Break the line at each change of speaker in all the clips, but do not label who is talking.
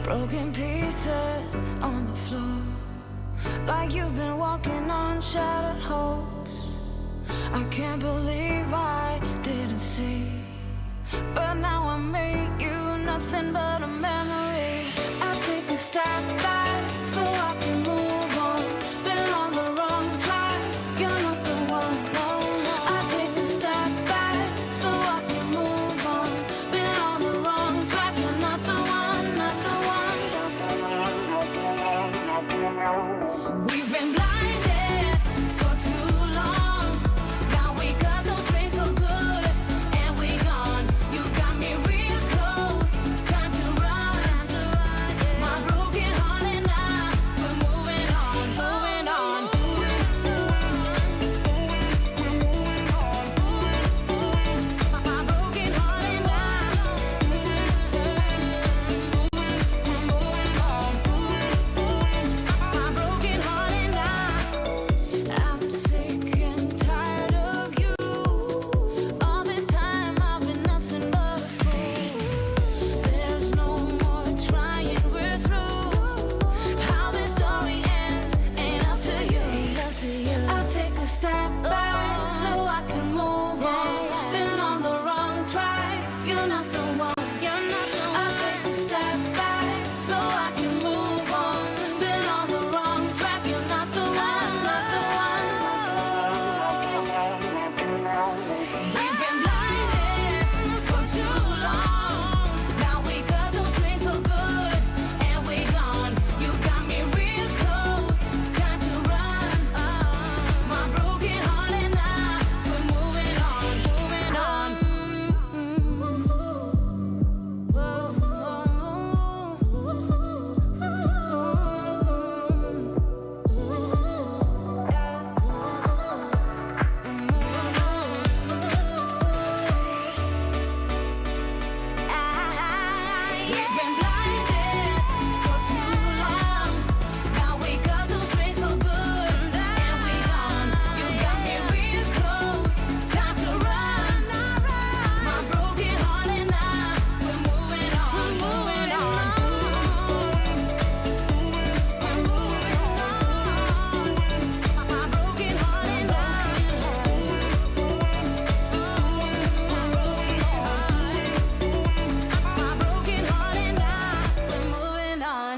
Broken pieces on the floor, like you've been walking on shattered hopes. I can't believe I didn't see, but now I make you nothing but a memory. I take a step back so I can move on. Been on the wrong track, you're not the one, no. I take a step back so I can move on. Been on the wrong track, you're not the one, not the one. We've been blinded for too long. Now we cut those strings for good, and we gone. You got me real close, time to run. My broken heart and I, we're moving on, moving on. My broken heart and I, my broken heart and I. I'm sick and tired of you. All this time I've been nothing but a fool. There's no more trying, we're through. How this story ends ain't up to you. I'll take a step back so I can move on. Been on the wrong track, you're not the one. I'll take a step back so I can move on. Been on the wrong track, you're not the one, not the one. We've been blinded for too long. Now we cut those strings for good, and we gone. You got me real close, time to run. My broken heart and I, we're moving on, moving on. We've been blinded for too long. Now we cut those strings for good, and we gone. You got me real close, time to run. My broken heart and I, we're moving on, moving on. My broken heart and I. My broken heart and I, we're moving on.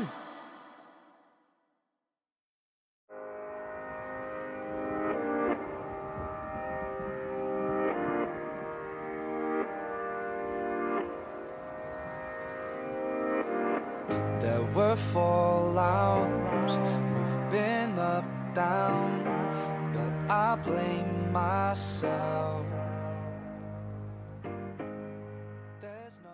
There were fallouts, we've been up, down, but I blame myself. There's no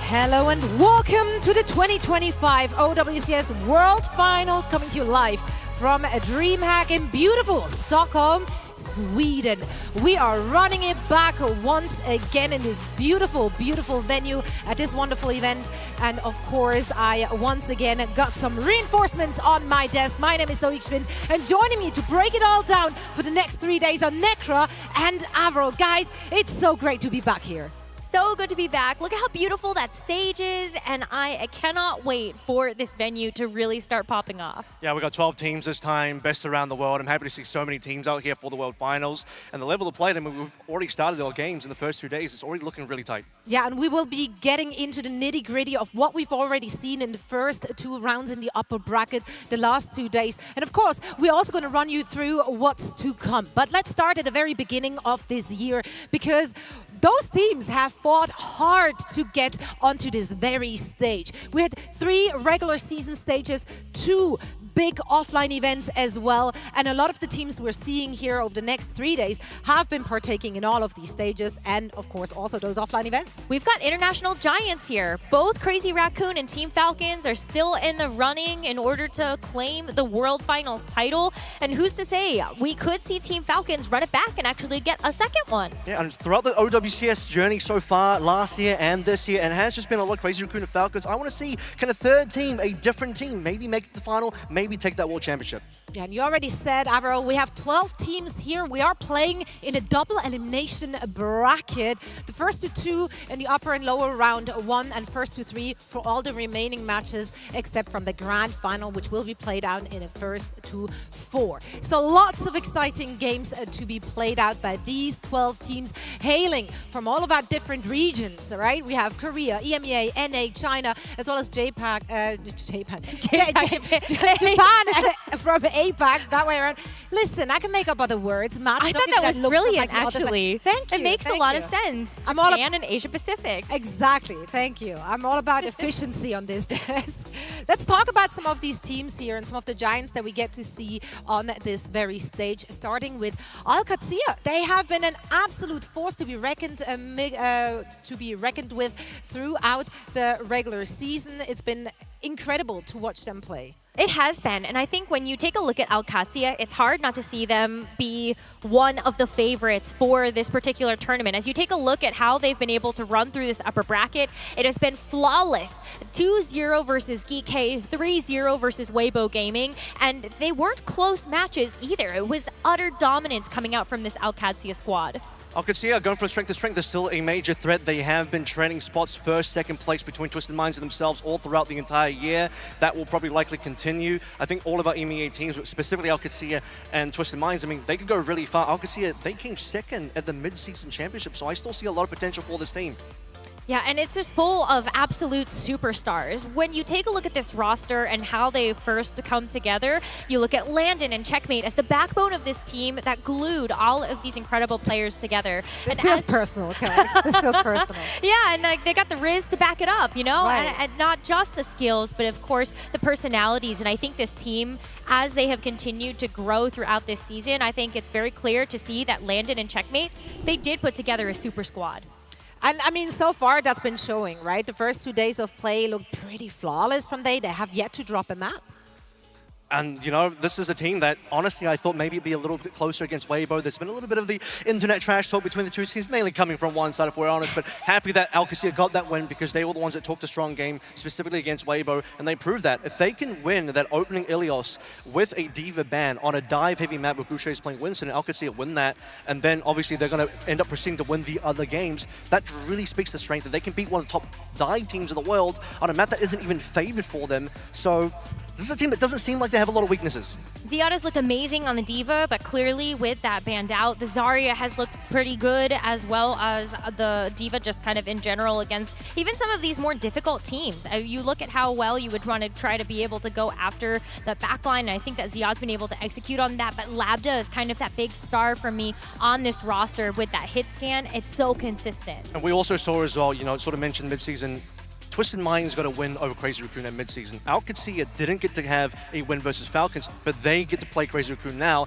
Hello and welcome to the 2025 OWCS World Finals, coming to you live from DreamHack in beautiful Stockholm, Sweden. We are running it back once again in this beautiful, beautiful venue at this wonderful event. And of course, I once again got some reinforcements on my desk. My name is OWCS, and joining me to break it all down for the next 3 days are Necra and Avril. Guys, it's so great to be back here.
So good to be back. Look at how beautiful that stage is, and I cannot wait for this venue to really start popping off.
Yeah, we've got 12 teams this time, best around the world. I'm happy to see so many teams out here for the World Finals. And the level of play, I mean, we've already started our games in the first 2 days. It's already looking really tight.
Yeah, and we will be getting into the nitty-gritty of what we've already seen in the first 2 rounds in the upper bracket, the last 2 days. And of course, we're also going to run you through what's to come. But let's start at the very beginning of this year, because those teams have fought hard to get onto this very stage. We had 3 regular season stages, 2 big offline events as well, and a lot of the teams we're seeing here over the next 3 days have been partaking in all of these stages, and of course also those offline events.
We've got international giants here. Both Crazy Raccoon and Team Falcons are still in the running in order to claim the World Finals title, and who's to say we could see Team Falcons run it back and actually get a second one.
Yeah, and throughout the OWCS journey so far, last year and this year, and it has just been a lot of Crazy Raccoon and Falcons, I want to see, can a third team, a different team, maybe make it to the final, maybe maybe take that World Championship.
Yeah, and you already said, Avro, we have 12 teams here. We are playing in a double elimination bracket. The first to two in the upper and lower round one, and first to three for all the remaining matches, except from the grand final, which will be played out in the first to four. So lots of exciting games to be played out by these 12 teams, hailing from all of our different regions, right? We have Korea, EMEA, NA, China, as well as Japan from APAC, that way around. Listen, I can make up other words. Matt,
I
don't
thought
give
that
me
was
look from,
brilliant,
the other side.
actually.
Thank you.
It makes a
thank
lot
you.
of sense.
I'm all
Japan and Asia Pacific.
Exactly, thank you. I'm all about efficiency on this desk. Let's talk about some of these teams here and some of the giants that we get to see on this very stage, starting with OWCS. They have been an absolute force to be reckoned with throughout the regular season. It's been incredible to watch them play.
It has been, and I think when you take a look at OWCS, it's hard not to see them be one of the favorites for this particular tournament. As you take a look at how they've been able to run through this upper bracket, it has been flawless. 2-0 versus GK, 3-0 versus Weibo Gaming, and they weren't close matches either. It was utter dominance coming out from this OWCS squad.
OWCS going from strength to strength. They're still a major threat. They have been trading spots, first, second place between Twisted Minds and themselves all throughout the entire year. That will probably likely continue. I think all of our EMEA teams, specifically OWCS and Twisted Minds, I mean, they could go really far. OWCS, they came second at the mid-season championship, so I still see a lot of potential for this team.
Yeah, and it's just full of absolute superstars. When you take a look at this roster and how they first come together, you look at Landon and Checkmate as the backbone of this team that glued all of these incredible players together.
This
and
feels personal, okay? This feels personal.
Yeah, and like they got the Riz to back it up, you know?
Right.
And not just the skills, but of course the personalities. And I think this team, as they have continued to grow throughout this season, I think it's very clear to see that Landon and Checkmate, they did put together a super squad.
And I mean, so far that's been showing, right? The first 2 days of play looked pretty flawless from They have yet to drop a map.
And, you know, this is a team that, honestly, I thought maybe it'd be a little bit closer against Weibo. There's been a little bit of the internet trash talk between the two teams, mainly coming from one side, if we're honest. But happy that OWCS got that win because they were the ones that talked a strong game, specifically against Weibo, and they proved that. If they can win that opening Ilios with a Diva ban on a dive-heavy map where Goucher is playing Winston, and OWCS win that, and then obviously they're going to end up proceeding to win the other games, that really speaks to strength that they can beat one of the top dive teams in the world on a map that isn't even favored for them. So this is a team that doesn't seem like they have a lot of weaknesses.
Ziada's looked amazing on the Diva, but clearly with that banned out, the Zarya has looked pretty good, as well as the Diva just kind of in general against even some of these more difficult teams. You look at how well you would want to try to be able to go after the backline, and I think that Ziad's been able to execute on that, but Labda is kind of that big star for me on this roster with that hit scan. It's so consistent.
And we also saw as well, you know, it's sort of mentioned mid-season, Twisted Minds got a win over Crazy Raccoon at mid-season. OWCS didn't get to have a win versus Falcons, but they get to play Crazy Raccoon now.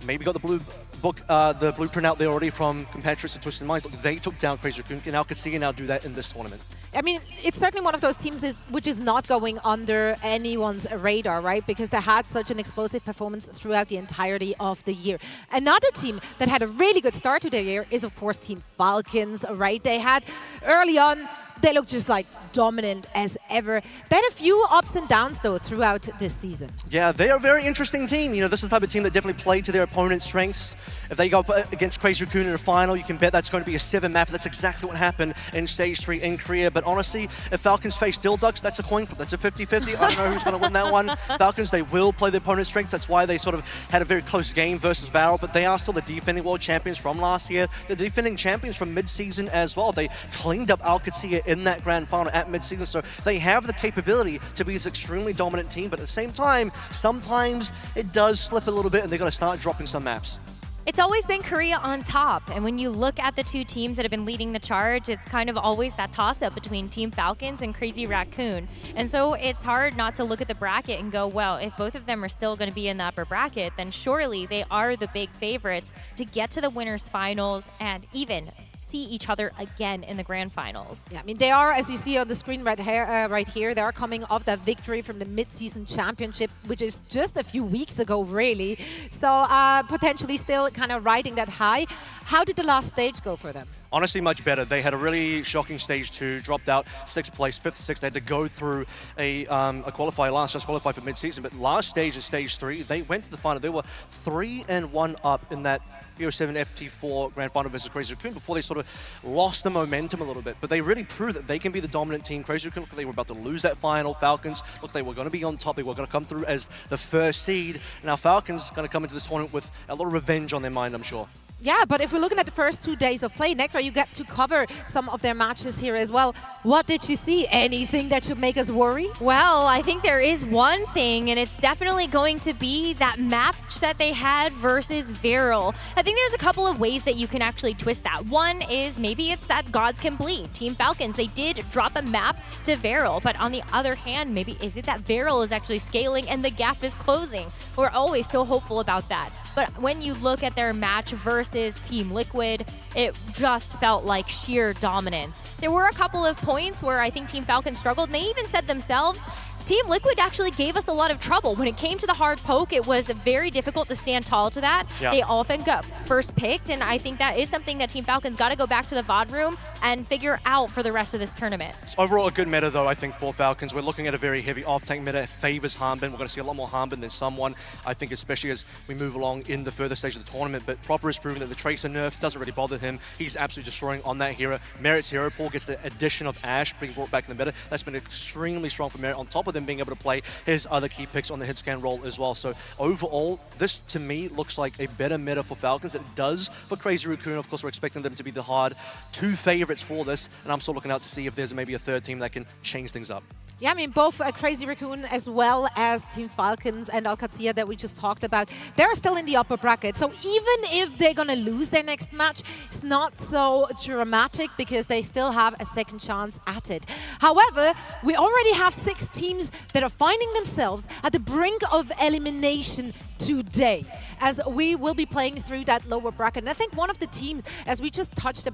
Maybe got the the blueprint out there already from compatriots to Twisted Minds. Look, they took down Crazy Raccoon, and OWCS now do that in this tournament.
I mean, it's certainly one of those teams which is not going under anyone's radar, right? Because they had such an explosive performance throughout the entirety of the year. Another team that had a really good start to the year is, of course, Team Falcons, right? They had early on, they looked just like dominant as ever. They had a few ups and downs though throughout this season.
Yeah, they are a very interesting team. You know, this is the type of team that definitely played to their opponent's strengths. If they go up against Crazy Raccoon in a final, you can bet that's going to be a 7 map. That's exactly what happened in Stage 3 in Korea. But honestly, if Falcons face Dill Ducks, that's a coin flip. That's a 50-50. I don't know who's going to win that one. Falcons, they will play their opponent's strengths. That's why they sort of had a very close game versus Varel. But they are still the defending world champions from last year. The defending champions from mid-season as well. They cleaned up OWCS in that grand final at mid-season. So they have the capability to be this extremely dominant team. But at the same time, sometimes it does slip a little bit and they're going to start dropping some maps.
It's always been Korea on top, and when you look at the two teams that have been leading the charge, it's kind of always that toss-up between Team Falcons and Crazy Raccoon. And so it's hard not to look at the bracket and go, well, if both of them are still going to be in the upper bracket, then surely they are the big favorites to get to the winners finals and even see each other again in the grand finals.
Yeah, I mean, they are, as you see on the screen right here, they are coming off that victory from the mid-season championship, which is just a few weeks ago, really. So potentially still kind of riding that high. How did the last stage go for them?
Honestly, much better. They had a really shocking stage 2, dropped out 6th place, 5th, 6th. They had to go through a qualifier just qualify for mid-season. But last stage is stage 3. They went to the final. They were 3-1 up in that BO7 FT4 Grand Final versus Crazy Raccoon before they sort of lost the momentum a little bit. But they really proved that they can be the dominant team. Crazy Raccoon looked like they were about to lose that final. Falcons looked like they were going to be on top. They were going to come through as the first seed. Now Falcons going to come into this tournament with a lot of revenge on their mind, I'm sure.
Yeah, but if we're looking at the first 2 days of play, Necro, you get to cover some of their matches here as well. What did you see? Anything that should make us worry?
Well, I think there is one thing, and it's definitely going to be that match that they had versus Viral. I think there's a couple of ways that you can actually twist that. One is maybe it's that gods can bleed. Team Falcons, they did drop a map to Viral, but on the other hand, maybe is it that Viral is actually scaling and the gap is closing? We're always so hopeful about that. But when you look at their match versus Team Liquid, it just felt like sheer dominance. There were a couple of points where I think Team Falcon struggled, and they even said themselves, Team Liquid actually gave us a lot of trouble. When it came to the hard poke, it was very difficult to stand tall to that.
Yeah.
They often got first picked, and I think that is something that Team Falcon's got to go back to the VOD room and figure out for the rest of this tournament.
It's overall a good meta, though, I think, for Falcons. We're looking at a very heavy off-tank meta. It favors Harbin. We're going to see a lot more Harbin than someone, I think, especially as we move along in the further stage of the tournament. But Proper is proving that the Tracer nerf doesn't really bother him. He's absolutely destroying on that hero. Merit's hero pool gets the addition of Ash being brought back in the meta. That's been extremely strong for Merit, on top of them being able to play his other key picks on the hit scan role as well. So overall, this to me looks like a better meta for Falcons than it does for Crazy Raccoon. Of course, we're expecting them to be the hard 2 favorites for this, and I'm still looking out to see if there's maybe a third team that can change things up.
Yeah, I mean, both Crazy Raccoon as well as Team Falcons and OWCS that we just talked about, they're still in the upper bracket. So even if they're going to lose their next match, it's not so dramatic because they still have a second chance at it. However, we already have 6 teams that are finding themselves at the brink of elimination today, as we will be playing through that lower bracket. And I think one of the teams, as we just touched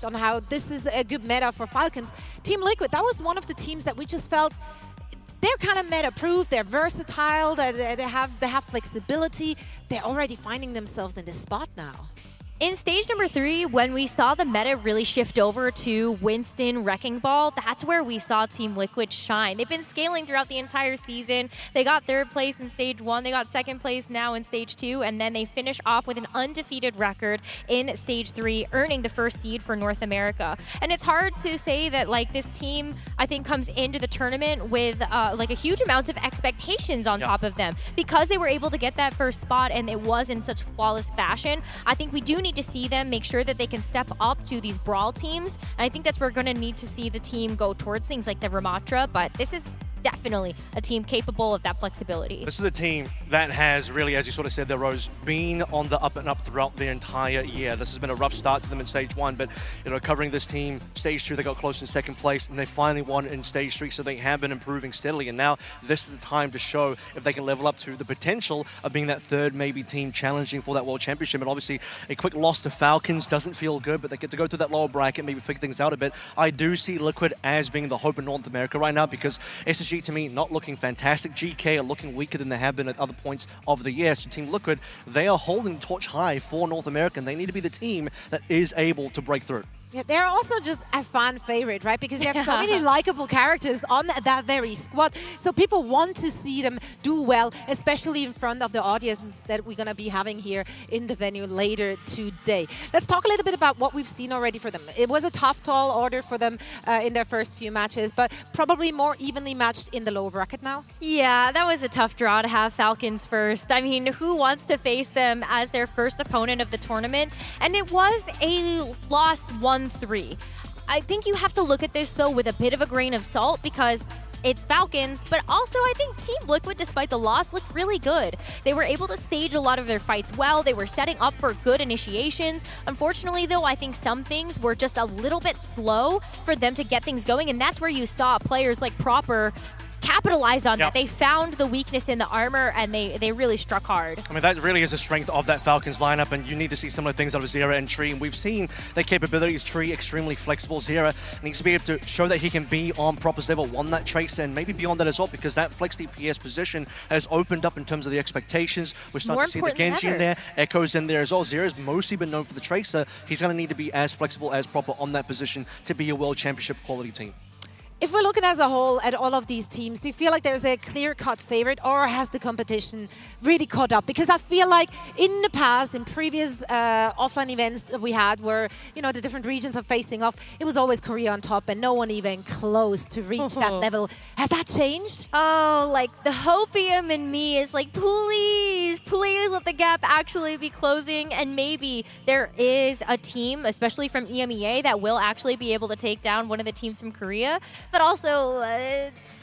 on how this is a good meta for Falcons, Team Liquid, that was one of the teams that we just felt they're kind of meta-proof, they're versatile, they have flexibility. They're already finding themselves in this spot now.
In stage number 3, when we saw the meta really shift over to Winston Wrecking Ball, that's where we saw Team Liquid shine. They've been scaling throughout the entire season. They got 3rd place in stage 1, they got 2nd place now in stage 2, and then they finish off with an undefeated record in stage 3, earning the 1st seed for North America. And it's hard to say that like this team, I think, comes into the tournament with like a huge amount of expectations on top of them. Because they were able to get that 1st spot and it was in such flawless fashion, I think we do need to see them make sure that they can step up to these brawl teams. And I think that's where we're going to need to see the team go towards things like the Ramatra, but this is definitely a team capable of that flexibility.
This is a team that has really, as you sort of said there, Rose, been on the up and up throughout the entire year. This has been a rough start to them in stage 1, but covering this team, stage 2, they got close in 2nd place, and they finally won in stage 3, so they have been improving steadily. And now this is the time to show if they can level up to the potential of being that 3rd maybe team challenging for that World Championship. And obviously, a quick loss to Falcons doesn't feel good, but they get to go through that lower bracket, maybe figure things out a bit. I do see Liquid as being the hope in North America right now, because SSG to me not looking fantastic. GK are looking weaker than they have been at other points of the year. So Team Liquid, they are holding the torch high for North America, and they need to be the team that is able to break through.
Yeah, they're also just a fan favorite, right? Because you have so many likable characters on that very squad. So people want to see them do well, especially in front of the audience that we're going to be having here in the venue later today. Let's talk a little bit about what we've seen already for them. It was a tough, tall order for them in their first few matches, but probably more evenly matched in the lower bracket now.
Yeah, that was a tough draw to have Falcons first. I mean, who wants to face them as their first opponent of the tournament? And it was a loss 1-3. I think you have to look at this, though, with a bit of a grain of salt, because it's Falcons, but also I think Team Liquid, despite the loss, looked really good. They were able to stage a lot of their fights well. They were setting up for good initiations. Unfortunately, though, I think some things were just a little bit slow for them to get things going, and that's where you saw players like Proper capitalized on
Yep.
that. They found the weakness in the armor, and they really struck hard.
I mean, that really is the strength of that Falcons lineup, and you need to see similar things out of Zera and Tree. And we've seen their capabilities. Tree extremely flexible. Zera needs to be able to show that he can be on proper level, won that Tracer, and maybe beyond that as well, because that flex DPS position has opened up in terms of the expectations. We're starting
More
to see the
important
Genji
than
in there, Echo's in there as well. Zera's mostly been known for the Tracer. He's going to need to be as flexible as proper on that position to be a World Championship quality team.
If we're looking as a whole at all of these teams, do you feel like there's a clear-cut favorite, or has the competition really caught up? Because I feel like in the past, in previous offline events that we had, where the different regions are facing off, it was always Korea on top, and no one even close to reach that level. Has that changed?
Oh, like the hopium in me is like, please let the gap actually be closing, and maybe there is a team, especially from EMEA, that will actually be able to take down one of the teams from Korea. But also,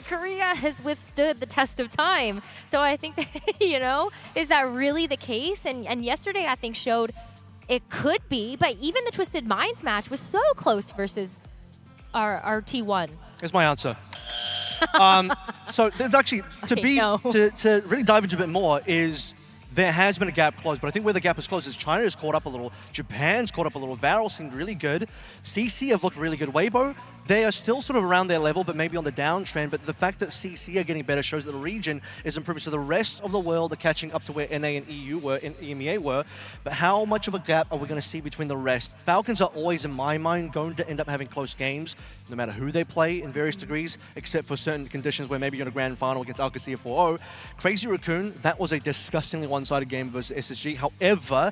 Korea has withstood the test of time. So I think that, is that really the case? And yesterday, I think, showed it could be. But even the Twisted Minds match was so close versus our T1.
Here's my answer. So there's actually, to really dive into a bit more, is there has been a gap closed, but I think where the gap is closed is China has caught up a little, Japan's caught up a little, Varel seemed really good, CC have looked really good, Weibo, they are still sort of around their level, but maybe on the downtrend, but the fact that CC are getting better shows that the region is improving, so the rest of the world are catching up to where NA and EU were, and EMEA were, but how much of a gap are we going to see between the rest? Falcons are always, in my mind, going to end up having close games, no matter who they play in various degrees, except for certain conditions where maybe you're in a grand final against REBROADCAST 4-0. Crazy Raccoon, that was a disgustingly one-sided game versus SSG. However,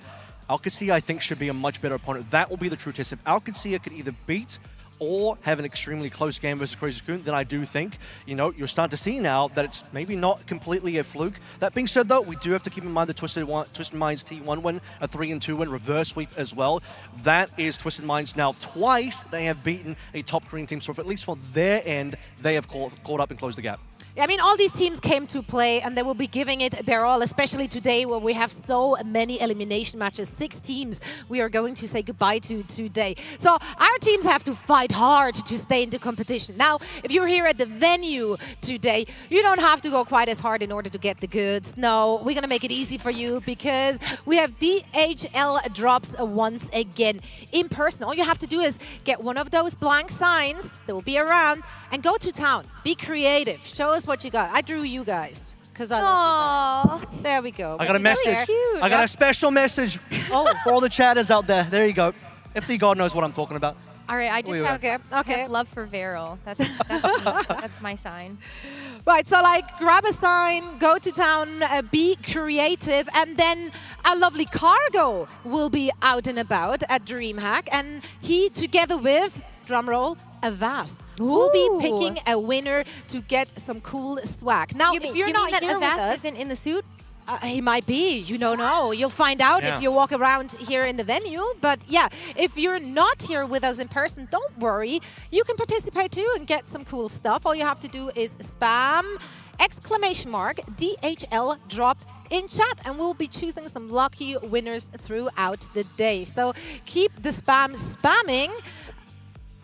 REBROADCAST, I think, should be a much better opponent. That will be the true test. If REBROADCAST could either beat or have an extremely close game versus Crazy Raccoon, then I do think, you're starting to see now that it's maybe not completely a fluke. That being said, though, we do have to keep in mind the Twisted Minds T1 win, a 3-2 win, reverse sweep as well. That is Twisted Minds now twice. They have beaten a top Korean team, so at least for their end, they have caught up and closed the gap.
I mean, all these teams came to play, and they will be giving it their all, especially today where we have so many elimination matches. 6 teams we are going to say goodbye to today. So our teams have to fight hard to stay in the competition. Now, if you're here at the venue today, you don't have to go quite as hard in order to get the goods. No, we're going to make it easy for you because we have DHL drops once again in person. All you have to do is get one of those blank signs that will be around and go to town. Be creative. Show us what you got. I drew you guys because I love you guys. There we go.
I got a message.
cute.
I got a special message for all the chatters out there. There you go. FD God knows what I'm talking about.
All right, I just have,
Okay.
have love for Varel. That's my sign.
Right, so grab a sign, go to town, be creative, and then a lovely Cargo will be out and about at DreamHack, and he, together with, drumroll, Avast, will be picking a winner to get some cool swag. Now, if you're not here with us,
isn't in the suit?
he might be. You don't know. You'll find out if you walk around here in the venue. But yeah, if you're not here with us in person, don't worry. You can participate too and get some cool stuff. All you have to do is spam !DHL drop in chat, and we'll be choosing some lucky winners throughout the day. So keep the spam spamming.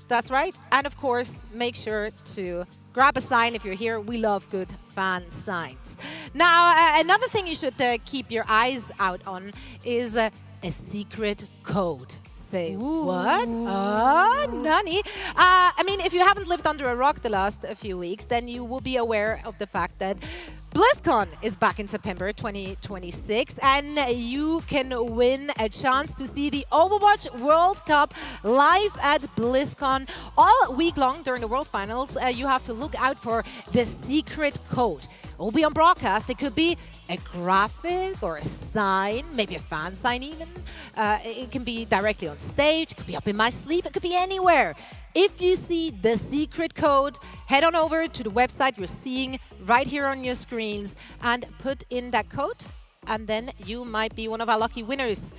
That's right. And of course, make sure to grab a sign if you're here. We love good fan signs. Now, another thing you should keep your eyes out on is a secret code. Say what? Nani? I mean, if you haven't lived under a rock the last few weeks, then you will be aware of the fact that BlizzCon is back in September 2026, and you can win a chance to see the Overwatch World Cup live at BlizzCon all week long during the World Finals. You have to look out for the secret code. It will be on broadcast. It could be a graphic or a sign, maybe a fan sign even. It can be directly on stage. It could be up in my sleeve. It could be anywhere. If you see the secret code, head on over to the website you're seeing right here on your screens and put in that code, and then you might be one of our lucky winners.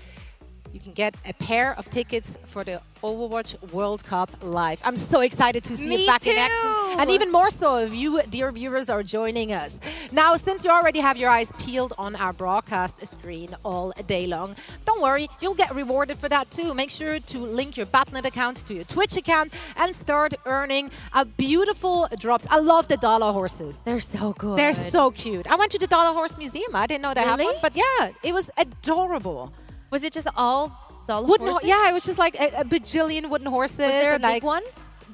you can get a pair of tickets for the Overwatch World Cup live. I'm so excited to see
Me
it back in
too.
action. And even more so if you, dear viewers, are joining us. Now, since you already have your eyes peeled on our broadcast screen all day long, don't worry, you'll get rewarded for that too. Make sure to link your Battle.net account to your Twitch account and start earning a beautiful drops. I love the dollar horses.
They're so good.
They're so cute. I went to the Dollar Horse Museum. I didn't know they have
Really?
one, but yeah, it was adorable.
Was it just all dollar
Wooden,
horses?
yeah, it was just like a bajillion wooden horses.
Was there a
and
big
like,
one?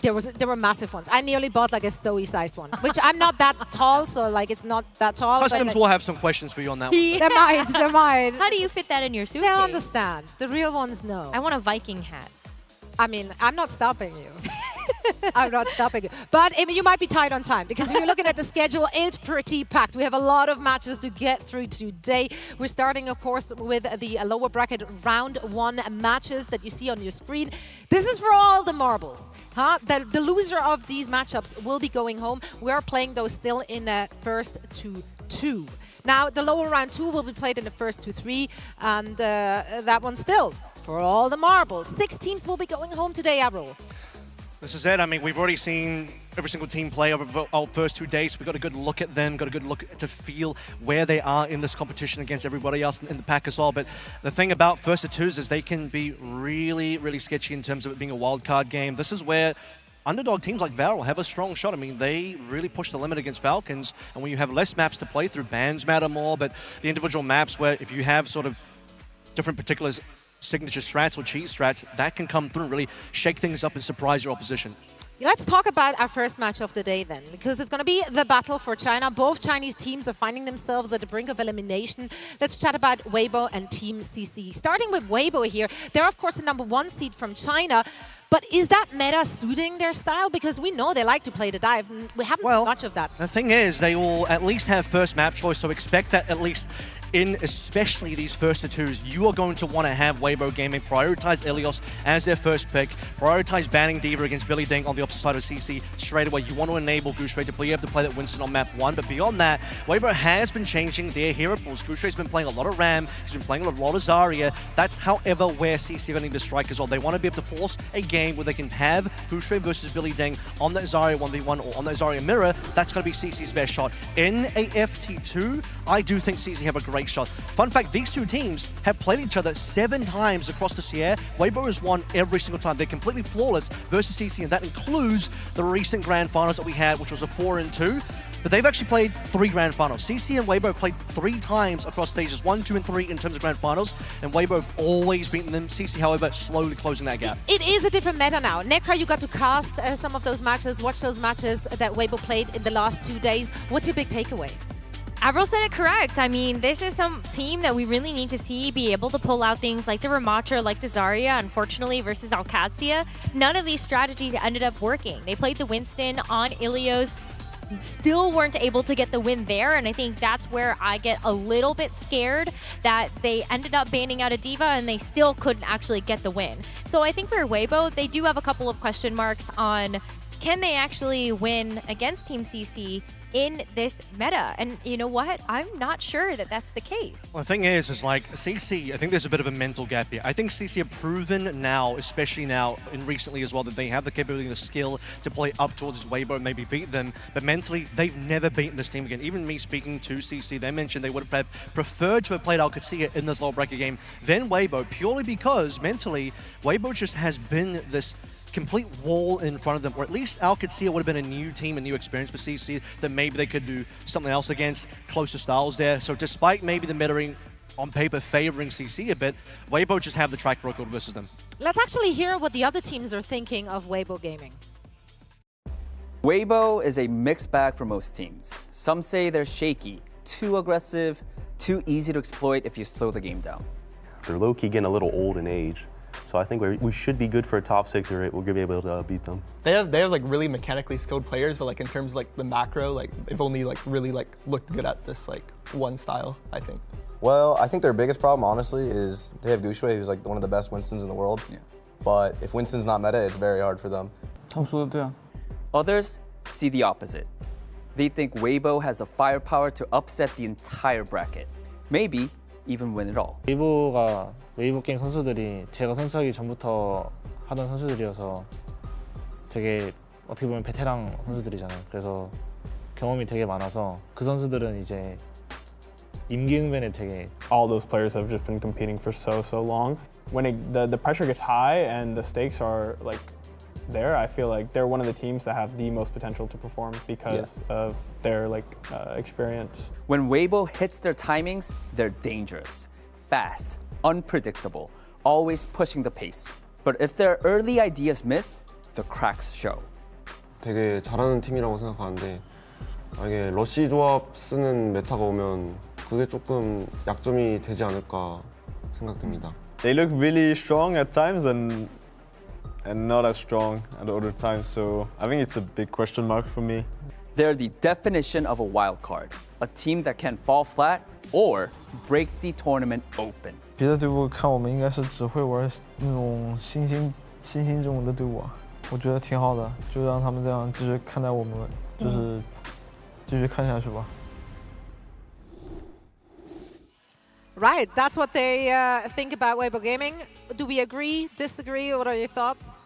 There were massive ones. I nearly bought like a Zoe-sized one, which I'm not that tall, so like it's not that tall. but,
Customs
like,
will have some questions for you on that one.
they might.
How do you fit that in your suitcase?
They'll understand. The real ones know.
I want a Viking hat.
I mean, I'm not stopping you. I'm not stopping you. But I mean, you might be tight on time because if you're looking at the schedule, it's pretty packed. We have a lot of matches to get through today. We're starting, of course, with the lower bracket round 1 matches that you see on your screen. This is for all the marbles. The loser of these matchups will be going home. We're playing those still in first to 2. Now, the lower round 2 will be played in the first to 3, and that one still for all the marbles. 6 teams will be going home today, Avro.
This is it. I mean, we've already seen every single team play over our first 2 days. We've got a good look at them, got a good look to feel where they are in this competition against everybody else in the pack as well. But the thing about first to 2s is they can be really, really sketchy in terms of it being a wild card game. This is where underdog teams like Valorant have a strong shot. I mean, they really push the limit against Falcons. And when you have less maps to play through, bans matter more. But the individual maps where if you have sort of different particulars, signature strats or cheese strats, that can come through and really shake things up and surprise your opposition.
Let's talk about our first match of the day then, because it's going to be the battle for China. Both Chinese teams are finding themselves at the brink of elimination. Let's chat about Weibo and Team CC. Starting with Weibo here, they're of course the #1 seed from China. But is that meta suiting their style? Because we know they like to play the dive, and we haven't seen much of that.
The thing is, they will at least have first map choice, so expect that at least in especially these first to 2s, you are going to want to have Weibo Gaming prioritize Ilios as their first pick, prioritize banning D.Va against Billy Ding on the opposite side of CC straight away. You want to enable Gooseray to play. You have to play that Winston on map 1, but beyond that, Weibo has been changing their hero pools. Gooseray's been playing a lot of Ram, he's been playing a lot of Zarya. That's however where CC are going to need to strike as well. They want to be able to force a game where they can have Gooseray versus Billy Ding on that Zarya 1v1 or on that Zarya mirror. That's going to be CC's best shot. In a FT2, I do think CC have a great shot. Fun fact, these 2 teams have played each other 7 times across the Sierra. Weibo has won every single time. They're completely flawless versus CC, and that includes the recent Grand Finals that we had, which was a 4-2. But they've actually played 3 Grand Finals. CC and Weibo have played 3 times across stages 1, 2, and 3 in terms of Grand Finals, and Weibo have always beaten them. CC, however, slowly closing that gap.
It is a different meta now. Nekra, you got to cast some of those matches, watch those matches that Weibo played in the last 2 days. What's your big takeaway?
Avril said it correct. I mean, this is some team that we really need to see be able to pull out things like the Ramattra, like the Zarya, unfortunately, versus Alcatia. None of these strategies ended up working. They played the Winston on Ilios, still weren't able to get the win there, and I think that's where I get a little bit scared that they ended up banning out a D.Va and they still couldn't actually get the win. So I think for Weibo, they do have a couple of question marks on can they actually win against Team CC in this meta? And you know what? I'm not sure that that's the case.
Well, the thing is like CC, I think there's a bit of a mental gap here. I think CC have proven now, especially now and recently as well, that they have the capability and the skill to play up towards Weibo and maybe beat them. But mentally, they've never beaten this team again. Even me speaking to CC, they mentioned they would have preferred to have played Alcatia in this lower bracket game than Weibo, purely because mentally, Weibo just has been this complete wall in front of them, or at least Alcatia would have been a new team, a new experience for CC that maybe they could do something else against, closer styles there. So despite maybe the metering on paper favoring CC a bit, Weibo just have the track record versus them.
Let's actually hear what the other teams are thinking of Weibo Gaming.
Weibo is a mixed bag for most teams. Some say they're shaky, too aggressive, too easy to exploit if you slow the game down.
They're low-key getting a little old in age. So I think we should be good for a top 6 or 8. We'll be able to beat them.
They have like really mechanically skilled players, but like in terms of like the macro, like they've only like really like looked good at this like one style, I think.
Well, I think their biggest problem, honestly, is they have Gooseray, who's like one of the best Winstons in the world. Yeah. But if Winston's not meta, it's very hard for them.
Others see the opposite. They think Weibo has the firepower to upset the entire bracket. Maybe even win it all.
웨이브 게임 선수들이 제가 선수하기 전부터 하던 선수들이어서 되게 어떻게 보면 베테랑 선수들이잖아요. 그래서 경험이 되게 많아서 그 선수들은 이제 임기응변에 되게
all those players have just been competing for so long. When the pressure gets high and the stakes are like there, I feel like they're one of the teams that have the most potential to perform because of their experience.
When Weibo hits their timings, they're dangerous, fast, unpredictable, always pushing the pace. But if their early ideas miss, the cracks show.
되게 잘하는 팀이라고 생각하는데 만약에 러쉬 조합 쓰는 메타가 오면 그게 조금 약점이 되지 않을까 생각됩니다.
They look really strong at times and not as strong at other times, so I think it's a big question mark for me.
They're the definition of a wild card, a team that can fall flat or break the tournament open.
别的队伍看我们应该是只会玩那种新兴中文的队伍啊，我觉得挺好的，就让他们这样继续看待我们，就是继续看下去吧。
Right, that's what they think about Weibo Gaming. Do we agree, disagree? What are your thoughts?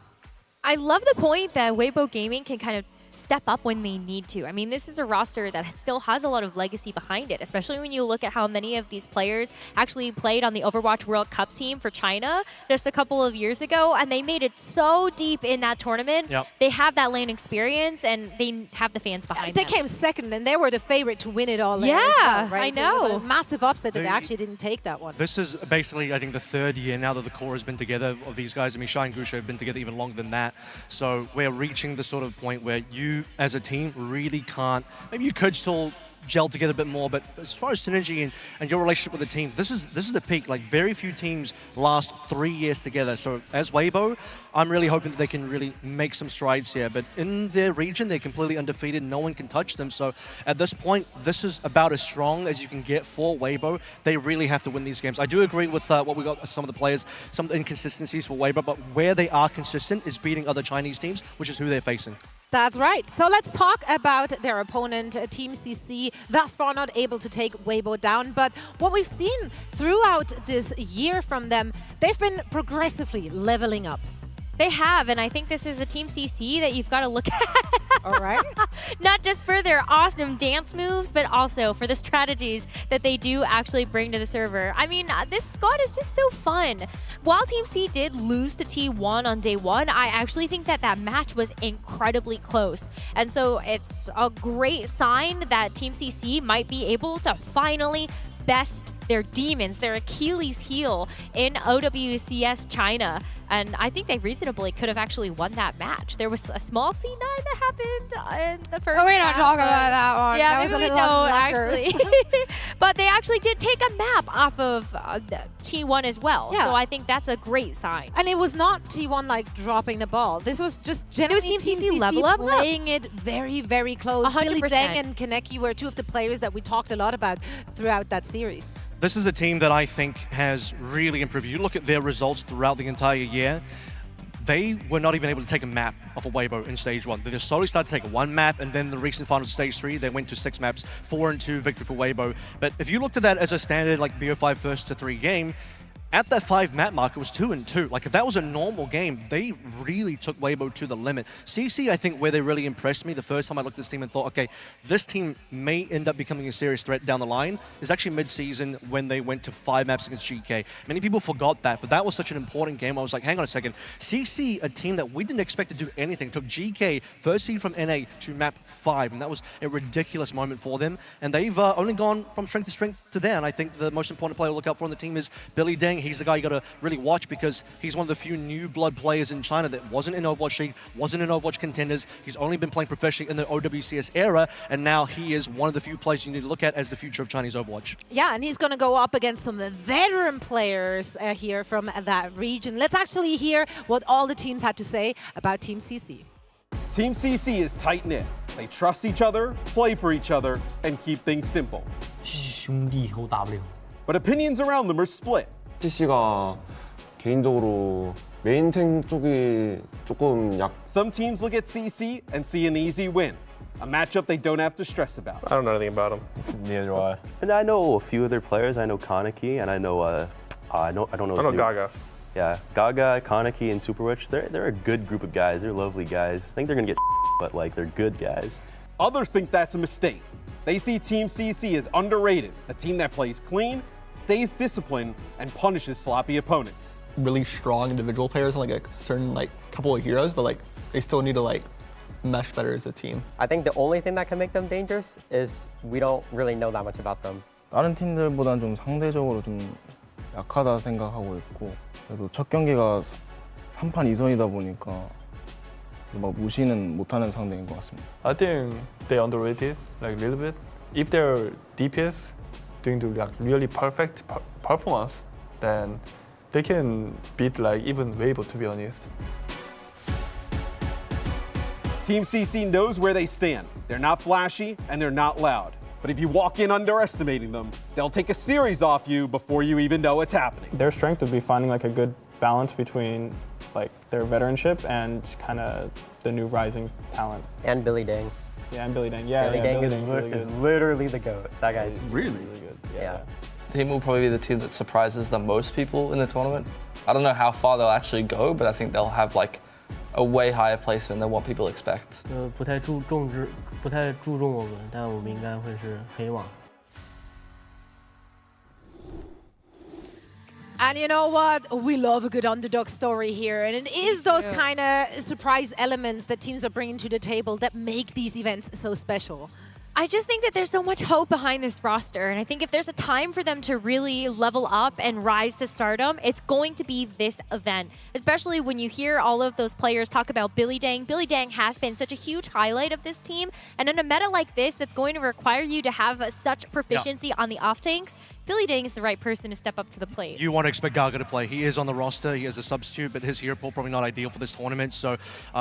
I love the point that Weibo Gaming can kind of step up when they need to. I mean, this is a roster that still has a lot of legacy behind it, especially when you look at how many of these players actually played on the Overwatch World Cup team for China just a couple of years ago, and they made it so deep in that tournament.
Yep.
They have that lane experience, and they have the fans behind
They
them.
came second, and they were the favorite to win it all.
Yeah,
as well, right?
I
So it was
know.
a massive upset that they actually didn't take that one.
This is basically, I think, the third year now that the core has been together of these guys. I mean, Shai and Gusha have been together even longer than that. So we're reaching the sort of point where you, as a team, really can't. Maybe you could still gel together a bit more, but as far as synergy and your relationship with the team, this is the peak. Like, very few teams last 3 years together. So as Weibo, I'm really hoping that they can really make some strides here. But in their region, they're completely undefeated. No one can touch them. So at this point, this is about as strong as you can get for Weibo. They really have to win these games. I do agree with what we got with some of the players, some of the inconsistencies for Weibo, but where they are consistent is beating other Chinese teams, which is who they're facing.
That's right. So let's talk about their opponent, Team CC. Thus far not able to take Weibo down, but what we've seen throughout this year from them, they've been progressively leveling up.
They have, and I think this is a Team CC that you've got to look at.
All right.
Not just for their awesome dance moves, but also for the strategies that they do actually bring to the server. I mean, this squad is just so fun. While Team C did lose to T1 on day one, I actually think that that match was incredibly close. And so it's a great sign that Team CC might be able to finally best their demons, their Achilles heel in OWCS China. And I think they reasonably could have actually won that match. There was a small C9 that happened in the first
Oh, we're not
half,
talking
but-
about that one.
Yeah,
That was
maybe
a
we
little
don't
unluckers.
actually. But they actually did take a map off of T1 as well.
Yeah.
So I think that's a great sign.
And it was not T1 like dropping the ball. This was just generally
Team
Team
CC
CC
level up.
playing it very, very close.
100%.
Billy Deng and Kaneki were two of the players that we talked a lot about throughout that series.
This is a team that I think has really improved. You look at their results throughout the entire year, they were not even able to take a map off of Weibo in stage one. They just slowly started to take one map, and then the recent finals stage 3, they went to 6 maps, 4 and 2 victory for Weibo. But if you looked at that as a standard like BO5 first to 3 game, at that 5 map mark, it was 2 and 2. Like, if that was a normal game, they really took Weibo to the limit. CC, I think, where they really impressed me the first time I looked at this team and thought, okay, this team may end up becoming a serious threat down the line, is actually mid-season when they went to 5 maps against GK. Many people forgot that, but that was such an important game. I was like, hang on a second. CC, a team that we didn't expect to do anything, took GK, first seed from NA, to map 5, and that was a ridiculous moment for them. And they've only gone from strength to strength to there, and I think the most important player to look out for on the team is Billy Deng. He's the guy you got to really watch because he's one of the few new blood players in China that wasn't in Overwatch League, wasn't in Overwatch Contenders. He's only been playing professionally in the OWCS era, and now he is one of the few players you need to look at as the future of Chinese Overwatch.
Yeah, and he's going to go up against some veteran players here from that region. Let's actually hear what all the teams had to say about Team CC.
Team CC is tight-knit. They trust each other, play for each other, and keep things simple. But opinions around them are split.
CC가 개인적으로 메인 탱 쪽이 조금
Some teams look at CC and see an easy win. a matchup they don't have to stress about.
I don't know anything about them.
Neither do I.
And I know a few of their players. I know Kaneki, and I know I don't know.
I know Gaga.
Yeah, Gaga, Kaneki, and Superwitch. They're a good group of guys. They're lovely guys. I think they're gonna get, but like they're good guys.
Others think that's a mistake. They see Team CC as underrated, a team that plays clean, stays disciplined, and punishes sloppy opponents.
Really strong individual players and like a certain like couple of heroes, but like they still need to like mesh better as a team.
I think the only thing that can make them dangerous is we don't really know that much about them.
다른 팀들보다는 좀 상대적으로 좀 약하다 생각하고 있고 그래도 첫 경기가 3판 2선이다 보니까 막 무시는 못하는 상대인 것 같습니다.
I think they underrated like a little bit. If their DPS doing the like really perfect performance, then they can beat like even Weibo, to be honest.
Team CC knows where they stand. They're not flashy and they're not loud. But if you walk in underestimating them, they'll take a series off you before you even know it's happening.
Their strength would be finding like a good balance between like their veteranship and kind of the new rising talent.
And Billy Dang.
Yeah, and Billy Dang. Yeah,
Billy Dang is,
really
is literally the GOAT. That guy's
really good.
Yeah.
Team will probably be the team that surprises the most people in the tournament. I don't know how far they'll actually go, but I think they'll have like a way higher placement than what people expect.
不太注重我们，但我们应该会是黑网。
And you know what? We love a good underdog story here. And it is those kind of surprise elements that teams are bringing to the table that make these events so special.
I just think that there's so much hope behind this roster, and I think if there's a time for them to really level up and rise to stardom, it's going to be this event. Especially when you hear all of those players talk about Billy Dang. Billy Dang has been such a huge highlight of this team, and in a meta like this that's going to require you to have such proficiency on the off tanks, Billy Dang is the right person to step up to the plate.
You want to expect Gaga to play. He is on the roster. He is a substitute, but his hero pool probably not ideal for this tournament. So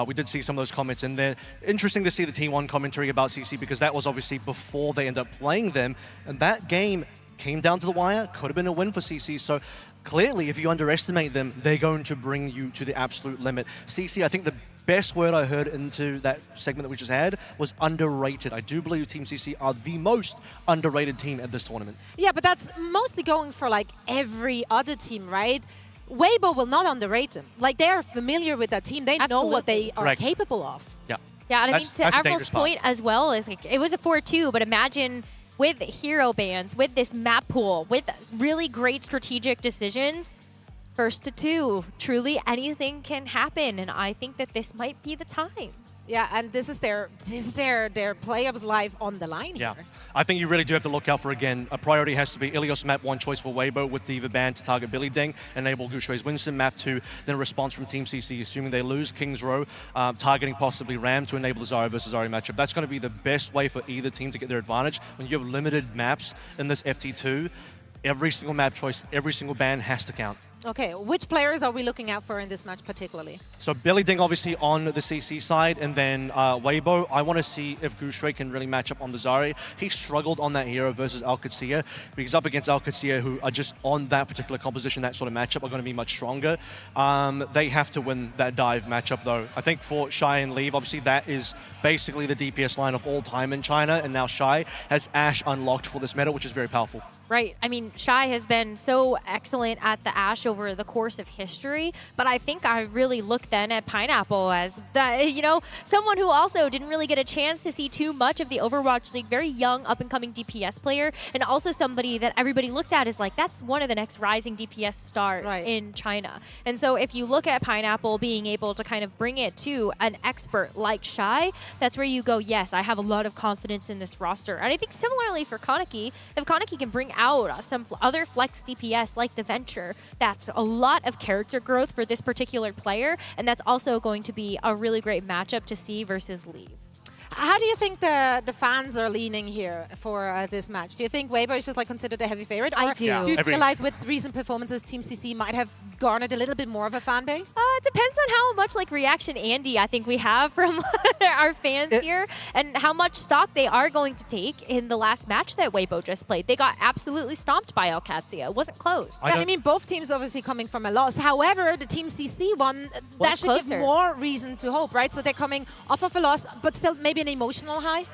we did see some of those comments in there. Interesting to see the T1 commentary about CC because that was obviously before they end up playing them. And that game came down to the wire. Could have been a win for CC. So clearly, if you underestimate them, they're going to bring you to the absolute limit. CC, I think the best word I heard into that segment that we just had was underrated. I do believe Team CC are the most underrated team at this tournament.
Yeah, but that's mostly going for like every other team, right? Weibo will not underrate them. Like they're familiar with that team. They know what they are capable of.
Yeah.
Yeah, and I mean, to Avril's point as well, is like, it was a 4-2, but imagine with hero bans, with this map pool, with really great strategic decisions, first to two, truly anything can happen, and I think that this might be the time.
Yeah, and this is their playoffs life on the line here.
Yeah, I think you really do have to look out for, again, a priority has to be Ilios map 1 choice for Weibo with Diva ban to target Billy Deng, enable Gushui's Winston map 2, then a response from Team CC, assuming they lose King's Row, targeting possibly Ram to enable the Zarya versus Zarya matchup. That's going to be the best way for either team to get their advantage. When you have limited maps in this FT2, every single map choice, every single ban has to count.
Okay, which players are we looking out for in this match particularly?
So Billy Ding obviously on the CC side, and then Weibo, I want to see if Gushui can really match up on the Zarya. He struggled on that hero versus Alcatia, but he's up against Alcatia, who are just on that particular composition, that sort of matchup, are going to be much stronger. They have to win that dive matchup though. I think for Shy and Leave, obviously that is basically the DPS line of all time in China, and now Shy has Ashe unlocked for this meta, which is very powerful.
Right. I mean, Shy has been so excellent at the Ashe over the course of history, but I think I really look then at Pineapple as, someone who also didn't really get a chance to see too much of the Overwatch League, very young, up-and-coming DPS player, and also somebody that everybody looked at as like, that's one of the next rising DPS stars in China. And so if you look at Pineapple being able to kind of bring it to an expert like Shy, that's where you go, yes, I have a lot of confidence in this roster. And I think similarly for Kaneki, if Kaneki can bring out some other flex DPS like the Venture, that's a lot of character growth for this particular player, and that's also going to be a really great matchup to see versus Leave.
How do you think the fans are leaning here for this match? Do you think Weibo is just like considered a heavy favorite? Or
I do.
Do you feel like with recent performances, Team CC might have garnered a little bit more of a fan base?
It depends on how much like reaction Andy I think we have from our fans here, and how much stock they are going to take in the last match that Weibo just played. They got absolutely stomped by Alcatia. It wasn't close.
I mean, both teams obviously coming from a loss. However, the Team CC one, that should give more reason to hope, right? So they're coming off of a loss, but still maybe maybe an emotional high?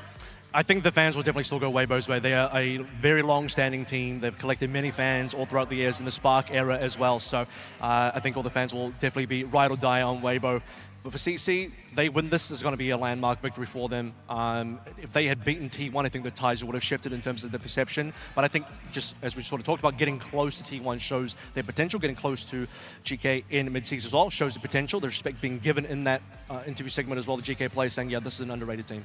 I think the fans will definitely still go Weibo's way. They are a very long-standing team. They've collected many fans all throughout the years in the Spark era as well. So I think all the fans will definitely be ride or die on Weibo. But for CC, they win this is going to be a landmark victory for them. If they had beaten T1, I think the ties would have shifted in terms of the perception. But I think just as we sort of talked about, getting close to T1 shows their potential. Getting close to GK in mid-season as well shows the potential. The respect being given in that interview segment as well. The GK players saying, yeah, this is an underrated team.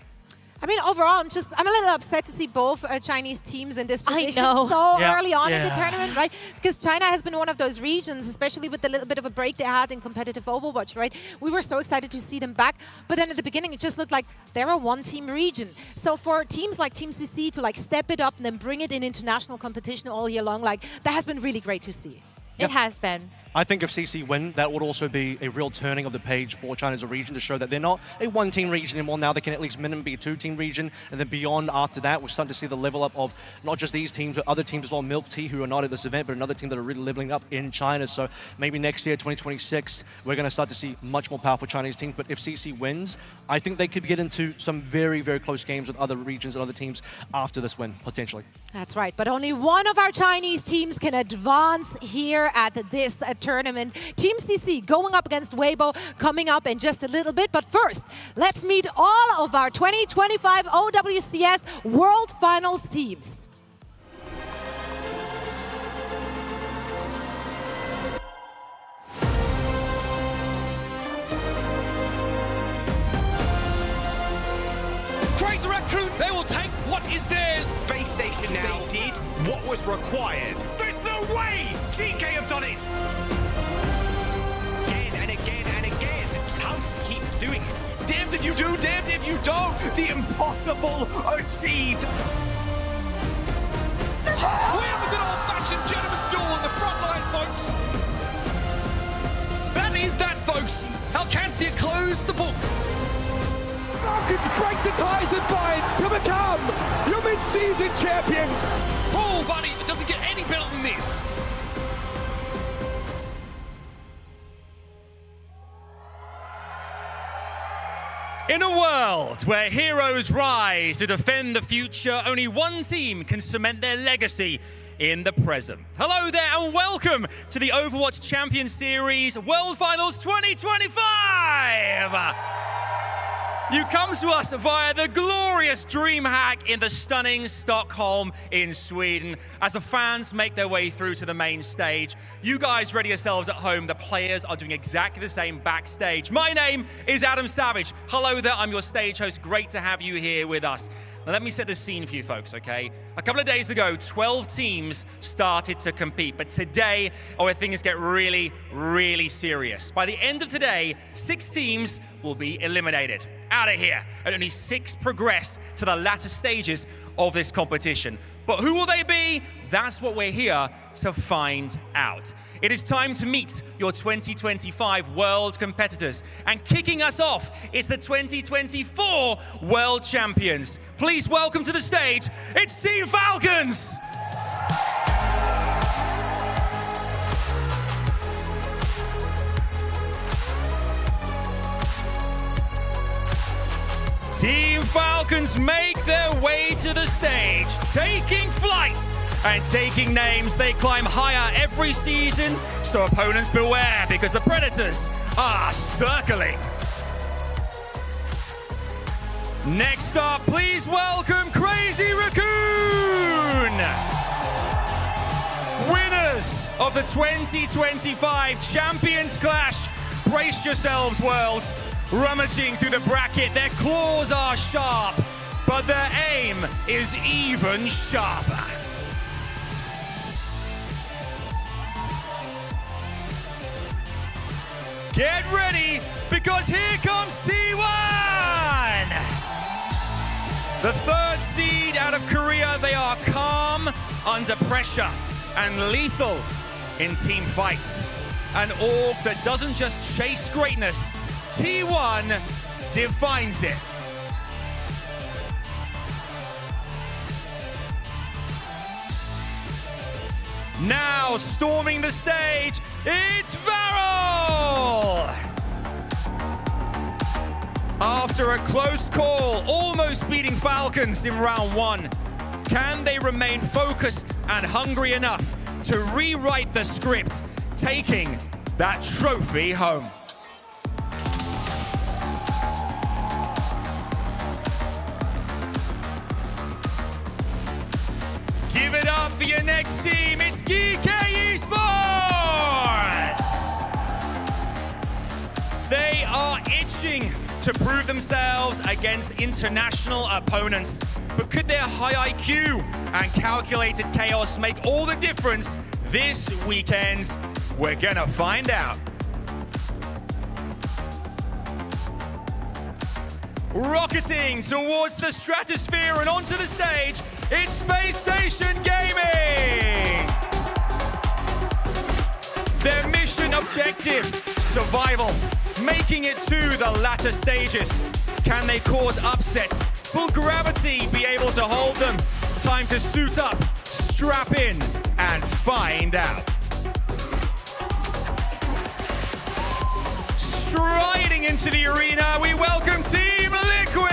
I mean, overall, I'm a little upset to see both Chinese teams in this position
know.
so
Yeah.
early on in the
Yeah.
tournament, right? Because China has been one of those regions, especially with the little bit of a break they had in competitive Overwatch, right? We were so excited to see them back, but then at the beginning, it just looked like they're a one-team region. So for teams like Team CC to like step it up and then bring it in international competition all year long, like that has been really great to see.
It has been.
I think if CC win, that would also be a real turning of the page for China as a region to show that they're not a one-team region anymore. Now they can at least minimum be a two-team region, and then beyond after that, we're starting to see the level up of not just these teams, but other teams as well, Milk Tea, who are not at this event, but another team that are really leveling up in China. So maybe next year, 2026, we're going to start to see much more powerful Chinese teams. But if CC wins, I think they could get into some very, very close games with other regions and other teams after this win, potentially.
That's right, but only one of our Chinese teams can advance here at this tournament. Team CC going up against Weibo coming up in just a little bit. But first, let's meet all of our 2025 OWCS World Finals teams.
Crazy Raccoon, they will take what is theirs. Space Station now. They did what was required. There's no way GK have done it. Again and again and again. How does he keep doing it? Damned if you do, damned if you don't. The impossible achieved. We have a good old-fashioned gentleman's duel on the front line, folks. That is that, folks. Alcancia closed the book. Falcons break the ties that bind to become your mid-season champions. Oh, buddy, it doesn't get any better than this. In a world where heroes rise to defend the future, only one team can cement their legacy in the present. Hello there and welcome to the Overwatch Champion Series World Finals 2025! You come to us via the glorious DreamHack in the stunning Stockholm in Sweden. As the fans make their way through to the main stage, you guys ready yourselves at home. The players are doing exactly the same backstage. My name is Adam Savage. Hello there, I'm your stage host. Great to have you here with us. Now let me set the scene for you folks, okay? A couple of days ago, 12 teams started to compete, but today, things get really, really serious. By the end of today, 6 teams will be eliminated. Out of here, and only 6 progress to the latter stages of this competition. But who will they be? That's what we're here to find out. It is time to meet your 2025 world competitors. And kicking us off, it's the 2024 world champions. Please welcome to the stage, it's Team Falcons! Team Falcons make their way to the stage, taking flight and taking names. They climb higher every season, so opponents beware because the Predators are circling. Next up, please welcome Crazy Raccoon! Winners of the 2025 Champions Clash. Brace yourselves, world. Rummaging through the bracket, their claws are sharp, but their aim is even sharper. Get ready, because here comes T1! The 3rd seed out of Korea, they are calm under pressure and lethal in team fights. An org that doesn't just chase greatness, T1 defines it. Now storming the stage, it's Varol! Our After a close call, almost beating Falcons in round 1, can they remain focused and hungry enough to rewrite the script, taking that trophy home? Give it up for your next team. It's Esports! They are itching to prove themselves against international opponents. But could their high IQ and calculated chaos make all the difference this weekend? We're gonna find out. Rocketing towards the stratosphere and onto the stage, it's Space Station Gaming! Their mission objective, survival, making it to the latter stages. Can they cause upsets? Will gravity be able to hold them? Time to suit up, strap in, and find out. Striding into the arena, we welcome Team Liquid!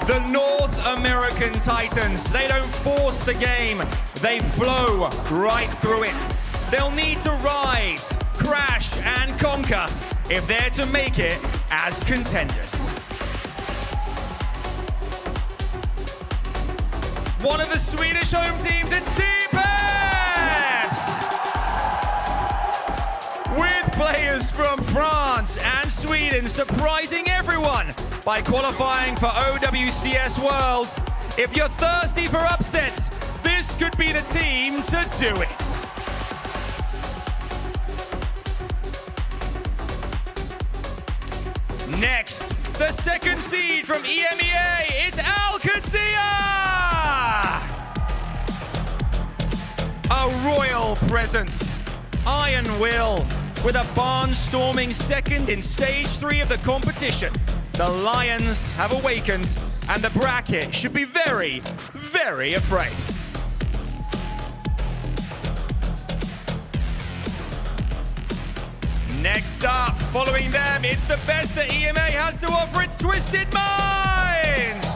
The North American Titans, they don't force the game, they flow right through it. They'll need to rise, crash, and conquer if they're to make it as contenders. One of the Swedish home teams, it's Team Peps! With players from France and Sweden surprising everyone by qualifying for OWCS World. If you're thirsty for upsets, this could be the team to do it. Next, the second seed from EMEA, it's Alcatia! A royal presence, Iron Will, with a barnstorming second in stage 3 of the competition. The Lions have awakened, and the bracket should be very, very afraid. Next up, following them, it's the best that EMA has to offer, it's Twisted Minds!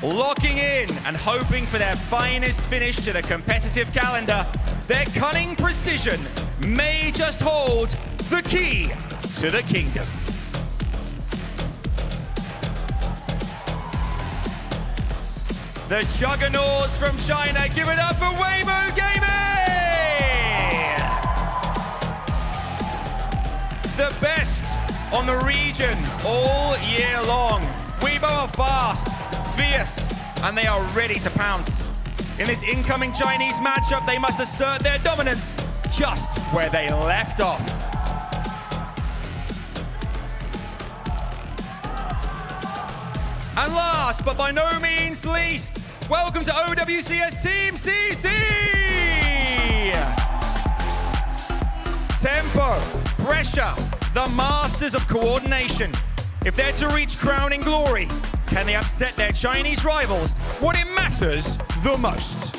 Locking in and hoping for their finest finish to the competitive calendar, their cunning precision may just hold the key to the kingdom. The Juggernauts from China, give it up for Weibo Gaming! The best on the region all year long. Weibo are fast, fierce, and they are ready to pounce. In this incoming Chinese matchup, they must assert their dominance just where they left off. And last, but by no means least, welcome to OWCS Team CC! Tempo, pressure, the masters of coordination. If they're to reach crowning glory, can they upset their Chinese rivals when it matters the most?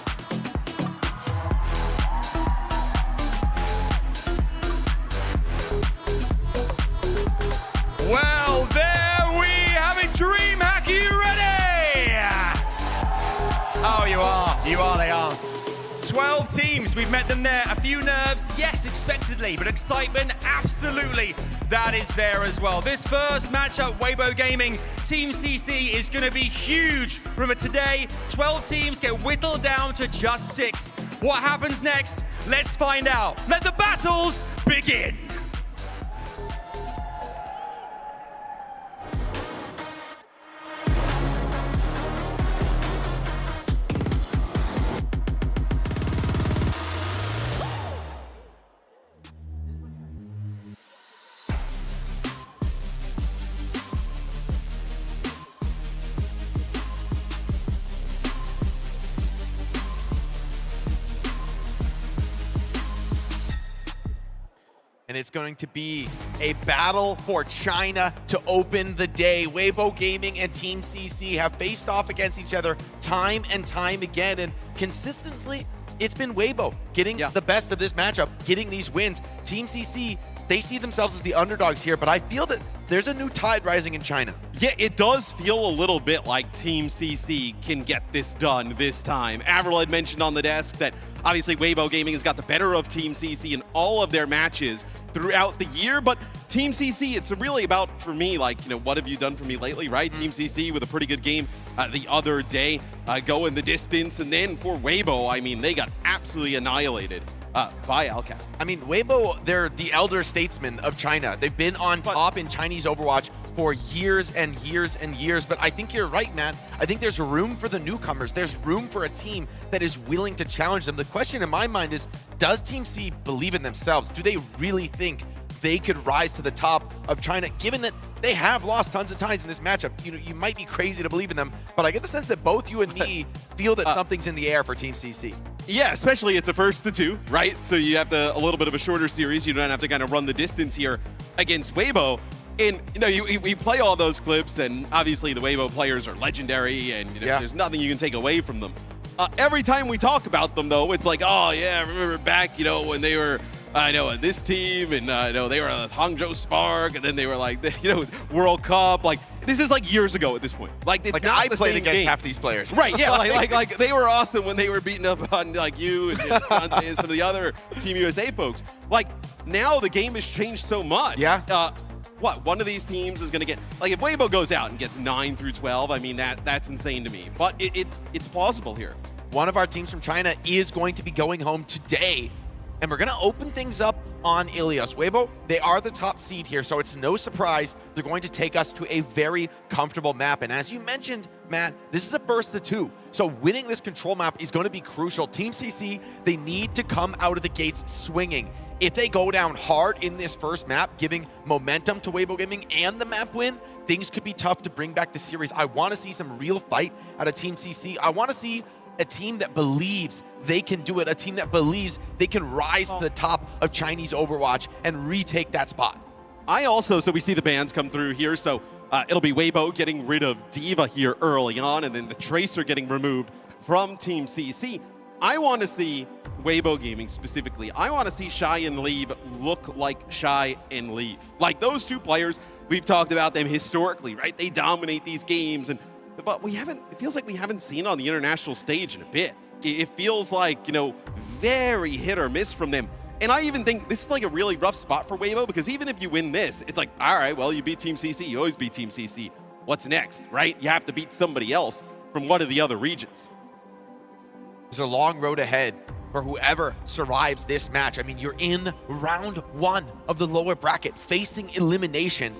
Well, there we have it, DreamHack, are you ready? Oh, you are, they are. 12 teams, we've met them there. A few nerves, yes, expectedly, but excitement, absolutely, that is there as well. This first matchup, Weibo Gaming, Team CC is gonna be huge. Remember today, 12 teams get whittled down to just 6. What happens next? Let's find out. Let the battles begin.
And it's going to be a battle for China to open the day. Weibo Gaming and Team CC have faced off against each other time and time again, and consistently it's been Weibo getting the best of this matchup, getting these wins. Team CC, they see themselves as the underdogs here, but I feel that there's a new tide rising in China.
Yeah, it does feel a little bit like Team CC can get this done this time. Avril had mentioned on the desk that obviously Weibo Gaming has got the better of Team CC in all of their matches throughout the year, but Team CC, it's really about, for me, like, what have you done for me lately, right? Team CC with a pretty good game the other day, going the distance, and then for Weibo, I mean, they got absolutely annihilated by Alcat.
I mean, Weibo, they're the elder statesmen of China. They've been on top in Chinese Overwatch for years and years and years, but I think you're right, Matt. I think there's room for the newcomers. There's room for a team that is willing to challenge them. The question in my mind is, does Team C believe in themselves? Do they really think they could rise to the top of China, given that they have lost tons of times in this matchup? You might be crazy to believe in them, but I get the sense that both you and me feel that something's in the air for Team CC.
Yeah, especially it's a first to two, right? So you have a little bit of a shorter series. You don't have to kind of run the distance here against Weibo. And, we play all those clips, and obviously the Weibo players are legendary, and there's nothing you can take away from them. Every time we talk about them, though, it's like, oh, yeah, remember back, when they were, this team, and, they were Hangzhou Spark, and then they were like, World Cup. Like, this is like years ago at this point. Like, it's not
I
the
played
same
against
game.
half these players.
Right, yeah, like they were awesome when they were beating up on, like, you and Dante and some of the other Team USA folks. Like, now the game has changed so much.
Yeah.
One of these teams is going to get, like, if Weibo goes out and gets 9 through 12, I mean, that's insane to me. But it's plausible here.
One of our teams from China is going to be going home today, and we're going to open things up on Ilios. Weibo, they are the top seed here, so it's no surprise they're going to take us to a very comfortable map. And as you mentioned, Matt, this is a first to two, so winning this control map is going to be crucial. Team CC, they need to come out of the gates swinging. If they go down hard in this first map, giving momentum to Weibo Gaming and the map win, things could be tough to bring back the series. I want to see some real fight out of Team CC. I want to see a team that believes they can do it, a team that believes they can rise to the top of Chinese Overwatch and retake that spot.
So we see the bans come through here, so it'll be Weibo getting rid of D.Va here early on, and then the Tracer getting removed from Team CC. I want to see Weibo Gaming specifically. I want to see Shy and Leave look like Shy and Leave. Like, those two players, we've talked about them historically, right? They dominate these games, but it feels like we haven't seen on the international stage in a bit. It feels like, very hit or miss from them. And I even think this is like a really rough spot for Weibo, because even if you win this, it's like, all right, well, you beat Team CC, you always beat Team CC. What's next, right? You have to beat somebody else from one of the other regions.
There's a long road ahead for whoever survives this match. I mean, you're in round 1 of the lower bracket, facing elimination,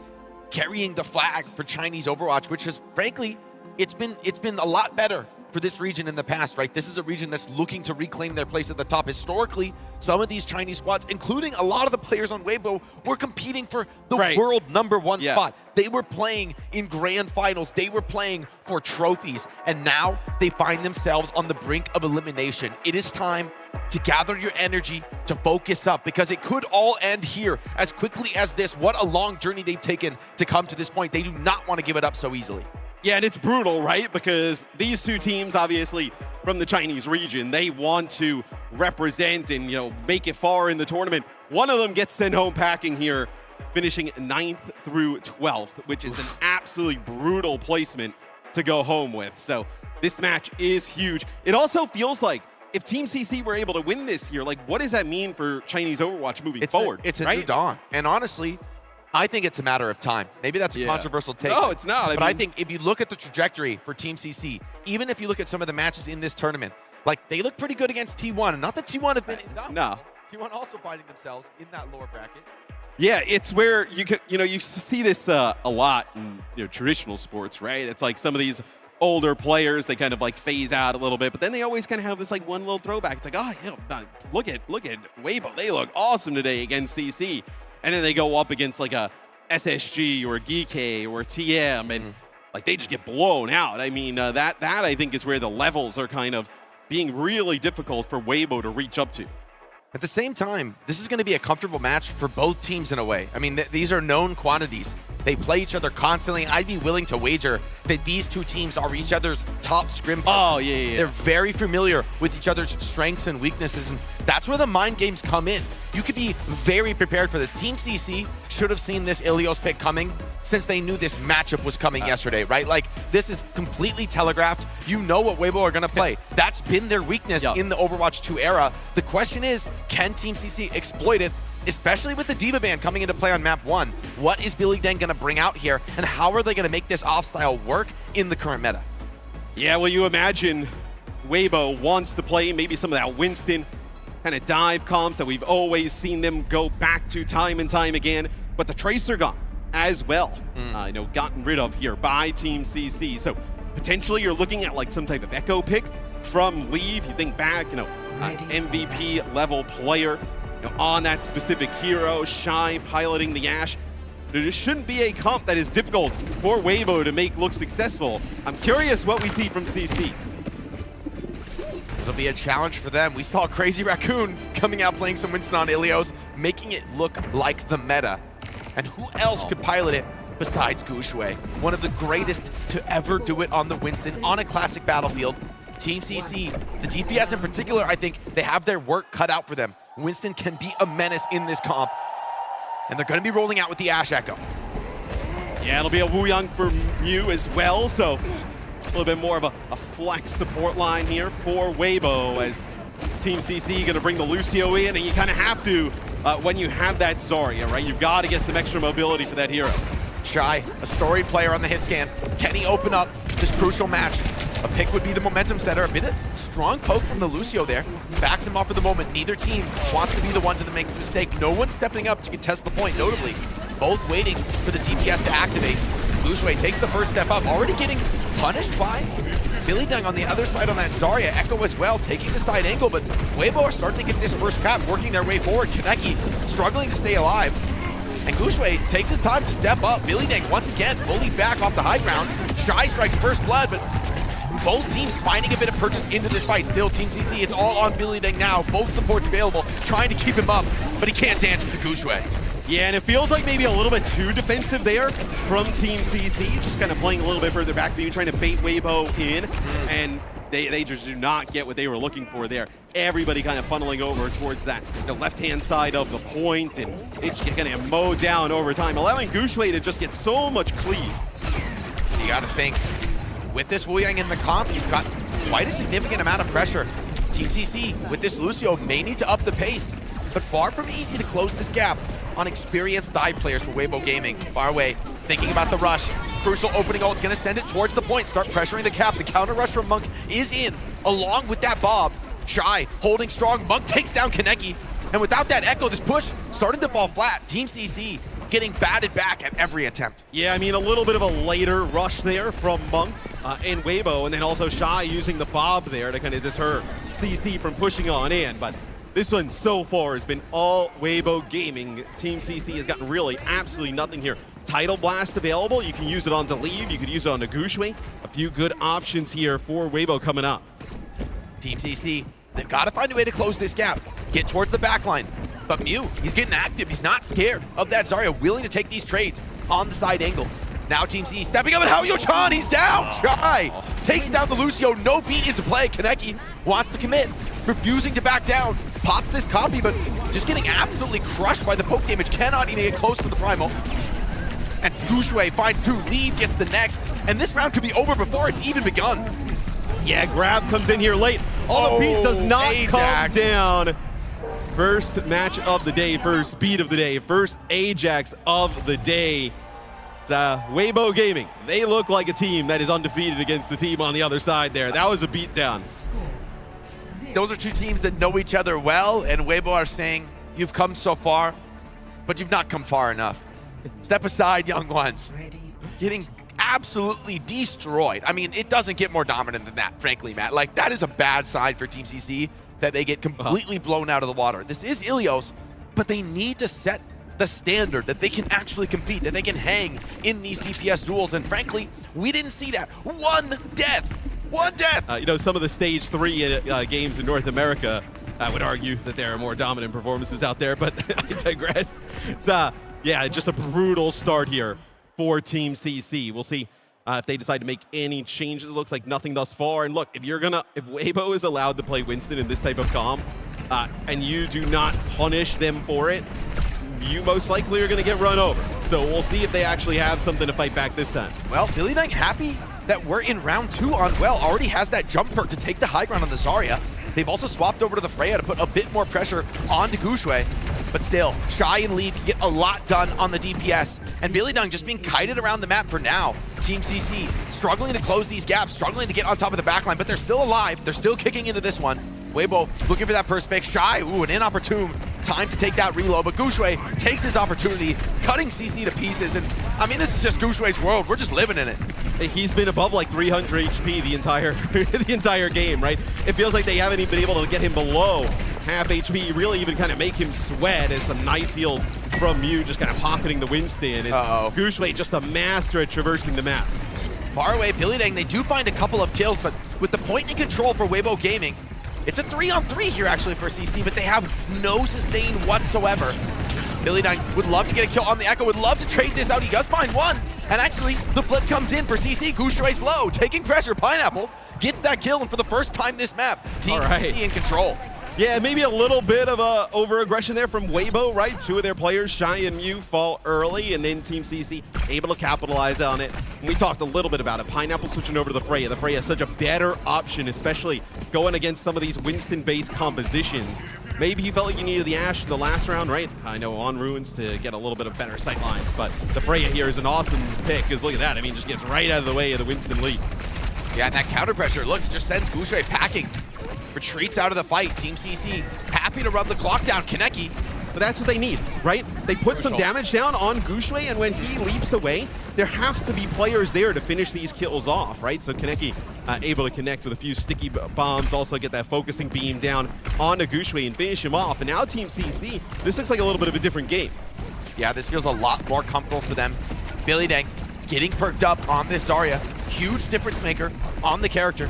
carrying the flag for Chinese Overwatch, which has, frankly, it's been a lot better for this region in the past, right? This is a region that's looking to reclaim their place at the top. Historically, some of these Chinese squads, including a lot of the players on Weibo, were competing for the world #1 spot. They were playing in grand finals. They were playing for trophies. And now they find themselves on the brink of elimination. It is time to gather your energy, to focus up, because it could all end here as quickly as this. What a long journey they've taken to come to this point. They do not want to give it up so easily.
Yeah, and it's brutal, right? Because these two teams, obviously, from the Chinese region, they want to represent and, make it far in the tournament. One of them gets sent home packing here, finishing 9th through 12th, which is an absolutely brutal placement to go home with. So this match is huge. It also feels like if Team CC were able to win this here, like, what does that mean for Chinese Overwatch moving forward?
It's a new dawn. And honestly, I think it's a matter of time. Maybe that's a controversial take.
No, it's not.
But I think if you look at the trajectory for Team CC, even if you look at some of the matches in this tournament, like, they look pretty good against T1. And not that T1 have been...
No.
T1 also finding themselves in that lower bracket.
Yeah, it's where you see this a lot in traditional sports, right? It's like some of these older players, they kind of like phase out a little bit, but then they always kind of have this like one little throwback. It's like, oh, look at Weibo. They look awesome today against CC. And then they go up against like a SSG or a GK or a TM, and like they just get blown out. I mean, that I think is where the levels are kind of being really difficult for Weibo to reach up to.
At the same time, this is going to be a comfortable match for both teams in a way. I mean, these are known quantities. They play each other constantly. I'd be willing to wager that these two teams are each other's top scrim partners.
Oh, yeah.
They're very familiar with each other's strengths and weaknesses, and that's where the mind games come in. You could be very prepared for this. Team CC should have seen this Ilios pick coming since they knew this matchup was coming yesterday, right? Like, this is completely telegraphed. You know what Weibo are going to play. That's been their weakness in the Overwatch 2 era. The question is, can Team CC exploit it, especially with the D.Va ban coming into play on map 1? What is Billy Deng going to bring out here, and how are they going to make this off-style work in the current meta?
Yeah, well, you imagine Weibo wants to play maybe some of that Winston kind of dive comps that we've always seen them go back to time and time again, but the Tracer gone as well, gotten rid of here by Team CC. So potentially you're looking at like some type of Echo pick from Leave. You think back, MVP level player on that specific hero, Shy piloting the Ashe. There just shouldn't be a comp that is difficult for Weibo to make look successful. I'm curious what we see from CC.
It'll be a challenge for them. We saw Crazy Raccoon coming out playing some Winston on Ilios, making it look like the meta. And who else could pilot it besides Gushui? One of the greatest to ever do it on the Winston on a classic battlefield. Team CC, the DPS in particular, I think they have their work cut out for them. Winston can be a menace in this comp. And they're going to be rolling out with the Ashe Echo.
Yeah, it'll be a Wu Yang for Mew as well, so a little bit more of a flex support line here for Weibo as Team CC going to bring the Lucio in, and you kind of have to when you have that Zarya, right? You've got to get some extra mobility for that hero.
Shy, a storied player on the hit scan. Can he open up this crucial match? A pick would be the momentum setter. A bit of strong poke from the Lucio there. Backs him off for the moment. Neither team wants to be the one to make the mistake. No one's stepping up to contest the point, notably. Both waiting for the DPS to activate. Gushui takes the first step up, already getting punished by Billy Deng on the other side on that Zarya. Echo as well, taking the side angle, but Weibo are starting to get this first cap, working their way forward. Kaneki struggling to stay alive. And Gushui takes his time to step up. Billy Deng once again fully back off the high ground. Shy strikes first blood, but both teams finding a bit of purchase into this fight. Still, Team CC, it's all on Billy Deng now. Both supports available, trying to keep him up, but he can't dance with the Gushui.
Yeah, and it feels like maybe a little bit too defensive there from Team CC, just kind of playing a little bit further back, maybe trying to bait Weibo in, and they just do not get what they were looking for there. Everybody kind of funneling over towards that the left-hand side of the point, and it's going to mow down over time, allowing Gushui to just get so much cleave.
You got to think, with this Wu Yang in the comp, you've got quite a significant amount of pressure. Team CC, with this Lucio, may need to up the pace, but far from easy to close this gap on experienced dive players for Weibo Gaming. Far away, thinking about the rush. Crucial opening ult, going to send it towards the point, start pressuring the cap. The counter rush from Monk is in, along with that Bob. Shy, holding strong. Monk takes down Kaneki, and without that Echo, this push starting to fall flat. Team CC getting batted back at every attempt.
Yeah, I mean, a little bit of a later rush there from Monk and Weibo, and then also Shy using the Bob there to kind of deter CC from pushing on in, but this one so far has been all Weibo Gaming. Team CC has gotten really absolutely nothing here. Tidal Blast available. You can use it on to Leave. You could use it on to Gushui. A few good options here for Weibo coming up.
Team CC, they've got to find a way to close this gap. Get towards the back line. But Mew, he's getting active. He's not scared of that Zarya, willing to take these trades on the side angle. Now Team CC stepping up, and Hao-Yo-Chan, he's down! Shy takes down the Lucio. No beat into play. Kaneki wants to commit, refusing to back down. Pops this copy, but just getting absolutely crushed by the poke damage. Cannot even get close to the primal. And Gushui finds two. Leave gets the next. And this round could be over before it's even begun.
Yeah, Grab comes in here late. All the beat does not come down. First match of the day, first beat of the day, first Ajax of the day. It's Weibo Gaming. They look like a team that is undefeated against the team on the other side there. That was a beatdown.
Those are two teams that know each other well, and Weibo are saying, you've come so far, but you've not come far enough. Step aside, young ones. Getting absolutely destroyed. I mean, it doesn't get more dominant than that, frankly, Matt. Like, that is a bad sign for Team CC, that they get completely blown out of the water. This is Ilios, but they need to set the standard that they can actually compete, that they can hang in these DPS duels, and frankly, we didn't see that. One death! One death!
Some of the stage 3 games in North America, I would argue that there are more dominant performances out there, but I digress. It's, yeah, just a brutal start here for Team CC. We'll see if they decide to make any changes. It looks like nothing thus far. And look, if Weibo is allowed to play Winston in this type of comp, and you do not punish them for it, you most likely are going to get run over. So we'll see if they actually have something to fight back this time.
Well, BlizzCon happy that we're in round 2 on Well. Already has that jump perk to take the high ground on the Zarya. They've also swapped over to the Freya to put a bit more pressure onto Gushui. But still, Shy and Lee can get a lot done on the DPS. And BlizzCon just being kited around the map for now. Team CC struggling to close these gaps, struggling to get on top of the backline, but they're still alive. They're still kicking into this one. Weibo looking for that first pick. Shy, ooh, an inopportune time to take that reload, but Gushui takes his opportunity, cutting CC to pieces. And I mean, this is just Gushui's world. We're just living in it.
He's been above like 300 HP the entire game, right? It feels like they haven't even been able to get him below half HP, really even kind of make him sweat, as some nice heals from Mew just kind of pocketing the Winston. And Gushui just a master at traversing the map.
Far away, BlizzCon, they do find a couple of kills, but with the point in control for Weibo Gaming, it's a 3-on-3 here actually for CC, but they have no sustain whatsoever. BlizzCon would love to get a kill on the Echo, would love to trade this out. He does find one, and actually the flip comes in for CC. Gushui's low, taking pressure. Pineapple gets that kill, and for the first time this map, Team CC in control.
Yeah, maybe a little bit of a over-aggression there from Weibo, right? Two of their players, Shy and Mew, fall early, and then Team CC able to capitalize on it. And we talked a little bit about it. Pineapple switching over to the Freya. The Freya is such a better option, especially going against some of these Winston-based compositions. Maybe he felt like he needed the Ashe in the last round, right? I know on Ruins to get a little bit of better sight lines, but the Freya here is an awesome pick, because look at that. I mean, just gets right out of the way of the Winston lead.
Yeah, and that counter pressure, look, just sends Gushui packing. Retreats out of the fight. Team CC happy to run the clock down. Kaneki.
But that's what they need, right? They put some damage down on Gushui, and when he leaps away, there have to be players there to finish these kills off, right? So Kaneki able to connect with a few sticky bombs, also get that focusing beam down onto Gushui and finish him off. And now Team CC, this looks like a little bit of a different game.
Yeah, this feels a lot more comfortable for them. BlizzCon getting perked up on this Zarya. Huge difference maker on the character.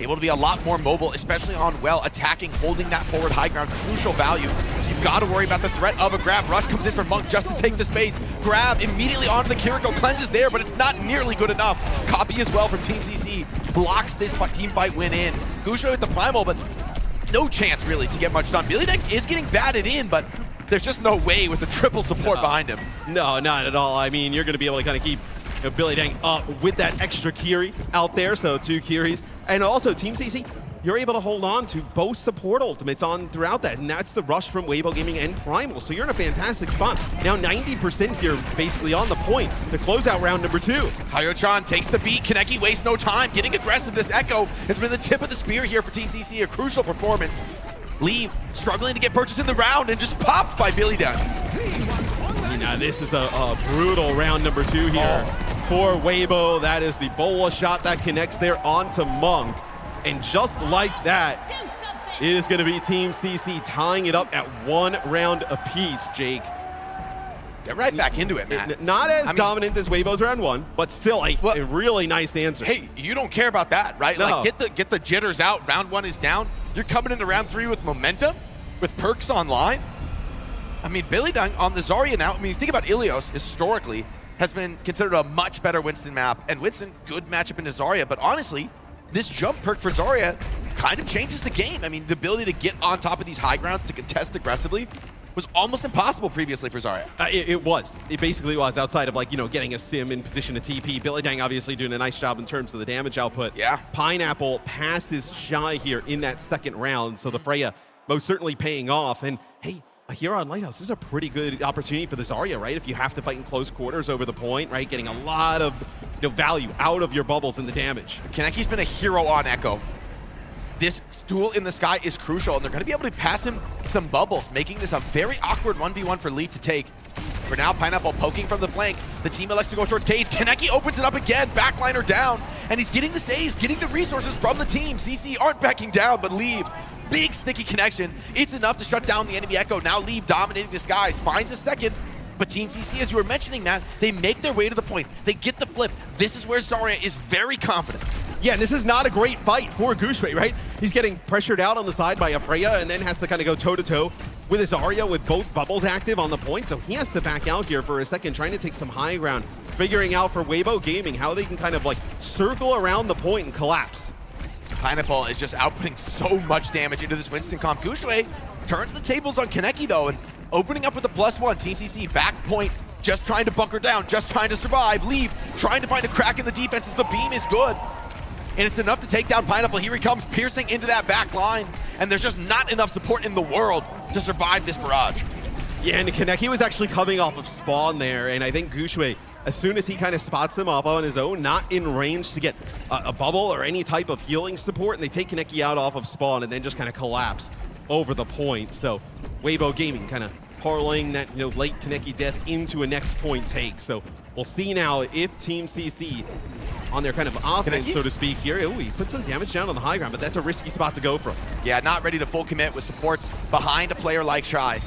Able to be a lot more mobile, especially on Well, attacking, holding that forward high ground, crucial value. You've got to worry about the threat of a grab. Rush comes in for Monk just to take the space. Grab immediately onto the Kiriko, cleanses there, but it's not nearly good enough. Copy as well from Team CC, blocks this team fight win in. Gushui with the primal, but no chance really to get much done. BlizzCon is getting batted in, but there's just no way with the triple support behind him.
No, not at all. I mean, you're going to be able to kind of keep BlizzCon up with that extra Kiri out there, so 2 Kiris. And also, Team CC, you're able to hold on to both support ultimates on throughout that, and that's the rush from Weibo Gaming and Primal, so you're in a fantastic spot. Now 90% here basically on the point to close out round number 2.
Hayo-chan takes the beat, Kaneki wastes no time, getting aggressive. This Echo has been the tip of the spear here for Team CC, a crucial performance. Leave, struggling to get purchased in the round, and just popped by BlizzCon.
Now this is a brutal round number 2 here. For Weibo, that is the bola shot that connects there onto Monk. And just like that, it is going to be Team CC tying it up at 1 round apiece, Jake.
Get right back into it, man.
Not as dominant as Weibo's round 1, but still a really nice answer.
Hey, you don't care about that, right?
No.
Like, get the jitters out. Round 1 is down. You're coming into round 3 with momentum, with perks online. I mean, BlizzCon on the Zarya now, I mean, think about Ilios historically, has been considered a much better Winston map, and Winston, good matchup into Zarya, but honestly, this jump perk for Zarya kind of changes the game. I mean, the ability to get on top of these high grounds to contest aggressively was almost impossible previously for Zarya.
It was. It basically was, outside of, like, you know, getting a sim in position to TP. BlizzCon obviously doing a nice job in terms of the damage output.
Yeah.
Pineapple passes Shy here in that second round, so the Freya most certainly paying off. And, hey, here on Lighthouse, this is a pretty good opportunity for the Zarya, right? If you have to fight in close quarters over the point, right? Getting a lot of value out of your bubbles and the damage.
Kaneki's been a hero on Echo. This duel in the sky is crucial, and they're going to be able to pass him some bubbles, making this a very awkward 1v1 for Leaf to take. For now, Pineapple poking from the flank. The team elects to go towards Cage. Kaneki opens it up again, backliner down, and he's getting the saves, getting the resources from the team. CC aren't backing down, but Leave. Big sticky connection. It's enough to shut down the enemy Echo. Now Leave dominating the skies. Finds a second. But Team CC, as you were mentioning, Matt, they make their way to the point. They get the flip. This is where Zarya is very confident.
Yeah, this is not a great fight for Gushui, right? He's getting pressured out on the side by a Freya and then has to kind of go toe-to-toe with Azaria with both bubbles active on the point, so he has to back out here for a second, trying to take some high ground, figuring out for Weibo Gaming how they can kind of like circle around the point and collapse.
Pineapple is just outputting so much damage into this Winston comp. Gushue turns the tables on Kaneki though, and opening up with a +1. Team CC back point, just trying to bunker down, just trying to survive, leave, trying to find a crack in the defense as the beam is good. And it's enough to take down Pineapple. Here he comes, piercing into that back line, and there's just not enough support in the world to survive this barrage.
Yeah, and Kaneki was actually coming off of spawn there, and I think Gushue, as soon as he kind of spots him off on his own, not in range to get a bubble or any type of healing support, and they take Kaneki out off of spawn and then just kind of collapse over the point. So Weibo Gaming kind of parlaying that late Kaneki death into a next point take. So we'll see now if Team CC on their kind of offense, so to speak here. Ooh, he put some damage down on the high ground, but that's a risky spot to go from.
Yeah, not ready to full commit with supports behind a player like Shy.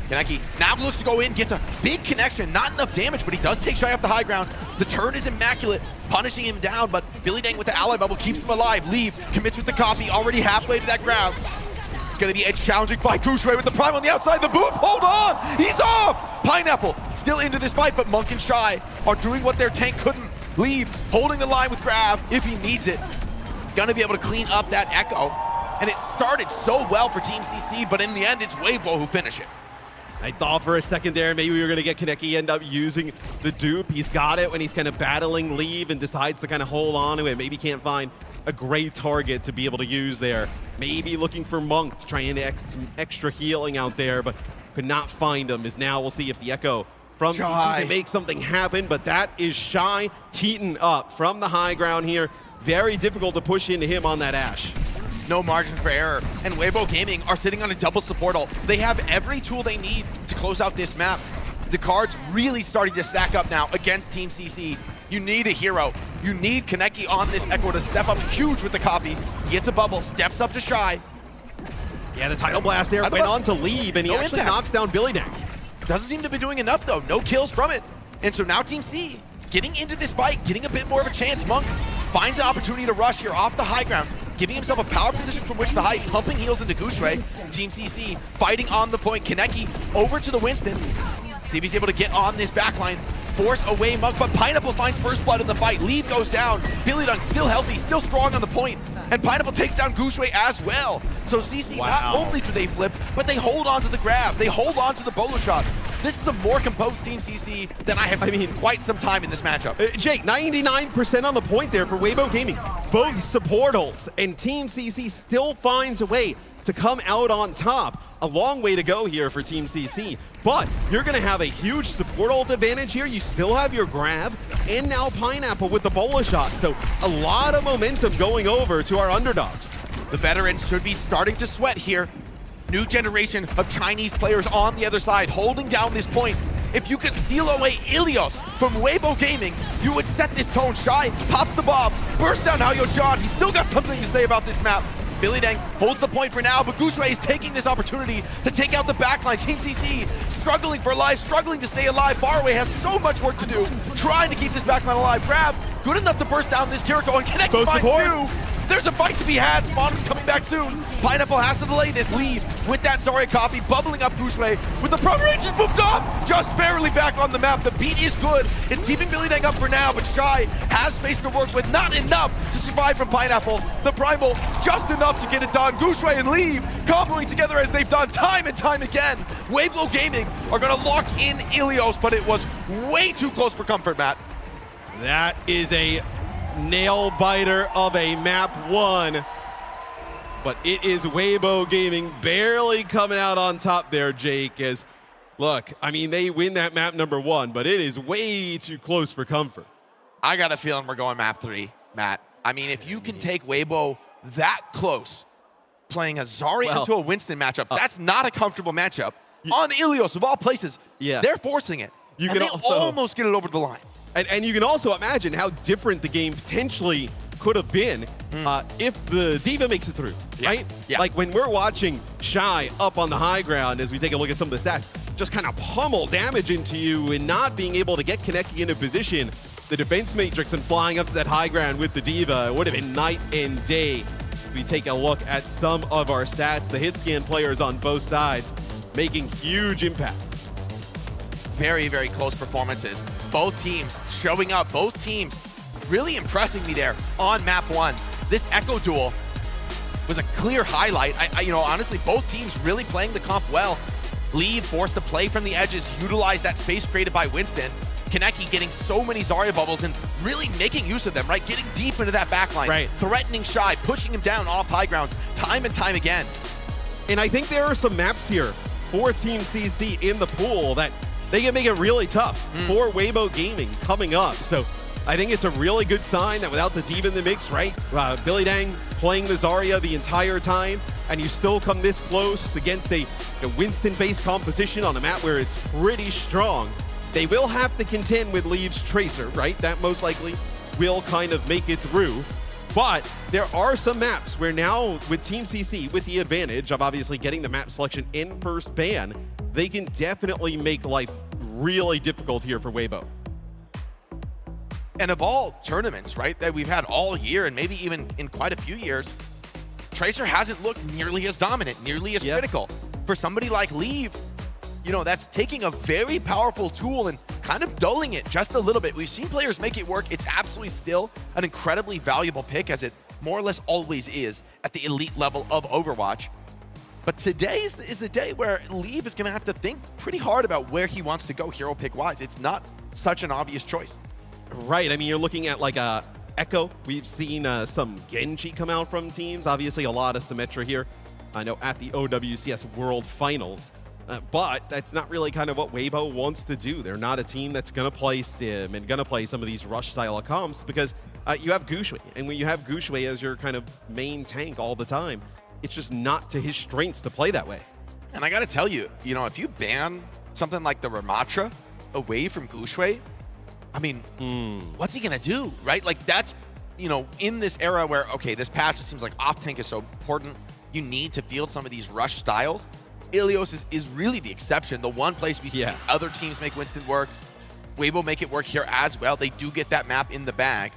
Kaneki now looks to go in, gets a big connection, not enough damage, but he does take Shy up the high ground. The turn is immaculate, punishing him down, but Billy Dang with the ally bubble keeps him alive. Leave, commits with the copy, already halfway to that ground. It's gonna be a challenging fight. Gushue with the prime on the outside, the boot, hold on, he's off! Pineapple still into this fight, but Monk and Shy are doing what their tank couldn't. Leave, holding the line with Grav if he needs it. Gonna be able to clean up that Echo. And it started so well for Team CC, but in the end, it's Weibo who finish it.
I thought for a second there maybe we were going to get Kaneki end up using the dupe. He's got it when he's kind of battling Leave and decides to kind of hold on to it. Maybe can't find a great target to be able to use there. Maybe looking for Monk to try and some extra healing out there, but could not find him. As now we'll see if the Echo from CC can make something happen, but that is Shy Keaton up from the high ground here. Very difficult to push into him on that Ashe.
No margin for error, and Weibo Gaming are sitting on a double support ult. They have every tool they need to close out this map. The cards really starting to stack up now against Team CC. You need a hero. You need Kaneki on this Echo to step up huge with the copy. He gets a bubble, steps up to Shy.
Yeah, the Tidal Blast there went on to Leave, and he actually knocks down Billy Dang.
Doesn't seem to be doing enough though, no kills from it. And so now Team C getting into this fight, getting a bit more of a chance. Monk finds an opportunity to rush here off the high ground, giving himself a power position from which to hide, pumping heals into Gushue. Team CC fighting on the point. Kaneki over to the Winston. See if he's able to get on this backline, force away Monk, but Pineapple finds first blood in the fight. Leave goes down. Billy Dunk still healthy, still strong on the point, and Pineapple takes down Gushue as well. So CC, not only do they flip, but they hold on to the grab. They hold on to the bolo shot. This is a more composed Team CC than I have seen quite some time in this matchup.
Jake, 99% on the point there for Weibo Gaming. Both support ults, and Team CC still finds a way to come out on top. A long way to go here for Team CC, but you're going to have a huge support ult advantage here. You still have your grab, and now Pineapple with the bolo shot. So a lot of momentum going over to our underdogs.
The veterans should be starting to sweat here. New generation of Chinese players on the other side, holding down this point. If you could steal away Ilios from Weibo Gaming, you would set this tone. Shy pops the bomb, bursts down Hao John. He's still got something to say about this map. Billy Dang holds the point for now, but Gushue is taking this opportunity to take out the backline. Team CC struggling for life, struggling to stay alive. Faraway has so much work to do, trying to keep this backline alive. Grab, good enough to burst down this Kiriko, and Kaneki finds two. There's a fight to be had. Spawn is coming back soon. Pineapple has to delay this lead with that Zarya copy, bubbling up Gushue with the Pro Range is moved off. Just barely back on the map. The beat is good. It's keeping Billy Dang up for now, but Shy has space to work with. Not enough to survive from Pineapple. The Primal, just enough to get it done. Gushue and Leave comboing together as they've done time and time again. Weibo Gaming are going to lock in Ilios, but it was way too close for comfort, Matt.
That is a nail biter of a map one, but it is Weibo Gaming barely coming out on top there, Jake. As look, I mean, they win that map number one, but it is way too close for comfort.
I got a feeling we're going map 3, Matt. I mean, if you can take Weibo that close, playing a Zarya into a Winston matchup, that's not a comfortable matchup. On Ilios, of all places, they're forcing it.
You
and
can
they
also
almost get it over the line.
And you can also imagine how different the game potentially could have been if the D.Va makes it through, right?
Yeah.
Like when we're watching Shy up on the high ground as we take a look at some of the stats, just kind of pummel damage into you and not being able to get Kaneki into position. The defense matrix and flying up to that high ground with the D.Va, it would have been night and day. we take a look at some of our stats, the hit scan players on both sides making huge impact.
Very, very close performances. Both teams showing up, both teams really impressing me there on map 1. This Echo duel was a clear highlight. Honestly, both teams really playing the comp well. Lead forced to play from the edges, utilize that space created by Winston. Kaneki getting so many Zarya bubbles and really making use of them, right? Getting deep into that backline,
right?
Threatening Shy, pushing him down off high grounds time and time again.
And I think there are some maps here for Team CC in the pool that they can make it really tough for Weibo Gaming coming up. So I think it's a really good sign that without the D.Va in the mix, right? Billy Dang playing the Zarya the entire time, and you still come this close against a Winston-based composition on a map where it's pretty strong. They will have to contend with Leave's Tracer, right? That most likely will kind of make it through. But there are some maps where now with Team CC, with the advantage of obviously getting the map selection in first ban, they can definitely make life really difficult here for Weibo.
And of all tournaments, right, that we've had all year and maybe even in quite a few years, Tracer hasn't looked nearly as dominant, nearly as critical. For somebody like Leave, that's taking a very powerful tool and kind of dulling it just a little bit. We've seen players make it work. It's absolutely still an incredibly valuable pick, as it more or less always is at the elite level of Overwatch. But today is the day where Leave is going to have to think pretty hard about where he wants to go hero pick-wise. It's not such an obvious choice.
Right. I mean, you're looking at like Echo. We've seen some Genji come out from teams. Obviously, a lot of Symmetra here. I know at the OWCS World Finals. But that's not really kind of what Weibo wants to do. They're not a team that's going to play Sim and going to play some of these rush-style comps because you have Gushui. And when you have Gushui as your kind of main tank all the time, it's just not to his strengths to play that way.
And I got to tell you, if you ban something like the Ramatra away from Gushui, I mean, what's he going to do, right? Like that's, in this era where, okay, this patch, it seems like off-tank is so important. You need to field some of these rush styles. Ilios is really the exception. The one place we see other teams make Winston work. Weibo make it work here as well. They do get that map in the bag.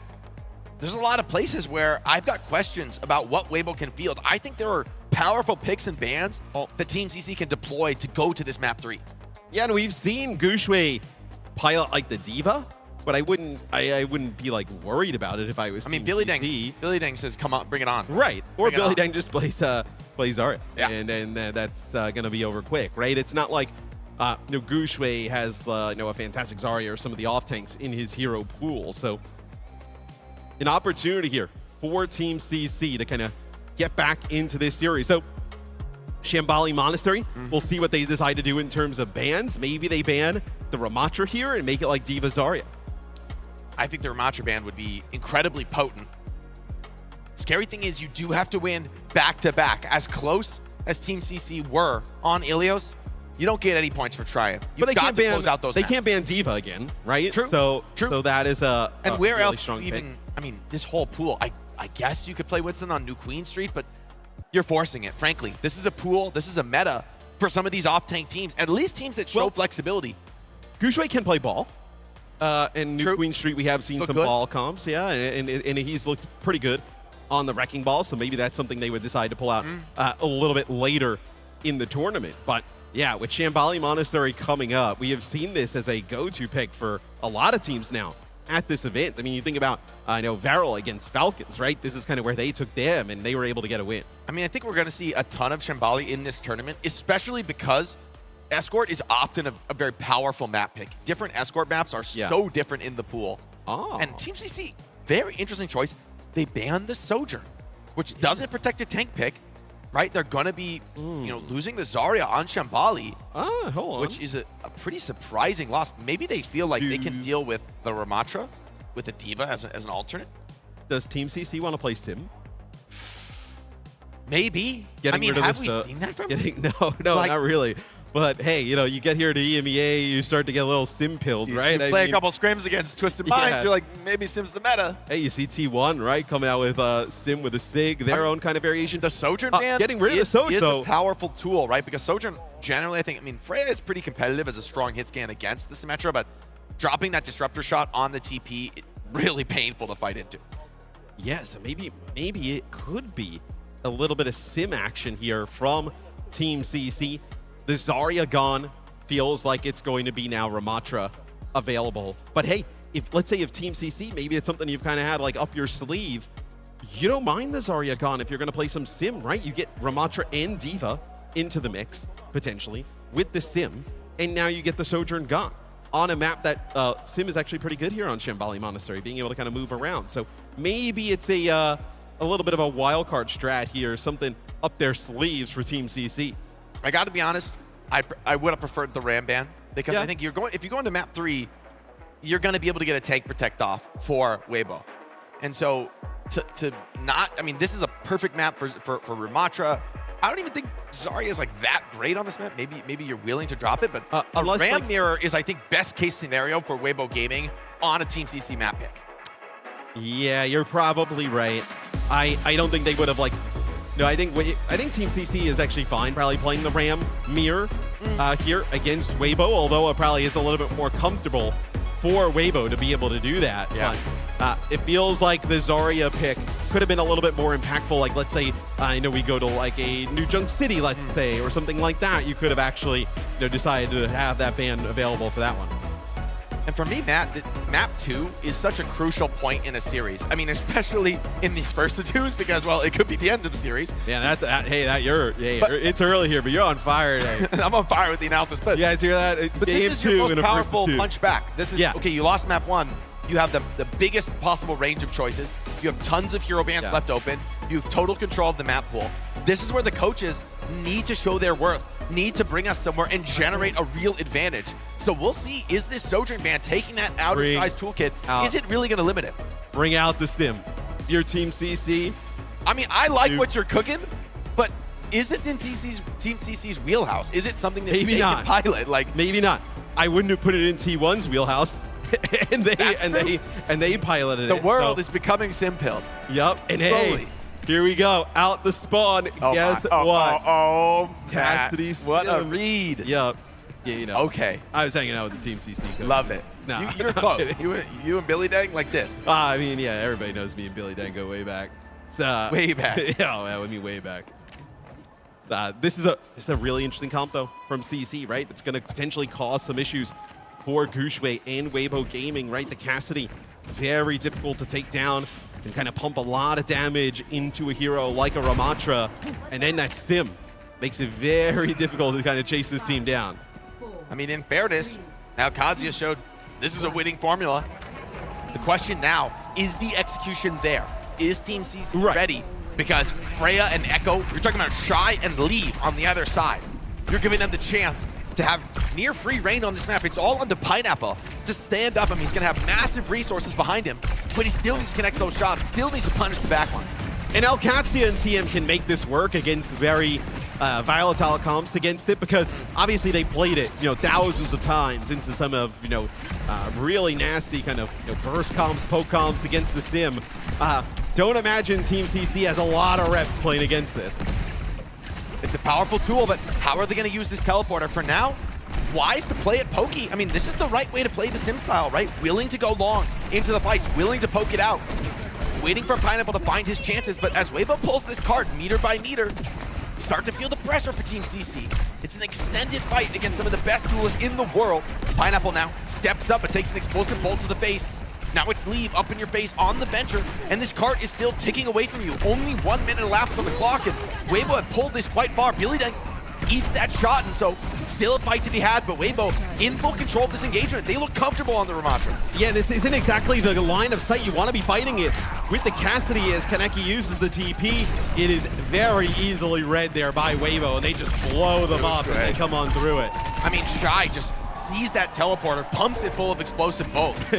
There's a lot of places where I've got questions about what Weibo can field. I think there are powerful picks and bans that Team CC can deploy to go to this map 3.
Yeah, and we've seen Gushui pilot like the D.Va, but I wouldn't be like worried about it if I was.
I mean, Billy Dang says, "Come on, bring it on."
Right, or
Bring it
Billy
on.
Dang just plays Zarya, and that's gonna be over quick, right? It's not like Gushui has a fantastic Zarya or some of the off tanks in his hero pool, so an opportunity here for Team CC to kind of get back into this series. So Shambali Monastery, we'll see what they decide to do in terms of bans. Maybe they ban the Ramatra here and make it like D.Va Zarya.
I think the Ramatra ban would be incredibly potent. Scary thing is you do have to win back-to-back. As close as Team CC were on Ilios, you don't get any points for trying. You've got to close out those
They
maps.
can't ban D.Va again, right?
True.
So that is
and where
really
else
strong
even,
pick.
I mean, this whole pool, I guess you could play Winston on New Queen Street, but you're forcing it, frankly. This is a pool, this is a meta for some of these off-tank teams, at least teams that show flexibility.
Gushui can play ball. And New Queen Street, we have seen some
good.
ball comps, and he's looked pretty good on the Wrecking Ball, so maybe that's something they would decide to pull out a little bit later in the tournament. But yeah, with Shambali Monastery coming up, we have seen this as a go-to pick for a lot of teams now at this event. I mean, you think about, Varel against Falcons, right? This is kind of where they took them, and they were able to get a win.
I mean, I think we're going to see a ton of Shambali in this tournament, especially because Escort is often a very powerful map pick. Different Escort maps are so different in the pool. And Team CC, very interesting choice. They banned the Sojourn, which doesn't protect a tank pick, right? They're going to be, losing the Zarya on Shambali,
hold on.
which is a pretty surprising loss. Maybe they feel like they can deal with the Ramatra, with the D.Va as an alternate.
Does Team CC want to play Sim?
Maybe.
Getting rid of
have
this
we
stuff.
seen that from
No,
Like-
not really. But hey, you get here to EMEA, you start to get a little Sim pilled, right?
You play a couple scrims against Twisted Minds, you're like, maybe Sim's the meta.
Hey, you see T1, right, coming out with Sim with a Sig, their own kind of variation.
The Sojourn ban
getting rid of the Sojourn,
is
though.
a powerful tool, right? Because Sojourn, generally, Freya is pretty competitive as a strong hit scan against the Symmetra, but dropping that Disruptor shot on the TP, really painful to fight into.
Yeah, so maybe it could be a little bit of sim action here from Team CC. The Zarya gone, feels like it's going to be now Ramatra available. But hey, let's say if Team CC, maybe it's something you've kind of had like up your sleeve, you don't mind the Zarya gone if you're going to play some sim, right? You get Ramatra and D.Va into the mix, potentially, with the sim, and now you get the Sojourn gone on a map that sim is actually pretty good here on Shambali Monastery, being able to kind of move around. So maybe it's a little bit of a wild card strat here, something up their sleeves for Team CC.
I got to be honest, I would have preferred the Ram ban, because I think if you go into map 3, you're going to be able to get a tank protect off for Weibo. And so to not, I mean, this is a perfect map for Ramatra. I don't even think Zarya is like that great on this map. Maybe you're willing to drop it, but a Ram mirror is, I think, best case scenario for Weibo Gaming on a Team CC map pick.
Yeah, you're probably right. I don't think they would have like. No, I think Team CC is actually fine, probably playing the Ram mirror here against Weibo, although it probably is a little bit more comfortable for Weibo to be able to do that.
Yeah.
But it feels like the Zarya pick could have been a little bit more impactful. Like, let's say, I know we go to like a New Junk City, let's say, or something like that. You could have actually decided to have that ban available for that one.
And for me, Matt, map 2 is such a crucial point in a series. I mean, especially in these first 2s, because, well, it could be the end of the series.
Yeah, it's early here, but you're on fire today.
I'm on fire with the analysis. But
you guys hear that?
But
Game
this is
2
your most
in a
powerful
first 2.
punch back. This is, okay, you lost map 1. You have the biggest possible range of choices. You have tons of hero bans left open. You have total control of the map pool. This is where the coaches need to show their worth, need to bring us somewhere and generate a real advantage. So we'll see, is this Sojourn ban taking that outer size toolkit, is it really going to limit it?
Bring out the sim. Your Team CC.
I mean, I like what you're cooking, but is this in Team CC's wheelhouse? Is it something that they can pilot? Like,
maybe not. I wouldn't have put it in T1's wheelhouse. and they piloted it.
The world is becoming sim-pilled.
Yep. And
slowly.
hey, here we go. Out the spawn. Guess what?
Cassidy, what a read.
Yep. Yeah, you know.
Okay.
I was hanging out with the Team CC coach.
Love it.
No,
you're close. You and Billy Dang like this.
I mean, yeah, everybody knows me and Billy Dang go way back.
Way back.
Yeah, I mean, way back. This is a really interesting comp, though, from CC, right? It's going to potentially cause some issues for Gushue and Weibo Gaming, right? The Cassidy, very difficult to take down. Can kind of pump a lot of damage into a hero like a Ramatra. And then that sim makes it very difficult to kind of chase this team down.
I mean, in fairness, now Kazuya showed this is a winning formula. The question now, is the execution there? Is Team CC ready? Because Freya and Echo, you're talking about Shy and Leave on the other side. You're giving them the chance to have near free reign on this map. It's all on the Pineapple to stand up. I mean, he's going to have massive resources behind him, but he still needs to connect those shots, still needs to punish the backline.
And Alcatzia and TM can make this work against very volatile comps against it, because obviously they played it, thousands of times into some of, really nasty kind of burst comps, poke comps against the sim. Don't imagine Team CC has a lot of reps playing against this.
It's a powerful tool, but how are they going to use this teleporter? For now, wise to play it pokey. I mean, this is the right way to play the sim style, right? Willing to go long into the fights, willing to poke it out. Waiting for Pineapple to find his chances, but as Weibo pulls this card meter by meter, start to feel the pressure for Team CC. It's an extended fight against some of the best duelists in the world. Pineapple now steps up and takes an explosive bolt to the face. Now it's Leave up in your face on the venture, and this cart is still ticking away from you. Only 1 minute elapsed on the clock, and Weibo had pulled this quite far. Billy Dang eats that shot, and so still a fight to be had, but Weibo in full control of this engagement. They look comfortable on the Ramatra.
Yeah, this isn't exactly the line of sight you want to be fighting it. With the Cassidy, as Kaneki uses the TP, it is very easily read there by Weibo, and they just blow them up and they come on through it.
I mean, Shy just sees that teleporter, pumps it full of explosive bolts,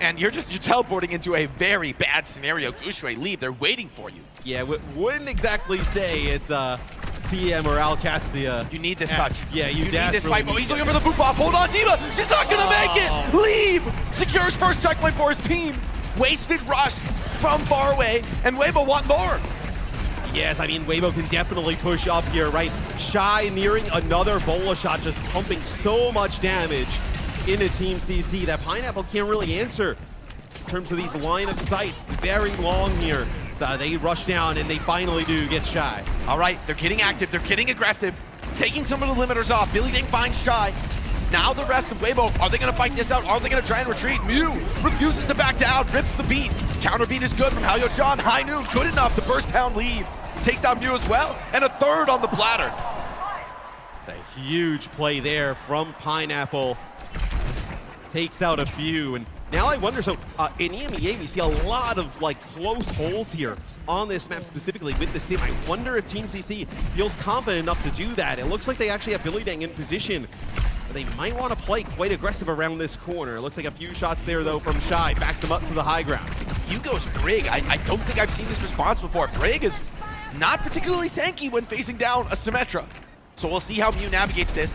and you're teleporting into a very bad scenario. Gushue, Leave, they're waiting for you.
Yeah, wouldn't exactly say it's TM or Alcatzia.
You need this touch.
Yeah, you
need this fight.
Need
he's looking for the boot pop. Hold on, D.Va. She's not going to make it. Leave secures first checkpoint for his team. Wasted rush from far away, and Weibo want more.
Yes, I mean, Weibo can definitely push up here, right? Shy nearing another bola shot, just pumping so much damage into Team CC that Pineapple can't really answer in terms of these line of sights. Very long here They rush down and they finally do get Shy.
All right, they're getting active, they're getting aggressive, taking some of the limiters off. Billy Ding finds Shy. Now the rest of Weibo, are they gonna fight this out? Are they gonna try and retreat? Mew refuses to back down, rips the beat. Counter beat is good from Halyo-chan. High Noon, good enough to burst down lead. Takes down Mew as well, and a third on the platter.
A huge play there from Pineapple. Takes out a few, and now I wonder, so in EMEA we see a lot of like close holds here on this map specifically with the sim. I wonder if Team CC feels confident enough to do that. It looks like they actually have Billy Dang in position. They might want to play quite aggressive around this corner. It looks like a few shots there though from Shy, backed them up to the high ground.
Hugo's Brig, I don't think I've seen this response before. Brig is not particularly tanky when facing down a Symmetra. So we'll see how Mew navigates this.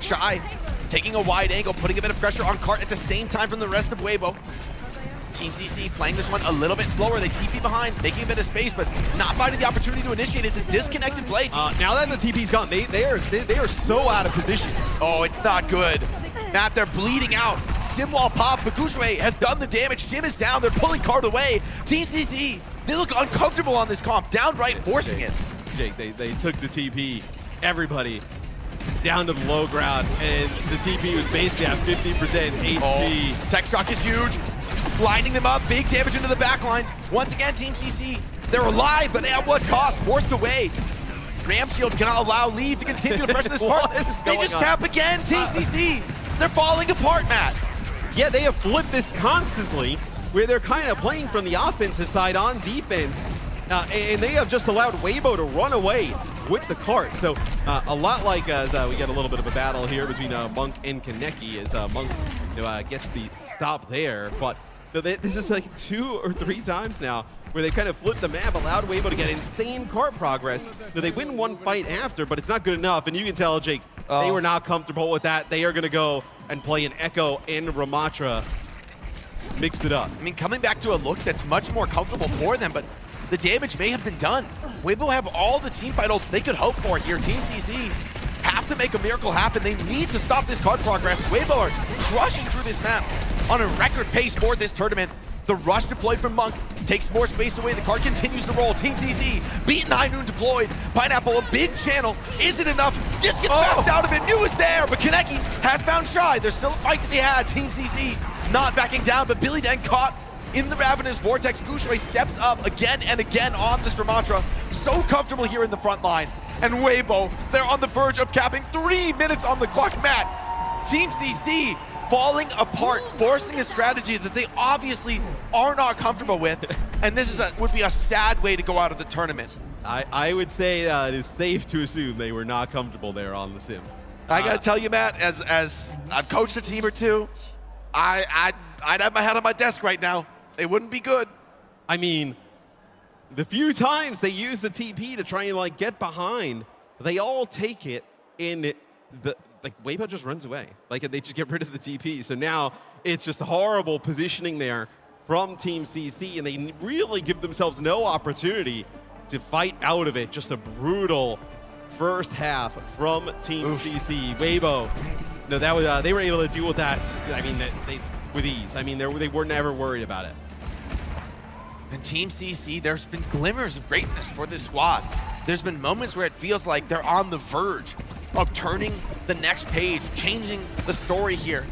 Shy taking a wide angle, putting a bit of pressure on Cart at the same time from the rest of Weibo. Team CC playing this one a little bit slower. They TP behind, making a bit of space, but not finding the opportunity to initiate. It's a disconnected play.
Now that the TP's gone, they are so out of position.
Oh, it's not good. Matt, they're bleeding out. Sim wall pop, but Gushue has done the damage. Sim is down, they're pulling Cart away. Team CC, they look uncomfortable on this comp, downright forcing it.
Jake, they took the TP, everybody, down to the low ground, and the TP was basically at 50% HP.
Oh, tech shock is huge. Blinding them up, big damage into the back line. Once again, Team CC, they're alive, but at what cost? Forced away. Ramshield cannot allow Leave to continue to pressure this part. They just cap again, Team CC. They're falling apart, Matt.
Yeah, they have flipped this constantly, where they're kind of playing from the offensive side on defense, and they have just allowed Weibo to run away with the cart. So a lot like as we get a little bit of a battle here between Monk and Kaneki, as Monk gets the stop there, but this is like 2 or 3 times now where they kind of flipped the map, allowed Weibo to get insane cart progress. They win one fight after, but it's not good enough, and you can tell, Jake, they were not comfortable with that. They are going to go and play an Echo and Ramatra, mix it up.
I mean, coming back to a look that's much more comfortable for them, but the damage may have been done. Weibo have all the team fight ults they could hope for here. Team CC have to make a miracle happen. They need to stop this card progress. Weibo are crushing through this map on a record pace for this tournament. The rush deployed from Monk takes more space away. The card continues to roll. Team CC beaten High Noon deployed. Pineapple, a big channel. Isn't enough. Just gets fast out of it. Mew is there, but Kaneki has found Shy. There's still a fight to be had. Team CC not backing down, but Billy Dang caught in the Ravenous Vortex. Gushue steps up again and again on this Ramatra. So comfortable here in the front line. And Weibo, they're on the verge of capping 3 minutes on the clock. Matt, Team CC falling apart, forcing a strategy that they obviously are not comfortable with. And this is would be a sad way to go out of the tournament.
I would say it is safe to assume they were not comfortable there on the sim.
I gotta tell you, Matt, as I've coached a team or two, I'd have my head on my desk right now. It wouldn't be good.
I mean, the few times they use the TP to try and like get behind, they all take it in the Weibo just runs away. Like they just get rid of the TP. So now it's just horrible positioning there from Team CC, and they really give themselves no opportunity to fight out of it. Just a brutal first half from Team CC. Weibo, no, that was they were able to deal with that. I mean, with ease. I mean, they were never worried about it.
And Team CC, there's been glimmers of greatness for this squad. There's been moments where it feels like they're on the verge of turning the next page, changing the story here.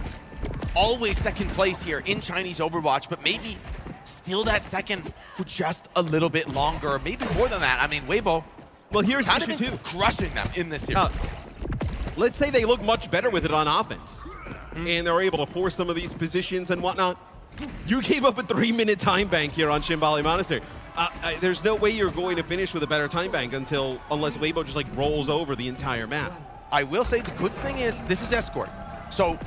Always second place here in Chinese Overwatch, but maybe steal that second for just a little bit longer, or maybe more than that. I mean, Weibo,
well, here's
kind
the issue too,
crushing them in this series.
Let's say they look much better with it on offense, and they're able to force some of these positions and whatnot. You gave up a 3-minute time bank here on Shimbali Monastery. There's no way you're going to finish with a better time bank unless Weibo just like rolls over the entire map.
I will say the good thing is this is Escort. So,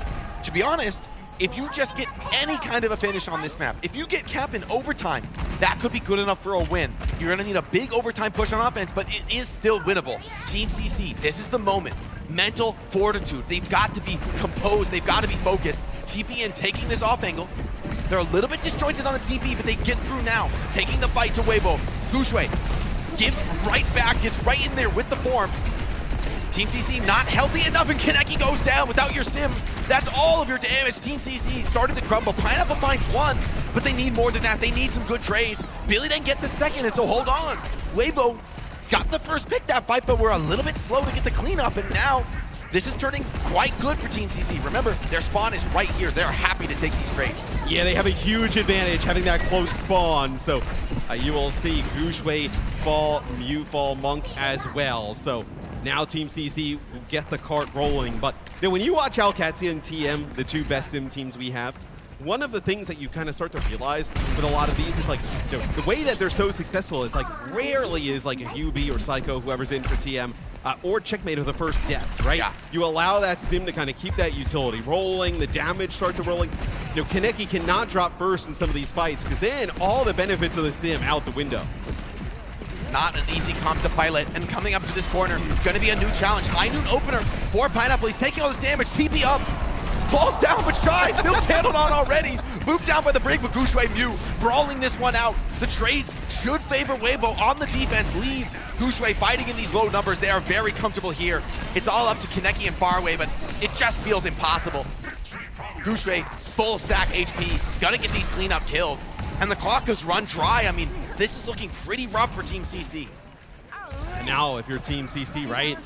to be honest, if you just get any kind of a finish on this map, if you get cap in overtime, that could be good enough for a win. You're gonna need a big overtime push on offense, but it is still winnable. Team CC, this is the moment. Mental fortitude. They've got to be composed. They've got to be focused. TPN taking this off angle. They're a little bit disjointed on the TP, but they get through now. Taking the fight to Weibo. Gushue gives right back, gets right in there with the form. Team CC not healthy enough, and Kaneki goes down without your sim. That's all of your damage. Team CC started to crumble. Pineapple finds one, but they need more than that. They need some good trades. Billy then gets a second, and so hold on. Weibo got the first pick that fight, but we're a little bit slow to get the cleanup, and now this is turning quite good for Team CC. Remember, their spawn is right here. They're happy to take these trades.
Yeah, they have a huge advantage having that close spawn. So you will see Gushui fall, Mew fall, Monk as well. So now Team CC will get the cart rolling. But you know, when you watch Alcatia and TM, the two best sim teams we have, one of the things that you kind of start to realize with a lot of these is like, you know, the way that they're so successful is like rarely is like a UB or Psycho, whoever's in for TM, or Checkmate of the first death, right? Yeah. You allow that sim to kind of keep that utility rolling, the damage start to rolling. You know, Kaneki cannot drop first in some of these fights because then all the benefits of the sim out the window.
Not an easy comp to pilot, and coming up to this corner, gonna be a new challenge. High noon opener for Pineapple. He's taking all this damage. PP up. Falls down, but tries, still candled on already. Moved down by the break with Gushui Mew, brawling this one out. The trades should favor Weibo on the defense. Leave Gushui fighting in these low numbers. They are very comfortable here. It's all up to Kaneki and Faraway, but it just feels impossible. Gushui, full stack HP, gonna get these cleanup kills. And the clock has run dry. I mean, this is looking pretty rough for Team CC.
And now, if you're Team CC, right,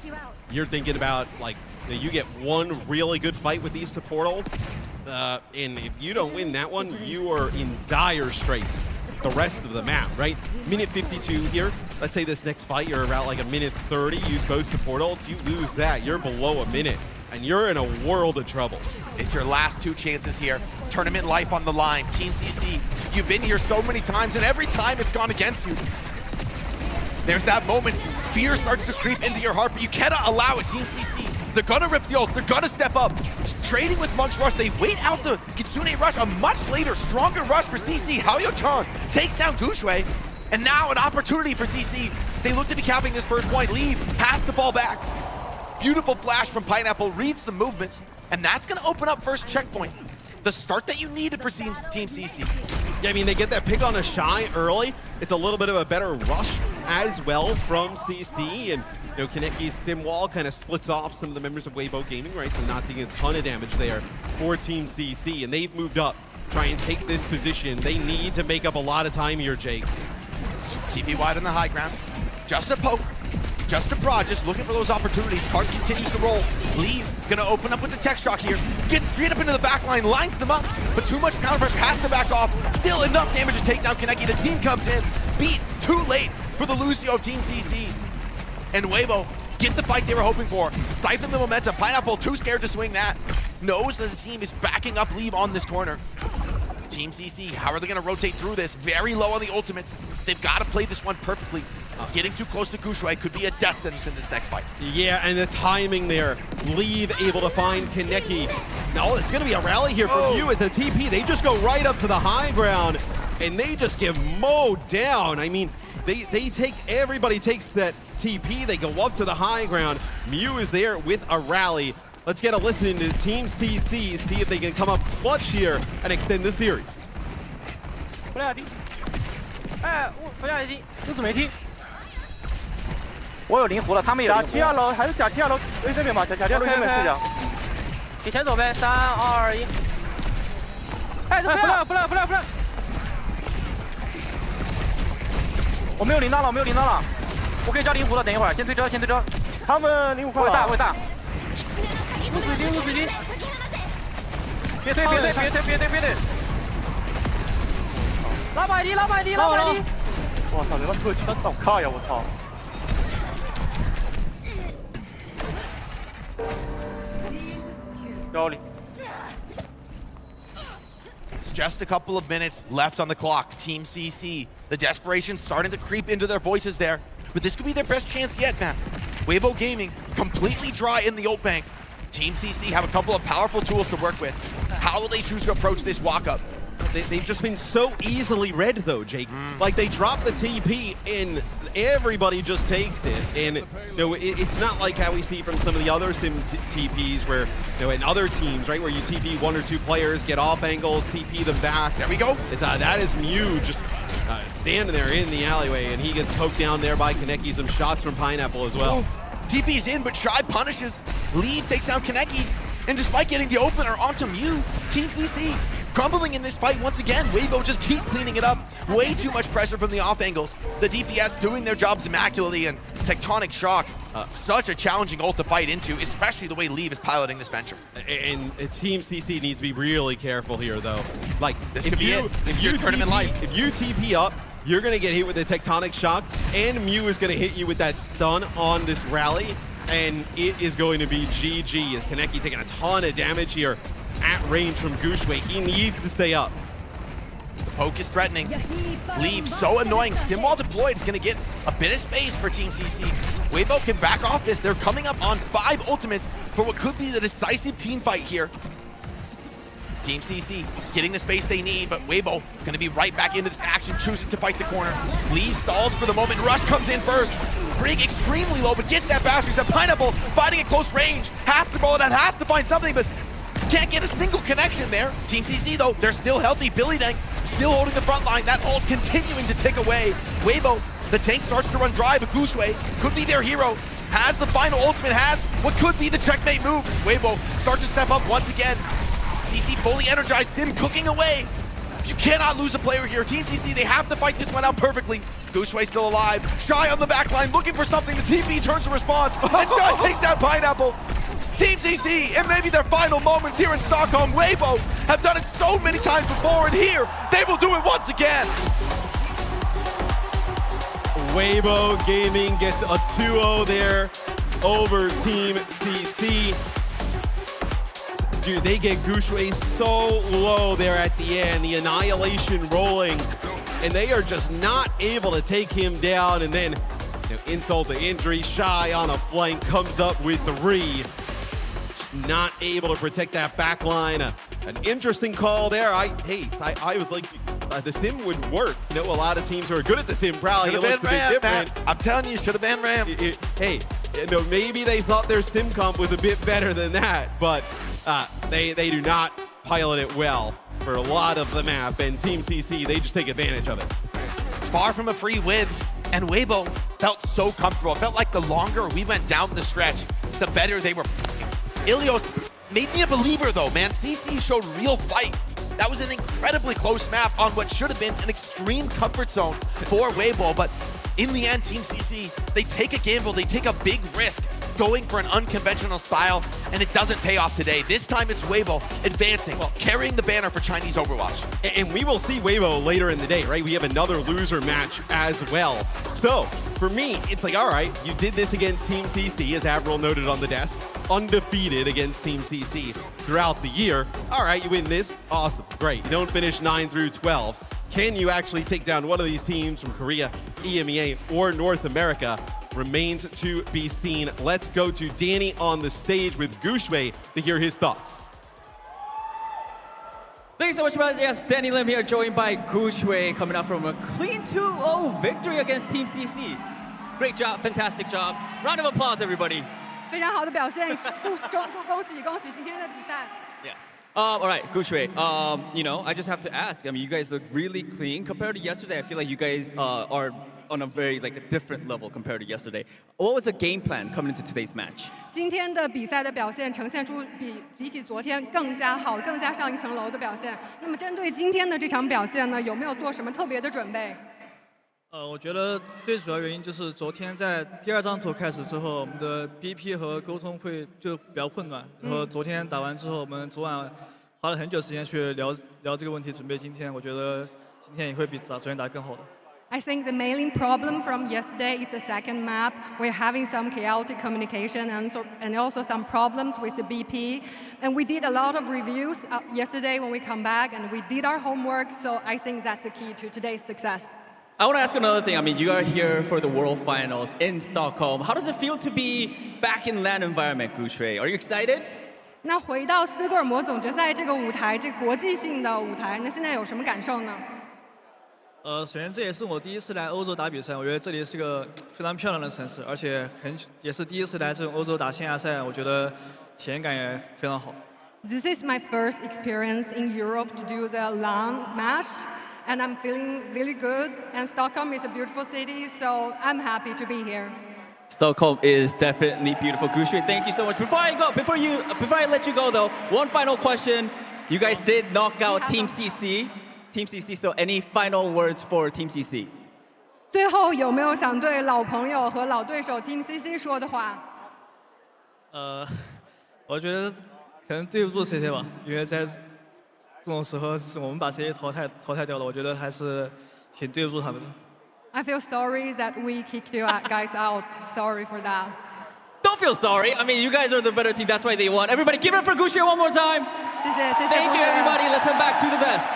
you're thinking about, like, you get one really good fight with these support ults, and if you don't win that one, you are in dire straits the rest of the map, right? Minute 52 here. Let's say this next fight, you're about like a minute 30, use both support ults, you lose that, you're below a minute, and you're in a world of trouble.
It's your last two chances here. Tournament life on the line. Team CC, you've been here so many times, and every time it's gone against you. There's that moment, fear starts to creep into your heart, but you cannot allow it. Team CC, they're gonna rip the ults, they're gonna step up. Just trading with Monk's Rush, they wait out the Kitsune Rush, a much later, stronger rush for CC. Haoyo-chan takes down Gushui, and now an opportunity for CC. They look to be capping this first point. Leave, has to fall back. Beautiful flash from Pineapple, reads the movement, and that's gonna open up first checkpoint. The start that you needed for Team CC.
Yeah, I mean, they get that pick on a Shy early. It's a little bit of a better rush as well from CC, and you know, Kaneki's sim wall kind of splits off some of the members of Weibo Gaming, right? So not taking a ton of damage there for Team CC, and they've moved up, try and take this position. They need to make up a lot of time here, Jake.
TP wide on the high ground. Just a poke. Just a prod, just looking for those opportunities. Card continues to roll. Leave, gonna open up with the tech shock here. Gets straight up into the back line, lines them up, but too much counter pressure, has to back off. Still enough damage to take down Kaneki. The team comes in, beat too late for the Lucio of Team CC. And Weibo get the fight they were hoping for. Stifling the momentum. Pineapple too scared to swing that. Knows that the team is backing up Leave on this corner. Team CC, how are they gonna rotate through this? Very low on the ultimates. They've gotta play this one perfectly. Getting too close to Gushui could be a death sentence in this next fight.
Yeah, and the timing there. Leave able to find Kaneki. Now it's gonna be a rally here from you as a TP. They just go right up to the high ground and they just get mowed down. I mean, they take, everybody takes that TP, they go up to the high ground. Mew is there with a rally. Let's get a listen to Team CC, see if they can come up clutch here and extend the series.
我有灵狐了，他们也有灵狐。假 T2 楼，还有假 T2 楼 A 这边吧，假 T2 楼这边视角。提前走呗，3、2、1。哎，不亮，不亮，不亮，不亮！我没有铃铛了，我没有铃铛了，我可以交灵狐了，等一会儿，先推车，先推车。他们灵狐快了。我大，我大。入水晶，入水晶。别推，别推，别推，别推，别推。拉百迪，拉百迪，拉百迪！我操，你妈特全倒卡呀！我操！
It's just a couple of minutes left on the clock. Team CC, the desperation starting to creep into their voices there. But this could be their best chance yet, man. Weibo Gaming completely dry in the ult bank. Team CC have a couple of powerful tools to work with. How will they choose to approach this walk-up?
They've just been so easily read, though, Jake. Like, they drop the TP, and everybody just takes it. And, you know, it's not like how we see from some of the other sim TPs where, you know, in other teams, right, where you TP 1 or 2 players, get off angles, TP them back.
There we go.
That is Mew just standing there in the alleyway, and he gets poked down there by Kaneki. Some shots from Pineapple as well.
TP's in, but Shy punishes. Leave takes down Kaneki. And despite getting the opener onto Mew, Team CC crumbling in this fight once again. Weibo just keep cleaning it up. Way too much pressure from the off angles. The DPS doing their jobs immaculately, and Tectonic Shock, such a challenging ult to fight into, especially the way Leave is piloting this venture.
And Team CC needs to be really careful here, though. Like,
if you
TP up, you're going to get hit with the Tectonic Shock, and Mew is going to hit you with that stun on this rally, and it is going to be GG as Kaneki taking a ton of damage here at range from GuXue. He needs to stay up.
The poke is threatening. Leave so annoying. Stim while deployed is going to get a bit of space for Team CC. Weibo can back off this. They're coming up on 5 ultimates for what could be the decisive team fight here. Team CC getting the space they need, but Weibo going to be right back into this action, choosing to fight the corner. Leave stalls for the moment. Rush comes in first. Brig extremely low, but gets that bastard. That Pineapple fighting at close range. Has to roll it out, has to find something, but can't get a single connection there. Team CC, though, they're still healthy. Billy Dang still holding the front line. That ult continuing to tick away. Weibo, the tank starts to run dry, but GuXue could be their hero. Has the final ultimate, has what could be the checkmate move. Weibo starts to step up once again. CC fully energized, Sim cooking away. You cannot lose a player here. Team CC, they have to fight this one out perfectly. GuXue still alive. Shy on the back line, looking for something. The TP turns a response, and Shy takes down Pineapple. Team CC, and maybe their final moments here in Stockholm. Weibo have done it so many times before, and here, they will do it once again.
Weibo Gaming gets a 2-0 there over Team CC. Dude, they get GuXue so low there at the end, the annihilation rolling, and they are just not able to take him down. And then, insult to injury, Shy on a flank comes up with 3. Just not able to protect that back line. An interesting call there. I was like, the sim would work. A lot of teams who are good at the sim probably it looks a bit different.
I'm telling you, should have been Ram.
Hey, maybe they thought their sim comp was a bit better than that, but they do not pilot it well for a lot of the map, and Team CC, they just take advantage of it.
It's far from a free win, and Weibo felt so comfortable. It felt like the longer we went down the stretch, the better they were. Ilios made me a believer, though, man. CC showed real fight. That was an incredibly close map on what should have been an extreme comfort zone for Weibo, but in the end, Team CC, they take a gamble, they take a big risk, going for an unconventional style, and it doesn't pay off today. This time it's Weibo advancing, carrying the banner for Chinese Overwatch.
And we will see Weibo later in the day, right? We have another loser match as well. So, for me, it's like, all right, you did this against Team CC, as Avril noted on the desk, undefeated against Team CC throughout the year. All right, you win this, awesome, great. You don't finish 9 through 12. Can you actually take down one of these teams from Korea, EMEA, or North America? Remains to be seen. Let's go to Danny on the stage with GuXue to hear his thoughts.
Thanks so much, man. Yes, Danny Lim here, joined by GuXue, coming out from a clean 2-0 victory against Team CC. Great job, fantastic job. Round of applause, everybody.
非常好的表现，恭喜今天的比赛。
All right, GuXue, I just have to ask. I mean, you guys look really clean compared to yesterday. I feel like you guys are on a very a different level compared to yesterday. What was the game plan coming into today's match?
今天的比赛的表现呈现出比起昨天更加好、更加上一层楼的表现。那么针对今天的这场表现呢，有没有做什么特别的准备？
我觉得最主要原因就是昨天在第2张图开始之后，我们的 BP 和沟通会就比较混乱。然后昨天打完之后，我们昨晚花了很久时间去聊这个问题，准备今天。我觉得今天也会比昨天打更好的。
I think the main problem from yesterday is the second map. We're having some chaotic communication and also some problems with the BP. And we did a lot of reviews yesterday when we come back, and we did our homework. So I think that's the key to today's success.
I want to ask another thing. I mean, you are here for the World Finals in Stockholm. How does it feel to be back in LAN environment, GuXue? Are you excited?
那回到斯德哥尔摩总决赛这个舞台，这国际性的舞台，那现在有什么感受呢？
首先这也是我第一次来欧洲打比赛，我觉得这里是个非常漂亮的城市，而且也是第一次来这种欧洲打线下赛，我觉得体验感也非常好。
This is my first experience in Europe to do the LAN match, and I'm feeling really good. And Stockholm is a beautiful city, so I'm happy to be here.
Stockholm is definitely beautiful. GuXue, thank you so much. Before I let you go though, one final question. You guys did knock out Team CC. Team CC, so any final words for Team CC?
最后有没有想对老朋友和老对手 Team CC 说的话？
我觉得可能对不住 CC 吧，因为在这种时候我们把 CC 淘汰掉了，我觉得还是挺对不住他们的。
I feel sorry that we kicked you guys out. Sorry for that.
Don't feel sorry. I mean, you guys are the better team. That's why they won. Everybody, give it up for Gucci one more time.
谢谢，谢谢。
Thank you, everybody. Let's head back to the desk.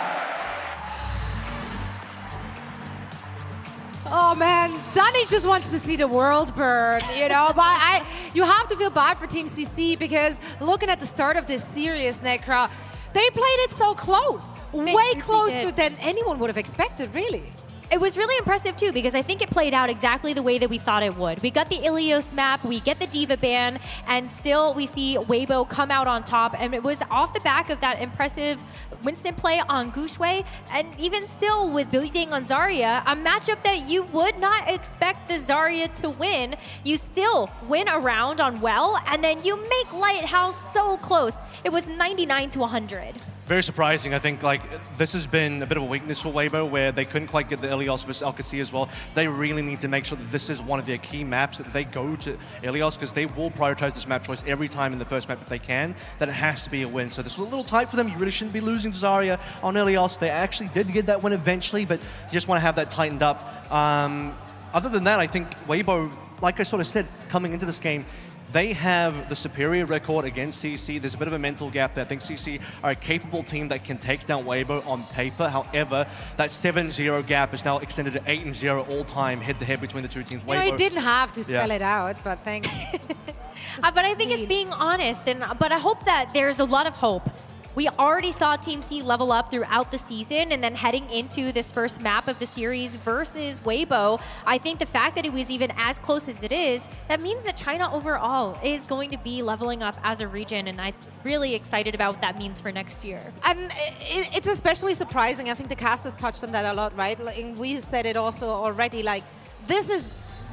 Oh man, Danny just wants to see the world burn, you know. But you have to feel bad for Team CC because looking at the start of this series, Nekra, they played it so close, way closer than anyone would have expected, really.
It was really impressive too because I think it played out exactly the way that we thought it would. We got the Ilios map, we get the Diva ban, and still we see Weibo come out on top, and it was off the back of that impressive Winston play on Gushui, and even still with Billy Dang on Zarya, a matchup that you would not expect the Zarya to win, you still win a round on Well, and then you make Lighthouse so close. It was 99 to 100.
Very surprising. I think like this has been a bit of a weakness for Weibo where they couldn't quite get the Ilios versus LKC as well. They really need to make sure that this is one of their key maps, that they go to Ilios because they will prioritize this map choice every time in the first map if they can, that it has to be a win. So this was a little tight for them. You really shouldn't be losing to Zarya on Ilios. They actually did get that win eventually, but you just want to have that tightened up. Other than that, I think Weibo, like I sort of said, coming into this game, they have the superior record against CC. There's a bit of a mental gap there. I think CC are a capable team that can take down Weibo on paper. However, that 7-0 gap is now extended to 8-0 all-time head-to-head between the two teams.
You know, you didn't have to spell it out, but thanks.
But I think it's being honest, but I hope that there's a lot of hope. We already saw Team C level up throughout the season, and then heading into this first map of the series versus Weibo, I think the fact that it was even as close as it is, that means that China overall is going to be leveling up as a region, and I'm really excited about what that means for next year.
And it's especially surprising. I think the cast has touched on that a lot, right? Like, we said it also already, like, this is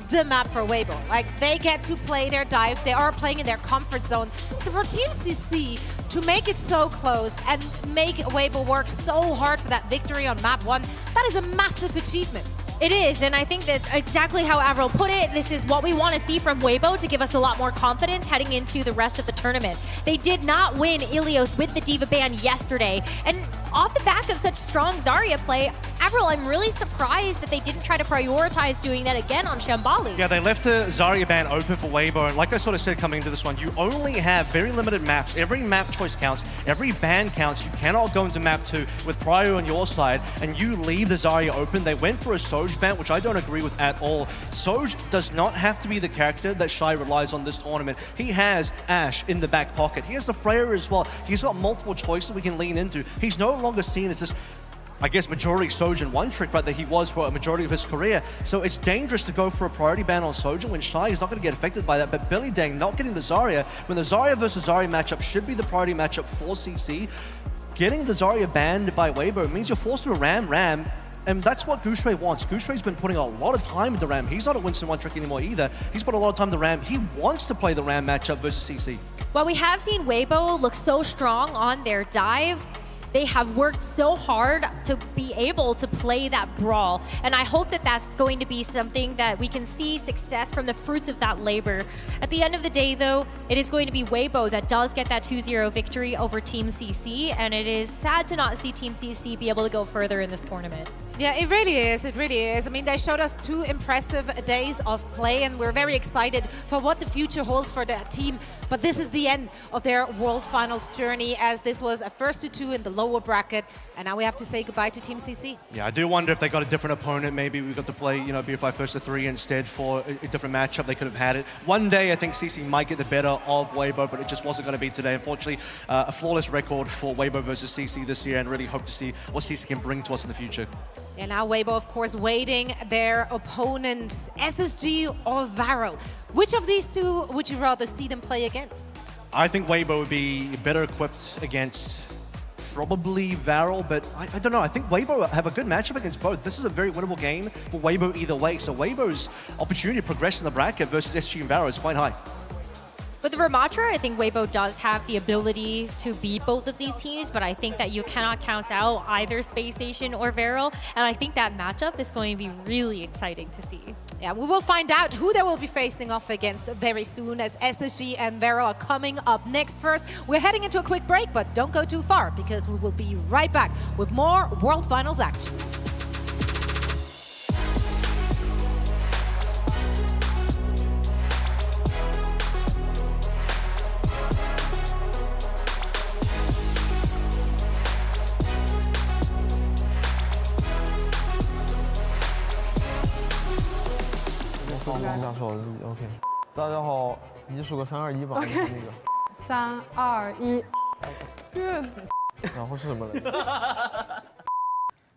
the map for Weibo. Like, they get to play their dive. They are playing in their comfort zone. So for Team CC to make it so close and make Weibo work so hard for that victory on map 1, that is a massive achievement.
It is, and I think that exactly how Avril put it, this is what we want to see from Weibo to give us a lot more confidence heading into the rest of the tournament. They did not win Ilios with the Diva ban yesterday, and off the back of such strong Zarya play, Avril, I'm really surprised that they didn't try to prioritize doing that again on Shambali.
Yeah, they left the Zarya ban open for Weibo, and like I sort of said coming into this one, you only have very limited maps. Every map choice counts, every ban counts. You cannot go into map 2 with Prio on your side, and you leave the Zarya open. They went for a Soj ban, which I don't agree with at all. Soj does not have to be the character that Shy relies on this tournament. He has Ashe in the back pocket. He has the Freya as well. He's got multiple choices we can lean into. He's no longer seen as this, I guess, majority Soj and one trick, right, that he was for a majority of his career. So it's dangerous to go for a priority ban on Soj when Shy is not going to get affected by that. But Billy Dang not getting the Zarya, when the Zarya versus Zarya matchup should be the priority matchup for CC, getting the Zarya banned by Weibo means you're forced to a Ram, and that's what Gushui wants. Gushui's been putting a lot of time into Ram. He's not a Winston one trick anymore either. He's put a lot of time into Ram. He wants to play the Ram matchup versus CC.
While we have seen Weibo look so strong on their dive, they have worked so hard to be able to play that brawl. And I hope that that's going to be something that we can see success from the fruits of that labor. At the end of the day, though, it is going to be Weibo that does get that 2-0 victory over Team CC. And it is sad to not see Team CC be able to go further in this tournament.
Yeah, it really is. It really is. I mean, they showed us 2 impressive days of play, and we're very excited for what the future holds for that team. But this is the end of their World Finals journey, as this was a 1-2 in the lower bracket, and now we have to say goodbye to Team CC.
Yeah, I do wonder if they got a different opponent. Maybe we got to play, you know, BFI 1-3 instead for a different matchup. They could have had it. One day, I think CC might get the better of Weibo, but it just wasn't going to be today. Unfortunately, a flawless record for Weibo versus CC this year, and really hope to see what CC can bring to us in the future.
And now Weibo, of course, waiting their opponents, SSG or Varel. Which of these two would you rather see them play against?
I think Weibo would be better equipped against probably Varel, but I don't know. I think Weibo have a good matchup against both. This is a very winnable game for Weibo either way. So Weibo's opportunity to progress in the bracket versus SG and Varel is quite high.
With the Ramatra, I think Weibo does have the ability to beat both of these teams, but I think that you cannot count out either Space Station or Vero, and I think that matchup is going to be really exciting to see.
Yeah, we will find out who they will be facing off against very soon, as SSG and Vero are coming up next. First, we're heading into a quick break, but don't go too far because we will be right back with more World Finals action.
OK， 大家好，你数个3、2、1吧，那个。
3、2、1。
然后是什么来着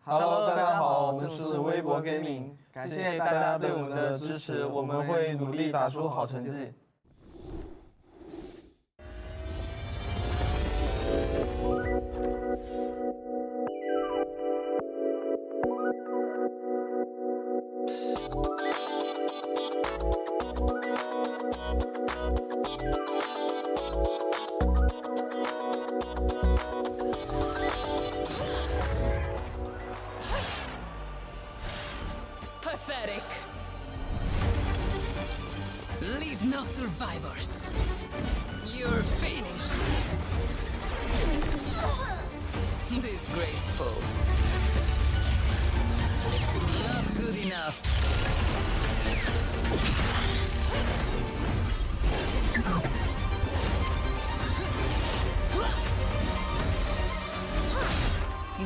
？Hello， 大家好，我们是微博 Gaming， 感谢大家对我们的支持，我们会努力打出好成绩。
Pathetic. Leave no survivors. You're finished. Disgraceful. Not good enough.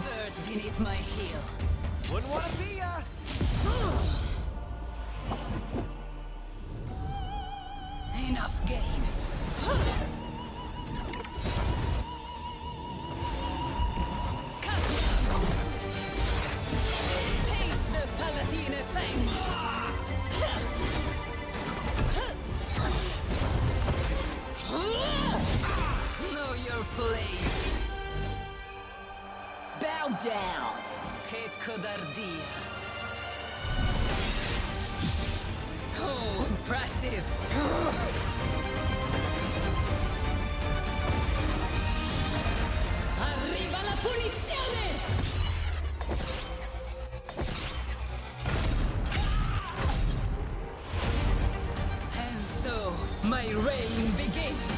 Dirt beneath my heel.
Wouldn't want to be ya.
Enough games. Taste the Palatine Fang. Know your place. Bow down. Que codardia. Oh, impressive. Arriva la punizione! And so, my reign begins.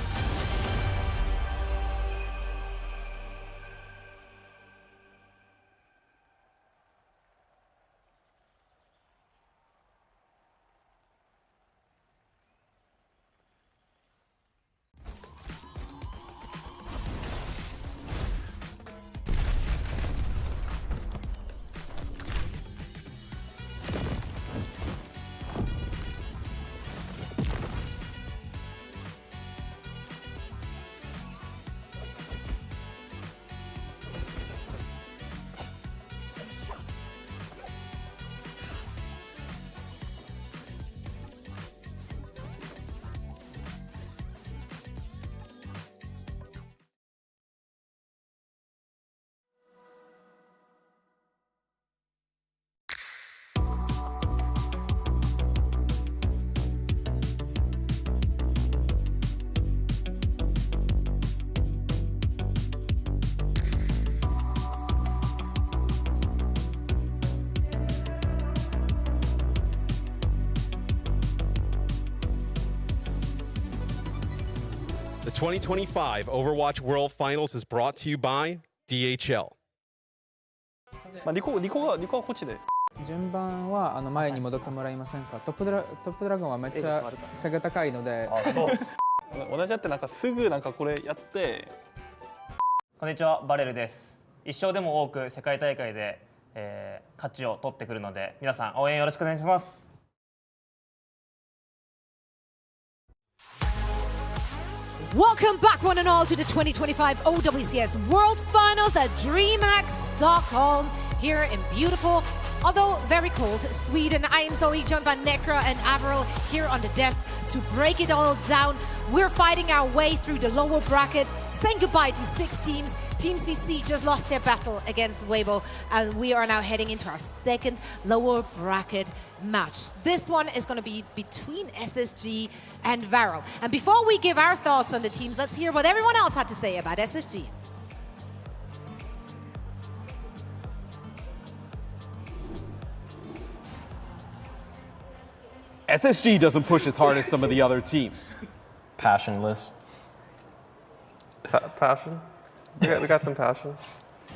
The 2025 Overwatch World Finals is brought to you by DHL.
まあニコがこっちで。
順番は前に戻ってもらえませんか。トップドラゴンはめっちゃ背が高いので。
あ、そう。同じやってなんかすぐなんかこれやって。
こんにちは、バレルです。一勝でも多く世界大会で、勝ちを取ってくるので、皆さん応援よろしくお願いします。
Welcome back, one and all, to the 2025 OWCS World Finals at DreamHack Stockholm here in beautiful, although very cold, Sweden. I am Zoe, joined by Necra and Avril here on the desk to break it all down. We're fighting our way through the lower bracket, saying goodbye to 6 teams, Team CC just lost their battle against Weibo, and we are now heading into our second lower bracket match. This one is going to be between SSG and Varel. And before we give our thoughts on the teams, let's hear what everyone else had to say about SSG.
SSG doesn't push as hard as some of the other teams.
Passionless. Passion? We got some passion.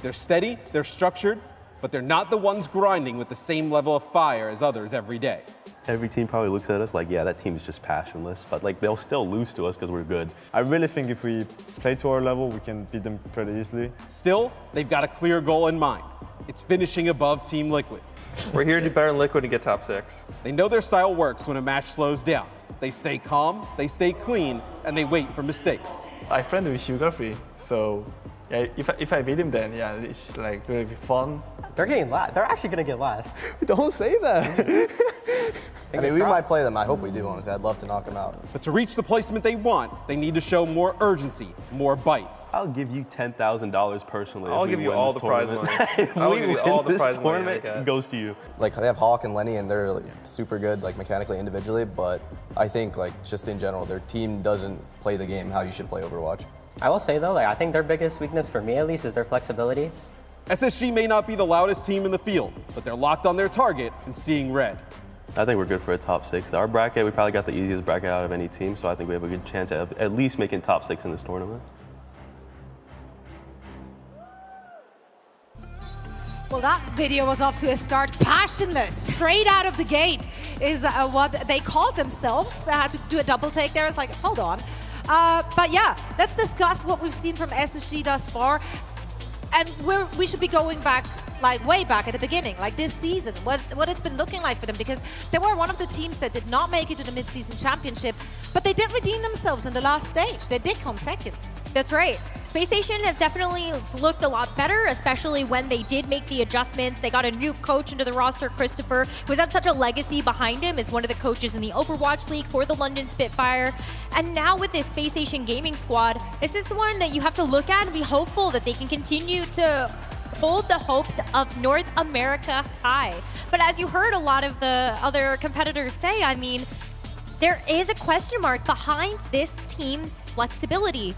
They're steady, they're structured, but they're not the ones grinding with the same level of fire as others every day.
Every team probably looks at us like, yeah, that team is just passionless, but like they'll still lose to us because we're good.
I really think if we play to our level, we can beat them pretty easily.
Still, they've got a clear goal in mind. It's finishing above Team Liquid.
We're here to do better than Liquid and get top 6.
They know their style works when a match slows down. They stay calm, they stay clean, and they wait for mistakes.
I friend with Sugarfree, so yeah, if I beat him, then yeah, it's like really fun.
They're getting last. They're actually gonna get last.
Don't say that.
I mean, we might play them. I hope we do, honestly. I'd love to knock them out.
But to reach the placement they want, they need to show more urgency, more bite.
I'll give you $10,000 personally.
I'll give you all the prize money. I'll give you all the prize money.
It goes to you.
Like, they have Hawk and Lenny, and they're like, super good, like, mechanically, individually, but I think, like, just in general, their team doesn't play the game how you should play Overwatch.
I will say though, like, I think their biggest weakness for me at least is their flexibility.
SSG may not be the loudest team in the field, but they're locked on their target and seeing red.
I think we're good for a top 6. Our bracket, we probably got the easiest bracket out of any team, so I think we have a good chance at least making top 6 in this tournament.
Well, that video was off to a start. Passionless, straight out of the gate is what they called themselves. I had to do a double take there. It's like, hold on. But yeah, let's discuss what we've seen from SSG thus far. And we should be going back, like way back at the beginning, like this season, what it's been looking like for them, because they were one of the teams that did not make it to the mid-season championship, but they did redeem themselves in the last stage. They did come second.
That's right. Space Station have definitely looked a lot better, especially when they did make the adjustments. They got a new coach into the roster, Christopher, who's had such a legacy behind him as one of the coaches in the Overwatch League for the London Spitfire. And now with this Space Station gaming squad, this is the one that you have to look at and be hopeful that they can continue to hold the hopes of North America high. But as you heard a lot of the other competitors say, I mean, there is a question mark behind this team's flexibility.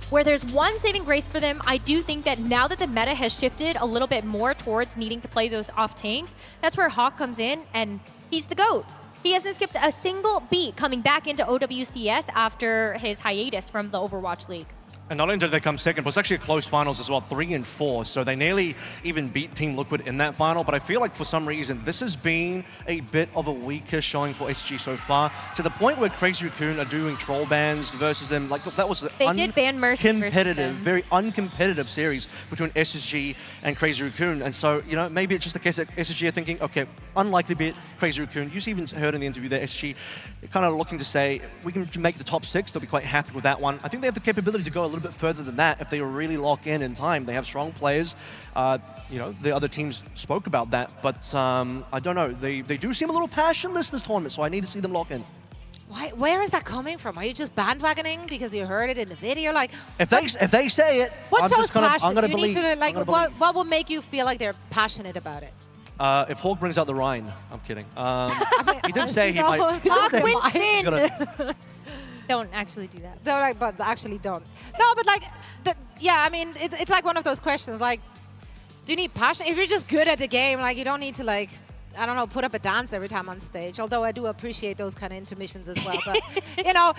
Where there's one saving grace for them, I do think that now that the meta has shifted a little bit more towards needing to play those off tanks, that's where Hawk comes in, and he's the GOAT. He hasn't skipped a single beat coming back into OWCS after his hiatus from the Overwatch League.
And not only did they come second, but it was actually a close finals as well, 3 and 4. So they nearly even beat Team Liquid in that final. But I feel like for some reason, this has been a bit of a weaker showing for SG so far, to the point where Crazy Raccoon are doing troll bans versus them. Like, that was
they did ban Mercy
competitive, very uncompetitive series between SSG and Crazy Raccoon. And so, you know, maybe it's just the case that SSG are thinking, okay, unlikely beat Crazy Raccoon. You even heard in the interview that SG kind of looking to say, we can make the top 6, they'll be quite happy with that one. I think they have the capability to go a little bit further than that if they really lock in time. They have strong players. You know, the other teams spoke about that, but I don't know. They do seem a little passionless this tournament, so I need to see them lock in.
Where is that coming from? Are you just bandwagoning because you heard it in the video? Like,
if they say it,
what shows passion?
I'm gonna
you
believe.
Need to, like, what will make you feel like they're passionate about it?
If Hawk brings out the Rhine, I'm kidding. He did say he
no,
might.
Hawk wins.
Don't actually do that.
Don't, like, but actually don't. No, but like, yeah, I mean, it's like one of those questions. Like, do you need passion? If you're just good at the game, like, you don't need to, like, I don't know, put up a dance every time on stage. Although I do appreciate those kind of intermissions as well. But you know,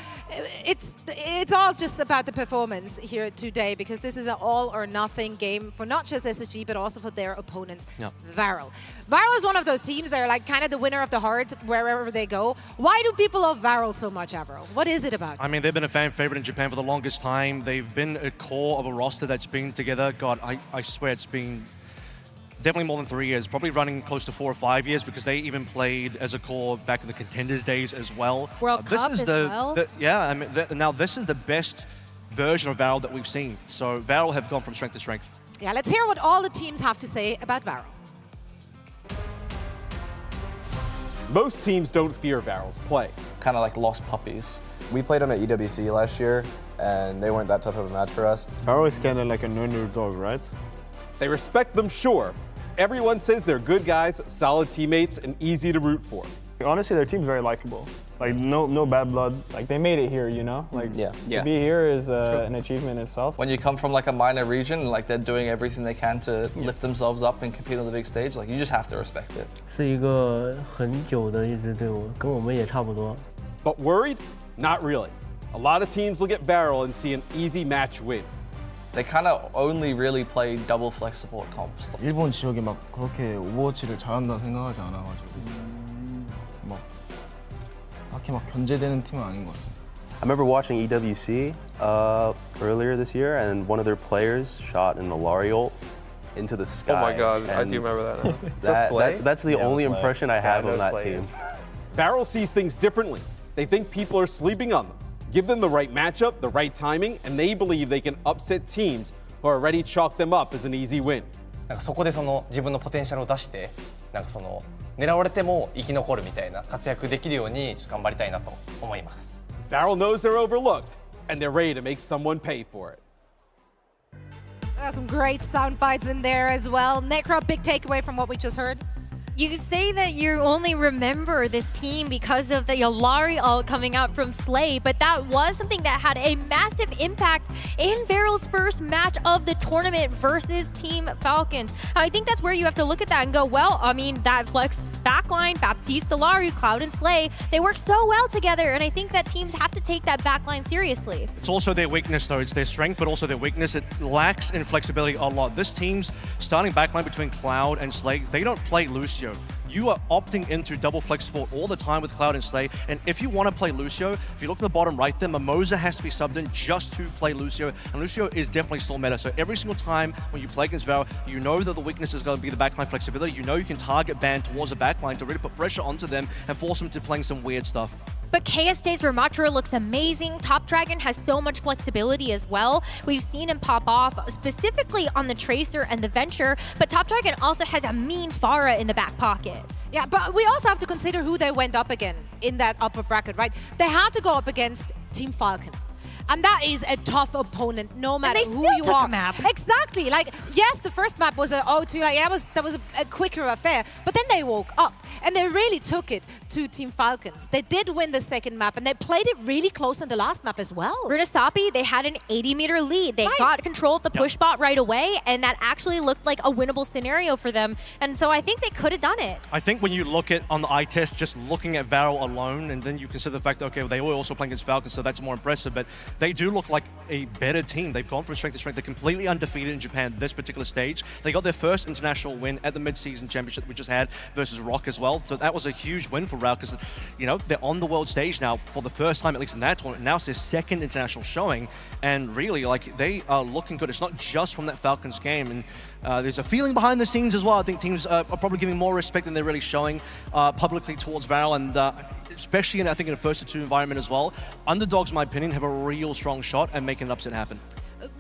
it's all just about the performance here today, because this is an all or nothing game for not just SSG but also for their opponents, Varel. Varel is one of those teams that are like kind of the winner of the heart wherever they go. Why do people love Varel so much, Avril? What is it about?
I mean, they've been a fan favorite in Japan for the longest time. They've been a core of a roster that's been together. God, I swear it's been definitely more than 3 years, probably running close to 4 or 5 years, because they even played as a core back in the Contenders days as well.
World Cup as well.
Yeah, I mean, now this is the best version of Varel that we've seen. So Varel have gone from strength to strength.
Yeah, let's hear what all the teams have to say about Varel.
Most teams don't fear Varel's play.
Kind of like lost puppies.
We played them at EWC last year, and they weren't that tough of a match for us.
Varel is kind of like a no-no dog, right?
They respect them, sure. Everyone says they're good guys, solid teammates, and easy to root for.
Honestly, their team's very likable. Like no bad blood. Like they made it here, you know. Like to be here is an achievement in itself.
When you come from like a minor region, like they're doing everything they can to lift themselves up and compete on the big stage, like you just have to respect it.
是一个很久的一支队伍，跟我们也差不多。
But worried? Not really. A lot of teams look at Varel and see an easy match win.
They kind of only really play double flex support comps.
일본 지역에 막 그렇게 오버워치를 잘한다 생각하지 않아가지고 막 딱히 막 견제되는 팀은 아닌 것 같습니다.
I remember watching EWC earlier this year, and one of their players shot an Alari ult into the sky.
Oh my god, I do remember that.
That's the only impression I have on that team.
Varel sees things differently. They think people are sleeping on them. Give them the right matchup, the right timing, and they believe they can upset teams who already chalk them up as an easy win.
そこでその自分のポテンシャルを出して、その狙われても生き残るみたいな活躍できるように頑張りたいなと思います。
Varel knows they're overlooked, and they're ready to make someone pay for it.
There's some great sound bites in there as well. Necro, big takeaway from what we just heard.
You say that you only remember this team because of the Alari ult coming out from Slay, but that was something that had a massive impact in Varel's first match of the tournament versus Team Falcons. I think that's where you have to look at that and go, well, I mean, that flex backline, Baptiste, Alari, Cloud, and Slay, they work so well together, and I think that teams have to take that backline seriously.
It's also their weakness, though. It's their strength, but also their weakness. It lacks in flexibility a lot. This team's starting backline between Cloud and Slay, they don't play Lucio. You are opting into double flex support all the time with Cloud and Slay, and if you want to play Lucio, if you look at the bottom right there, Mimosa has to be subbed in just to play Lucio, and Lucio is definitely still meta. So every single time when you play against Varel, you know that the weakness is going to be the backline flexibility. You know you can target ban towards the backline to really put pressure onto them and force them to playing some weird stuff.
But KSJ's Ramatra looks amazing. Top Dragon has so much flexibility as well. We've seen him pop off specifically on the Tracer and the Venture, but Top Dragon also has a mean Pharah in the back pocket.
Yeah, but we also have to consider who they went up again in that upper bracket, right? They had to go up against Team Falcons. And that is a tough opponent, no matter who you are.
Map.
Exactly. Like, yes, the first map was an 0-2. Like, that was a quicker affair. But then they woke up, and they really took it to Team Falcons. They did win the second map, and they played it really close on the last map as well.
Runasapi, they had an 80-meter lead. They got control of the push bot right away, and that actually looked like a winnable scenario for them. And so I think they could have done it.
I think when you look at on the eye test, just looking at Varel alone, and then you consider the fact that, okay, well, they were also playing against Falcons, so that's more impressive, but they do look like a better team. They've gone from strength to strength. They're completely undefeated in Japan this particular stage. They got their first international win at the mid-season championship we just had versus Rock as well. So that was a huge win for Rao because, you know, they're on the world stage now for the first time, at least in that tournament. Now it's their second international showing, and really, like, they are looking good. It's not just from that Falcons game, and there's a feeling behind the scenes as well. I think teams are probably giving more respect than they're really showing publicly towards Varel, and especially I think in a first to two environment as well. Underdogs, in my opinion, have a real strong shot at making an upset happen.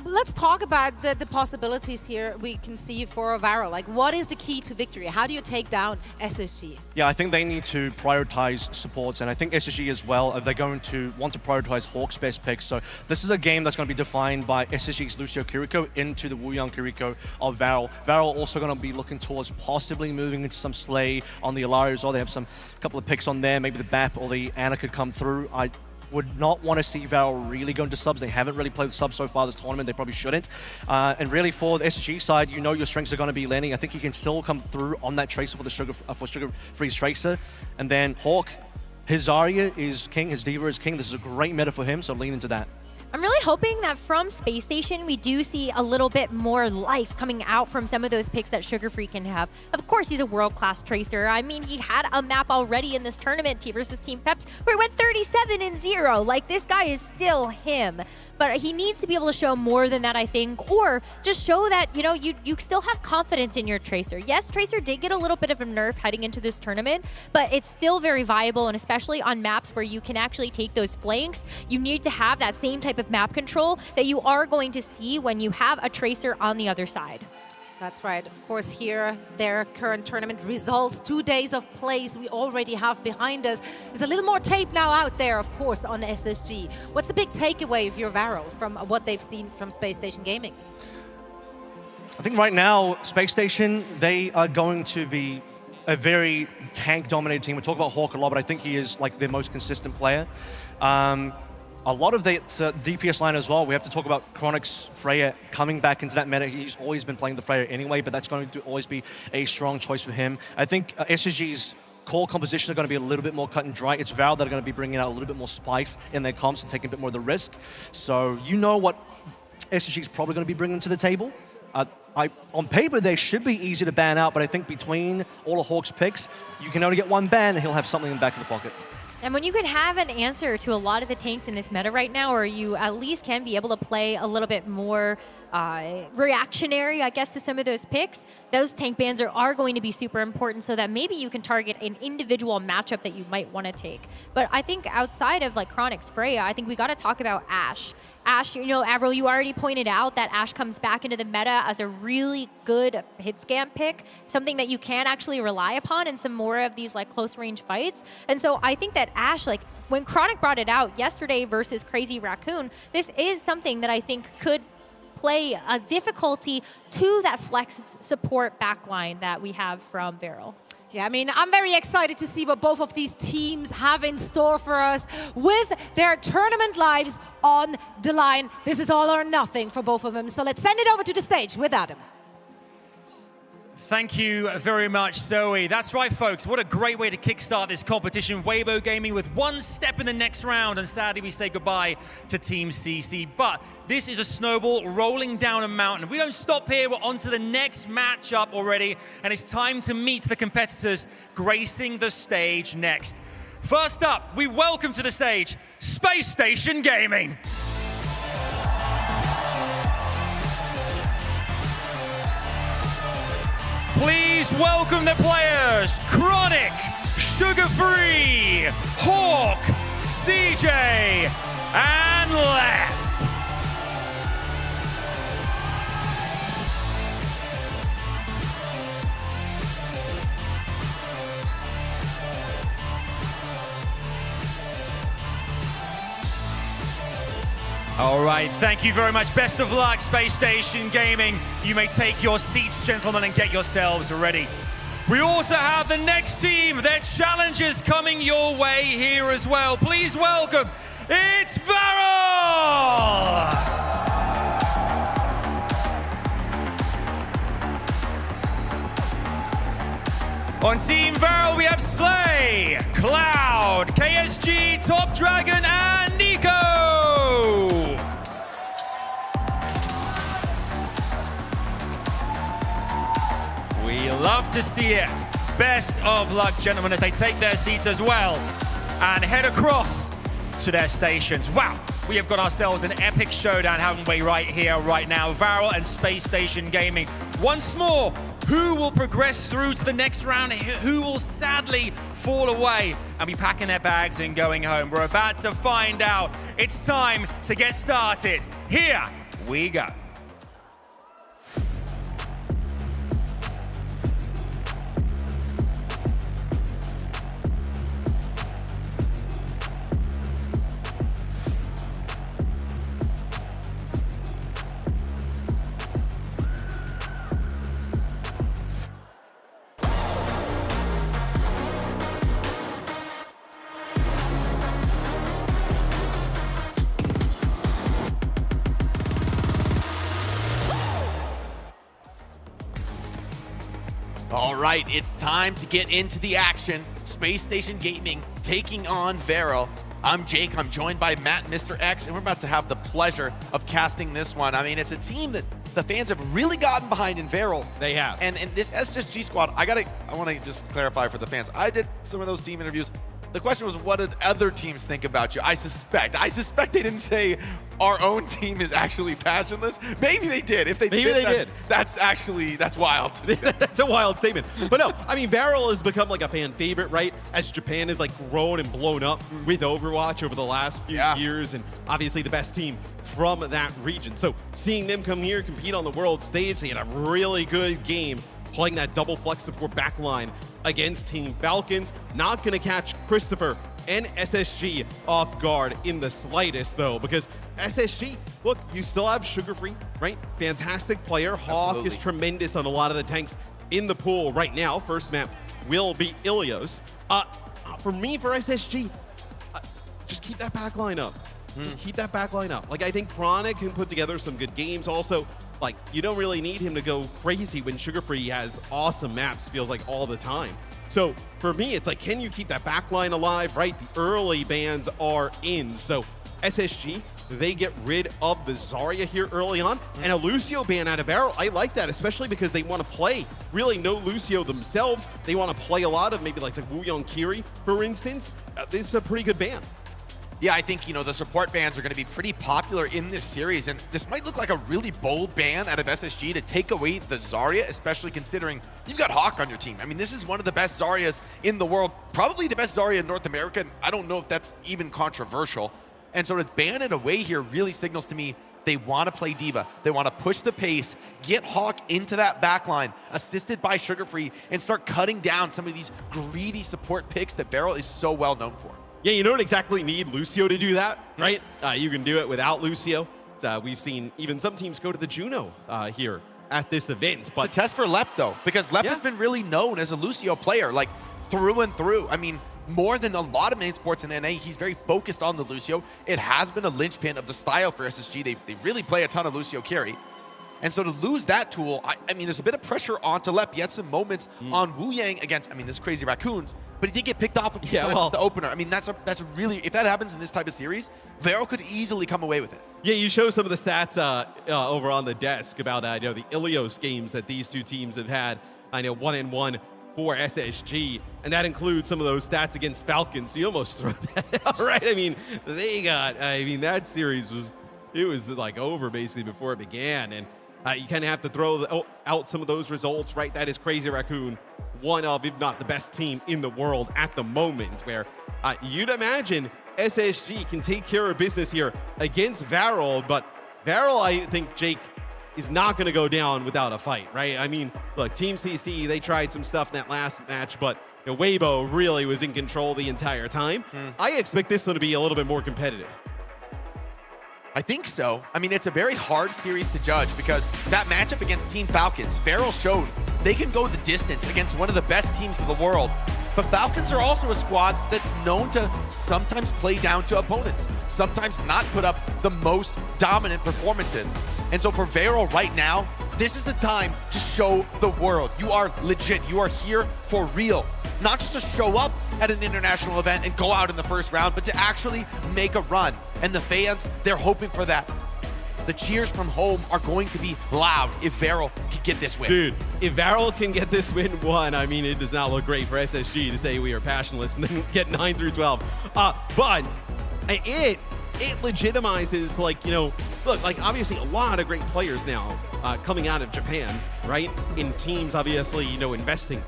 Let's talk about the possibilities here we can see for Varel. Like, what is the key to victory? How do you take down SSG?
Yeah, I think they need to prioritize supports, and I think SSG as well, they're going to want to prioritize Hawk's best picks. So this is a game that's going to be defined by SSG's Lucio Kiriko into the Wuyang Kiriko of Varel. Varel also going to be looking towards possibly moving into some Slay on the Alari as well. They have some couple of picks on there. Maybe the BAP or the Ana could come through. I would not want to see Varel really go into subs. They haven't really played the subs so far this tournament. They probably shouldn't. And really for the SSG side, you know your strengths are going to be landing. I think he can still come through on that Tracer for the Sugar-Free Tracer. And then Hawk, his Zarya is king, his Diva is king. This is a great meta for him, so lean into that.
I'm really hoping that from Space Station, we do see a little bit more life coming out from some of those picks that Sugar-Free can have. Of course, he's a world-class Tracer. I mean, he had a map already in this tournament, T versus Team Peps, where he went 37-0. Like, this guy is still him. But he needs to be able to show more than that, I think, or just show that, you know, you still have confidence in your Tracer. Yes, Tracer did get a little bit of a nerf heading into this tournament, but it's still very viable, and especially on maps where you can actually take those flanks, you need to have that same type of map control that you are going to see when you have a Tracer on the other side.
That's right. Of course, here, their current tournament results, 2 days of plays we already have behind us. There's a little more tape now out there, of course, on SSG. What's the big takeaway of your Varel from what they've seen from Space Station Gaming?
I think right now, Space Station, they are going to be a very tank-dominated team. We talk about Hawk a lot, but I think he is like their most consistent player. A lot of the DPS line as well. We have to talk about Chronix Freya coming back into that meta. He's always been playing the Freya anyway, but that's going to always be a strong choice for him. I think SSG's core composition are going to be a little bit more cut and dry. It's Val that are going to be bringing out a little bit more spice in their comps and taking a bit more of the risk. So you know what SSG is probably going to be bringing to the table. On paper, they should be easy to ban out, but I think between all of Hawk's picks, you can only get one ban and he'll have something in the back of the pocket.
And when you can have an answer to a lot of the tanks in this meta right now, or you at least can be able to play a little bit more reactionary, I guess, to some of those picks, those tank bans are going to be super important so that maybe you can target an individual matchup that you might want to take. But I think outside of like Chronix Freya, I think we got to talk about Ashe. Ashe, you know, Avril, you already pointed out that Ashe comes back into the meta as a really good hit scam pick, something that you can actually rely upon in some more of these like close range fights. And so I think that Ashe, like when Chronic brought it out yesterday versus Crazy Raccoon, this is something that I think could play a difficulty to that flex support backline that we have from Varel.
Yeah, I mean, I'm very excited to see what both of these teams have in store for us with their tournament lives on the line. This is all or nothing for both of them. So let's send it over to the stage with Adam.
Thank you very much, Zoe. That's right, folks. What a great way to kickstart this competition. Weibo Gaming with one step in the next round, and sadly we say goodbye to Team CC. But this is a snowball rolling down a mountain. We don't stop here. We're on to the next matchup already, and it's time to meet the competitors gracing the stage next. First up, we welcome to the stage Space Station Gaming. Please welcome the players, Chronic, Sugar Free, Hawk, CJ, and Lep. All right, thank you very much. Best of luck, Space Station Gaming. You may take your seats, gentlemen, and get yourselves ready. We also have the next team, their challengers coming your way here as well. Please welcome, it's Varel! On Team Varel, we have Slay, Cloud, KSG, Top Dragon, and Nico! We love to see it. Best of luck, gentlemen, as they take their seats as well and head across to their stations. Wow, we have got ourselves an epic showdown, haven't we, right here, right now. Varel and Space Station Gaming. Once more, who will progress through to the next round? Who will sadly fall away and be packing their bags and going home? We're about to find out. It's time to get started. Here we go.
All right, it's time to get into the action. Space Station Gaming taking on Varel. I'm Jake, I'm joined by Matt, Mr. X, and we're about to have the pleasure of casting this one. I mean, it's a team that the fans have really gotten behind in Varel.
They have.
And this SSG squad, I want to just clarify for the fans. I did some of those team interviews. The question was, what did other teams think about you? I suspect they didn't say our own team is actually passionless. Maybe they did. If they did, that's wild.
That's a wild statement. But no, I mean, Varel has become like a fan favorite, right? As Japan has like grown and blown up with Overwatch over the last few years, and obviously the best team from that region. So seeing them come here, compete on the world stage, they had a really good game playing that double flex support backline against Team Falcons. Not going to catch Christopher and SSG off guard in the slightest, though, because SSG, look, you still have Sugar Free, right? Fantastic player. Hawk is tremendous on a lot of the tanks in the pool right now. First map will be Ilios. For me, for SSG, just keep that backline up. Just keep that backline up. Like, I think Prana can put together some good games. Also, like, you don't really need him to go crazy when Sugar Free has awesome maps, feels like, all the time. So for me, it's like, can you keep that backline alive, right? The early bans are in. So SSG, they get rid of the Zarya here early on. And a Lucio ban out of Arrow, I like that, especially because they want to play really no Lucio themselves. They want to play a lot of maybe like Wooyoung Kiri, for instance. This is a pretty good ban.
Yeah, I think, the support bans are going to be pretty popular in this series, and this might look like a really bold ban out of SSG to take away the Zarya, especially considering you've got Hawk on your team. I mean, this is one of the best Zaryas in the world, probably the best Zarya in North America, and I don't know if that's even controversial. And so to ban it away here really signals to me they want to play D.Va. They want to push the pace, get Hawk into that backline, assisted by Sugar Free, and start cutting down some of these greedy support picks that Varel is so well known for.
Yeah, you don't exactly need Lucio to do that, right? You can do it without Lucio. We've seen even some teams go to the Juno here at this event. But
it's a test for Lep, though, because Lep has been really known as a Lucio player, like through and through. I mean, more than a lot of main sports in NA, he's very focused on the Lucio. It has been a linchpin of the style for SSG. They really play a ton of Lucio carry. And so to lose that tool, I mean, there's a bit of pressure onto Lep. He had some moments on Wooyoung against, this Crazy Raccoons, but he did get picked off of the opener. I mean, that's a really, if that happens in this type of series, Varel could easily come away with it.
Yeah, you show some of the stats over on the desk about the Ilios games that these two teams have had. 1-1 for SSG, and that includes some of those stats against Falcons. So you almost throw that out, right? I mean, that series was like over basically before it began, and you kind of have to throw out some of those results, right? That is Crazy Raccoon, one of, if not the best team in the world at the moment, where you'd imagine SSG can take care of business here against Varel, but Varel, I think, Jake, is not going to go down without a fight, right? I mean, look, Team CC, they tried some stuff in that last match, but Weibo really was in control the entire time. I expect this one to be a little bit more competitive.
I think so. I mean, it's a very hard series to judge because that matchup against Team Falcons, Varel showed they can go the distance against one of the best teams in the world. But Falcons are also a squad that's known to sometimes play down to opponents, sometimes not put up the most dominant performances. And so for Varel right now, this is the time to show the world. You are legit. You are here for real. Not just to show up at an international event and go out in the first round, but to actually make a run. And the fans, they're hoping for that. The cheers from home are going to be loud if Varel can get this win.
Dude, if Varel can get this win one, I mean, it does not look great for SSG to say we are passionless and then get 9 through 12. But it legitimizes, look, obviously a lot of great players now coming out of Japan, right? In teams, obviously, investing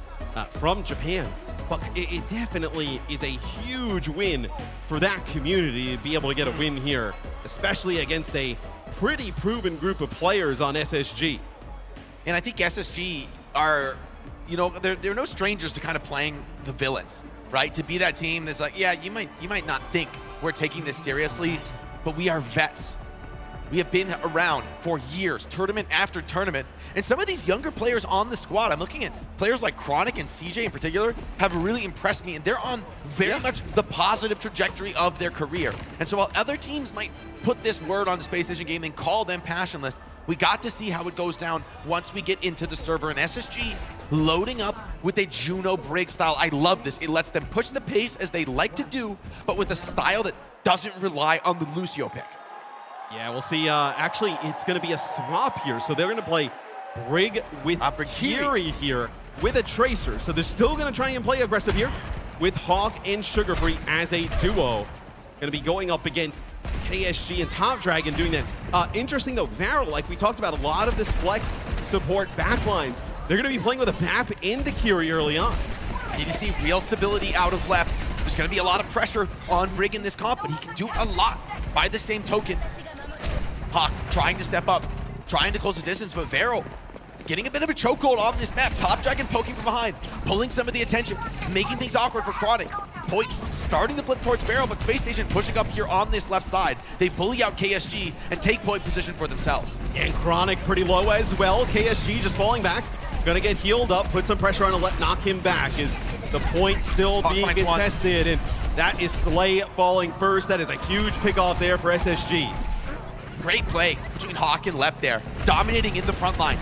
from Japan. But it definitely is a huge win for that community to be able to get a win here, especially against a pretty proven group of players on SSG.
And I think SSG are, they're no strangers to kind of playing the villains, right? To be that team that's like, yeah, you might not think we're taking this seriously, but we are vets. We have been around for years, tournament after tournament. And some of these younger players on the squad, I'm looking at players like Chronic and CJ in particular, have really impressed me. And they're on very much the positive trajectory of their career. And so while other teams might put this word on the Space Station game and call them passionless, we got to see how it goes down once we get into the server. And SSG loading up with a Juno break style. I love this. It lets them push the pace as they like to do, but with a style that doesn't rely on the Lucio pick.
Yeah, we'll see. Actually, it's going to be a swap here. So they're going to play Brig with Kiri here with a Tracer. So they're still going to try and play aggressive here. with Hawk and Sugar Free as a duo. Going to be going up against KSG and Top Dragon doing that. Interesting though, Varel, like we talked about, a lot of this flex support backlines, they're going to be playing with a BAP into Kiri early on.
Need to see real stability out of left. There's going to be a lot of pressure on Brig in this comp, but he can do a lot by the same token. Hawk trying to step up, trying to close the distance, but Varel getting a bit of a chokehold on this map. Top Dragon poking from behind, pulling some of the attention, making things awkward for Chronic. Point starting to flip towards Varel, but Space Station pushing up here on this left side. They bully out KSG and take point position for themselves.
And Chronic pretty low as well. KSG just falling back. Gonna get healed up, put some pressure on and knock him back. Is the point still being contested? And that is Slay falling first. That is a huge pick off there for SSG.
Great play between Hawk and Lep there, dominating in the front line.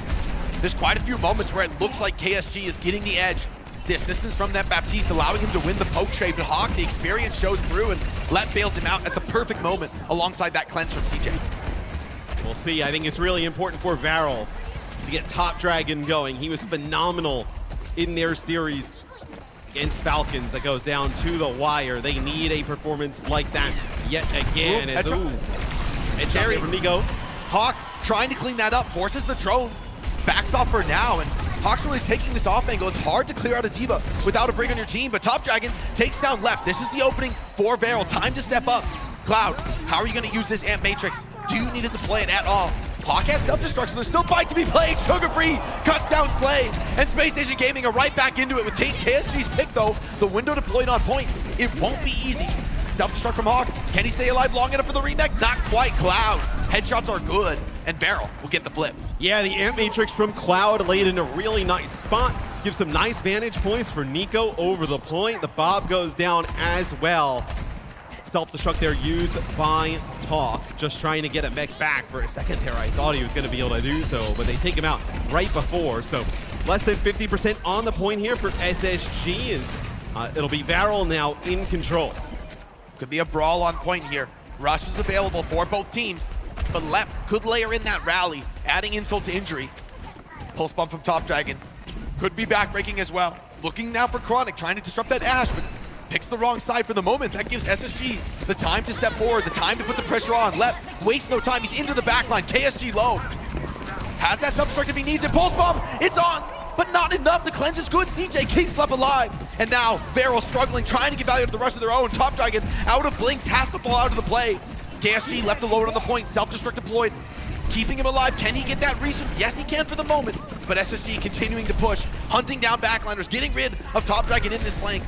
There's quite a few moments where it looks like KSG is getting the edge. The assistance from that Baptiste allowing him to win the poke trade, but Hawk, the experience shows through, and Lep bails him out at the perfect moment alongside that cleanse from CJ.
We'll see. I think it's really important for Varel to get Top Dragon going. He was phenomenal in their series against Falcons. That goes down to the wire. They need a performance like that yet again. And Jerry from Nico.
Hawk trying to clean that up, forces the drone, backs off for now, and Hawk's really taking this off angle. It's hard to clear out a D.Va without a Brig on your team, but Top Dragon takes down Left. This is the opening for Varel. Time to step up. Cloud, how are you going to use this Amp Matrix? Do you need it to play it at all? Hawk has self-destruction. There's still fight to be played. Sugar Free cuts down Slay, and Space Station Gaming are right back into it with KSG's pick, though. The window deployed on point. It won't be easy. Self-destruct from Hawk. Can he stay alive long enough for the remake? Not quite. Cloud. Headshots are good, and Varel will get the flip.
Yeah, the Amp Matrix from Cloud laid in a really nice spot. Gives some nice vantage points for Nico over the point. The Bob goes down as well. Self-destruct there used by Hawk. Just trying to get a mech back for a second there. I thought he was going to be able to do so, but they take him out right before. So less than 50% on the point here for SSG. It'll be Varel now in control.
Could be a brawl on point here. Rush is available for both teams, but Lep could layer in that rally, adding insult to injury. Pulse bump from Top Dragon. Could be backbreaking as well. Looking now for Chronic, trying to disrupt that Ashe, but picks the wrong side for the moment. That gives SSG the time to step forward, the time to put the pressure on. Lep wastes no time. He's into the backline. KSG low. Has that self-destruct if he needs it. Pulse bomb. It's on, but not enough. The cleanse is good. CJ keeps Lep alive. And now Varel struggling, trying to give value to the rush of their own. Top Dragon out of blinks, has to fall out of the play. KSG left alone on the point. Self-destruct deployed. Keeping him alive. Can he get that reason? Yes, he can for the moment. But SSG continuing to push, hunting down backliners, getting rid of Top Dragon in this flank.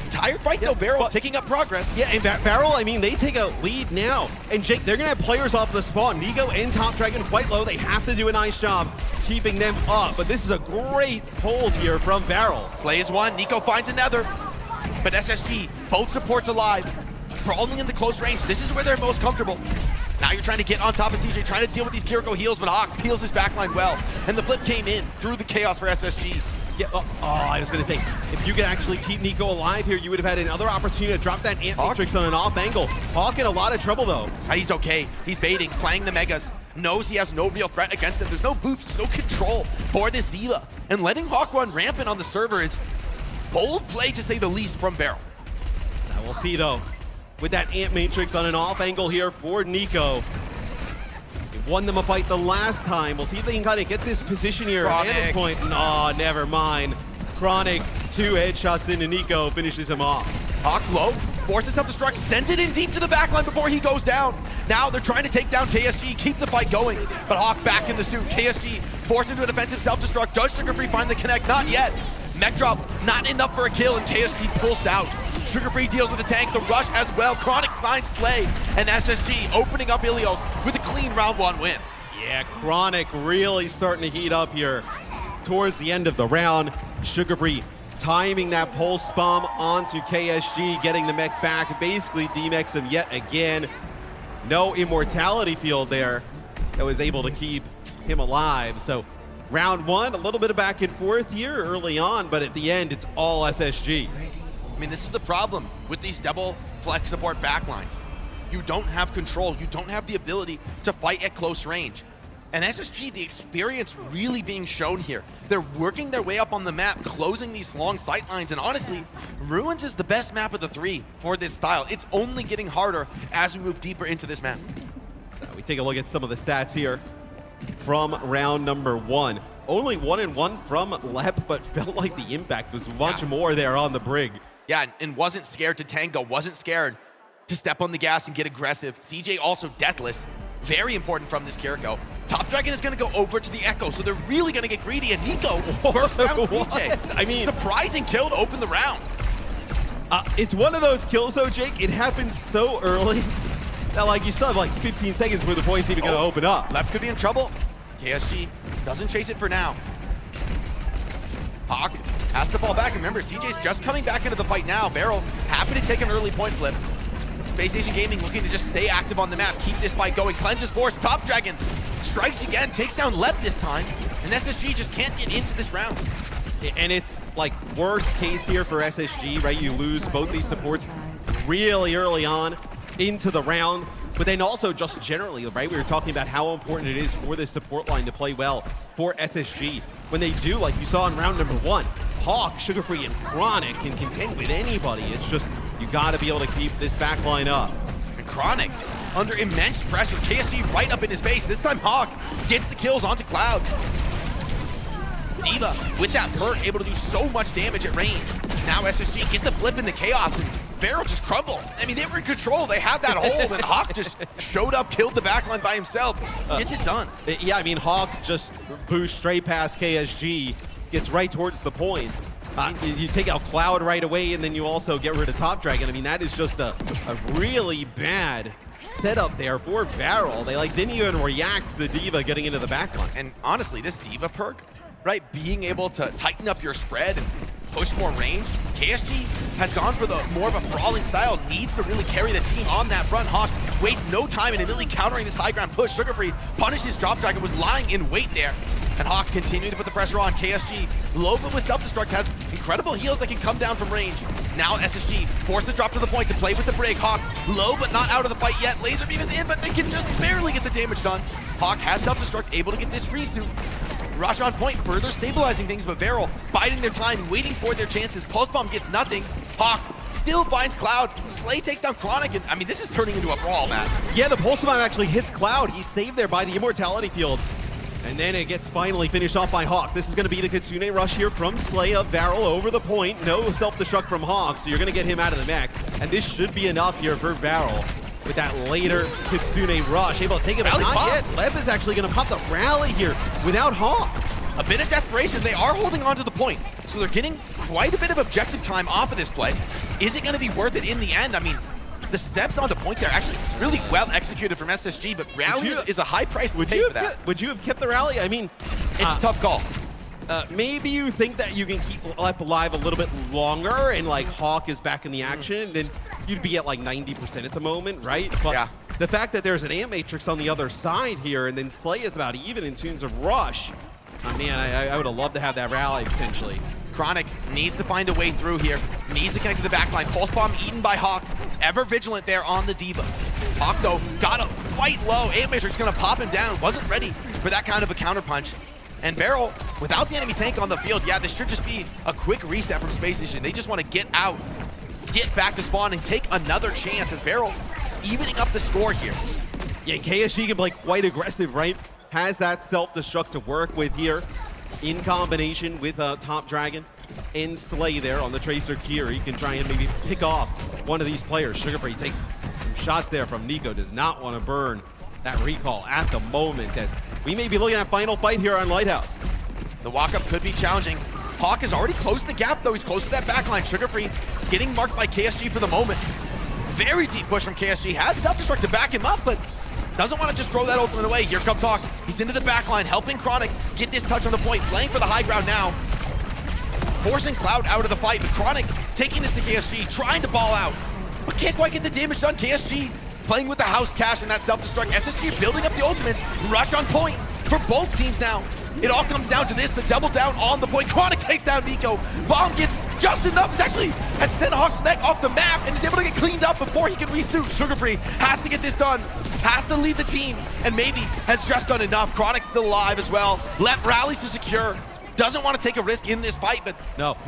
Entire fight though, Varel taking up progress.
Yeah, and Varel, I mean, they take a lead now. And Jake, they're gonna have players off the spawn. Nico and Top Dragon quite low. They have to do a nice job keeping them up. But this is a great hold here from Varel.
Slay is one, Nico finds another. But SSG, both supports alive. Crawling in the close range, this is where they're most comfortable. Now you're trying to get on top of CJ, trying to deal with these Kiriko heals, but Hawk peels his backline well. And the flip came in through the chaos for SSG.
Yeah, I was going to say, if you could actually keep Nico alive here, you would have had another opportunity to drop that Amp Matrix on an off angle. Hawk in a lot of trouble, though.
He's okay. He's baiting, playing the Megas. Knows he has no real threat against him. There's no boosts, no control for this D.Va. And letting Hawk run rampant on the server is bold play, to say the least, from Varel.
Now we'll see, though, with that Amp Matrix on an off angle here for Nico. Won them a fight the last time. We'll see if they can kind of get this position here. Vantage point. No, never mind. Chronic, 2 headshots into Nico, finishes him off.
Hawk low, forces self-destruct, sends it in deep to the backline before he goes down. Now they're trying to take down KSG, keep the fight going. But Hawk back in the suit. KSG forced into a defensive self-destruct. Does Sugar Free find the connect? Not yet. Mech drop, not enough for a kill, and KSG pulsed out. Sugar Free deals with the tank, the rush as well. Chronic finds Slay, and SSG opening up Ilios with a clean round 1 win.
Yeah, Chronic really starting to heat up here towards the end of the round. Sugar Free timing that pulse bomb onto KSG, getting the mech back, basically demechs him yet again. No immortality field there that was able to keep him alive. So round 1, a little bit of back and forth here early on, but at the end, it's all SSG.
I mean, this is the problem with these double flex support backlines. You don't have control. You don't have the ability to fight at close range. And SSG, the experience really being shown here. They're working their way up on the map, closing these long sight lines, and honestly, Ruins is the best map of the 3 for this style. It's only getting harder as we move deeper into this map.
We take a look at some of the stats here from round number 1. Only 1-1 from Lep, but felt like the impact was much more there on the Brig.
Yeah, and wasn't scared to tango, wasn't scared to step on the gas and get aggressive. CJ also deathless. Very important from this Kiriko. Top Dragon is going to go over to the Echo, so they're really going to get greedy. And Nico, first round CJ.
I mean,
surprising kill to open the round.
It's one of those kills, though, Jake. It happens so early that, like, you still have like 15 seconds before the point's even going to open up.
Left could be in trouble. KSG doesn't chase it for now. Hawk has to fall back. Remember, CJ's just coming back into the fight now. Barrel happy to take an early point flip. Space Station Gaming looking to just stay active on the map, keep this fight going. Cleanses force, Top Dragon strikes again, takes down Lep this time, and SSG just can't get into this round.
And it's like worst case here for SSG, right? You lose both these supports really early on into the round, but then also just generally, right? We were talking about how important it is for this support line to play well for SSG. When they do, like you saw in round number 1, Hawk, Sugarfree, and Chronic can contend with anybody. It's just, you gotta be able to keep this back line up.
And Chronic, under immense pressure, KSG right up in his face. This time Hawk gets the kills onto Cloud. D.Va, with that perk, able to do so much damage at range. Now SSG gets the blip in the chaos, and Barrel just crumbled. I mean, they were in control. They had that hold, and Hawk just showed up, killed the backline by himself. Gets it done.
Yeah, I mean, Hawk just boosts straight past KSG, gets right towards the point. You take out Cloud right away, and then you also get rid of Top Dragon. I mean, that is just a really bad setup there for Varel. They like didn't even react to the D.Va getting into the backline.
And honestly, this D.Va perk, right, being able to tighten up your spread and push more range, KSG has gone for the more of a brawling style, needs to really carry the team on that front. Hawk wastes no time in immediately countering this high ground push. Sugarfree punishes Drop Dragon, was lying in wait there. And Hawk continuing to put the pressure on. KSG, low but with self-destruct, has incredible heals that can come down from range. Now SSG forced to drop to the point to play with the Brig. Hawk low but not out of the fight yet. Laser beam is in, but they can just barely get the damage done. Hawk has self-destruct, able to get this free suit. Rush on point, further stabilizing things, but Varel biding their time, waiting for their chances. Pulse Bomb gets nothing. Hawk still finds Cloud. Slay takes down Chronic, and I mean, this is turning into a brawl, man.
Yeah, the Pulse Bomb actually hits Cloud. He's saved there by the Immortality Field. And then it gets finally finished off by Hawk. This is going to be the Kitsune rush here from Slay of Varel over the point. No self-destruct from Hawk, so you're going to get him out of the mech. And this should be enough here for Varel with that later Kitsune rush. Able to take it, but not yet. Lep is actually going to pop the rally here without Hawk.
A bit of desperation. They are holding on to the point, so they're getting quite a bit of objective time off of this play. Is it going to be worth it in the end? I mean, the steps onto point there actually really well executed from SSG, but rally is a high price to pay for that.
Would you have kept the rally? I mean,
it's a tough call.
Maybe you think that you can keep Lep alive a little bit longer and like Hawk is back in the action, then you'd be at like 90% at the moment, right? But
yeah.
The fact that there's an Amp Matrix on the other side here and then Slay is about even in terms of rush, man, I would have loved to have that rally potentially.
Chronic needs to find a way through here. Needs to connect to the backline. Pulse Bomb eaten by Hawk. Ever vigilant there on the D.Va. Hawk, though, got up quite low. Amp Matrix gonna pop him down. Wasn't ready for that kind of a counter punch. And Barrel, without the enemy tank on the field, yeah, this should just be a quick reset from Space Station. They just want to get out, get back to spawn, and take another chance as Barrel evening up the score here.
Yeah, KSG can play quite aggressive, right? Has that self-destruct to work with here in combination with Top Dragon and Slay there on the Tracer Gear. He can try and maybe pick off one of these players. Sugarfree takes some shots there from Nico. Does not want to burn that recall at the moment as we may be looking at final fight here on Lighthouse.
The walk-up could be challenging. Hawk has already closed the gap, though. He's close to that backline. Sugarfree getting marked by KSG for the moment. Very deep push from KSG. Has self-destruct to back him up, but doesn't want to just throw that ultimate away. Here comes Hawk. He's into the backline, helping Chronic get this touch on the point. Playing for the high ground now. Forcing Cloud out of the fight, but Chronic taking this to KSG, trying to ball out, but can't quite get the damage done. KSG playing with the house cash and that self-destruct. SSG building up the ultimates. Rush on point for both teams now. It all comes down to this, the double down on the point. Chronic takes down Nico. Bomb gets just enough. It's actually has sent Hawk's neck off the map and is able to get cleaned up before he can resuit. Sugarfree has to get this done. has to lead the team, and maybe has just done enough. Chronic's still alive as well. Left rallies to secure. Doesn't want to take a risk in this fight, but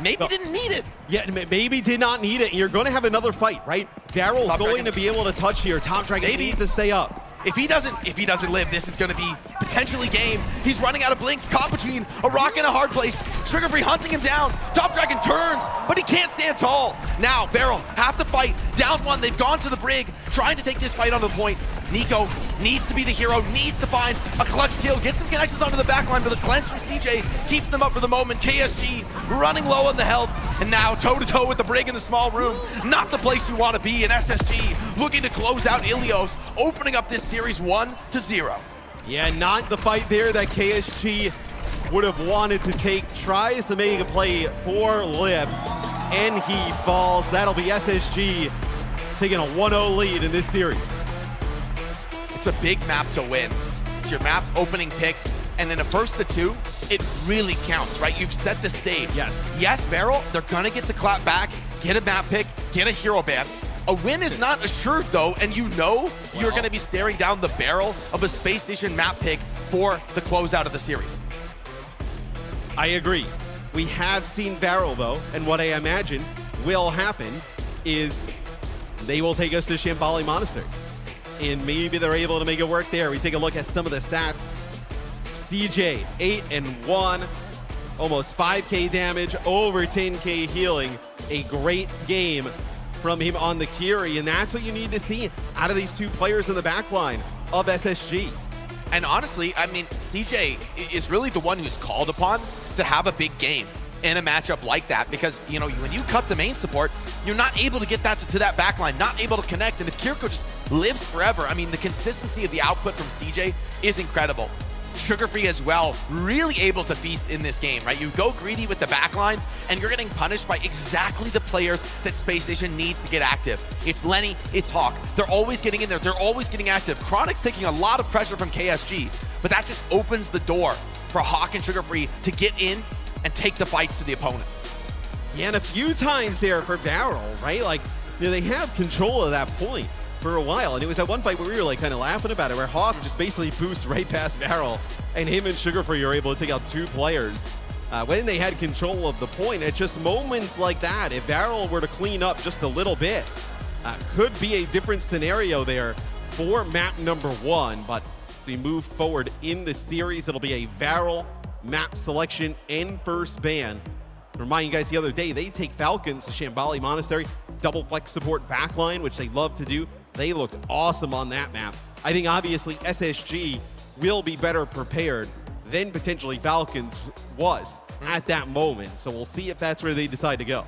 maybe didn't need it.
Yeah, maybe did not need it. You're going to have another fight, right? Daryl's going to be able to touch here. Top Dragon needs to stay up.
If he doesn't live, this is going to be potentially game. He's running out of blinks, caught between a rock and a hard place. Sugar-Free hunting him down. Top Dragon turns, but he can't stand tall. Now, Beryl have to fight. Down one, they've gone to the brig, trying to take this fight on the point. Nico needs to be the hero, needs to find a clutch kill, get some connections onto the back line, but the cleanse from CJ keeps them up for the moment. KSG running low on the health, and now toe-to-toe with the brig in the small room. Not the place you want to be, and SSG looking to close out Ilios, opening up this series 1-0.
Yeah, not the fight there that KSG would have wanted to take. Tries to make a play for Lip, and he falls. That'll be SSG taking a 1-0 lead in this series.
It's a big map to win. It's your map opening pick, and in a first to two, it really counts, right? You've set the stage. Yes, Beryl, they're gonna get to clap back, get a map pick, get a hero ban. A win is not assured though, and you know you're gonna be staring down the barrel of a Space Station map pick for the closeout of the series.
I agree. We have seen Beryl though, and what I imagine will happen is they will take us to Shambali Monastery. And maybe they're able to make it work there. We take a look at some of the stats. CJ, 8-1, almost 5k damage, over 10k healing. A great game from him on the Kiri, and that's what you need to see out of these two players in the backline of SSG.
And honestly, I mean, CJ is really the one who's called upon to have a big game in a matchup like that, because, you know, when you cut the main support, you're not able to get that to that backline, not able to connect, and if Kiriko just lives forever, I mean, the consistency of the output from CJ is incredible. Sugar-Free as well, really able to feast in this game, right? You go greedy with the backline, and you're getting punished by exactly the players that Space Station needs to get active. It's Lenny, it's Hawk. They're always getting in there, they're always getting active. Chronic's taking a lot of pressure from KSG, but that just opens the door for Hawk and Sugar-Free to get in and take the fights to the opponent.
Yeah, and a few times there for Varel, right? Like, you know, they have control of that point for a while, and it was that one fight where we were like kind of laughing about it, where Hawk just basically boosts right past Varel, and him and Sugar-Free are able to take out two players when they had control of the point. It's just moments like that, if Varel were to clean up just a little bit, could be a different scenario there for map number 1. But as we move forward in the series, it'll be a Varel map selection and first ban. To remind you guys, the other day, they take Falcons to Shambali Monastery, double flex support backline, which they love to do. They looked awesome on that map. I think obviously SSG will be better prepared than potentially Falcons was at that moment. So we'll see if that's where they decide to go.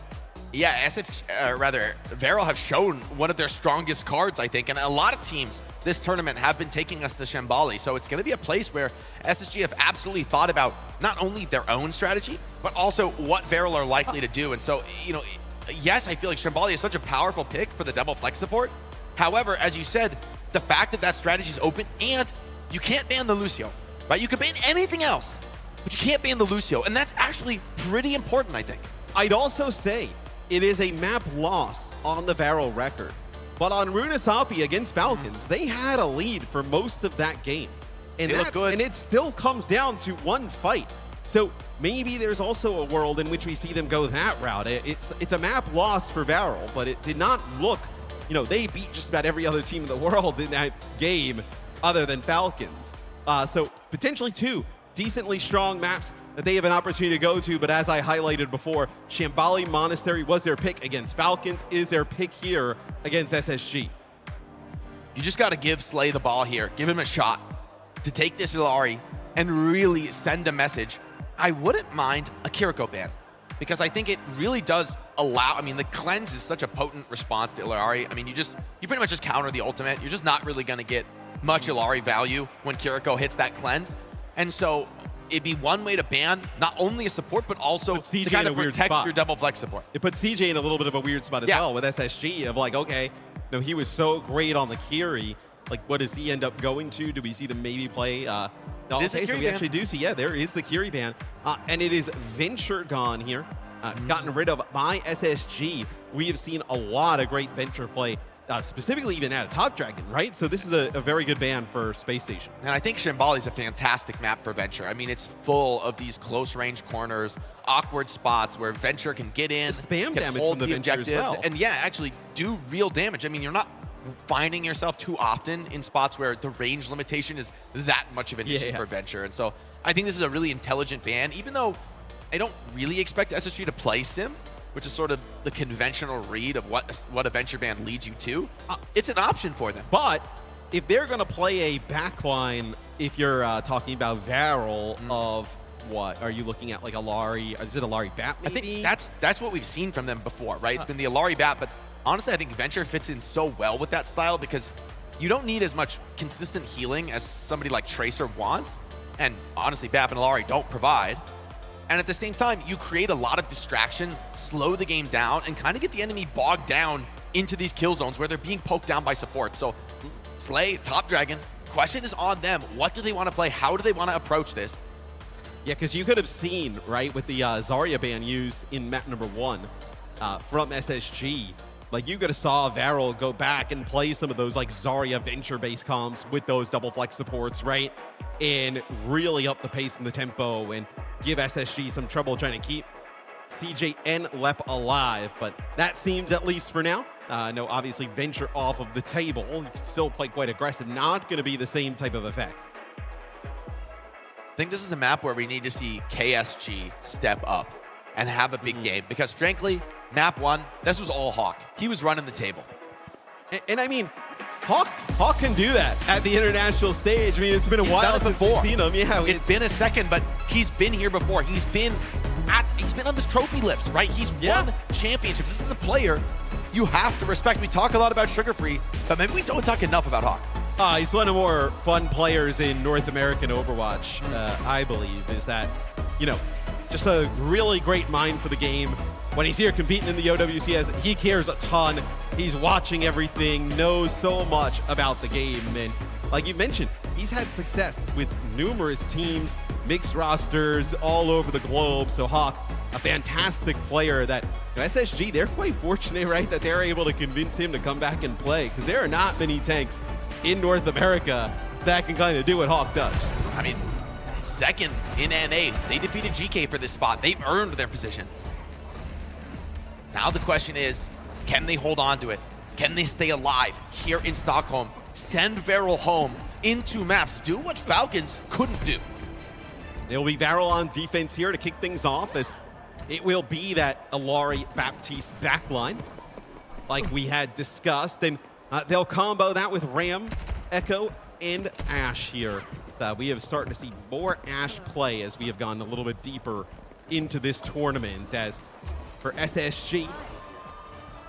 Yeah, Varel have shown one of their strongest cards, I think, and a lot of teams this tournament have been taking us to Shambali, so it's going to be a place where SSG have absolutely thought about not only their own strategy, but also what Varel are likely to do. And so, you know, yes, I feel like Shambali is such a powerful pick for the double flex support. However, as you said, the fact that that strategy is open, and you can't ban the Lucio, right? You can ban anything else, but you can't ban the Lucio, and that's actually pretty important, I think.
I'd also say it is a map loss on the Varel record. But on Runasapi against Falcons, they had a lead for most of that game. And
they look good.
And it still comes down to one fight. So maybe there's also a world in which we see them go that route. It's a map loss for Varel, but it did not look, you know, they beat just about every other team in the world in that game other than Falcons. So potentially two decently strong maps that they have an opportunity to go to, but as I highlighted before, Shambali Monastery was their pick against Falcons, is their pick here against SSG.
You just got to give Slay the ball here, give him a shot to take this Illari and really send a message. I wouldn't mind a Kiriko ban, because I think it really does allow, I mean, the cleanse is such a potent response to Illari. I mean, you pretty much just counter the ultimate. You're just not really going to get much Illari value when Kiriko hits that cleanse. And so it'd be one way to ban not only a support, but also to kind of protect your double flex support.
It puts CJ in a little bit of a weird spot as well with SSG of like, okay, no, he was so great on the Kiri. Like, what does he end up going to? Do we see them maybe play? No, okay, so we actually do see, yeah, there is the Kiri ban. And it is Venture gone here, gotten rid of by SSG. We have seen a lot of great Venture play specifically even out of Top Dragon, right? So this is a very good ban for Space Station.
And I think Shambali is a fantastic map for Venture. I mean, it's full of these close-range corners, awkward spots where Venture can get in,
spam
can
damage
hold
from the Venture as
objectives,
well.
and yeah, actually do real damage. I mean, you're not finding yourself too often in spots where the range limitation is that much of an issue for Venture. And so I think this is a really intelligent ban, even though I don't really expect SSG to play Sim, which is sort of the conventional read of what a Venture ban leads you to. It's an option for them.
But if they're going to play a backline, if you're talking about Varel of what? Are you looking at like a Lari? Is it a Lari Bat maybe?
I think that's what we've seen from them before, right? It's been the Alari Bat, but honestly, I think Venture fits in so well with that style because you don't need as much consistent healing as somebody like Tracer wants. And honestly, Bap and Alari don't provide. And at the same time, you create a lot of distraction, slow the game down, and kind of get the enemy bogged down into these kill zones where they're being poked down by support. So Slay, Top Dragon, question is on them. What do they want to play? How do they want to approach this?
Yeah, because you could have seen, right, with the Zarya ban used in map number 1 from SSG, like you could have saw Varel go back and play some of those like Zarya Venture-based comps with those double flex supports, right? And really up the pace and the tempo and give SSG some trouble trying to keep CJ and Lep alive. But that seems, at least for now, no, obviously Venture off of the table. You can still play quite aggressive. Not going to be the same type of effect.
I think this is a map where we need to see KSG step up and have a big game. Because frankly, map 1, this was all Hawk. He was running the table.
And I mean, Hawk can do that at the international stage. I mean, it's been a while since we've seen him. Yeah,
it's been a second, but he's been here before. He's been on this trophy list, right? He's won championships. This is a player you have to respect. We talk a lot about Sugar Free, but maybe we don't talk enough about Hawk.
He's one of the more fun players in North American Overwatch, I believe, is that, you know, just a really great mind for the game. When he's here competing in the OWCS, he cares a ton. He's watching everything, knows so much about the game. And like you mentioned, he's had success with numerous teams, mixed rosters all over the globe. So Hawk, a fantastic player that, you know, SSG, they're quite fortunate, right, that they're able to convince him to come back and play, because there are not many tanks in North America that can kind of do what Hawk does.
I mean, second in NA, they defeated GK for this spot. They've earned their position. Now the question is, can they hold on to it? Can they stay alive here in Stockholm? Send Varel home into maps. Do what Falcons couldn't do.
It'll be Varel on defense here to kick things off, as it will be that Alari Baptiste backline like we had discussed. And they'll combo that with Ram, Echo, and Ashe here. We have started to see more Ashe play as we have gone a little bit deeper into this tournament. As for SSG,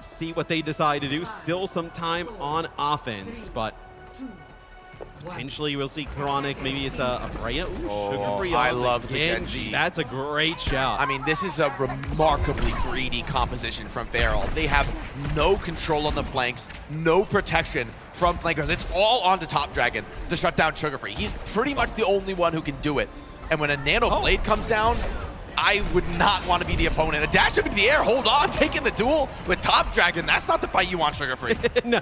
see what they decide to do. Still some time on offense, but potentially we'll see Chronic. Maybe it's a Freya. Sugar-free.
I love the Genji.
That's a great shot.
I mean, this is a remarkably greedy composition from Varel. They have no control on the flanks, no protection from flankers. It's all onto Top Dragon to shut down Sugar Free. He's pretty much the only one who can do it. And when a Nano Blade comes down, I would not want to be the opponent. A dash up into the air, hold on, taking the duel with Top Dragon. That's not the fight you want, Sugar Free.
no,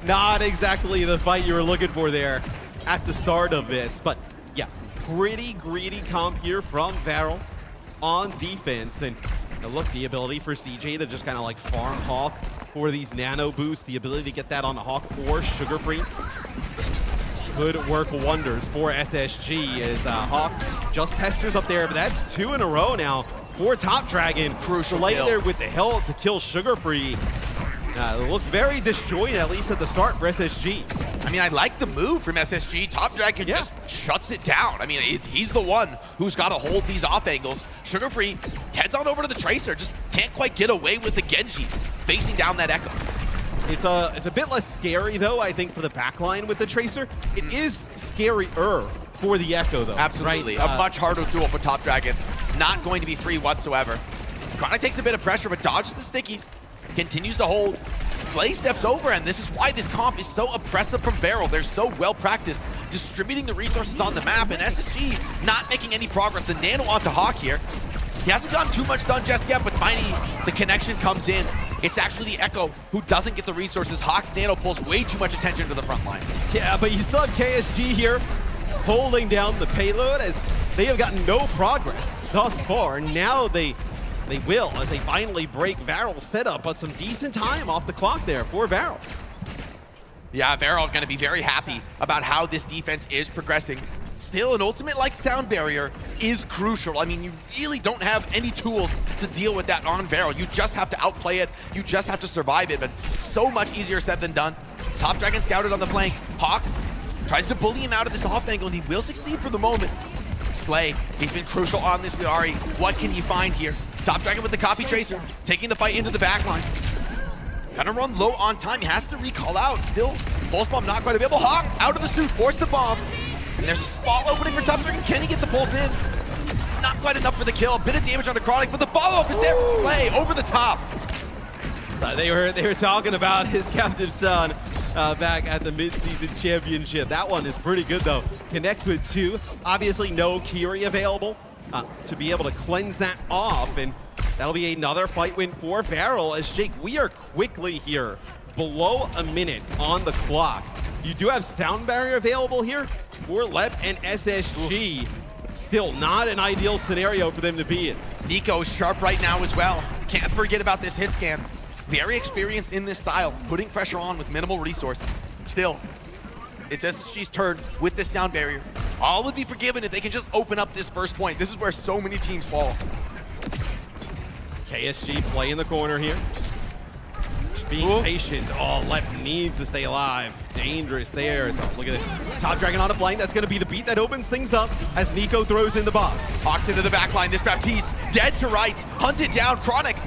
not exactly the fight you were looking for there at the start of this. But yeah, pretty greedy comp here from Varel on defense. And look, the ability for CJ to just kind of like farm Hawk for these nano boosts, the ability to get that on the Hawk or Sugar Free could work wonders for SSG as Hawk just pesters up there, but that's 2 in a row now for Top Dragon.
Crucial
lay
kill.
there with the health to kill Sugar Free. Looks very disjointed, at least at the start for SSG.
I mean, I like the move from SSG. Top Dragon just shuts it down. I mean, he's the one who's got to hold these off angles. Sugar Free heads on over to the Tracer, just can't quite get away with the Genji facing down that Echo.
It's a bit less scary, though, I think, for the backline with the Tracer. It is scarier for the Echo, though.
Absolutely.
Right?
A much harder duel for Top Dragon. Not going to be free whatsoever. Chronic takes a bit of pressure, but dodges the stickies. Continues to hold. Slay steps over, and this is why this comp is so oppressive from Varel. They're so well practiced, distributing the resources on the map, and SSG not making any progress. The Nano onto Hawk here. He hasn't gotten too much done just yet, but finally the connection comes in. It's actually the Echo who doesn't get the resources. Hawk's Nano pulls way too much attention to the front line.
Yeah, but you still have KSG here holding down the payload as they have gotten no progress thus far. Now they will as they finally break Varel's setup, but some decent time off the clock there for Varel.
Yeah, Varel going to be very happy about how this defense is progressing. Still, an ultimate like Sound Barrier is crucial. I mean, you really don't have any tools to deal with that on Varel. You just have to outplay it. You just have to survive it, but so much easier said than done. Top Dragon scouted on the flank. Hawk tries to bully him out of this off angle, and he will succeed for the moment. Slay, he's been crucial on this Ari. What can you find here? Top Dragon with the copy tracer, taking the fight into the backline. Gonna run low on time. He has to recall out. Still, Pulse Bomb not quite available. Hawk out of the suit, forced the bomb. And there's small opening for Top Dragon. Can he get the pulse in? Not quite enough for the kill. A bit of damage on the Chronic, but the follow-up is there. Slay over the top.
They were talking about his captive son back at the mid-season championship. That one is pretty good though. Connects with 2. Obviously no Kiri available to be able to cleanse that off, and that'll be another fight win for Varel. As Jake, we are quickly here below a minute on the clock. You do have Sound Barrier available here for Lep and SSG. Still not an ideal scenario for them to be in.
Nico is sharp right now as well. Can't forget about this hit scan. Very experienced in this style, putting pressure on with minimal resource. Still, it's SSG's turn with this Sound Barrier. All would be forgiven if they can just open up this first point. This is where so many teams fall.
KSG play in the corner here. Just being patient. Oh, Lep needs to stay alive. Dangerous there. So look at this. Top Dragon on the flank. That's going to be the beat that opens things up as Nico throws in the bomb.
Hawks into the backline. This Baptiste dead to right. Hunted down. Chronic.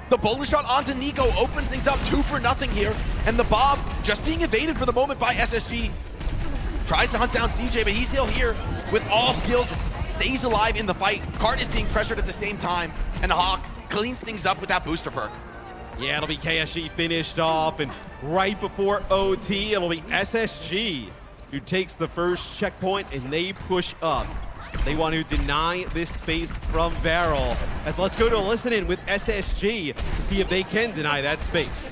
The bonus shot onto Nico opens things up 2 for nothing here. And the bomb just being evaded for the moment by SSG. Tries to hunt down CJ, but he's still here with all skills. Stays alive in the fight. Cart is being pressured at the same time. And Hawk cleans things up with that booster perk.
Yeah, it'll be KSG finished off, and right before OT, it'll be SSG who takes the first checkpoint, and they push up. They want to deny this space from Varel. As let's go to a listen-in with SSG to see if they can deny that space.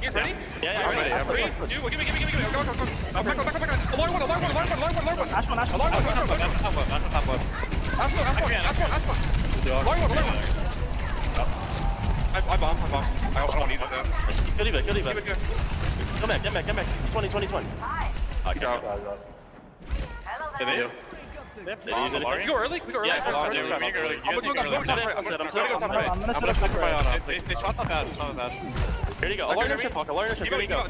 He's ready? Yeah, I'm ready. 3, 2, give me. Go. Back one. Alarm one. Ash one. Alarm one. Alarm one. I bomb. I don't need that.
Good leave it. Come back. He's one.
Go. Hello. We go early? We go early?
Yeah,
we go early. I'm gonna go top right. I'm gonna go top right. They shot not bad.
Here you go. Alert your ship, Hawk. Here we go.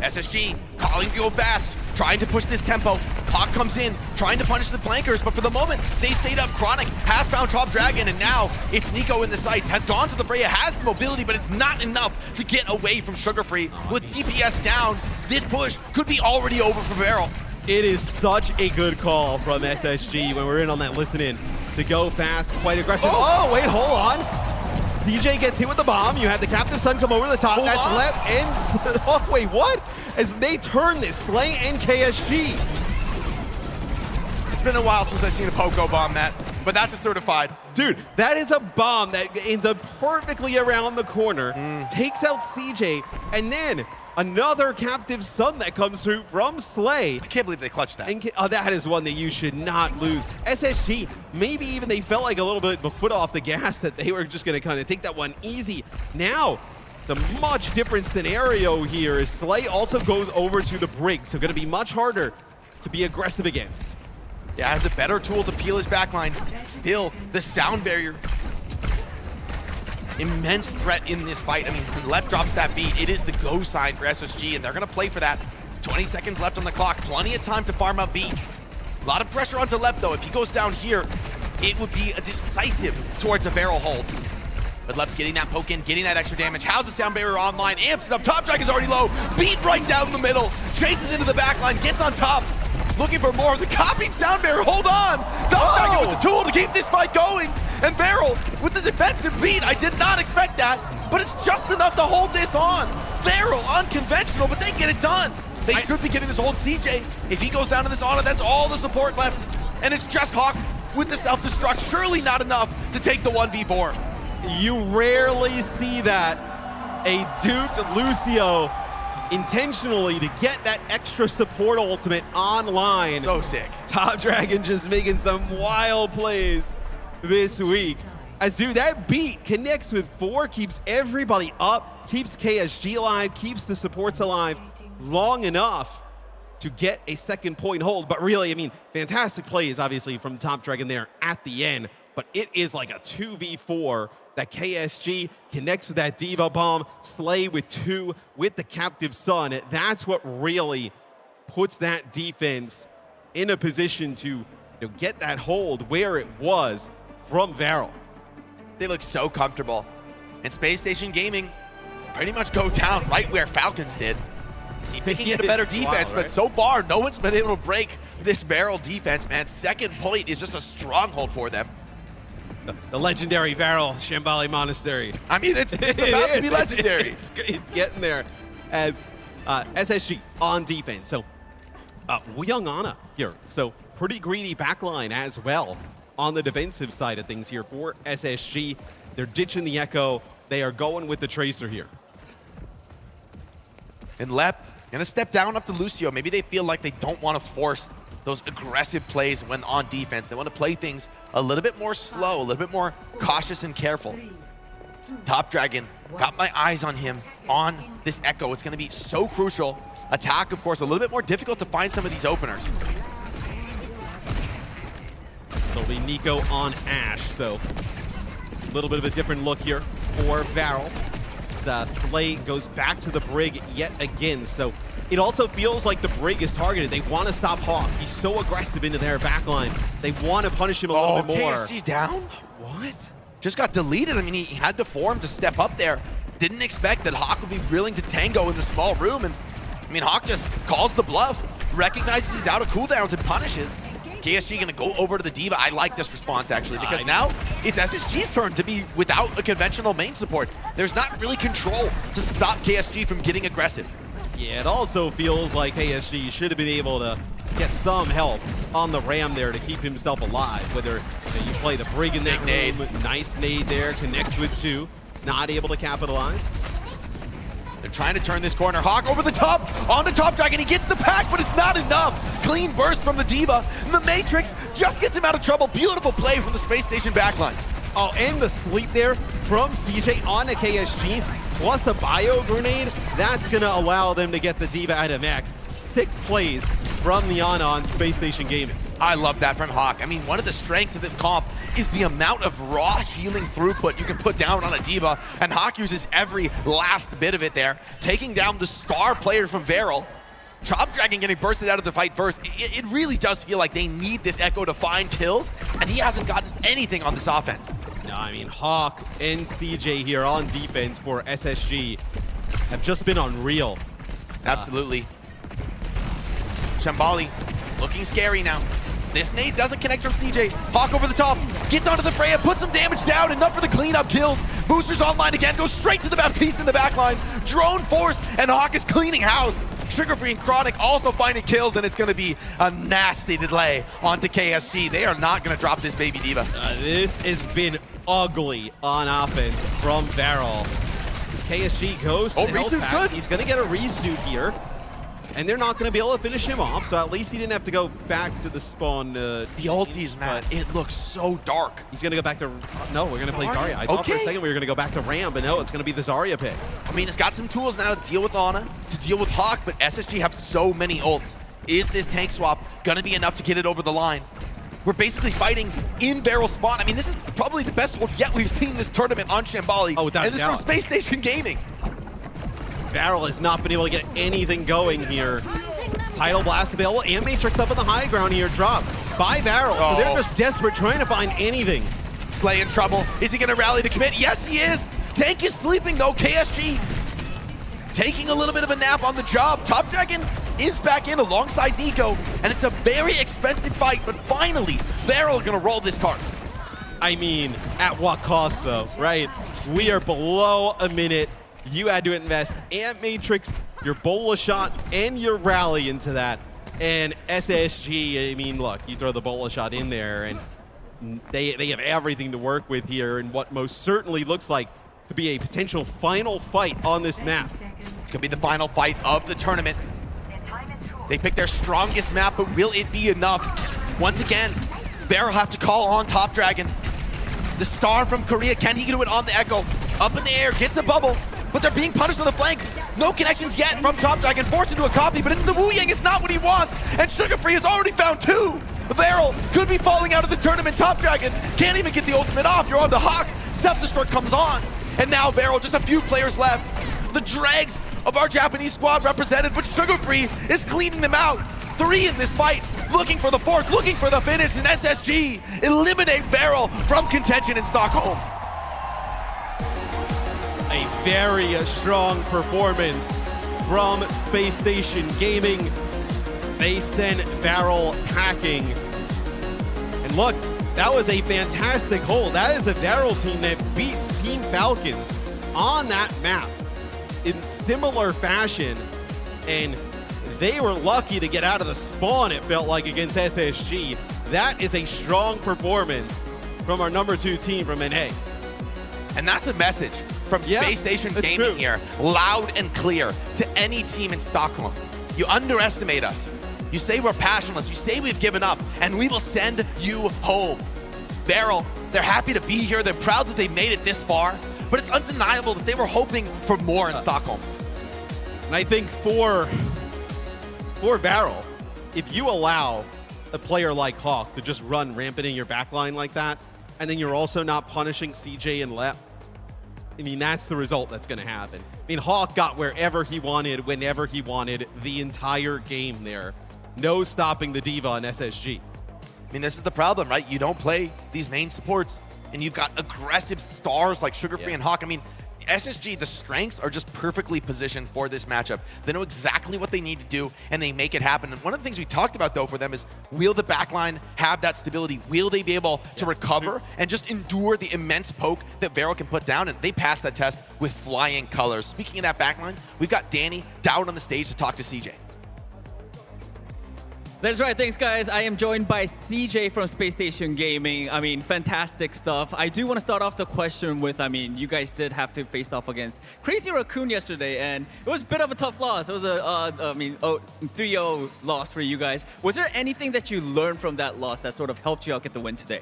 SSG calling fuel fast, trying to push this tempo. Hawk comes in, trying to punish the flankers, but for the moment, they stayed up. Chronic has found Top Dragon, and now it's Nico in the sights. Has gone to the Freya, has the mobility, but it's not enough to get away from Sugar Free. With DPS down, this push could be already over for Varel.
It is such a good call from SSG when we're in on that listen-in to go fast, quite aggressive. Oh, wait, hold on. CJ gets hit with the bomb. You have the Captive Sun come over the top. That's left and... Oh, wait, what? As they turn this, Slay and KSG.
It's been a while since I've seen a Poco bomb that, but that's a certified.
Dude, that is a bomb that ends up perfectly around the corner, takes out CJ, and then another Captive Sun that comes through from Slay.
I can't believe they clutched that.
And that is one that you should not lose. SSG, maybe even they felt like a little bit of a foot off the gas that they were just going to kind of take that one easy. Now, it's a much different scenario here as Slay also goes over to the Brig, so going to be much harder to be aggressive against.
Yeah, has a better tool to peel his backline. Still, the Sound Barrier. Immense threat in this fight. I mean, when Lep drops that beat, it is the go sign for SSG, and they're going to play for that. 20 seconds left on the clock. Plenty of time to farm up beat. A lot of pressure onto Lep, though. If he goes down here, it would be a decisive towards a barrel hold. But Lep's getting that poke in, getting that extra damage. How's the Sound Barrier online? Amps it up. Top Dragon's already low. Beat right down the middle. Chases into the back line, gets on top. looking for more. The copy's down there. Hold on. Top Dragon with the tool to keep this fight going. And Beryl with the defensive beat. I did not expect that, but it's just enough to hold this on. Beryl, unconventional, but they get it done. They could be getting this hold CJ. If he goes down to this Ana, that's all the support left. And it's just Hawk with the self-destruct. Surely not enough to take the 1v4.
You rarely see that. A duped Lucio intentionally to get that extra support ultimate online.
So sick.
Top Dragon just making some wild plays this week. As dude, that beat connects with 4, keeps everybody up, keeps KSG alive, keeps the supports alive long enough to get a second point hold. But really, I mean, fantastic plays obviously from Top Dragon there at the end, but it is like a 2v4 that KSG connects with that Diva Bomb, Slay with 2 with the Captive Sun. That's what really puts that defense in a position to get that hold where it was from Varel.
They look so comfortable. And Space Station Gaming pretty much go down right where Falcons did. Team making it a better defense, but so far, no one's been able to break this Varel defense, man. Second point is just a stronghold for them.
The legendary Varel Shambali Monastery.
I mean, it's about to be legendary.
It's getting there as SSG on defense. So, Young Ana here. So, pretty greedy backline as well on the defensive side of things here for SSG. They're ditching the Echo. They are going with the Tracer here.
And Lep gonna step down up to Lucio. Maybe they feel like they don't want to force those aggressive plays when on defense. They want to play things a little bit more slow, a little bit more cautious and careful. Top Dragon, got my eyes on him on this Echo. It's going to be so crucial. Attack, of course, a little bit more difficult to find some of these openers.
It'll be Nico on Ashe, so a little bit of a different look here for Varel. Slay goes back to the Brig yet again, so it also feels like the Brig is targeted. They want to stop Hawk. He's so aggressive into their backline. They want to punish him a little bit more.
KSG's down? What? Just got deleted. I mean, he had the form to step up there. Didn't expect that Hawk would be willing to tango in the small room. And I mean, Hawk just calls the bluff, recognizes he's out of cooldowns and punishes. KSG gonna go over to the Diva. I like this response actually, because now it's SSG's turn to be without a conventional main support. There's not really control to stop KSG from getting aggressive.
Yeah, it also feels like KSG should have been able to get some help on the Ram there to keep himself alive. Whether you play the Brig in that room, nice nade there, connects with 2, not able to capitalize.
They're trying to turn this corner. Hawk over the top, on the Top Dragon. He gets the pack, but it's not enough. Clean burst from the Diva. And the Matrix just gets him out of trouble. Beautiful play from the Space Station backline.
Oh, and the sleep there from CJ on the KSG, plus a bio grenade. That's going to allow them to get the Diva out of mech. Sick plays from the Ana on Space Station Gaming.
I love that from Hawk. I mean, one of the strengths of this comp is the amount of raw healing throughput you can put down on a Diva, and Hawk uses every last bit of it there, taking down the star player from Varel. Top Dragon getting bursted out of the fight first. It really does feel like they need this Echo to find kills, and he hasn't gotten anything on this offense.
No, I mean, Hawk and CJ here on defense for SSG have just been unreal.
Absolutely. Shambali looking scary now. This nade doesn't connect from CJ. Hawk over the top, gets onto the Freya, puts some damage down, enough for the cleanup kills. Boosters online again, goes straight to the Baptiste in the backline. Drone forced, and Hawk is cleaning house. Sugar-Free and Chronic also finding kills, and it's going to be a nasty delay onto KSG. They are not going to drop this baby Diva.
This has been ugly on offense from Varel. KSG goes to health pack. Good. He's going to get a resuit here. And they're not going to be able to finish him off, so at least he didn't have to go back to the spawn.
The ultis, man, it looks so dark.
He's going to go back to... No, we're going to play Zarya. I thought for a second we were going to go back to Ram, but no, it's going to be the Zarya pick.
I mean, it's got some tools now to deal with Ana, to deal with Hawk, but SSG have so many ults. Is this tank swap going to be enough to get it over the line? We're basically fighting in barrel spawn. I mean, this is probably the best ult yet we've seen this tournament on Shambali.
Oh, without
and this is from Space Station Gaming.
Varel has not been able to get anything going here. Tidal Blast available, and Matrix up on the high ground here, dropped by Varel. So they're just desperate, trying to find anything.
Slay in trouble. Is he going to rally to commit? Yes, he is. Tank is sleeping, though. KSG taking a little bit of a nap on the job. Top Dragon is back in alongside Nico, and it's a very expensive fight, but finally, Beryl gonna roll this card.
I mean, at what cost though, right? We are below a minute. You had to invest Ant Matrix, your bola shot, and your rally into that. And SSG, I mean, look, you throw the bola shot in there, and they have everything to work with here in what most certainly looks like to be a potential final fight on this map.
Could be the final fight of the tournament. They picked their strongest map, but will it be enough? Once again, Beryl have to call on Top Dragon. The star from Korea, can he do it on the Echo? Up in the air, gets the bubble, but they're being punished on the flank. No connections yet from Top Dragon, forced into a copy, but it's the Wu Yang, it's not what he wants, and Sugar Free has already found two. Beryl could be falling out of the tournament. Top Dragon can't even get the ultimate off. You're on the Hawk, Self-Destruct comes on, and now Beryl, just a few players left. The dregs of our Japanese squad represented, but Sugar Free is cleaning them out. 3 in this fight, looking for the fourth, looking for the finish, and SSG eliminate Beryl from contention in Stockholm.
A very strong performance from Space Station Gaming. They send Beryl packing. And look, that was a fantastic hold. That is a Beryl team that beats Team Falcons on that map in similar fashion. And they were lucky to get out of the spawn, it felt like, against SSG. That is a strong performance from our #2 team from NA.
And that's a message from Space Station Gaming here, loud and clear to any team in Stockholm. You underestimate us. You say we're passionless. You say we've given up, and we will send you home. Beryl, they're happy to be here. They're proud that they made it this far, but it's undeniable that they were hoping for more in Stockholm.
And I think for Beryl, if you allow a player like Hawk to just run rampant in your backline like that, and then you're also not punishing CJ and Lep, I mean, that's the result that's going to happen. I mean, Hawk got wherever he wanted, whenever he wanted, the entire game there. No stopping the Diva on SSG.
I mean, this is the problem, right? You don't play these main supports, and you've got aggressive stars like Sugar Free and Hawk. I mean, SSG, the strengths are just perfectly positioned for this matchup. They know exactly what they need to do, and they make it happen. And one of the things we talked about, though, for them is, will the backline have that stability? Will they be able to recover and just endure the immense poke that Beryl can put down? And they passed that test with flying colors. Speaking of that backline, we've got Danny down on the stage to talk to CJ.
That's right, thanks guys. I am joined by CJ from Space Station Gaming. I mean, fantastic stuff. I do want to start off the question with, I mean, you guys did have to face off against Crazy Raccoon yesterday, and it was a bit of a tough loss. It was a, 3-0 loss for you guys. Was there anything that you learned from that loss that sort of helped you out get the win today?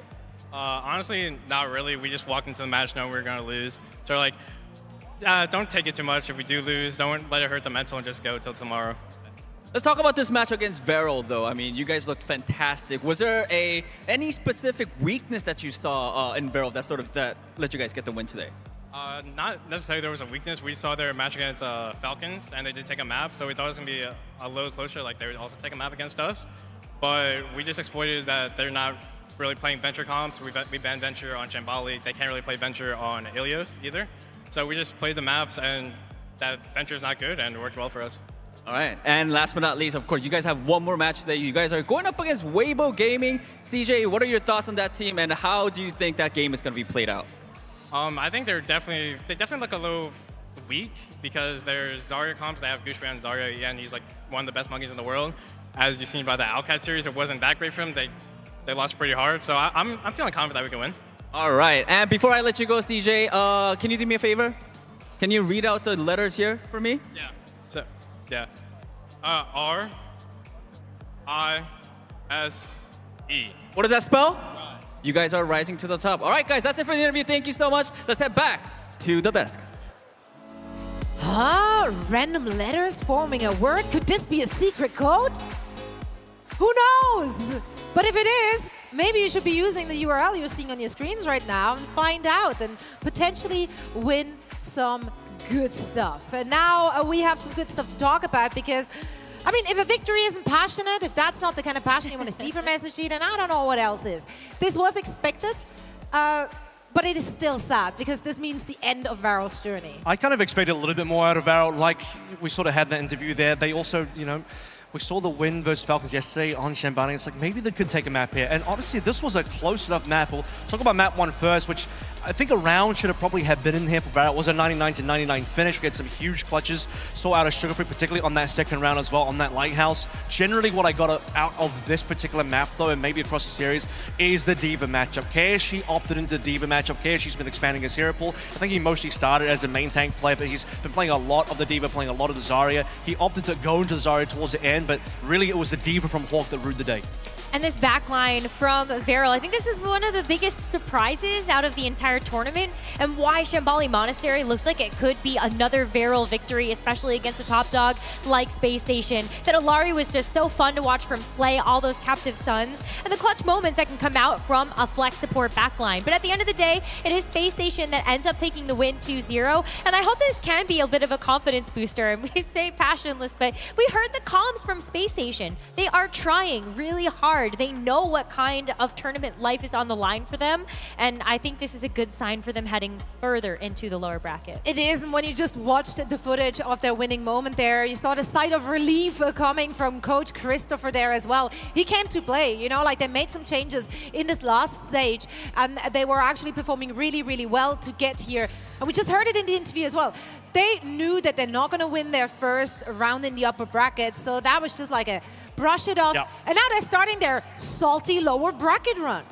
Honestly, not really. We just walked into the match knowing we were going to lose. So like, don't take it too much. If we do lose, don't let it hurt the mental and just go till tomorrow.
Let's talk about this match against Beryl, though. I mean, you guys looked fantastic. Was there any specific weakness that you saw in Beryl that let you guys get the win today?
Not necessarily there was a weakness. We saw their match against Falcons, and they did take a map, so we thought it was going to be a little closer, like they would also take a map against us. But we just exploited that they're not really playing Venture comps. We banned Venture on Shambali. They can't really play Venture on Ilios either. So we just played the maps, and that Venture's not good, and it worked well for us.
All right, and last but not least, of course, you guys have one more match today. You guys are going up against Weibo Gaming. CJ, what are your thoughts on that team, and how do you think that game is going to be played out?
I think they definitely look a little weak because there's Zarya comps. They have Gushran and Zarya, and he's like one of the best monkeys in the world. As you've seen by the Outcat series, it wasn't that great for him. They lost pretty hard, so I'm feeling confident that we can win.
All right, and before I let you go, CJ, can you do me a favor? Can you read out the letters here for me?
Yeah. Yeah. R-I-S-E.
What does that spell? You guys are rising to the top. All right, guys, that's it for the interview. Thank you so much. Let's head back to the desk.
Random letters forming a word? Could this be a secret code? Who knows? But if it is, maybe you should be using the URL you're seeing on your screens right now and find out and potentially win some good stuff. And now we have some good stuff to talk about because, I mean, if a victory isn't passionate, if that's not the kind of passion you want to see from SSG, then I don't know what else is. This was expected, but it is still sad because this means the end of Varel's journey.
I kind of expected a little bit more out of Varel. Like we sort of had that interview there. They also, you know, We saw the win versus Falcons yesterday on Shambani. It's like maybe they could take a map here. And honestly, this was a close enough map. We'll talk about map 1 first, which I think a round should have probably have been in here for VARO. It was a 99-99 finish. We had some huge clutches. Saw out of Sugarfree, particularly on that second round as well, on that Lighthouse. Generally, what I got out of this particular map, though, and maybe across the series, is the D.Va matchup. KSG opted into the D.Va matchup. KSG's been expanding his hero pool. I think he mostly started as a main tank player, but he's been playing a lot of the D.Va, playing a lot of the Zarya. He opted to go into the Zarya towards the end, but really it was the D.Va from Hawk that ruled the day.
And this backline from VARO, I think this is one of the biggest surprises out of the entire tournament, and why Shambali Monastery looked like it could be another VARO victory, especially against a top dog like Space Station. That Allari was just so fun to watch from Slay, all those captive suns, and the clutch moments that can come out from a flex support backline. But at the end of the day, it is Space Station that ends up taking the win 2-0, and I hope this can be a bit of a confidence booster. And we say passionless, but we heard the comms from Space Station. They are trying really hard. They know what kind of tournament life is on the line for them, and I think this is a good sign for them heading further into the lower bracket.
It is, and when you just watched the footage of their winning moment there, you saw the sight of relief coming from Coach Christopher there as well. He came to play, you know, like they made some changes in this last stage, and they were actually performing really, really well to get here. And we just heard it in the interview as well. They knew that they're not going to win their first round in the upper bracket, so that was just like a brush it off.
Yep.
And now they're starting their salty lower bracket run.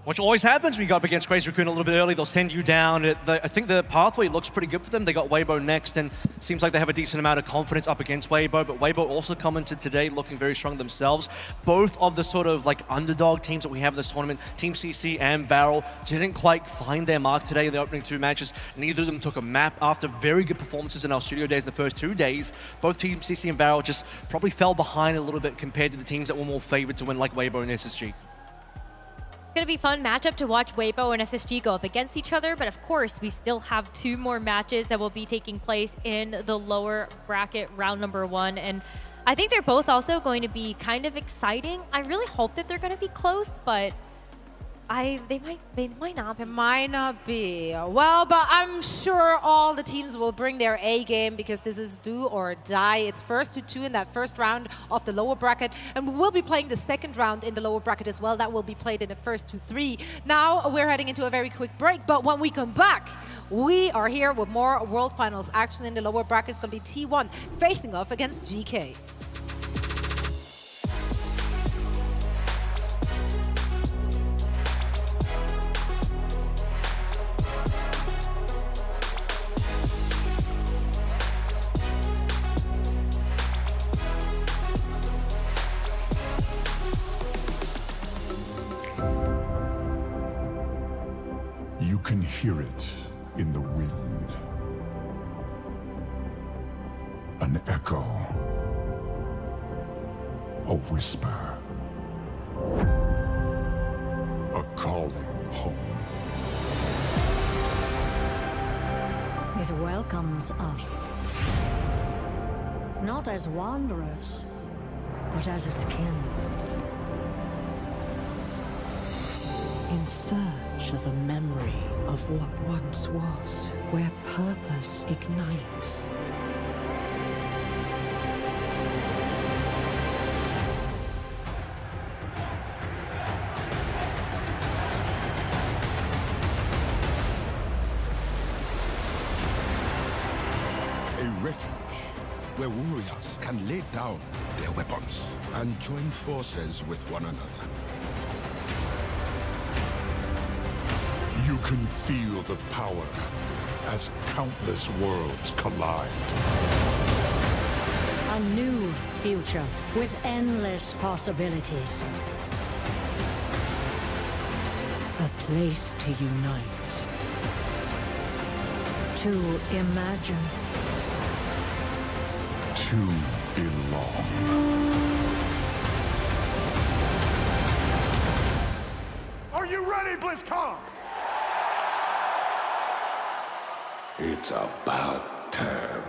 Which always happens when you go up against Crazy Raccoon a little bit early. They'll send you down. I think the pathway looks pretty good for them. They got Weibo next, and seems like they have a decent amount of confidence up against Weibo. But Weibo also commented today looking very strong themselves. Both of the sort of like underdog teams that we have in this tournament, Team CC and VARO, didn't quite find their mark today in the opening 2 matches. Neither of them took a map after very good performances in our studio days in the first 2 days. Both Team CC and VARO just probably fell behind a little bit compared to the teams that were more favored to win, like Weibo and SSG.
It's going to be a fun matchup to watch Weibo and SSG go up against each other, but of course we still have 2 more matches that will be taking place in the lower bracket round number 1, and I think they're both also going to be kind of exciting. I really hope that they're going to be close, but they might not.
They might not be. Well, but I'm sure all the teams will bring their A game, because this is do or die. It's first to 2 in that first round of the lower bracket, and we will be playing the second round in the lower bracket as well. That will be played in the first 2-3. Now we're heading into a very quick break, but when we come back, we are here with more World Finals action in the lower bracket. It's going to be T1 facing off against GK.
You can hear it in the wind. An echo. A whisper. A calling home.
It welcomes us. Not as wanderers, but as its kin.
In search of a memory of what once was, where purpose ignites.
A refuge where warriors can lay down their weapons and join forces with one another. You can feel the power as countless worlds collide.
A new future with endless possibilities.
A place to unite.
To imagine.
To belong.
Are you ready, BlizzCon?
It's about time.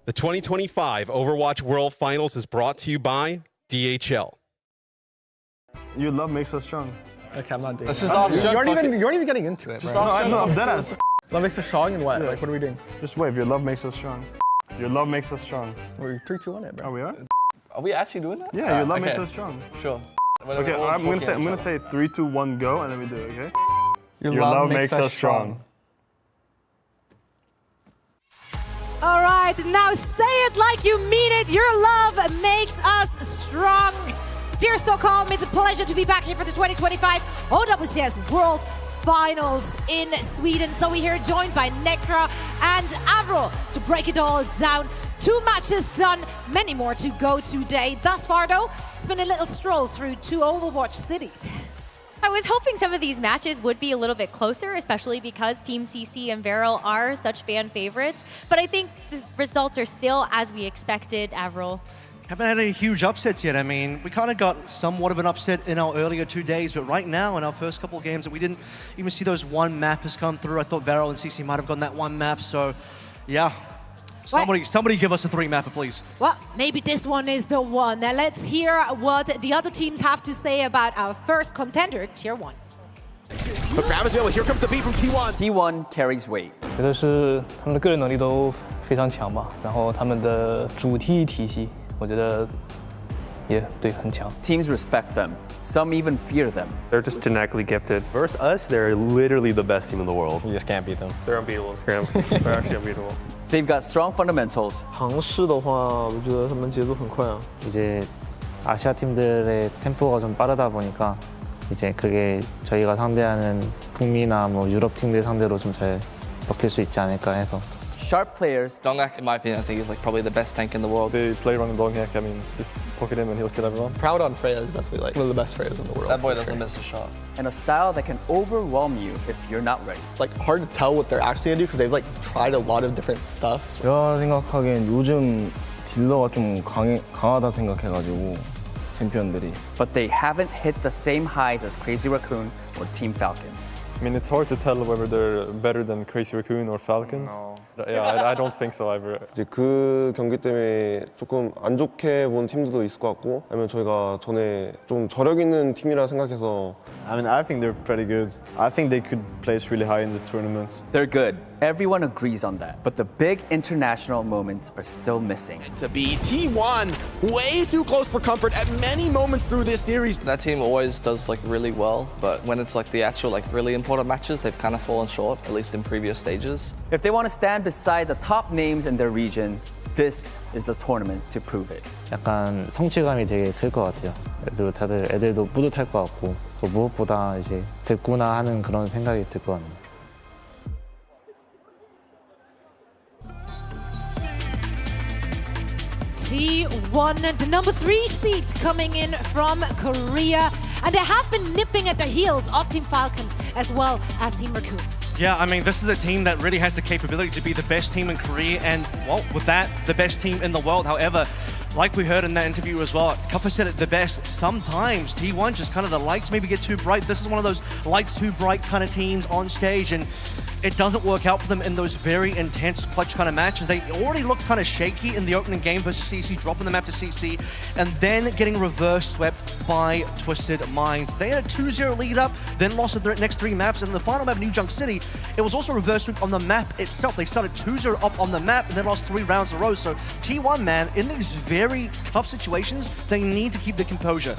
The 2025 Overwatch World Finals is brought to you by DHL.
Your love makes us strong.
Okay, I'm not doing
That's
that.
just awesome.
You aren't even getting into it,
Just
bro.
awesome. No, I'm deadass.
Love makes us strong and what?
Yeah.
Like, what are we doing?
Just wave. Your love makes us strong. Your love makes us strong.
We're 3, 2, 1 it, bro.
Oh, we are?
Are we actually doing that?
Yeah, your love makes us strong.
Sure.
Okay, I'm gonna say 3, 2, 1, go, and then we do it. Okay.
Your love makes us strong.
All right, now say it like you mean it. Your love makes us strong. Dear Stockholm, it's a pleasure to be back here for the 2025 OWCS World Finals in Sweden. So we're here joined by Necra and Avril to break it all down. 2 matches done, many more to go today. Thus far though, it's been a little stroll through to Overwatch City.
I was hoping some of these matches would be a little bit closer, especially because Team CC and Varel are such fan favorites. But I think the results are still as we expected, Avril.
Haven't had any huge upsets yet. I mean, we kind of got somewhat of an upset in our earlier 2 days, but right now in our first couple of games that we didn't even see those one map has come through. I thought Varel and CC might have gotten that one map, so yeah. Somebody give us a 3-mapper, please.
Well, maybe this one is the one. Now let's hear what the other teams have to say about our first contender, Tier 1.
But grab is available. Here comes the beat from T1.
T1 carries weight.
觉得是他们的个人能力都非常强吧，然后他们的主题体系，我觉得也对很强。
Teams respect them. Some even fear them.
They're just genetically gifted. Versus us, they're literally the best team in the world.
You just can't beat them.
They're unbeatable in scrims. They're actually unbeatable.
They've got strong fundamentals.
尝试的话，我觉得他们节奏很快啊。
이제 아시아 팀들의 템포가 좀 빠르다 보니까 이제 그게 저희가 상대하는 북미나 뭐 유럽 팀들 상대로 좀 잘 먹힐 수 있지 않을까 해서.
Sharp players.
Dongak, in my opinion, I think he's like probably the best tank in the world.
They play around Dongak. I mean, just pocket him and he'll kill everyone.
Proud on Freya is definitely like one of the best Freyas in the world.
That boy doesn't miss a shot.
And a style that can overwhelm you if you're not ready.
Like hard to tell what they're actually gonna do because they've like tried a lot of different stuff.
제가 생각하기엔 요즘 딜러가 좀 강하다 생각해가지고 챔피언들이.
But they haven't hit the same highs as Crazy Raccoon or Team Falcons.
I mean, it's hard to tell whether they're better than Crazy Raccoon or Falcons.
No.
Yeah, I don't think so either.
이제 그 경기 때문에 조금 안 좋게 본 팀들도 있을 것 같고, 아니면 저희가 전에 좀 저력 있는 팀이라 생각해서.
I mean, I think they're pretty good. I think they could place really high in the tournaments.
They're good. Everyone agrees on that. But the big international moments are still missing.
To be T1, way too close for comfort at many moments through this series.
That team always does like really well, but when it's like the actual like really important matches, they've kind of fallen short, at least in previous stages.
If they want to stand beside the top names in their region, this is the tournament to prove it.
약간 성취감이 되게 클 것 같아요. 애들도 뿌듯할 것 같고 또 무엇보다 이제 됐구나 하는 그런 생각이 들 것 같네요.
T1, the number 3 seed coming in from Korea. And they have been nipping at the heels of Team Falcon as well as Team Raccoon.
Yeah, I mean, this is a team that really has the capability to be the best team in Korea and, well, with that, the best team in the world. However, like we heard in that interview as well, Kuffa said it the best, sometimes T1 just kind of the lights maybe get too bright. This is one of those lights too bright kind of teams on stage, and it doesn't work out for them in those very intense clutch kind of matches. They already looked kind of shaky in the opening game versus CC, dropping the map to CC, and then getting reverse swept by Twisted Minds. They had a 2-0 lead up, then lost the next 3 maps, and in the final map, New Junk City, it was also reverse swept on the map itself. They started 2-0 up on the map and then lost 3 rounds in a row. So T1, man, in these very tough situations, they need to keep the composure.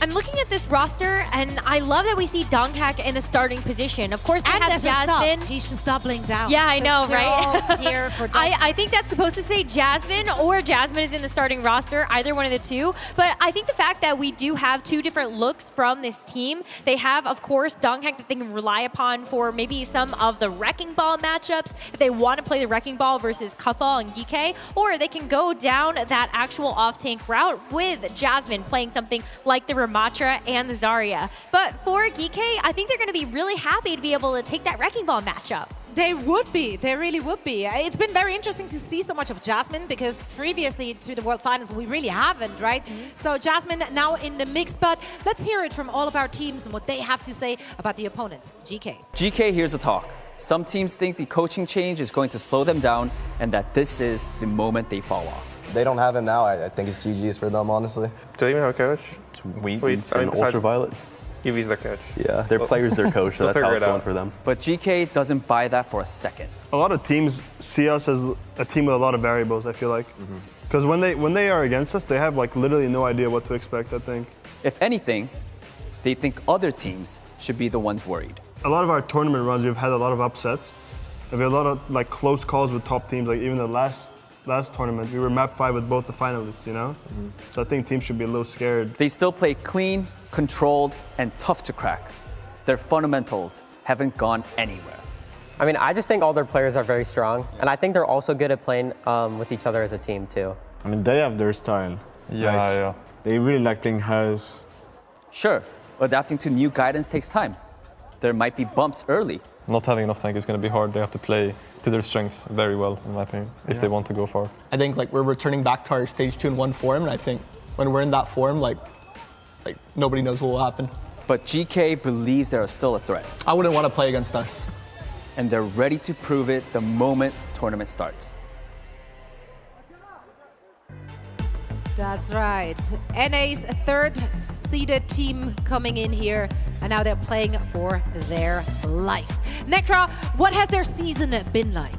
I'm looking at this roster, and I love that we see Donghak in the starting position. Of course, they have Jasmine.
He's just doubling down.
Yeah, I know, right?
Here for
I think that's supposed to say Jasmine, or Jasmine is in the starting roster, either one of the two. But I think the fact that we do have 2 different looks from this team, they have, of course, Donghak that they can rely upon for maybe some of the Wrecking Ball matchups, if they want to play the Wrecking Ball versus Kuffa and Geeke, or they can go down that actual off-tank route with Jasmine playing something like the Ramatra and the Zarya. But for Geeke, I think they're going to be really happy to be able to take that Wrecking Ball matchup.
They would be. They really would be. It's been very interesting to see so much of Jasmine because previously to the World Finals, we really haven't, right? So Jasmine now in the mix, but let's hear it from all of our teams and what they have to say about the opponents. GK.
GK hears the talk. Some teams think the coaching change is going to slow them down and that this is the moment they fall off.
They don't have him now. I think it's GG's for them, honestly.
Do they even have a coach?
Weeds and Ultraviolet.
Yuvi's their coach.
Yeah, their player's their coach, so that's how it's going for them.
But GK doesn't buy that for a second.
A lot of teams see us as a team with a lot of variables, I feel like. Because when they are against us, they have like literally no idea what to expect, I think.
If anything, they think other teams should be the ones worried.
A lot of our tournament runs, we've had a lot of upsets. We had a lot of like close calls with top teams, like even the last tournament, we were map 5 with both the finalists, you know? So I think teams should be a little scared.
They still play clean, controlled, and tough to crack. Their fundamentals haven't gone anywhere.
I mean, I just think all their players are very strong, and I think they're also good at playing with each other as a team too.
I mean, they have their style.
Yeah.
They really like playing house.
Sure, adapting to new guidance takes time. There might be bumps early.
Not having enough tank is going to be hard. They have to play to their strengths very well, in my opinion, if they want to go far.
I think like we're returning back to our stage 2 and 1 form, and I think when we're in that form, like nobody knows what will happen.
But GK believes they are still a threat.
I wouldn't want to play against us.
And they're ready to prove it the moment tournament starts.
That's right. NA's third seeded team coming in here, and now they're playing for their lives. Necra, what has their season been like?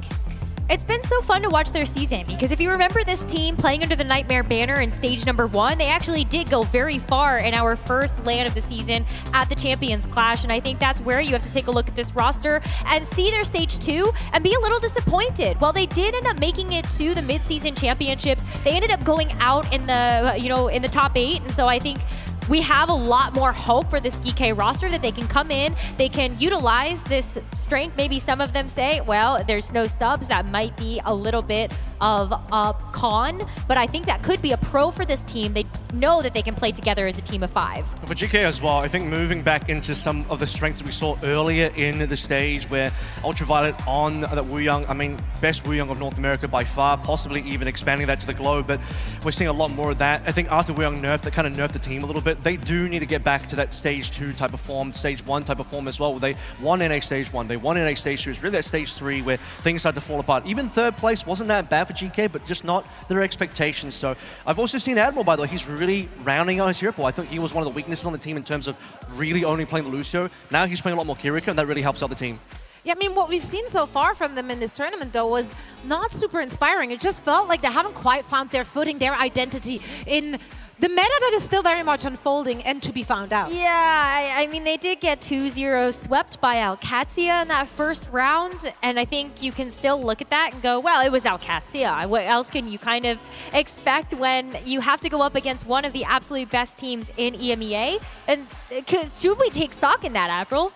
It's been so fun to watch their season because if you remember this team playing under the Nightmare banner in stage number 1, they actually did go very far in our first LAN of the season at the Champions Clash, and I think that's where you have to take a look at this roster and see their stage 2 and be a little disappointed. While they did end up making it to the mid-season championships, they ended up going out in the in the top 8, and so I think we have a lot more hope for this GK roster that they can come in, they can utilize this strength. Maybe some of them say, well, there's no subs. That might be a little bit of a con, but I think that could be a pro for this team. They know that they can play together as a team of 5.
For GK as well, I think moving back into some of the strengths we saw earlier in the stage where Ultraviolet on that Wuyang, I mean, best Wuyang of North America by far, possibly even expanding that to the globe, but we're seeing a lot more of that. I think after Wuyang nerfed, that kind of nerfed the team a little bit. They do need to get back to that stage 2 type of form, stage 1 type of form as well, where they won NA stage 1, they won NA stage 2. It's really that stage 3 where things start to fall apart. Even third place wasn't that bad for GK, but just not their expectations. So I've also seen Admiral, by the way, he's really rounding out his hero pool. I think he was one of the weaknesses on the team in terms of really only playing the Lucio. Now he's playing a lot more Kiriko, and that really helps out the team.
Yeah, I mean, what we've seen so far from them in this tournament, though, was not super inspiring. It just felt like they haven't quite found their footing, their identity in the meta that is still very much unfolding and to be found out.
Yeah, I mean, they did get 2-0 swept by Alcatia in that first round, and I think you can still look at that and go, well, it was Alcatia. What else can you kind of expect when you have to go up against one of the absolute best teams in EMEA? And should we take stock in that, Avril?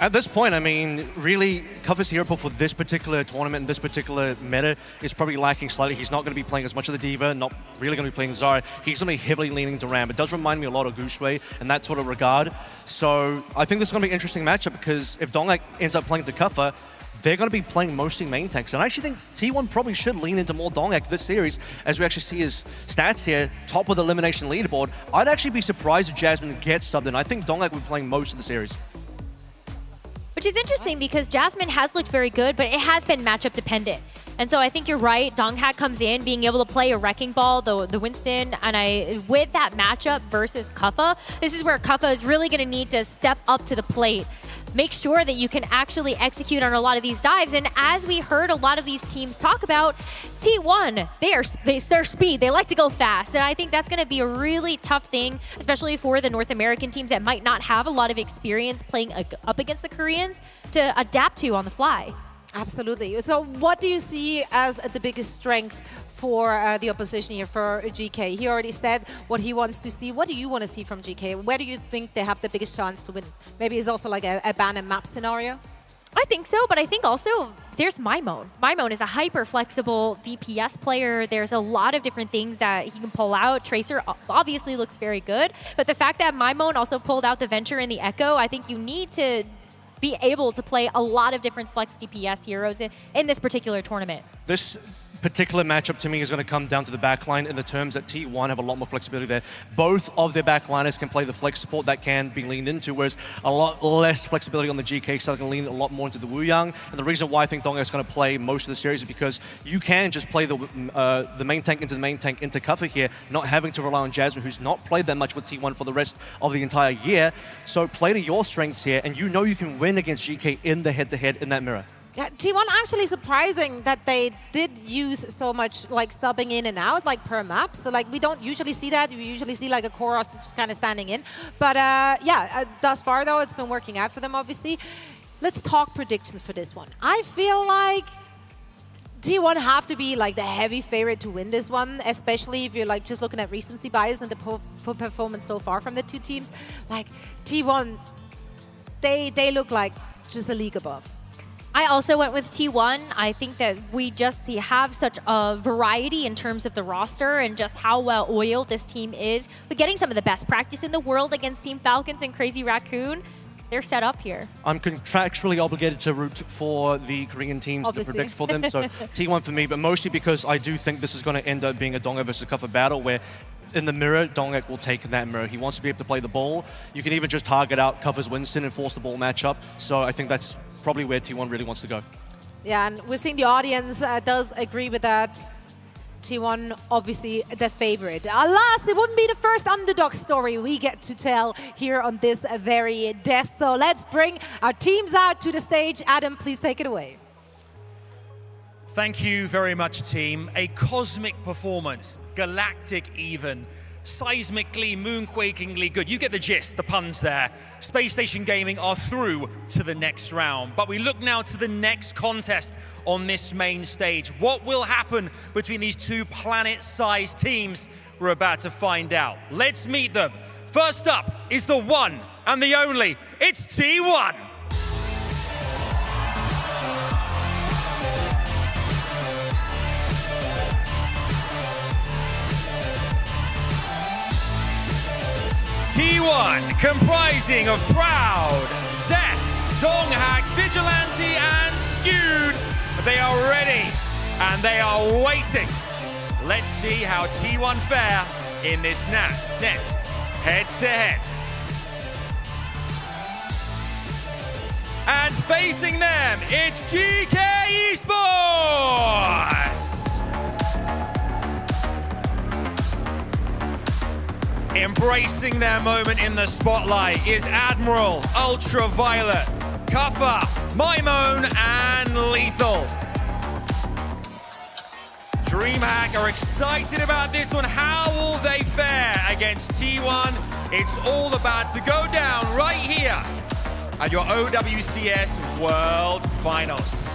At this point, I mean, really, Cover's hero pool for this particular tournament and this particular meta is probably lacking slightly. He's not going to be playing as much of the Diva, not really going to be playing Zarya. He's going to be heavily leaning to Ram. It does remind me a lot of Gushwei in that sort of regard. So I think this is going to be an interesting matchup because if Donglak ends up playing to Cover, they're going to be playing mostly main tanks. And I actually think T1 probably should lean into more Donglak this series as we actually see his stats here, top of the elimination leaderboard. I'd actually be surprised if Jasmine gets subbed in. I think Donglak will be playing most of the series.
Which is interesting because Jasmine has looked very good, but it has been matchup dependent. And so I think you're right. Donghack comes in being able to play a Wrecking Ball, the Winston, and with that matchup versus Kuffa, this is where Kuffa is really going to need to step up to the plate. Make sure that you can actually execute on a lot of these dives. And as we heard a lot of these teams talk about, T1, their speed, they like to go fast. And I think that's going to be a really tough thing, especially for the North American teams that might not have a lot of experience playing up against the Koreans to adapt to on the fly.
Absolutely. So what do you see as the biggest strength for the opposition here for GK? He already said what he wants to see. What do you want to see from GK? Where do you think they have the biggest chance to win? Maybe it's also like a ban and map scenario?
I think so, but I think also there's Maimon. Maimon is a hyper-flexible DPS player. There's a lot of different things that he can pull out. Tracer obviously looks very good, but the fact that Maimon also pulled out the Venture and the Echo, I think you need to be able to play a lot of different flex DPS heroes in this particular tournament.
This particular matchup to me is going to come down to the backline in the terms that T1 have a lot more flexibility there. Both of their backliners can play the flex support that can be leaned into, whereas a lot less flexibility on the GK side can lean a lot more into the Wuyang. And the reason why I think Dongak is going to play most of the series is because you can just play the main tank into cover here, not having to rely on Jasmine, who's not played that much with T1 for the rest of the entire year. So play to your strengths here, and you know you can win against GK in the head-to-head in that mirror.
Yeah, T1 actually surprising that they did use so much like subbing in and out like per map. So like we don't usually see that. We usually see like a core roster just kind of standing in. But thus far though, it's been working out for them obviously. Let's talk predictions for this one. I feel like T1 have to be like the heavy favorite to win this one, especially if you're like just looking at recency bias and the performance so far from the two teams. Like T1, they look like just a league above.
I also went with T1. I think that we just have such a variety in terms of the roster and just how well oiled this team is. But getting some of the best practice in the world against Team Falcons and Crazy Raccoon, they're set up here.
I'm contractually obligated to root for the Korean teams to predict for them, so T1 for me, but mostly because I do think this is going to end up being a Dongak versus Kuffa battle where in the mirror, Dongak will take that mirror. He wants to be able to play the ball. You can even just target out Kuffa's Winston and force the ball matchup. So I think that's probably where T1 really wants to go.
Yeah, and we're seeing the audience does agree with that. T1, obviously, the favorite. Alas, it wouldn't be the first underdog story we get to tell here on this very desk. So let's bring our teams out to the stage. Adam, please take it away.
Thank you very much, team. A cosmic performance, galactic even, seismically, moonquakingly good. You get the gist, the puns there. Space Station Gaming are through to the next round. But we look now to the next contest on this main stage. What will happen between these two planet-sized teams? We're about to find out. Let's meet them. First up is the one and the only. It's T1. T1, comprising of Proud, Zest, Donghack, Vigilante, and Skewed. They are ready, and they are waiting. Let's see how T1 fare in this next head-to-head. And facing them, it's GK Esports! Embracing their moment in the spotlight is Admiral, Ultraviolet, Kuffa, Mimone, and Lethal. DreamHack are excited about this one. How will they fare against T1? It's all about to go down right here at your OWCS World Finals.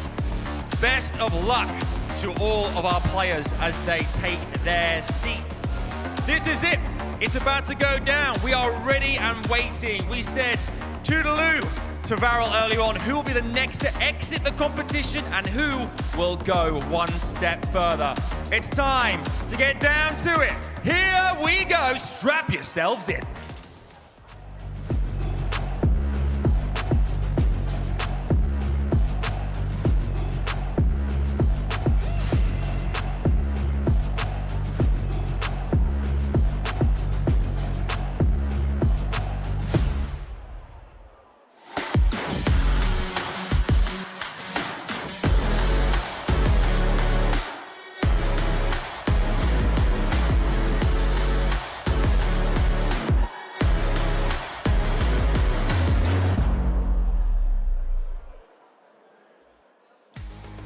Best of luck to all of our players as they take their seats. This is it. It's about to go down. We are ready and waiting. We said toodaloo to Varel early on. Who will be the next to exit the competition and who will go one step further? It's time to get down to it. Here we go. Strap yourselves in.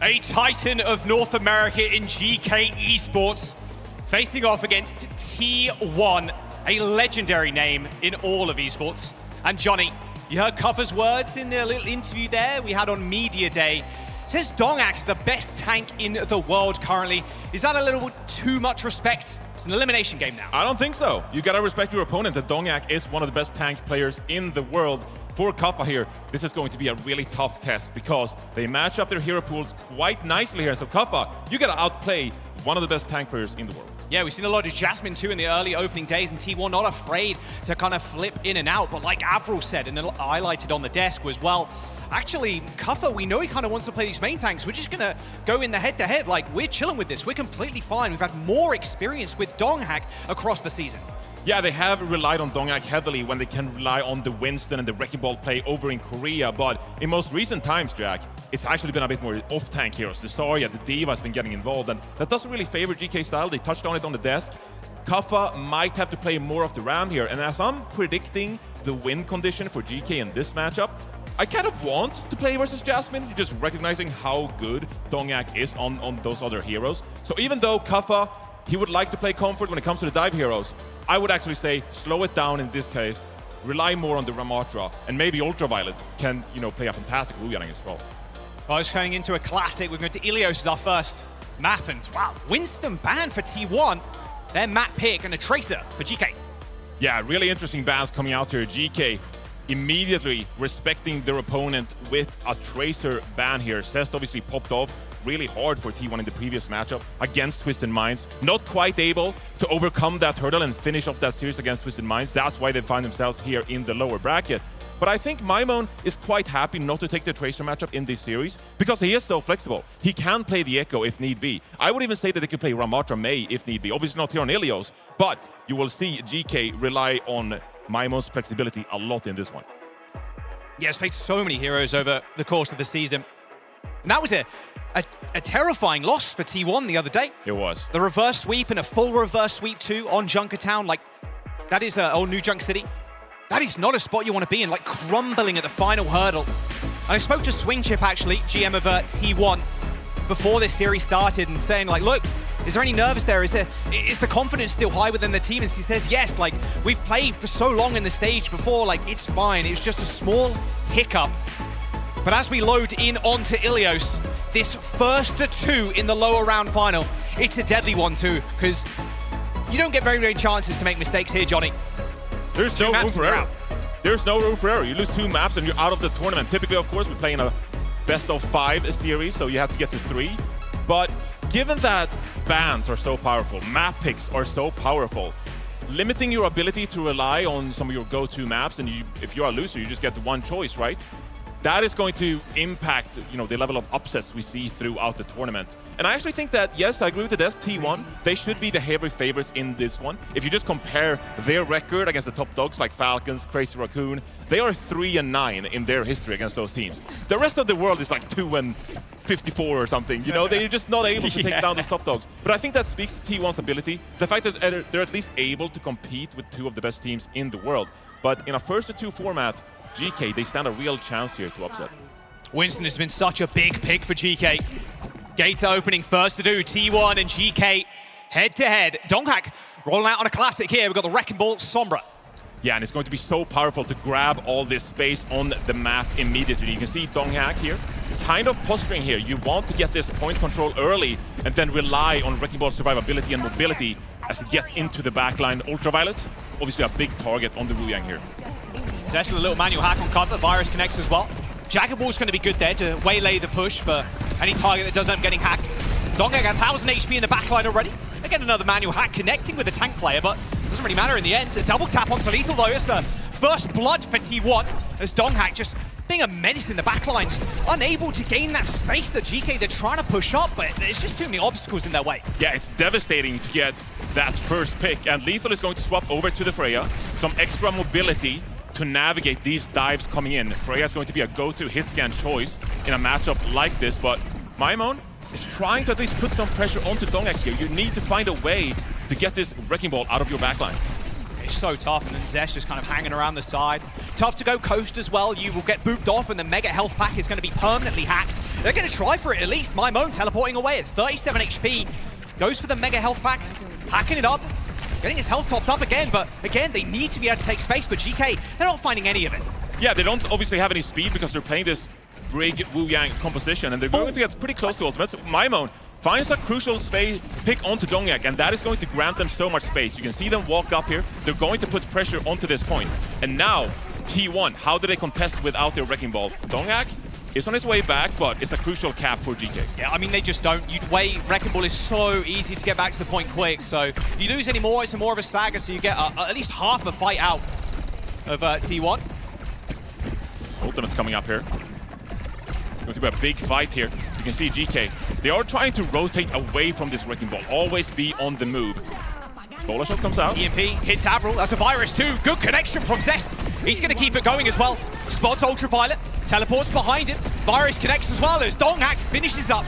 A titan of North America in GK Esports, facing off against T1, a legendary name in all of esports. And Johnny, you heard Kuffa's words in the little interview there we had on Media Day. Says Dongak's the best tank in the world currently. Is that a little too much respect? It's an elimination game now.
I don't think so. You gotta respect your opponent. That Dongak is one of the best tank players in the world. For Kuffa here, this is going to be a really tough test because they match up their hero pools quite nicely here. So Kuffa, you gotta outplay one of the best tank players in the world.
Yeah, we've seen a lot of Jasmine too in the early opening days, and T1 not afraid to kind of flip in and out. But like Avril said and highlighted on the desk as well, actually, Kuffa, we know he kind of wants to play these main tanks. We're just going to go in the head-to-head. Like, we're chilling with this. We're completely fine. We've had more experience with Donghack across the season.
Yeah, they have relied on Donghack heavily when they can rely on the Winston and the Wrecking Ball play over in Korea, but in most recent times, Jack, it's actually been a bit more off-tank heroes. The Zarya, the D.Va has been getting involved, and that doesn't really favor GK style. They touched on it on the desk. Kuffa might have to play more of the Ram here, and as I'm predicting the win condition for GK in this matchup, I kind of want to play versus Jasmine, just recognizing how good Donghack is on those other heroes. So even though Kuffa, he would like to play comfort when it comes to the dive heroes, I would actually say slow it down in this case, rely more on the Ramatra, and maybe Ultraviolet can, play a fantastic Wu Yang as well.
Well, it's going into a classic. We're going to Ilios as our first map, and wow, Winston banned for T1. Their map pick and a Tracer for GK.
Yeah, really interesting bans coming out here. GK immediately respecting their opponent with a Tracer ban here. Cest obviously popped off really hard for T1 in the previous matchup against Twisted Minds. Not quite able to overcome that hurdle and finish off that series against Twisted Minds. That's why they find themselves here in the lower bracket. But I think Maimon is quite happy not to take the Tracer matchup in this series because he is so flexible. He can play the Echo if need be. I would even say that they could play Ramatra Mei if need be. Obviously not here on Ilios, but you will see GK rely on Maimon's flexibility a lot in this one.
Yeah, it's played so many heroes over the course of the season. And that was a terrifying loss for T1 the other day.
It was.
The reverse sweep and a full reverse sweep too on Junkertown. Like, that is old New Junk City. That is not a spot you want to be in, like crumbling at the final hurdle. And I spoke to Swingchip, actually, GM of T1, before this series started and saying, like, look, is there any nerves there? Is the confidence still high within the team? And he says, yes, like, we've played for so long in the stage before, like, it's fine. It was just a small hiccup. But as we load in onto Ilios, this first to two in the lower round final, it's a deadly one too, because you don't get very many chances to make mistakes here, Johnny.
There's no room for error. There's no room for error. You lose 2 maps and you're out of the tournament. Typically, of course, we play in a best of 5 series, so you have to get to 3. But given that bans are so powerful, map picks are so powerful, limiting your ability to rely on some of your go-to maps, and if you're a loser, you just get the one choice, right? That is going to impact, the level of upsets we see throughout the tournament. And I actually think that, yes, I agree with the desk, T1, they should be the heavy favorites in this one. If you just compare their record against the top dogs like Falcons, Crazy Raccoon, they are 3-9 in their history against those teams. The rest of the world is like 2-54 or something. They're just not able to take down those top dogs. But I think that speaks to T1's ability. The fact that they're at least able to compete with 2 of the best teams in the world. But in a first to 2 format, GK, they stand a real chance here to upset.
Winston has been such a big pick for GK. Gates are opening first to do. T1 and GK head-to-head. Donghack rolling out on a classic here. We've got the Wrecking Ball, Sombra.
Yeah, and it's going to be so powerful to grab all this space on the map immediately. You can see Donghack here, kind of posturing here. You want to get this point control early and then rely on Wrecking Ball's survivability and mobility as it gets into the backline. Ultraviolet, obviously a big target on the Wu Yang here.
There's a little manual hack on cover. Virus connects as well. Jagger Ball's going to be good there to waylay the push for any target that doesn't end up getting hacked. Donghack got 1,000 HP in the backline already. Again, another manual hack connecting with the tank player, but it doesn't really matter in the end. A double tap onto lethal though. It's the first blood for T1 as Donghack just being a menace in the backline, just unable to gain that space that GK they're trying to push up, but there's just too many obstacles in their way.
Yeah, it's devastating to get that first pick, and Lethal is going to swap over to the Freya. Some extra mobility to navigate these dives coming in. Freya is going to be a go-to hit scan choice in a matchup like this, but Maimon is trying to at least put some pressure onto Donghack here. You need to find a way to get this Wrecking Ball out of your backline.
It's so tough, and then Zesh just kind of hanging around the side. Tough to go coast as well. You will get booped off, and the Mega Health Pack is going to be permanently hacked. They're going to try for it at least. Maimon teleporting away at 37 HP. Goes for the Mega Health Pack, hacking it up. Getting his health topped up again, but again, they need to be able to take space, but GK, they're not finding any of it.
Yeah, they don't obviously have any speed because they're playing this big Wu Yang composition, and they're going to get pretty close to ultimate. So Maimon finds a crucial space pick onto Donghack, and that is going to grant them so much space. You can see them walk up here. They're going to put pressure onto this point. And now, T1, how do they contest without their Wrecking Ball? Donghack is on his way back, but it's a crucial cap for GK.
Yeah, I mean, they just don't. Wrecking Ball is so easy to get back to the point quick, so if you lose any more, it's more of a stagger, so you get at least half a fight out of T1.
Ultimate's coming up here. Going to be a big fight here. You can see GK. They are trying to rotate away from this wrecking ball. Always be on the move. Bowler shot comes out.
EMP hits Avril. That's a virus too. Good connection from Zest. He's going to keep it going as well. Spots Ultraviolet. Teleports behind him. Virus connects as well as Donghak finishes up.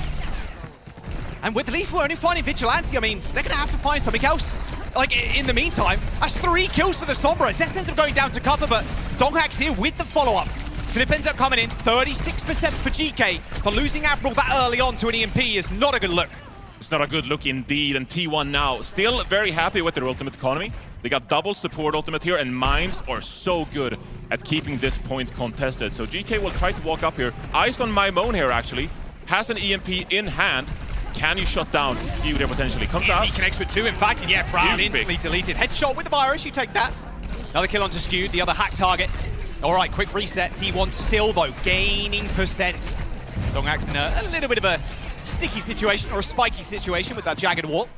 And with Lethal only finding Vigilante, I mean, they're going to have to find something else. Like, in the meantime, that's 3 kills for the Sombra. Zest ends up going down to cover, but Donghak's here with the follow-up. Flip ends up coming in, 36% for GK, but losing Avril that early on to an EMP is not a good look.
It's not a good look indeed, and T1 now still very happy with their ultimate economy. They got double support ultimate here, and Mines are so good at keeping this point contested. So GK will try to walk up here. Eyes on Maimone here, actually. Has an EMP in hand. Can you shut down Skew there potentially? Comes out.
He connects with 2, in fact, and yeah, Proud instantly deleted. Headshot with the virus, you take that. Another kill onto Skew, the other hack target. All right, quick reset. T1 still, though, gaining percent. Donghak's in a little bit of a sticky situation, or a spiky situation with that jagged wall.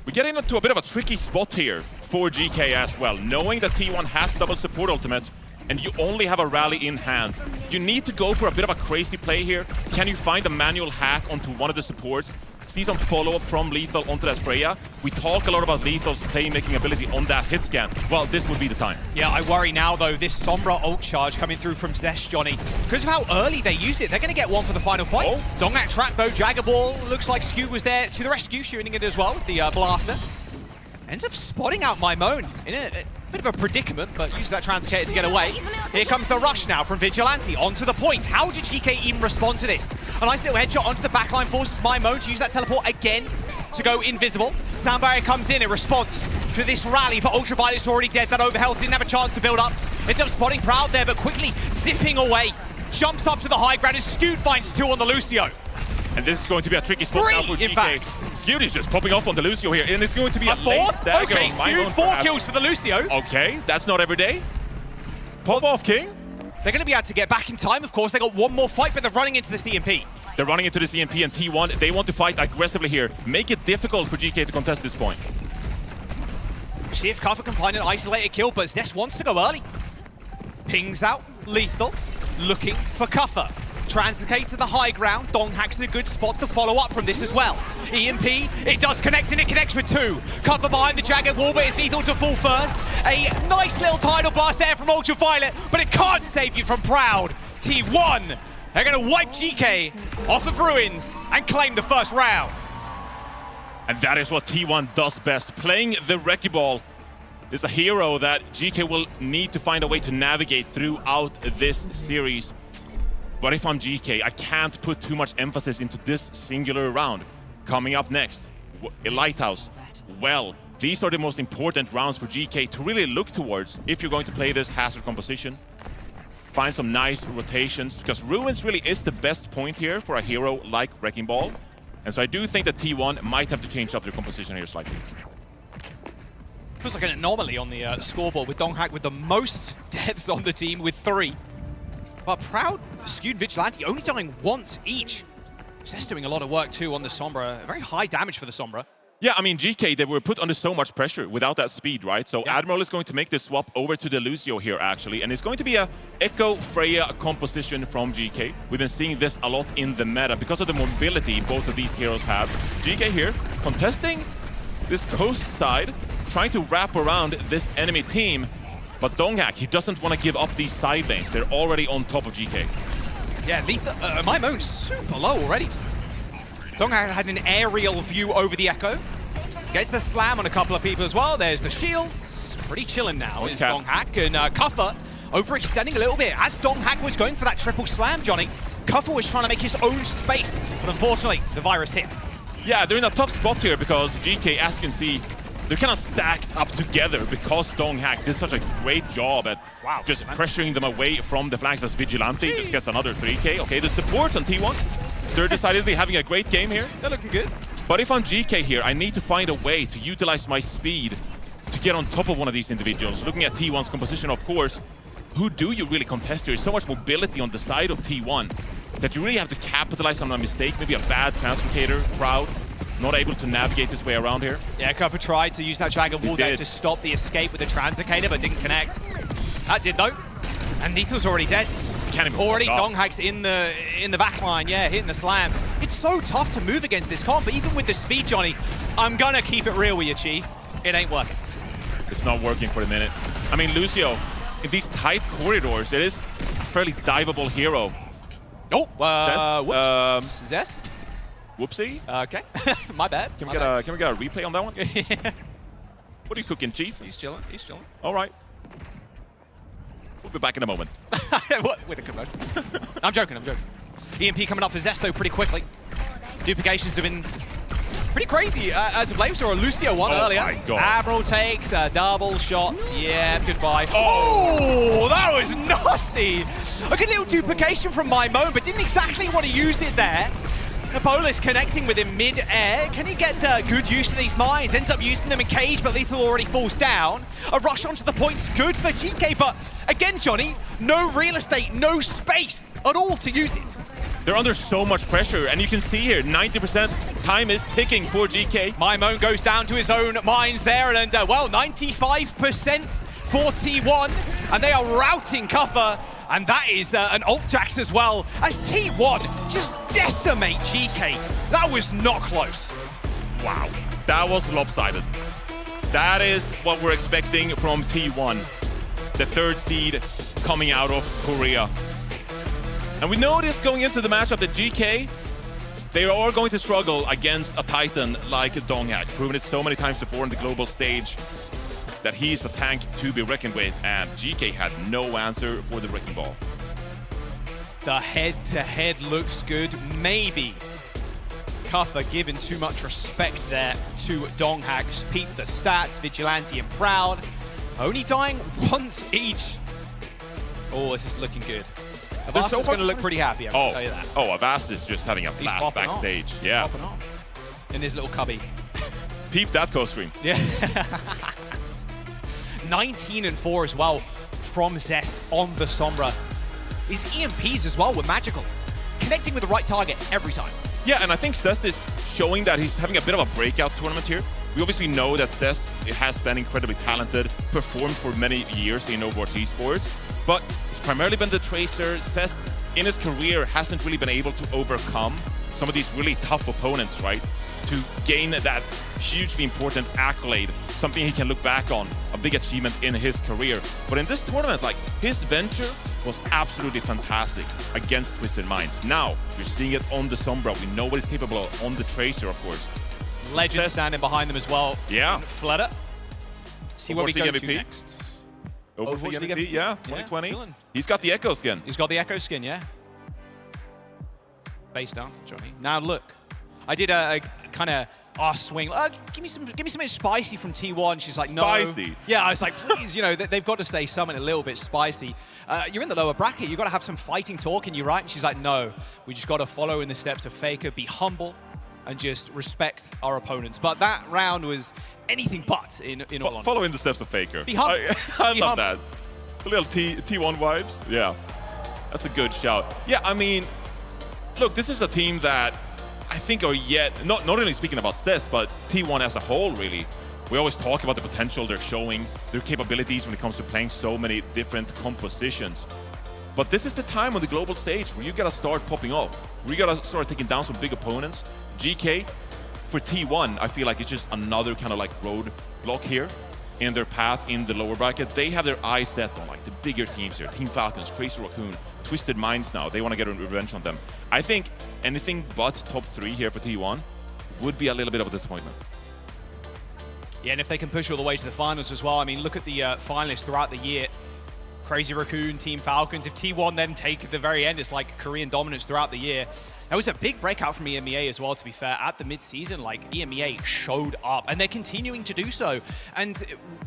We're getting into a bit of a tricky spot here for GK as well. Knowing that T1 has double support ultimate, and you only have a rally in hand. You need to go for a bit of a crazy play here. Can you find a manual hack onto one of the supports? See some follow-up from Lethal onto that Freya. We talk a lot about Lethal's playmaking ability on that hit scan. Well, this would be the time.
Yeah, I worry now, though, this Sombra ult charge coming through from Zesh, Johnny. Because of how early they used it, they're going to get one for the final fight. Oh. Donghak trap, though. Jagger Ball looks like Skew was there to the rescue, shooting it as well with the blaster. Ends up spotting out Maimone in a bit of a predicament, but uses that translocator to get away. Here comes the rush now from Vigilante onto the point. How did GK even respond to this? A nice little headshot onto the backline, forces Maimone to use that teleport again to go invisible. Sound Barrier comes in response to this rally, but Ultraviolet's already dead. That overhealth didn't have a chance to build up. Ends up spotting Proud there, but quickly zipping away. Jumps up to the high ground, and Scoot finds 2 on the Lucio.
And this is going to be a tricky spot now for GK. Scoot is just popping off on the Lucio here, and it's going to be a
fourth.
Dagger
Okay,
on Maimone,
Scoot, 4
perhaps.
kills for the Lucio.
Okay, that's not every day. Pop off, King.
They're going to be able to get back in time, of course. They got one more fight, but they're running into the CMP.
They're running into the CMP and T1. They want to fight aggressively here. Make it difficult for GK to contest this point.
See if Kafka can find an isolated kill, but Zest wants to go early. Pings out, Lethal, looking for Kuffer. Translocate to the high ground. Donghak's in a good spot to follow up from this as well. EMP, it does connect, and it connects with 2. Kuffer behind the jagged wall, but it's Lethal to fall first. A nice little tidal blast there from Ultraviolet, but it can't save you from Proud. T1, they're going to wipe GK off of Ruins and claim the first round.
And that is what T1 does best. Playing the Wrecking Ball is a hero that GK will need to find a way to navigate throughout this series. But if I'm GK, I can't put too much emphasis into this singular round. Coming up next, Lighthouse. Well, these are the most important rounds for GK to really look towards if you're going to play this hazard composition. Find some nice rotations, because Ruins really is the best point here for a hero like Wrecking Ball. And so I do think that T1 might have to change up their composition here slightly.
Feels like an anomaly on the scoreboard with Donghak with the most deaths on the team with 3. But Proud, Skewed, Vigilante only dying once each. Zest doing a lot of work too on the Sombra. Very high damage for the Sombra.
Yeah, I mean, GK, they were put under so much pressure without that speed, right? So yeah. Admiral is going to make this swap over to the Lucio here, actually. And it's going to be a Echo Freya composition from GK. We've been seeing this a lot in the meta because of the mobility both of these heroes have. GK here, contesting this coast side, trying to wrap around this enemy team. But Donghak, he doesn't want to give up these side lanes. They're already on top of GK.
Yeah, Lethal, Maimone's super low already. Donghak had an aerial view over the Echo. Gets the slam on a couple of people as well. There's the shield. Pretty chilling now is Donghak. And Kuffer overextending a little bit. As Donghak was going for that triple slam, Johnny, Kuffer was trying to make his own space. But unfortunately, the virus hit.
Yeah, they're in a tough spot here because GK, as you can see, they're kind of stacked up together because Donghak did such a great job at just pressuring them away from the flanks as Vigilante just gets another 3K. Okay, the supports on T1, they're decidedly having a great game here.
They're looking good.
But if I'm GK here, I need to find a way to utilize my speed to get on top of one of these individuals. Looking at T1's composition, of course, who do you really contest here? There's so much mobility on the side of T1 that you really have to capitalize on a mistake, maybe a bad translocator, Proud. Not able to navigate his way around here.
Yeah, Kuffer tried to use that Dragon Wall there to stop the escape with the Translocator, but didn't connect. That did, though. And Lethal's already dead.
Can't even
Already
block.
Donghak's in the back line, yeah, hitting the slam. It's so tough to move against this comp, but even with the speed, Johnny, I'm gonna keep it real with you, Chief. It ain't working.
It's not working for the minute. I mean, Lucio, in these tight corridors, it is a fairly diveable hero.
Oh, whoops. Zest?
Whoopsie.
Okay, my bad.
Can we get a replay on that one? What are you cooking, Chief?
He's chilling, he's chilling.
All right. We'll be back in a moment.
What? With a commotion. I'm joking, I'm joking. EMP coming up for Zesto pretty quickly. Duplications have been pretty crazy as of late. We saw a Lucio one earlier.
My God.
Admiral takes a double shot. Yeah, goodbye. Oh, that was nasty. A good little duplication from Maimone, but didn't exactly want to use it there. Napolis connecting with him mid-air. Can he get good use of these mines? Ends up using them in cage, but Lethal already falls down. A rush onto the point's good for GK, but again, Johnny, no real estate, no space at all to use it.
They're under so much pressure, and you can see here, 90% time is ticking for GK.
Maimone goes down to his own mines there, and well, 95% for T1, and they are routing Kuffa. And that is an Ultrax as well, as T1 just decimate GK. That was not close.
Wow, that was lopsided. That is what we're expecting from T1, the third seed coming out of Korea. And we noticed going into the matchup that GK, they are going to struggle against a Titan like Donghak, proven it so many times before on the global stage that he's the tank to be reckoned with, and GK had no answer for the wrecking ball.
The head-to-head looks good. Maybe Kuffa giving too much respect there to Donghak. Just peep the stats, Vigilante and Proud. Only dying once each. Oh, this is looking good. Avast is going to look pretty happy, I can tell you that.
Oh, Avast is just having a blast backstage.
Off.
Yeah.
Popping off. In his little cubby.
Peep that co-stream.
Yeah. 19-4 as well from Zest on the Sombra. His EMPs as well were magical. Connecting with the right target every time.
Yeah, and I think Zest is showing that he's having a bit of a breakout tournament here. We obviously know that Zest has been incredibly talented, performed for many years in Overwatch Esports, but it's primarily been the Tracer. Zest, in his career, hasn't really been able to overcome some of these really tough opponents, right? To gain that hugely important accolade, something he can look back on, a big achievement in his career. But in this tournament, like, his venture was absolutely fantastic against Twisted Minds. Now, you're seeing it on the Sombra. We know what he's capable of on the Tracer, of course.
Legend standing behind them as well.
Yeah.
Flutter. See where we go to next.
Overwatch League MVP, yeah, 2020.
Yeah,
he's got the Echo skin.
He's got the Echo skin, yeah. Base dance, Johnny. Now look, I did a kind of swing. Give me something spicy from T1. She's like, no.
Spicy.
Yeah, I was like, please, you know, they've got to say something a little bit spicy. You're in the lower bracket. You've got to have some fighting talk, and you're right. And she's like, no, we just got to follow in the steps of Faker, be humble, and just respect our opponents. But that round was anything but in all honesty.
Follow in the steps of Faker.
Be humble.
I love that. A little T1 vibes. Yeah, that's a good shout. Yeah, I mean, look, this is a team that I think are yet, not only speaking about Zest, but T1 as a whole, really. We always talk about the potential they're showing, their capabilities when it comes to playing so many different compositions. But this is the time on the global stage where you gotta start popping off, where you gotta start taking down some big opponents. GK, for T1, I feel like it's just another kind of like roadblock here in their path in the lower bracket. They have their eyes set on like the bigger teams here, Team Falcons, Tracer Raccoon, Twisted Minds now. They want to get revenge on them. I think anything but top 3 here for T1 would be a little bit of a disappointment.
Yeah, and if they can push all the way to the finals as well, I mean, look at the finalists throughout the year. Crazy Raccoon, Team Falcons. If T1 then take the very end, it's like Korean dominance throughout the year. That was a big breakout from EMEA as well, to be fair. At the mid-season, like, EMEA showed up, and they're continuing to do so. And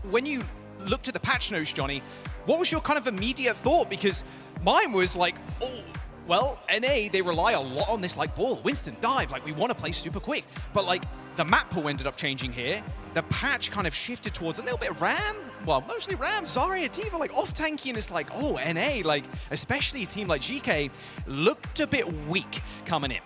when you looked at the patch notes, Johnny, what was your kind of immediate thought? Because mine was like, oh, well, NA, they rely a lot on this, like, ball. Winston, dive, like, we want to play super quick. But, like, the map pool ended up changing here. The patch kind of shifted towards a little bit of Ram. Well, mostly Ram, Zarya, Diva, like, off-tanky, and it's like, oh, NA, like, especially a team like GK, looked a bit weak coming in.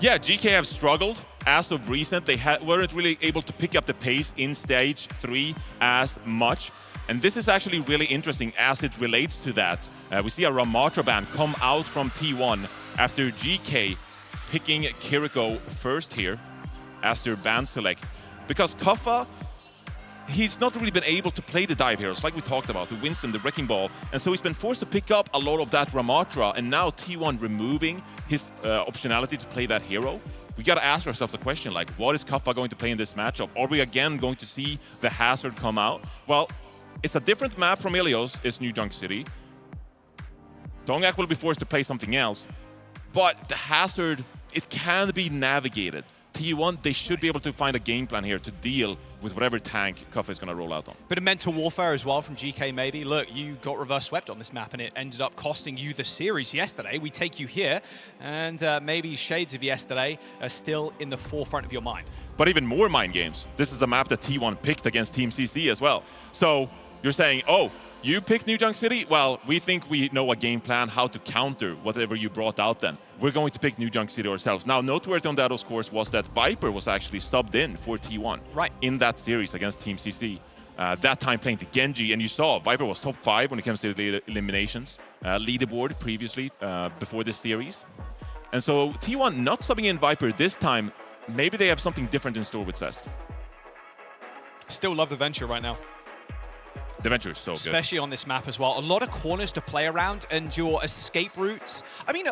Yeah, GK have struggled as of recent. They weren't really able to pick up the pace in stage 3 as much. And this is actually really interesting as it relates to that. We see a Ramatra ban come out from T1 after GK picking Kiriko first here as their ban select. Because Kaffa, he's not really been able to play the dive heroes like we talked about, the Winston, the Wrecking Ball, and so he's been forced to pick up a lot of that Ramatra, and now T1 removing his optionality to play that hero. We gotta ask ourselves the question, like, what is Kaffa going to play in this matchup? Are we again going to see the Hazard come out? Well, it's a different map from Ilios, it's New Junk City. Dongak will be forced to play something else, but the Hazard, it can be navigated. T1, they should be able to find a game plan here to deal with whatever tank Kaffa is going to roll out on.
Bit of mental warfare as well from GK maybe. Look, you got reverse swept on this map and it ended up costing you the series yesterday. We take you here and maybe shades of yesterday are still in the forefront of your mind.
But even more mind games. This is a map that T1 picked against Team CC as well. So you're saying, oh, you picked New Junk City? Well, we think we know a game plan how to counter whatever you brought out then. We're going to pick New Junk City ourselves. Now, noteworthy on that, of course, was that Viper was actually subbed in for T1 in that series against Team CC. That time playing the Genji, and you saw Viper was top 5 when it comes to the eliminations leaderboard previously before this series. And so T1 not subbing in Viper this time, maybe they have something different in store with Zest.
Still love the Venture right now.
The Venture is so good.
Especially on this map as well. A lot of corners to play around and your escape routes. I mean,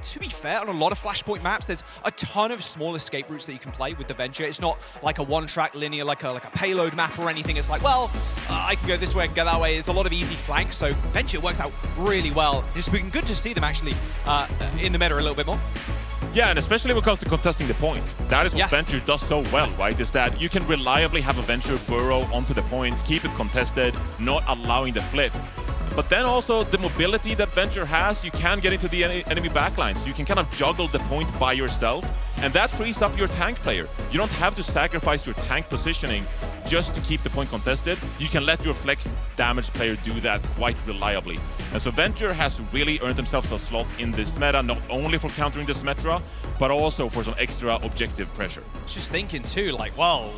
to be fair, on a lot of Flashpoint maps, there's a ton of small escape routes that you can play with the Venture. It's not like a one-track linear, like a payload map or anything. It's like, well, I can go this way, I can go that way. It's a lot of easy flanks, so Venture works out really well. It's been good to see them actually in the meta a little bit more.
Yeah, and especially when it comes to contesting the point. That is what Venture does so well, right? Is that you can reliably have a Venture burrow onto the point, keep it contested, not allowing the flip. But then also the mobility that Venture has, you can get into the enemy backlines. So you can kind of juggle the point by yourself, and that frees up your tank player. You don't have to sacrifice your tank positioning just to keep the point contested. You can let your flex damage player do that quite reliably. And so Venture has really earned themselves a slot in this meta, not only for countering this Symmetra, but also for some extra objective pressure.
Just thinking too, like, well,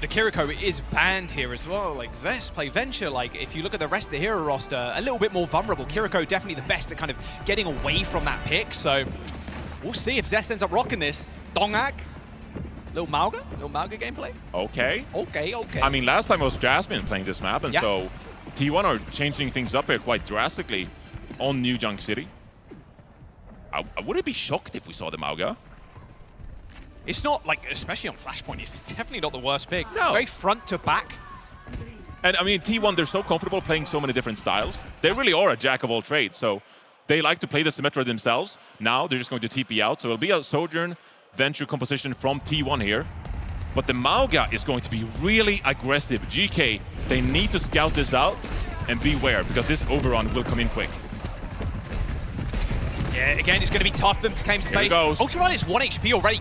the Kiriko is banned here as well. Like, Zest play Venture. Like, if you look at the rest of the hero roster, a little bit more vulnerable. Kiriko definitely the best at kind of getting away from that pick. So we'll see if Zest ends up rocking this. Dongak, little Mauga gameplay.
Okay.
Okay.
I mean, last time it was Jasmine playing this map, and so T1 are changing things up here quite drastically on New Junk City. I wouldn't be shocked if we saw the Mauga.
It's not, like, especially on Flashpoint, it's definitely not the worst pick.
No.
Very front to back.
And I mean, T1, they're so comfortable playing so many different styles. They really are a jack of all trades, so they like to play the Symmetra themselves. Now they're just going to TP out, so it'll be a Sojourn Venture composition from T1 here. But the Mauga is going to be really aggressive. GK, they need to scout this out and beware, because this overrun will come in quick.
Yeah, again, it's going to be tough for them to claim space.
Here it goes.
Ultraviolet's 1 HP already.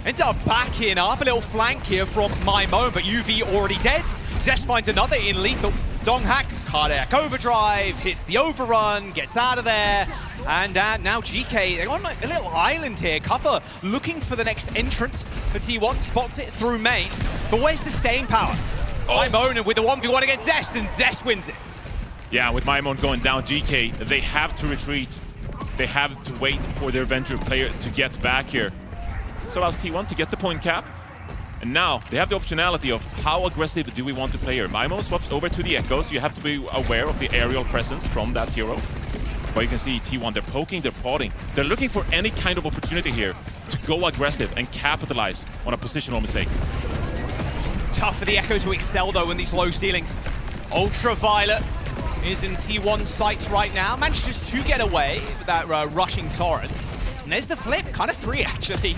Ends up backing up. A little flank here from Maimon, but UV already dead. Zest finds another in lethal. Donghack, cardiac overdrive, hits the overrun, gets out of there. And now GK, they're on like a little island here. Kaffa looking for the next entrance for T1, spots it through main. But where's the staying power? Maimon with the 1v1 against Zest, and Zest wins it.
Yeah, with Maimon going down, GK, they have to retreat. They have to wait for their Venture player to get back here. So allows T1 to get the point cap. And now they have the optionality of how aggressive do we want to play here. Maimon swaps over to the Echoes. You have to be aware of the aerial presence from that hero. But you can see T1, they're poking, they're prodding. They're looking for any kind of opportunity here to go aggressive and capitalize on a positional mistake.
Tough for the Echo to excel though in these low ceilings. Ultraviolet is in T1's sights right now. Manages to get away with that rushing torrent. And there's the flip, kind of free actually.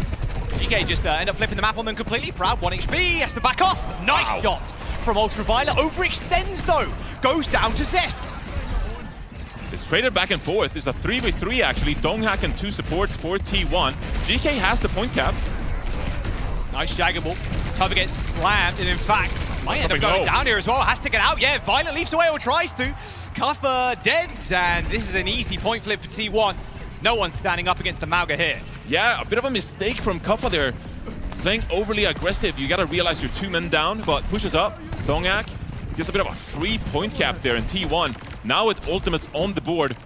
GK just end up flipping the map on them completely. Proud 1 HP, has to back off. Nice shot from Ultraviolet. Overextends though, goes down to Zest.
It's traded back and forth. It's a 3v3 actually. Donghack and 2 supports for T1. GK has the point cap.
Nice Jagger Ball. Cover gets slammed, and in fact, might end up going down here as well. Has to get out. Yeah, Violet leaps away or tries to. Kaffa dead, and this is an easy point flip for T1. No one standing up against the Mauga here.
Yeah, a bit of a mistake from Kaffa there. Playing overly aggressive. You gotta realize you're 2 men down, but pushes up. Donghack Just a bit of a free point cap there in T1. Now with ultimates on the board,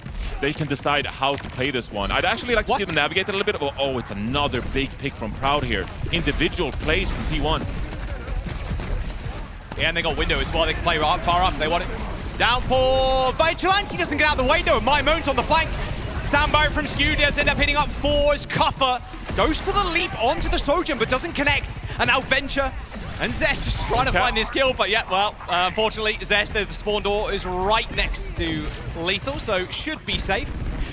they can decide how to play this one. I'd actually like to see them navigate a little bit. Oh, it's another big pick from Proud here. Individual plays from T1.
Yeah, and they got window as well. They can play far up if they want it. Downpour. Vigilante doesn't get out of the way though. Mymone's on the flank. Standby from Skew does end up hitting up 4 as Cuffer goes for the leap onto the Sojourn but doesn't connect. And now Venture and Zest just trying to find this kill, but yeah, well, unfortunately, Zest, the spawn door is right next to Lethal, so should be safe.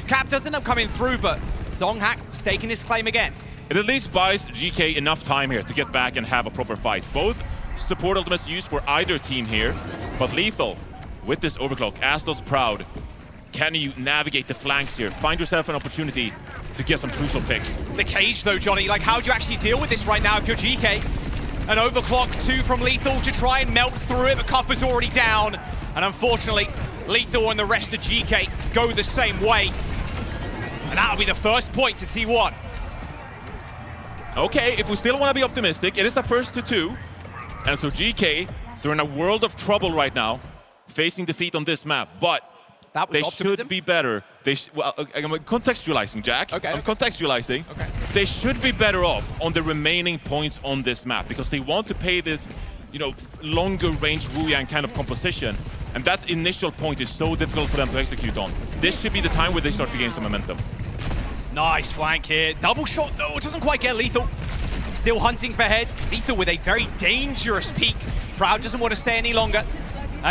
Cap does end up coming through, but Donghack staking his claim again.
It at least buys GK enough time here to get back and have a proper fight. Both support ultimates used for either team here, but Lethal, with this overclock, as does Proud, can you navigate the flanks here? Find yourself an opportunity to get some crucial picks.
The cage though, Johnny, like how do you actually deal with this right now if you're GK? An overclock 2 from Lethal to try and melt through it, but Cuffer's already down. And unfortunately, Lethal and the rest of GK go the same way. And that'll be the first point to T1.
Okay, if we still want to be optimistic, it is the first to 2. And so GK, they're in a world of trouble right now, facing defeat on this map. But they should be better. Well, I'm contextualizing, Jack.
Okay.
I'm contextualizing.
Okay.
They should be better off on the remaining points on this map because they want to play this, you know, longer range Wu Yang kind of composition. And that initial point is so difficult for them to execute on. This should be the time where they start to gain some momentum.
Nice flank here. Double shot, no, it doesn't quite get Lethal. Still hunting for heads. Lethal with a very dangerous peek. Proud doesn't want to stay any longer.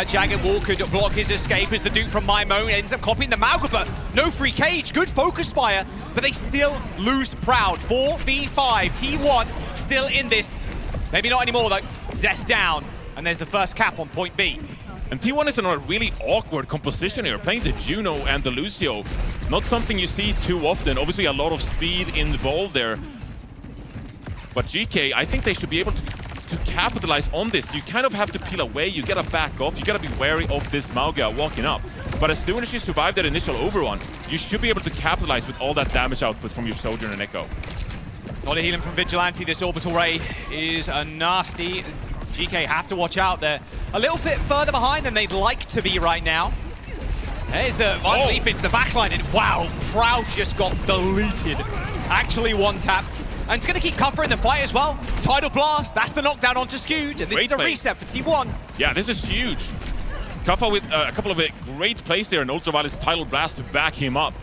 Jagged Wall could block his escape as the Duke from Mymone ends up copying the Mauga, but no free cage. Good focus fire, but they still lose Proud. 4v5, T1 still in this. Maybe not anymore though. Zest down, and there's the first cap on point B.
And T1 is in a really awkward composition here, playing the Juno and the Lucio. Not something you see too often. Obviously a lot of speed involved there. But GK, I think they should be able to capitalize on this. You kind of have to peel away, you gotta back off, you gotta be wary of this Mauga walking up. But as soon as you survive that initial overrun, you should be able to capitalize with all that damage output from your Sojourn and Echo.
Not a healing from Vigilante. This orbital ray is a nasty. GK have to watch out. They're a little bit further behind than they'd like to be right now. There's the leap into the backline, and wow, Proud just got deleted. Actually one tap. And it's going to keep Cuffer in the fight as well. Tidal Blast, that's the knockdown onto Skewed, and this is a reset for T1.
Yeah, this is huge. Cuffer with a couple of great plays there, and Ultraviolet's Tidal Blast to back him up.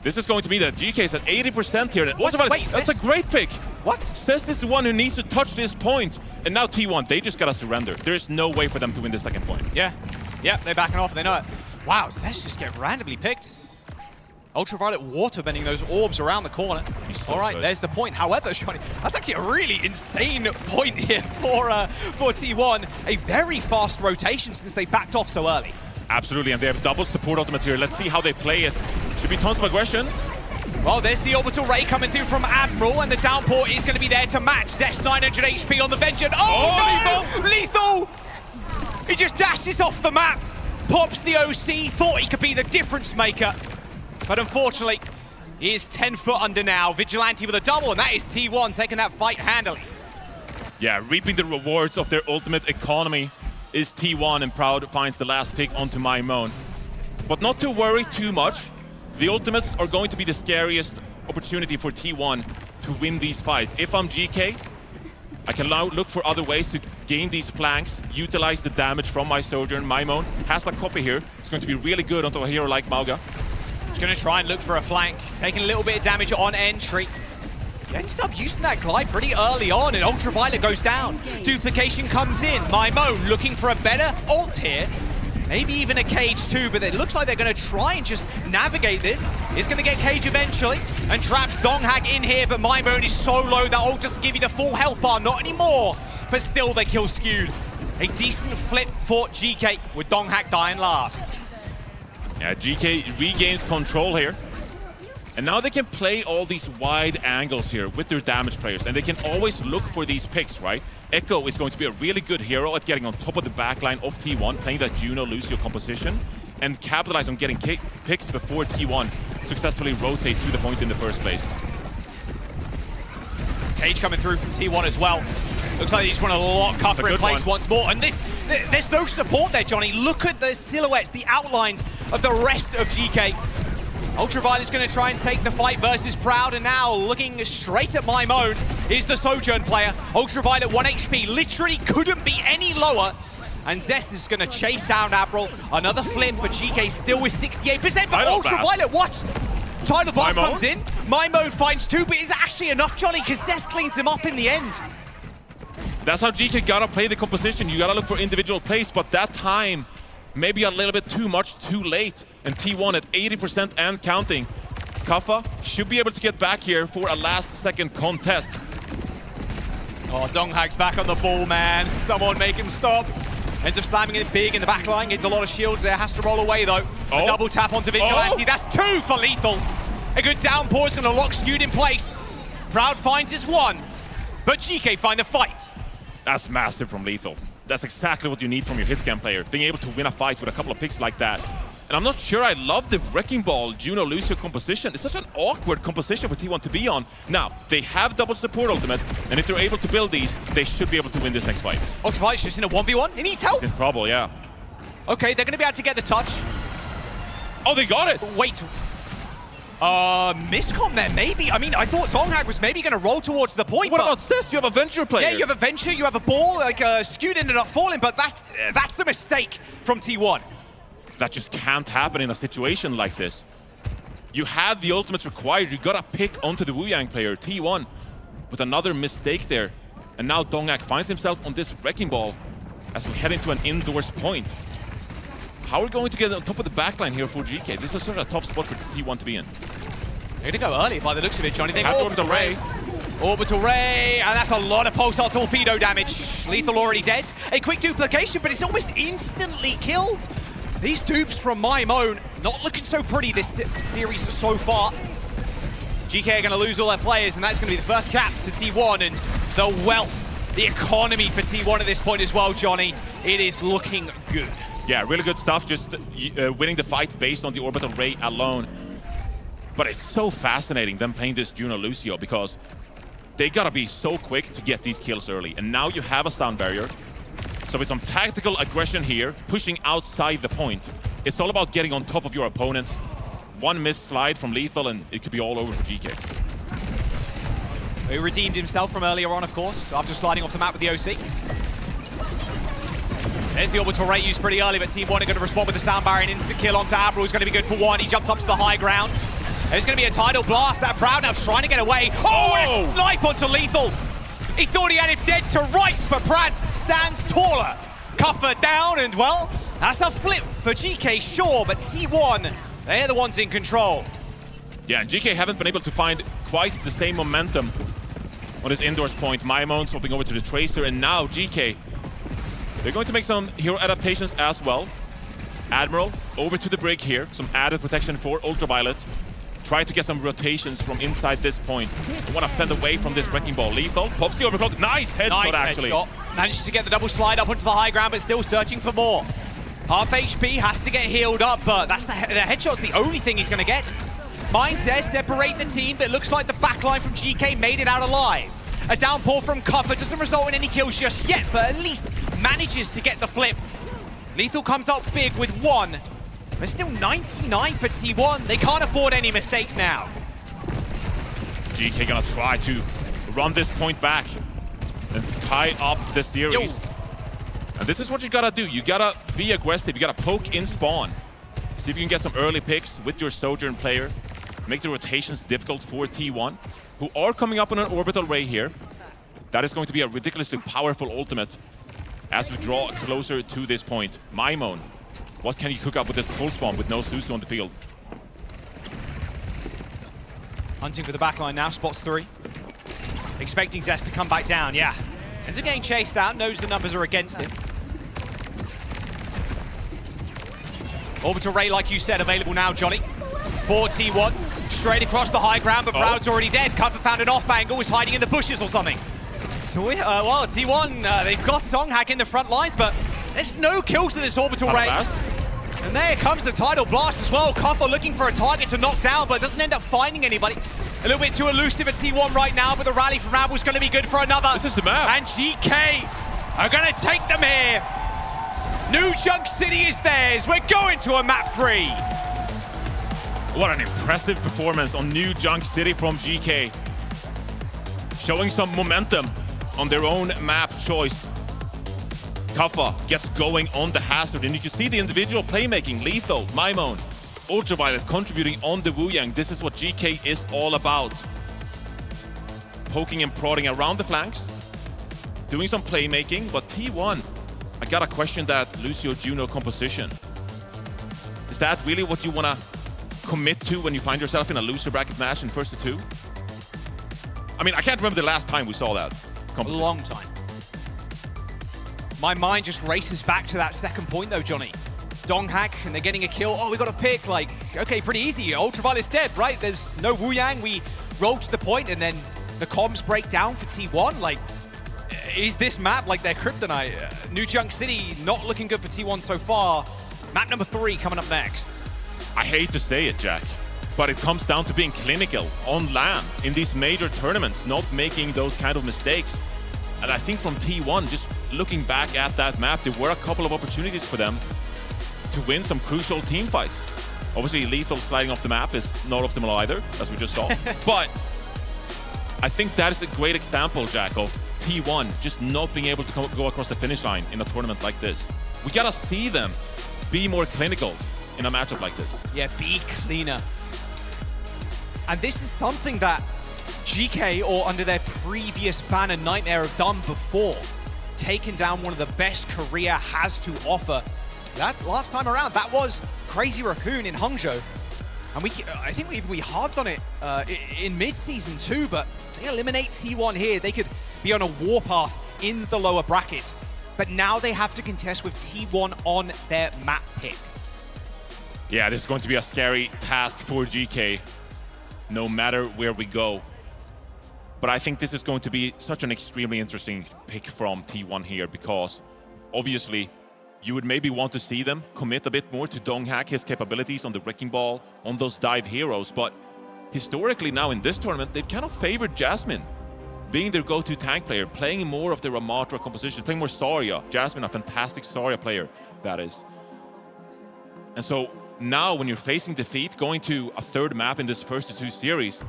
This is going to be that GK's at 80% here. That's a great pick.
What?
Cest is the one who needs to touch this point. And now T1, they just got to surrender. There's no way for them to win the second point.
Yeah, they're backing off, they know it. Wow, Cest just get randomly picked. Ultraviolet water bending those orbs around the corner.
So
all right,
good.
There's the point. However, Johnny, that's actually a really insane point here for T1. A very fast rotation since they backed off so early.
Absolutely, and they have double support ultimate here. Let's see how they play it. Should be tons of aggression.
Well, there's the orbital ray coming through from Admiral, and the downpour is going to be there to match. That's 900 HP on the Venture. Oh, no! Lethal! He just dashes off the map, pops the OC, thought he could be the difference maker. But unfortunately, he is 10 foot under now. Vigilante with a double, and that is T1 taking that fight handily.
Yeah, reaping the rewards of their ultimate economy is T1, and Proud finds the last pick onto Mymone. But not to worry too much. The ultimates are going to be the scariest opportunity for T1 to win these fights. If I'm GK, I can now look for other ways to gain these flanks, utilize the damage from my Sojourn. Mymone has a copy here. It's going to be really good onto a hero like Mauga.
He's going to try and look for a flank, taking a little bit of damage on entry. He ends up using that glide pretty early on, and Ultraviolet goes down. Duplication comes in. Mymone looking for a better ult here. Maybe even a cage too, but it looks like they're going to try and just navigate this. He's going to get cage eventually, and traps Donghag in here, but Mymone is so low that ult doesn't give you the full health bar, not anymore. But still, they kill Skewed. A decent flip for GK, with Donghag dying last.
Yeah, GK regains control here. And now they can play all these wide angles here with their damage players, and they can always look for these picks, right? Echo is going to be a really good hero at getting on top of the backline of T1, playing that Juno Lucio composition, and capitalize on getting picks before T1 successfully rotate to the point in the first place.
Cage coming through from T1 as well. Looks like they just want to lock Cuffer in place once more, and this there's no support there, Johnny. Look at the silhouettes, the outlines of the rest of GK. Ultraviolet's going to try and take the fight versus Proud, and now looking straight at Mymone is the Sojourn player. Ultraviolet 1 HP, literally couldn't be any lower. And Zest is going to chase down Avril. Another flip, but GK still with 68%. But Ultraviolet, what? Tidal Blast comes in. Mymone finds 2, but is it actually enough, Johnny? Because Zest cleans him up in the end.
That's how GK gotta play the composition. You gotta look for individual plays, but that time, maybe a little bit too much, too late. And T1 at 80% and counting. Kaffa should be able to get back here for a last-second contest.
Oh, Donghag's back on the ball, man. Someone make him stop. Ends up slamming it big in the back line. Gets a lot of shields there. Has to roll away, though. A double tap onto Vigilante. That's 2 for Lethal. A good downpour is going to lock Skewed in place. Proud finds his 1, but GK find the fight.
That's massive from Lethal. That's exactly what you need from your hitscan player. Being able to win a fight with a couple of picks like that. And I'm not sure I love the Wrecking Ball Juno Lucio composition. It's such an awkward composition for T1 to be on. Now, they have double support ultimate, and if they're able to build these, they should be able to win this next fight.
Ultraviolet's just in a 1v1. He needs help.
He's in trouble, yeah.
Okay, they're going to be able to get the touch.
Oh, they got it!
Wait. Miscom there, maybe. I mean, I thought Donghag was maybe going to roll towards the point.
What about this? You have a Venture player.
Yeah, you have a Venture, you have a ball. Like, Skewed ended up falling, but that's a mistake from T1.
That just can't happen in a situation like this. You have the ultimates required. You gotta pick onto the Wu Yang player, T1, with another mistake there. And now Donghag finds himself on this Wrecking Ball as we head into an indoors point. How are we going to get on top of the backline here for GK? This is such a tough spot for T1 to be in.
They're going to go early by the looks of it, Johnny. They
have Orbital Ray.
Orbital Ray, and that's a lot of pulsar torpedo damage. Lethal already dead. A quick duplication, but it's almost instantly killed. These dupes from Mymone not looking so pretty this series so far. GK are going to lose all their players, and that's going to be the first cap to T1, and the wealth, the economy for T1 at this point as well, Johnny. It is looking good.
Yeah, really good stuff, just winning the fight based on the Orbital Ray alone. But it's so fascinating them playing this Juno Lucio because they gotta be so quick to get these kills early. And now you have a sound barrier. So with some tactical aggression here, pushing outside the point. It's all about getting on top of your opponent. One missed slide from Lethal and it could be all over for GK.
He redeemed himself from earlier on, of course, after sliding off the map with the OC. There's the Orbital Ray used pretty early, but Team 1 are going to respond with the sound barrier and instant kill onto Avril. Is going to be good for 1. He jumps up to the high ground. There's going to be a tidal blast. That Proud now trying to get away. Oh, and a snipe onto Lethal. He thought he had him dead to rights, but Proud stands taller. Kaffa down, and well, that's a flip for GK, sure, but T1, they're the ones in control.
Yeah, and GK haven't been able to find quite the same momentum on this indoors point. Mymone swapping over to the Tracer, and now GK, they're going to make some hero adaptations as well. Admiral over to the brig here, some added protection for Ultraviolet. Try to get some rotations from inside this point. They want to fend away from this Wrecking Ball. Lethal pops the overclock. Nice headshot, actually.
Headshot. Manages to get the double slide up onto the high ground, but still searching for more. Half HP, has to get healed up, but that's the headshot's the only thing he's going to get. Mines there, separate the team, but it looks like the backline from GK made it out alive. A downpour from Kaffa doesn't result in any kills just yet, but at least manages to get the flip. Lethal comes out big with 1. But still 99 for T1. They can't afford any mistakes now.
GK gonna try to run this point back and tie up the series. Yo. And this is what you gotta do. You gotta be aggressive. You gotta poke in spawn. See if you can get some early picks with your Sojourn player. Make the rotations difficult for T1, who are coming up on an Orbital Ray here. That is going to be a ridiculously powerful ultimate as we draw closer to this point. Mymone, what can you cook up with this full spawn with no Susu on the field?
Hunting for the backline now, spots 3. Expecting Zest to come back down, yeah. Ends up getting chased out, knows the numbers are against him. Orbital Ray, like you said, available now, Johnny. For T1, straight across the high ground, but Proud's already dead. Kaffa found an off angle, was hiding in the bushes or something. So well, T1, they've got Donghag in the front lines, but there's no kills to this Orbital Ray. And there comes the tidal blast as well. Kaffa looking for a target to knock down, but doesn't end up finding anybody. A little bit too elusive at T1 right now, but the rally from Avril is going to be good for another.
This is the map.
And GK are going to take them here. New Junk City is theirs. We're going to a map 3.
What an impressive performance on New Junk City from GK. Showing some momentum on their own map choice. Kaffa gets going on the Hazard, and you can see the individual playmaking. Lethal, Maimon, Ultraviolet contributing on the Wu Yang. This is what GK is all about. Poking and prodding around the flanks, doing some playmaking, but T1, I gotta question that Lucio Juno composition. Is that really what you wanna commit to when you find yourself in a loser bracket match in first to 2? I mean, I can't remember the last time we saw that composition.
A long time. My mind just races back to that second point though, Johnny. Donghack, and they're getting a kill. Oh, we got a pick, like, okay, pretty easy. Ultraviolet's dead, right? There's no Wu Yang. We roll to the point, and then the comms break down for T1. Like, is this map like their kryptonite? New Junk City not looking good for T1 so far. Map number 3 coming up next.
I hate to say it, Jack, but it comes down to being clinical on LAN in these major tournaments, not making those kind of mistakes. And I think from T1, just looking back at that map, there were a couple of opportunities for them to win some crucial team fights. Obviously, Lethal sliding off the map is not optimal either, as we just saw. But I think that is a great example, Jack, of T1 just not being able to go across the finish line in a tournament like this. We gotta see them be more clinical in a matchup like this.
Yeah, be cleaner. And this is something that GK, or under their previous banner Nightmare, have done before. Taken down one of the best Korea has to offer. That's last time around. That was Crazy Raccoon in Hangzhou. And I think we harped on it in mid-season too, but they eliminate T1 here. They could be on a warpath in the lower bracket. But now they have to contest with T1 on their map pick.
Yeah, this is going to be a scary task for GK, no matter where we go. But I think this is going to be such an extremely interesting pick from T1 here, because obviously you would maybe want to see them commit a bit more to Donghack, his capabilities on the Wrecking Ball, on those dive heroes. But historically now in this tournament, they've kind of favored Jasmine being their go-to tank player, playing more of the Ramatra composition, playing more Zarya. Jasmine, a fantastic Zarya player, that is. And so now when you're facing defeat, going to a third map in this first to 2 series,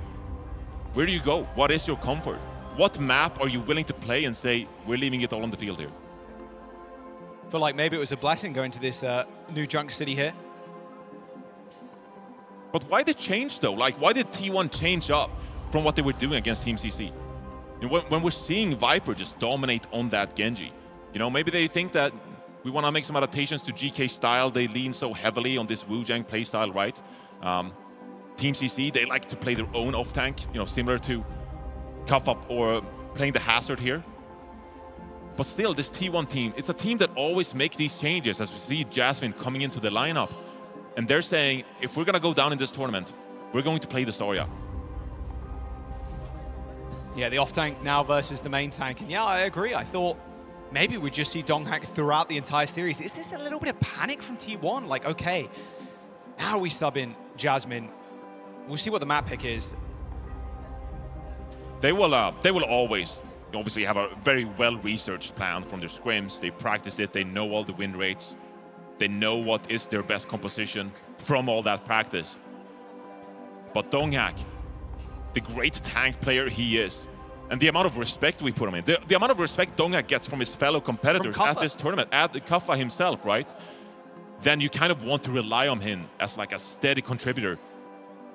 where do you go? What is your comfort? What map are you willing to play and say, we're leaving it all on the field here?
I feel like maybe it was a blessing going to this New Junk City here.
But why the change though? Like, why did T1 change up from what they were doing against Team CC? You know, when we're seeing Viper just dominate on that Genji, you know, maybe they think that we want to make some adaptations to GK style. They lean so heavily on this Wu Jang play style, right? Team CC, they like to play their own off tank, you know, similar to Kaffa or playing the Hazard here. But still, this T1 team, it's a team that always makes these changes, as we see Jasmine coming into the lineup. And they're saying, if we're going to go down in this tournament, we're going to play the Zarya.
Yeah, the off tank now versus the main tank. And yeah, I agree. I thought maybe we'd just see Donghack throughout the entire series. Is this a little bit of panic from T1? Like, okay, now we sub in Jasmine. We'll see what the map pick is.
They will always obviously have a very well-researched plan from their scrims. They practiced it. They know all the win rates. They know what is their best composition from all that practice. But Donghack, the great tank player he is, and the amount of respect we put him in, the amount of respect Donghack gets from his fellow competitors at this tournament, at the Kaffa himself, right? Then you kind of want to rely on him as like a steady contributor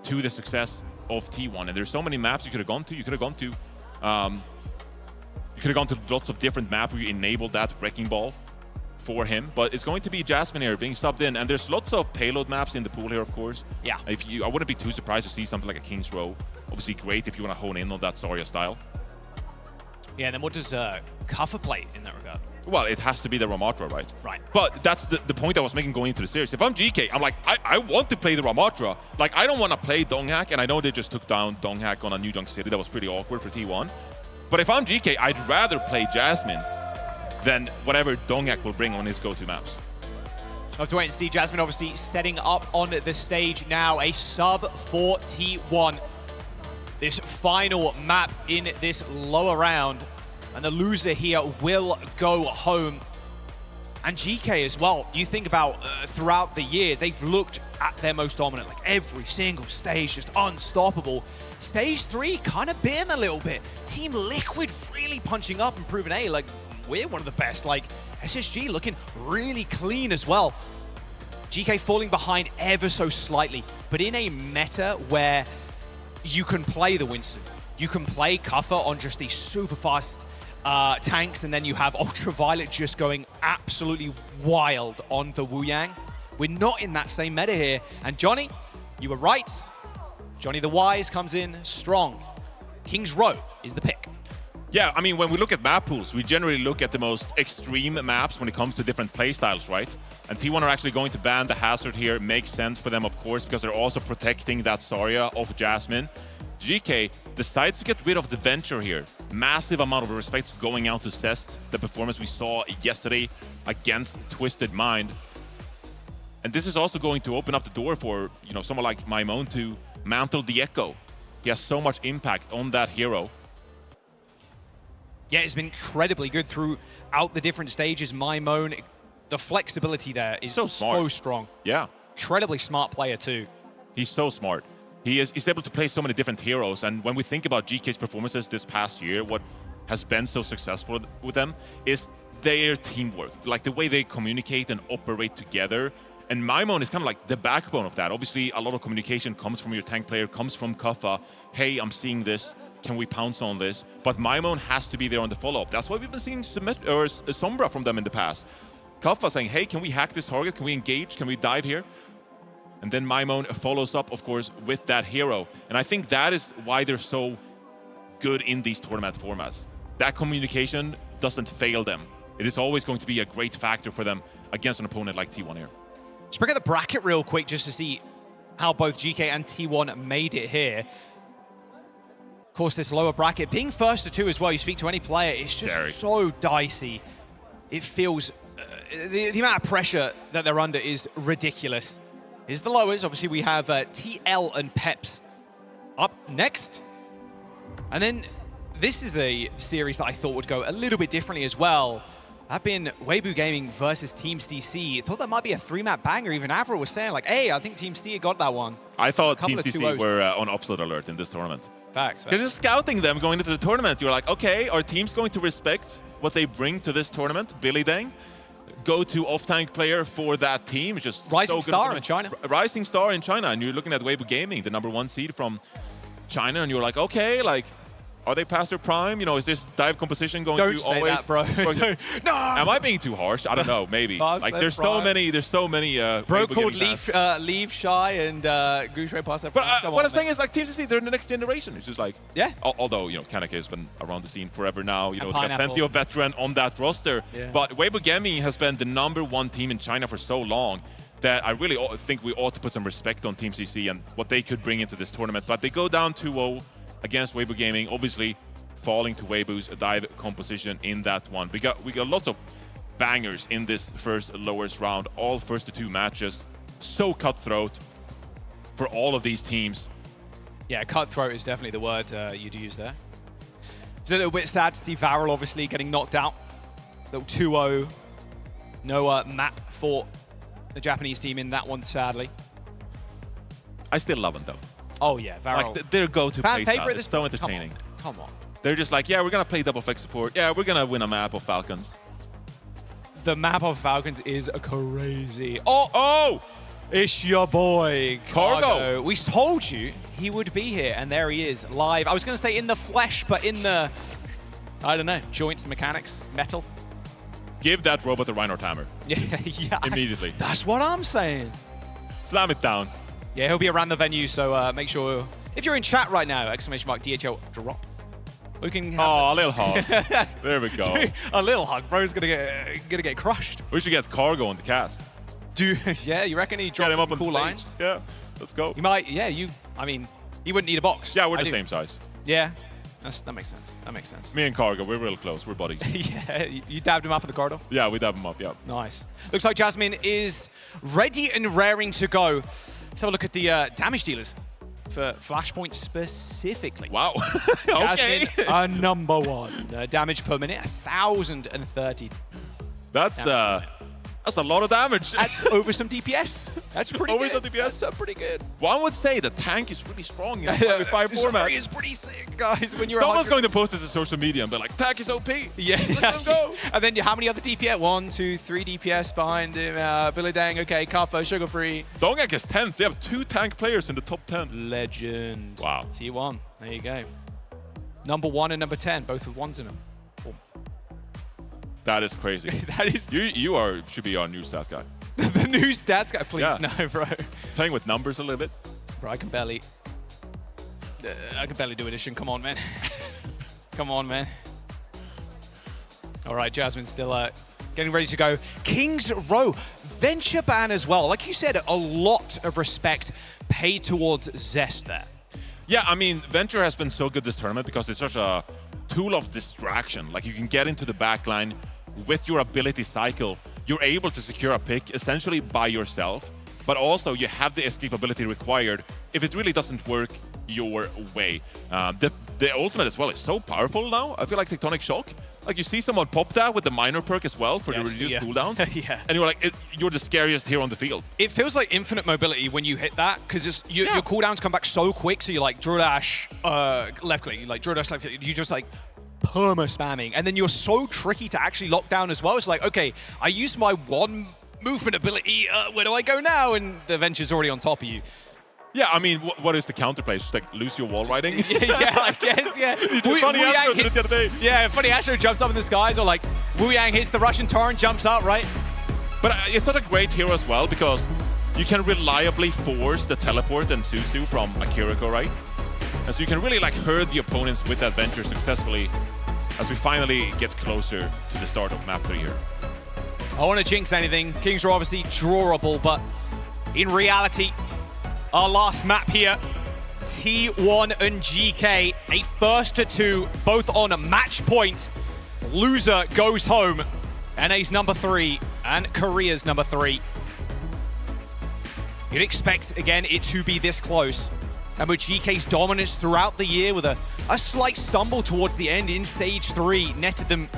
to the success of T1. And there's so many maps you could have gone to. You could have gone to lots of different maps where you enabled that Wrecking Ball for him. But it's going to be Jasmine here being subbed in, and there's lots of payload maps in the pool here, of course.
Yeah.
I wouldn't be too surprised to see something like a King's Row. Obviously great if you want to hone in on that Zarya style.
Yeah, and then what does Kaffa play in that regard?
Well, it has to be the Ramatra, right?
Right.
But that's the point I was making going into the series. If I'm GK, I'm like, I want to play the Ramatra. Like, I don't want to play Donghack, and I know they just took down Donghack on a New Junk City. That was pretty awkward for T1. But if I'm GK, I'd rather play Jasmine than whatever Donghack will bring on his go-to maps.
I'll have to wait and see. Jasmine obviously setting up on the stage now. A sub for T1. This final map in this lower round. And the loser here will go home. And GK as well, you think about throughout the year, they've looked at their most dominant, like every single stage, just unstoppable. Stage 3 kind of bit them a little bit. Team Liquid really punching up and proving, hey, like, we're one of the best. Like, SSG looking really clean as well. GK falling behind ever so slightly, but in a meta where you can play the Winston, you can play Kuffa on just these super fast tanks, and then you have Ultraviolet just going absolutely wild on the Wu Yang. We're not in that same meta here. And Johnny, you were right. Johnny the Wise comes in strong. King's Row is the pick.
Yeah, I mean, when we look at map pools, we generally look at the most extreme maps when it comes to different playstyles, right? And T1 are actually going to ban the Hazard here. Makes sense for them, of course, because they're also protecting that Zarya of Jasmine. GK decides to get rid of the Venture here. Massive amount of respect going out to Cest, the performance we saw yesterday against Twisted Mind. And this is also going to open up the door for, you know, someone like Maimon to mantle the Echo. He has so much impact on that hero.
Yeah, it's been incredibly good throughout the different stages. Maimon, the flexibility there is so strong.
Yeah.
Incredibly smart player too.
He's so smart. He's able to play so many different heroes, and when we think about GK's performances this past year, what has been so successful with them is their teamwork, like the way they communicate and operate together. And Maimon is kind of like the backbone of that. Obviously, a lot of communication comes from your tank player, comes from Kuffa. Hey, I'm seeing this. Can we pounce on this? But Maimon has to be there on the follow-up. That's why we've been seeing Sombra from them in the past. Kuffa saying, hey, can we hack this target? Can we engage? Can we dive here? And then Maimon follows up, of course, with that hero. And I think that is why they're so good in these tournament formats. That communication doesn't fail them. It is always going to be a great factor for them against an opponent like T1 here.
Let's bring up the bracket real quick just to see how both GK and T1 made it here. Of course, this lower bracket, being first to 2 as well, you speak to any player, it's just so dicey. It feels, the amount of pressure that they're under is ridiculous. Here's the lowers. Obviously, we have TL and Peps up next. And then this is a series that I thought would go a little bit differently as well. That being Weibo Gaming versus Team CC. I thought that might be a 3-map banger. Even Avro was saying, like, hey, I think Team CC got that one.
I thought Team CC were on upset alert in this tournament.
Facts.
Because just scouting them going into the tournament, you're like, okay, are teams going to respect what they bring to this tournament? Billy Dang, go-to off-tank player for that team. Just
Rising star in China.
Rising star in China. And you're looking at Weibo Gaming, the #1 seed from China, and you're like, okay, like, are they past their prime? You know, is this dive composition going to always?
Don't say that, bro. No.
Am I being too harsh? I don't know. Maybe. Like, there's so many.
Bro called Leave Shy and Gouche past that.
But what I'm saying is, like, Team CC, they're the next generation. It's just like,
yeah.
Although, you know, Kaneki has been around the scene forever now. You know, they got plenty of veteran on that roster.
Yeah.
But Weibo Gaming has been the #1 team in China for so long that I really think we ought to put some respect on Team CC and what they could bring into this tournament. But they go down 2-0 against Weibo Gaming, obviously falling to Weibo's dive composition in that one. We got lots of bangers in this first lowest round, all first to 2 matches. So cutthroat for all of these teams.
Yeah, cutthroat is definitely the word you'd use there. It's a little bit sad to see Varel obviously getting knocked out. Little 2-0. No map for the Japanese team in that one, sadly.
I still love them though.
Oh yeah, Varel.
Like their go-to playstyle is so entertaining.
Come on.
They're just like, yeah, we're gonna play double flex support. Yeah, we're gonna win a map of Falcons.
The map of Falcons is crazy. Oh! It's your boy, Cargo. We told you he would be here, and there he is, live. I was gonna say in the flesh, but in the, I don't know, joints, mechanics, metal.
Give that robot a Reinhardt hammer.
Yeah.
Immediately.
That's what I'm saying.
Slam it down.
Yeah, he'll be around the venue, so make sure, if you're in chat right now, !DHL drop. We can have
a little hug. There we go.
Dude, a little hug, bro's gonna get crushed.
We should get Cargo on the cast.
Dude, yeah, you reckon he dropped
him up on
cool
stage?
lines?
Yeah, let's go.
You might, yeah, I mean, he wouldn't need a box.
Yeah, we're the same size.
Yeah, that makes sense. That makes sense.
Me and Cargo, we're real close. We're buddies.
Yeah, you dabbed him up at the corridor?
Yeah, we dabbed him up, yeah.
Nice. Looks like Jasmine is ready and raring to go. Let's have a look at the damage dealers for Flashpoint specifically.
Wow. Okay.
Jasmine, #1. Damage per minute, 1,030.
That's That's a lot of damage.
That's over some DPS. That's pretty
over
good.
some DPS.
That's pretty good.
One would say the tank is really strong in the 5v5 format.
It's pretty sick, guys. When you're
Someone's going to post this on social media and be like, tank is OP.
Yeah.
Let's go.
And then how many other DPS? 1, 2, 3 DPS behind him. Billy Dang, okay, Kappa, Sugar Free.
Dongak is 10th. They have 2 tank players in the top 10.
Legend.
Wow.
T1. There you go. Number 1 and number 10, both with 1s in them.
That is crazy.
That is.
You should be our new stats guy.
The new stats guy, please no, bro.
Playing with numbers a little bit.
Bro, I can barely do addition. Come on, man. Come on, man. All right, Jasmine's still getting ready to go. Kings Row, Venture ban as well. Like you said, a lot of respect paid towards Zest there.
Yeah, I mean, Venture has been so good this tournament because it's such a tool of distraction. Like, you can get into the backline with your ability cycle. You're able to secure a pick essentially by yourself, but also you have the escapability required if it really doesn't work your way. The ultimate as well is so powerful now. I feel like Tectonic Shock. Like, you see someone pop that with the minor perk as well for the reduced cooldowns.
Yeah.
And you're like, you're the scariest here on the field.
It feels like infinite mobility when you hit that, because your cooldowns come back so quick, so you're like, draw dash, left click, you like draw dash, left click, you just like perma spamming. And then you're so tricky to actually lock down as well. It's like, okay, I used my one movement ability, where do I go now? And the Venture's already on top of you.
Yeah, I mean, what is the counterplay? Just like lose your wall riding?
Yeah, I guess, yeah.
Funny Astro did it the other day.
Yeah, Funny Astro jumps up in the skies, or like Wu Yang hits the Russian torrent, jumps up, right?
But it's not a great hero as well because you can reliably force the teleport and Suzu from Akiriko, right? And so you can really like herd the opponents with that Venture successfully as we finally get closer to the start of map 3 here.
I want to jinx anything. Kings are obviously drawable, but in reality, our last map here, T1 and GK, a first to 2, both on a match point. Loser goes home. NA's number 3 and Korea's number 3. You'd expect, again, it to be this close. And with GK's dominance throughout the year with a slight stumble towards the end in Stage 3, netted them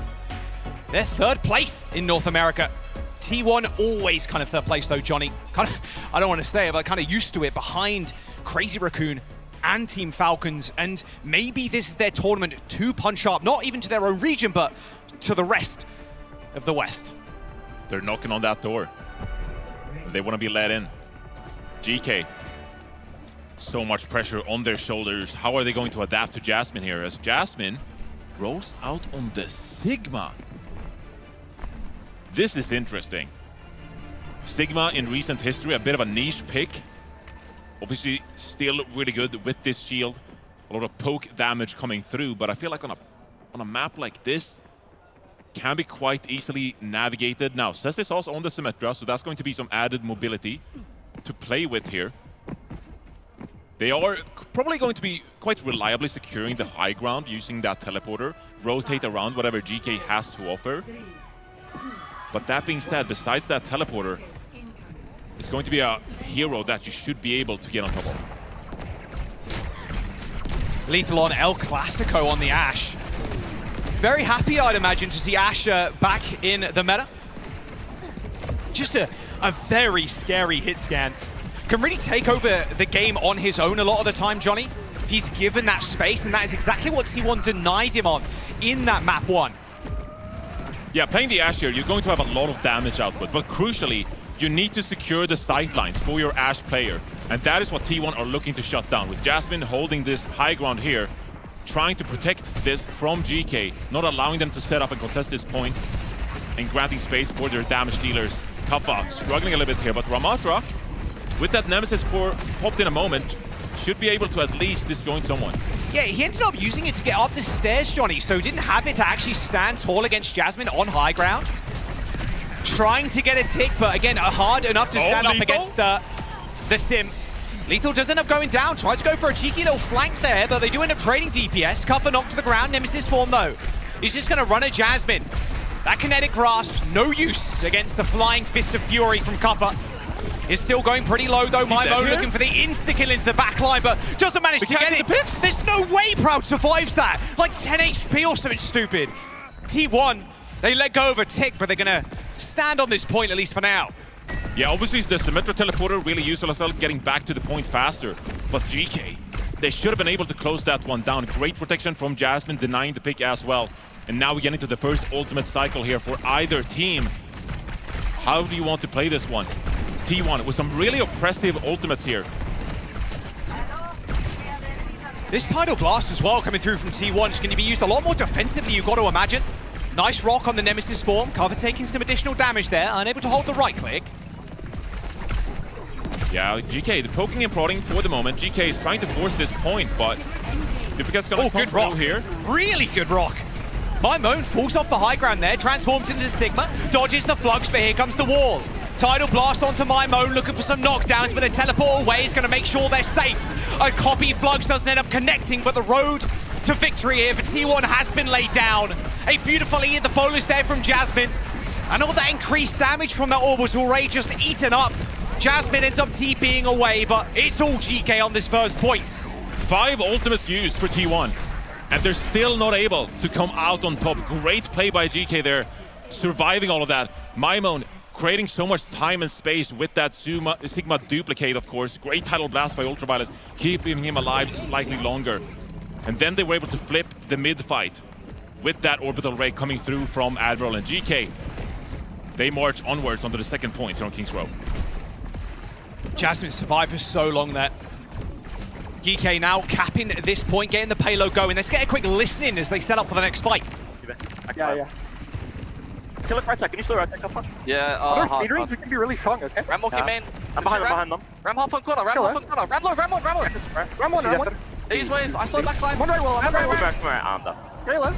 their 3rd place in North America. T1 always kind of 3rd place though, Johnny. Kind of, I don't want to say it, but kind of used to it behind Crazy Raccoon and Team Falcons. And maybe this is their tournament to punch up, not even to their own region, but to the rest of the West.
They're knocking on that door. They want to be let in. GK. So much pressure on their shoulders. How are they going to adapt to Jasmine here? As Jasmine rolls out on the Sigma. This is interesting. Sigma in recent history, a bit of a niche pick. Obviously still really good with this shield. A lot of poke damage coming through, but I feel like on a map like this, can be quite easily navigated. Now, Cess is also on the Symmetra, so that's going to be some added mobility to play with here. They are probably going to be quite reliably securing the high ground using that teleporter, rotate around whatever GK has to offer. But that being said, besides that teleporter, it's going to be a hero that you should be able to get on top of.
Lethal on El Clasico on the Ashe. Very happy, I'd imagine, to see Ashe back in the meta. Just a very scary hit scan. Can really take over the game on his own a lot of the time, Johnny. He's given that space, and that is exactly what T1 denied him on in that map 1.
Yeah, playing the Ashe here, you're going to have a lot of damage output, but crucially, you need to secure the sightlines for your Ashe player. And that is what T1 are looking to shut down, with Jasmine holding this high ground here, trying to protect this from GK, not allowing them to set up and contest this point, and granting space for their damage dealers. Kappa struggling a little bit here, but Ramatra, with that Nemesis popped in a moment, should be able to at least disjoint someone.
Yeah, he ended up using it to get up the stairs, Johnny, so he didn't have it to actually stand tall against Jasmine on high ground. Trying to get a tick, but again, hard enough to stand up against the Sim. Lethal does end up going down, tries to go for a cheeky little flank there, but they do end up trading DPS. Kappa knocked to the ground, Nemesis form though. He's just gonna run at Jasmine. That kinetic grasp, no use against the flying fist of fury from Kappa. Is still going pretty low though. Mimo looking for the insta-kill into the backline, but doesn't manage to get it. There's no way Proud survives that. Like 10 HP or something stupid. T1, they let go of a tick, but they're gonna stand on this point, at least for now.
Yeah, obviously the Symmetra teleporter really useful as well, getting back to the point faster. But GK, they should have been able to close that one down. Great protection from Jasmine, denying the pick as well. And now we get into the first ultimate cycle here for either team. How do you want to play this one? T1 with some really oppressive ultimates here.
This Tidal Blast as well coming through from T1 is going to be used a lot more defensively, you've got to imagine. Nice rock on the Nemesis form. Cover taking some additional damage there, unable to hold the right click.
Yeah, GK, the poking and prodding for the moment. GK is trying to force this point, but Duplicate's gonna come through here.
Really good rock. MyMoan falls off the high ground there, transforms into Stigma, dodges the flux, but here comes the wall. Tidal Blast onto MyMoan, looking for some knockdowns, but the teleport away is going to make sure they're safe. A copy Flux doesn't end up connecting, but the road to victory here for T1 has been laid down. A beautiful E in the foliage there from Jasmine. And all that increased damage from that orbital ray just eaten up. Jasmine ends up TPing away, but it's all GK on this first point.
5 ultimates used for T1, and they're still not able to come out on top. Great play by GK there, surviving all of that. MyMoan creating so much time and space with that Sigma duplicate, of course. Great Tidal Blast by Ultraviolet, keeping him alive slightly longer. And then they were able to flip the mid-fight with that orbital ray coming through from Admiral and GK. They march onwards onto the second point here on King's Row.
Jasmine survived for so long there. GK now capping this point, getting the payload going. Let's get a quick listening as they set up for the next fight.
Yeah. Kill it right side. Can you still right side?
Yeah,
Other speed rings, we can be really strong, okay?
Ram walking main.
I'm behind them.
Ram half on corner, Ram half on corner. Ram low, Ram one.
Ram one.
He's wave, I saw back line.
One right wall,
Ram right.
Come here, arm down. Okay, left.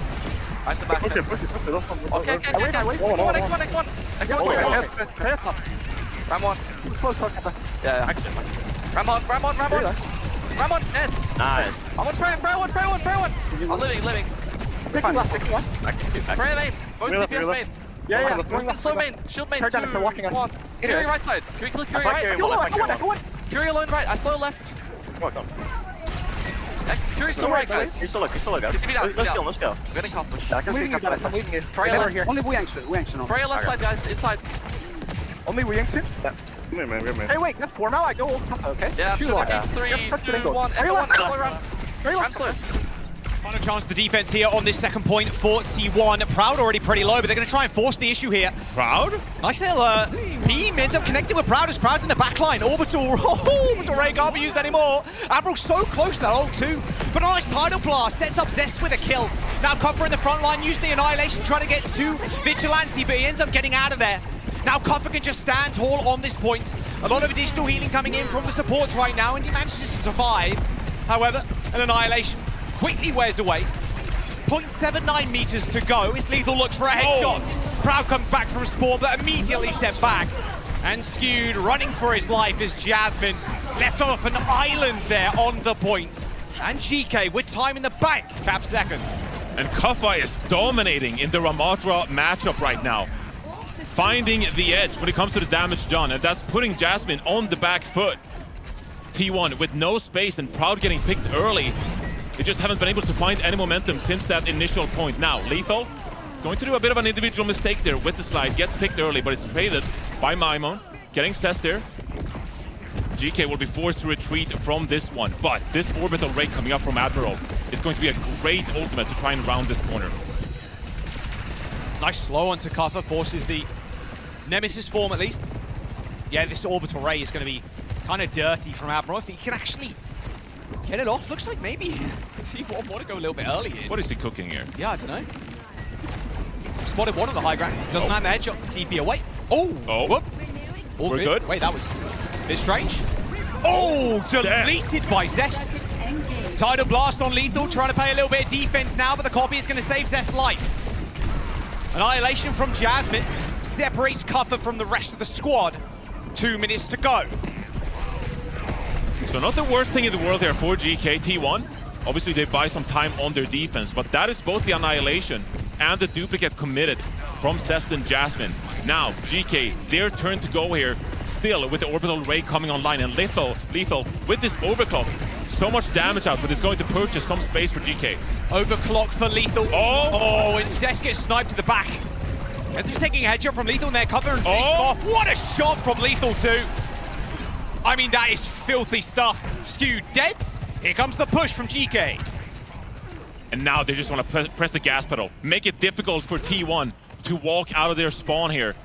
I the back.
Push it.
Okay. Come on. Ram one. Yeah. Ram on. Dead.
Nice.
I'm on Frey one. I'm living.
Picking left.
Frey main. Both DPS main.
Yeah.
Slow main. Shield main. 2,
They're walking us.
1. Curie right side. Can we kill Curie right? Curie alone right. I slow left.
Come on.
Curie's still right, guys.
You're still low, guys. Let's go.
I'm getting accomplished.
I'm leaving you.
Freya here.
Only Wu-Yang.
Freya left side, guys. Inside.
Only Wu-Yang? Yeah. Come here, man. Hey, wait, that's 4 now. I go old top, okay?
Yeah, I'm sure they're 3, 2, 1. Everyone, I'm slow.
Final chance for the defense here on this second point for T1. Proud already pretty low, but they're going to try and force the issue here.
Proud?
Nice little beam ends up connecting with Proud as Proud's in the backline. Orbital ray can't be used anymore. Admiral's so close to that ult too. But a nice Tidal Blast sets up Zest with a kill. Now Cuffer in the front line using the Annihilation trying to get to Vigilante, but he ends up getting out of there. Now Cuffer can just stand tall on this point. A lot of additional healing coming in from the supports right now, and he manages to survive. However, an Annihilation quickly wears away. 0.79 meters to go. His Lethal looks for a headshot. Proud comes back from spawn, but immediately steps back. And Skewed running for his life as Jasmine left off an island there on the point. And GK with time in the bank, cap second.
And Kaffa is dominating in the Ramatra matchup right now. Finding the edge when it comes to the damage done, and that's putting Jasmine on the back foot. T1 with no space and Proud getting picked early. They just haven't been able to find any momentum since that initial point. Now, Lethal going to do a bit of an individual mistake there with the slide. Gets picked early, but it's traded by MyMoan. Getting Cess there. GK will be forced to retreat from this one, but this orbital ray coming up from Admiral is going to be a great ultimate to try and round this corner.
Nice slow onto Kuffer, forces the Nemesis form at least. Yeah, this orbital ray is going to be kind of dirty from Admiral. If he can actually get it off, looks like maybe T1 want to go a little bit early here.
What is he cooking here?
Yeah, I don't know. Spotted one on the high ground. Doesn't land the headshot. TP away. Whoop. All
We're good.
Wait, that was a bit strange. Deleted by Zest. Tidal Blast on Lethal, trying to play a little bit of defense now, but the copy is going to save Zest's life. Annihilation from Jasmine separates Cuffer from the rest of the squad. 2 minutes to go.
So not the worst thing in the world here for GK. T1. Obviously they buy some time on their defense, but that is both the Annihilation and the duplicate committed from Cest and Jasmine. Now GK, their turn to go here, still with the orbital ray coming online, and Lethal with this overclock. So much damage out, but it's going to purchase some space for GK.
Overclock for Lethal. And Zest gets sniped to the back. As he's taking a headshot from Lethal in their cover and what a shot from Lethal too. I mean, that is filthy stuff. Skew dead. Here comes the push from GK.
And now they just want to press the gas pedal. Make it difficult for T1 to walk out of their spawn here.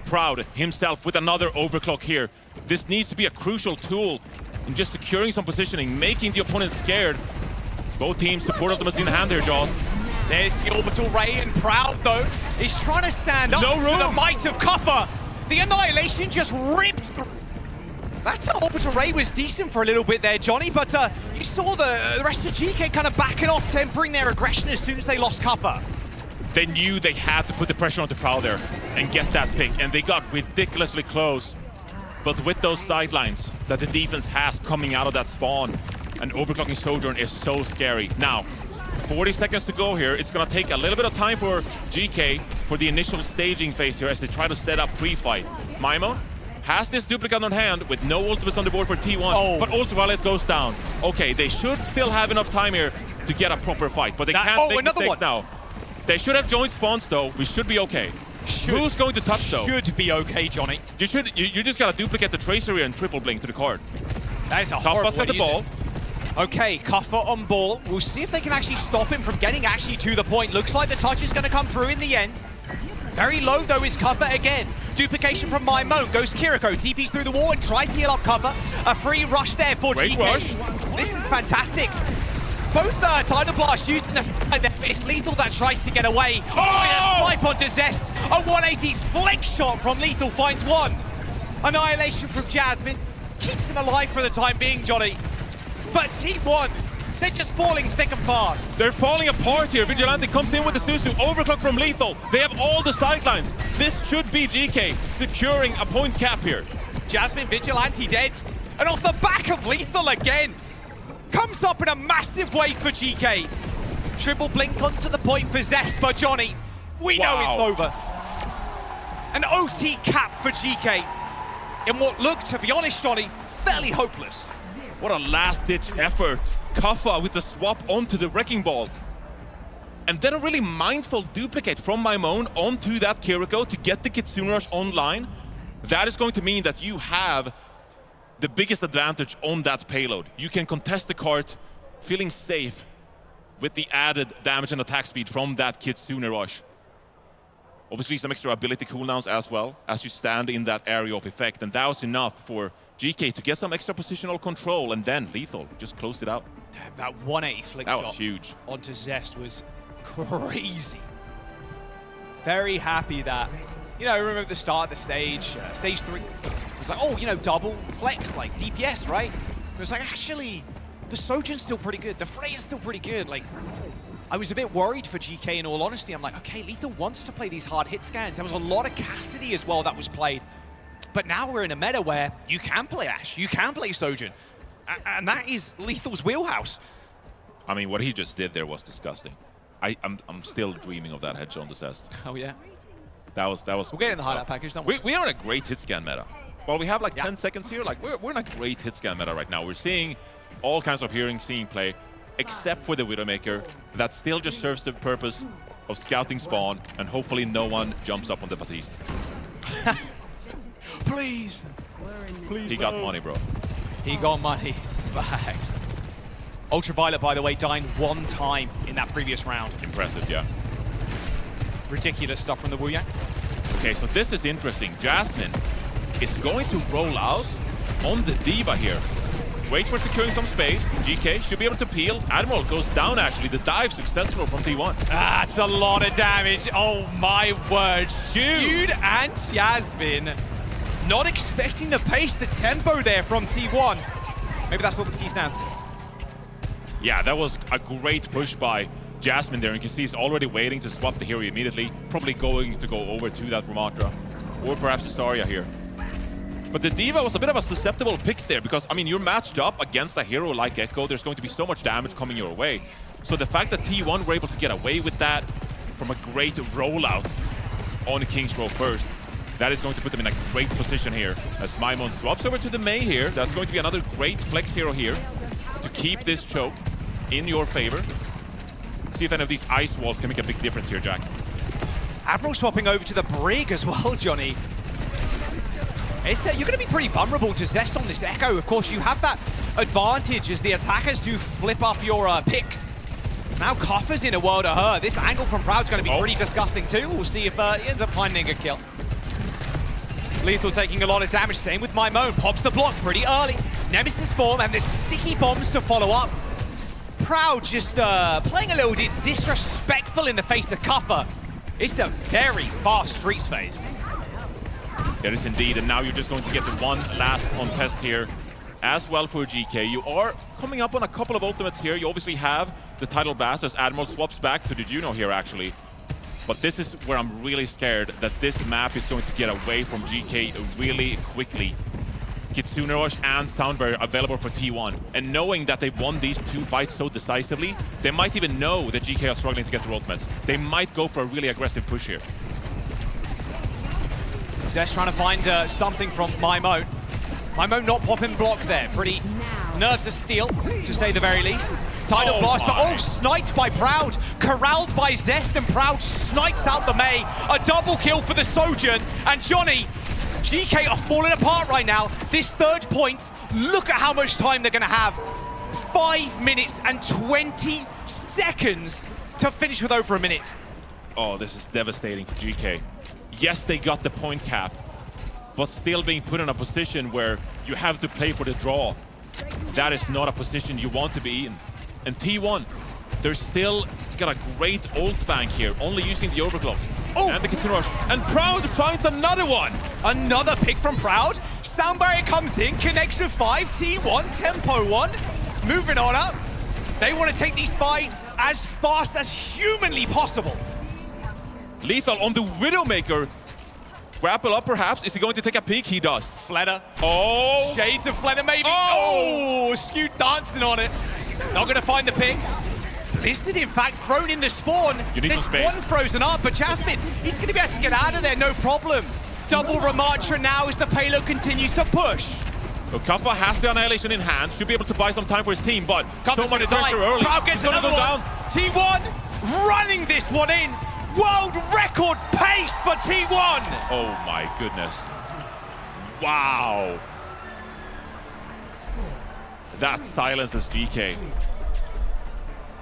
Proud himself with another overclock here. This needs to be a crucial tool in just securing some positioning, making the opponent scared. Both teams support ultimates in hand there, Jaws.
There's the orbital ray, and Proud though is trying to stand up to the might of Cuffer. The Annihilation just ripped through. That orbital ray was decent for a little bit there, Johnny, but you saw the rest of GK kind of backing off, tempering their aggression as soon as they lost Cuffer.
They knew they had to put the pressure on the Proud there and get that pick, and they got ridiculously close. But with those sidelines that the defense has coming out of that spawn, and overclocking Sojourn is so scary. Now, 40 seconds to go here. It's going to take a little bit of time for GK for the initial staging phase here as they try to set up pre-fight. Maimon has this duplicate on hand with no ultimates on the board for T1, but Ultraviolet goes down. Okay, they should still have enough time here to get a proper fight, but they can't make mistakes now. They should have joined spawns though. We should be okay. Who's going to touch though?
Should be okay, Johnny.
You just gotta duplicate the Tracer here and triple blink to the card.
That is a horrible way to
the ball.
Okay, Cuffer on ball. We'll see if they can actually stop him from getting actually to the point. Looks like the touch is going to come through in the end. Very low though is Cuffer again. Duplication from Maimon. Goes Kiriko. TPs through the wall and tries to heal up Cuffer. A free rush there for GK.
Rush.
This is fantastic. Both Tidal Blast using the... It's Lethal that tries to get away. Oh! Swipe onto Zest. A 180 flick shot from Lethal finds one. Annihilation from Jasmine. Keeps him alive for the time being, Johnny. But T1, they're just falling thick and fast.
They're falling apart here. Vigilante comes in with the Suzu. Overclock from Lethal. They have all the sidelines. This should be GK securing a point cap here.
Jasmine, Vigilante dead. And off the back of Lethal again. Comes up in a massive way for GK. Triple blink onto the point possessed by Johnny. We know it's over. An OT cap for GK. In what looked, to be honest, Johnny, fairly hopeless.
What a last-ditch effort. Kaffa with the swap onto the Wrecking Ball. And then a really mindful duplicate from Maimon onto that Kiriko to get the Kitsune Rush online. That is going to mean that you have the biggest advantage on that payload. You can contest the cart feeling safe with the added damage and attack speed from that Kitsune Rush. Obviously some extra ability cooldowns as well as you stand in that area of effect, and that was enough for GK to get some extra positional control, and then Lethal just closed it out.
Damn, that 180 flick
that
shot
was huge
onto Zest was crazy. Very happy that, you know, I remember at the start of the stage, stage 3, it was like, oh, you know, double flex, like DPS, right? It was like, actually, the Sojourn's still pretty good, the Freya's still pretty good, like, I was a bit worried for GK in all honesty. I'm like, okay, Lethal wants to play these hard hit scans. There was a lot of Cassidy as well that was played. But now we're in a meta where you can play Ashe, you can play Sojourn. And that is Lethal's wheelhouse.
I mean, what he just did there was disgusting. I'm still dreaming of that headshot on the Zest.
Oh yeah.
That was
We'll get in the highlight package, don't we?
We are in a great hit scan meta. Well, we have like 10 seconds here. Like we're in a great hit scan meta right now. We're seeing all kinds of hearing, seeing play, except for the Widowmaker. That still just serves the purpose of scouting spawn, and hopefully no one jumps up on the Baptiste.
Please. Please.
He got money, bro.
He got money. Facts. Ultraviolet, by the way, dying 1 time in that previous round.
Impressive, yeah.
Ridiculous stuff from the Wu Yang.
Okay, so this is interesting. Jasmine is going to roll out on the D.Va here. Waits for securing some space. GK should be able to peel. Admiral goes down, actually. The dive successful from T1.
Ah, that's a lot of damage. Oh, my word. Jude and Jasmine not expecting the pace, the tempo there from T1. Maybe that's what the T stands for.
Yeah, that was a great push by Jasmine there. You can see he's already waiting to swap the hero immediately. Probably going to go over to that Ramatra. Or perhaps Astaria here. But the D.Va was a bit of a susceptible pick there because, I mean, you're matched up against a hero like Echo. There's going to be so much damage coming your way. So the fact that T1 were able to get away with that from a great rollout on King's Row first, that is going to put them in a great position here. As Maimon swaps over to the Mei here, that's going to be another great flex hero here to keep this choke in your favor. See if any of these ice walls can make a big difference here, Jack.
Admiral swapping over to the Brig as well, Johnny. You're going to be pretty vulnerable to Zest on this Echo. Of course, you have that advantage as the attackers do flip up your picks. Now Kuffa's in a world of hurt. This angle from Proud's going to be pretty disgusting too. We'll see if he ends up finding a kill. Lethal taking a lot of damage. Same with Mymone. Pops the block pretty early. Nemesis form and there's sticky bombs to follow up. Proud just playing a little disrespectful in the face of Kuffa. It's a very fast Streets phase.
It is indeed, and now you're just going to get the one last contest here as well for GK. You are coming up on a couple of ultimates here. You obviously have the title blast as Admiral swaps back to the Juno here actually. But this is where I'm really scared that this map is going to get away from GK really quickly. Kitsune Rush and Soundbarrier available for T1. And knowing that they've won these two fights so decisively, they might even know that GK are struggling to get their ultimates. They might go for a really aggressive push here.
Zesh trying to find something from Mymone. Mymone not popping block there. Pretty nerves of steel, to say the very least. Tidal blast, but sniped by Proud. Corralled by Zest, and Proud snipes out the Mei. A double kill for the Sojourn. And Johnny, GK are falling apart right now. This third point, look at how much time they're going to have. 5 minutes and 20 seconds to finish with over a minute.
Oh, this is devastating for GK. Yes, they got the point cap, but still being put in a position where you have to play for the draw. That is not a position you want to be in. And T1, they're still got a great ult bank here, only using the overclock. And the Kitsune Rush. And Proud finds another one!
Another pick from Proud. Sound Barrier comes in, connects to 5, T1, tempo 1. Moving on up. They want to take these fights as fast as humanly possible.
Lethal on the Widowmaker. Grapple up perhaps. Is he going to take a peek? He does.
Fleta.
Oh!
Shades of Fleta maybe. Oh! Skewed dancing on it. Not going to find the pick. Blizzard, in fact, thrown in the spawn.
There's
one frozen up, but Jasmine, he's going to be able to get out of there, no problem. Double Ramattra now as the payload continues to push.
So Kuffa has the Annihilation in hand. Should be able to buy some time for his team, but
Kuffa's
so much
going to die.
early.
Proud gets another one. Down. T1 running this one in. World record pace for T1.
Oh my goodness. Wow. That silences GK.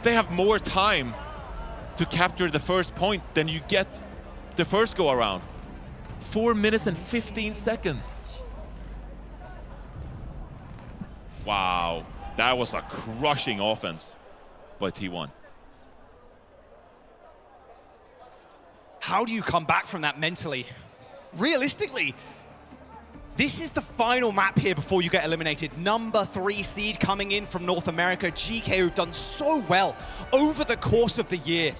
They have more time to capture the first point than you get the first go around. 4 minutes and 15 seconds. Wow, that was a crushing offense by T1.
How do you come back from that mentally? Realistically, this is the final map here before you get eliminated. Number 3 seed coming in from North America. GK, who've done so well over the course of the year,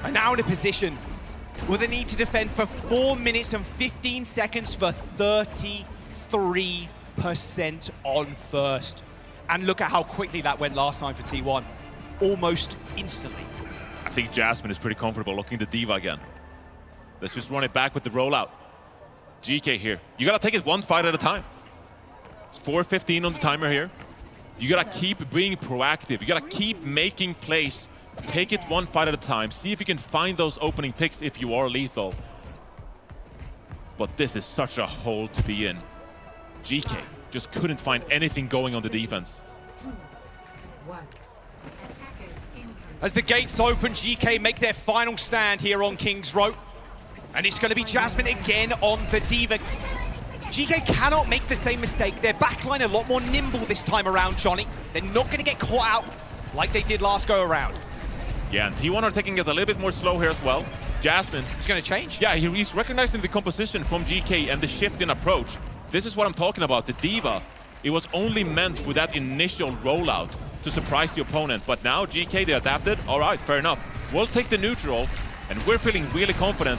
are now in a position where they need to defend for 4 minutes and 15 seconds for 33% on first. And look at how quickly that went last time for T1. Almost instantly.
I think Jasmine is pretty comfortable looking to D.Va again. Let's just run it back with the rollout. GK here. You gotta take it one fight at a time. It's 4:15 on the timer here. You gotta keep being proactive. You gotta keep making plays. Take it one fight at a time. See if you can find those opening picks if you are lethal. But this is such a hole to be in. GK just couldn't find anything going on the defense.
As the gates open, GK make their final stand here on King's Row. And it's going to be Jasmine again on the D.Va. GK cannot make the same mistake. Their backline a lot more nimble this time around, Johnny. They're not going to get caught out like they did last go around.
Yeah, and T1 are taking it a little bit more slow here as well. Jasmine.
He's going to change.
Yeah, he's recognizing the composition from GK and the shift in approach. This is what I'm talking about. The D.Va, it was only meant for that initial rollout to surprise the opponent. But now GK, they adapted. All right, fair enough. We'll take the neutral, and we're feeling really confident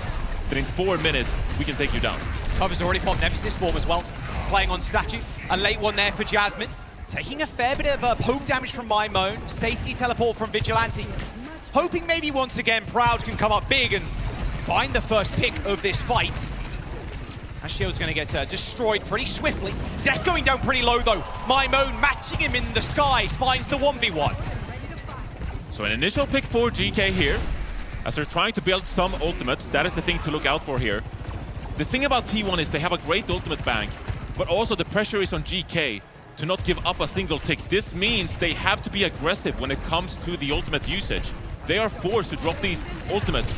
that in 4 minutes, we can take you down.
Cover's already popped Nemesis form as well. Playing on statue. A late one there for Jasmine. Taking a fair bit of poke damage from Mymone. Safety teleport from Vigilante. Hoping maybe once again Proud can come up big and find the first pick of this fight. That shield's going to get destroyed pretty swiftly. Zest going down pretty low though. Mymone matching him in the skies. Finds the 1v1.
So an initial pick for GK here. as they're trying to build some ultimates. That is the thing to look out for here. The thing about T1 is they have a great ultimate bank, but also the pressure is on GK to not give up a single tick. This means they have to be aggressive when it comes to the ultimate usage. They are forced to drop these ultimates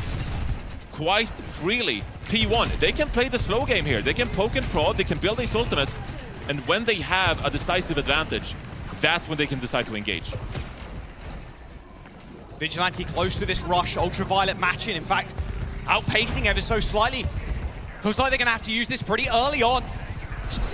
quite freely. T1, they can play the slow game here. They can poke and prod, they can build these ultimates, and when they have a decisive advantage, that's when they can decide to engage.
Vigilante close to this rush, Ultraviolet matching, in fact, outpacing ever so slightly. Looks like they're going to have to use this pretty early on.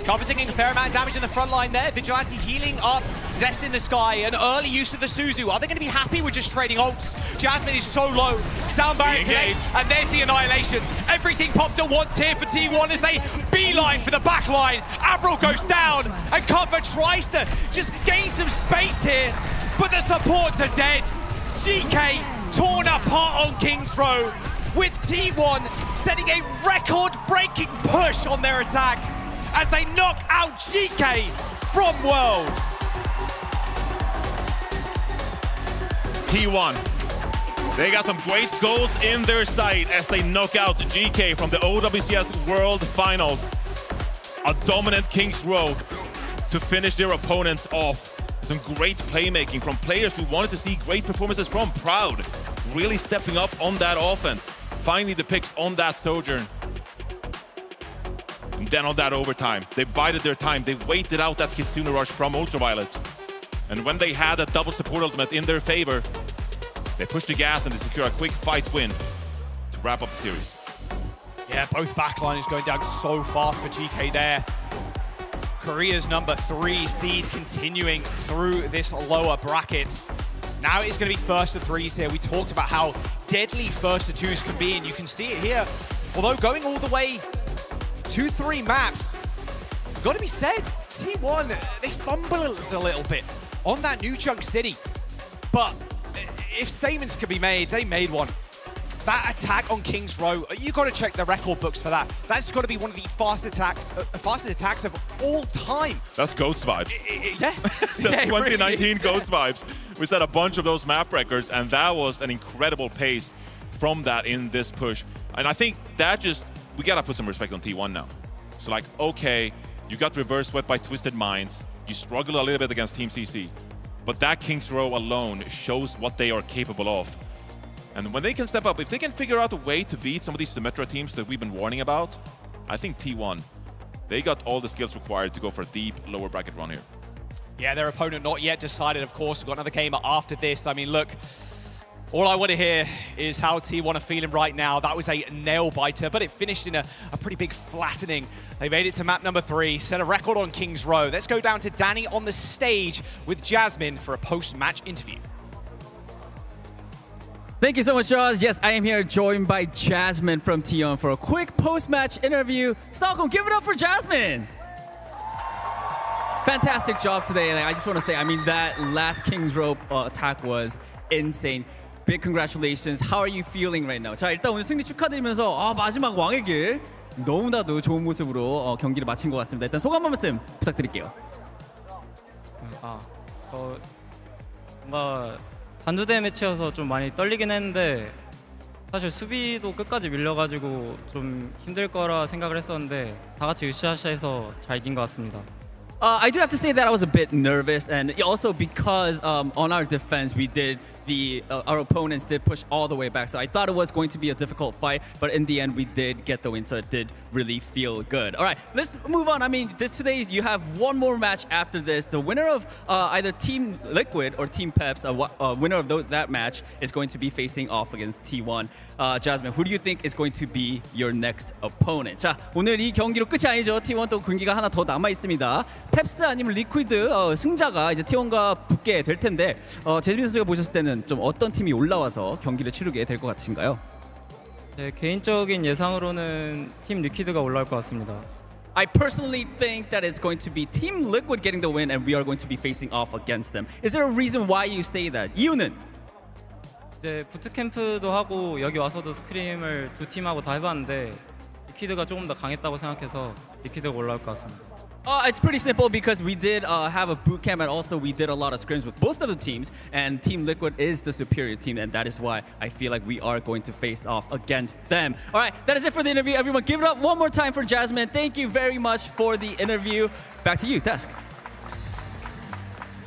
Cover taking a fair amount of damage in the front line there. Vigilante healing up, Zest in the sky, an early use of the Suzu. Are they going to be happy with just trading ults? Jasmine is so low. Sound barrier connects, and there's the annihilation. Everything popped at once here for T1 as they beeline for the back line. Avril goes down, and Cover tries to just gain some space here, but the supports are dead. GK torn apart on King's Row, with T1 setting a record-breaking push on their attack as they knock out GK from World.
T1, they got some great goals in their sight as they knock out GK from the OWCS World Finals. A dominant King's Row to finish their opponents off. Some great playmaking from players who wanted to see great performances from Proud, really stepping up on that offense. Finally the picks on that Sojourn. And then on that overtime, they bided their time. They waited out that Kitsune rush from Ultraviolet. And when they had that double support ultimate in their favor, they pushed the gas and they secure a quick fight win to wrap up the series.
Yeah, both backliners going down so fast for GK there. Korea's number 3 seed continuing through this lower bracket. Now it's going to be first to 3s here. We talked about how deadly first to 2s can be, and you can see it here. Although going all the way to 3 maps, got to be said, T1, they fumbled a little bit on that new Chunk City. But if statements can be made, they made one. That attack on King's Row, you got to check the record books for that. That's got to be one of the fastest attacks of all time.
That's GOATS vibes.
Yeah.
That's
Yeah,
2019
really.
GOATS vibes. We set a bunch of those map records, and that was an incredible pace from that in this push. And I think that just, we got to put some respect on T1 now. So like, okay, you got reverse swept by Twisted Minds. You struggle a little bit against Team CC. But that King's Row alone shows what they are capable of. And when they can step up, if they can figure out a way to beat some of these Symmetra teams that we've been warning about, I think T1, they got all the skills required to go for a deep lower bracket run here.
Yeah, their opponent not yet decided, of course. We've got another game after this. I mean, look, all I want to hear is how T1 are feeling right now. That was a nail-biter, but it finished in a pretty big flattening. They made it to map number 3, set a record on King's Row. Let's go down to Danny on the stage with Jasmine for a post-match interview.
Thank you so much, Jaws. Yes, I am here joined by Jasmine from T1 for a quick post-match interview. Stockholm, give it up for Jasmine. Fantastic job today. I just want to say, I mean, that last King's Row attack was insane. Big congratulations. How are you feeling right now? 자, 일단 오늘 승리 축하드리면서 마지막 왕의 길 너무나도 좋은 모습으로 경기를 마친 것 같습니다. 일단 소감 한 말씀 부탁드릴게요.
뭔가 단두대 매치여서 좀 많이 떨리긴 했는데 사실 수비도 끝까지 밀려가지고 좀 힘들 거라 생각을 했었는데 다 같이 으쌰으쌰해서 잘 이긴 것 같습니다.
I do have to say that I was a bit nervous, and also because on our defense we did our opponents did push all the way back, so I thought it was going to be a difficult fight, but in the end we did get the win, so it did really feel good. All right, let's move on. I mean, today you have one more match after this. The winner of either Team Liquid or Team Peps, winner of that match is going to be facing off against T1. Jasmine, who do you think is going to be your next opponent? 자, 오늘 이 경기로 끝이 아니죠. T1 또 경기가 하나 더 남아 있습니다. 펩스 아니면 리퀴드 승자가 이제 T1과 붙게 될 텐데 재민 선수가 보셨을 때는 좀 어떤 팀이 올라와서 경기를 치르게 될 것 같으신가요?
제 개인적인 예상으로는 팀 리퀴드가 올라올 것 같습니다.
I personally think that it's going to be Team Liquid getting the win, and we are going to be facing off against them. Is there a reason why you say that? 이유는?
이제 부트캠프도 하고 여기 와서도 스크림을 두 팀하고 다 해봤는데 리퀴드가 조금 더 강했다고 생각해서 리퀴드가 올라올 것 같습니다.
It's pretty simple because we did have a boot camp and also we did a lot of scrims with both of the teams, and Team Liquid is the superior team, and that is why I feel like we are going to face off against them. All right, that is it for the interview. Everyone, give it up one more time for Jasmine. Thank you very much for the interview. Back to you, Desk.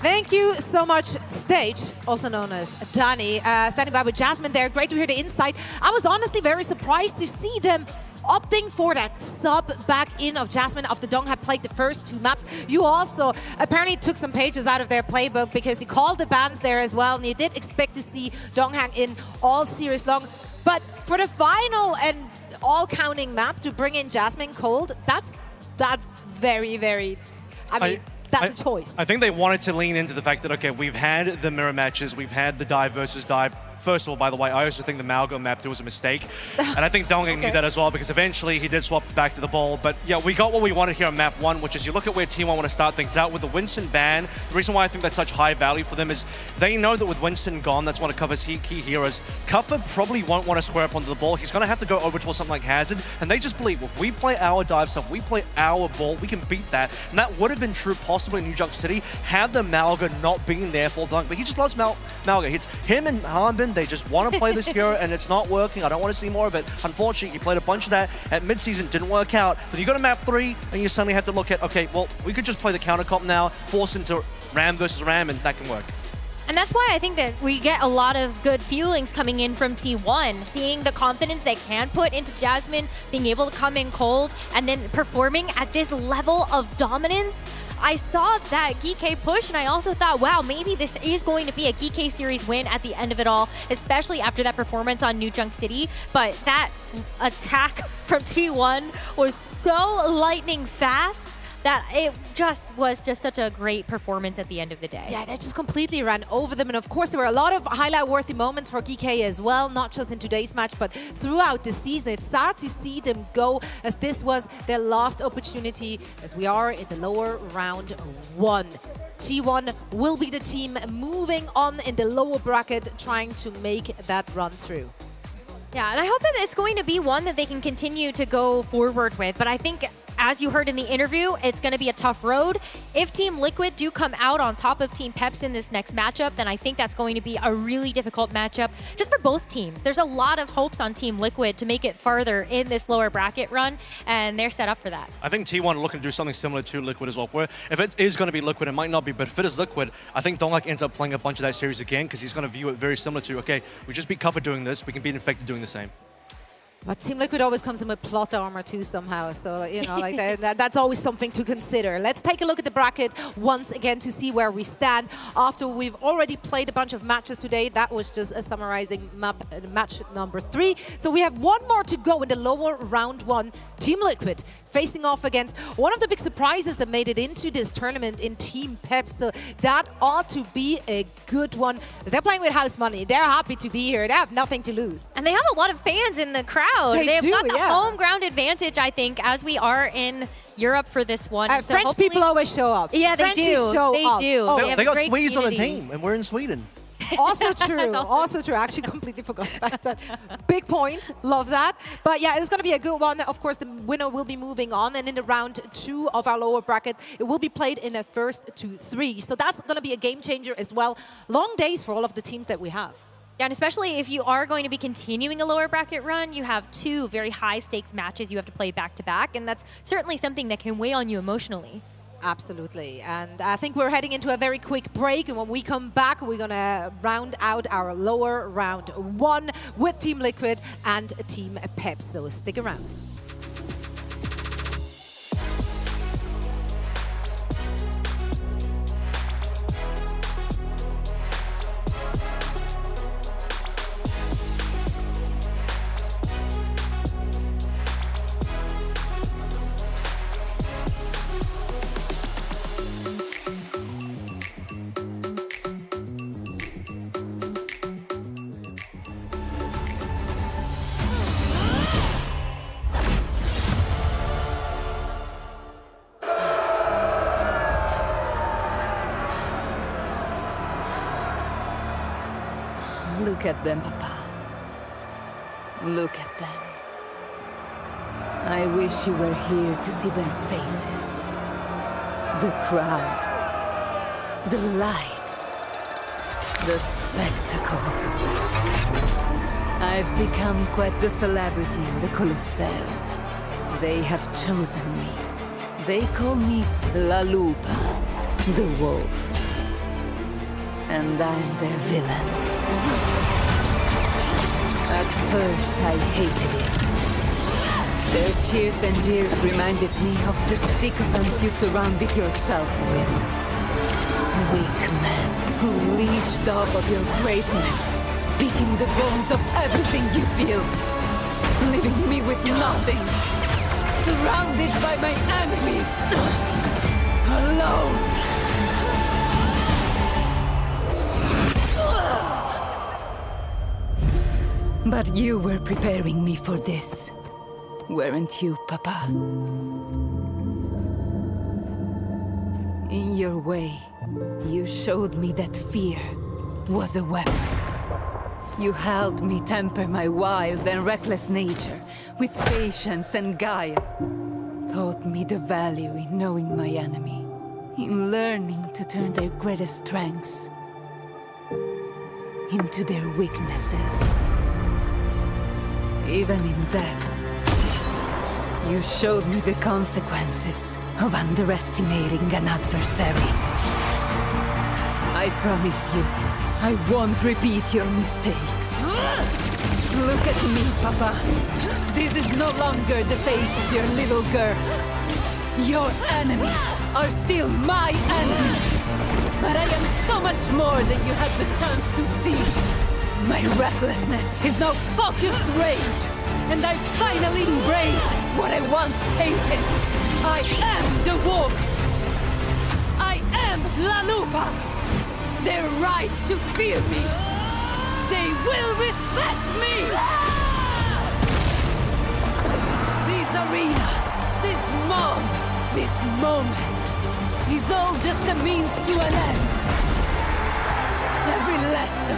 Thank you so much, Stage, also known as Danny, standing by with Jasmine there. Great to hear the insight. I was honestly very surprised to see them opting for that sub back in of Jasmine after Dong had played the first two maps. You also apparently took some pages out of their playbook because you called the bans there as well, and you did expect to see Donghang in all series long. But for the final and all counting map to bring in Jasmine cold, that's very, very, I mean, that's a choice.
I think they wanted to lean into the fact that, okay, we've had the mirror matches, we've had the dive versus dive. First of all, by the way, I also think the Malgo map there was a mistake. And I think Donghang knew that as well, because eventually he did swap back to the ball. But yeah, we got what we wanted here on map 1, which is you look at where Team 1 want to start things out with the Winston ban. The reason why I think that's such high value for them is they know that with Winston gone, that's one of Kuffa's key heroes. Kuffa probably won't want to square up onto the ball. He's going to have to go over towards something like Hazard. And they just believe if we play our dive stuff, we play our ball, we can beat that. And that would have been true possibly in New Junk City had the Malga not been there for Dunk. But he just loves Malga. It's him and Harbin, they just want to play this hero and it's not working. I don't want to see more of it. Unfortunately, he played a bunch of that at mid-season, didn't work out. But you go to map 3 and you suddenly have to look at, okay, well, we could just play the counter comp now, force into Ram versus Ram, and that can work.
And that's why I think that we get a lot of good feelings coming in from T1, seeing the confidence they can put into Jasmine, being able to come in cold, and then performing at this level of dominance. I saw that GK push, and I also thought, wow, maybe this is going to be a GK series win at the end of it all, especially after that performance on New Junk City. But that attack from T1 was so lightning fast that it was just such a great performance at the end of the day.
Yeah, they just completely ran over them. And of course, there were a lot of highlight-worthy moments for GK as well, not just in today's match, but throughout the season. It's sad to see them go, as this was their last opportunity, as we are in the lower round 1. T1 will be the team moving on in the lower bracket, trying to make that run through.
Yeah, and I hope that it's going to be one that they can continue to go forward with. But I think, as you heard in the interview, it's going to be a tough road. If Team Liquid do come out on top of Team Peps in this next matchup, then I think that's going to be a really difficult matchup just for both teams. There's a lot of hopes on Team Liquid to make it farther in this lower bracket run, and they're set up for that.
I think T1 are looking to do something similar to Liquid as well. Where if it is going to be Liquid, it might not be, but if it is Liquid, I think Donghak ends up playing a bunch of that series again, because he's going to view it very similar to, okay, we just beat Kuffa doing this, we can beat Infected doing the same.
But Team Liquid always comes in with plot armor too somehow, so you know, like that's always something to consider. Let's take a look at the bracket once again to see where we stand. After we've already played a bunch of matches today, that was just a summarizing match number 3. So we have one more to go in the lower round 1. Team Liquid facing off against one of the big surprises that made it into this tournament in Team Peps. So that ought to be a good one. As they're playing with house money, they're happy to be here. They have nothing to lose.
And they have a lot of fans in the crowd. They've got the home ground advantage, I think, as we are in Europe for this one. So
French people always show up.
Yeah, they do. They do.
Oh, they got Swedes on the team, and we're in Sweden.
Also true. Also true. I actually completely forgot about that. Big point. Love that. But yeah, it's going to be a good one. Of course, the winner will be moving on. And in the round 2 of our lower bracket, it will be played in the first 2-3. So that's going to be a game changer as well. Long days for all of the teams that we have.
Yeah, and especially if you are going to be continuing a lower bracket run, you have 2 very high stakes matches you have to play back to back. And that's certainly something that can weigh on you emotionally.
Absolutely. And I think we're heading into a very quick break. And when we come back, we're going to round out our lower round 1 with Team Liquid and Team Peps. So stick around.
Look at them, Papa. Look at them. I wish you were here to see their faces. The crowd, the lights, the spectacle. I've become quite the celebrity in the Colosseo. They have chosen me. They call me La Lupa, the wolf. And I'm their villain. At first, I hated it. Their cheers and jeers reminded me of the sycophants you surrounded yourself with. Weak men who leeched off of your greatness, picking the bones of everything you built, leaving me with nothing, surrounded by my enemies, alone. But you were preparing me for this, weren't you, Papa? In your way, you showed me that fear was a weapon. You helped me temper my wild and reckless nature with patience and guile. Taught me the value in knowing my enemy, in learning to turn their greatest strengths into their weaknesses. Even in death, you showed me the consequences of underestimating an adversary. I promise you, I won't repeat your mistakes. Look at me, Papa. This is no longer the face of your little girl. Your enemies are still my enemies. But I am so much more than you had the chance to see. My recklessness is now focused rage, and I finally embraced what I once hated. I am the wolf. I am La Lupa. Their right to fear me. They will respect me. This arena, this mob, this moment is all just a means to an end. Every lesson,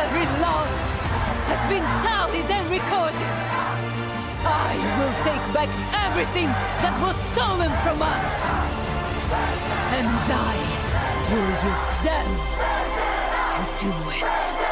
every loss has been tallied and recorded. I will take back everything that was stolen from us. And I will use them to do it.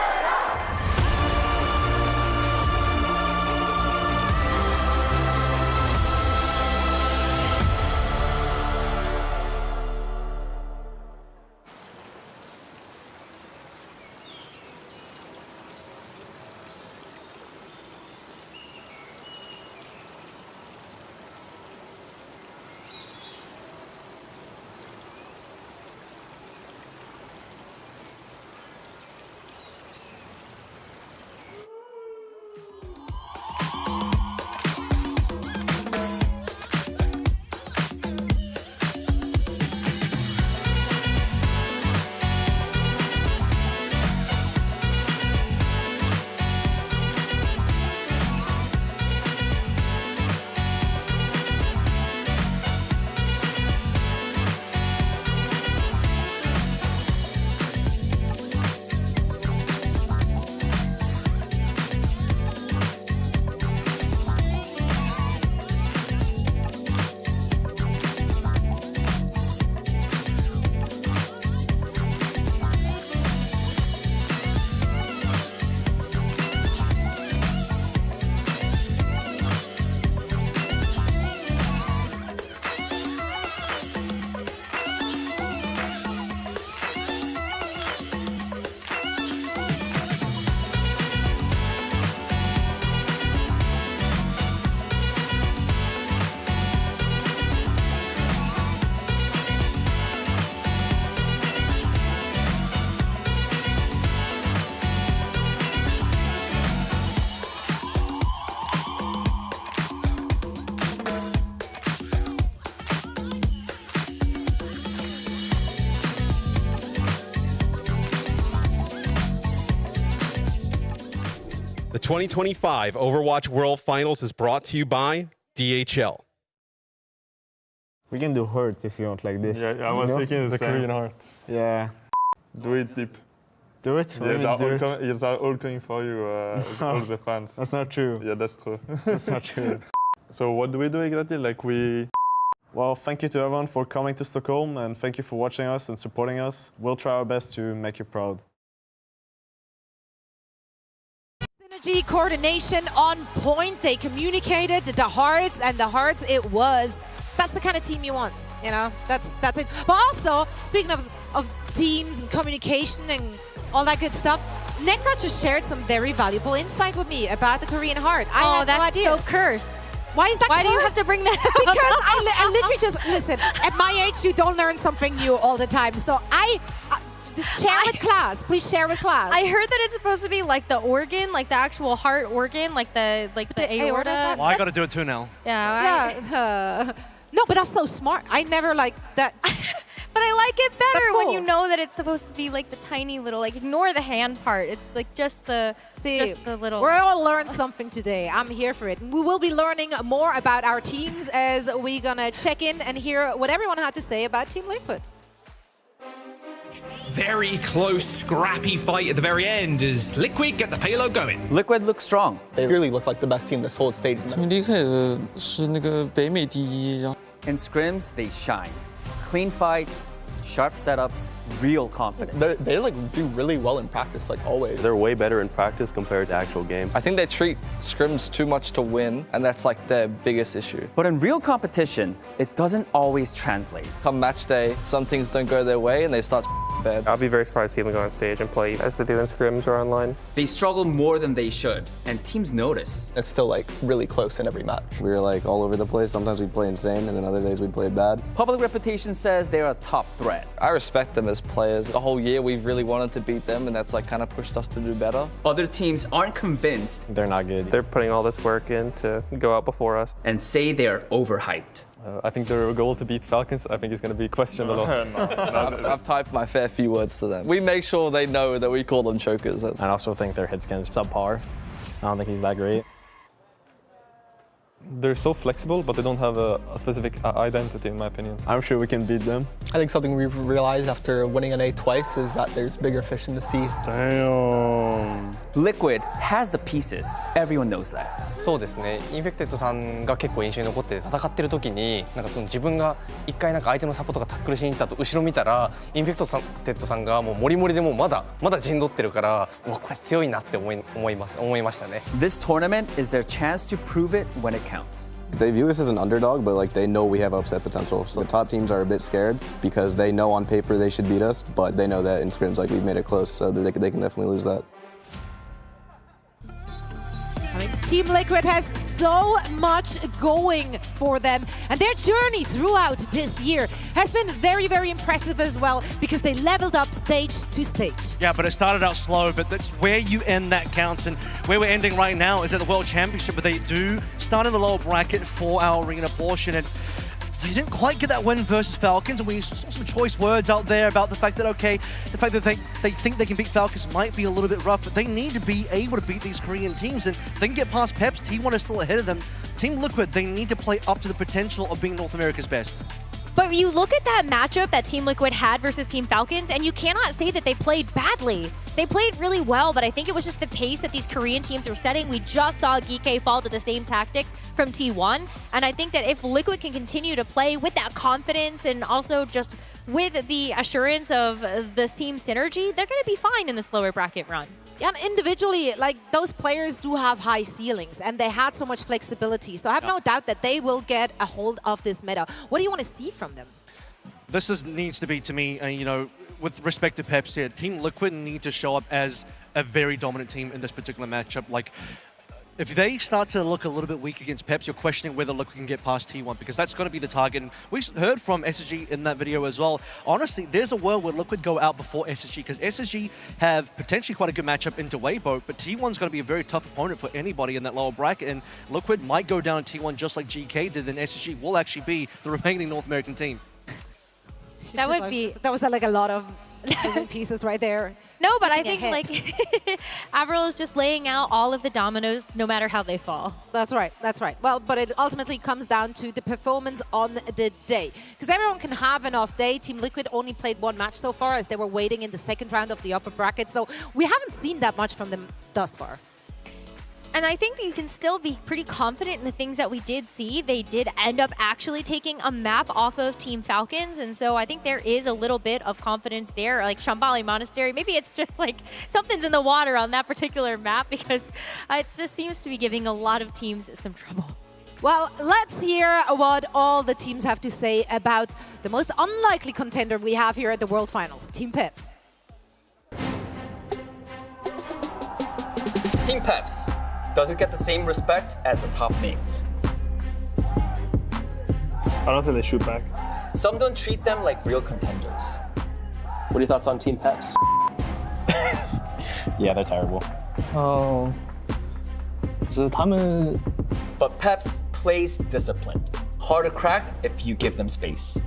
The 2025 Overwatch World Finals is brought to you by DHL.
We can do heart if you want like this.
Yeah, I was thinking the same.
Korean heart.
Yeah.
Do it deep.
Do it?
Yes, they're all coming for you, all the fans.
That's not true.
Yeah, that's true.
That's not true.
So what do we do exactly? Like we
Well, thank you to everyone for coming to Stockholm, and thank you for watching us and supporting us. We'll try our best to make you proud.
Synergy, coordination on point. They communicated the hearts, and the hearts it was. That's the kind of team you want, you know? That's it. But also, speaking of teams and communication and all that good stuff, Necra just shared some very valuable insight with me about the Korean heart. I had no idea.
That's so cursed.
Why is that
Why
cursed?
do you have to bring that up?
Because I literally just, listen, at my age, you don't learn something new all the time. So share with class. Please share with class.
I heard that it's supposed to be like the organ, like the actual heart organ, like the aorta.
Well, I got to do it too now.
Yeah.
No, but that's so smart. I never like that.
But I like it better
That's cool.
when you know that it's supposed to be like the tiny little, like ignore the hand part. It's like just the little.
We're all learned something today. I'm here for it. We will be learning more about our teams as we're gonna check in and hear what everyone had to say about Team Liquid.
Very close, scrappy fight at the very end as Liquid get the payload going.
Liquid looks strong.
They really look like the best team this whole stage.
In scrims, they shine. Clean fights, sharp setups, real confidence.
They like do really well in practice, like always.
They're way better in practice compared to actual game.
I think they treat scrims too much to win, and that's like their biggest issue.
But in real competition, it doesn't always translate.
Come match day, some things don't go their way and they start bad.
I'll be very surprised to see them go on stage and play as they do in scrims or online.
They struggle more than they should, and teams notice.
It's still like really close in every match.
We were like all over the place. Sometimes we'd play insane, and then other days we'd play bad.
Public reputation says they're a top threat.
I respect them as players. The whole year we've really wanted to beat them, and that's like kind of pushed us to do better.
Other teams aren't convinced.
They're not good.
They're putting all this work in to go out before us.
And say they're overhyped.
I think their goal to beat Falcons, I think is going to be questioned a lot.
I've typed my fair few words to them. We make sure they know that we call them chokers.
I also think their hit scan's subpar. I don't think he's that great. They're so flexible, but they don't have a specific identity, in my opinion. I'm sure we can beat them.
I think something we've realized after winning an A twice is that there's bigger fish in the sea.
Damn.
Liquid has the pieces. Everyone knows that.
そうですね。インフェクテッドさんが結構印象に残って戦ってる時に、なんかその自分が一回なんか相手のサポートがタックルしに行った後後ろ見たらインフェクテッドさんがもうモリモリでもうまだ陣取ってるから、うわこれ強いなって思いましたね。
This tournament is their chance to prove it when it counts.
They view us as an underdog, but like they know we have upset potential. So the top teams are a bit scared because they know on paper they should beat us, but they know that in scrims like we've made it close, so they can definitely lose that.
I mean, Team Liquid has so much going for them, and their journey throughout this year has been very, very impressive as well because they leveled up stage to stage.
Yeah, but it started out slow, but that's where you end that counts, and where we're ending right now is at the World Championship, but they do start in the lower bracket for our arena portion, and they didn't quite get that win versus Falcons, and we saw some choice words out there about the fact that, okay, the fact that they think they can beat Falcons might be a little bit rough, but they need to be able to beat these Korean teams, and if they can get past Peps, T1 is still ahead of them. Team Liquid, they need to play up to the potential of being North America's best.
But you look at that matchup that Team Liquid had versus Team Falcons, and you cannot say that they played badly. They played really well, but I think it was just the pace that these Korean teams were setting. We just saw Geek fall to the same tactics from T1, and I think that if Liquid can continue to play with that confidence and also just with the assurance of the team synergy, they're going to be fine in this lower bracket run.
And individually, like, those players do have high ceilings, and they had so much flexibility. So I have no doubt that they will get a hold of this meta. What do you want to see from them?
This needs to be, to me, you know, with respect to Peps here, Team Liquid need to show up as a very dominant team in this particular matchup. Like, if they start to look a little bit weak against Peps, you're questioning whether Liquid can get past T1, because that's going to be the target. And we heard from SSG in that video as well. Honestly, there's a world where Liquid go out before SSG, because SSG have potentially quite a good matchup into Weibo, but T1's going to be a very tough opponent for anybody in that lower bracket, and Liquid might go down T1 just like GK did, and SSG will actually be the remaining North American team.
That was like a lot of moving pieces right there.
No, but I think like Avril is just laying out all of the dominoes no matter how they fall.
That's right, that's right. Well, but it ultimately comes down to the performance on the day. Because everyone can have an off day. Team Liquid only played one match so far as they were waiting in the second round of the upper bracket. So we haven't seen that much from them thus far.
And I think that you can still be pretty confident in the things that we did see. They did end up actually taking a map off of Team Falcons, and so I think there is a little bit of confidence there. Like Shambhala Monastery, maybe it's just like something's in the water on that particular map, because it just seems to be giving a lot of teams some trouble.
Well, let's hear what all the teams have to say about the most unlikely contender we have here at the World Finals, Team Peps.
Team Peps doesn't get the same respect as the top names.
I don't think they shoot back.
Some don't treat them like real contenders.
What are your thoughts on Team Peps?
Yeah, they're terrible.
But Peps plays disciplined. Hard to crack if you give them space.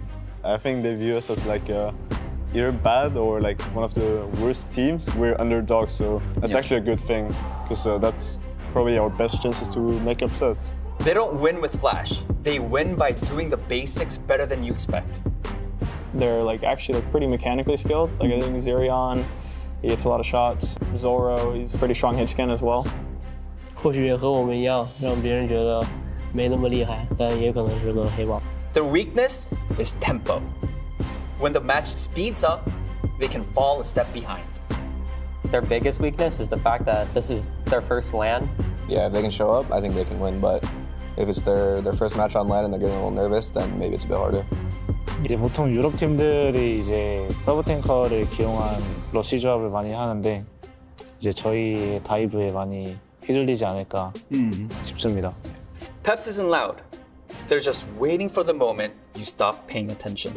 I think they view us as like either bad or like one of the worst teams. We're underdogs, so that's actually a good thing, because that's probably our best chances to make upsets.
They don't win with flash. They win by doing the basics better than you expect.
They're like actually like pretty mechanically skilled. Like I think Zerion, he hits a lot of shots. Zoro, he's pretty strong hit scan as well.
或许也和我们一样，让别人觉得没那么厉害，但也可能是个黑豹。
Their weakness is tempo. When the match speeds up, they can fall a step behind.
Their biggest weakness is the fact that this is their first LAN.
Yeah, if they can show up, I think they can win. But if it's their first match on LAN and they're getting a little nervous, then maybe it's a bit harder.
이제 보통 유럽 팀들이 이제 서브 탱커를 기용한 러시 조합을 많이 하는데 이제 저희 다이브에 많이 휘둘리지 않을까 싶습니다.
Peps isn't loud. They're just waiting for the moment you stop paying attention.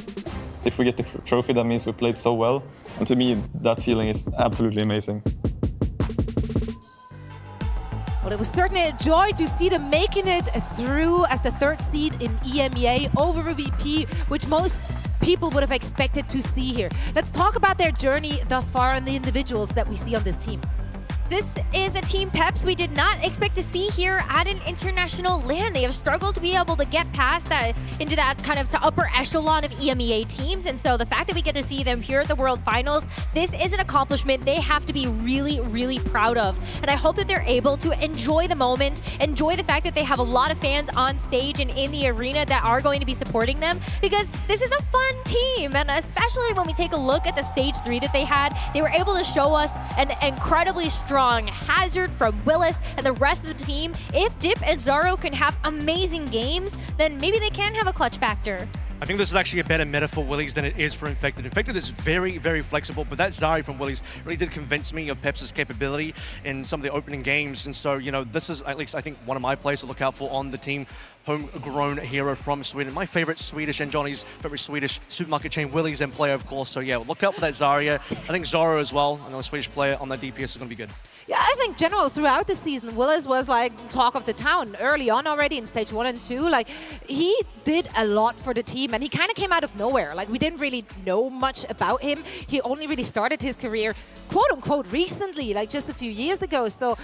If we get the trophy, that means we played so well. And to me, that feeling is absolutely amazing.
Well, it was certainly a joy to see them making it through as the third seed in EMEA over VP, which most people would have expected to see here. Let's talk about their journey thus far and the individuals that we see on this team.
This is a Team Peps we did not expect to see here at an international LAN. They have struggled to be able to get past that, into that kind of to upper echelon of EMEA teams. And so the fact that we get to see them here at the World Finals, this is an accomplishment they have to be really, really proud of. And I hope that they're able to enjoy the moment, enjoy the fact that they have a lot of fans on stage and in the arena that are going to be supporting them, because this is a fun team. And especially when we take a look at the stage 3 that they had, they were able to show us an incredibly strong Hazard from Willis and the rest of the team. If Dip and Zaro can have amazing games, then maybe they can have a clutch factor.
I think this is actually a better meta for Willies than it is for Infected. Infected is very, very flexible, but that Zari from Willies really did convince me of Peps' capability in some of the opening games. And so, you know, this is at least, I think, one of my plays to look out for on the team. Homegrown hero from Sweden. My favorite Swedish and Johnny's favorite Swedish supermarket chain, Willys, and player, of course. So yeah, look out for that Zarya. I think Zoro as well, another Swedish player on that DPS is going to be good.
Yeah, I think general throughout the season, Willis was like talk of the town early on already in stage 1 and 2. Like he did a lot for the team and he kind of came out of nowhere. Like we didn't really know much about him. He only really started his career quote unquote recently, like just a few years ago. So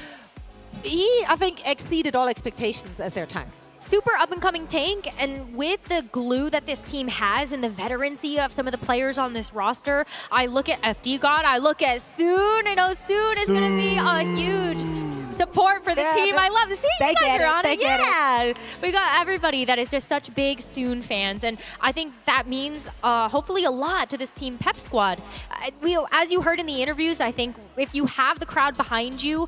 he, I think, exceeded all expectations as their tank.
Super up-and-coming tank, and with the glue that this team has and the veterancy of some of the players on this roster, I look at FD God, I look at Soon. I know Soon is going to be a huge support for the team. I love to see you guys are on it. Yeah, we got everybody that is just such big Soon fans, and I think that means hopefully a lot to this Team Pep squad. As you heard in the interviews, I think if you have the crowd behind you,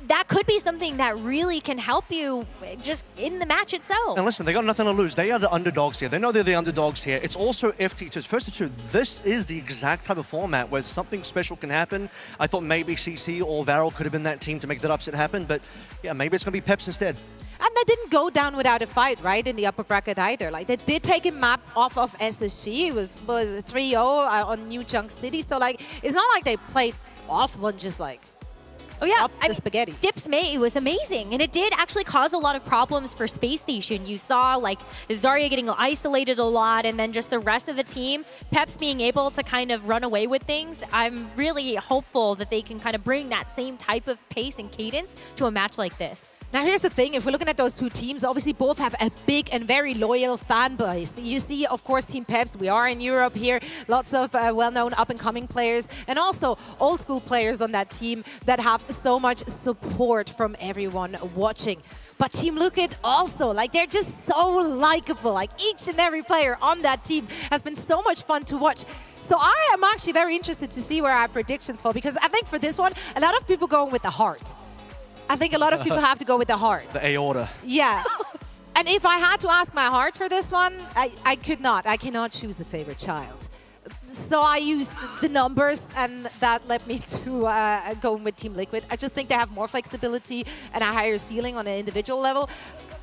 that could be something that really can help you just in the match itself.
And listen, they got nothing to lose. They are the underdogs here. They know they're the underdogs here. It's also FT2. It's first to two. This is the exact type of format where something special can happen. I thought maybe CC or Varel could have been that team to make that upset happen, but yeah, maybe it's going to be Peps instead.
And they didn't go down without a fight, right, in the upper bracket either. Like, they did take a map off of SSG. It was 3-0 on New Junk City. So, like, it's not like they played offline just, like,
oh yeah,
up the spaghetti.
Dip's May was amazing, and it did actually cause a lot of problems for Space Station. You saw like Zarya getting isolated a lot, and then just the rest of the team, Peps being able to kind of run away with things. I'm really hopeful that they can kind of bring that same type of pace and cadence to a match like this.
Now here's the thing, if we're looking at those two teams, obviously both have a big and very loyal fan base. You see, of course, Team Peps, we are in Europe here, lots of well-known up-and-coming players, and also old-school players on that team that have so much support from everyone watching. But Team Liquid also, like, they're just so likable. Like, each and every player on that team has been so much fun to watch. So I am actually very interested to see where our predictions fall, because I think for this one, a lot of people going with the heart. I think a lot of people have to go with the heart.
The aorta.
Yeah. And if I had to ask my heart for this one, I could not. I cannot choose a favorite child. So I used the numbers, and that led me to going with Team Liquid. I just think they have more flexibility and a higher ceiling on an individual level.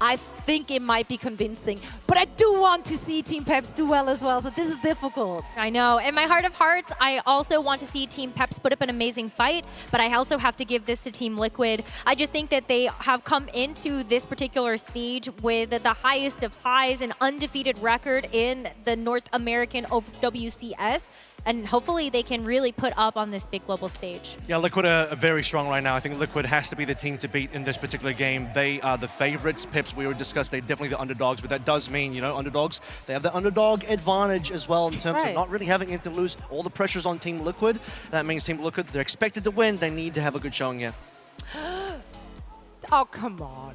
I think it might be convincing, but I do want to see Team Peps do well as well, so this is difficult.
I know. In my heart of hearts, I also want to see Team Peps put up an amazing fight, but I also have to give this to Team Liquid. I just think that they have come into this particular stage with the highest of highs, an undefeated record in the North American OWCS. And hopefully they can really put up on this big global stage.
Yeah, Liquid are very strong right now. I think Liquid has to be the team to beat in this particular game. They are the favorites. Pips, we already discussed, they're definitely the underdogs, but that does mean, you know, underdogs, they have the underdog advantage as well in terms of not really having anything to lose. All the pressure's on Team Liquid. That means Team Liquid, they're expected to win. They need to have a good showing here.
Oh, come on.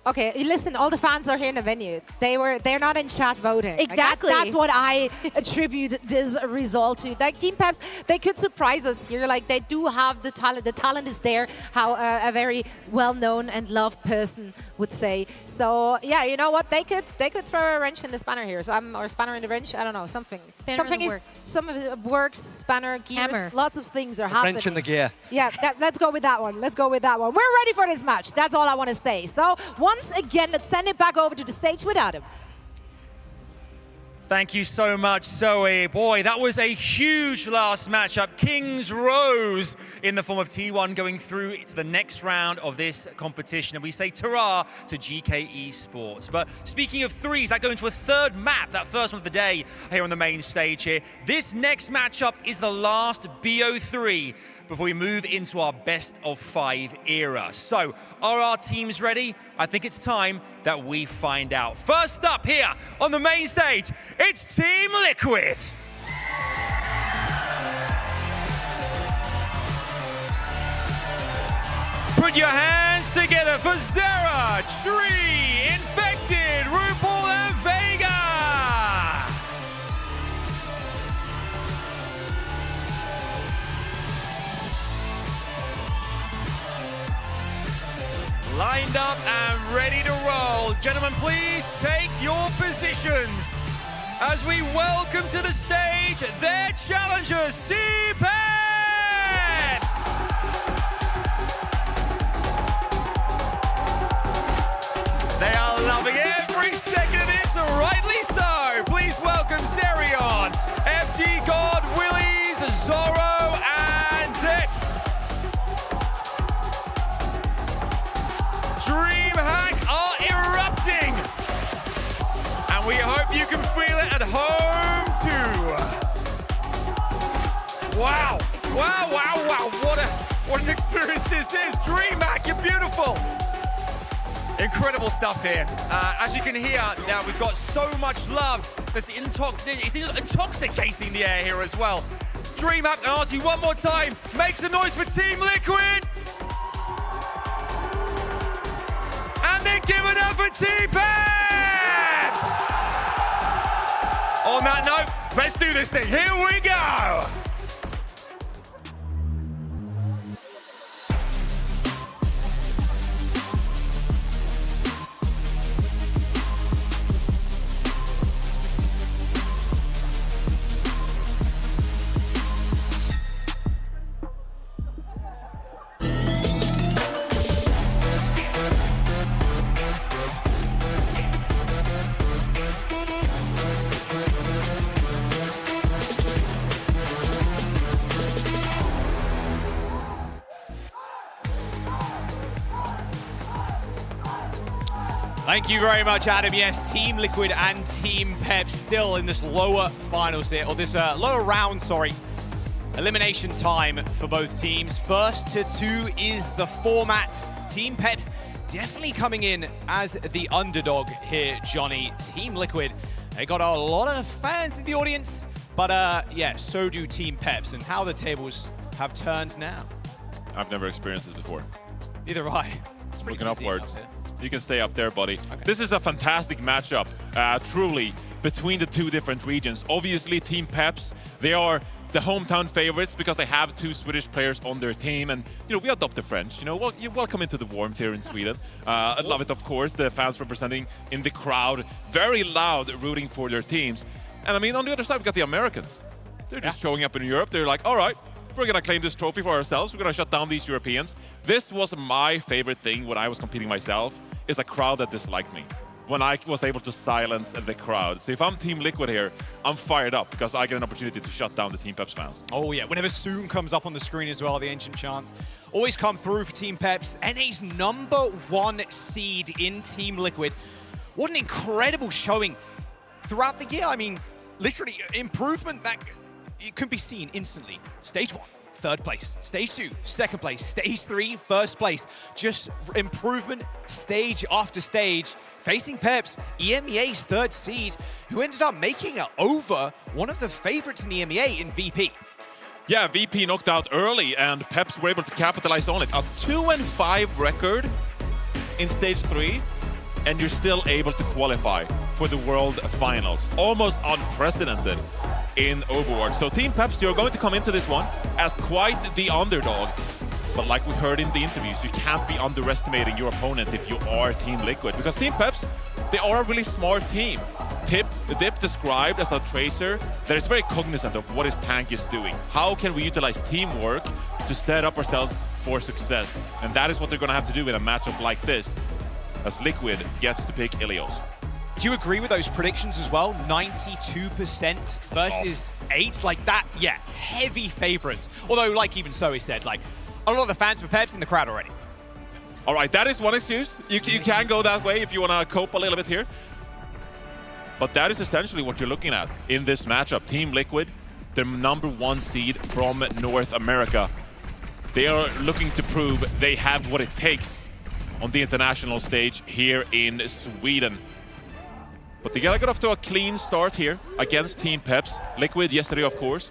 Okay, listen, all the fans are here in the venue. They're not in chat voting.
Exactly.
Like, that's what I attribute this result to. Like, Team Peps, they could surprise us here. Like, they do have the talent. The talent is there, how a very well-known and loved person would say. So, yeah, you know what? They could throw a wrench in the spanner here. So or spanner in the wrench. I don't know, something. Something is works. Some of it works. Spanner, gears. Hammer. Lots of things are happening.
Wrench in the gear.
Yeah, let's go with that one. Let's go with that one. We're ready for this match. That's all I want to say. So, once again, let's send it back over to the stage with Adam.
Thank you so much, Zoe. Boy, that was a huge last matchup. Kings rose in the form of T1 going through to the next round of this competition. And we say ta-ra to GK Esports. But speaking of threes, that going to a third map, that first one of the day here on the main stage here. This next matchup is the last BO3 before we move into our best of 5 era. So, are our teams ready? I think it's time that we find out. First up here on the main stage, it's Team Liquid. Put your hands together for Zera, Tree, Infected, RuPaul, and Vega. Lined up and ready to roll. Gentlemen, please take your positions as we welcome to the stage their challengers, Team Peps! They are loving every second of this, rightly so. Please welcome Zerion, FD God, Willies, Zorro, and Dip. DreamHack are erupting, and we hope you can feel it at home too. Wow, wow, wow, wow, what an experience this is. DreamHack, you're beautiful. Incredible stuff here. As you can hear, now we've got so much love. It's intoxicating the air here as well. DreamHack, I'll ask you one more time, make some noise for Team Liquid. And then give it up for Team Peps! On that note, let's do this thing. Here we go!
Thank you very much, Adam. Yes, Team Liquid and Team Pep still in this lower finals here, or this lower round, sorry. Elimination time for both teams. First to 2 is the format. Team Pep definitely coming in as the underdog here, Johnny. Team Liquid, they got a lot of fans in the audience, but yeah, so do Team Peps, and how the tables have turned now.
I've never experienced this before.
Neither have I.
Looking upwards. You can stay up there, buddy. Okay. This is a fantastic matchup, truly, between the two different regions. Obviously, Team Peps, they are the hometown favorites because they have 2 Swedish players on their team, and we adopt the French. Well, you're welcome into the warmth here in Sweden. I love it, of course. The fans representing in the crowd, very loud, rooting for their teams. And I mean, on the other side, we got the Americans. They're just showing up in Europe. They're like, all right, we're gonna claim this trophy for ourselves. We're gonna shut down these Europeans. This was my favorite thing when I was competing myself, is a crowd that disliked me. When I was able to silence the crowd. So if I'm Team Liquid here, I'm fired up because I get an opportunity to shut down the Team Peps fans.
Oh yeah, whenever Soon comes up on the screen as well, the Ancient Chants always come through for Team Peps. NA's #1 seed in Team Liquid. What an incredible showing throughout the year. I mean, literally improvement that it can be seen instantly. Stage 1. 3rd place, stage 2, 2nd place, stage 3, 1st place. Just improvement stage after stage. Facing Peps, EMEA's 3rd seed, who ended up making it over one of the favorites in the EMEA in VP.
Yeah, VP knocked out early, and Peps were able to capitalize on it. A 2-5 record in stage 3, and you're still able to qualify for the World Finals. Almost unprecedented in Overwatch. So Team Peps, you're going to come into this one as quite the underdog. But like we heard in the interviews, you can't be underestimating your opponent if you are Team Liquid. Because Team Peps, they are a really smart team. Dip described as a tracer that is very cognizant of what his tank is doing. How can we utilize teamwork to set up ourselves for success? And that is what they're going to have to do in a matchup like this, as Liquid gets to pick Ilios.
Do you agree with those predictions as well? 92% versus 8, like that, yeah, heavy favorites. Although, like even so, he said, like, a lot of the fans for Peps in the crowd already.
All right, that is one excuse. You can go that way if you want to cope a little bit here. But that is essentially what you're looking at in this matchup. Team Liquid, the #1 seed from North America. They are looking to prove they have what it takes on the international stage here in Sweden. But they got off to a clean start here against Team Peps. Liquid yesterday, of course,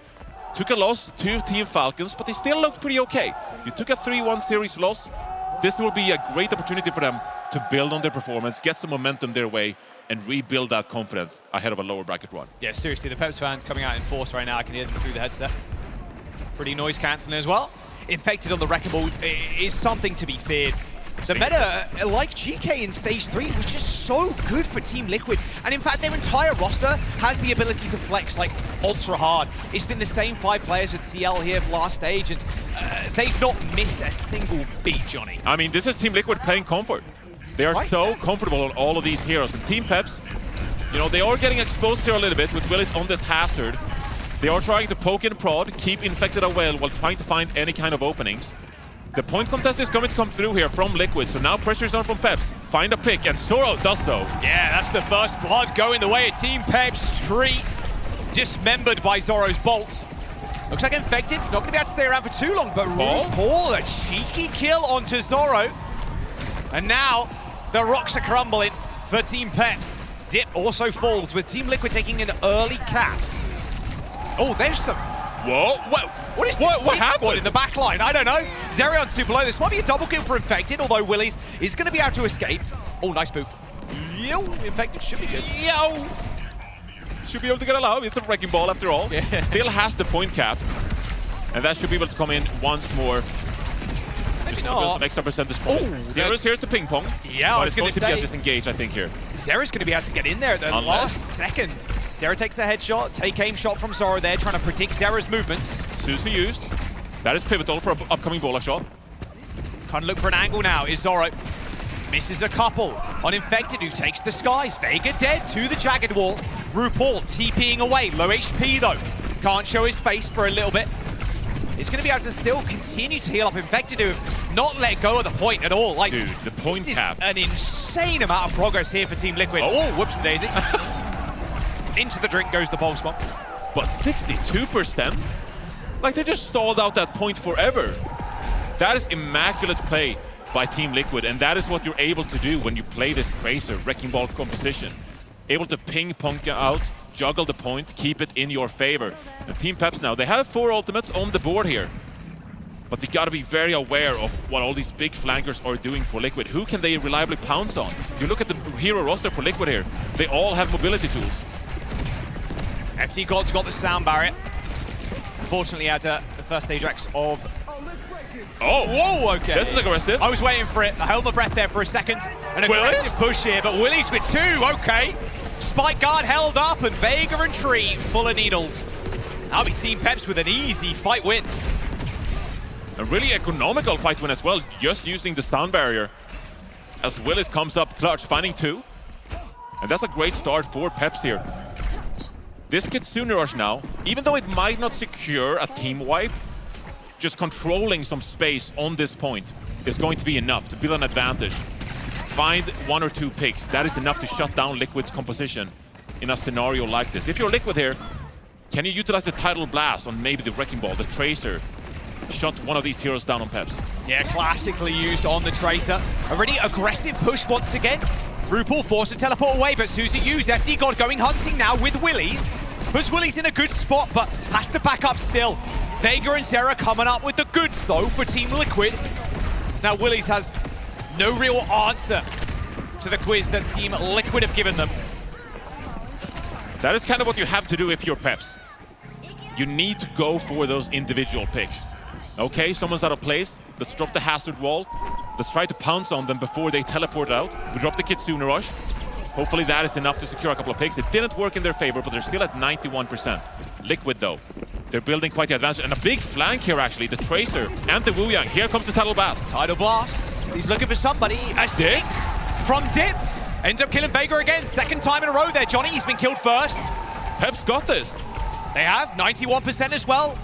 took a loss to Team Falcons, but they still looked pretty okay. You took a 3-1 series loss. This will be a great opportunity for them to build on their performance, get some momentum their way, and rebuild that confidence ahead of a lower bracket run.
Yeah, seriously, the Peps fans coming out in force right now. I can hear them through the headset. Pretty noise cancelling as well. Infected on the Wrecking Ball is something to be feared. The meta, like GK in stage 3, was just so good for Team Liquid. And in fact, their entire roster has the ability to flex like ultra hard. It's been the same 5 players at CL here for last stage, and they've not missed a single beat, Johnny.
I mean, this is Team Liquid playing comfort. They are so comfortable on all of these heroes. And Team Peps, they are getting exposed here a little bit with Willis on this Hazard. They are trying to poke and prod, keep Infected away while trying to find any kind of openings. The point contest is going to come through here from Liquid, so now pressure's on from Peps. Find a pick, and Zoro does so.
Yeah, that's the first blood going the way of Team Peps. Tree dismembered by Zoro's bolt. Looks like Infected's not going to be able to stay around for too long, but RuPaul, a cheeky kill onto Zoro. And now the rocks are crumbling for Team Peps. Dip also falls with Team Liquid taking an early cap. Oh, there's some...
Whoa, what happened?
In the back line? I don't know. Zerion's too below. This might be a double kill for Infected, although Willies is going to be able to escape. Oh, nice boot. Yo, Infected should be good.
Yo! Should be able to get alive. It's a Wrecking Ball after all. Yeah. Still has the point cap. And that should be able to come in once more.
Maybe
Just
not.
Some extra percentage points. Zero's here to ping pong.
Yeah, I was going to
get disengaged, I think, here.
Zera's going to be able to get in there at the last second. Zera takes the headshot, take aim shot from Zoro there, trying to predict Zera's movements.
Suzu used. That is pivotal for an upcoming Bola shot.
Trying to look for an angle now is Zoro. Misses a couple on Infected, who takes the skies. Vega dead to the Jagged Wall. RuPaul TPing away, low HP though. Can't show his face for a little bit. It's going to be able to still continue to heal up Infected, who have not let go of the point at all. Like,
dude, the point cap.
An insane amount of progress here for Team Liquid. Oh, whoops daisy. Into the drink goes the pulse bomb.
But 62%? Like, they just stalled out that point forever. That is immaculate play by Team Liquid, and that is what you're able to do when you play this Tracer Wrecking Ball composition. Able to ping-pong out, juggle the point, keep it in your favor. And Team Peps now, they have 4 ultimates on the board here. But they gotta be very aware of what all these big flankers are doing for Liquid. Who can they reliably pounce on? If you look at the hero roster for Liquid here, they all have mobility tools.
FD God's got the sound barrier. Unfortunately, had the first stage X of...
Oh,
whoa, okay.
This is aggressive.
I was waiting for it. I held my breath there for a second. An aggressive push here, but Willy's with 2, okay. Spike guard held up, and Vega and Tree full of needles. That'll be Team Peps with an easy fight win.
A really economical fight win as well, just using the sound barrier. As Willis comes up clutch, finding 2. And that's a great start for Peps here. This Kitsune Rush now, even though it might not secure a team wipe, just controlling some space on this point is going to be enough to build an advantage. Find 1 or 2 picks. That is enough to shut down Liquid's composition in a scenario like this. If you're Liquid here, can you utilize the Tidal Blast on maybe the Wrecking Ball, the Tracer? Shut one of these heroes down on Peps.
Yeah, classically used on the Tracer. A really aggressive push once again. RuPaul forced to teleport away, but Suzy used FD God going hunting now with Willies. Puts Willies in a good spot, but has to back up still. Vega and Zera coming up with the goods, though, for Team Liquid. So now Willies has no real answer to the quiz that Team Liquid have given them.
That is kind of what you have to do if you're Peps. You need to go for those individual picks. Okay, someone's out of place. Let's drop the hazard wall. Let's try to pounce on them before they teleport out. We drop the Kitsune Rush. Hopefully that is enough to secure a couple of picks. It didn't work in their favor, but they're still at 91%. Liquid, though, they're building quite the advantage. And a big flank here, actually. The Tracer and the Wu Yang. Here comes the Tidal Blast.
Tidal Blast. He's looking for somebody. A stick from Dip. Ends up killing Vega again. 2nd time in a row there, Johnny. He's been killed first.
Peps got this.
They have 91% as well.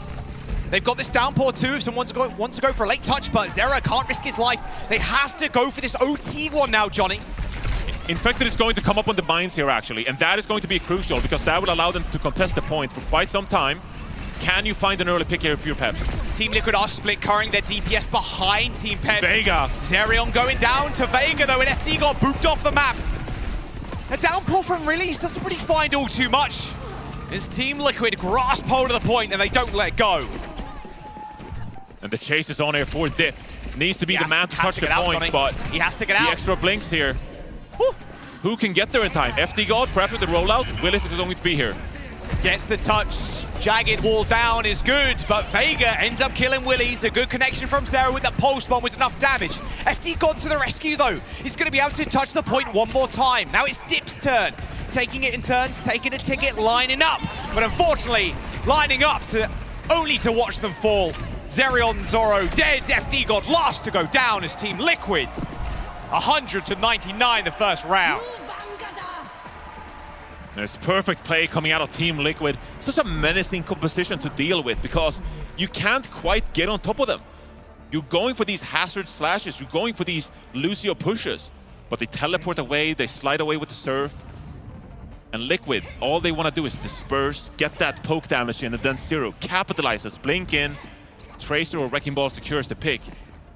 They've got this downpour too if someone wants to go for a late touch, but Zera can't risk his life. They have to go for this OT one now, Johnny.
Infected is going to come up on the mines here, actually, and that is going to be crucial because that will allow them to contest the point for quite some time. Can you find an early pick here for your Peps?
Team Liquid are split, carrying their DPS behind Team Peps.
Vega.
Zerion going down to Vega, though, and FD got booped off the map. A downpour from Release doesn't really find all too much. As Team Liquid grasp hold of the point and they don't let go.
And the chase is on here for Dip. Needs to be the man to touch the point, but
he has to get out.
The extra blinks here. Whew. Who can get there in time? FD God, perhaps with the rollout. Willis is going to be here.
Gets the touch. Jagged wall down is good, but Vega ends up killing Willies. A good connection from Zera with that pulse bomb was enough damage. FD God to the rescue, though. He's going to be able to touch the point one more time. Now it's Dip's turn. Taking it in turns, taking a ticket, lining up. But unfortunately, lining up only to watch them fall. Zerion Zoro dead, FD God last to go down as Team Liquid. 100-99 the first round.
There's perfect play coming out of Team Liquid. Such a menacing composition to deal with because you can't quite get on top of them. You're going for these hazard slashes, you're going for these Lucio pushes, but they teleport away, they slide away with the surf. And Liquid, all they want to do is disperse, get that poke damage in, and then Zero capitalizes, blink in, Tracer or Wrecking Ball secures the pick,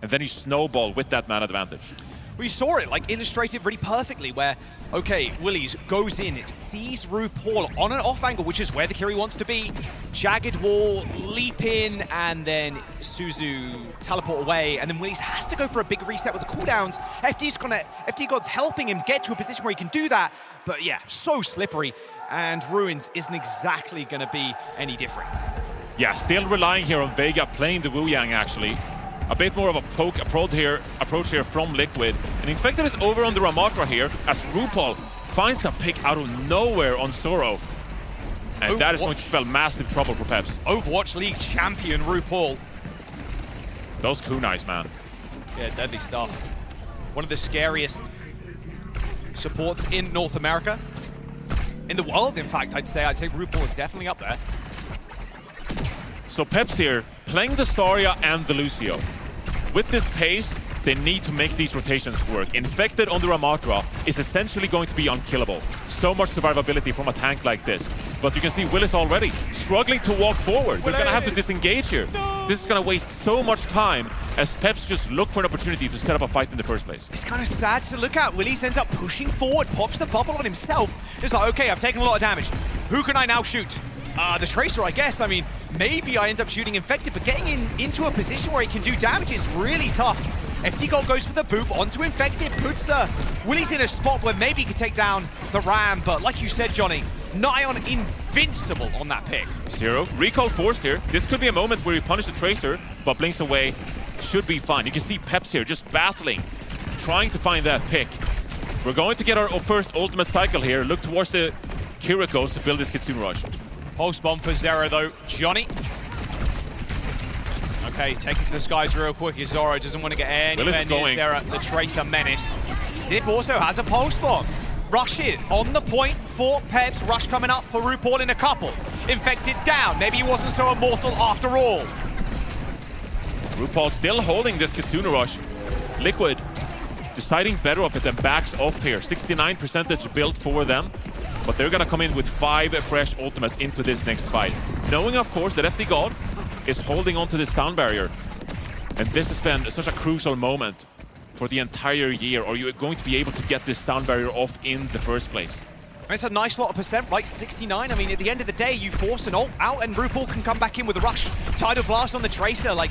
and then you snowball with that man advantage.
We saw it like illustrated really perfectly where, okay, Willies goes in, it sees RuPaul on an off angle, which is where the Kiri wants to be. Jagged wall, leap in, and then Suzu teleport away, and then Willies has to go for a big reset with the cooldowns. FD God's helping him get to a position where he can do that, but yeah, so slippery, and Ruins isn't exactly gonna be any different.
Yeah, still relying here on Vega playing the Wu Yang actually. A bit more of a poke approach here from Liquid. And Infected is over on the Ramatra here as RuPaul finds a pick out of nowhere on Zoro. And that is going to spell massive trouble for Peps.
Overwatch League champion RuPaul.
Those kunais, man.
Yeah, deadly stuff. One of the scariest supports in North America. In the world, in fact, I'd say RuPaul is definitely up there.
So Peps here, playing the Zarya and the Lucio. With this pace, they need to make these rotations work. Infected on the Ramatra is essentially going to be unkillable. So much survivability from a tank like this. But you can see Willis already struggling to walk forward. They're going to have to disengage here.
No!
this is going to waste so much time as Peps just look for an opportunity to set up a fight in the first place.
It's kind of sad to look at. Willies ends up pushing forward, pops the bubble on himself. It's like, okay, I've taken a lot of damage. Who can I now shoot? The Tracer, I guess. I mean, maybe I end up shooting Infected, but getting into a position where he can do damage is really tough. FD Gold goes for the boop onto Infected, puts the Willies in a spot where maybe he could take down the Ram, but like you said, Johnny, Nyon invincible on that pick.
Zero, recall forced here. This could be a moment where he punishes the Tracer, but blinks away. Should be fine. You can see Peps here just battling, trying to find that pick. We're going to get our first ultimate cycle here. Look towards the Kirikos to build this Kitsune Rush.
Pulse bomb for Zera though. Johnny. Okay, taking to the skies real quick. Zoro doesn't want to get anywhere near Zera. The Tracer menace. Dip also has a pulse bomb. Rush it on the point for Peps. Rush coming up for RuPaul in a couple. Infected down. Maybe he wasn't so immortal after all.
RuPaul still holding this Kitsune Rush. Liquid deciding better of it and backs off here. 69% built for them. But they're gonna come in with 5 fresh ultimates into this next fight. Knowing, of course, that FD God is holding on to this sound barrier. And this has been such a crucial moment for the entire year. Are you going to be able to get this sound barrier off in the first place?
It's a nice lot of percent, right? 69. I mean, at the end of the day, you force an ult out and RuPaul can come back in with a rush. Tidal Blast on the Tracer, like,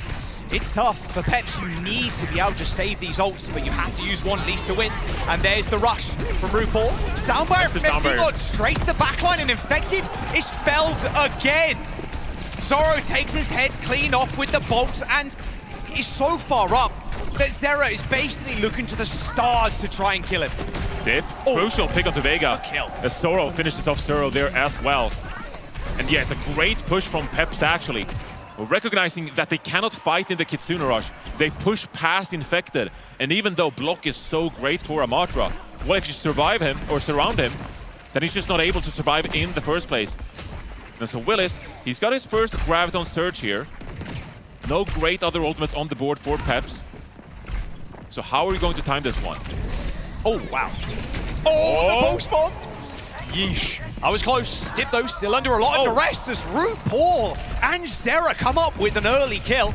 it's tough. For Peps, you need to be able to save these ults, but you have to use one at least to win. And there's the rush from RuPaul. Soundbarrier from FD God straight to the backline and Infected is felled again. Zoro takes his head clean off with the bolts and is so far up that Zera is basically looking to the stars to try and kill him.
Dip, crucial pick onto Vega. As Zoro finishes off Zoro there as well. And yeah, it's a great push from Peps actually. Recognizing that they cannot fight in the Kitsune Rush, they push past Infected. And even though block is so great for Amatra, well, if you survive him or surround him, then he's just not able to survive in the first place. And so Willis, he's got his first Graviton Surge here. No great other ultimates on the board for Peps. So how are we going to time this one?
Oh, wow. Oh, the pulse bomb! Yeesh. I was close. Dip though, still under a lot of duress as RuPaul and Zera come up with an early kill.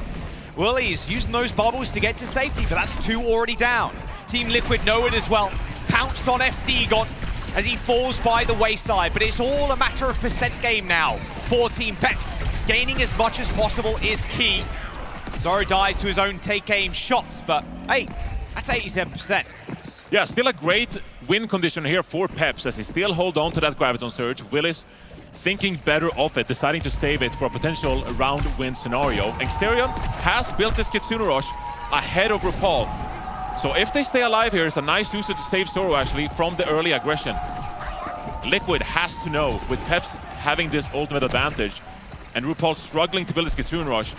Willies using those bubbles to get to safety, but that's 2 already down. Team Liquid know it as well. Pounced on FD God as he falls by the wayside, but it's all a matter of percent game now for Team Peps. Gaining as much as possible is key. Zoro dies to his own take-aim shots, but hey, that's 87%.
Yeah, still a great win condition here for Peps as he still hold on to that Graviton Surge. Willis thinking better of it, deciding to save it for a potential round win scenario. And Xerion has built this Kitsune Rush ahead of RuPaul. So if they stay alive here, it's a nice usage to save Zoro actually from the early aggression. Liquid has to know, with Peps having this ultimate advantage and RuPaul struggling to build this Kitsune Rush,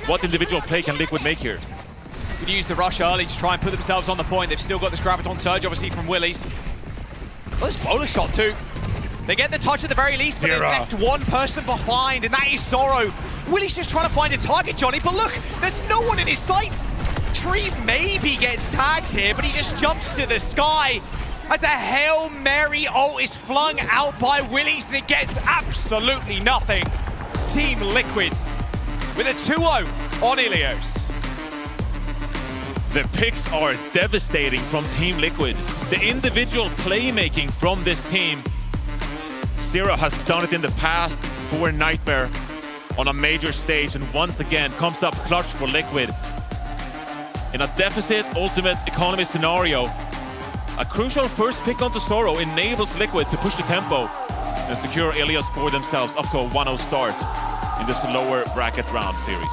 what individual play can Liquid make here?
Could use the rush early to try and put themselves on the point. They've still got this Graviton Surge, obviously, from Willies. Well, this bowler shot, too. They get the touch at the very least, but they've left one person behind, and that is Zoro. Willies just trying to find a target, Johnny, but look, there's no one in his sight. Tree maybe gets tagged here, but he just jumps to the sky as a Hail Mary ult is flung out by Willies, and it gets absolutely nothing. Team Liquid with a 2-0 on Ilios.
The picks are devastating from Team Liquid. The individual playmaking from this team. Zero has done it in the past for Nightmare on a major stage, and once again comes up clutch for Liquid. In a deficit ultimate economy scenario, a crucial first pick onto Zoro enables Liquid to push the tempo and secure Ilios for themselves up to a 1-0 start in this lower bracket round series.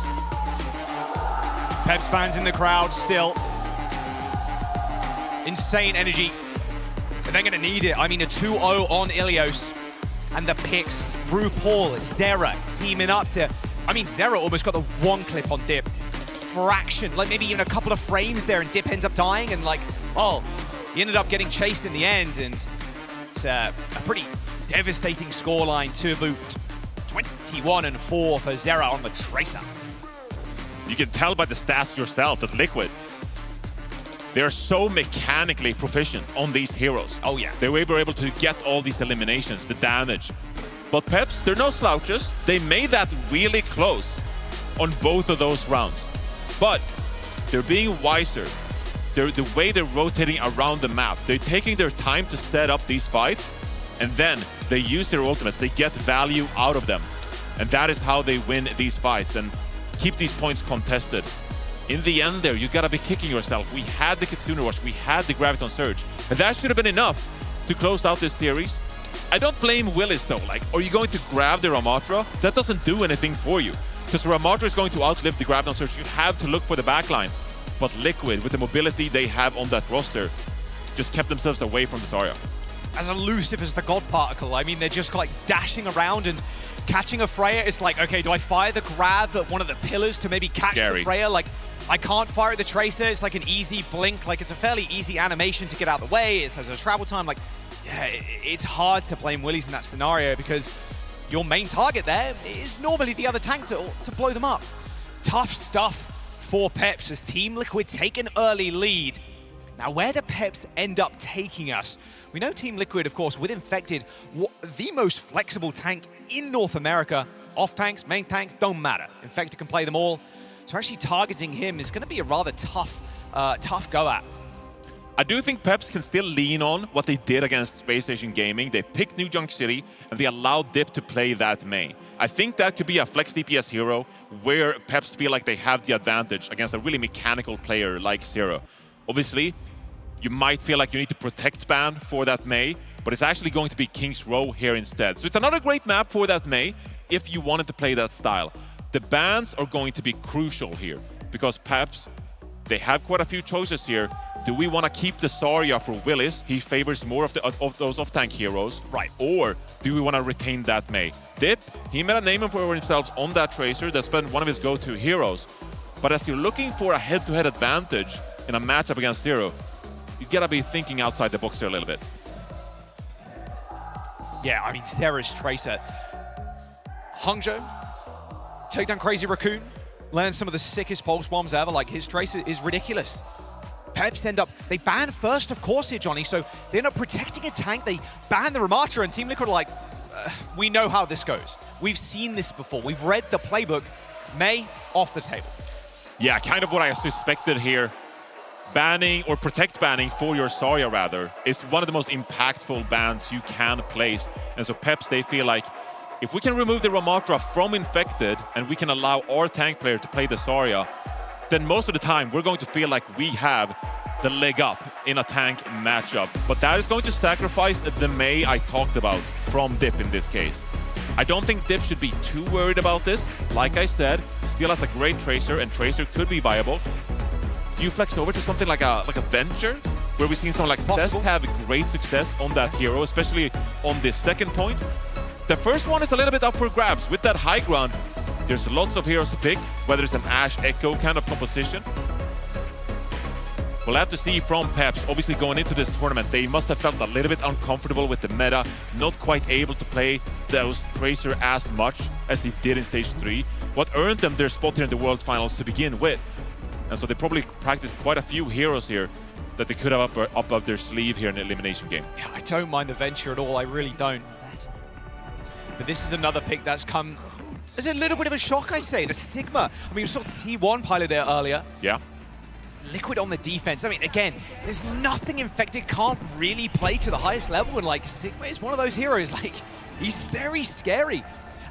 Peps fans in the crowd still. Insane energy. But they're going to need it. I mean, a 2-0 on Ilios. And the picks, RuPaul, Zera teaming up to... I mean, Zera almost got the 1 clip on Dip. Fraction, like maybe even a couple of frames there, and Dip ends up dying, and like, oh, he ended up getting chased in the end, and it's a pretty devastating scoreline to boot. 21-4 for Zera on the Tracer.
You can tell by the stats yourself that Liquid, they're so mechanically proficient on these heroes.
Oh yeah.
They were able to get all these eliminations, the damage. But Peps, they're no slouches. They made that really close. on both of those rounds. But they're being wiser. The way they're rotating around the map, they're taking their time to set up these fights, and then they use their ultimates. They get value out of them. And that is how they win these fights and keep these points contested. In the end there, you gotta be kicking yourself. We had the Kitsune Rush, we had the Graviton Surge, and that should have been enough to close out this series. I don't blame Willis though. Like, are you going to grab the Ramatra? That doesn't do anything for you, because the Ramatra is going to outlive the Graviton Surge. You have to look for the backline. But Liquid, with the mobility they have on that roster, just kept themselves away from the Zarya.
As elusive as the God Particle, I mean, they're just like dashing around and catching a Freya. It's like, okay, do I fire the grab at one of the pillars to maybe catch the Freya? Like, I can't fire at the Tracer. It's like an easy blink. Like, it's a fairly easy animation to get out of the way. It has a travel time. Like, yeah, it's hard to blame Willies in that scenario because your main target there is normally the other tank to blow them up. Tough stuff for Peps as Team Liquid take an early lead. Now, where do Peps end up taking us? We know Team Liquid, of course, with Infected, the most flexible tank in North America. Off tanks, main tanks, don't matter. Infected can play them all. So actually targeting him is going to be a rather tough go at.
I do think Peps can still lean on what they did against Space Station Gaming. They picked New Junk City, and they allowed Dip to play that main. I think that could be a flex DPS hero where Peps feel like they have the advantage against a really mechanical player like Zero. Obviously, you might feel like you need to protect ban for that Mei, but it's actually going to be King's Row here instead. So it's another great map for that Mei if you wanted to play that style. The bans are going to be crucial here because Peps, they have quite a few choices here. Do we want to keep the Zarya for Willis? He favors more of those off-tank heroes.
Right.
Or do we want to retain that Mei? Dip, he made a name for himself on that Tracer. That's been one of his go-to heroes. But as you're looking for a head-to-head advantage in a matchup against Zero, you gotta be thinking outside the box here a little bit.
Yeah, I mean, Sarah's Tracer. Hangzhou, take down Crazy Raccoon, land some of the sickest pulse bombs ever. Like, his Tracer is ridiculous. Peps end up, they ban first, of course, here, Johnny, so they end up protecting a tank. They ban the Ramatra, and Team Liquid are like, we know how this goes. We've seen this before. We've read the playbook. Mei, off the table.
Yeah, kind of what I suspected here. Banning, or protect banning for your Zarya, rather, is one of the most impactful bans you can place. And so Peps, they feel like, if we can remove the Ramatra from Infected, and we can allow our tank player to play the Zarya, then most of the time we're going to feel like we have the leg up in a tank matchup. But that is going to sacrifice the Mei I talked about from Dip in this case. I don't think Dip should be too worried about this. Like I said, still has a great Tracer, and Tracer could be viable. Do you flex over to something like a Venture, where we've seen someone like Cess have great success on that hero, especially on this second point? The first one is a little bit up for grabs. With that high ground, there's lots of heroes to pick, whether it's an Ashe Echo kind of composition. We'll have to see from Peps. Obviously, going into this tournament, they must have felt a little bit uncomfortable with the meta, not quite able to play those Tracer as much as they did in Stage 3. What earned them their spot here in the World Finals to begin with. And so they probably practiced quite a few heroes here that they could have up their sleeve here in the elimination game.
Yeah, I don't mind the Venture at all. I really don't. But this is another pick that's come as a little bit of a shock, I say. The Sigma. I mean, we saw T1 pilot it earlier.
Yeah.
Liquid on the defense. I mean, again, there's nothing Infected can't really play to the highest level. And, like, Sigma is one of those heroes. Like, he's very scary.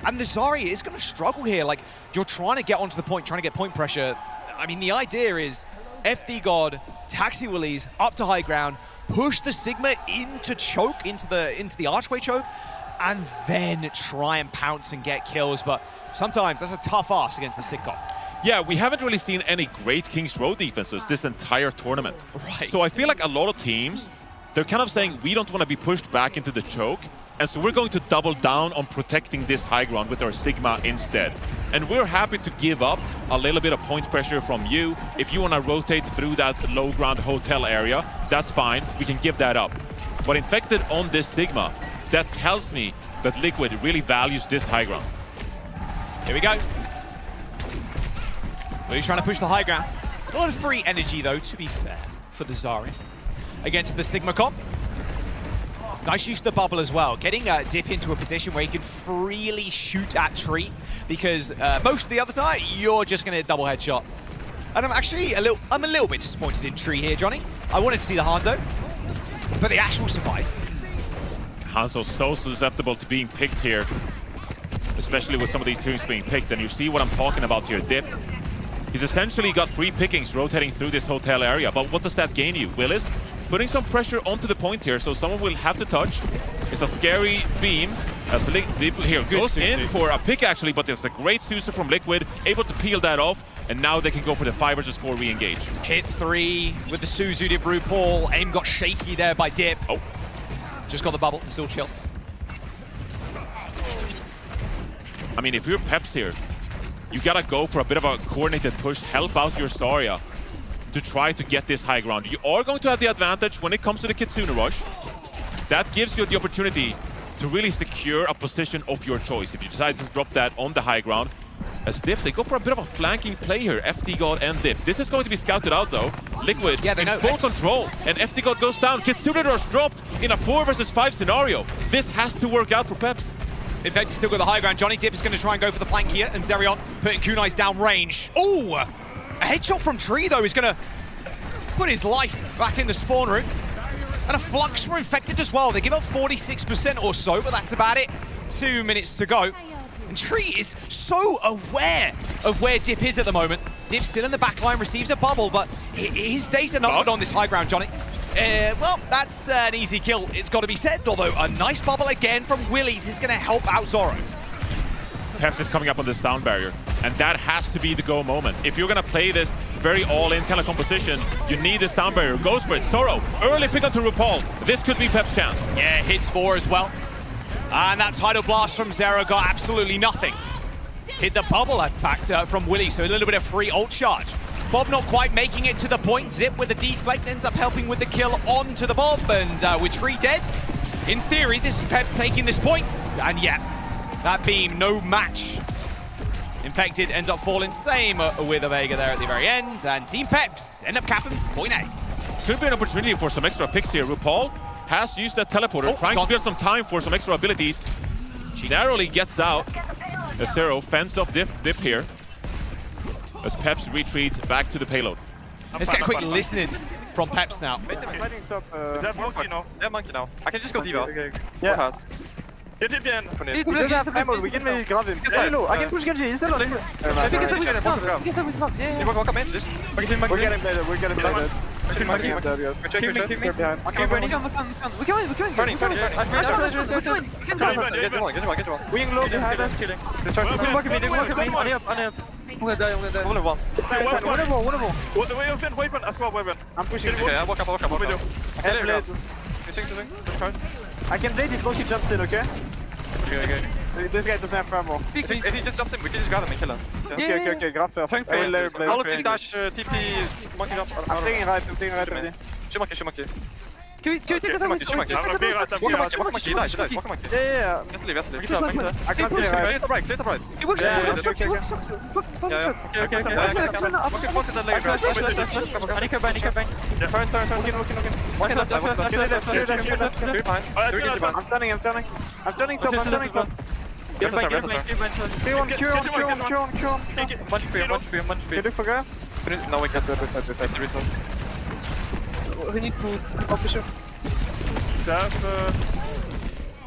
And the Zarya is going to struggle here. Like, you're trying to get onto the point, trying to get point pressure. I mean, the idea is FD God, Taxi Willies, up to high ground, push the Sigma into choke, into the archway choke, and then try and pounce and get kills. But sometimes that's a tough ask against the Sigcom.
Yeah, we haven't really seen any great King's Row defenses this entire tournament.
Right.
So I feel like a lot of teams, they're kind of saying we don't want to be pushed back into the choke, and so we're going to double down on protecting this high ground with our Sigma instead. And we're happy to give up a little bit of point pressure from you. If you want to rotate through that low ground hotel area, that's fine. We can give that up. But Infected on this Sigma, that tells me that Liquid really values this high ground.
Here we go. He's trying to push the high ground. A lot of free energy, though, to be fair, for the Zarya against the Sigma comp. Nice use of the bubble as well. Getting Dip into a position where he can freely shoot at Tree. because most of the other side, you're just going to hit double headshot. And I'm actually a little bit disappointed in Tree here, Johnny. I wanted to see the Hanzo, but the actual suffice.
Hanzo's so susceptible to being picked here, especially with some of these teams being picked. And you see what I'm talking about here, Dip. He's essentially got free pickings rotating through this hotel area, but what does that gain you? Willis putting some pressure onto the point here, so someone will have to touch. It's a scary beam as the Dip here goes in for a pick actually, but there's a great Suzu from Liquid, able to peel that off, and now they can go for the 5 versus 4 re-engage.
Hit 3 with the Suzu Dip RuPaul. Aim got shaky there by Dip. Oh, just got the bubble, still chill.
I mean, if you're Peps here, you gotta go for a bit of a coordinated push, help out your Zarya to try to get this high ground. You are going to have the advantage when it comes to the Kitsune rush. That gives you the opportunity to really secure a position of your choice if you decide to drop that on the high ground. As Dip, they go for a bit of a flanking play here, FD God and Dip. This is going to be scouted out though. Liquid in full control, and FD God goes down. Kitsune rush dropped in a 4 versus 5 scenario. This has to work out for Peps.
Infected still got the high ground. Johnny Dip is going to try and go for the flank here, and Zerion putting Kunai's down range. Ooh! A headshot from Tree, though, is going to put his life back in the spawn room. And a Flux for Infected as well. They give up 46% or so, but that's about it. 2 minutes to go. And Tree is so aware of where Dip is at the moment. Dip still in the back line, receives a bubble, but his days are numbered on this high ground, Johnny. Well, that's an easy kill, it's got to be said, although a nice bubble again from Willies is going to help out Zoro.
Peps is coming up on this sound barrier, and that has to be the go moment. If you're going to play this very all-in kind of composition, you need this sound barrier. Goes for it. Zoro, early pick onto RuPaul. This could be Pep's chance.
Yeah, hits 4 as well. And that Tidal Blast from Zero got absolutely nothing. Hit the bubble, in fact, from Willie, so a little bit of free ult charge. Bob not quite making it to the point. Zip with the deflect ends up helping with the kill onto the Bob, and with Tree dead, in theory, this is Peps taking this point. And yeah, that beam, no match. Infected ends up falling, same with a Vega there at the very end, and Team Peps end up capping point A.
Could be an opportunity for some extra picks here. RuPaul has used that teleporter, trying to build some time for some extra abilities. She narrowly gets out. Zero fends off Dip here, as Peps retreats back to the payload.
Let's get a quick listening from Peps now.
They're monkey now. I can just go Diva.
Yeah.
Fast.
Get him bien. He doesn't have ammo, we can maybe grab him. Hello, I can push Genji, he's still on him. I think it's
They will come in, just...
We're getting bladed, we're getting bladed.
Keep me.
Wing low behind us. Weapon, I swear weapon. I'm pushing.
Okay, I'll walk up.
I can blade if Loki jumps in, okay?
Okay.
This guy doesn't have ammo.
If he just jumps in, we can just grab him and kill him.
Okay, grab first. I will let her play.
All of these dash, TP, monkey up.
I'm taking right already.
Shoot monkey.
Can we take this out?
Walk a monkey. Yeah. Let's leave.
I can't see right.
Clear the right.
It works. Okay.
I need to bang. Turn. One left.
I'm turning top.
Cure on.
One. Can you forget?
No, we can't. That's the result.
We need to official.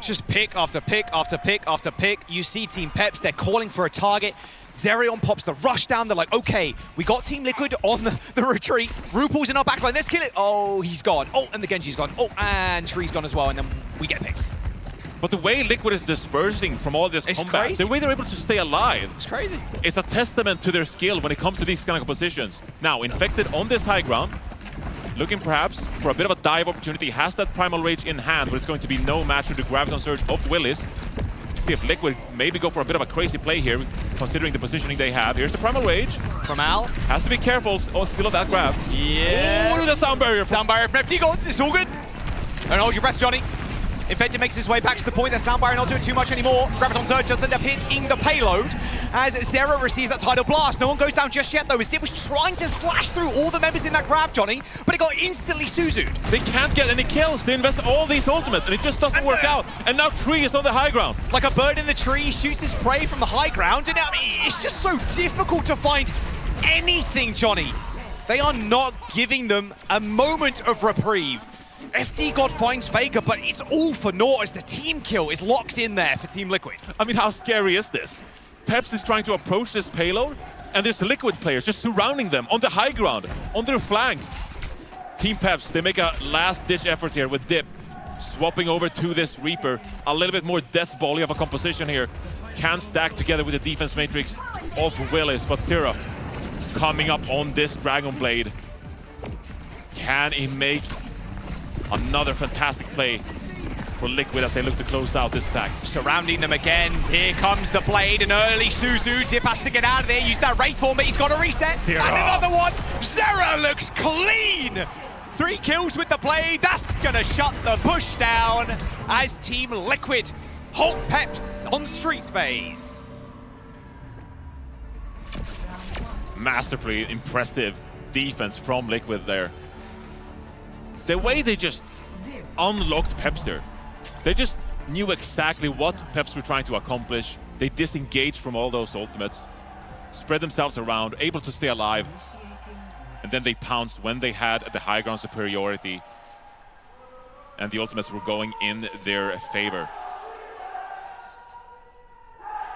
Just pick after pick after pick after pick. You see Team Peps, they're calling for a target. Zerion pops the rush down. They're like, okay, we got Team Liquid on the retreat. RuPaul's in our backline. Let's kill it. Oh, he's gone. Oh, and the Genji's gone. Oh, and Tree's gone as well. And then we get picked.
But the way Liquid is dispersing from all this combat,
crazy.
the way they're able to stay alive,
it's crazy.
It's a testament to their skill when it comes to these kind of positions. Now, Infected on this high ground, looking perhaps for a bit of a dive opportunity, has that Primal Rage in hand, but it's going to be no match to the Graviton Surge of Willis. See if Liquid maybe go for a bit of a crazy play here, considering the positioning they have. Here's the Primal Rage.
From Al.
Has to be careful, still on that grab.
Yeah.
Oh, look at the sound barrier.
Sound barrier from FD God, it's all good. And hold your breath, Johnny. Infected makes his way back to the point. That Soundbarrier not doing too much anymore. Graviton Surge does end up hitting the payload as Zera receives that Tidal Blast. No one goes down just yet, though, as Dip was trying to slash through all the members in that grab, Johnny, but it got instantly Suzu'd.
They can't get any kills. They invest all these ultimates, and it just doesn't work out. And now Tree is on the high ground.
Like a bird in the tree, shoots his prey from the high ground, and I mean, it's just so difficult to find anything, Johnny. They are not giving them a moment of reprieve. FD God finds Vega, but it's all for naught as the team kill is locked in there for Team Liquid.
I mean, how scary is this? Peps is trying to approach this payload, and there's Liquid players just surrounding them on the high ground, on their flanks. Team Peps, they make a last-ditch effort here with Dip, swapping over to this Reaper. A little bit more death volley of a composition here. Can stack together with the defense matrix of Willis, but Thera coming up on this Dragon Blade. Can he make another fantastic play for Liquid as they look to close out this attack?
Surrounding them again. Here comes the Blade, an early Suzu. Dip has to get out of there, use that Wraith form, but he's got to reset.
Zera.
And another one. Zera looks clean. 3 kills with the Blade. That's going to shut the push down as Team Liquid halt Peps on Streets phase.
Masterfully impressive defense from Liquid there. The way they just unlocked Pepster, they just knew exactly what Peps were trying to accomplish. They disengaged from all those ultimates, spread themselves around, able to stay alive, and then they pounced when they had the high ground superiority, and the ultimates were going in their favor.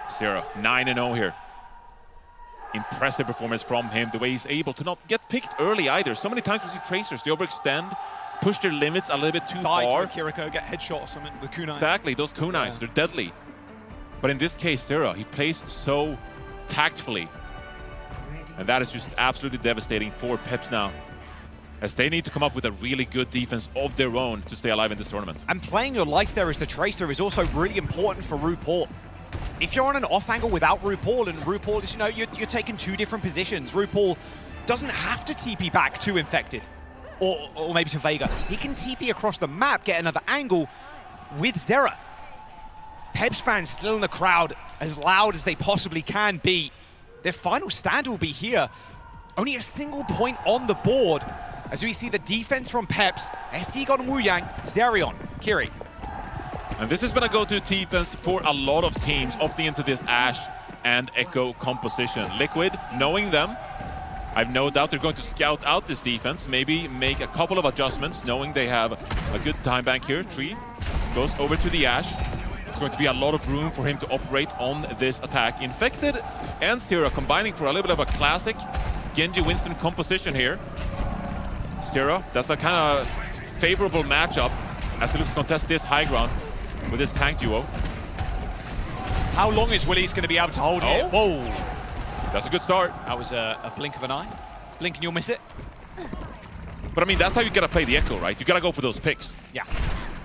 Zera, 9-0 here. Impressive performance from him, the way he's able to not get picked early either. So many times we see Tracers, they overextend, push their limits a little bit too far.
Kiriko, get headshot or something with kunai.
Exactly, those kunais, they're deadly. But in this case, Zera, he plays so tactfully. And that is just absolutely devastating for Peps now, as they need to come up with a really good defense of their own to stay alive in this tournament.
And playing your life there as the Tracer is also really important for RuPaul. If you're on an off angle without RuPaul, and RuPaul is, you know, you're taking 2 different positions. RuPaul doesn't have to TP back to Infected, or maybe to Vega. He can TP across the map, get another angle with Zera. Peps fans still in the crowd, as loud as they possibly can be. Their final stand will be here. Only a single point on the board, as we see the defense from Peps. FD got Wu Yang, Zerion, Kiri.
And this has been a go-to defense for a lot of teams opting into this Ashe and Echo composition. Liquid, knowing them, I've no doubt they're going to scout out this defense, maybe make a couple of adjustments, knowing they have a good time bank here. Tree goes over to the Ashe. It's going to be a lot of room for him to operate on this attack. Infected and Zera combining for a little bit of a classic Genji Winston composition here. Zera, that's a kind of favorable matchup as he looks to contest this high ground with this tank duo.
How long is Willy's going to be able to hold it? Whoa.
That's a good start.
That was a blink of an eye. Blink and you'll miss it.
But I mean, that's how you gotta play the Echo, right? You gotta go for those picks.
Yeah.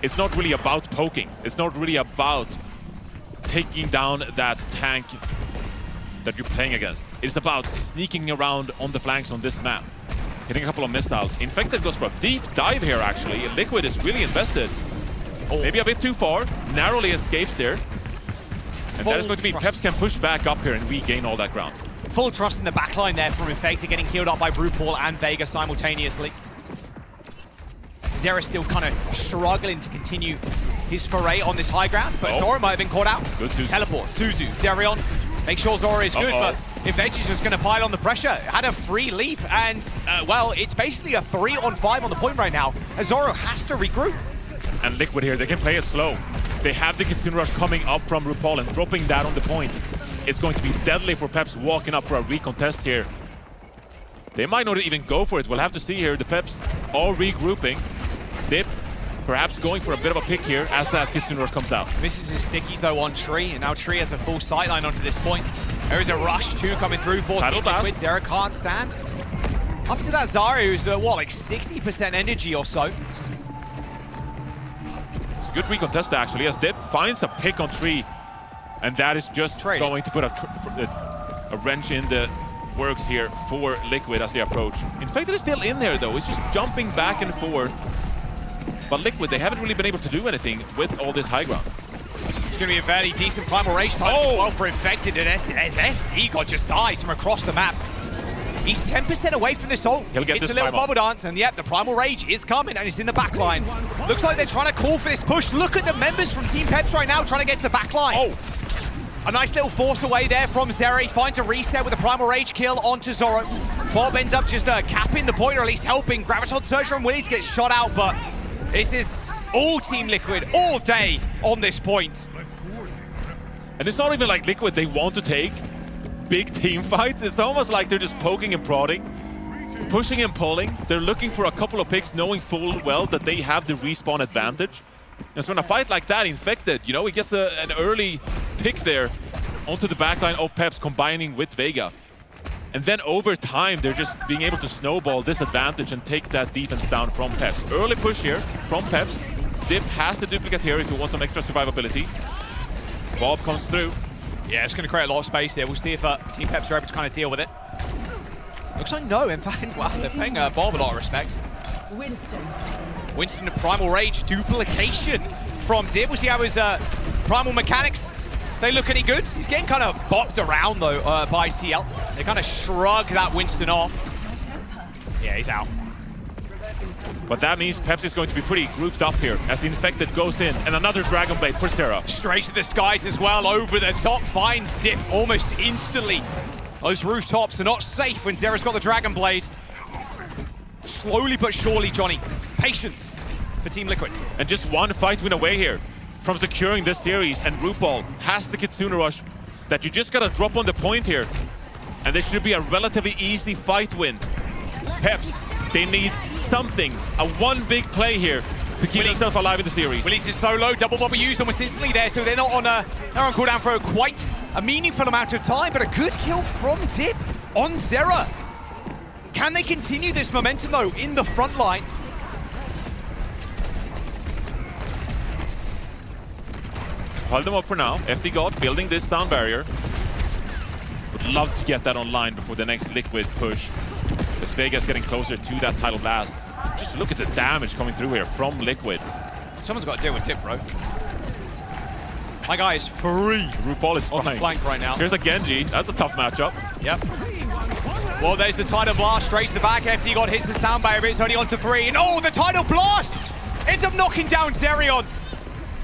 It's not really about poking. It's not really about taking down that tank that you're playing against. It's about sneaking around on the flanks on this map, hitting a couple of missiles. Infected goes for a deep dive here, actually. Liquid is really invested. Maybe a bit too far. Narrowly escapes there. And that is going to mean Peps can push back up here and regain all that ground.
Full trust in the backline there from Infected, getting healed up by RuPaul and Vega simultaneously. Zera still kind of struggling to continue his foray on this high ground, but Zora might have been caught out.
Good Suzu.
Teleport, Suzu, Zerion. Make sure Zora is good, but Infected's just going to pile on the pressure. Had a free leap, and, well, it's basically a 3-on-5 on the point right now, as Zoro has to regroup.
And Liquid here, they can play it slow. They have the Kitsune Rush coming up from RuPaul and dropping that on the point. It's going to be deadly for Peps walking up for a recontest here. They might not even go for it. We'll have to see here. The Peps all regrouping. Dip perhaps going for a bit of a pick here as that Kitsune Rush comes out.
Misses his stickies though on Tree, and now Tree has a full sightline onto this point. There is a rush too coming through for Liquid. Zera can't stand. Up to that Zarya, who's what, like 60% energy or so.
It's a good recontest actually, as Dip finds a pick on Tree, and that is just going to put a wrench in the works here for Liquid as they approach. Infected is still in there though, it's just jumping back and forth. But Liquid, they haven't really been able to do anything with all this high ground.
It's going to be a fairly decent Primal Rage time as well for Infected, and as FD God just dies from across the map. He's 10% away from this ult.
He'll get
it's
this
a little
Primal.
bubble dance, and yep, the Primal Rage is coming, and it's in the back line. Looks like they're trying to call for this push. Look at the members from Team Peps right now trying to get to the back line. Oh. A nice little forced away there from Zeri. Finds a reset with a Primal Rage kill onto Zoro. Bob ends up just capping the point, or at least helping. Graviton Surge from Willies gets shot out, but this is all Team Liquid all day on this point.
And it's not even like Liquid, they want to take big team fights. It's almost like they're just poking and prodding, pushing and pulling. They're looking for a couple of picks, knowing full well that they have the respawn advantage. And so in a fight like that, Infected, you know, he gets an early pick there onto the backline of Peps, combining with Vega. And then over time, they're just being able to snowball this advantage and take that defense down from Peps. Early push here from Peps. Dip has the duplicate here if he wants some extra survivability. Bob comes through.
Yeah, it's going to create a lot of space here. We'll see if Team Peps are able to kind of deal with it. Looks like no, in fact. Wow, they're paying Bob a lot of respect. Winston, Primal Rage duplication from Dib. We'll see how his Primal mechanics, they look any good. He's getting kind of bopped around, though, by TL. They kind of shrug that Winston off. Yeah, he's out.
But that means Peps is going to be pretty grouped up here as the Infected goes in, and another Dragon Blade for Stera.
Straight to the skies as well, over the top, finds Dip almost instantly. Those rooftops are not safe when Zera's got the Dragon Blade. Slowly but surely, Johnny, patience for Team Liquid.
And just one fight win away here from securing this series, and RuPaul has the Kitsune Rush that you just gotta drop on the point here. And this should be a relatively easy fight win. Peps, they need something, one big play here to keep themselves alive in the series.
Willies is so low, double bubble used almost instantly there, so they're not on they're on cooldown for quite a meaningful amount of time, but a good kill from Dip on Zera. Can they continue this momentum though in the front line?
Hold them up for now. FD God building this sound barrier. Would love to get that online before the next Liquid push. As Vega's getting closer to that title blast. Just look at the damage coming through here from Liquid.
Someone's got to deal with Dip, bro. My guy is free.
RuPaul is
on the flank right now.
Here's a Genji. That's a tough matchup.
Yep. Well, there's the Tidal Blast straight to the back. FD God hits the sound barrier, but it's only on to 3. And oh, the Tidal Blast ends up knocking down Zerion.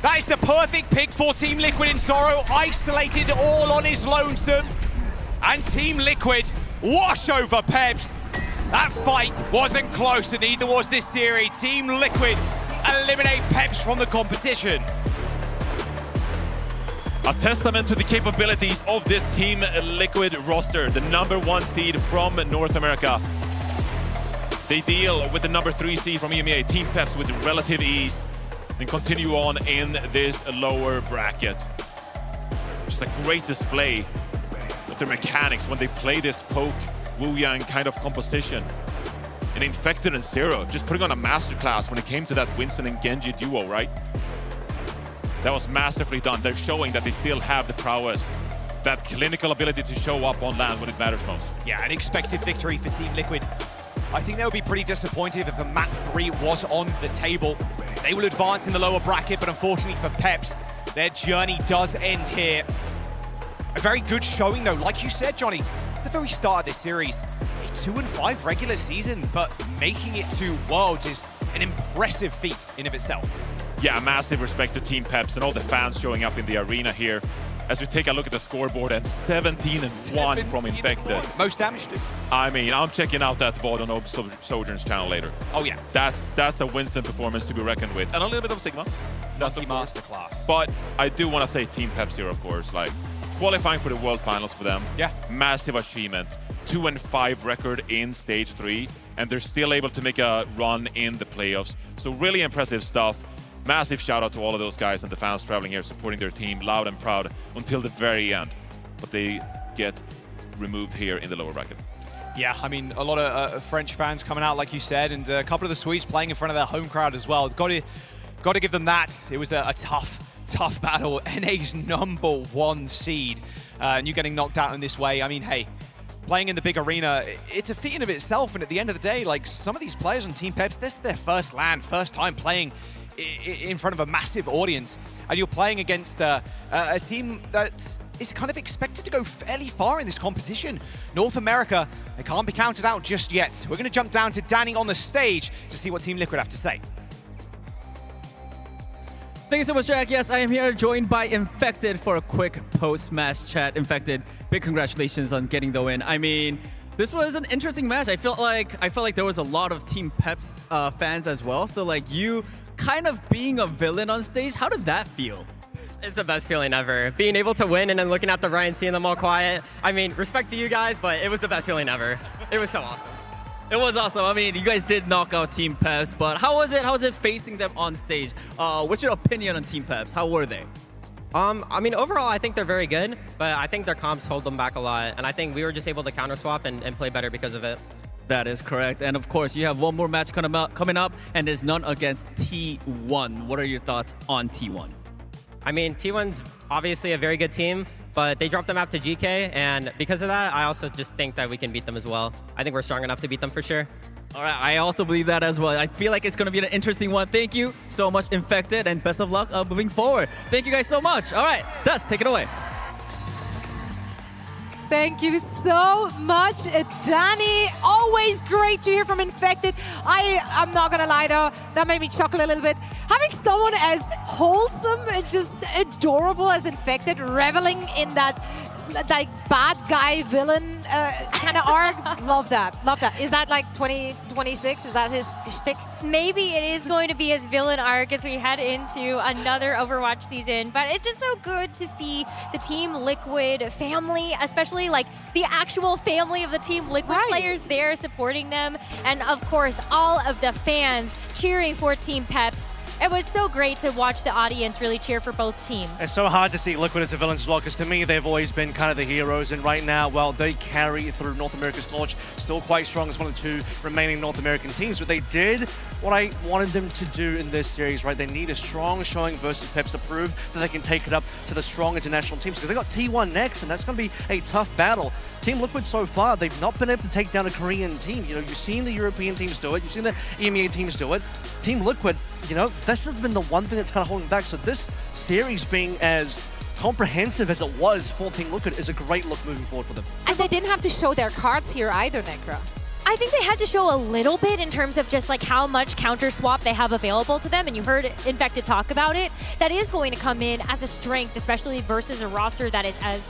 That is the perfect pick for Team Liquid in Sorrow. Isolated all on his lonesome. And Team Liquid wash over Peps. That fight wasn't close, and neither was this series. Team Liquid eliminate Peps from the competition.
A testament to the capabilities of this Team Liquid roster, the #1 seed from North America. They deal with the #3 seed from EMEA, Team Peps, with relative ease and continue on in this lower bracket. Just a great display of their mechanics when they play this poke, Wu Yang kind of composition. And Infected and Zero just putting on a masterclass when it came to that Winston and Genji duo, right? That was masterfully done. They're showing that they still have the prowess, that clinical ability to show up on land when it matters most.
Yeah, an expected victory for Team Liquid. I think they would be pretty disappointed if the map 3 was on the table. They will advance in the lower bracket, but unfortunately for Peps, their journey does end here. A very good showing though, like you said, Johnny, at the very start of this series, a 2-5 regular season, but making it to Worlds is an impressive feat in of itself.
Yeah, massive respect to Team Peps and all the fans showing up in the arena here. As we take a look at the scoreboard, and 17-1 from Infected.
Most damage to.
I mean, I'm checking out that VOD on Sojourn's channel later.
Oh yeah.
That's a Winston performance to be reckoned with. And a little bit of Sigma. That's
the masterclass.
But I do want to say Team Peps here, of course. Like, qualifying for the World Finals for them.
Yeah.
Massive achievement. 2-5 record in Stage 3. And they're still able to make a run in the playoffs. So really impressive stuff. Massive shout out to all of those guys and the fans traveling here, supporting their team loud and proud until the very end. But they get removed here in the lower bracket.
Yeah, I mean, a lot of French fans coming out, like you said, and a couple of the Swedes playing in front of their home crowd as well. Got to give them that. It was a tough battle. NA's #1 seed, and you getting knocked out in this way. I mean, hey, playing in the big arena, it's a feat in of itself. And at the end of the day, like some of these players on Team Peps, this is their first LAN, first time playing in front of a massive audience. And you're playing against a team that is kind of expected to go fairly far in this competition. North America, they can't be counted out just yet. We're going to jump down to Danny on the stage to see what Team Liquid have to say.
Thank you so much, Jack. Yes, I am here joined by Infected for a quick post-match chat. Infected, big congratulations on getting the win. I mean, this was an interesting match. I felt like there was a lot of Team Peps fans as well. So like you kind of being a villain on stage, how did that feel?
It's the best feeling ever. Being able to win and then looking at the right and seeing them all quiet. I mean, respect to you guys, but it was the best feeling ever. It was so awesome.
It was awesome. I mean, you guys did knock out Team Peps, but how was it? How was it facing them on stage? What's your opinion on Team Peps? How were they?
I mean, overall, I think they're very good, but I think their comps hold them back a lot. And I think we were just able to counter swap and play better because of it.
That is correct. And of course, you have one more match coming up, and there's none against T1. What are your thoughts on T1?
I mean, T1's obviously a very good team, but they dropped the map to GK, and because of that, I also just think that we can beat them as well. I think we're strong enough to beat them for sure.
All right, I also believe that as well. I feel like it's going to be an interesting one. Thank you so much, Infected, and best of luck moving forward. Thank you guys so much. All right, Dust, take it away.
Thank you so much, Danny. Always great to hear from Infected. I'm not gonna lie though, that made me chuckle a little bit. Having someone as wholesome and just adorable as Infected, reveling in that like bad guy villain kind of arc. Love that. Love that. Is that like 2026? Is that his shtick?
Maybe it is going to be his villain arc as we head into another Overwatch season. But it's just so good to see the Team Liquid family, especially like the actual family of the Team Liquid players there supporting them. And of course, all of the fans cheering for Team Peps. It was so great to watch the audience really cheer for both teams.
It's so hard to see Liquid as the villains as well, because to me, they've always been kind of the heroes. And right now, well, they carry through North America's torch, still quite strong as one of the two remaining North American teams. But they did what I wanted them to do in this series, right? They need a strong showing versus Peps to prove that they can take it up to the strong international teams, because they got T1 next, and that's going to be a tough battle. Team Liquid so far, they've not been able to take down a Korean team. You know, you've seen the European teams do it, you've seen the EMEA teams do it. Team Liquid, you know, this has been the one thing that's kind of holding back. So this series being as comprehensive as it was for Team Liquid is a great look moving forward for them.
And they didn't have to show their cards here either, Necra.
I think they had to show a little bit in terms of just like how much counter swap they have available to them, and you heard Infected talk about it. That is going to come in as a strength, especially versus a roster that is as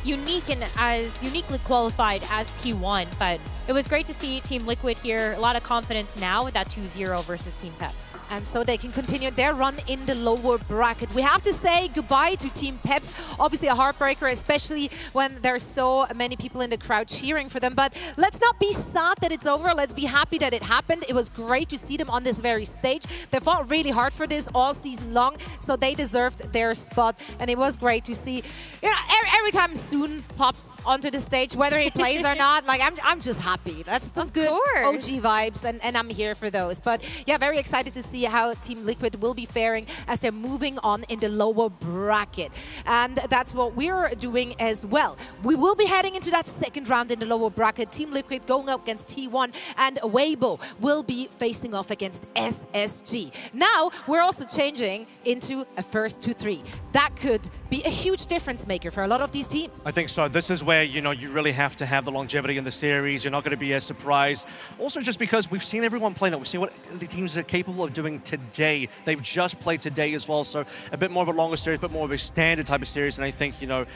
unique and as uniquely qualified as T1. But it was great to see Team Liquid here. A lot of confidence now with that 2-0 versus Team Peps.
And so they can continue their run in the lower bracket. We have to say goodbye to Team Peps. Obviously a heartbreaker, especially when there's so many people in the crowd cheering for them. But let's not be sad that it's over. Let's be happy that it happened. It was great to see them on this very stage. They fought really hard for this all season long, so they deserved their spot. And it was great to see, you know, every time Soon pops onto the stage, whether he plays or not, like I'm just happy. That's some good OG vibes, and I'm here for those. But yeah, very excited to see how Team Liquid will be faring as they're moving on in the lower bracket. And that's what we're doing as well. We will be heading into that second round in the lower bracket. Team Liquid going up against T1, and Weibo will be facing off against SSG. Now, we're also changing into a first 2-3. That could be a huge difference maker for a lot of these teams.
I think so. This is where, you know, you really have to have the longevity in the series. You're not going to be as surprised. Also, just because we've seen everyone play now. We've seen what the teams are capable of doing today. They've just played today as well. So a bit more of a longer series, but more of a standard type of series. And I think, you know,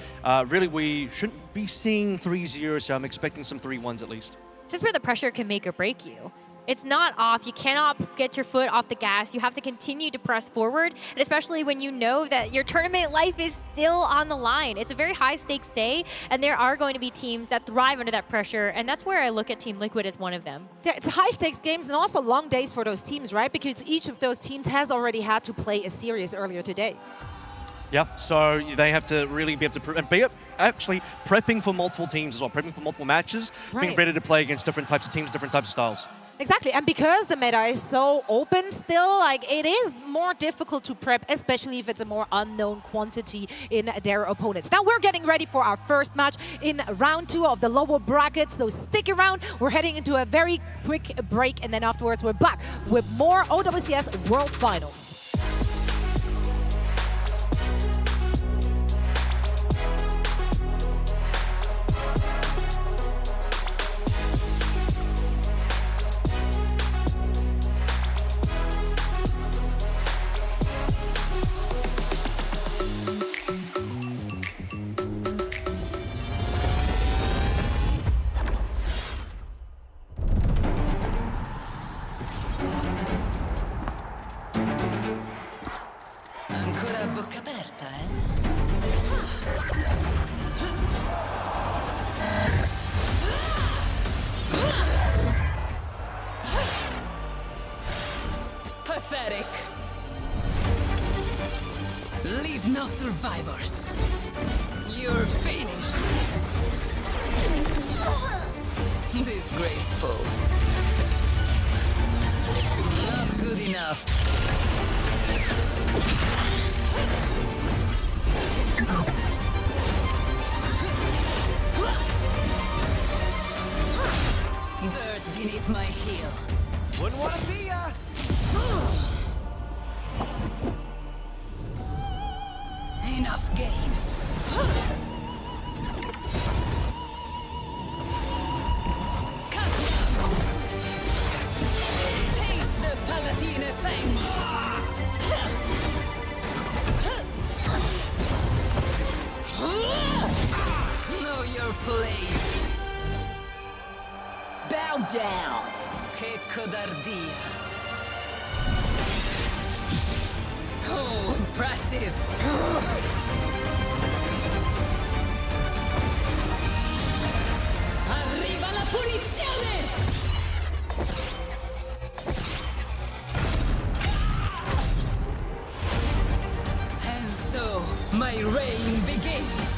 really we shouldn't be seeing 3-0. So I'm expecting some 3-1s at least.
This is where the pressure can make or break you. It's not off. You cannot get your foot off the gas. You have to continue to press forward, and especially when you know that your tournament life is still on the line. It's a very high-stakes day, and there are going to be teams that thrive under that pressure, and that's where I look at Team Liquid as one of them.
Yeah, it's high-stakes games and also long days for those teams, right? Because each of those teams has already had to play a series earlier today.
Yeah, so they have to really be able to be actually prepping for multiple teams as well, prepping for multiple matches, being ready to play against different types of teams, different types of styles.
Exactly, and because the meta is so open still, like it is more difficult to prep, especially if it's a more unknown quantity in their opponents. Now we're getting ready for our first match in round 2 of the lower bracket, so stick around. We're heading into a very quick break, and then afterwards we're back with more OWCS World Finals.
Ancora a bocca aperta, eh? Pathetic. Leave no survivors. You're finished. Disgraceful. Not good enough. Dirt beneath my heel.
Wouldn't want to be ya.
Enough games. Gotcha. Taste the Palatine Fang. Know your place. Bow down. Che codardia. Oh, impressive. Arriva la punizione! And so, my reign begins.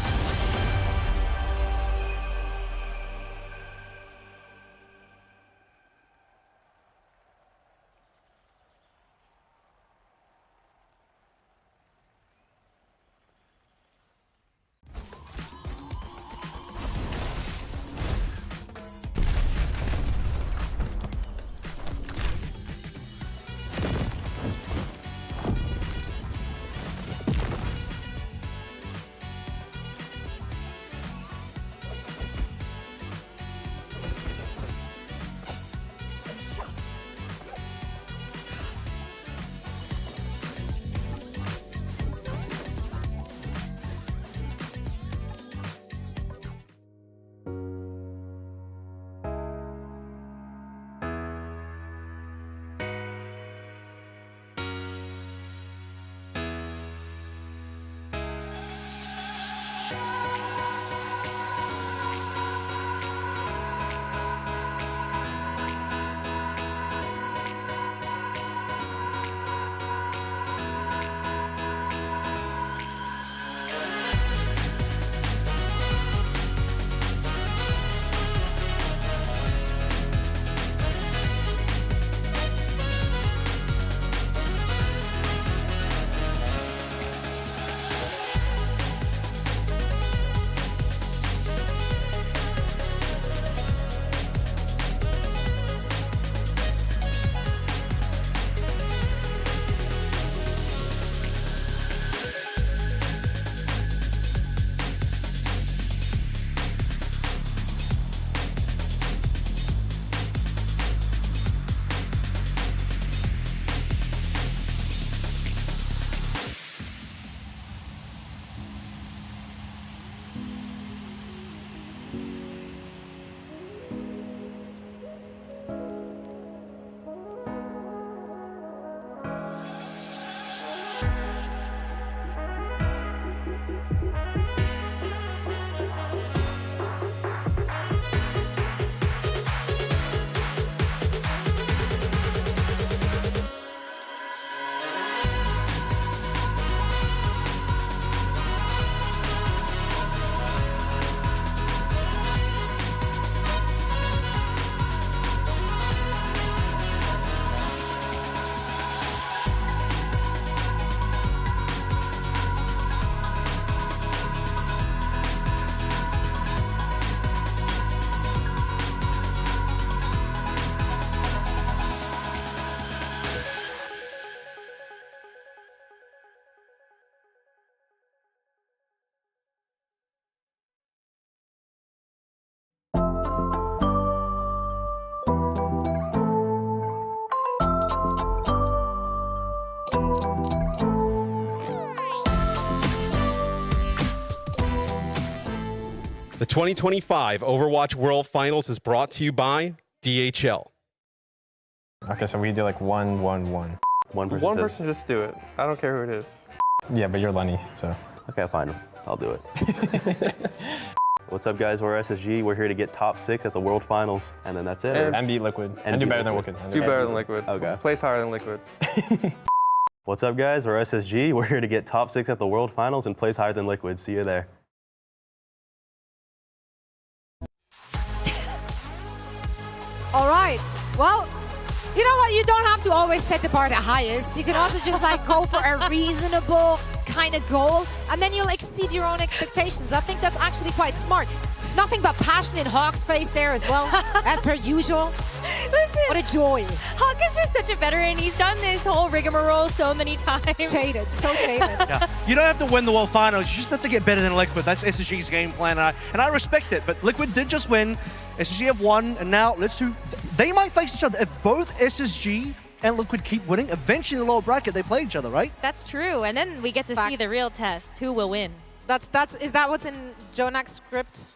2025 Overwatch World Finals is brought to you by DHL.
Okay, so we do like 1-1-1.
One person just do it. I don't care who it is.
Yeah, but you're Lenny, so.
Okay, fine. I'll do it. What's up, guys? We're SSG. We're here to get top 6 at the World Finals, and then that's it.
And beat Liquid. And do better than Liquid.
Do better than Liquid. Okay. Place higher than Liquid. What's up, guys? We're SSG. We're here to get top 6 at the World Finals and place higher than Liquid. See you there.
All right. Well, you know what? You don't have to always set the bar the highest. You can also just like go for a reasonable kind of goal, and then you'll exceed your own expectations. I think that's actually quite smart. Nothing but passion in Hawk's face there as well, as per usual.
Listen,
what a joy.
Hawk is just such a veteran. He's done this whole rigmarole so many times.
Jaded, so jaded.
Yeah. You don't have to win the World Finals. You just have to get better than Liquid. That's SSG's game plan, and I respect it. But Liquid did just win. SSG have won, and now let's see. They might face each other. If both SSG and Liquid keep winning, eventually in the lower bracket, they play each other, right?
That's true. And then we get to see the real test. Who will win?
Is that what's in Jonak's script?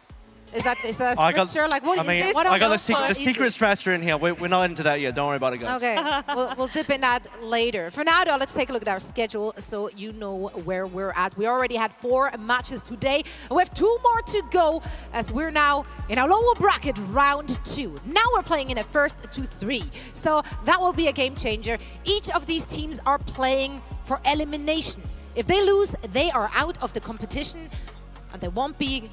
Is that a scripture? I got
the secret strategy in here. We're not into that yet. Don't worry about it, guys.
Okay, we'll dip in that later. For now, though, let's take a look at our schedule so you know where we're at. We already had 4 matches today, and we have 2 more to go as we're now in our lower bracket, round 2. Now we're playing in a first to 3, so that will be a game changer. Each of these teams are playing for elimination. If they lose, they are out of the competition, and they won't be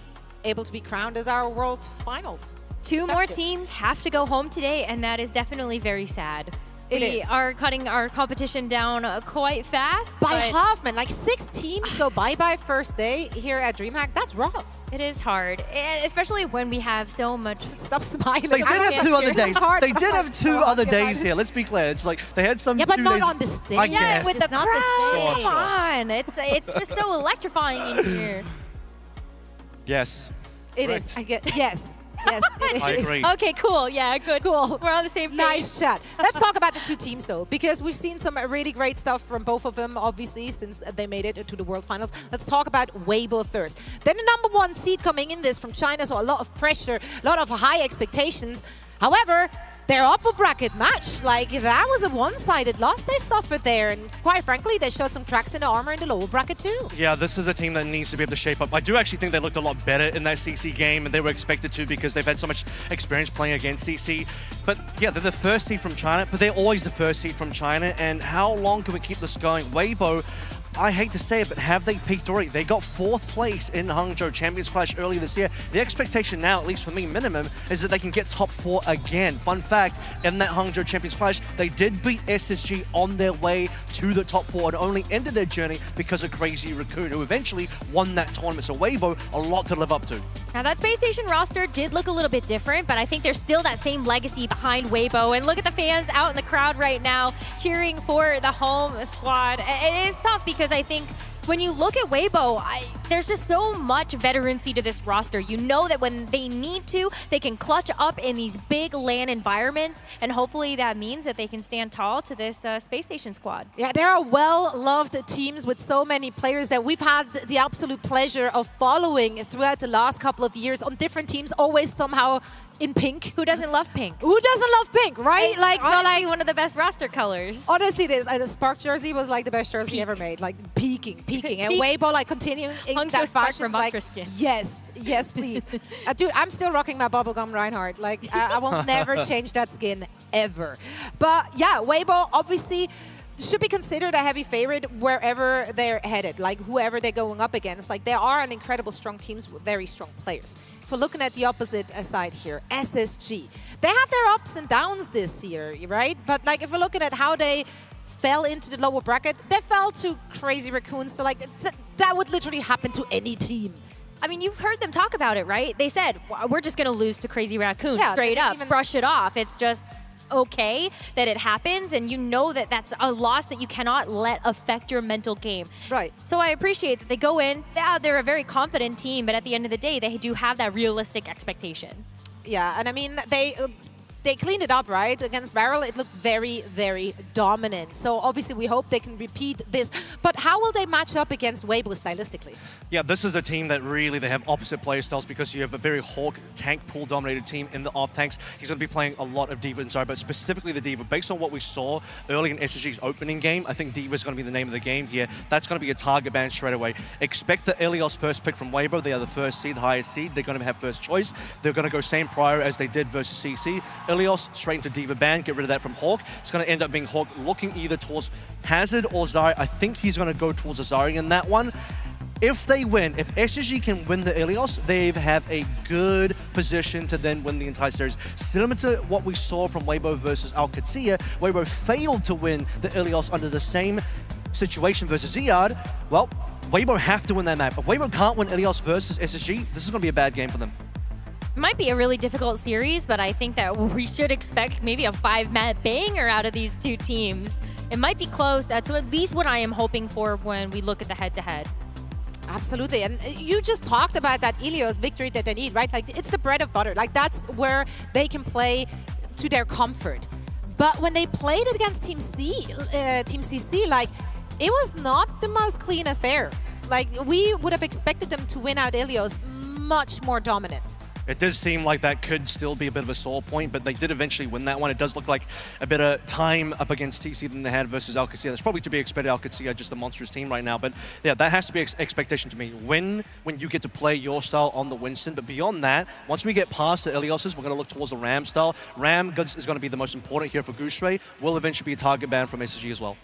able to be crowned as our World Finals.
2 more teams have to go home today, and that is definitely very sad. We are cutting our competition down quite fast.
By half, man. Like 6 teams go bye-bye first day here at DreamHack. That's rough.
It is hard, especially when we have so much.
Stop smiling.
They did have 2 other days. They did have 2 other days here. Let's be clear. It's like they had some.
Yeah, but not
days,
on the stage.
Yeah, with the crowd.
Sure.
Come on, it's just so electrifying in here.
Yes.
It is. I get yes. Yes, it is.
I agree.
Okay, cool. Yeah, good.
Cool.
We're on the same page.
Nice chat. Let's talk about the 2 teams, though, because we've seen some really great stuff from both of them, obviously, since they made it to the World Finals. Let's talk about Weibo first. Then the #1 seed coming in this from China, so a lot of pressure, a lot of high expectations. However, their upper bracket match, like that was a one-sided loss they suffered there, and quite frankly, they showed some cracks in the armor in the lower bracket too.
Yeah, this is a team that needs to be able to shape up. I do actually think they looked a lot better in that CC game, and they were expected to because they've had so much experience playing against CC. But yeah, they're the first seed from China, but they're always the first seed from China, and how long can we keep this going? Weibo, I hate to say it, but have they peaked already? They got 4th place in Hangzhou Champions Clash earlier this year. The expectation now, at least for me, minimum, is that they can get top 4 again. Fun fact, in that Hangzhou Champions Clash, they did beat SSG on their way to the top 4 and only ended their journey because of Crazy Raccoon, who eventually won that tournament. So Weibo, a lot to live up to.
Now that Space Station roster did look a little bit different, but I think there's still that same legacy behind Weibo. And look at the fans out in the crowd right now cheering for the home squad. It is tough because I think when you look at Weibo, there's just so much veterancy to this roster. You know that when they need to, they can clutch up in these big LAN environments, and hopefully that means that they can stand tall to this Space Station squad.
Yeah, there are well-loved teams with so many players that we've had the absolute pleasure of following throughout the last couple of years on different teams, always somehow in pink.
Who doesn't love pink?
Who doesn't love pink, right?
It's like, so like one of the best roster colors.
Honestly, it is. The Spark jersey was like the best jersey ever made. Like peaking. And Weibo like continuing in that fashion. Like, yes, please. Dude, I'm still rocking my bubblegum Reinhardt. Like I will never change that skin ever. But yeah, Weibo obviously should be considered a heavy favorite wherever they're headed, like whoever they're going up against. Like they are an incredible strong teams with very strong players. If we're looking at the opposite side here, SSG, they have their ups and downs this year, right? But like if we're looking at how they fell into the lower bracket, they fell to Crazy Raccoons. So like that would literally happen to any team.
I mean, you've heard them talk about it, right? They said, we're just going to lose to Crazy Raccoon straight up, brush it off. It's just okay that it happens, and you know that that's a loss that you cannot let affect your mental game.
Right.
So I appreciate that they go in, they're a very confident team, but at the end of the day, they do have that realistic expectation.
Yeah, and I mean, they they cleaned it up, right? Against Varel, it looked very, very dominant. So obviously we hope they can repeat this. But how will they match up against Weibo stylistically?
Yeah, this is a team that really, they have opposite play styles because you have a very Hawk tank pool dominated team in the off tanks. He's going to be playing a lot of D.Va inside, but specifically the D.Va. Based on what we saw early in SSG's opening game, I think D.Va is going to be the name of the game here. That's going to be a target ban straight away. Expect the Ilios first pick from Weibo. They are the first seed, the highest seed. They're going to have first choice. They're going to go same prior as they did versus CC. Ilios straight into D.Va ban, get rid of that from Hawk. It's going to end up being Hawk looking either towards Hazard or Zarya. I think he's going to go towards Zarya in that one. If they win, if SSG can win the Ilios, they have a good position to then win the entire series. Similar to what we saw from Weibo versus Alcatia, Weibo failed to win the Ilios under the same situation versus Ziyad. Well, Weibo have to win that map. If Weibo can't win Ilios versus SSG, this is going to be a bad game for them.
It might be a really difficult series, but I think that we should expect maybe a 5-map banger out of these two teams. It might be close. That's at least what I am hoping for when we look at the head-to-head.
Absolutely, and you just talked about that Ilios victory that they need, right? Like, it's the bread of butter. Like, that's where they can play to their comfort. But when they played it against Team CC, like, it was not the most clean affair. Like, we would have expected them to win out Ilios much more dominant.
It does seem like that could still be a bit of a sore point, but they did eventually win that one. It does look like a better time up against TC than they had versus Alcatia. That's probably to be expected. Alcatia just a monstrous team right now, but yeah, that has to be expectation to me. Win when you get to play your style on the Winston, but beyond that, once we get past the Ilioses, we're going to look towards the Ram style. Ram is going to be the most important here for Gooseray. Will eventually be a target ban from SSG as well.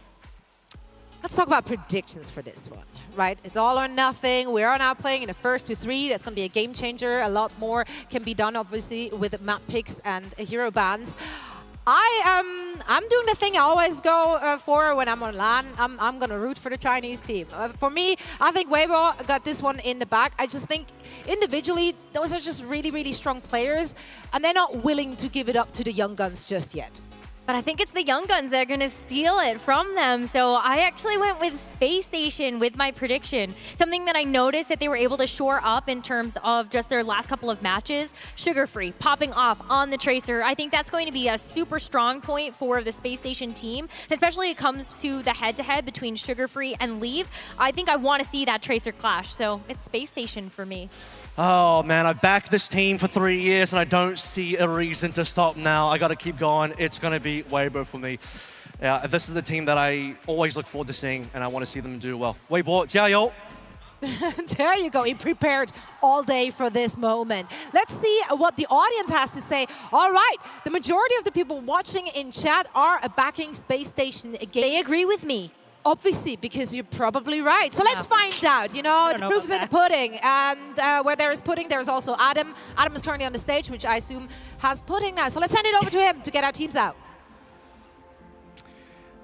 Let's talk about predictions for this one, right? It's all or nothing. We are now playing in the first to 3. That's going to be a game changer. A lot more can be done, obviously, with map picks and hero bans. I'm doing the thing I always go for when I'm on LAN. I'm going to root for the Chinese team. For me, I think Weibo got this one in the back. I just think individually, those are just really, really strong players, and they're not willing to give it up to the young guns just yet.
But I think it's the young guns that are going to steal it from them. So I actually went with Space Station with my prediction. Something that I noticed that they were able to shore up in terms of just their last couple of matches. Sugar Free popping off on the Tracer. I think that's going to be a super strong point for the Space Station team, especially when it comes to the head-to-head between Sugar Free and Leave. I think I want to see that Tracer clash. So it's Space Station for me.
Oh man, I've backed this team for 3 years and I don't see a reason to stop now. I got to keep going. It's going to be Weibo for me. Yeah, this is the team that I always look forward to seeing and I want to see them do well. Weibo, 加油!
There you go. He prepared all day for this moment. Let's see what the audience has to say. All right, the majority of the people watching in chat are backing Space Station again.
They agree with me.
Obviously, because you're probably right. So let's find out. You know, the proof's in the pudding. And where there is pudding, there is also Adam. Adam is currently on the stage, which I assume has pudding now. So let's send it over to him to get our teams out.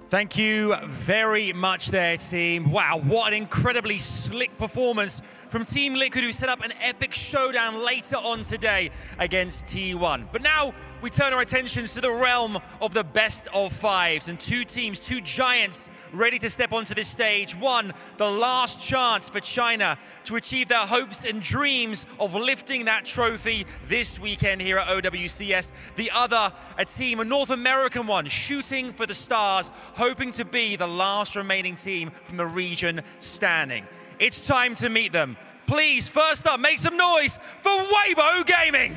Thank you very much there, team. Wow, what an incredibly slick performance from Team Liquid, who set up an epic showdown later on today against T1. But now we turn our attentions to the realm of the best of fives, and two teams, two giants, ready to step onto this stage. One, the last chance for China to achieve their hopes and dreams of lifting that trophy this weekend here at OWCS. The other, a team, a North American one, shooting for the stars, hoping to be the last remaining team from the region standing. It's time to meet them. Please, first up, make some noise for Weibo Gaming!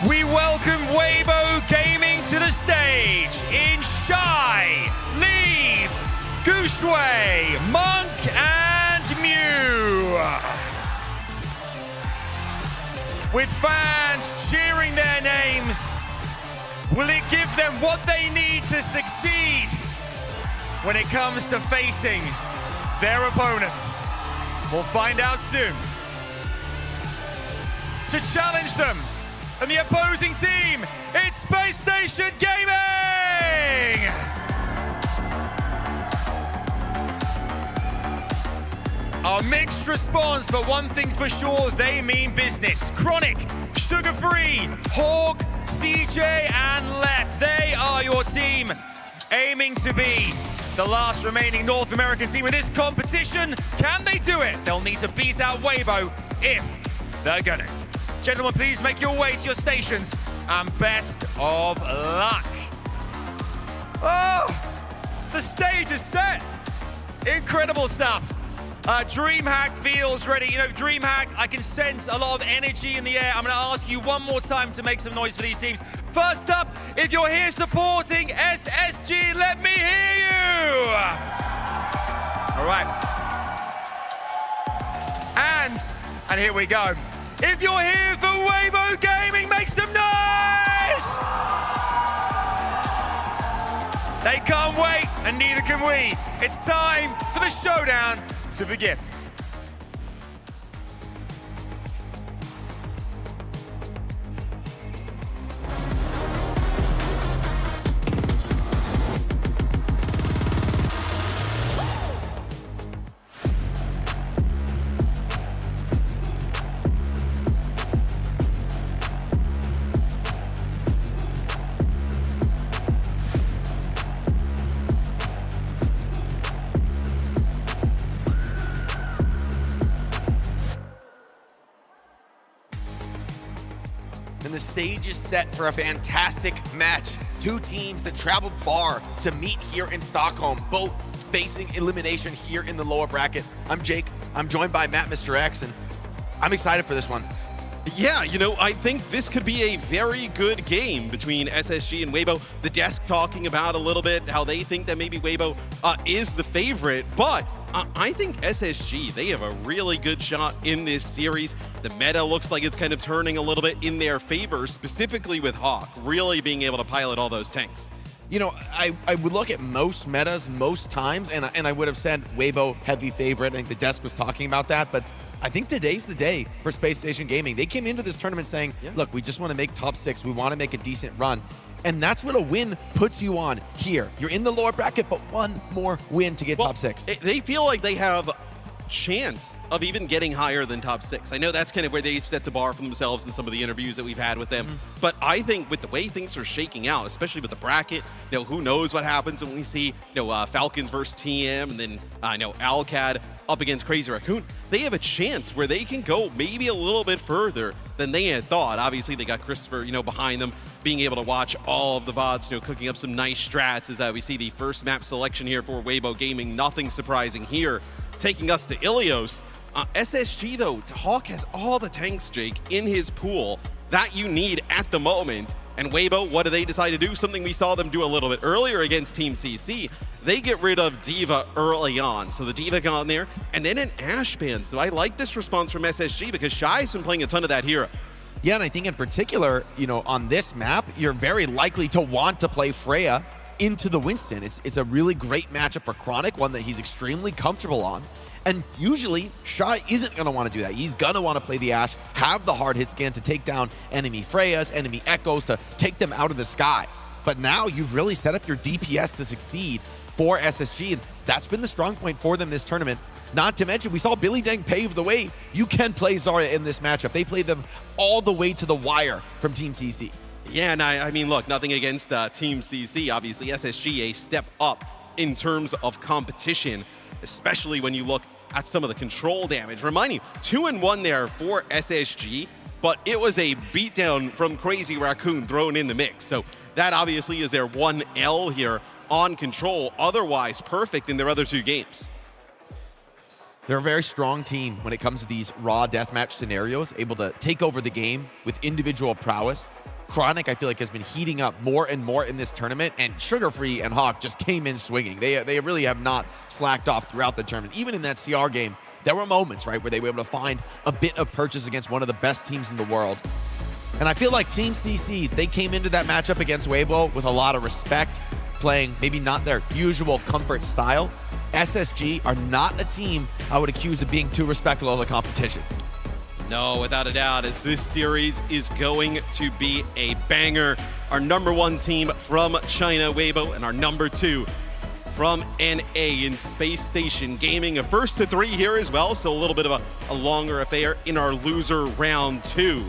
We welcome Weibo Gaming to the stage in Shy, Leave, Gooseray, Monk, and Mew. With fans cheering their names, will it give them what they need to succeed when it comes to facing their opponents? We'll find out soon. To challenge them, and the opposing team, it's Space Station Gaming! A mixed response, but one thing's for sure, they mean business. Chronic, Sugar Free, Hawk, CJ, and Lep, they are your team, aiming to be the last remaining North American team in this competition. Can they do it? They'll need to beat out Weibo if they're gonna. Gentlemen, please make your way to your stations and best of luck. Oh, the stage is set. Incredible stuff. DreamHack feels ready. You know, DreamHack, I can sense a lot of energy in the air. I'm going to ask you one more time to make some noise for these teams. First up, if you're here supporting SSG, let me hear you. All right. And here we go. If you're here for Weibo Gaming, make some noise! They can't wait, and neither can we. It's time for the showdown to begin.
And the stage is set for a fantastic match. Two teams that traveled far to meet here in Stockholm, both facing elimination here in the lower bracket. I'm Jake, I'm joined by Matt, Mr. X, and I'm excited for this one.
Yeah, you know, I think this could be a very good game between SSG and Weibo. The desk talking about a little bit how they think that maybe Weibo is the favorite, but I think SSG, they have a really good shot in this series. The meta looks like it's kind of turning a little bit in their favor, specifically with Hawk, really being able to pilot all those tanks.
You know, I would look at most metas most times, and I would have said Weibo heavy favorite. I think the desk was talking about that, but I think today's the day for Space Station Gaming. They came into this tournament saying, look, we just want to make top 6. We want to make a decent run. And that's what a win puts you on here. You're in the lower bracket, but one more win to get top 6.
They feel like they have chance of even getting higher than top 6. I know that's kind of where they've set the bar for themselves in some of the interviews that we've had with them. But I think with the way things are shaking out, especially with the bracket, you know, who knows what happens when we see, you know, Falcons versus TM, and then I know Alcad up against Crazy Raccoon. They have a chance where they can go maybe a little bit further than they had thought. Obviously, they got Christopher, you know, behind them, being able to watch all of the VODs, you know, cooking up some nice strats as we see the first map selection here for Weibo Gaming. Nothing surprising here. Taking us to Ilios. SSG, though, Hawk has all the tanks, Jake, in his pool that you need at the moment. And Weibo, what do they decide to do? Something we saw them do a little bit earlier against Team CC. They get rid of D.Va early on. So the D.Va gone there, and then an Ash ban. So I like this response from SSG because Shy's been playing a ton of that hero.
Yeah, and I think in particular, you know, on this map, you're very likely to want to play Freya into the Winston. It's a really great matchup for Chronic, one that he's extremely comfortable on. And usually, Shy isn't going to want to do that. He's going to want to play the Ashe, have the hard hit scan to take down enemy Freyas, enemy Echoes, to take them out of the sky. But now you've really set up your DPS to succeed for SSG, and that's been the strong point for them this tournament. Not to mention, we saw Billy Deng pave the way. You can play Zarya in this matchup. They played them all the way to the wire from Team CC.
Yeah, and I mean, look, nothing against Team CC. Obviously, SSG a step up in terms of competition, especially when you look at some of the control damage. Remind you, 2-1 there for SSG, but it was a beatdown from Crazy Raccoon thrown in the mix. So that obviously is their 1L here on control. Otherwise, perfect in their other 2 games.
They're a very strong team when it comes to these raw deathmatch scenarios, able to take over the game with individual prowess. Chronic, I feel like, has been heating up more and more in this tournament, and Sugar Free and Hawk just came in swinging. They really have not slacked off throughout the tournament. Even in that CR game, there were moments, right, where they were able to find a bit of purchase against one of the best teams in the world. And I feel like Team CC, they came into that matchup against Weibo with a lot of respect, playing maybe not their usual comfort style. SSG are not a team I would accuse of being too respectful of the competition.
No, without a doubt, as this series is going to be a banger. Our #1 team from China, Weibo, and our #2 from NA in Space Station Gaming. A 1st to 3 here as well, so a little bit of a longer affair in our loser round 2.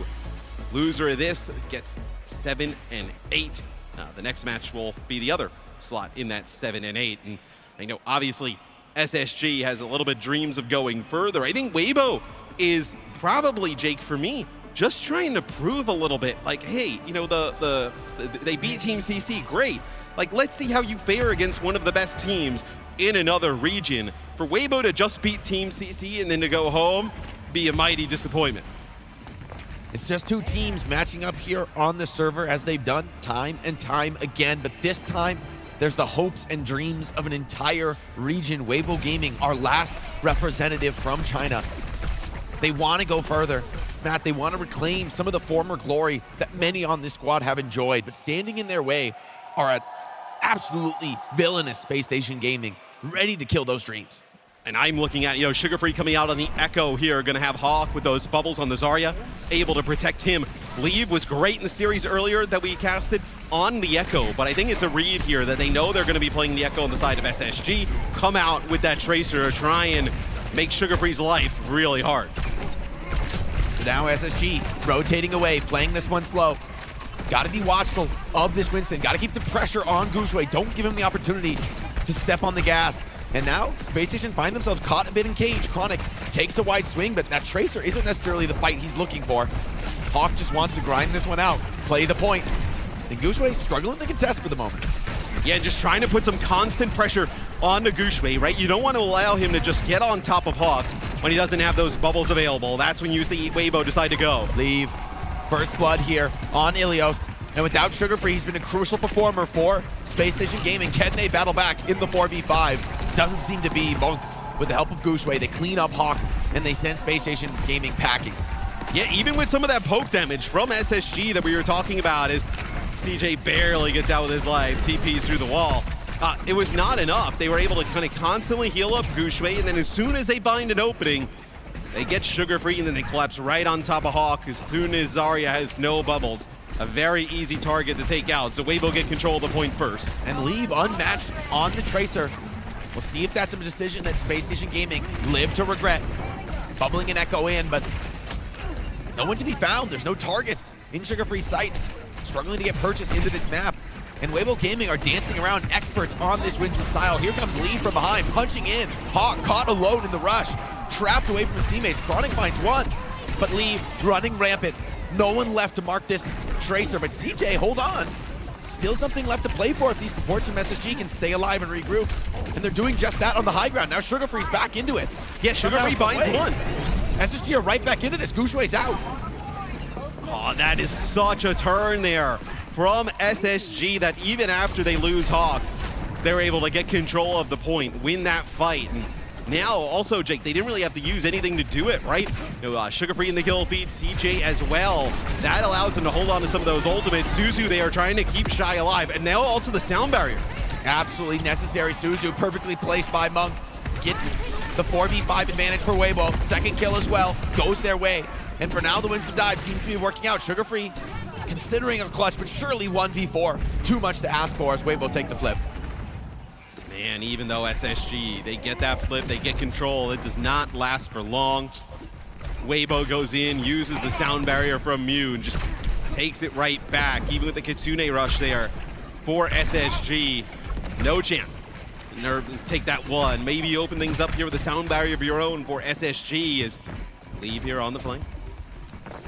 Loser of this gets 7 and 8. The next match will be the other slot in that 7 and 8. And I know, obviously, SSG has a little bit dreams of going further. I think Weibo is probably, Jake, for me, just trying to prove a little bit, like, hey, you know, they beat Team CC, great. Like, let's see how you fare against one of the best teams in another region. For Weibo to just beat Team CC and then to go home, be a mighty disappointment.
It's just two teams matching up here on the server as they've done time and time again, but this time, there's the hopes and dreams of an entire region. Weibo Gaming, our last representative from China. They want to go further. Matt, they want to reclaim some of the former glory that many on this squad have enjoyed, but standing in their way are an absolutely villainous Space Station Gaming, ready to kill those dreams.
And I'm looking at, you know, Sugar Free coming out on the Echo here, going to have Hawk with those bubbles on the Zarya, able to protect him. Leave was great in the series earlier that we casted on the Echo, but I think it's a read here that they know they're going to be playing the Echo on the side of SSG, come out with that Tracer, try and make Sugar Free's life really hard.
So now SSG rotating away, playing this one slow. Got to be watchful of this Winston. Got to keep the pressure on Gushui. Don't give him the opportunity to step on the gas. And now, Space Station find themselves caught a bit in cage. Chronic takes a wide swing, but that Tracer isn't necessarily the fight he's looking for. Hawk just wants to grind this one out, play the point. And Gushui struggling to contest for the moment.
Yeah, just trying to put some constant pressure on the Gushui, right? You don't want to allow him to just get on top of Hawk when he doesn't have those bubbles available. That's when you see Weibo decide to go.
Leave. First blood here on Ilios. And without Sugar Free, he's been a crucial performer for Space Station Gaming. Can they battle back in the 4v5? Doesn't seem to be. Monk, with the help of Gushui, they clean up Hawk and they send Space Station Gaming packing.
Yeah, even with some of that poke damage from SSG that we were talking about, as CJ barely gets out with his life, TPs through the wall. It was not enough. They were able to kind of constantly heal up Gushui, and then as soon as they find an opening, they get Sugar Free, and then they collapse right on top of Hawk as soon as Zarya has no bubbles. A very easy target to take out, so Weibo get control of the point first.
And Leave unmatched on the Tracer. We'll see if that's a decision that Space Station Gaming live to regret. Bubbling an Echo in, but no one to be found. There's no targets in Sugar Free sight. Struggling to get purchased into this map. And Weibo Gaming are dancing around experts on this Winston style. Here comes Leave from behind, punching in. Hawk caught alone in the rush. Trapped away from his teammates. Chronic finds one, but Leave running rampant. No one left to mark this Tracer, but CJ, hold on. Still something left to play for if these supports from SSG can stay alive and regroup. And they're doing just that on the high ground. Now Sugar Free's back into it.
Yeah, Sugar Free binds one.
SSG are right back into this. Gushui's out.
Oh, that is such a turn there from SSG that even after they lose Hawk, they're able to get control of the point, win that fight. And now, also, Jake, they didn't really have to use anything to do it, right? You know, Sugar Free in the kill feed, CJ as well. That allows them to hold on to some of those ultimates. Suzu, they are trying to keep Shy alive. And now also the sound barrier.
Absolutely necessary. Suzu, perfectly placed by Monk. Gets the 4v5 advantage for Weibo. Second kill as well. Goes their way. And for now, the Winston dive seems to be working out. Sugar Free considering a clutch, but surely 1v4. Too much to ask for as Weibo take the flip.
Man, even though SSG, they get that flip, they get control, it does not last for long. Weibo goes in, uses the sound barrier from Mew, and just takes it right back. Even with the Kitsune rush there for SSG, no chance. Nerves take that one. Maybe open things up here with a sound barrier of your own for SSG as Leave here on the flank.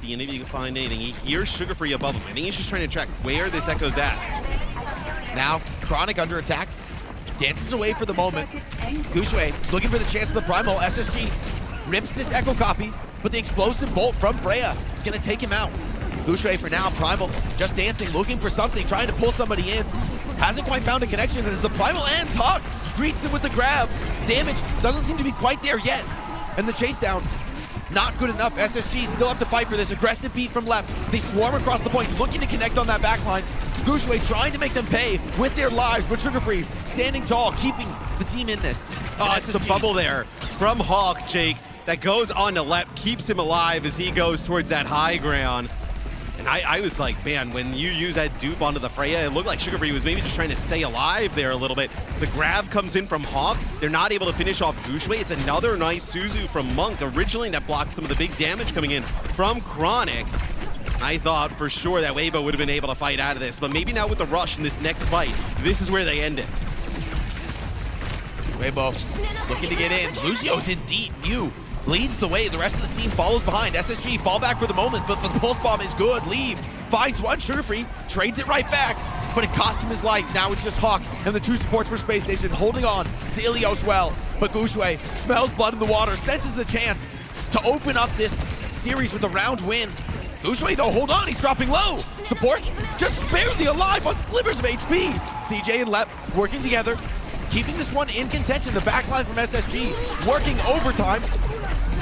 Seeing if you can find anything. He hears Sugar Free above him. I think he's just trying to track where this Echo's at.
Now, Chronic under attack. Dances away for the moment. Gushui looking for the chance of the Primal. SSG rips this Echo copy, but the explosive bolt from Freya is going to take him out. Gushui for now, Primal just dancing, looking for something, trying to pull somebody in. Hasn't quite found a connection, and as the Primal ends, Hawk greets him with the grab. Damage doesn't seem to be quite there yet. And the chase down, not good enough. SSG still have to fight for this. Aggressive beat from left. They swarm across the point, looking to connect on that backline. Gushui trying to make them pay with their lives, but Sugar Free standing tall, keeping the team in this.
Oh, it's the bubble there from Hawk, Jake, that goes on to Lep, keeps him alive as he goes towards that high ground. And I was like, man, when you use that dupe onto the Freya, it looked like Sugar Free was maybe just trying to stay alive there a little bit. The grab comes in from Hawk. They're not able to finish off Gushui. It's another nice Suzu from Monk, originally that blocked some of the big damage coming in from Chronic. I thought for sure that Weibo would have been able to fight out of this, but maybe now with the rush in this next fight, this is where they end it.
Weibo looking to get in. Lucio's in deep. Mew leads the way. The rest of the team follows behind. SSG fall back for the moment, but the pulse bomb is good. Leave finds one. Sugarfree trades it right back, but it cost him his life. Now it's just Hawk and the two supports for Space Station holding on to Ilios well. But GuXue smells blood in the water, senses the chance to open up this series with a round win. GuXue though, hold on, he's dropping low. Support just barely alive on slivers of HP. CJ and Lep working together, keeping this one in contention. The backline from SSG working overtime.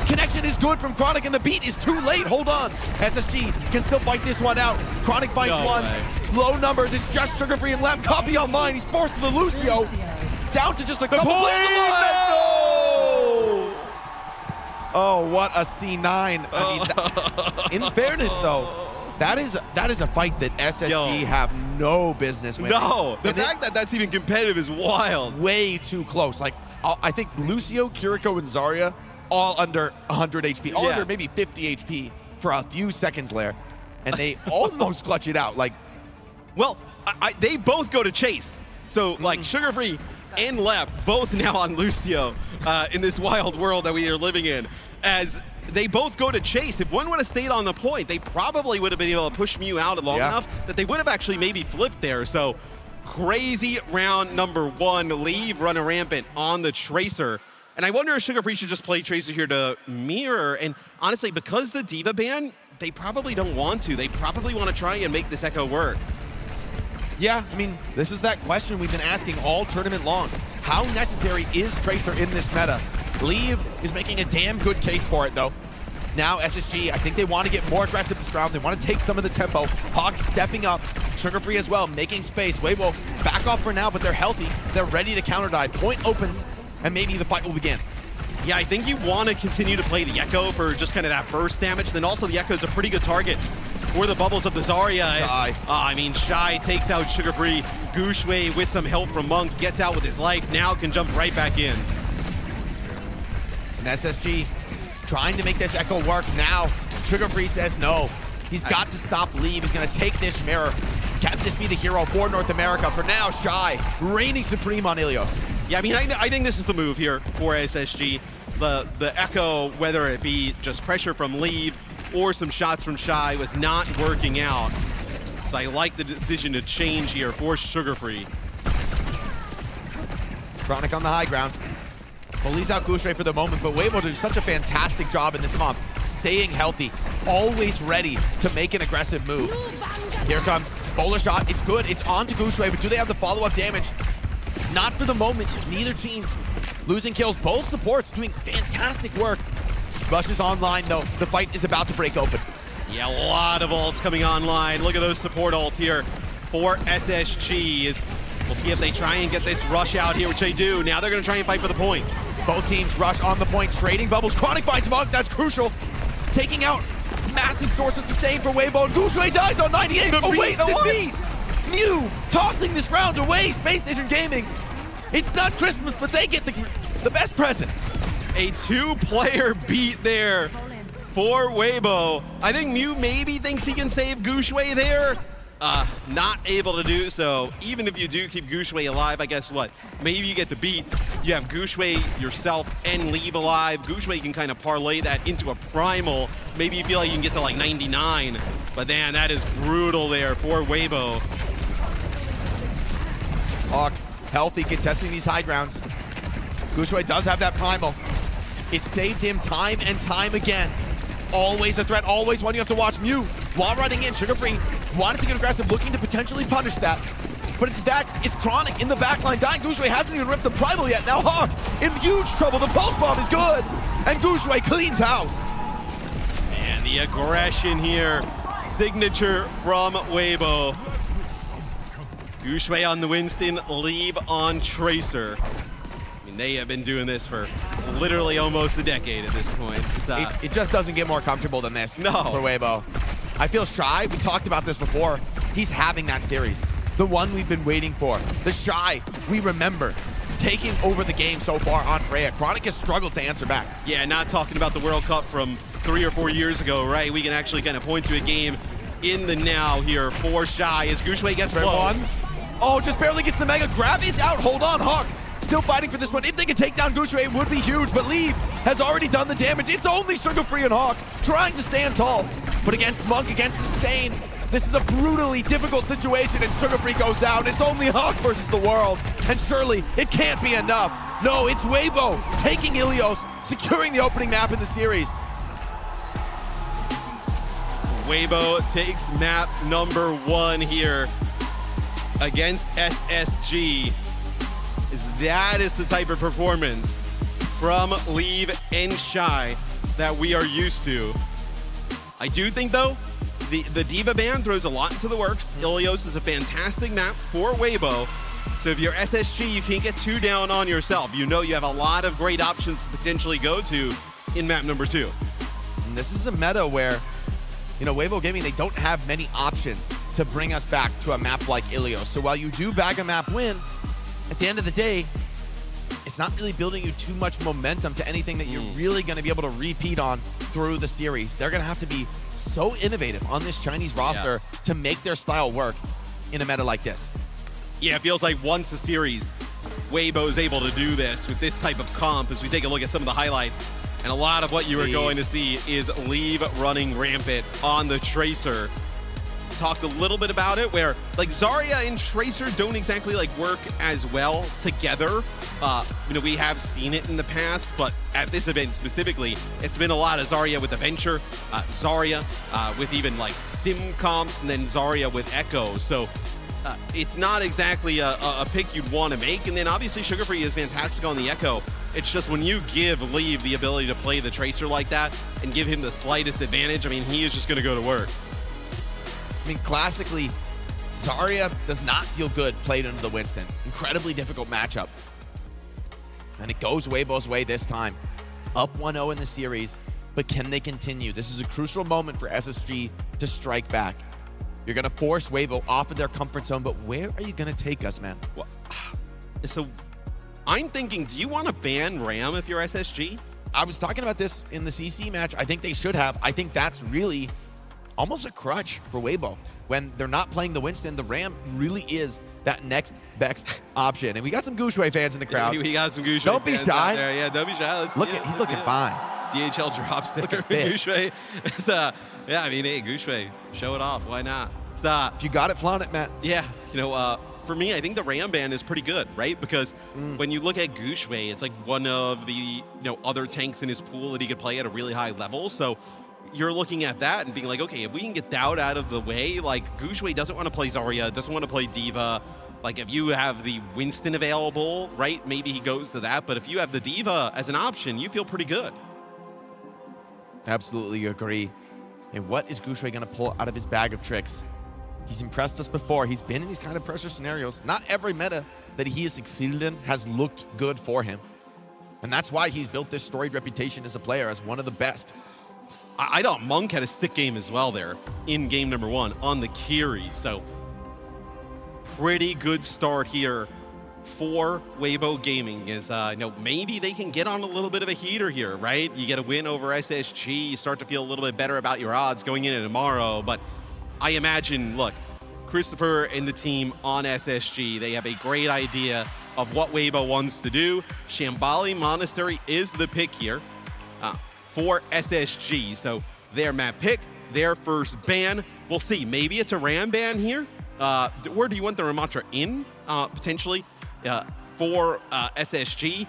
Connection is good from Chronic and the beat is too late. Hold on. SSG can still fight this one out. Chronic finds one. Low numbers. It's just Sugarfree and Lep. Copy online. He's forced to the Lucio. Down to just a couple players alive. No! Oh, what a C9. I mean, in fairness though, that is a fight that SSG have no business with.
No, the fact that that's even competitive is wild.
Way too close. Like, I think Lucio, Kiriko, and Zarya all under 100 HP, all under maybe 50 HP for a few seconds there, and they almost clutch it out. Like,
well, they both go to chase. So, like, Sugarfree and Lep both now on Lucio in this wild world that we are living in, as they both go to chase. If one would have stayed on the point, they probably would have been able to push Mew out long enough that they would have actually maybe flipped there. So, crazy round number one. Leave running rampant on the Tracer. And I wonder if Sugarfree should just play Tracer here to mirror. And honestly, because the Diva ban, they probably don't want to. They probably want to try and make this Echo work.
Yeah, I mean, this is that question we've been asking all tournament long. How necessary is Tracer in this meta? Leave is making a damn good case for it, though. Now, SSG, I think they want to get more aggressive this round. They want to take some of the tempo. Hawk stepping up. Sugarfree as well, making space. Weibo back off for now, but they're healthy. They're ready to counter dive. Point opens, and maybe the fight will begin.
Yeah, I think you want to continue to play the Echo for just kind of that burst damage. Then also the Echo is a pretty good target for the bubbles of the Zarya. I mean, Shy takes out Sugarfree. GuXue with some help from Monk gets out with his life. Now can jump right back in.
And SSG trying to make this Echo work now. Sugarfree says no. He's got to stop Leave. He's going to take this mirror. Can this be the hero for North America? For now, Shy reigning supreme on Ilios.
Yeah, I mean, I think this is the move here for SSG. The Echo, whether it be just pressure from Leave or some shots from Shy, was not working out. So I like the decision to change here for Sugarfree.
Chronic on the high ground. Bullies out GuXue for the moment, but Weibo does such a fantastic job in this comp. Staying healthy, always ready to make an aggressive move. Here comes Bowler shot. It's good. It's on to GuXue, but do they have the follow-up damage? Not for the moment. Neither team losing kills. Both supports doing fantastic work. Rush is online, though. The fight is about to break open.
Yeah, a lot of ults coming online. Look at those support ults here for SSG. We'll see if they try and get this rush out here, which they do. Now they're going to try and fight for the point.
Both teams rush on the point, trading bubbles. Chronic finds Monk. That's crucial. Taking out massive sources to save for Weibo. And GuXue dies on 98. The beat. Mew tossing this round away. Space Station Gaming. It's not Christmas, but they get the best present.
A two-player beat there for Weibo. I think Mew maybe thinks he can save GuXue there. Not able to do so. Even if you do keep GuXue alive, I guess what? Maybe you get the beat. You have GuXue yourself and Leave alive. GuXue can kind of parlay that into a primal. Maybe you feel like you can get to like 99. But man, that is brutal there for Weibo.
Hawk, healthy, contesting these high grounds. GuXue does have that primal. It saved him time and time again. Always a threat, always one you have to watch. Mew, while running in, Sugarfree wanted to get aggressive, looking to potentially punish that. But it's Chronic in the backline dying. GuXue hasn't even ripped the primal yet. Now Hawk in huge trouble. The pulse bomb is good. And GuXue cleans house.
And the aggression here. Signature from Weibo. GuXue on the Winston, Leave on Tracer. I mean, they have been doing this for literally almost a decade at this point.
It just doesn't get more comfortable than this for Weibo. I feel Shy, we talked about this before, he's having that series. The one we've been waiting for. The Shy we remember taking over the game so far on Freya. Chronic has struggled to answer back.
Yeah, not talking about the World Cup from 3 or 4 years ago, right? We can actually kind of point to a game in the now here for Shy as GuXue gets low.
Oh, just barely gets the Mega. Grab is out. Hold on, Hawk. still fighting for this one. If they can take down Gouchway, it would be huge, but Leave has already done the damage. It's only Sugar Free and Hawk trying to stand tall, but against Monk, against Stain, this is a brutally difficult situation, and Sugar Free goes down. It's only Hawk versus the world, and surely it can't be enough. No, it's Weibo taking Ilios, securing the opening map in the series.
Weibo takes map number 1 here against SSG. That is the type of performance from Leave and Shy that we are used to. I do think, though, the D.Va ban throws a lot into the works. Ilios is a fantastic map for Weibo. So if you're SSG, you can't get too down on yourself. You know you have a lot of great options to potentially go to in map number 2.
And this is a meta where, you know, Weibo Gaming, they don't have many options to bring us back to a map like Ilios. So while you do bag a map win, at the end of the day, it's not really building you too much momentum to anything that you're really going to be able to repeat on through the series. They're going to have to be so innovative on this Chinese roster to make their style work in a meta like this.
Yeah, it feels like once a series, Weibo is able to do this with this type of comp as we take a look at some of the highlights. And a lot of what you are going to see is Leave running rampant on the Tracer. Talked a little bit about it where like Zarya and Tracer don't exactly like work as well together. You know, we have seen it in the past, but at this event specifically, it's been a lot of Zarya with Adventure, Zarya with even like Sim comps, and then Zarya with Echo. So it's not exactly a pick you'd want to make. And then obviously Sugar Free is fantastic on the Echo. It's just when you give Leave the ability to play the Tracer like that and give him the slightest advantage, I mean, he is just going to go to work.
I mean, classically, Zarya does not feel good played into the Winston. Incredibly difficult matchup. And it goes Weibo's way this time. Up 1-0 in the series, but can they continue? This is a crucial moment for SSG to strike back. You're going to force Weibo off of their comfort zone, but where are you going to take us, man?
Well, so I'm thinking, do you want to ban Ram if you're SSG?
I was talking about this in the CC match. I think they should have. I think that's really almost a crutch for Weibo. When they're not playing the Winston, the Ram really is that next best option. And we got some Gouchway fans in the crowd.
Yeah, we got some Gouchway
Don't be
fans
shy.
out there. Yeah, don't be shy.
He's looking fine.
DHL drops there. Gouchway. Yeah, I mean, hey, Gouchway, show it off. Why not?
If you got it, flaunt it, Matt.
Yeah, you know, for me, I think the Ram ban is pretty good, right? Because when you look at Gouchway, it's like one of the other tanks in his pool that he could play at a really high level. So you're looking at that and being like, okay, if we can get Dowd out of the way, like Gouchway doesn't want to play Zarya, doesn't want to play D.Va. Like if you have the Winston available, right, maybe he goes to that. But if you have the D.Va as an option, you feel pretty good.
Absolutely agree. And what is Gouchway going to pull out of his bag of tricks? He's impressed us before. He's been in these kind of pressure scenarios. Not every meta that he has succeeded in has looked good for him. And that's why he's built this storied reputation as a player, as one of the best.
I thought Monk had a sick game as well there in game number 1 on the Kiri. So pretty good start here for Weibo Gaming is, maybe they can get on a little bit of a heater here, right? You get a win over SSG, you start to feel a little bit better about your odds going into tomorrow. But I imagine, look, Christopher and the team on SSG, they have a great idea of what Weibo wants to do. Shambali Monastery is the pick here for SSG. So their map pick, their first ban. We'll see. Maybe it's a Ram ban here. Where do you want the Ramatra in, potentially, for SSG?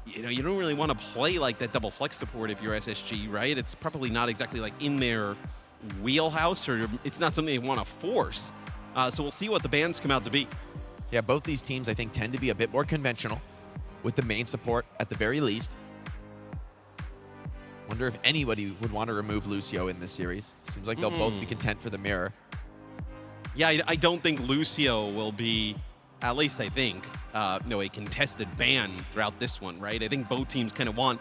You don't really want to play like that double flex support if you're SSG, right? It's probably not exactly like in their wheelhouse, or it's not something they want to force. So we'll see what the bans come out to be.
Yeah, both these teams, I think, tend to be a bit more conventional with the main support at the very least. Wonder if anybody would want to remove Lucio in this series. Seems like they'll both be content for the mirror.
Yeah, I don't think Lucio will be, at least I think, a contested ban throughout this one, right? I think both teams kind of want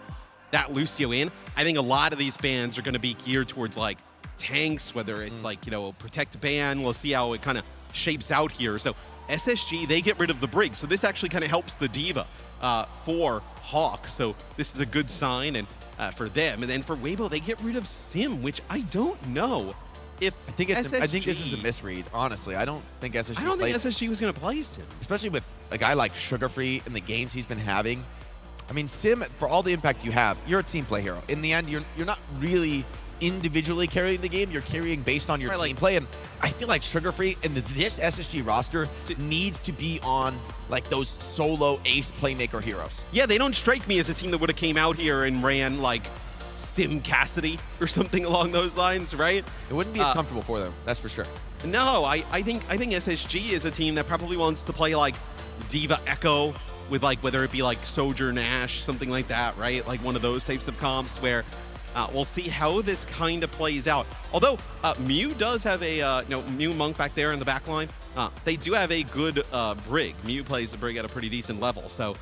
that Lucio in. I think a lot of these bans are going to be geared towards like tanks, whether it's like, protect ban. We'll see how it kind of shapes out here. So SSG, they get rid of the Brig. So this actually kind of helps the D.Va for Hawk. So this is a good sign and for them. And then for Weibo, they get rid of Sim, which I don't know if
I think this is a misread, honestly. I don't think SSG
I don't think SSG was going to play Sim.
Especially with a guy like Sugarfree and the games he's been having. I mean, Sim, for all the impact you have, you're a team play hero. In the end, you're not really individually carrying the game. You're carrying based on your team play. And I feel like Sugarfree and this SSG roster needs to be on like those solo ace playmaker heroes.
Yeah, they don't strike me as a team that would have came out here and ran like Sim Cassidy or something along those lines, right?
It wouldn't be as comfortable for them, that's for sure.
No, I think SSG is a team that probably wants to play like Diva Echo with like whether it be like Sojourn Ash, something like that, right? Like one of those types of comps where we'll see how this kind of plays out. Although Mew does have a Mew Monk back there in the back line. They do have a good Brig. Mew plays the Brig at a pretty decent level, so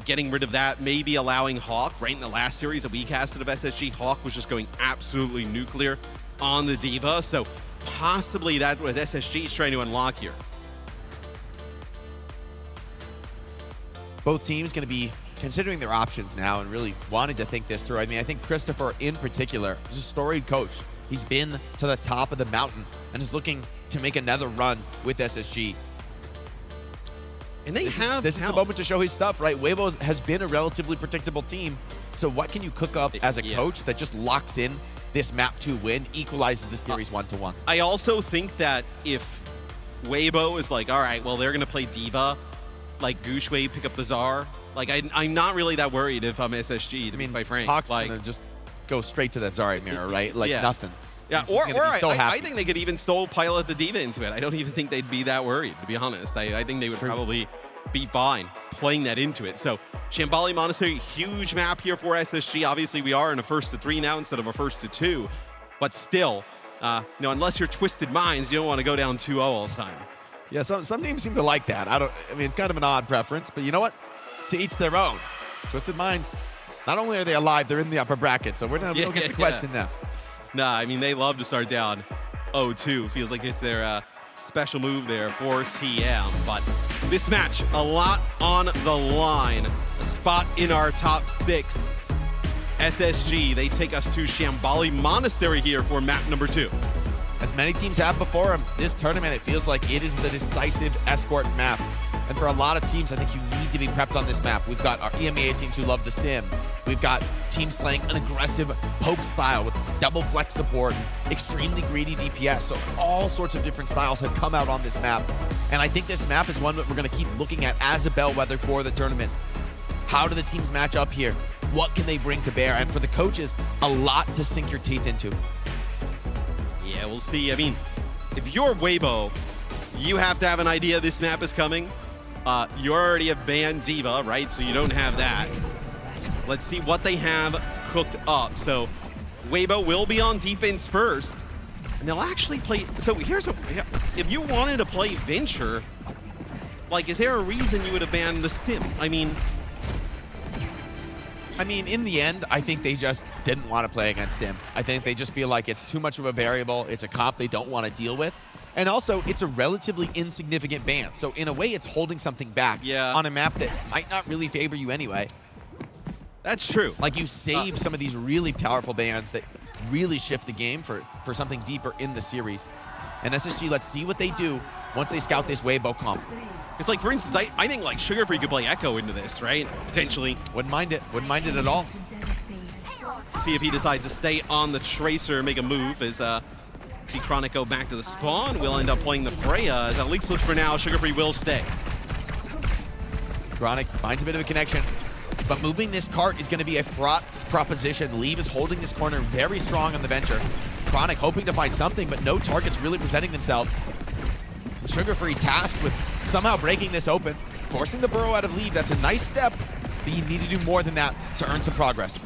getting rid of that, maybe allowing Hawk. Right in the last series that we casted of SSG, Hawk was just going absolutely nuclear on the Diva, so possibly that's what SSG is trying to unlock here.
Both teams going to be considering their options now and really wanting to think this through. I mean, I think Christopher in particular is a storied coach. He's been to the top of the mountain and is looking to make another run with SSG.
And this
is the moment to show his stuff, right? Weibo has been a relatively predictable team. So what can you cook up as a coach that just locks in this map 2 win, equalizes the series 1-1?
I also think that if Weibo is like, all right, well, they're going to play Diva, like Gushway pick up the Czar. Like, I'm not really that worried if I'm SSG, to be quite frank.
Hawk's
like,
gonna just go straight to that Zarya mirror, right? Like nothing.
Yeah,
He's
or
so
I think they could even still pilot the Diva into it. I don't even think they'd be that worried, to be honest. I think they would probably be fine playing that into it. So Shambali Monastery, huge map here for SSG. Obviously, we are in a 1-3 now instead of a 1-2, but still, unless you're Twisted Minds, you don't want to go down 2-0 all the time.
Yeah, some teams seem to like that. I mean, it's kind of an odd preference, but you know what? To each their own. Twisted Minds, not only are they alive, they're in the upper bracket, so we don't get the question now.
Nah, I mean, they love to start down 0-2. Feels like it's their special move there for TM. But this match, a lot on the line. A spot in our top 6. SSG, they take us to Shambali Monastery here for map number 2.
As many teams have before them, this tournament, it feels like it is the decisive escort map. And for a lot of teams, I think you need to be prepped on this map. We've got our EMEA teams who love the sim. We've got teams playing an aggressive poke style with double flex support, extremely greedy DPS. So all sorts of different styles have come out on this map. And I think this map is one that we're going to keep looking at as a bellwether for the tournament. How do the teams match up here? What can they bring to bear? And for the coaches, a lot to sink your teeth into.
Yeah, we'll see. I mean, if you're Weibo, you have to have an idea this map is coming. You already have banned Diva, right? So you don't have that. Let's see what they have cooked up. So Weibo will be on defense first, and they'll actually play. So here's if you wanted to play Venture, like, is there a reason you would have banned the Sim? I mean,
in the end, I think they just didn't want to play against him. I think they just feel like it's too much of a variable. It's a comp they don't want to deal with. And also, it's a relatively insignificant ban. So in a way, it's holding something back on a map that might not really favor you anyway.
That's true.
Like, you save some of these really powerful bans that really shift the game for something deeper in the series. And SSG, let's see what they do once they scout this Weibo comp.
It's like, for instance, I think like Sugarfree could play Echo into this, right? Potentially.
Wouldn't mind it. Wouldn't mind it at all.
See if he decides to stay on the Tracer, make a move as see Chronic go back to the spawn. We'll end up playing the Freya, as at least looks for now, Sugarfree will stay.
Chronic finds a bit of a connection, but moving this cart is going to be a fraught proposition. Leave is holding this corner very strong on the Venture. Chronic hoping to find something, but no targets really presenting themselves. Sugarfree tasked with somehow breaking this open, forcing the burrow out of Leave. That's a nice step, but you need to do more than that to earn some progress.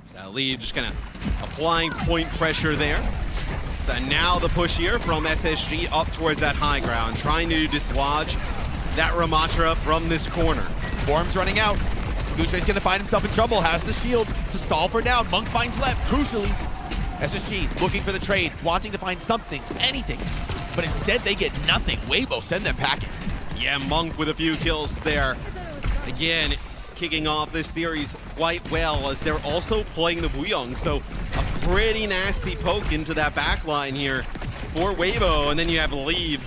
So Leave just kind of applying point pressure there. So now the push here from SSG up towards that high ground, trying to dislodge that Ramatra from this corner.
Form's running out. Gushway's going to find himself in trouble, has the shield to stall for down. Monk finds left, crucially. SSG looking for the trade, wanting to find something, anything. But instead they get nothing. Weibo send them packing.
Yeah, Monk with a few kills there. Again, kicking off this series quite well as they're also playing the Wuyong. So a pretty nasty poke into that back line here for Weibo, and then you have Leave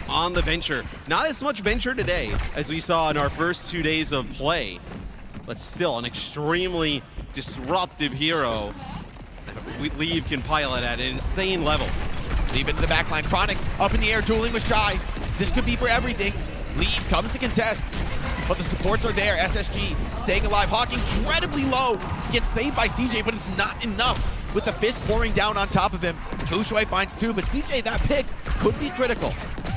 on the Venture. Not as much Venture today as we saw in our first 2 days of play, but still an extremely disruptive hero that Leave can pilot at an insane level.
Leave into the backline. Chronic up in the air, dueling with Shy. This could be for everything. Leave comes to contest, but the supports are there. SSG staying alive. Hawk incredibly low. Gets saved by CJ, but it's not enough with the fist pouring down on top of him. Gushui finds 2, but CJ, that pick could be critical.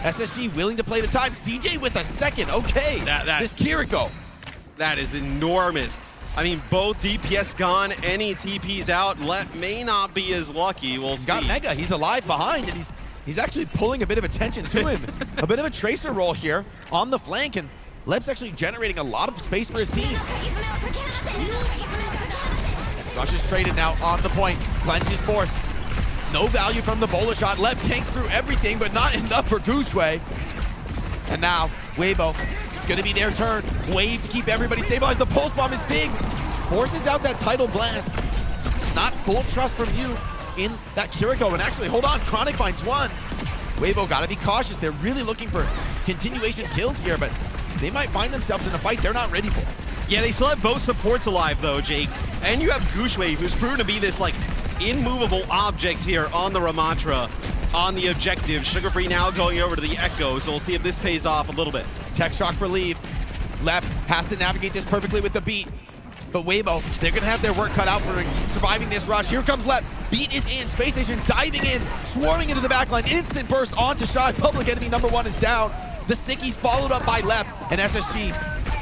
SSG willing to play the time. CJ with a second. Okay, this Kiriko.
That is enormous. I mean, both DPS gone, any TPs out. Let may not be as lucky.
He's got Mega. He's alive behind, and he's actually pulling a bit of attention to him. A bit of a tracer roll here on the flank, and Leb's actually generating a lot of space for his team. Rushes traded now on the point. Cleanses force. No value from the bola shot. Leb tanks through everything, but not enough for Gushui. And now, Weibo. It's going to be their turn. Wave to keep everybody stabilized. The pulse bomb is big. Forces out that tidal blast. Not full trust from you in that Kiriko. And actually, hold on. Chronic finds 1. Weibo got to be cautious. They're really looking for continuation kills here, but they might find themselves in a fight they're not ready for.
Yeah, they still have both supports alive, though, Jake. And you have Gushui, who's proven to be this, like, immovable object here on the Ramatra, on the objective. Sugar Free now going over to the Echo, so we'll see if this pays off a little bit.
Tech shock for Leave. Lep has to navigate this perfectly with the beat. But Weibo, they're going to have their work cut out for surviving this rush. Here comes Lep. Beat is in. Space Station diving in, swarming into the backline. Instant burst onto Shy. Public enemy number 1 is down. The Stickies followed up by Lep, and SSG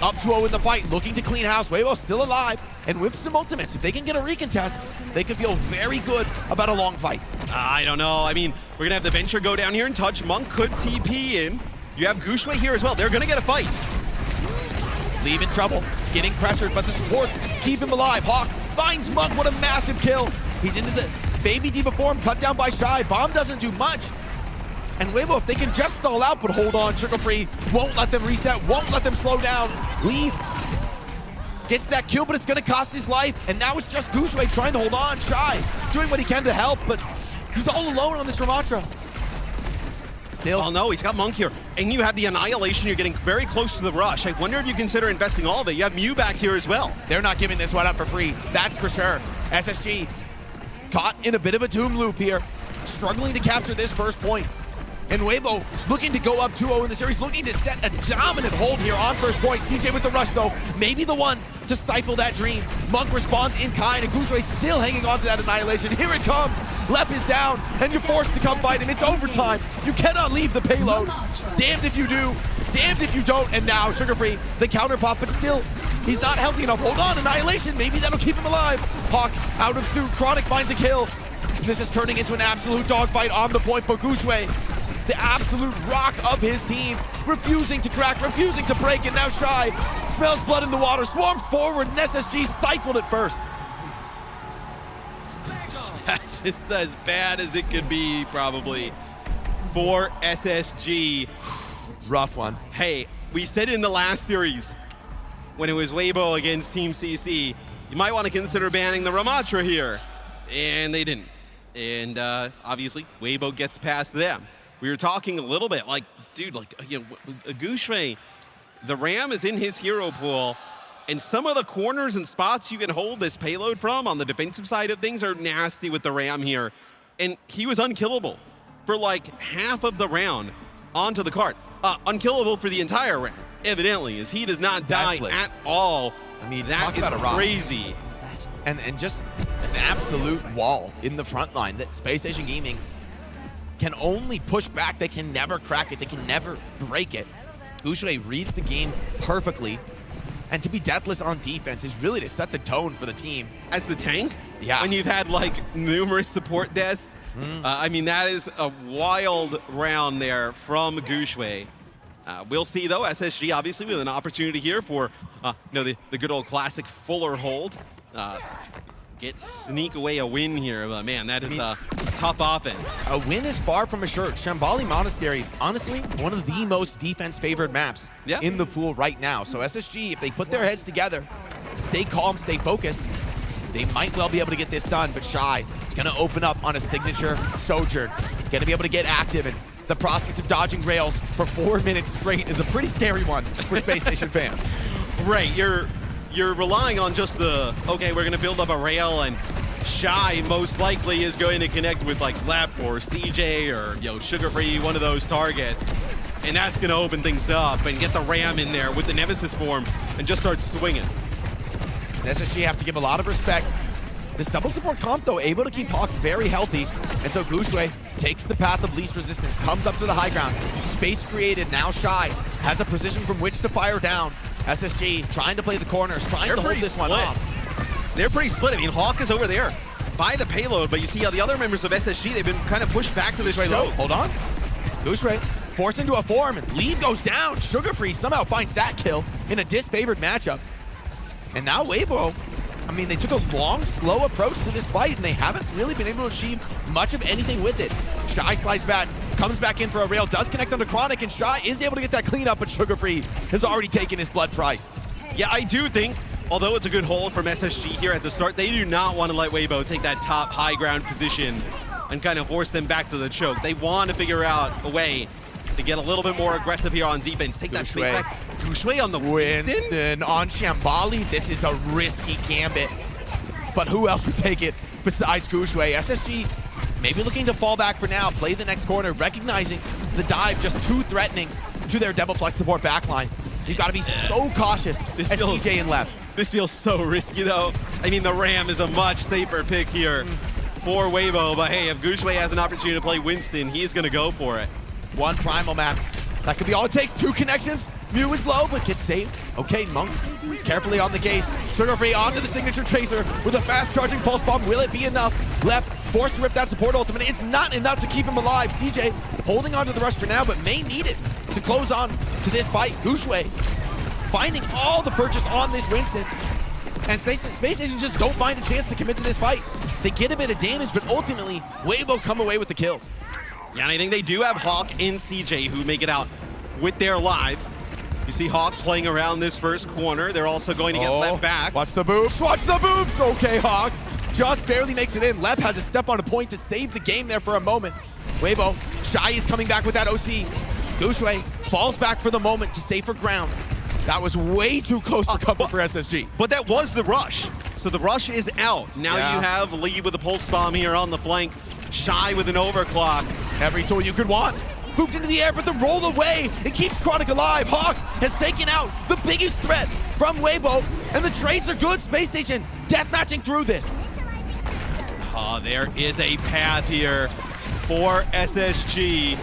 up 2-0 in the fight, looking to clean house. Weibo still alive, and with some ultimates, if they can get a recontest, they could feel very good about a long fight.
I don't know. I mean, we're going to have the Venture go down here and touch. Monk could TP in. You have Gushui here as well. They're going to get a fight.
Leave in trouble, getting pressured, but the supports keep him alive. Hawk finds Monk. What a massive kill. He's into the baby D before him, cut down by Shy. Bomb doesn't do much. And Weibo, if they can just stall out, but hold on, Sugar Free won't let them reset, won't let them slow down. Leave gets that kill, but it's going to cost his life. And now it's just Gushui trying to hold on. Shy doing what he can to help, but he's all alone on this Ramatra.
Still, oh no, he's got Monk here. And you have the Annihilation. You're getting very close to the rush. I wonder if you consider investing all of it. You have Mew back here as well.
They're not giving this one up for free. That's for sure. SSG caught in a bit of a doom loop here, struggling to capture this first point. And Weibo looking to go up 2-0 in the series, looking to set a dominant hold here on first point. DJ with the rush, though, maybe the one to stifle that dream. Monk responds in kind, and Gushui still hanging on to that Annihilation. Here it comes. Lep is down, and you're forced to come fight him. It's overtime. You cannot leave the payload. Damned if you do, damned if you don't. And now, Sugar Free, the counter pop, but still, he's not healthy enough. Hold on, Annihilation, maybe that'll keep him alive. Hawk out of suit, Chronic finds a kill. This is turning into an absolute dogfight on the point for Gushui. The absolute rock of his team, refusing to crack, refusing to break, and now Shy smells blood in the water, swarms forward, and SSG stifled it first.
That is as bad as it could be, probably, for SSG.
Rough one.
Hey, we said in the last series, when it was Weibo against Team CC, you might want to consider banning the Ramatra here, and they didn't. And obviously, Weibo gets past them. We were talking a little bit like, dude, like, you know, Gushui, the Ram is in his hero pool, and some of the corners and spots you can hold this payload from on the defensive side of things are nasty with the Ram here. And he was unkillable for like half of the round onto the cart. Unkillable for the entire round, evidently, as he does not die at all.
I mean,
that
talk
is
about a rock.
crazy.
And just an absolute wall in the front line that Space Station Gaming can only push back. They can never crack it. They can never break it. Gushui reads the game perfectly. And to be deathless on defense is really to set the tone for the team.
As the tank?
Yeah.
When you've had like numerous support deaths. I mean, that is a wild round there from Gushui. We'll see, though, SSG obviously with an opportunity here for the good old classic Fuller hold. Sneak away a win here. But man, that is a tough offense.
A win is far from assured. Shambali Monastery, honestly, one of the most defense-favored maps in the pool right now. So SSG, if they put their heads together, stay calm, stay focused, They might well be able to get this done, but Shy is going to open up on a signature Sojourn. Going to be able to get active, and the prospect of dodging rails for 4 minutes straight is a pretty scary one for Space Station fans.
Right, you're relying on just the, okay, we're gonna build up a rail, and Shy most likely is going to connect with like Lep or CJ or Sugar Free, one of those targets. And that's gonna open things up and get the Ram in there with the Nemesis form and just start swinging.
SSG have to give a lot of respect. This double support comp, though, able to keep Hawk very healthy. And so Gushue takes the path of least resistance, comes up to the high ground. Space created, now Shy has a position from which to fire down. SSG trying to play the corners, trying to hold this one off.
They're pretty split. I mean, Hawk is over there by the payload, but you see how the other members of SSG, they've been kind of pushed back to this choke.
Hold on. Gushue forced into a form, and Leave goes down. Sugar Free somehow finds that kill in a disfavored matchup. And now Weibo, I mean, they took a long, slow approach to this fight, and they haven't really been able to achieve much of anything with it. Shy slides back, comes back in for a rail, does connect onto Chronic, and Shy is able to get that cleanup, but Sugar Free has already taken his blood price.
Yeah, I do think, although it's a good hold from SSG here at the start, they do not want to let Weibo take that top high ground position and kind of force them back to the choke. They want to figure out a way to get a little bit more aggressive here on defense. Take that space back. Gushue on the
Winston on Shambali. This is a risky gambit. But who else would take it besides Gushue? SSG maybe looking to fall back for now, play the next corner, recognizing the dive just too threatening to their Devilplex support backline. You've got to be so cautious as DJ and Lep.
This feels so risky, though. I mean, the Ram is a much safer pick here for Weibo, but hey, if Gushue has an opportunity to play Winston, he's going to go for it.
One primal map. That could be all it takes. 2 connections. Mew is low, but gets saved. Okay, Monk carefully on the case. Sugar Free onto the signature Tracer with a fast charging pulse bomb. Will it be enough? Left, forced to rip that support ultimate. It's not enough to keep him alive. CJ holding on to the rush for now, but may need it to close on to this fight. Gushue finding all the purchase on this Winston. And Space Station just don't find a chance to commit to this fight. They get a bit of damage, but ultimately, Weibo come away with the kills.
Yeah, and I think they do have Hawk and CJ who make it out with their lives. You see Hawk playing around this first corner. They're also going to get Lep back.
Watch the boobs, watch the boobs! Okay, Hawk just barely makes it in. Lep had to step on a point to save the game there for a moment. Weibo, Shy is coming back with that OC. Gushue falls back for the moment to safer ground. That was way too close to cover for SSG.
But that was the rush. So the rush is out. Now you have Lee with a pulse bomb here on the flank. Shy with an overclock.
Every tool you could want. Booped into the air, but the roll away. It keeps Chronic alive. Hawk has taken out the biggest threat from Weibo, and the trades are good. Space Station deathmatching through this.
Oh, there is a path here for SSG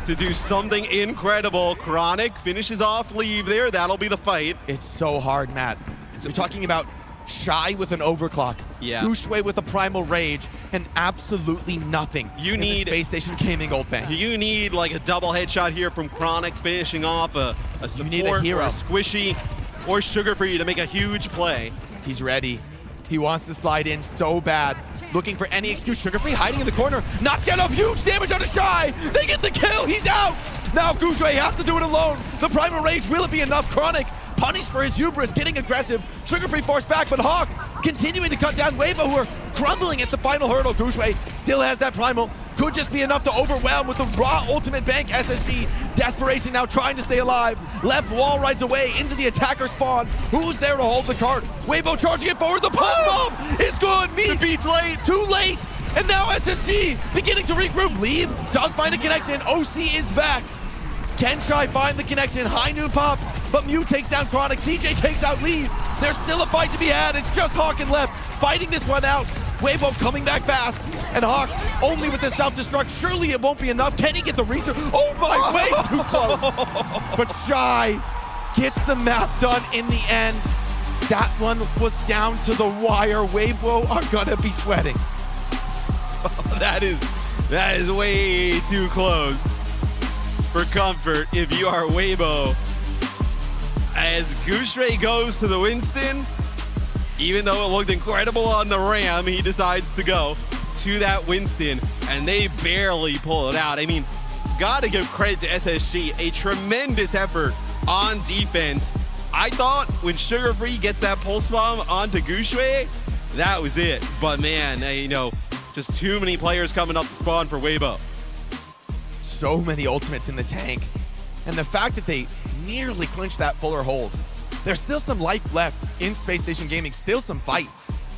to do something incredible. Chronic finishes off Leave there. That'll be the fight.
It's so hard, Matt. You're talking about Shy with an overclock, Gushue with a primal rage, and absolutely nothing.
You need
Space Station Gaming Gold Bank.
You need like a double headshot here from Chronic, finishing off a support,
you need a hero,
or a Squishy, or Sugar Free to make a huge play.
He's ready. He wants to slide in so bad. Looking for any excuse. Sugar Free hiding in the corner. Not get up. Huge damage on a Shy. They get the kill. He's out. Now Gushue has to do it alone. The primal rage, will it be enough? Chronic punished for his hubris, getting aggressive. Sugar Free forced back, but Hawk continuing to cut down Weibo, who are crumbling at the final hurdle. Gushue still has that primal. Could just be enough to overwhelm with the raw ultimate bank. SSG, desperation now trying to stay alive. Left wall rides away into the attacker spawn. Who's there to hold the cart? Weibo charging it forward. The pulse bomb is good. The beat's late. Too late. And now SSG beginning to regroup. Leave does find a connection. OC is back. Can Shy find the connection? High noon pop, but Mew takes down Chronic. CJ takes out Leave. There's still a fight to be had. It's just Hawk and Lep fighting this one out. Weibo coming back fast, and Hawk only with the self-destruct. Surely it won't be enough. Can he get the research? Oh my, way too close. But Shy gets the map done in the end. That one was down to the wire. Weibo are gonna be sweating.
That is way too close for comfort if you are Weibo. As Gushue goes to the Winston, even though it looked incredible on the Ram, he decides to go to that Winston, and they barely pull it out. I mean, gotta give credit to SSG, a tremendous effort on defense. I thought when Sugar Free gets that pulse bomb onto Gushue, that was it. But man, you know, just too many players coming up to spawn for Weibo.
So many ultimates in the tank. And the fact that they nearly clinched that fuller hold. There's still some life left in Space Station Gaming, still some fight.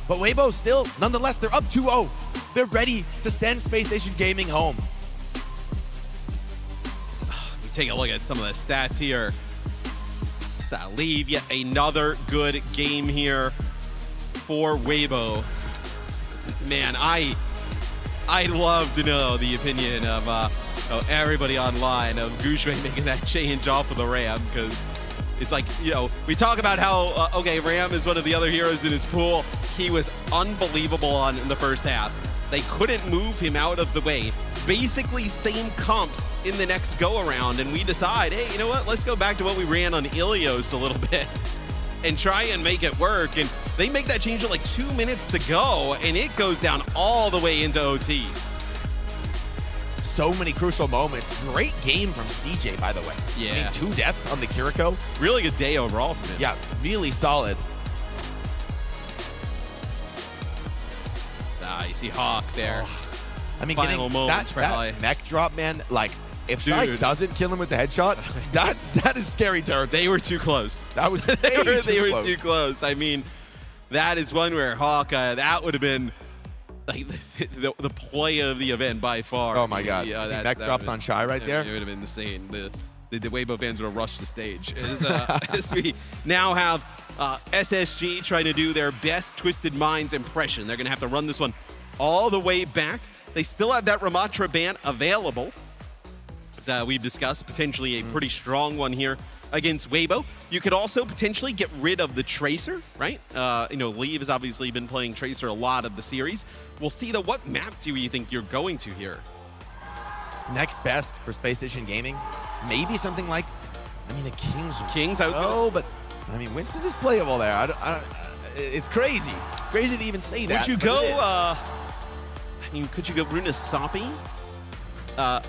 But Weibo still, nonetheless, they're up 2-0. They're ready to send Space Station Gaming home.
We take a look at some of the stats here. So leave yet another good game here for Weibo. Man, I love to know the opinion of everybody online of Gushui making that change off of the Ram, because it's like, you know, we talk about how, okay, Ram is one of the other heroes in his pool. He was unbelievable in the first half. They couldn't move him out of the way. Basically same comps in the next go-around, and we decide, hey, you know what? Let's go back to what we ran on Ilios a little bit and try and make it work. And they make that change with like 2 minutes to go, and it goes down all the way into OT.
So many crucial moments. Great game from CJ, by the way.
Yeah.
I mean, 2 deaths on the Kiriko.
Really good day overall from him.
Yeah, really solid.
You see Hawk there.
I mean,
Final
getting that neck drop, man, like, if Sai doesn't kill him with the headshot, that is scary territory.
They were too close.
That was
they were too close. I mean, that is one where Hawk, that would have been like the play of the event by far.
Oh my God.
Yeah,
neck drops on Shy right there.
It would have been insane. The Weibo fans would have rushed the stage. As we now have SSG trying to do their best Twisted Minds impression. They're going to have to run this one all the way back. They still have that Ramatra ban available. As we've discussed, potentially a pretty strong one here against Weibo. You could also potentially get rid of the Tracer, right? You know, Leave has obviously been playing Tracer a lot of the series. We'll see, though, what map do you think you're going to here?
Next best for Space Station Gaming, maybe something like, I mean, the Kings.
Oh,
but I mean, Winston is playable there. It's crazy. It's crazy to even say that.
Would you go? I mean, could you go Runa Sapi?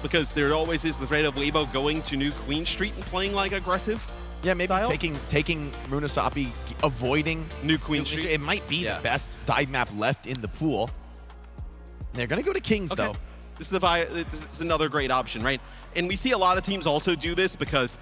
Because there always is the threat of Weibo going to New Queen Street and playing like aggressive.
Yeah, maybe
style?
taking Runasapi, avoiding
New Queen Street.
It might be the best dive map left in the pool. They're gonna go to Kings though.
This is another great option, right? And we see a lot of teams also do this because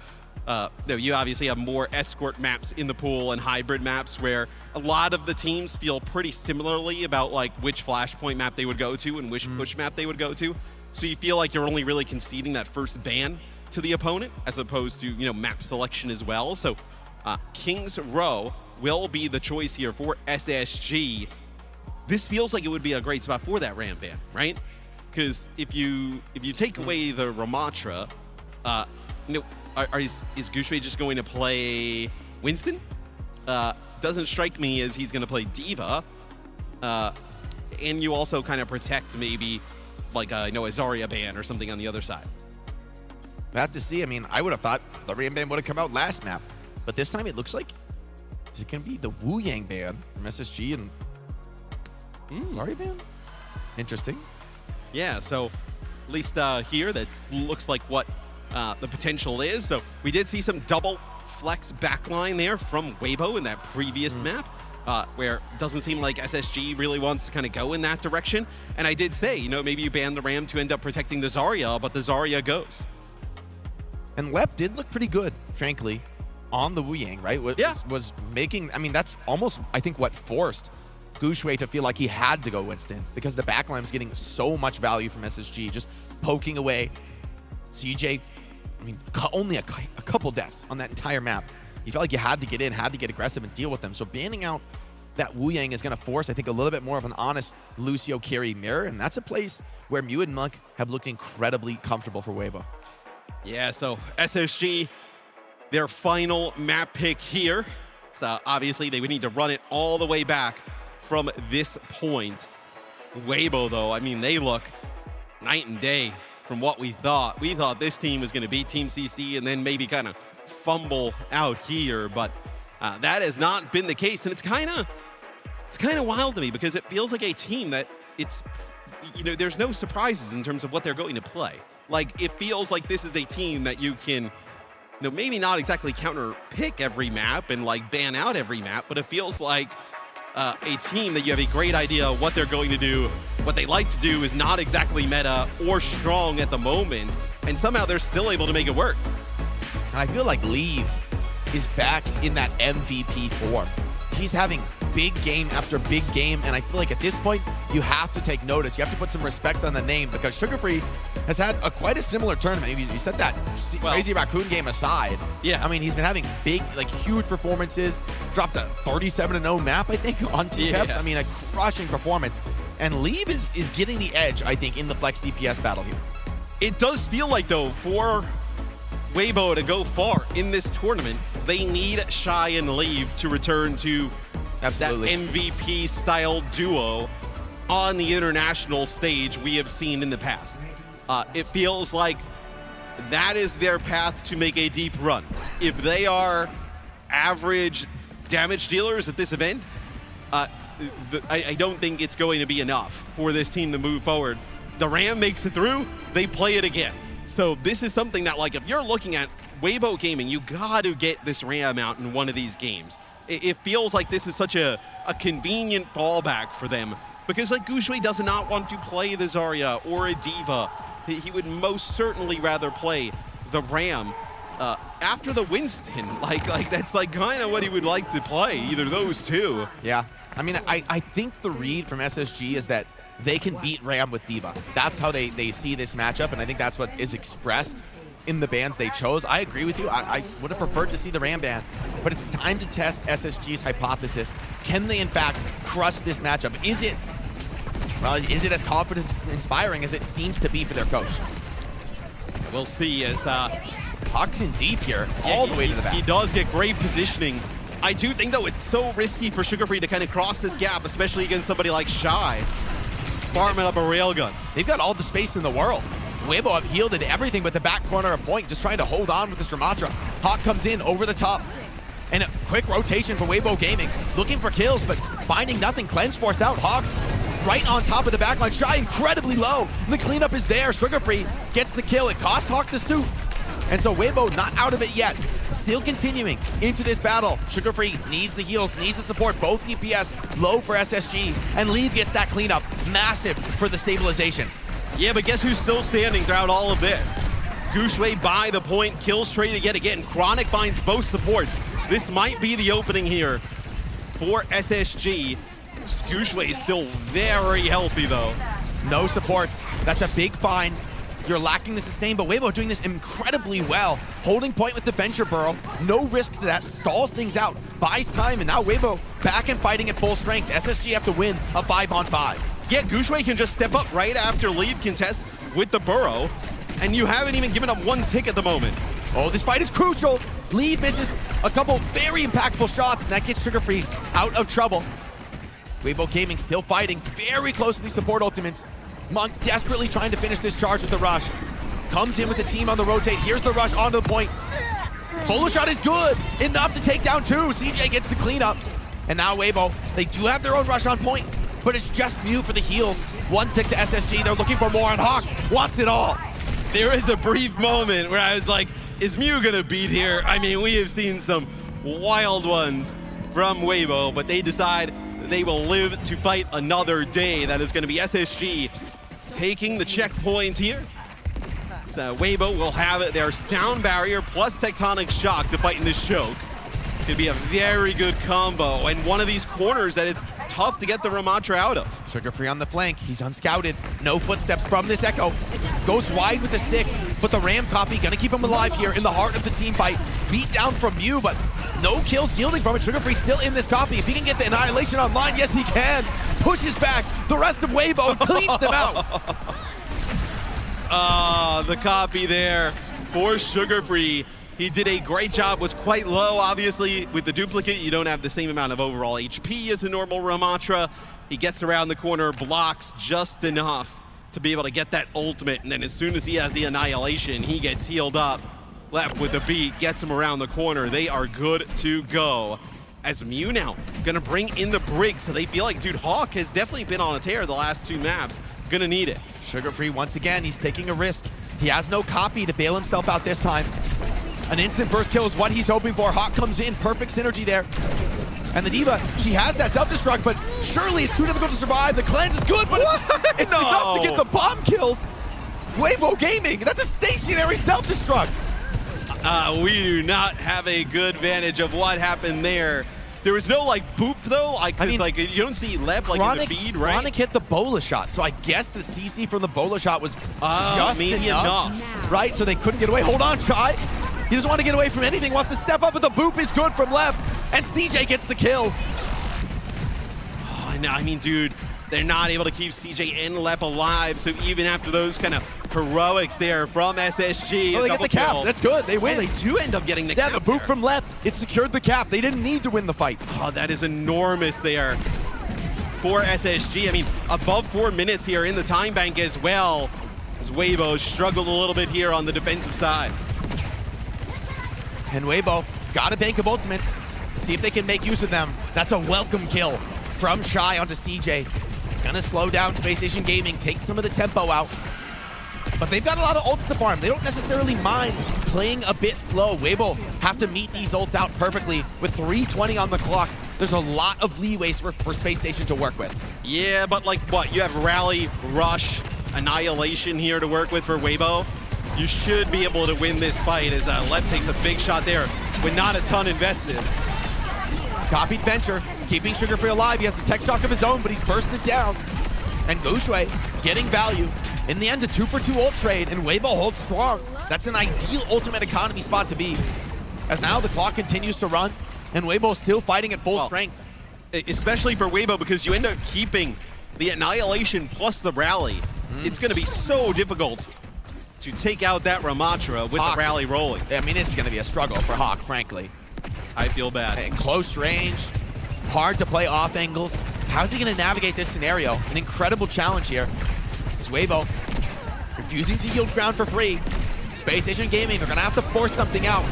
you obviously have more escort maps in the pool and hybrid maps where a lot of the teams feel pretty similarly about like which flashpoint map they would go to and which push map they would go to. So you feel like you're only really conceding that first ban to the opponent as opposed to, you know, map selection as well. So Kings Row will be the choice here for SSG. This feels like it would be a great spot for that Ram ban, right? Because if you take away the Ramatra, you know, is Gushui just going to play Winston? Doesn't strike me as he's going to play Diva. And you also kind of protect maybe like a Zarya ban or something on the other side.
We'll have to see. I mean, I would have thought the Ram ban would have come out last map, but this time it looks like is it going to be the Wu Yang ban from SSG and Zarya ban? Interesting.
Yeah, so at least here that looks like what the potential is. So we did see some double flex backline there from Weibo in that previous map. Where it doesn't seem like SSG really wants to kind of go in that direction. And I did say, you know, maybe you ban the Ram to end up protecting the Zarya, but the Zarya goes.
And Lep did look pretty good, frankly, on the Wu Yang, right? Was making, I mean, that's almost, I think, what forced Gushui to feel like he had to go Winston because the backline was getting so much value from SSG, just poking away. CJ, I mean, only a couple deaths on that entire map. You felt like you had to get in, had to get aggressive and deal with them. So banning out that Wu Yang is going to force, I think, a little bit more of an honest Lucio carry mirror. And that's a place where Mew and Monk have looked incredibly comfortable for Weibo.
Yeah, so SSG, their final map pick here. So obviously they would need to run it all the way back from this point. Weibo, though, I mean, they look night and day from what we thought. We thought this team was going to beat Team CC and then maybe kind of fumble out here, but that has not been the case. And it's kind of wild to me because it feels like a team that it's, you know, there's no surprises in terms of what they're going to play. Like, it feels like this is a team that you can, you know, maybe not exactly counter pick every map and like ban out every map, but it feels like a team that you have a great idea of what they're going to do. What they like to do is not exactly meta or strong at the moment, and somehow they're still able to make it work.
And I feel like Leave is back in that MVP form. He's having big game after big game, and I feel like at this point, you have to take notice. You have to put some respect on the name, because Sugarfree has had quite a similar tournament. You set that Crazy Raccoon game aside.
Yeah.
I mean, he's been having big, like, huge performances. Dropped a 37-0 map, I think, on TPEPs.
Yeah.
I mean, a crushing performance. And Leave is getting the edge, I think, in the Flex DPS battle here.
It does feel like, though, for Weibo to go far in this tournament, they need Shy and Leave to return to that MVP-style duo on the international stage we have seen in the past. It feels like that is their path to make a deep run. If they are average damage dealers at this event, I don't think it's going to be enough for this team to move forward. The Ram makes it through, they play it again. So this is something that, like, if you're looking at Weibo Gaming, you got to get this Ram out in one of these games. It feels like this is such a convenient fallback for them, because, like, Gushui does not want to play the Zarya or a Diva. He would most certainly rather play the Ram after the Winston. Like that's like kind of what he would like to play, either those two.
Yeah. I mean, I think the read from SSG is that they can beat Ram with Diva. That's how they see this matchup, and I think that's what is expressed in the bans they chose. I agree with you. I would have preferred to see the Ram ban, but it's time to test SSG's hypothesis. Can they, in fact, crush this matchup? Is it as confidence-inspiring as it seems to be for their coach?
We'll see as
Hawk's in deep here, all the way to the back.
He does get great positioning. I do think, though, it's so risky for Sugarfree to kind of cross this gap, especially against somebody like Shy, farming up a railgun.
They've got all the space in the world. Weibo have yielded everything but the back corner of point, just trying to hold on with this Ramatra. Hawk comes in over the top. And a quick rotation for Weibo Gaming. Looking for kills, but finding nothing. Cleanse forced out. Hawk right on top of the backline. Shy incredibly low. And the cleanup is there. Sugarfree gets the kill. It cost Hawk the suit. And so Weibo not out of it yet. Still continuing into this battle. Sugarfree needs the heals, needs the support. Both DPS low for SSG. And Leave gets that cleanup. Massive for the stabilization.
Yeah, but guess who's still standing throughout all of this? Gushui by the point, kills traded yet again. Chronic finds both supports. This might be the opening here for SSG. Gushui is still very healthy, though.
No supports. That's a big find. You're lacking the sustain, but Weibo doing this incredibly well. Holding point with the Venture Burrow. No risk to that. Stalls things out. Buys time, and now Weibo back and fighting at full strength. SSG have to win a 5-on-5.
Yeah, Gushui can just step up right after Leave contest with the Burrow, and you haven't even given up one tick at the moment.
Oh, this fight is crucial. Leave misses a couple very impactful shots, and that gets Sugarfree out of trouble. Weibo Gaming still fighting very close to these support ultimates. Monk desperately trying to finish this charge with the rush. Comes in with the team on the rotate. Here's the rush onto the point. Solo shot is good. Enough to take down two. CJ gets the cleanup. And now Weibo, they do have their own rush on point, but it's just Mew for the heals. One tick to SSG. They're looking for more, and Hawk wants it all.
There is a brief moment where I was like, is Mew gonna beat here? I mean, we have seen some wild ones from Weibo, but they decide they will live to fight another day. That is gonna be SSG taking the checkpoint here. So Weibo will have their sound barrier plus tectonic shock to fight in this choke. Could be a very good combo, and one of these corners that it's tough to get the Ramatra out of.
Sugarfree on the flank. He's unscouted. No footsteps from this Echo. Goes wide with the stick, but the Ram copy gonna keep him alive here in the heart of the team fight. Beat down from Mew, but no kills yielding from it. Sugarfree still in this copy. If he can get the Annihilation online, yes he can. Pushes back the rest of Weibo, cleans them out.
The copy there for Sugarfree. He did a great job, was quite low. Obviously, with the duplicate, you don't have the same amount of overall HP as a normal Ramatra. He gets around the corner, blocks just enough to be able to get that ultimate, and then as soon as he has the Annihilation, he gets healed up. Left with the beat, gets him around the corner. They are good to go. As Mew now gonna bring in the Brig, so they feel like, dude, Hawk has definitely been on a tear the last two maps. Gonna need it.
Sugarfree, once again, he's taking a risk. He has no copy to bail himself out this time. An instant burst kill is what he's hoping for. Hawk comes in, perfect synergy there. And the D.Va, she has that self-destruct, but surely it's too difficult to survive. The cleanse is good, but it's enough to get the bomb kills. Weibo Gaming, that's a stationary self-destruct.
We do not have a good vantage of what happened there. There was no like boop though. I mean, like you don't see Leb like in the feed, right?
Chronic hit the bola shot, so I guess the CC from the bola shot was just
maybe enough,
right? So they couldn't get away. Hold on, Shy. He doesn't want to get away from anything. Wants to step up, but the boop is good from left, and CJ gets the kill.
Oh, no, I mean, dude, they're not able to keep CJ and Lep alive. So even after those kind of heroics there from SSG,
oh, they get the cap. That's good. They win.
Oh, they do end up getting the cap.
Yeah, the boop from left. It secured the cap. They didn't need to win the fight.
Oh, that is enormous there for SSG. I mean, above 4 minutes here in the time bank as well. As Weibo struggled a little bit here on the defensive side.
And Weibo got a bank of ultimates. See if they can make use of them. That's a welcome kill from Shy onto CJ. It's gonna slow down Space Station Gaming, take some of the tempo out. But they've got a lot of ults to farm. They don't necessarily mind playing a bit slow. Weibo have to meet these ults out perfectly. With 3:20 on the clock, there's a lot of leeway for Space Station to work with.
Yeah, but like what? You have Rally, Rush, Annihilation here to work with for Weibo. You should be able to win this fight as Lep takes a big shot there with not a ton invested.
Copied Venture, keeping Sugar Free alive. He has a tech shock of his own, but he's bursted down. And Gushui getting value. In the end, a 2-for-2 ult trade, and Weibo holds strong. That's an ideal ultimate economy spot to be. As now the clock continues to run, and Weibo still fighting at full strength.
Especially for Weibo, because you end up keeping the Annihilation plus the Rally. It's going to be so difficult to take out that Ramatra with
Hawk.
the Rally rolling.
I mean, this is going to be a struggle for Hawk, frankly.
I feel bad.
At close range, hard to play off angles. How's he going to navigate this scenario? An incredible challenge here. Is Weibo refusing to yield ground for free. Space Station Gaming, they're going to have to force something out.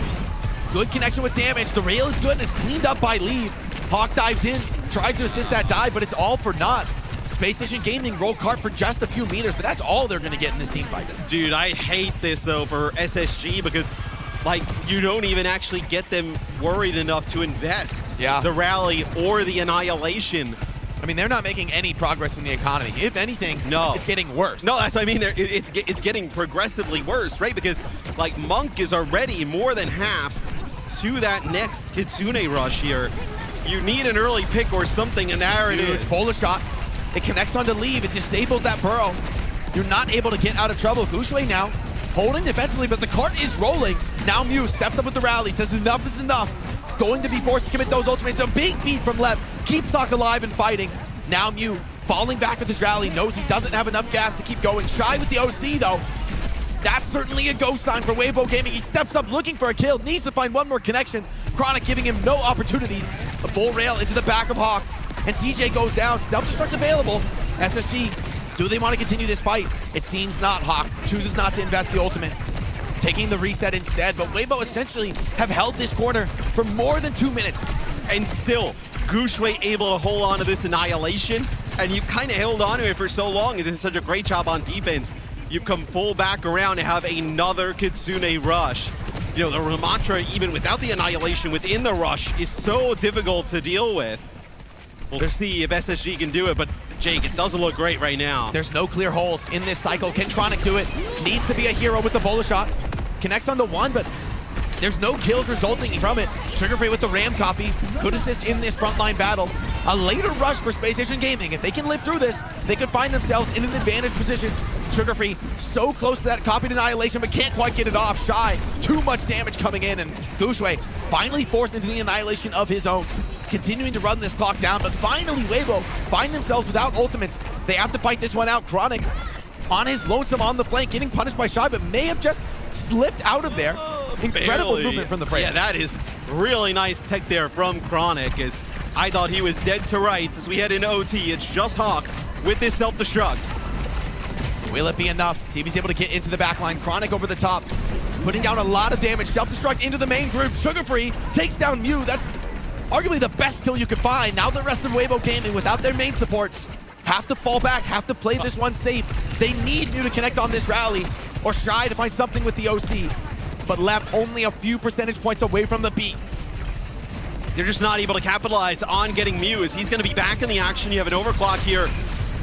Good connection with damage. The rail is good and it's cleaned up by Leave. Hawk dives in, tries to assist that dive, but it's all for naught. Space Station Gaming roll cart for just a few meters, but that's all they're going to get in this team fight.
Dude, I hate this, though, for SSG because, like, you don't even actually get them worried enough to invest the Rally or the Annihilation.
I mean, they're not making any progress in the economy. If anything, it's getting worse.
No, that's what I mean. It's getting progressively worse, right? Because, like, Monk is already more than half to that next Kitsune rush here. You need an early pick or something, and there it is.
Bola shot. It connects onto Leave. It disables that burrow. You're not able to get out of trouble. Gushui now holding defensively, but the cart is rolling. Now Mew steps up with the Rally, says enough is enough. Going to be forced to commit those ultimates. A big beat from Lep. Keeps Hawk alive and fighting. Now Mew falling back with his Rally. Knows he doesn't have enough gas to keep going. Shy with the OC, though. That's certainly a ghost sign for Weibo Gaming. He steps up looking for a kill. Needs to find one more connection. Chronic giving him no opportunities. A full rail into the back of Hawk. And CJ goes down. Self-destruct available. SSG, do they want to continue this fight? It seems not. Hawk chooses not to invest the ultimate. Taking the reset instead, but Weibo essentially have held this corner for more than 2 minutes.
And still, Gushui able to hold on to this Annihilation, and you kind of held on to it for so long. It did such a great job on defense. You come full back around and have another Kitsune rush. You know, the Ramatra, even without the Annihilation within the rush, is so difficult to deal with. We'll see if SSG can do it, but Jake, it doesn't look great right now.
There's no clear holes in this cycle. Can Chronic do it? Needs to be a hero with the Bola shot. Connects onto one, but there's no kills resulting from it. Sugar Free with the Ram copy. Could assist in this frontline battle. A later rush for Space Station Gaming. If they can live through this, they could find themselves in an advantage position. Sugar Free so close to that copied Annihilation, but can't quite get it off. Shy, too much damage coming in, and Gushui finally forced into the Annihilation of his own. Continuing to run this clock down, but finally Weibo find themselves without ultimates. They have to fight this one out. Chronic on his lonesome on the flank, getting punished by Shy, but may have just slipped out of there. Incredible movement from the frame.
Yeah, that is really nice tech there from Chronic, as I thought he was dead to rights as we head into OT. It's just Hawk with this self-destruct.
Will it be enough? See if he's able to get into the backline. Chronic over the top, putting down a lot of damage. Self-destruct into the main group. Sugar Free takes down Mew. That's arguably the best kill you could find. Now the rest of Weibo Gaming, without their main support, have to fall back, have to play this one safe. They need Mew to connect on this Rally, or Shy to find something with the OC. But left only a few percentage points away from the beat.
they're just not able to capitalize on getting Mew, as he's going to be back in the action. You have an overclock here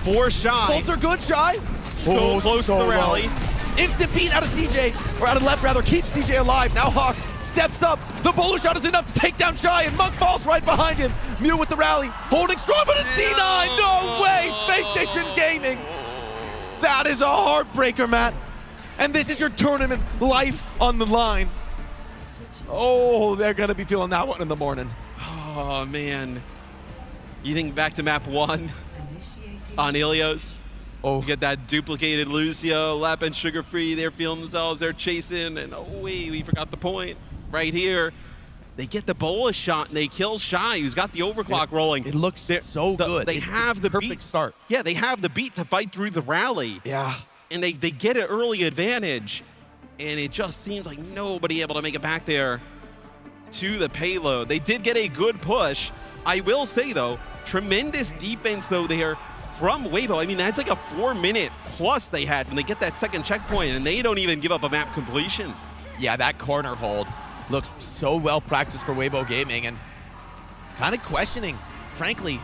for Shy.
Bolts are good, Shy.
So close to the rally.
Instant beat out of CJ, or out of left rather, keeps CJ alive. Now Hawk steps up. The bowler shot is enough to take down Shy, and Monk falls right behind him. Mew with the rally, holding strong, but it's D9. No way, Space Station Gaming. That is a heartbreaker, Matt. And this is your tournament life on the line. Oh, they're gonna be feeling that one in the morning.
Oh man. You think back to map 1 on Ilios?
Oh.
You get that duplicated Lucio, Lap and Sugar Free, they're feeling themselves, they're chasing, and oh wait, we forgot the point. Right here, they get the Bola shot and they kill Shy, who's got the overclock rolling.
It looks so good.
They have the
perfect
beat.
Start.
Yeah, they have the beat to fight through the rally.
Yeah.
And they get an early advantage, and it just seems like nobody able to make it back there to the payload. They did get a good push. I will say though, tremendous defense though there from Weibo. I mean, that's like a 4-minute plus they had when they get that second checkpoint, and they don't even give up a map completion.
Yeah, that corner hold looks so well practiced for Weibo Gaming, and kind of questioning, frankly,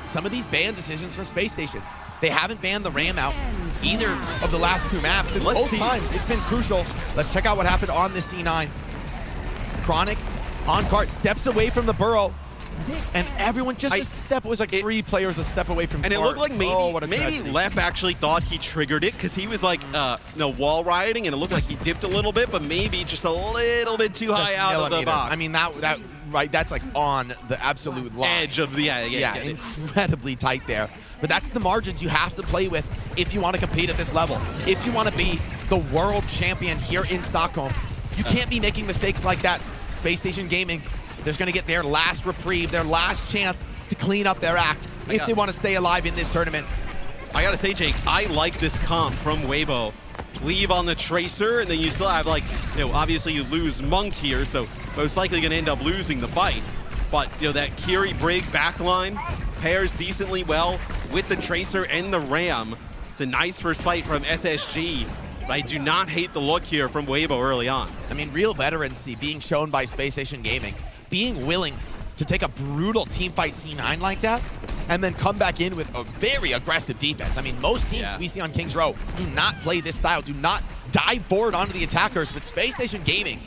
some of these ban decisions from Space Station. They haven't banned the Ram out either of the last 2 maps, and both times it's been crucial. Let's check out what happened on this D9. Chronic on cart steps away from the burrow, and everyone just a step. It was like 3 players a step away from
and
cart.
it looked like maybe
tragedy.
Lef actually thought he triggered it, because he was like wall riding, and it looked like he dipped a little bit, but maybe just a little bit too high out of the box.
I mean, that right, that's like on the absolute line.
Edge of the
incredibly tight there. But that's the margins you have to play with if you want to compete at this level. If you want to be the world champion here in Stockholm, you can't be making mistakes like that. Space Station Gaming, they're going to get their last reprieve, their last chance to clean up their act if they want to stay alive in this tournament.
I gotta say, Jake, I like this comp from Weibo. Leave on the Tracer, and then you still have, like, obviously you lose Monk here, so most likely gonna end up losing the fight. But, that Kiri Brig backline pairs decently well with the Tracer and the Ram. It's a nice first fight from SSG. But I do not hate the look here from Weibo early on.
I mean, real veterancy being shown by Space Station Gaming, being willing to take a brutal team fight C9 like that, and then come back in with a very aggressive defense. I mean, most teams we see on Kings Row do not play this style, do not dive forward onto the attackers, but Space Station Gaming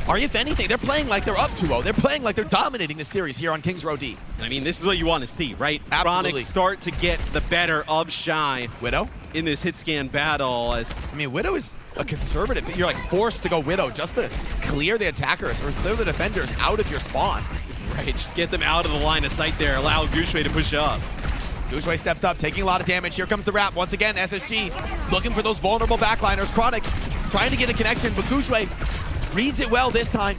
are, if anything, they're playing like they're up 2-0. They're playing like they're dominating this series here on Kings Row D.
I mean, this is what you want to see, right?
Absolutely.
Chronic start to get the better of Shy.
Widow?
In this hit scan battle. I
mean, Widow is a conservative, but you're like forced to go Widow just to clear the attackers or clear the defenders out of your spawn.
Right, just get them out of the line of sight there. Allow Gushue to push up.
Gushue steps up, taking a lot of damage. Here comes the wrap. Once again, SSG looking for those vulnerable backliners. Chronic trying to get a connection, but Gushue reads it well this time.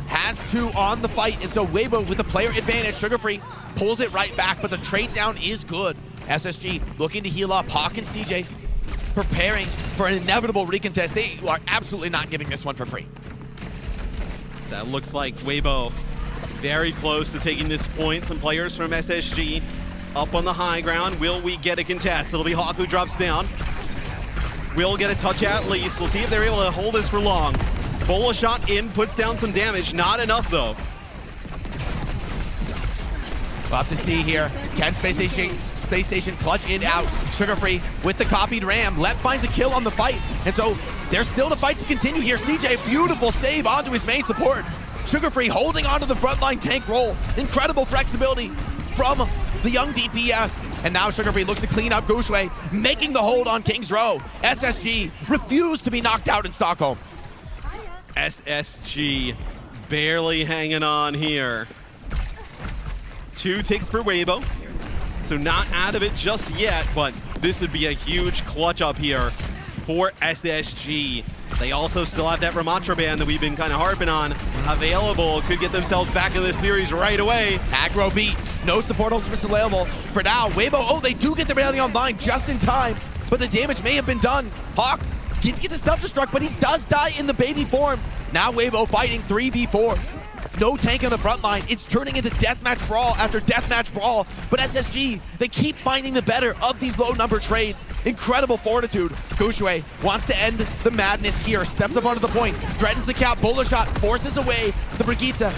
Has 2 on the fight, and so Weibo with the player advantage. Sugar Free pulls it right back, but the trade down is good. SSG looking to heal up. Hawk and CJ preparing for an inevitable recontest. They are absolutely not giving this one for free.
That looks like Weibo very close to taking this point. Some players from SSG up on the high ground. Will we get a contest? It'll be Hawk who drops down. We'll get a touch at least. We'll see if they're able to hold this for long. Bola shot in, puts down some damage. Not enough, though.
We'll have to see here. Can Space Station clutch it out? Sugar Free with the copied Ram. Lep finds a kill on the fight. And so there's still the fight to continue here. CJ, beautiful save onto his main support. Sugar Free holding onto the frontline tank roll. Incredible flexibility from the young DPS. And now Sugar Free looks to clean up Gushue, making the hold on Kings Row. SSG refused to be knocked out in Stockholm.
SSG barely hanging on here. 2 ticks for Weibo. So not out of it just yet, but this would be a huge clutch up here for SSG. They also still have that Ramatra band that we've been kind of harping on available. Could get themselves back in this series right away.
Aggro beat. No support ultimates available. For now, Weibo, they do get the rally online just in time, but the damage may have been done. Hawk gets the self-destruct, but he does die in the baby form. Now Weibo fighting 3v4. No tank on the front line. It's turning into deathmatch brawl after deathmatch brawl. But SSG, they keep finding the better of these low number trades. Incredible fortitude. Gushue wants to end the madness here. Steps up onto the point. Threatens the cap. Bowler shot. Forces away the Brigitte.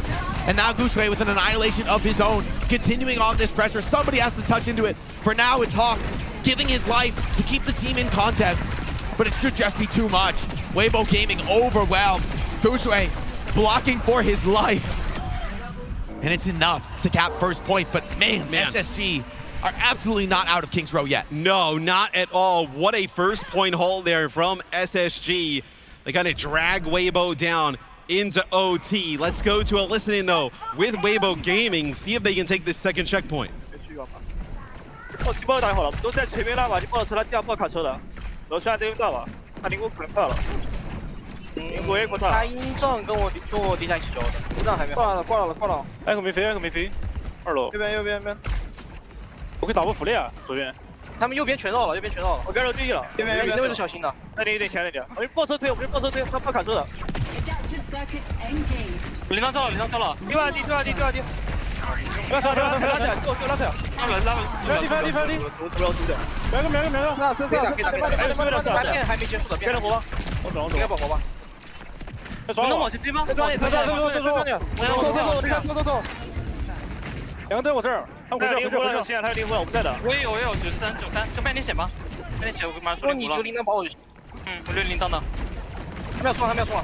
And now GuXue with an annihilation of his own, continuing on this pressure. Somebody has to touch into it. For now, it's Hawk giving his life to keep the team in contest. But it should just be too much. Weibo Gaming overwhelmed. GuXue blocking for his life. And it's enough to cap first point. But man, SSG are absolutely not out of King's Row yet.
No, not at all. What a first point haul there from SSG. They kind of drag Weibo down into OT. Let's go to a listening though with Weibo Gaming, see if they can take this second checkpoint.
哦，第二打好了，都在前面拉吧，你爆车他第二炮卡车的，然后现在对到了，他灵谷可能快了。我也过他。他英仗跟我地下一起交的，英仗还没。挂了。艾克没飞，2楼。右边。我可以打不服了呀，左边。他们右边全到了，我边都对了。右边你这位置小心的，那点前点。我们爆车推，他炮卡车的。领上招了，对二 D。不要杀，拉起来，给我拉起来。翻地。瞄个。那身上，还没结束的，别人活吧。我走，应该保活吧。能往前推吗？抓你！走！两个队我这儿，他们回这，现在他有灵魂，我不在的。我也有93，就卖点血吧，我马上出灵魂了。你就铃铛保我就行。我就铃铛的。还没有冲。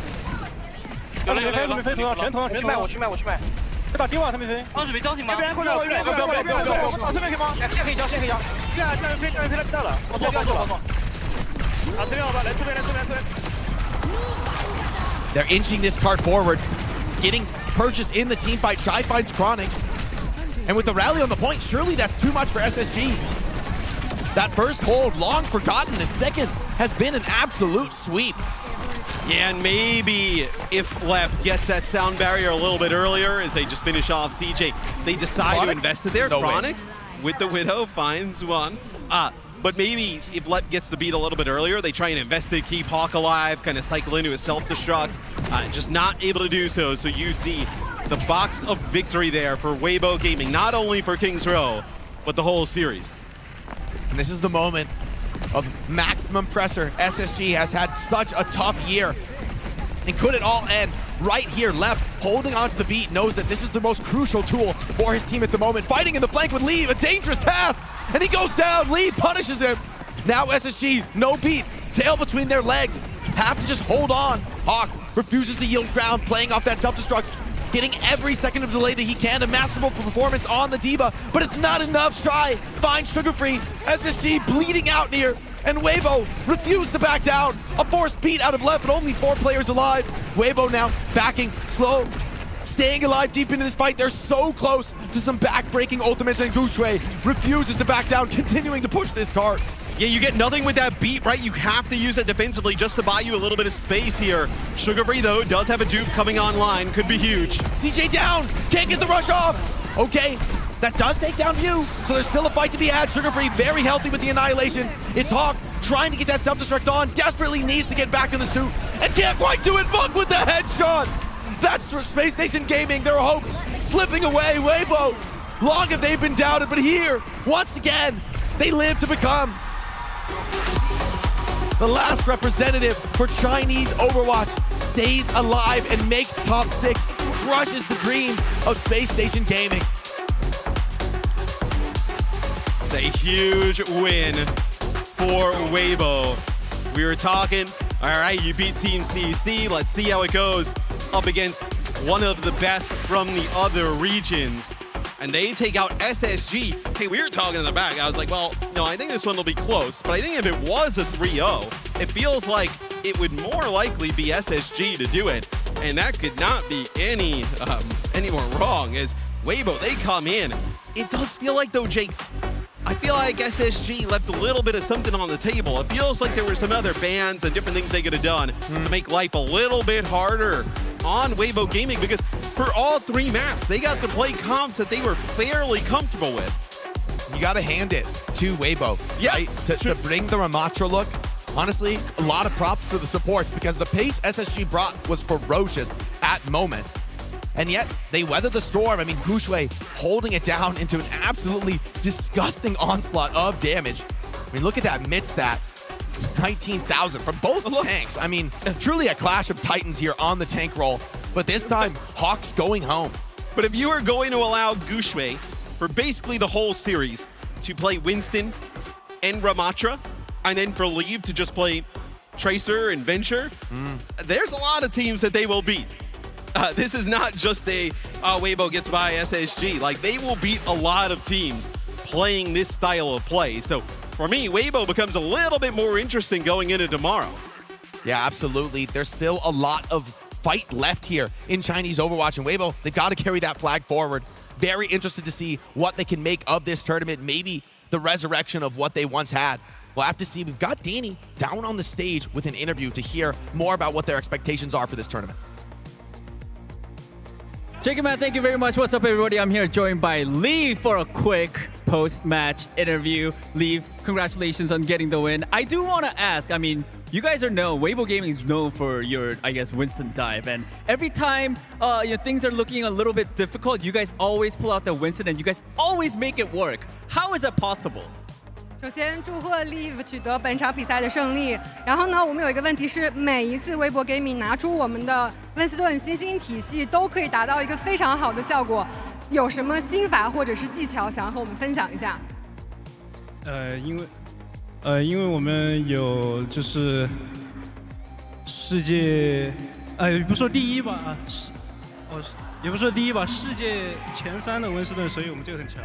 有了，没飞，全投上，我去卖。这打低网他没飞，当时没交警吗？不要，这边可以吗？现在可以交。这样飞他不到了，我掉住了。这边好吧，来这边。
They're inching this card forward, getting purchased in the team fight. Shy finds Chronic. And with the rally on the point, surely that's too much for SSG. That first hold, long forgotten. The second has been an absolute sweep.
Yeah, and maybe if Left gets that sound barrier a little bit earlier as they just finish off CJ, they decide to invest it there. Chronic with the Widow finds one. But maybe if Left gets the beat a little bit earlier, they try and invest it, keep Hawk alive, kind of cycle into a self-destruct. Just not able to do so. So you see the box of victory there for Weibo Gaming, not only for King's Row, but the whole series.
And this is the moment of maximum pressure. SSG has had such a tough year. And could it all end right here? Left holding onto the beat, knows that this is the most crucial tool for his team at the moment. Fighting in the flank with Lee, a dangerous task. And he goes down. Lee punishes him. Now SSG, no beat, tail between their legs. Have to just hold on. Hawk refuses to yield ground, playing off that self-destruct. Getting every second of delay that he can. A masterful performance on the Diva, but it's not enough. Shy finds Sugar Free. SSG bleeding out near, and Weibo refused to back down. A forced beat out of Left, but only 4 players alive. Weibo now backing, slow, staying alive deep into this fight. They're so close to some back-breaking ultimates, and GuXue refuses to back down, continuing to push this card.
Yeah, you get nothing with that beat, right? You have to use it defensively just to buy you a little bit of space here. Sugar Free, though, does have a dupe coming online. Could be huge.
CJ down. Can't get the rush off. Okay, that does take down View. So there's still a fight to be had. Sugar Free very healthy with the annihilation. It's Hawk trying to get that self-destruct on. Desperately needs to get back in the suit. And can't quite do it. Buck with the headshot. That's for Space Station Gaming. Their hopes slipping away. Weibo, long have they been doubted. But here, once again, they live to become the last representative for Chinese Overwatch. Stays alive and makes top 6, crushes the dreams of Space Station Gaming.
It's a huge win for Weibo. We were talking, all right, you beat Team CC, let's see how it goes up against one of the best from the other regions. And they take out SSG. Hey, we were talking in the back. I was like, well, no, I think this one will be close. But I think if it was a 3-0, it feels like it would more likely be SSG to do it. And that could not be any more wrong as Weibo, they come in. It does feel like, though, Jake, I feel like SSG left a little bit of something on the table. It feels like there were some other bans and different things they could have done to make life a little bit harder on Weibo Gaming, because for all 3 maps, they got to play comps that they were fairly comfortable with.
You got to hand it to Weibo, right? To bring the Ramatra look. Honestly, a lot of props to the supports, because the pace SSG brought was ferocious at moments. And yet, they weathered the storm. I mean, GuXue holding it down into an absolutely disgusting onslaught of damage. I mean, look at that mid stat. 19,000 from both tanks. I mean, truly a clash of titans here on the tank roll. But this time, Hawk's going home.
But if you are going to allow Gushui for basically the whole series to play Winston and Ramatra, and then for Leave to just play Tracer and Venture, there's a lot of teams that they will beat. This is not just a Weibo gets by SSG. Like, they will beat a lot of teams playing this style of play. So for me, Weibo becomes a little bit more interesting going into tomorrow.
Yeah, absolutely. There's still a lot of fight left here in Chinese Overwatch, and Weibo, they've got to carry that flag forward. Very interested to see what they can make of this tournament, maybe the resurrection of what they once had. We'll have to see. We've got Danny down on the stage with an interview to hear more about what their expectations are for this tournament.
Jacob, man, thank you very much. What's up, everybody? I'm here joined by Lee for a quick post-match interview. Lee, congratulations on getting the win. I do want to ask, I mean, you guys are known, Weibo Gaming is known for your, I guess, Winston dive. And every time things are looking a little bit difficult, you guys always pull out the Winston and you guys always make it work. How is that possible?
首先祝贺 Live 取得本场比赛的胜利。然后呢，我们有一个问题是，每一次微博 Gaming 拿出我们的温斯顿新兴体系，都可以达到一个非常好的效果。有什么心法或者是技巧，想要和我们分享一下？
因为我们有就是世界，也不说第一吧，也不说第一吧，世界前3的温斯顿，所以我们这个很强。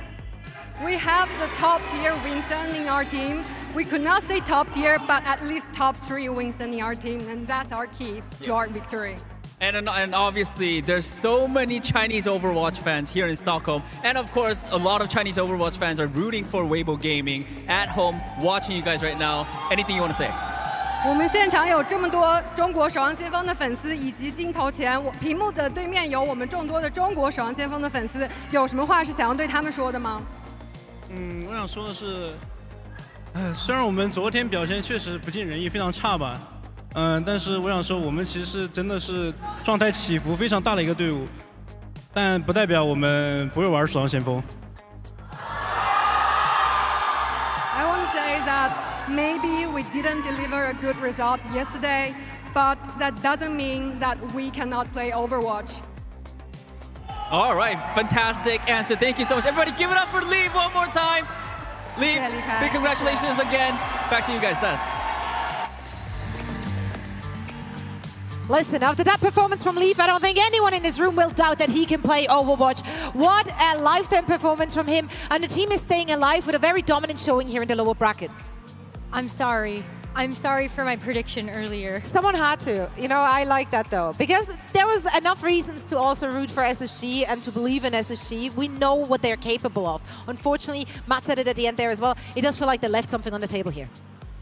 We have the top tier Winston in our team. We could not say top tier, but at least top 3 Winston in our team, and that's our key to our victory.
And obviously, there's so many Chinese Overwatch fans here in Stockholm. And of course, a lot of Chinese Overwatch fans are rooting for Weibo Gaming at home, watching you guys right now. Anything you want to say?
我们现场有这么多中国守望先锋的粉丝，以及镜头前屏幕的对面有我们众多的中国守望先锋的粉丝，有什么话是想要对他们说的吗？
我想说的是，虽然我们昨天表现确实不尽人意，非常差吧，但是我想说，我们其实真的是状态起伏非常大的一个队伍，但不代表我们不会玩守望先锋。
I want to say that maybe we didn't deliver a good result yesterday, but that doesn't mean that we cannot play Overwatch.
All right, fantastic answer. Thank you so much. Everybody give it up for Leave one more time. Leave, big congratulations again. Back to you guys, Des.
Listen, after that performance from Leaf, I don't think anyone in this room will doubt that he can play Overwatch. What a lifetime performance from him. And the team is staying alive with a very dominant showing here in the lower bracket.
I'm sorry. I'm sorry for my prediction earlier.
Someone had to. You know, I like that though. Because there was enough reasons to also root for SSG and to believe in SSG. We know what they're capable of. Unfortunately, Matt said it at the end there as well. It does feel like they left something on the table here.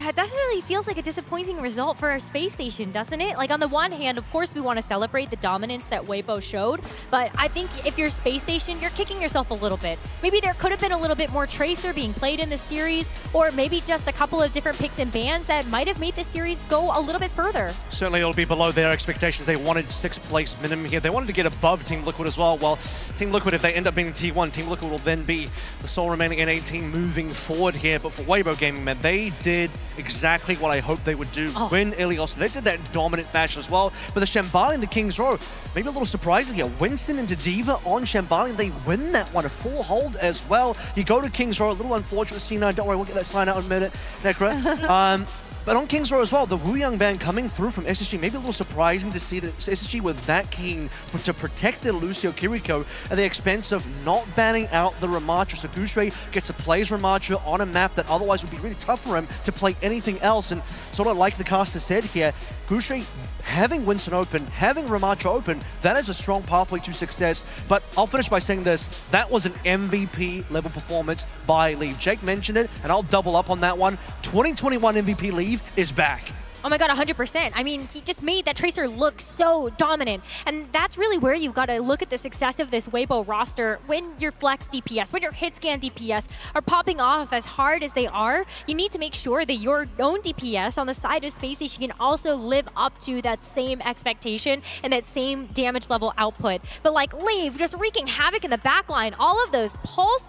It definitely feels like a disappointing result for our space station, doesn't it? Like, on the one hand, of course, we want to celebrate the dominance that Weibo showed, but I think if you're space station, you're kicking yourself a little bit. Maybe there could have been a little bit more Tracer being played in the series, or maybe just a couple of different picks and bans that might have made the series go a little bit further.
Certainly it'll be below their expectations. They wanted 6th place minimum here. They wanted to get above Team Liquid as well. Well, Team Liquid, if they end up being T1, Team Liquid will then be the sole remaining N8 team moving forward here. But for Weibo Gaming, man, they did exactly what I hoped they would do. Win Ilios. They did that in dominant fashion as well. But the Shambali and the King's Row, maybe a little surprising here. Winston into Diva on Shambali, and they win that one, a full hold as well. You go to King's Row, a little unfortunate C9. Don't worry, we'll get that sign out in a minute, Necra. But on King's Row as well, the Wu Yang ban coming through from SSG, maybe a little surprising to see that SSG were that keen to protect their Lucio Kiriko at the expense of not banning out the Ramatra. So Gushui gets to play Ramatra on a map that otherwise would be really tough for him to play anything else. And sort of like the caster said here, Gushui having Winston open, having Ramatra open, that is a strong pathway to success. But I'll finish by saying this, that was an MVP level performance by Leave. Jake mentioned it, and I'll double up on that one. 2021 MVP Leave is back.
Oh my god, 100%. I mean, he just made that Tracer look so dominant. And that's really where you've got to look at the success of this Weibo roster. When your flex DPS, when your hit scan DPS are popping off as hard as they are, you need to make sure that your own DPS on the side of Space Station can also live up to that same expectation and that same damage level output. But like Leave, just wreaking havoc in the backline, all of those pulse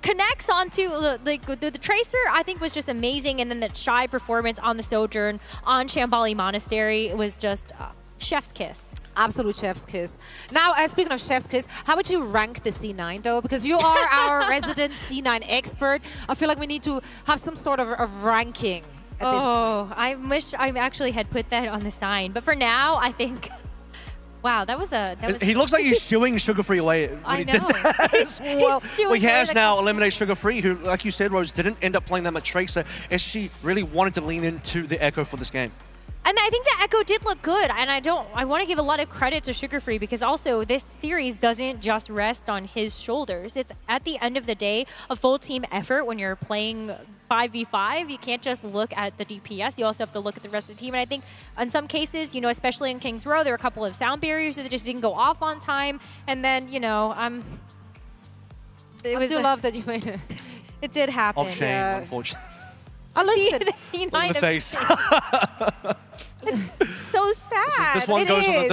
connects onto the Tracer, I think was just amazing. And then the Shy performance on the Sojourn, on Shambali Monastery, it was just chef's kiss.
Absolute chef's kiss. Now, speaking of chef's kiss, how would you rank the C9 though? Because you are our resident C9 expert. I feel like we need to have some sort of ranking at this point.
I wish I actually had put that on the sign. But for now, I think, wow, that was.
He looks like he's shooing Sugar-Free away when
I
he
know.
did that. Well, he has
away
now eliminated Sugar-Free, who, like you said, Rose, didn't end up playing that much Tracer, as she really wanted to lean into the Echo for this game.
And I think the Echo did look good, and I want to give a lot of credit to Sugar-Free because also this series doesn't just rest on his shoulders. It's at the end of the day a full team effort when you're playing 5v5. You can't just look at the DPS, you also have to look at the rest of the team. And I think in some cases, you know, especially in King's Row, there were a couple of sound barriers that just didn't go off on time. And then, you know,
I do love that you made it.
It did happen.
Off shame, unfortunately.
Oh, listen.
The C9
In the face.
So sad.
This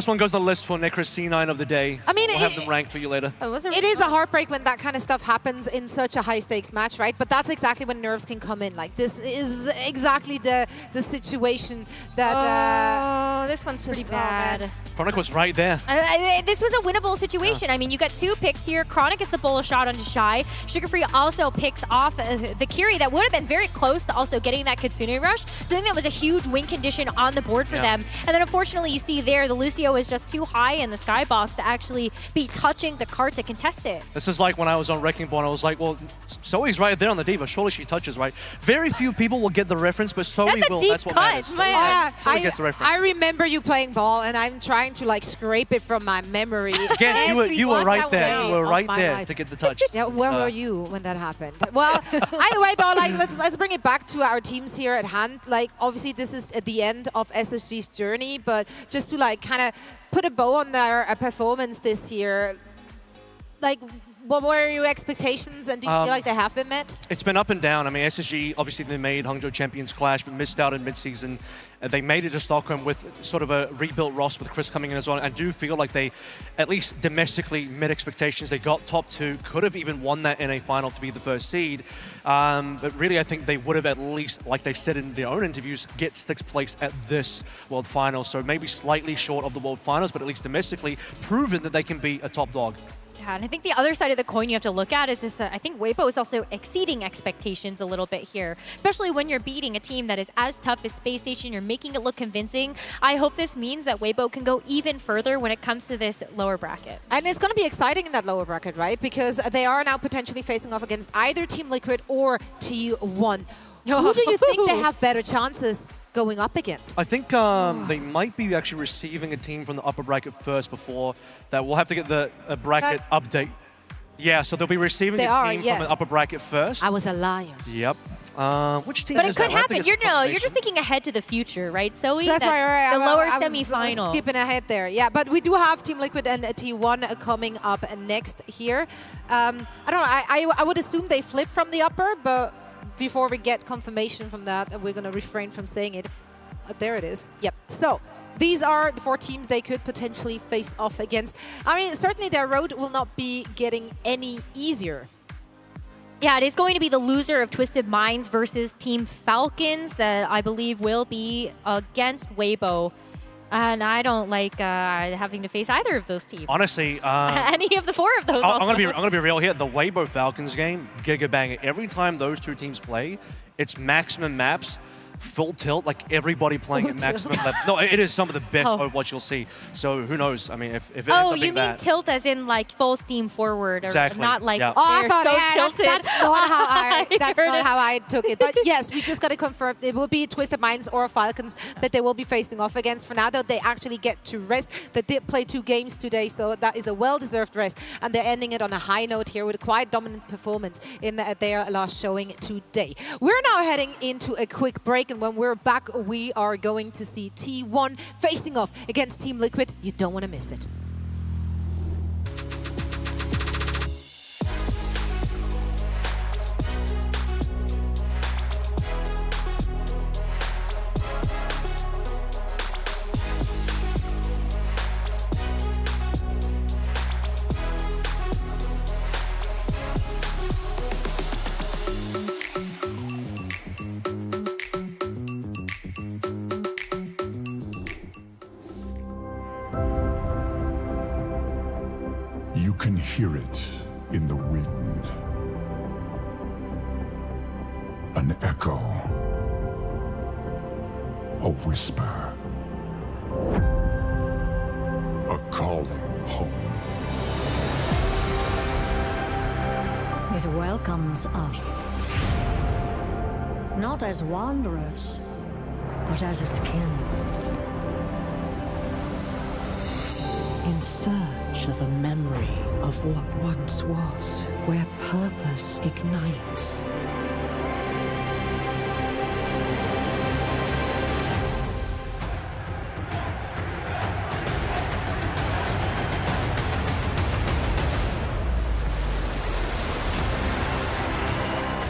one goes on the list for Necros C9 of the day.
I mean,
we'll have them ranked for you later.
It is a heartbreak when that kind of stuff happens in such a high-stakes match, right? But that's exactly when nerves can come in. Like, this is exactly the situation that...
this one's pretty bad.
Chronic was right there.
This was a winnable situation. I mean, you got two picks here. Chronic gets the bullet shot onto Shy. Sugar-Free also picks off the Kiri that would have been very close to also getting that Kitsune rush. So I think that was a huge win condition on the board for them. And then unfortunately, you see there, the Lucio is just too high in the skybox to actually be touching the cart to contest it.
This is like when I was on Wrecking Ball, I was like, well, Zoe's right there on the Diva. Surely she touches, right? Very few people will get the reference, but Zoe will. That's what matters. Zoe gets the reference.
I remember you playing ball, and I'm trying to like scrape it from my memory.
Again, you were right there. You were right there to get the touch.
Yeah, where were you when that happened? Well, either way though, like let's bring it back to our teams here at hand. Like obviously this is at the end of SSG's journey, but just to like kind of put a bow on their performance this year, like what were your expectations, and do you feel like they have been met?
It's been up and down. I mean, SSG, obviously they made Hangzhou Champions Clash, but missed out in mid-season. They made it to Stockholm with sort of a rebuilt roster with Chris coming in as well. I do feel like they, at least domestically, met expectations. They got top 2, could have even won that NA final to be the first seed. But really, I think they would have at least, like they said in their own interviews, get 6th place at this World Finals. So maybe slightly short of the World Finals, but at least domestically proven that they can be a top dog.
Yeah, and I think the other side of the coin you have to look at is just that I think Weibo is also exceeding expectations a little bit here, especially when you're beating a team that is as tough as Space Station. You're making it look convincing. I hope this means that Weibo can go even further when it comes to this lower bracket.
And it's going to be exciting in that lower bracket, right? Because they are now potentially facing off against either Team Liquid or T1. Who do you think they have better chances going up against?
I think they might be actually receiving a team from the upper bracket first before that. We'll have to get the bracket update. Yeah, so they'll be receiving a team from the upper bracket first.
I was a liar.
Yep. Which team
but
is
it could
that?
happen. You're just thinking ahead to the future, right? Zoe,
that's right.
The lower
I was
semi-final.
Skipping ahead there. Yeah, but we do have Team Liquid and T1 coming up next here. I don't know. I would assume they flip from the upper, but before we get confirmation from that, we're going to refrain from saying it. There it is. Yep. So these are the 4 teams they could potentially face off against. I mean, certainly their road will not be getting any easier.
Yeah, it is going to be the loser of Twisted Minds versus Team Falcons that I believe will be against Weibo. And I don't like having to face either of those teams.
Honestly,
any of the 4 of those.
I'm gonna be real here. The Weibo Falcons game, Giga Bang. Every time those 2 teams play, it's maximum maps. Full tilt, like everybody playing at maximum level. No, it is some of the best Overwatch you'll see. So who knows? I mean, if it ends up being
you mean tilt as in like full steam forward, or
exactly.
not like
yeah.
I thought
tilted.
That's not how I took it. But yes, we just got to confirm it will be Twisted Minds or Falcons that they will be facing off against. For now, though, they actually get to rest. They did play 2 games today, so that is a well-deserved rest. And they're ending it on a high note here with a quite dominant performance in their last showing today. We're now heading into a quick break. And when we're back, we are going to see T1 facing off against Team Liquid. You don't want to miss it.
can hear it in the wind. An echo. A whisper. A calling home.
It welcomes us. Not as wanderers, but as its kin.
In search of a memory of what once was, where purpose ignites.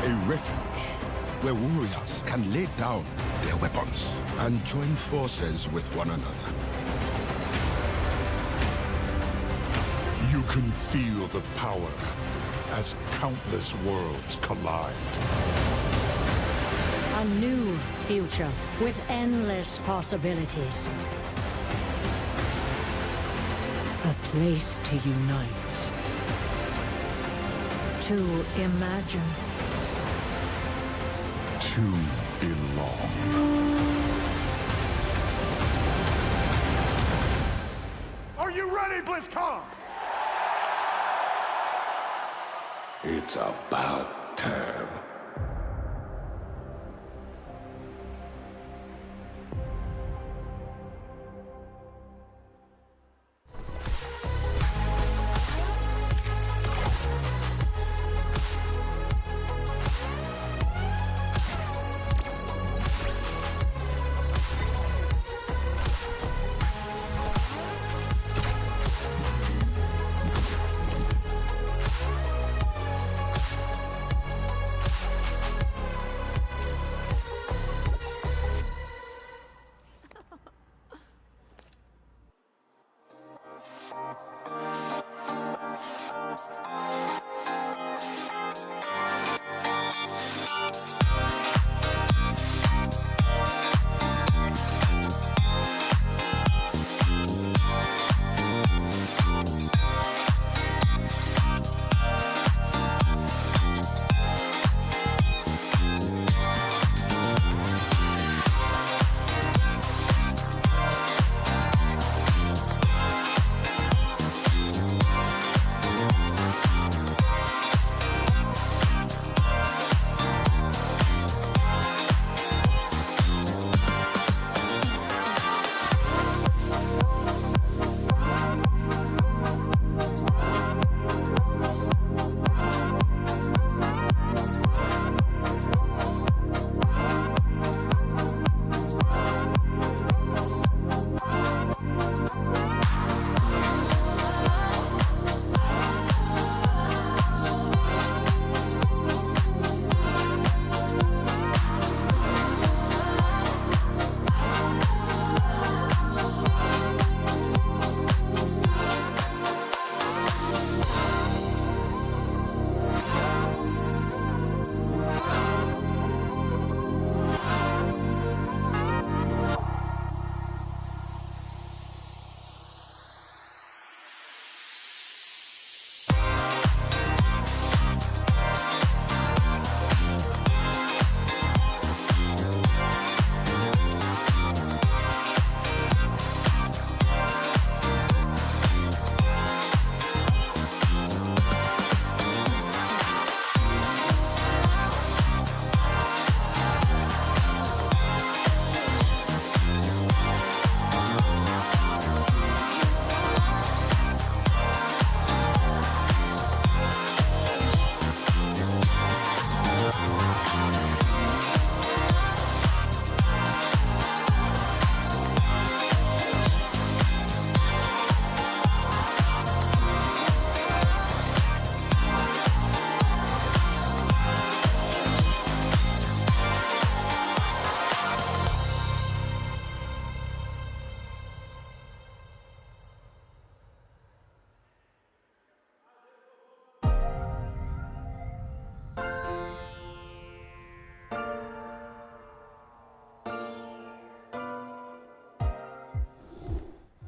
A refuge where warriors can lay down their weapons and join forces with one another. You can feel the power as countless worlds collide.
A new future with endless possibilities.
A place to unite.
To imagine.
To belong.
Are you ready, BlizzCon?
It's about time.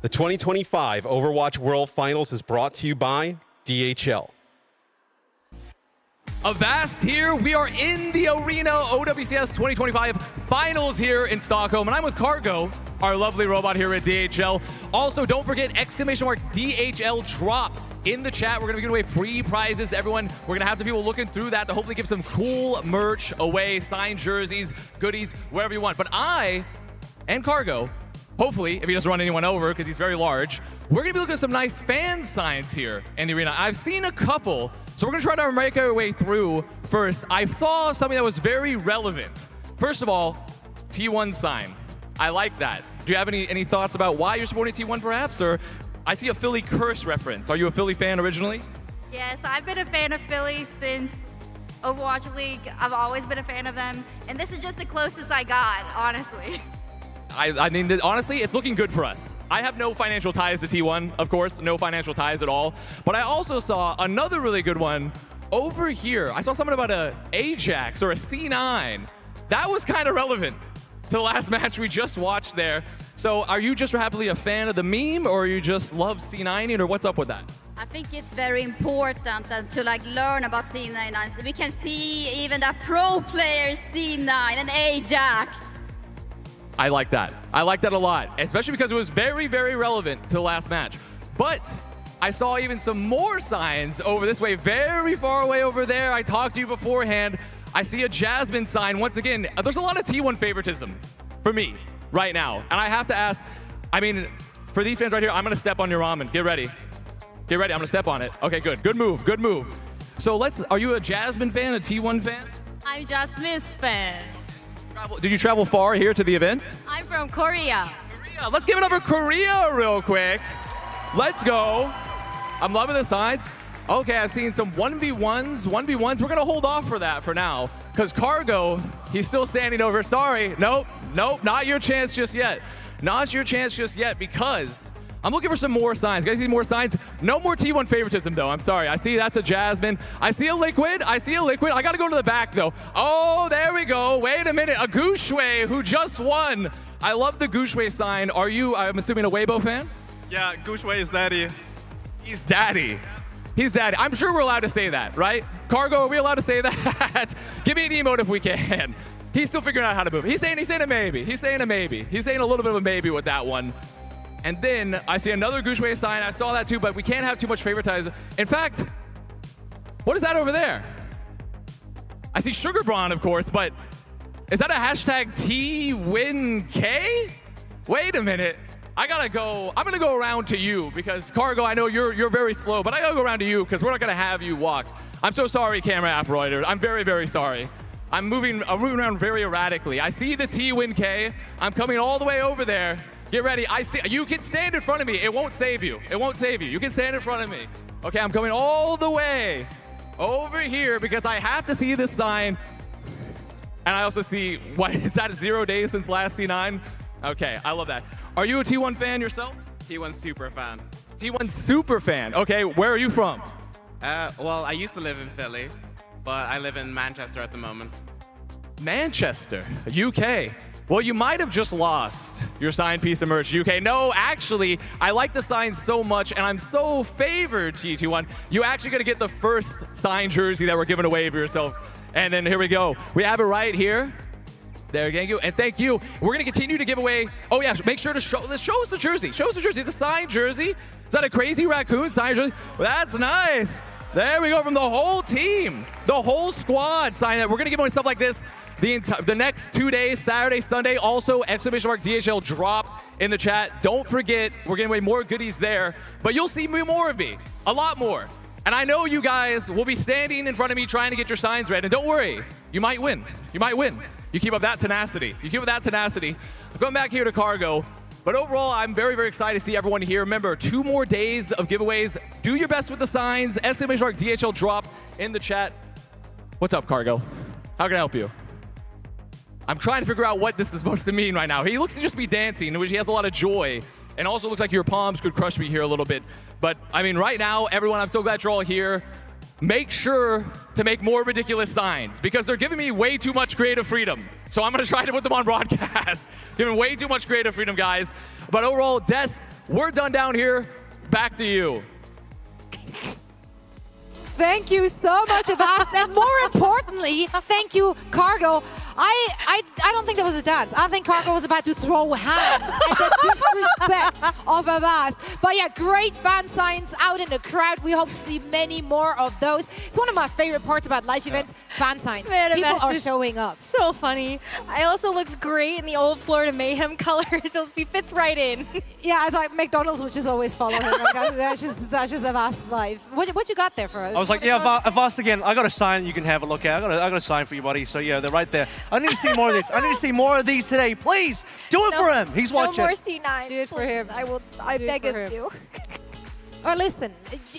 The 2025 Overwatch World Finals is brought to you by DHL.
Avast here. We are in the arena, OWCS 2025 finals here in Stockholm, and I'm with Cargo, our lovely robot here at DHL. Also, don't forget !DHL drop in the chat. We're gonna be giving away free prizes. Everyone, we're gonna have some people looking through that to hopefully give some cool merch away, signed jerseys, goodies, wherever you want. But I and Cargo, hopefully, if he doesn't run anyone over because he's very large, we're gonna be looking at some nice fan signs here in the arena. I've seen a couple, so we're gonna try to make our way through first. I saw something that was very relevant. First of all, T1 sign. I like that. Do you have any thoughts about why you're supporting T1 perhaps? Or I see a Philly curse reference. Are you a Philly fan originally?
Yes, I've been a fan of Philly since Overwatch League. I've always been a fan of them. And this is just the closest I got, honestly.
I mean, honestly, it's looking good for us. I have no financial ties to T1, of course, no financial ties at all. But I also saw another really good one over here. I saw something about a Ajax or a C9. That was kind of relevant to the last match we just watched there. So are you just happily a fan of the meme, or you just love C9, or what's up with that?
I think it's very important to learn about C9. So we can see even that pro players C9 and Ajax.
I like that. I like that a lot, especially because it was very, very relevant to the last match. But I saw even some more signs over this way, very far away over there. I talked to you beforehand. I see a Jasmine sign. Once again, there's a lot of T1 favoritism for me right now. And I have to ask, I mean, for these fans right here, I'm going to step on your ramen. Get ready. Get ready. I'm going to step on it. Okay, good. Good move. Good move. So are you a Jasmine fan, a T1 fan?
I'm Jasmine's fan.
Did you travel far here to the event?
I'm from Korea.
Korea. Let's give it up for Korea real quick. Let's go. I'm loving the signs. Okay, I've seen some 1v1s. We're going to hold off for that for now because Cargo, he's still standing over. Sorry. Nope. Not your chance just yet. Not your chance just yet because I'm looking for some more signs. Guys see more signs? No more T1 favoritism, though. I'm sorry. I see that's a Jasmine. I see a Liquid. I got to go to the back, though. Oh, there we go. Wait a minute. A Gushue who just won. I love the Gushue sign. Are you, I'm assuming, a Weibo fan?
Yeah, Gushue is daddy.
He's daddy. He's daddy. I'm sure we're allowed to say that, right? Cargo, are we allowed to say that? Give me an emote if we can. He's still figuring out how to move. He's saying a maybe. He's saying a maybe. He's saying a little bit of a maybe with that one. And then I see another Gushue sign. I saw that too, but we can't have too much favoritism. In fact, what is that over there? I see Sugar Braun, of course, but is that a hashtag TWinK? Wait a minute. I'm gonna go around to you because Cargo, I know you're very slow, but I gotta go around to you because we're not gonna have you walk. I'm so sorry, camera operator. I'm very, very sorry. I'm moving around very erratically. I see the TWinK. I'm coming all the way over there. Get ready. I see. You can stand in front of me. It won't save you. It won't save you. You can stand in front of me. Okay, I'm coming all the way over here because I have to see this sign. And I also see, what is that, 0 days since last C9? Okay, I love that. Are you a T1 fan yourself?
T1 super fan.
T1 super fan. Okay, where are you from?
Well, I used to live in Philly, but I live in Manchester at the moment.
Manchester, UK. Well, you might have just lost your signed piece of merch, UK. No, actually, I like the sign so much, and I'm so favored, T21. You actually going to get the first signed jersey that we're giving away for yourself. And then here we go. We have it right here. There, thank you, and thank you. We're gonna continue to give away. Oh yeah, make sure to show us the jersey. Show us the jersey. It's a signed jersey. Is that a Crazy Raccoon signed jersey? Well, that's nice. There we go from the whole team, the whole squad signed that. We're gonna give away stuff like this the next 2 days, Saturday, Sunday. Also, !DHL drop in the chat. Don't forget, we're giving away more goodies there. But you'll see more of me, a lot more. And I know you guys will be standing in front of me trying to get your signs read. And don't worry, you might win. You might win. You keep up that tenacity. You keep up that tenacity. I'm going back here to Cargo. But overall, I'm very, very excited to see everyone here. Remember, 2 more days of giveaways. Do your best with the signs. !DHL drop in the chat. What's up, Cargo? How can I help you? I'm trying to figure out what this is supposed to mean right now. He looks to just be dancing, which he has a lot of joy. And also looks like your palms could crush me here a little bit. But, I mean, right now, everyone, I'm so glad you're all here. Make sure to make more ridiculous signs because they're giving me way too much creative freedom. So I'm going to try to put them on broadcast. Giving way too much creative freedom, guys. But overall, Des, we're done down here. Back to you.
Thank you so much, Avast, and more importantly, thank you, Cargo. I don't think there was a dance. I think Cargo was about to throw hands at the disrespect of Avast. But yeah, great fan signs out in the crowd. We hope to see many more of those. It's one of my favorite parts about live events, fan signs.
Man,
People
Avast
are
is
showing up.
So funny. It also looks great in the old Florida Mayhem colors, so he fits right in.
Yeah, it's like McDonald's, which is always follow him. Like, that's just Avast live. What you got there for us?
I was like, yeah, Avast again. I got a sign you can have a look at. I got a sign for you, buddy. So yeah, they're right there. I need to see more of this. I need to see more of these today. Please do it for him. He's watching.
No more C9.
Do it for him.
I beg of you.
Or listen,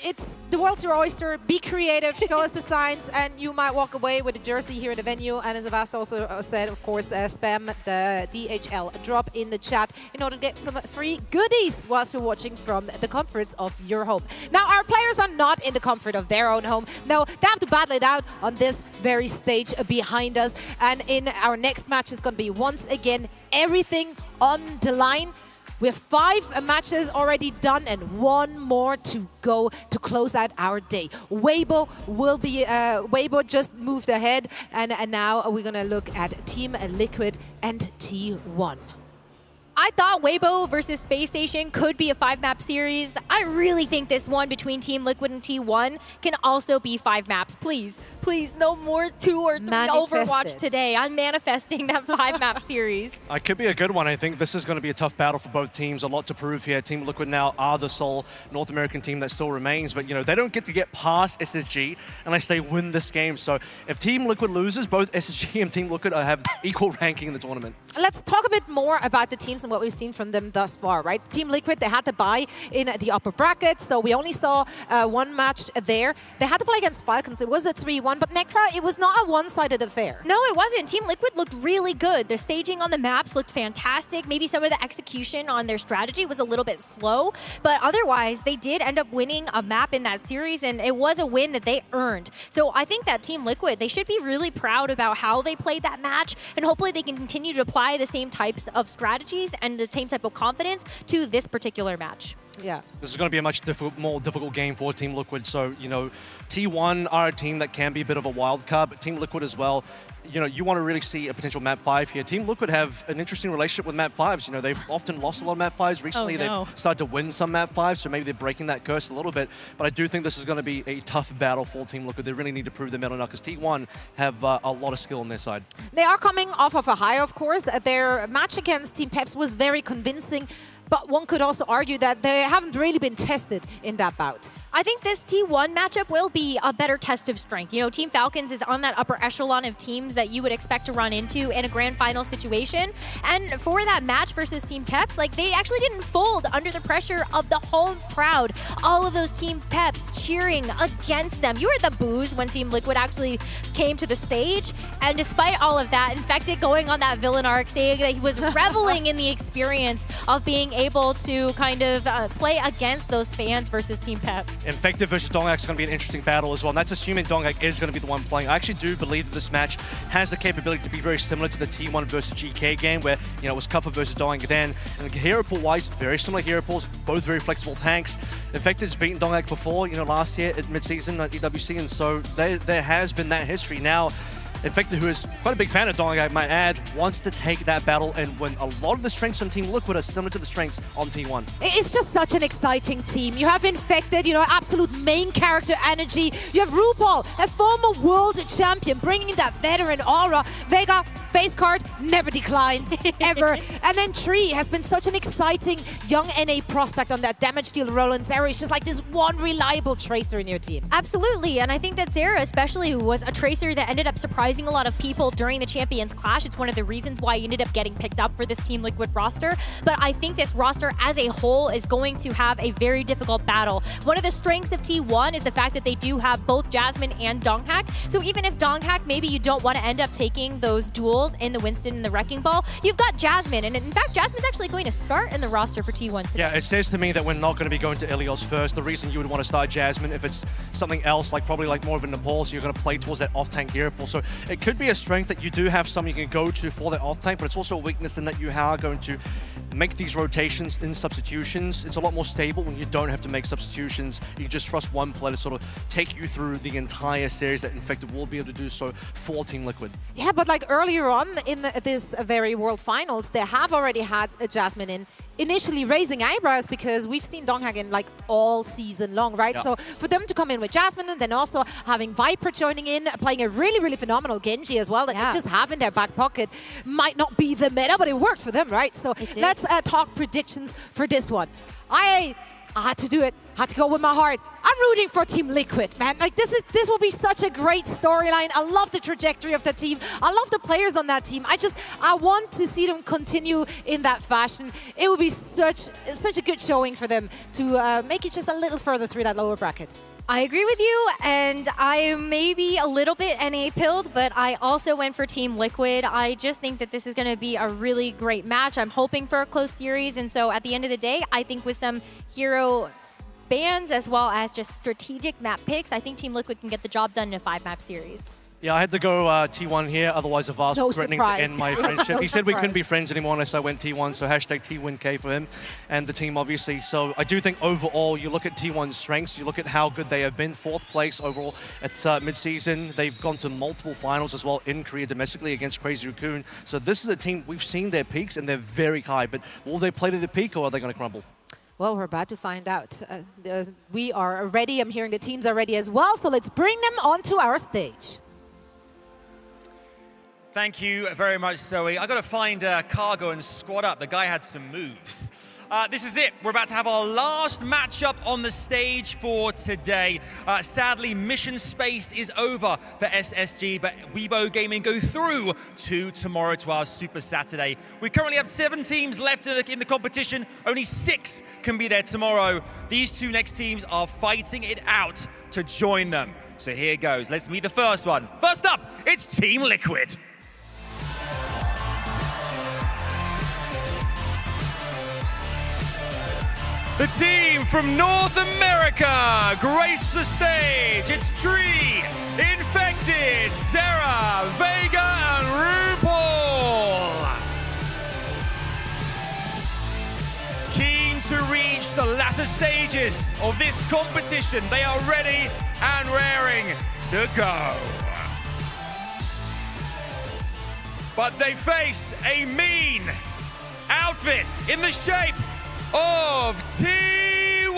it's the world's your oyster. Be creative, show us the signs, and you might walk away with a jersey here in the venue. And as Avast also said, of course, spam the DHL drop in the chat in order to get some free goodies whilst you're watching from the comforts of your home. Now, our players are not in the comfort of their own home. No, they have to battle it out on this very stage behind us. And in our next match, it's going to be once again everything on the line. We have 5 matches already done and 1 more to go to close out our day. Weibo will be, Weibo just moved ahead, and now we're gonna look at Team Liquid and T1.
I thought Weibo versus Space Station could be a 5-map series. I really think this one between Team Liquid and T1 can also be 5 maps. Please, please, no more 2 or 3 Overwatch today. I'm manifesting that 5-map series.
It could be a good one. I think this is going to be a tough battle for both teams. A lot to prove here. Team Liquid now are the sole North American team that still remains, but you know they don't get past SSG unless they win this game. So if Team Liquid loses, both SSG and Team Liquid have equal ranking in the tournament.
Let's talk a bit more about the teams and what we've seen from them thus far, right? Team Liquid, they had to bye in the upper bracket, so we only saw 1 match there. They had to play against Falcons. It was a 3-1, but Necra, it was not a one-sided affair.
No, it wasn't. Team Liquid looked really good. Their staging on the maps looked fantastic. Maybe some of the execution on their strategy was a little bit slow, but otherwise, they did end up winning a map in that series, and it was a win that they earned. So I think that Team Liquid, they should be really proud about how they played that match, and hopefully they can continue to apply the same types of strategies and the same type of confidence to this particular match.
Yeah.
This is going to be a much more difficult game for Team Liquid. So, you know, T1 are a team that can be a bit of a wild card, but Team Liquid as well, you know, you want to really see a potential map 5 here. Team Liquid have an interesting relationship with map 5s. You know, they've often lost a lot of map 5s. Recently, they've started to win some map 5s, so maybe they're breaking that curse a little bit. But I do think this is going to be a tough battle for Team Liquid. They really need to prove their mettle now because T1 have a lot of skill on their side.
They are coming off of a high, of course. Their match against Team Peps was very convincing, but one could also argue that they haven't really been tested in that bout.
I think this T1 matchup will be a better test of strength. You know, Team Falcons is on that upper echelon of teams that you would expect to run into in a grand final situation. And for that match versus Team Peps, like, they actually didn't fold under the pressure of the home crowd. All of those Team Peps cheering against them. You heard the boos when Team Liquid actually came to the stage. And despite all of that, Infected going on that villain arc, saying that he was reveling in the experience of being able to kind of play against those fans versus Team Peps.
Infected versus Dongak is going to be an interesting battle as well, and that's assuming Dongak is going to be the one playing. I actually do believe that this match has the capability to be very similar to the T1 versus GK game, where, you know, it was Kuffa versus Dongak then. And hero pool-wise, very similar hero pools, both very flexible tanks. Infected's beaten Dongak before, you know, last year at mid-season at EWC, and so there has been that history. Now, Infected, who is quite a big fan of Dongak, I might add, wants to take that battle and win. A lot of the strengths on Team Liquid are similar to the strengths on T1.
It's just such an exciting team. You have Infected, you know, absolute main character energy. You have RuPaul, a former world champion, bringing that veteran aura. Vega, face card, never declined, ever. And then Tree has been such an exciting young NA prospect on that damage deal role, and Zera is just like this one reliable tracer in your team.
Absolutely, and I think that Zera especially was a tracer that ended up surprising a lot of people during the Champions Clash. It's one of the reasons why he ended up getting picked up for this Team Liquid roster, but I think this roster as a whole is going to have a very difficult battle. One of the strengths of T1 is the fact that they do have both Jasmine and Donghak, so even if Donghak, maybe you don't want to end up taking those duels roles in the Winston and the Wrecking Ball. You've got Jasmine, and in fact, Jasmine's actually going to start in the roster for T1 today.
Yeah, it says to me that we're not going to be going to Ilios first. The reason you would want to start Jasmine, if it's something else, like probably like more of a Nepal, so you're going to play towards that off-tank hero pool. So it could be a strength that you do have something you can go to for that off-tank, but it's also a weakness in that you are going to make these rotations in substitutions. It's a lot more stable when you don't have to make substitutions. You can just trust one player to sort of take you through the entire series that Infected will be able to do so for Team Liquid.
Yeah, but like earlier on in this very World Finals, they have already had a Jasmine in, initially raising eyebrows because we've seen Donghagen like all season long, right?
Yeah.
So for them to come in with Jasmine and then also having Viper joining in, playing a really, really phenomenal Genji as well that they just have in their back pocket, might not be the meta, but it worked for them, right? So let's talk predictions for this one. I had to do it. Had to go with my heart. I'm rooting for Team Liquid, man. Like this will be such a great storyline. I love the trajectory of the team. I love the players on that team. I want to see them continue in that fashion. It would be such a good showing for them to make it just a little further through that lower bracket.
I agree with you, and I may be a little bit NA-pilled, but I also went for Team Liquid. I just think that this is going to be a really great match. I'm hoping for a close series, and so at the end of the day, I think with some hero bans as well as just strategic map picks, I think Team Liquid can get the job done in a 5-map series.
Yeah, I had to go T1 here, otherwise Avast was threatening to end my friendship. He said we couldn't be friends anymore unless I went T1, so hashtag TWinK for him and the team, obviously. So I do think overall, you look at T1's strengths, you look at how good they have been, 4th place overall at mid-season. They've gone to multiple finals as well in Korea domestically against Crazy Raccoon. So this is a team, we've seen their peaks and they're very high, but will they play to the peak or are they going to crumble?
Well, we're about to find out. We are ready. I'm hearing the teams are ready as well, so let's bring them onto our stage.
Thank you very much, Zoe. I got to find Cargo and squad up. The guy had some moves. This is it. We're about to have our last matchup on the stage for today. Sadly, mission space is over for SSG, but Weibo Gaming go through to tomorrow to our Super Saturday. We currently have 7 teams left in the competition. Only 6 can be there tomorrow. These 2 next teams are fighting it out to join them. So here goes. Let's meet the first one. First up, it's Team Liquid. The team from North America grace the stage. It's Tree, Infected, Sarah, Vega, and RuPaul. Keen to reach the latter stages of this competition. They are ready and raring to go. But they face a mean outfit in the shape of T1!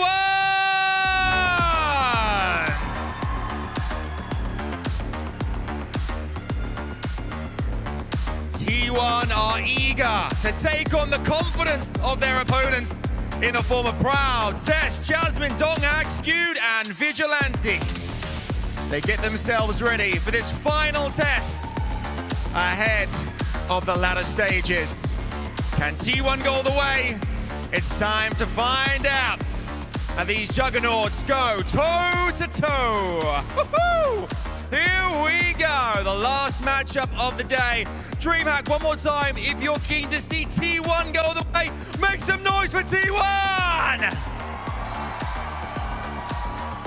T1 are eager to take on the confidence of their opponents in the form of Proud, Tess, Jasmine, Donghak, Skewed, and Vigilante. They get themselves ready for this final test ahead of the latter stages. Can T1 go all the way? It's time to find out. And these juggernauts go toe-to-toe. Woohoo! Here we go, the last matchup of the day. DreamHack, one more time. If you're keen to see T1 go all the way, make some noise for T1!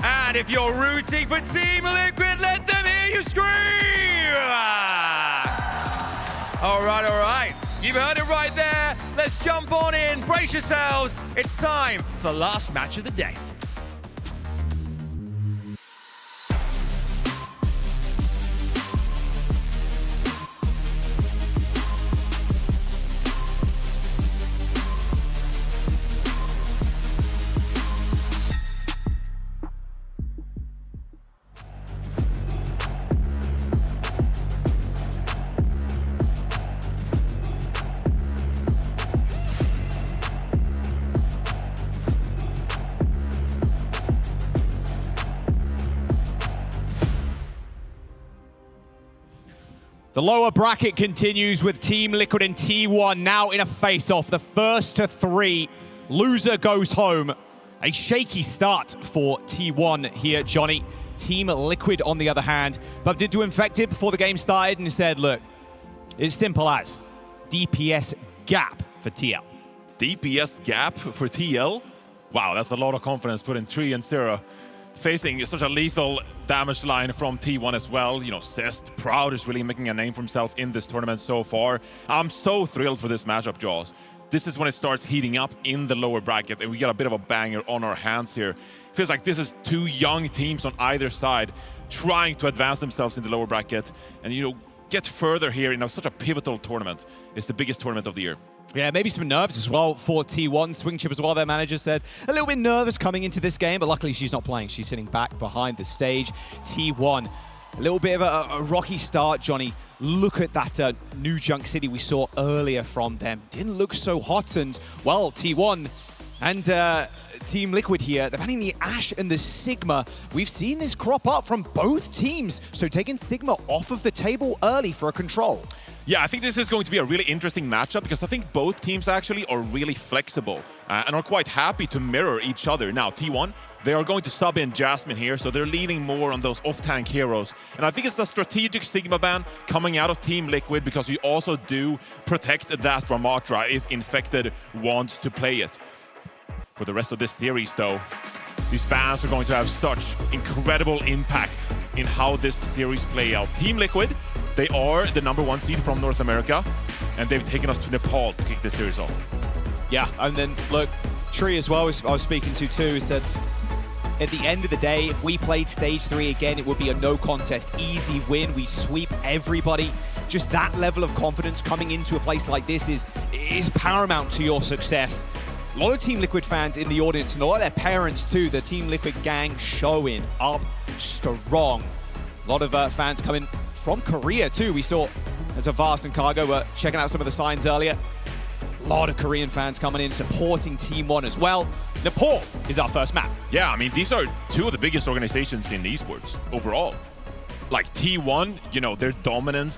And if you're rooting for Team Liquid, let them hear you scream! All right. You've heard it right there. Let's jump on in. Brace yourselves. It's time for the last match of the day.
The lower bracket continues with Team Liquid and T1 now in a face-off. The first to 3. Loser goes home. A shaky start for T1 here, Johnny. Team Liquid, on the other hand, bumped into Infected before the game started and said, look, is simple as DPS gap for TL.
DPS gap for TL? Wow, that's a lot of confidence put in 3 and 0. Facing such a lethal damage line from T1 as well. You know, Zest, Proud is really making a name for himself in this tournament so far. I'm so thrilled for this matchup, Jaws. This is when it starts heating up in the lower bracket, and we got a bit of a banger on our hands here. Feels like this is 2 young teams on either side trying to advance themselves in the lower bracket and, you know, get further here in such a pivotal tournament. It's the biggest tournament of the year.
Yeah, maybe some nerves as well for T1. Swing Chip as well, their manager said. A little bit nervous coming into this game, but luckily she's not playing. She's sitting back behind the stage. T1, a little bit of a rocky start, Johnny. Look at that New Junk City we saw earlier from them. Didn't look so hot, and, well, T1 and Team Liquid here, they're banning the Ashe and the Sigma. We've seen this crop up from both teams, so taking Sigma off of the table early for a control.
Yeah, I think this is going to be a really interesting matchup because I think both teams actually are really flexible and are quite happy to mirror each other. Now, T1, they are going to sub in Jasmine here, so they're leaning more on those off-tank heroes. And I think it's a strategic Sigma ban coming out of Team Liquid because you also do protect that Ramatra if Infected wants to play it. For the rest of this series, though, these bans are going to have such incredible impact in how this series play out. Team Liquid, they are the #1 seed from North America, and they've taken us to Nepal to kick this series off.
Yeah, and then, look, Tree as well, I was speaking to too, is that at the end of the day, if we played Stage 3 again, it would be a no contest, easy win. We sweep everybody. Just that level of confidence coming into a place like this is paramount to your success. A lot of Team Liquid fans in the audience, and a lot of their parents too, the Team Liquid gang showing up strong. A lot of fans coming from Korea too. We saw as a Vast and Cargo were checking out some of the signs earlier. A lot of Korean fans coming in supporting Team 1 as well. Nepal is our first map.
Yeah, I mean, these are 2 of the biggest organizations in esports overall. Like T1, you know, their dominance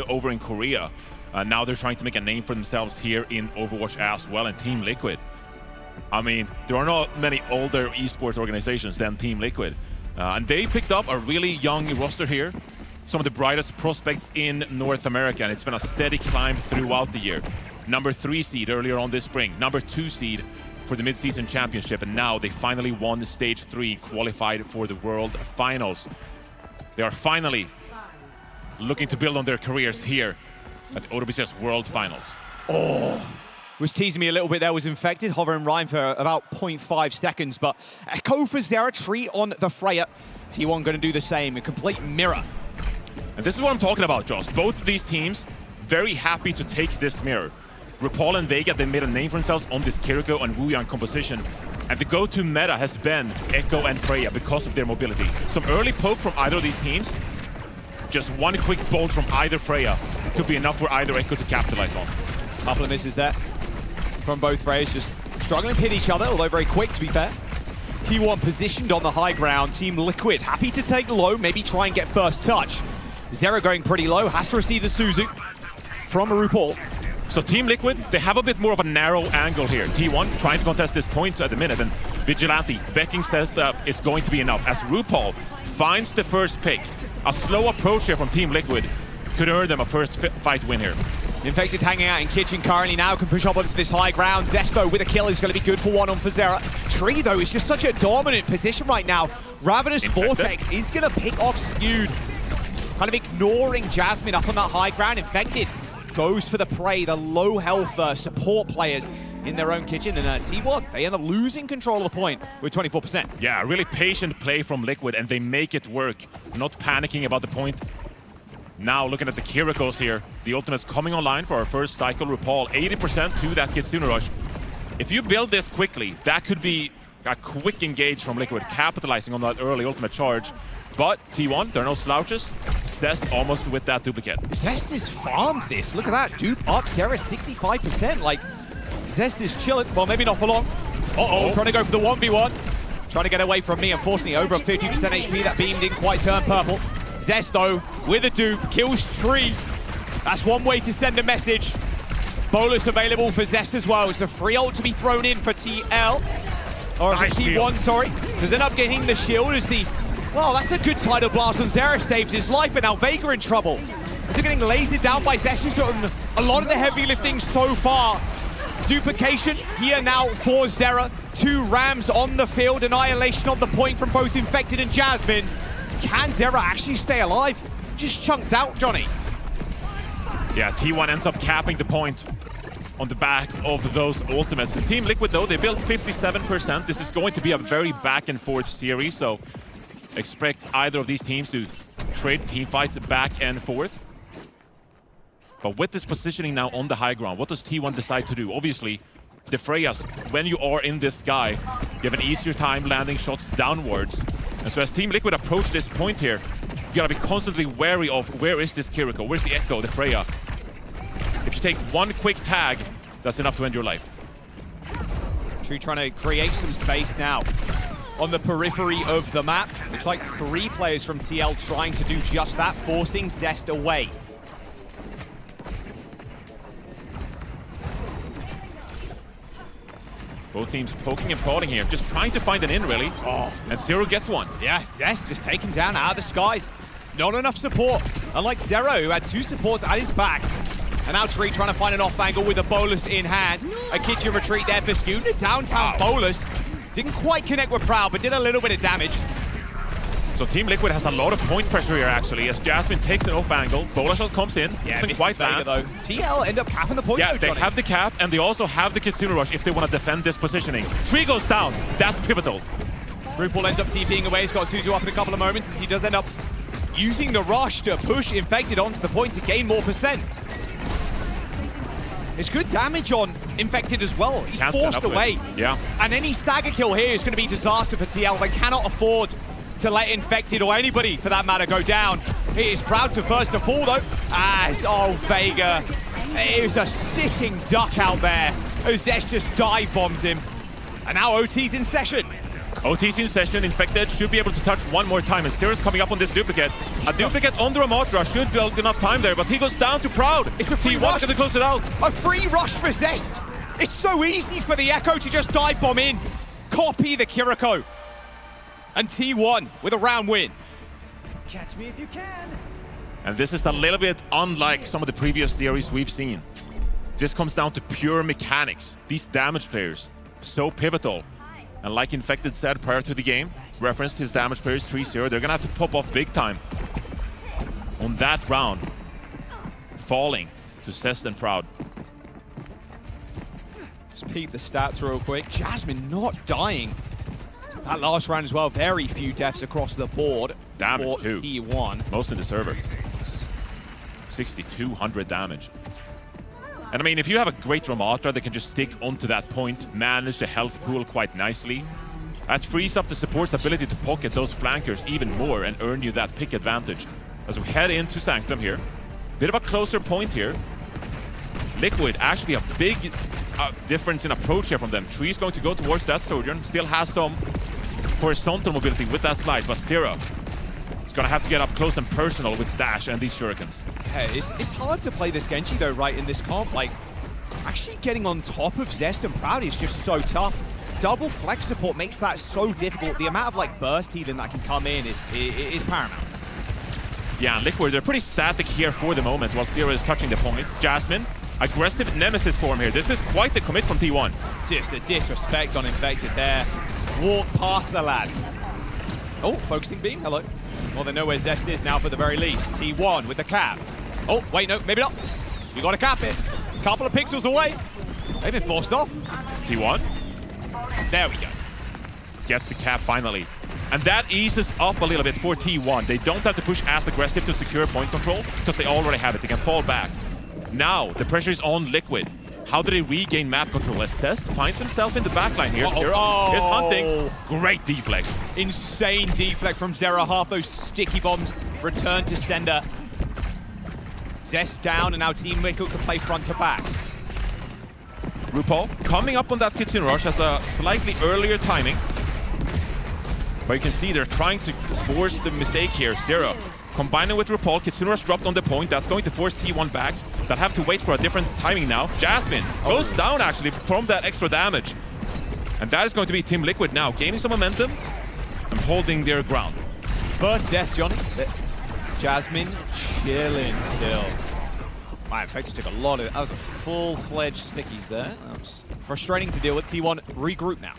over in Korea. Now they're trying to make a name for themselves here in Overwatch as well, and Team Liquid. I mean, there are not many older esports organizations than Team Liquid. And they picked up a really young roster here. Some of the brightest prospects in North America, and it's been a steady climb throughout the year. #3 seed earlier on this spring, #2 seed for the mid-season championship, and now they finally won Stage 3, qualified for the World Finals. They are finally looking to build on their careers here at the OWCS World Finals.
Oh, was teasing me a little bit there, was Infected, hovering Ryan for about 0.5 seconds, but Echo for Zera, Tree on the Freya. T1 going to do the same, a complete mirror.
And this is what I'm talking about, Josh. Both of these teams, very happy to take this mirror. RuPaul and Vega, they made a name for themselves on this Kiriko and Wuyang composition. And the go-to meta has been Echo and Freya because of their mobility. Some early poke from either of these teams, just one quick bolt from either Freya could be enough for either Echo to capitalize on.
Couple of misses there from both Freyas, just struggling to hit each other, although very quick to be fair. T1 positioned on the high ground. Team Liquid happy to take low, maybe try and get first touch. Zera going pretty low, has to receive the Suzu from RuPaul.
So Team Liquid, they have a bit more of a narrow angle here. T1 trying to contest this point at the minute, and Vigilante backing says that it's going to be enough as RuPaul finds the first pick. A slow approach here from Team Liquid could earn them a first fight win here.
Infected hanging out in Kitchen currently now, can push up onto this high ground. Zesto with a kill is going to be good for one on for Zera. Tree, though, is just such a dominant position right now. Ravenous Vortex is going to pick off Skewed. Kind of ignoring Jasmine up on that high ground. Infected goes for the prey, the low health support players in their own kitchen. And T1, they end up losing control of the point with 24%.
Yeah, really patient play from Liquid, and they make it work. Not panicking about the point. Now looking at the Kirikos here, the ultimate's coming online for our first cycle. RuPaul, 80% to that Kitsune Rush. If you build this quickly, that could be a quick engage from Liquid, capitalizing on that early ultimate charge. But T1, there are no slouches. Zest almost with that duplicate.
Zest is farmed this. Look at that. Dupe up, Zera 65%. Like, Zest is chilling. Well, maybe not for long. Uh-oh, trying to go for the 1v1. Trying to get away from me. Unfortunately, over a 50% HP. That beam didn't quite turn purple. Zest, though, with a dupe, kills Tree. That's one way to send a message. Bolus available for Zest as well. It's a free ult to be thrown in for TL. Or nice T1, sorry. Does end up getting the shield as the... Well, that's a good tidal blast on Zera, saves his life, but now Vega in trouble. are getting lasered down by Zest. He's done a lot of the heavy lifting so far. Duplication here now for Zera. 2 Rams on the field. Annihilation on the point from both Infected and Jasmine. Can Zera actually stay alive? Just chunked out, Johnny.
Yeah, T1 ends up capping the point on the back of those ultimates. The Team Liquid, though, they built 57%. This is going to be a very back-and-forth series, so expect either of these teams to trade team fights back and forth. But with this positioning now on the high ground, what does T1 decide to do? Obviously, the Freya's, when you are in this sky, you have an easier time landing shots downwards. And so as Team Liquid approach this point here, you gotta be constantly wary of where is this Kiriko, where's the Echo, the Freya. If you take one quick tag, that's enough to end your life.
Tree trying to create some space now on the periphery of the map. Looks like 3 players from TL trying to do just that, forcing Zest away.
Both teams poking and prodding here, just trying to find an in, really. Oh, and Zero gets one.
Yeah, Zest just taken down out of the skies. Not enough support. Unlike Zero, who had 2 supports at his back. And now Tree trying to find an off angle with a bolus in hand. A kitchen retreat there for Student. A downtown bolus. Didn't quite connect with Proud, but did a little bit of damage.
So Team Liquid has a lot of point pressure here, actually, as Jasmine takes an off angle. Bola shot comes in.
Yeah,
doesn't quite land.
though. TL end up capping the point.
Yeah,
though,
they have the cap, and they also have the Kitsune Rush if they want to defend this positioning. Tree goes down. That's pivotal.
RuPaul ends up TPing away. He's got Suzu up in a couple of moments as he does end up using the rush to push Infected onto the point to gain more percent. It's good damage on Infected as well. He's forced away.
Yeah.
And any stagger kill here is going to be disaster for TL. They cannot afford to let Infected or anybody, for that matter, go down. He is proud to first to fall, though. Oh, Vega. It was a sitting duck out there. Zest just dive bombs him. And now OT's in session.
OT's in session. Infected should be able to touch one more time. And Steer's coming up on this duplicate. A duplicate on the Ramatra should build enough time there, but he goes down to Proud.
It's a free rush.
To close it out.
A free rush for Zest. It's so easy for the Echo to just dive bomb in. Copy the Kiriko. And T1 with a round win.
Catch me if you can.
And this is a little bit unlike some of the previous series we've seen. This comes down to pure mechanics. These damage players, so pivotal. And like Infected said prior to the game, referenced his damage players 3-0, they're gonna have to pop off big time on that round. Falling to Zest and Proud.
Just peep the stats real quick. Jasmine not dying. That last round as well, very few deaths across the board.
Damage too.
T1.
Most in the server. 6,200 damage. And I mean, if you have a great Ramatra that can just stick onto that point, manage the health pool quite nicely, that frees up the support's ability to pocket those flankers even more and earn you that pick advantage. As we head into Sanctum here, bit of a closer point here. Liquid, actually a big difference in approach here from them. Tree's going to go towards that Sojourn, still has some horizontal mobility with that slide, but Zero is going to have to get up close and personal with Dash and these Shurikens.
Hey, it's hard to play this Genji though, right, in this comp. Like, actually getting on top of Zest and Proud is just so tough. Double flex support makes that so difficult. The amount of like burst healing that can come in is paramount.
Yeah, and Liquid, they're pretty static here for the moment while Zero is touching the point. Jasmine, aggressive Nemesis form here. This is quite the commit from T1.
Just the disrespect on Infected there. Walk past the lad. Oh, focusing beam, hello. Well, they know where Zest is now for the very least. T1 with the cap. Oh, wait, no, maybe not. You gotta cap it. Couple of pixels away. They've been forced off.
T1.
There we go.
Gets the cap finally. And that eases up a little bit for T1. They don't have to push as aggressive to secure point control because they already have it. They can fall back. Now, the pressure is on Liquid. How do they regain map control? As Zest finds himself in the backline here. Here's hunting. Great deflect.
Insane deflect from Zera. Half those sticky bombs return to sender. Zest down, and now Team Liquid can play front to back.
RuPaul coming up on that Kitsune Rush has a slightly earlier timing. But you can see they're trying to force the mistake here. Zero combining with RuPaul. Kitsune Rush dropped on the point. That's going to force T1 back. They'll have to wait for a different timing now. Jasmine goes down actually from that extra damage. And that is going to be Team Liquid now, gaining some momentum and holding their ground.
First death, Johnny. Jasmine chilling still. Man, FACEIT took a lot of, that was a full-fledged stickies there. That was frustrating to deal with. T1 regroup now.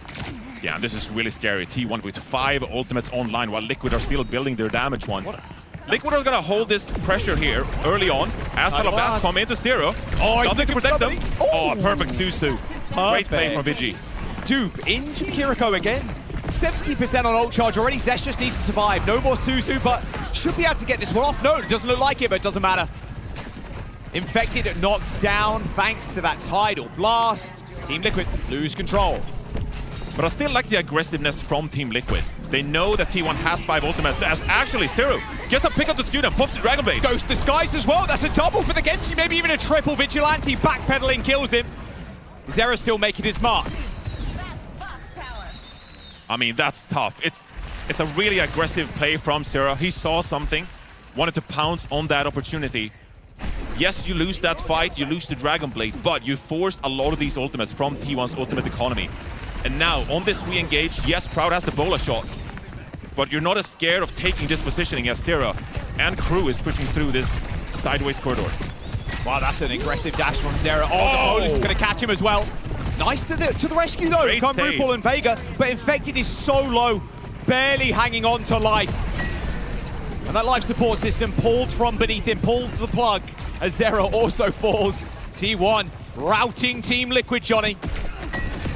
Yeah, this is really scary. T1 with 5 ultimates online while Liquid are still building their damage one. Liquid are gonna hold this pressure here early on. Astal of that come into Zero.
Oh,
nothing to protect them.
Oh,
perfect 2-2. Great play from Vigi.
Dupe into Kiriko again. 70% on ult charge already. Zesh just needs to survive. No more Suzu, but should be able to get this one off. No, it doesn't look like it, but it doesn't matter. Infected knocked down thanks to that Tidal Blast. Team Liquid lose control.
But I still like the aggressiveness from Team Liquid. They know that T1 has 5 ultimates, as actually Zero gets a pick up the skew and pops the Dragon Blade.
Goes disguised as well. That's a double for the Genji, maybe even a triple. Vigilante backpedaling kills him. Zera still making his mark.
I mean, that's tough. It's a really aggressive play from Zero. He saw something, wanted to pounce on that opportunity. Yes, you lose that fight, you lose the Dragon Blade, but you forced a lot of these ultimates from T1's ultimate economy. And now, on this re-engage, yes, Proud has the bola shot, but you're not as scared of taking this positioning as Zera and crew is pushing through this sideways corridor.
Wow, that's an aggressive dash from Zera. Oh, the Bola's going to catch him as well. Nice to the rescue, though. Come RuPaul and Vega, but Infected is so low, barely hanging on to life. And that life support system pulled from beneath him, pulled the plug, as Zera also falls. T1 routing Team Liquid, Johnny.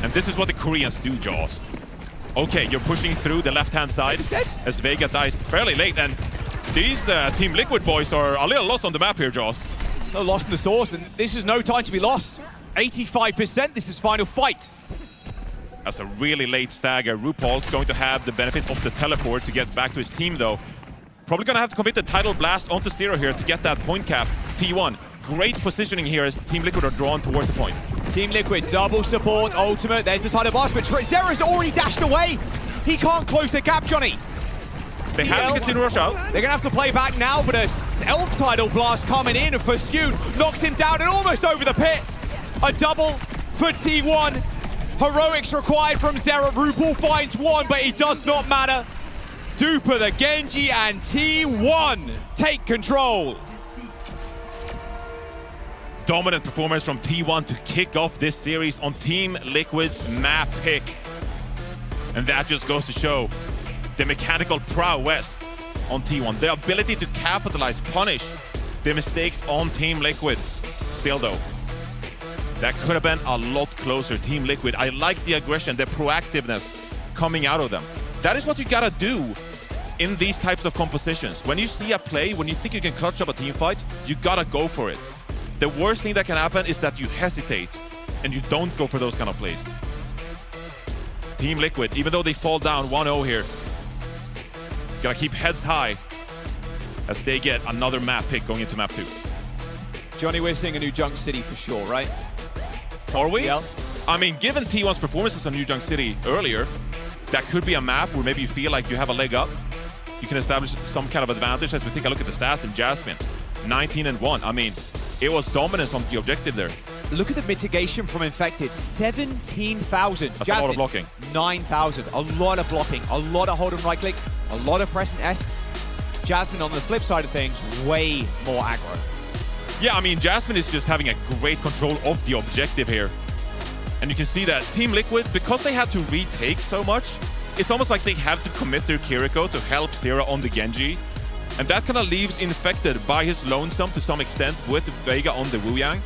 And this is what the Koreans do, Jaws. Okay, you're pushing through the left-hand side as Vega dies fairly late, and these Team Liquid boys are a little lost on the map here, Jaws.
No, lost in the source, and this is no time to be lost. 85%, this is final fight.
That's a really late stagger. RuPaul's going to have the benefit of the teleport to get back to his team, though. Probably going to have to commit the Tidal Blast onto Zero here to get that point cap. T1, great positioning here as Team Liquid are drawn towards the point.
Team Liquid, double support, ultimate. There's the Tidal Blast, but Zera's already dashed away. He can't close the gap, Johnny.
They have to continue to rush out.
They're going to have to play back now, but a Elf Tidal Blast coming in for Skew knocks him down and almost over the pit. A double for T1. Heroics required from Zera. RuPaul finds one, but it does not matter. Duper the Genji and T1 take control.
Dominant performance from T1 to kick off this series on Team Liquid's map pick. And that just goes to show the mechanical prowess on T1. The ability to capitalize, punish the mistakes on Team Liquid. Still though, that could have been a lot closer. Team Liquid, I like the aggression, the proactiveness coming out of them. That is what you gotta do in these types of compositions. When you see a play, when you think you can clutch up a team fight, you gotta go for it. The worst thing that can happen is that you hesitate and you don't go for those kind of plays. Team Liquid, even though they fall down 1-0 here, gotta keep heads high as they get another map pick going into map 2.
Johnny, we're seeing a new Junk City for sure, right?
Are we? I mean, given T1's performances on New Junk City earlier, that could be a map where maybe you feel like you have a leg up. You can establish some kind of advantage as we take a look at the stats in Jasmine. 19-1. I mean, it was dominance on the objective there.
Look at the mitigation from Infected. 17,000.
That's a lot of blocking.
9,000. A lot of blocking. A lot of hold and right click. A lot of press and S. Jasmine, on the flip side of things, way more aggro.
Yeah, I mean, Jasmine is just having a great control of the objective here. And you can see that Team Liquid, because they had to retake so much, it's almost like they have to commit their Kiriko to help Zera on the Genji. And that kind of leaves Infected by his lonesome to some extent with Vega on the Wu Yang.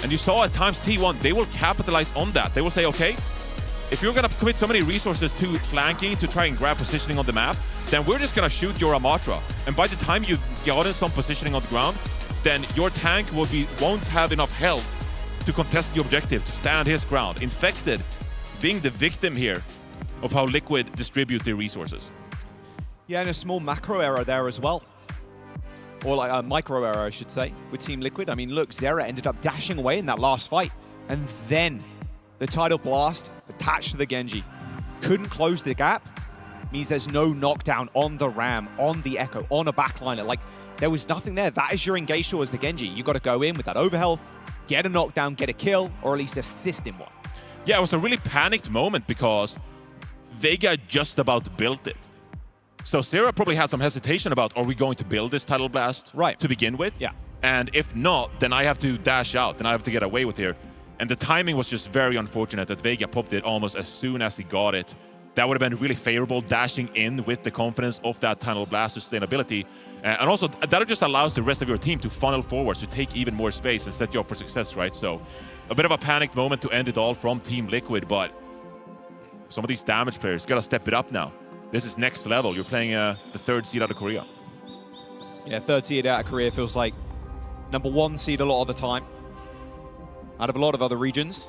And you saw at times T1, they will capitalize on that. They will say, okay, if you're going to commit so many resources to flanking to try and grab positioning on the map, then we're just going to shoot your Amatra. And by the time you've gotten some positioning on the ground, then your tank won't have enough health to contest the objective, to stand his ground. Infected being the victim here of how Liquid distribute their resources.
Yeah, and a small macro error there as well. Or like a micro error, I should say, with Team Liquid. I mean, look, Zera ended up dashing away in that last fight. And then the Tidal Blast attached to the Genji. Couldn't close the gap. Means there's no knockdown on the Ram, on the Echo, on a backliner. Like, there was nothing there. That is your engage as the Genji. You got to go in with that overhealth, get a knockdown, get a kill, or at least assist in one.
Yeah, it was a really panicked moment because Vega just about built it. So Sarah probably had some hesitation about, are we going to build this title blast to begin with?
Yeah.
And if not, then I have to dash out, then I have to get away with here. And the timing was just very unfortunate that Vega popped it almost as soon as he got it. That would have been really favorable, dashing in with the confidence of that title blast sustainability. And also, that just allows the rest of your team to funnel forwards, to take even more space and set you up for success, right? So a bit of a panicked moment to end it all from Team Liquid, but some of these damage players got to step it up now. This is next level. You're playing the 3rd seed out of Korea.
Yeah, 3rd seed out of Korea feels like #1 seed a lot of the time, out of a lot of other regions.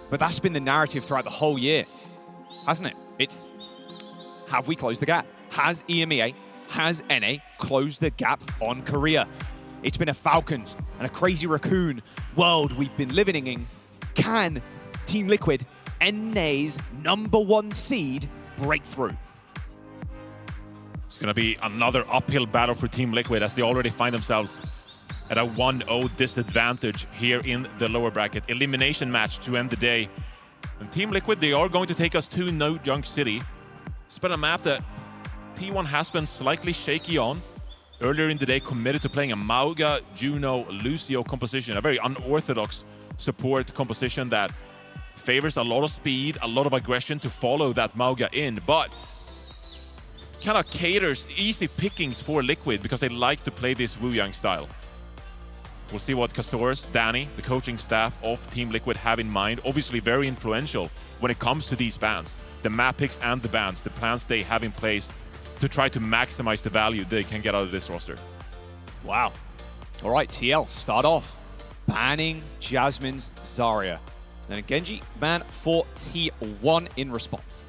But that's been the narrative throughout the whole year, hasn't it? It's, have we closed the gap? Has EMEA, has NA closed the gap on Korea? It's been a Falcons and a Crazy Raccoon world we've been living in. Can Team Liquid, NA's #1 seed, break through?
It's going to be another uphill battle for Team Liquid as they already find themselves at a 1-0 disadvantage here in the lower bracket. Elimination match to end the day. And Team Liquid, they are going to take us to No Junk City. It's been a map that T1 has been slightly shaky on. Earlier in the day, committed to playing a Mauga, Juno, Lucio composition, a very unorthodox support composition that favors a lot of speed, a lot of aggression to follow that Mauga in, but kind of caters easy pickings for Liquid because they like to play this Wu Yang style. We'll see what Castores, Danny, the coaching staff of Team Liquid have in mind. Obviously very influential when it comes to these bans. The map picks and the bans, the plans they have in place to try to maximize the value they can get out of this roster.
Wow. All right, TL, start off. Banning Jasmine's Zarya. Then a Genji ban for T1 in response.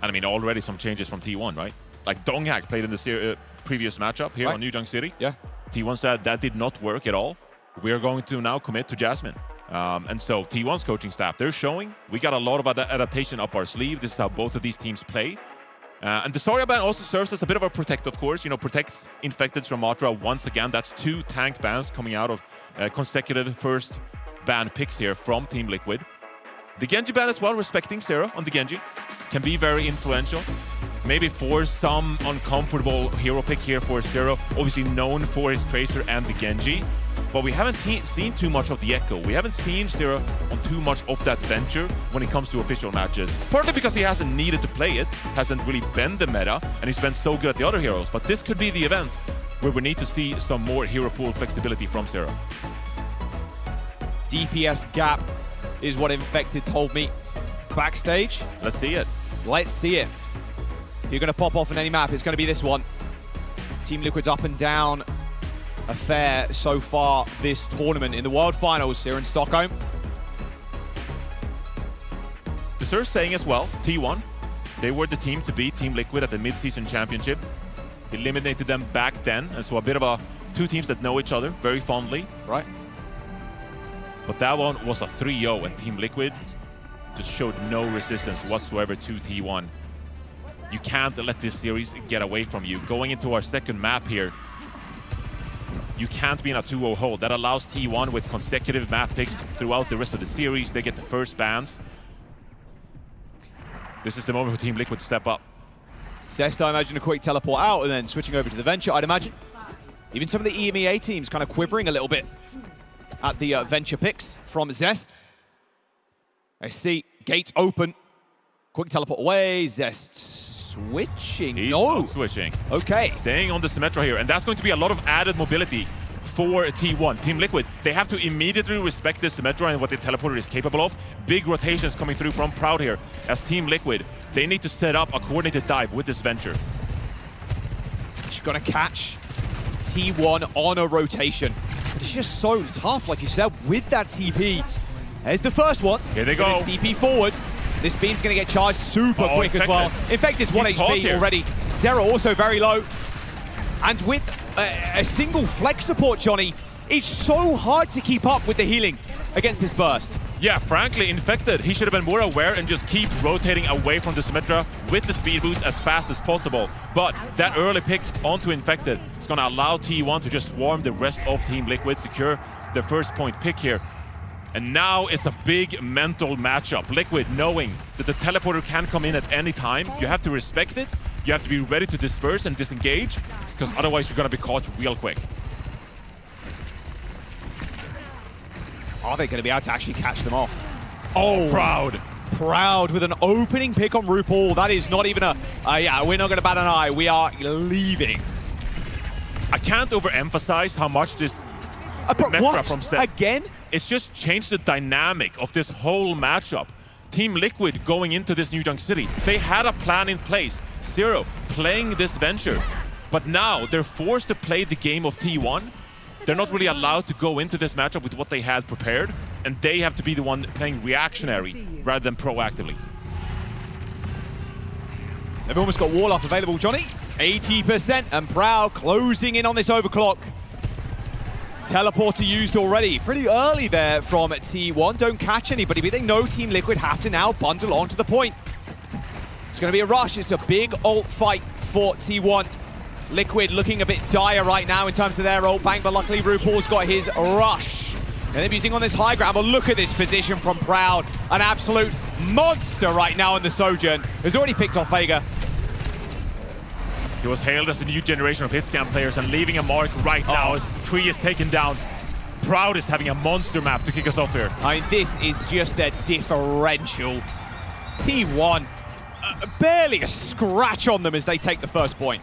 And I mean, already some changes from T1, right? Like Donghak played in the previous matchup here on New Junk City.
Yeah.
T1 said that did not work at all. We are going to now commit to Jasmine. And so T1's coaching staff, they're showing we got a lot of adaptation up our sleeve. This is how both of these teams play. And the Zarya ban also serves as a bit of a protect, of course. You know, protects Infected from Matra once again. That's 2 tank bans coming out of consecutive first ban picks here from Team Liquid. The Genji ban as well, respecting Zero on the Genji. Can be very influential. Maybe force some uncomfortable hero pick here for Zero. Obviously known for his Tracer and the Genji. But we haven't seen too much of the Echo. We haven't seen Zero on too much of that venture when it comes to official matches. Partly because he hasn't needed to play it, hasn't really been the meta, and he's been so good at the other heroes. But this could be the event where we need to see some more hero pool flexibility from Zero.
DPS gap is what Infected told me backstage.
Let's see it.
Let's see it. If you're going to pop off on any map, it's going to be this one. Team Liquid's up and down affair so far this tournament in the World Finals here in Stockholm.
Deserves saying as well, T1, they were the team to beat Team Liquid at the mid-season championship. Eliminated them back then, and so a bit of two teams that know each other very fondly.
Right.
But that one was a 3-0, and Team Liquid just showed no resistance whatsoever to T1. You can't let this series get away from you. Going into our second map here, you can't be in a 2-0 hold. That allows T1 with consecutive map picks throughout the rest of the series. They get the first bans. This is the moment for Team Liquid to step up.
Zest, I imagine, a quick teleport out and then switching over to the Venture, I'd imagine. Even some of the EMEA teams kind of quivering a little bit at the Venture picks from Zest. I see gates open. Quick teleport away. Zest switching.
He's not switching.
Okay.
Staying on the Symmetra here, and that's going to be a lot of added mobility for T1. Team Liquid, they have to immediately respect this Symmetra and what the teleporter is capable of. Big rotations coming through from Proud here. As Team Liquid, they need to set up a coordinated dive with this Venture.
She's gonna catch T1 on a rotation. It's just so tough, like you said, with that TP. There's the first one.
Here they go.
TP forward. This beam's gonna get charged super quick as well. Infected's 1 HP already. Zero also very low. And with a single flex support, Johnny, it's so hard to keep up with the healing against this burst.
Yeah, frankly, Infected, he should have been more aware and just keep rotating away from the Symmetra with the speed boost as fast as possible. But that early pick onto Infected is going to allow T1 to just swarm the rest of Team Liquid, secure the first point pick here. And now it's a big mental matchup. Liquid knowing that the teleporter can come in at any time. You have to respect it, You have to be ready to disperse and disengage, because otherwise you're going to be caught real quick.
Are they going to be able to actually catch them off? Oh,
Proud.
Proud with an opening pick on RuPaul. That is not even a... yeah, we're not going to bat an eye. We are leaving.
I can't overemphasize how much this Metra from Seth...
Again?
It's just changed the dynamic of this whole matchup. Team Liquid going into this New Junk City, they had a plan in place. Zero playing this venture. But now they're forced to play the game of T1. They're not really allowed to go into this matchup with what they had prepared, and they have to be the one playing reactionary rather than proactively.
They've almost got wall up available, Johnny. 80%, and Proud closing in on this overclock. Teleporter used already. Pretty early there from T1. Don't catch anybody, but they know Team Liquid have to now bundle onto the point. It's going to be a rush. It's a big ult fight for T1. Liquid looking a bit dire right now in terms of their ult bank, but luckily RuPaul's got his rush. And they're using on this high ground, but look at this position from Proud. An absolute monster right now in the Sojourn. Has already picked off Vega.
He was hailed as the new generation of hitscan players and leaving a mark right now as Tree is taken down. Proud is having a monster map to kick us off here.
I mean, this is just a differential. T1, barely a scratch on them as they take the first point.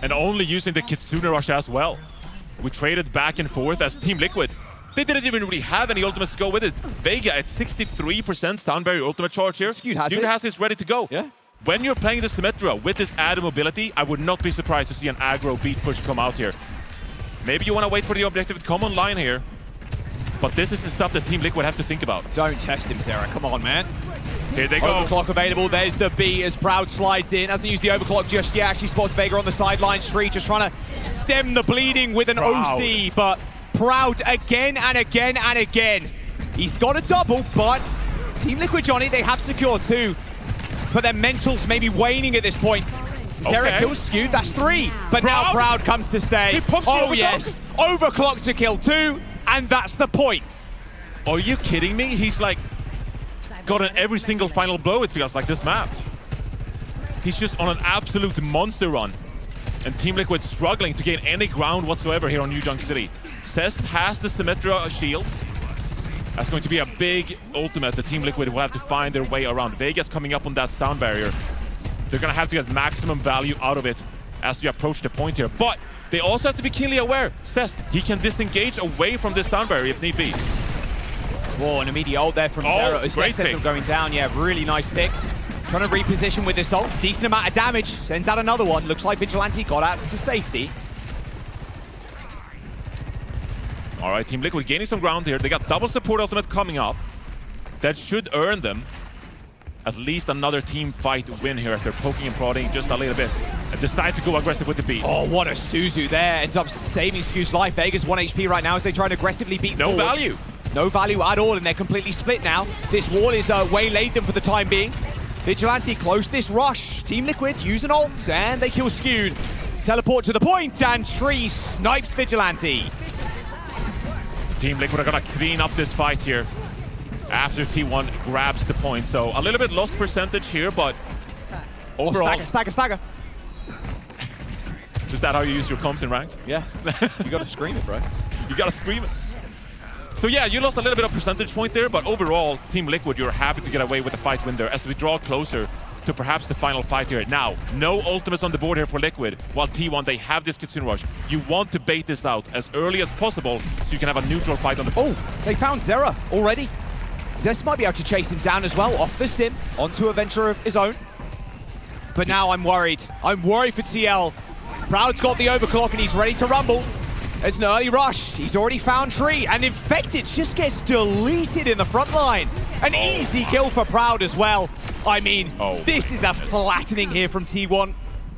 And only using the Kitsune Rush as well. We traded back and forth as Team Liquid. They didn't even really have any ultimates to go with it. Vega at 63% Sound Barrier ultimate charge here. Dude has this ready to go.
Yeah.
When you're playing the Symmetra with this added mobility, I would not be surprised to see an aggro beat push come out here. Maybe you want to wait for the objective to come online here. But this is the stuff that Team Liquid have to think about.
Don't test him, Sarah. Come on, man.
Here they go.
Overclock available. There's the B as Proud slides in. Hasn't used the overclock just yet. Actually spots Vega on the sideline. Street just trying to stem the bleeding with an OC. But Proud again and again and again. He's got a double, but Team Liquid, Johnny, they have secured two. But their mentals may be waning at this point. Sarah kills skewed. That's 3. But now Proud comes to stay. Oh, yes. Overclock to kill 2. And that's the point.
Are you kidding me? He's like gotten every single final blow, it feels like, this map. He's just on an absolute monster run. And Team Liquid struggling to gain any ground whatsoever here on New Junk City. Cest has the Symmetra shield. That's going to be a big ultimate that Team Liquid will have to find their way around. Vegas coming up on that sound barrier. They're going to have to get maximum value out of it as you approach the point here. But they also have to be keenly aware. Cest, he can disengage away from this sound barrier if need be.
Whoa, an immediate ult there from Zero.
Great pick.
Going down. Yeah, really nice pick. Trying to reposition with this ult. Decent amount of damage. Sends out another one. Looks like Vigilante got out to safety.
All right, Team Liquid gaining some ground here. They got double support ultimate coming up. That should earn them at least another team fight win here as they're poking and prodding just a little bit. And decide to go aggressive with the beat.
Oh, what a Suzu there. Ends up saving Skew's life. Vegas 1 HP right now as they try to aggressively beat
No
forward.
value.
No value at all, and they're completely split now. This wall is waylaid them for the time being. Vigilante close this rush. Team Liquid use an ult, and they kill Skewed. Teleport to the point, and Tree snipes Vigilante.
Team Liquid are gonna clean up this fight here after T1 grabs the point. So a little bit lost percentage here, but overall...
Stagger.
Is that how you use your comms in ranked?
Yeah. You gotta scream it, bro.
You gotta scream it. So yeah, you lost a little bit of percentage point there, but overall, Team Liquid, you're happy to get away with the fight win there as we draw closer to perhaps the final fight here. Now, no ultimates on the board here for Liquid, while T1, they have this Kitsune Rush. You want to bait this out as early as possible so you can have a neutral fight on the board.
Oh, they found Zera already. Zest might be able to chase him down as well, off the stim, onto a venture of his own. But now I'm worried. I'm worried for TL. Proud's got the overclock and he's ready to rumble. It's an early rush. He's already found Tree, and Infected just gets deleted in the front line. An easy kill for Proud as well. I mean, this is a flattening here from T1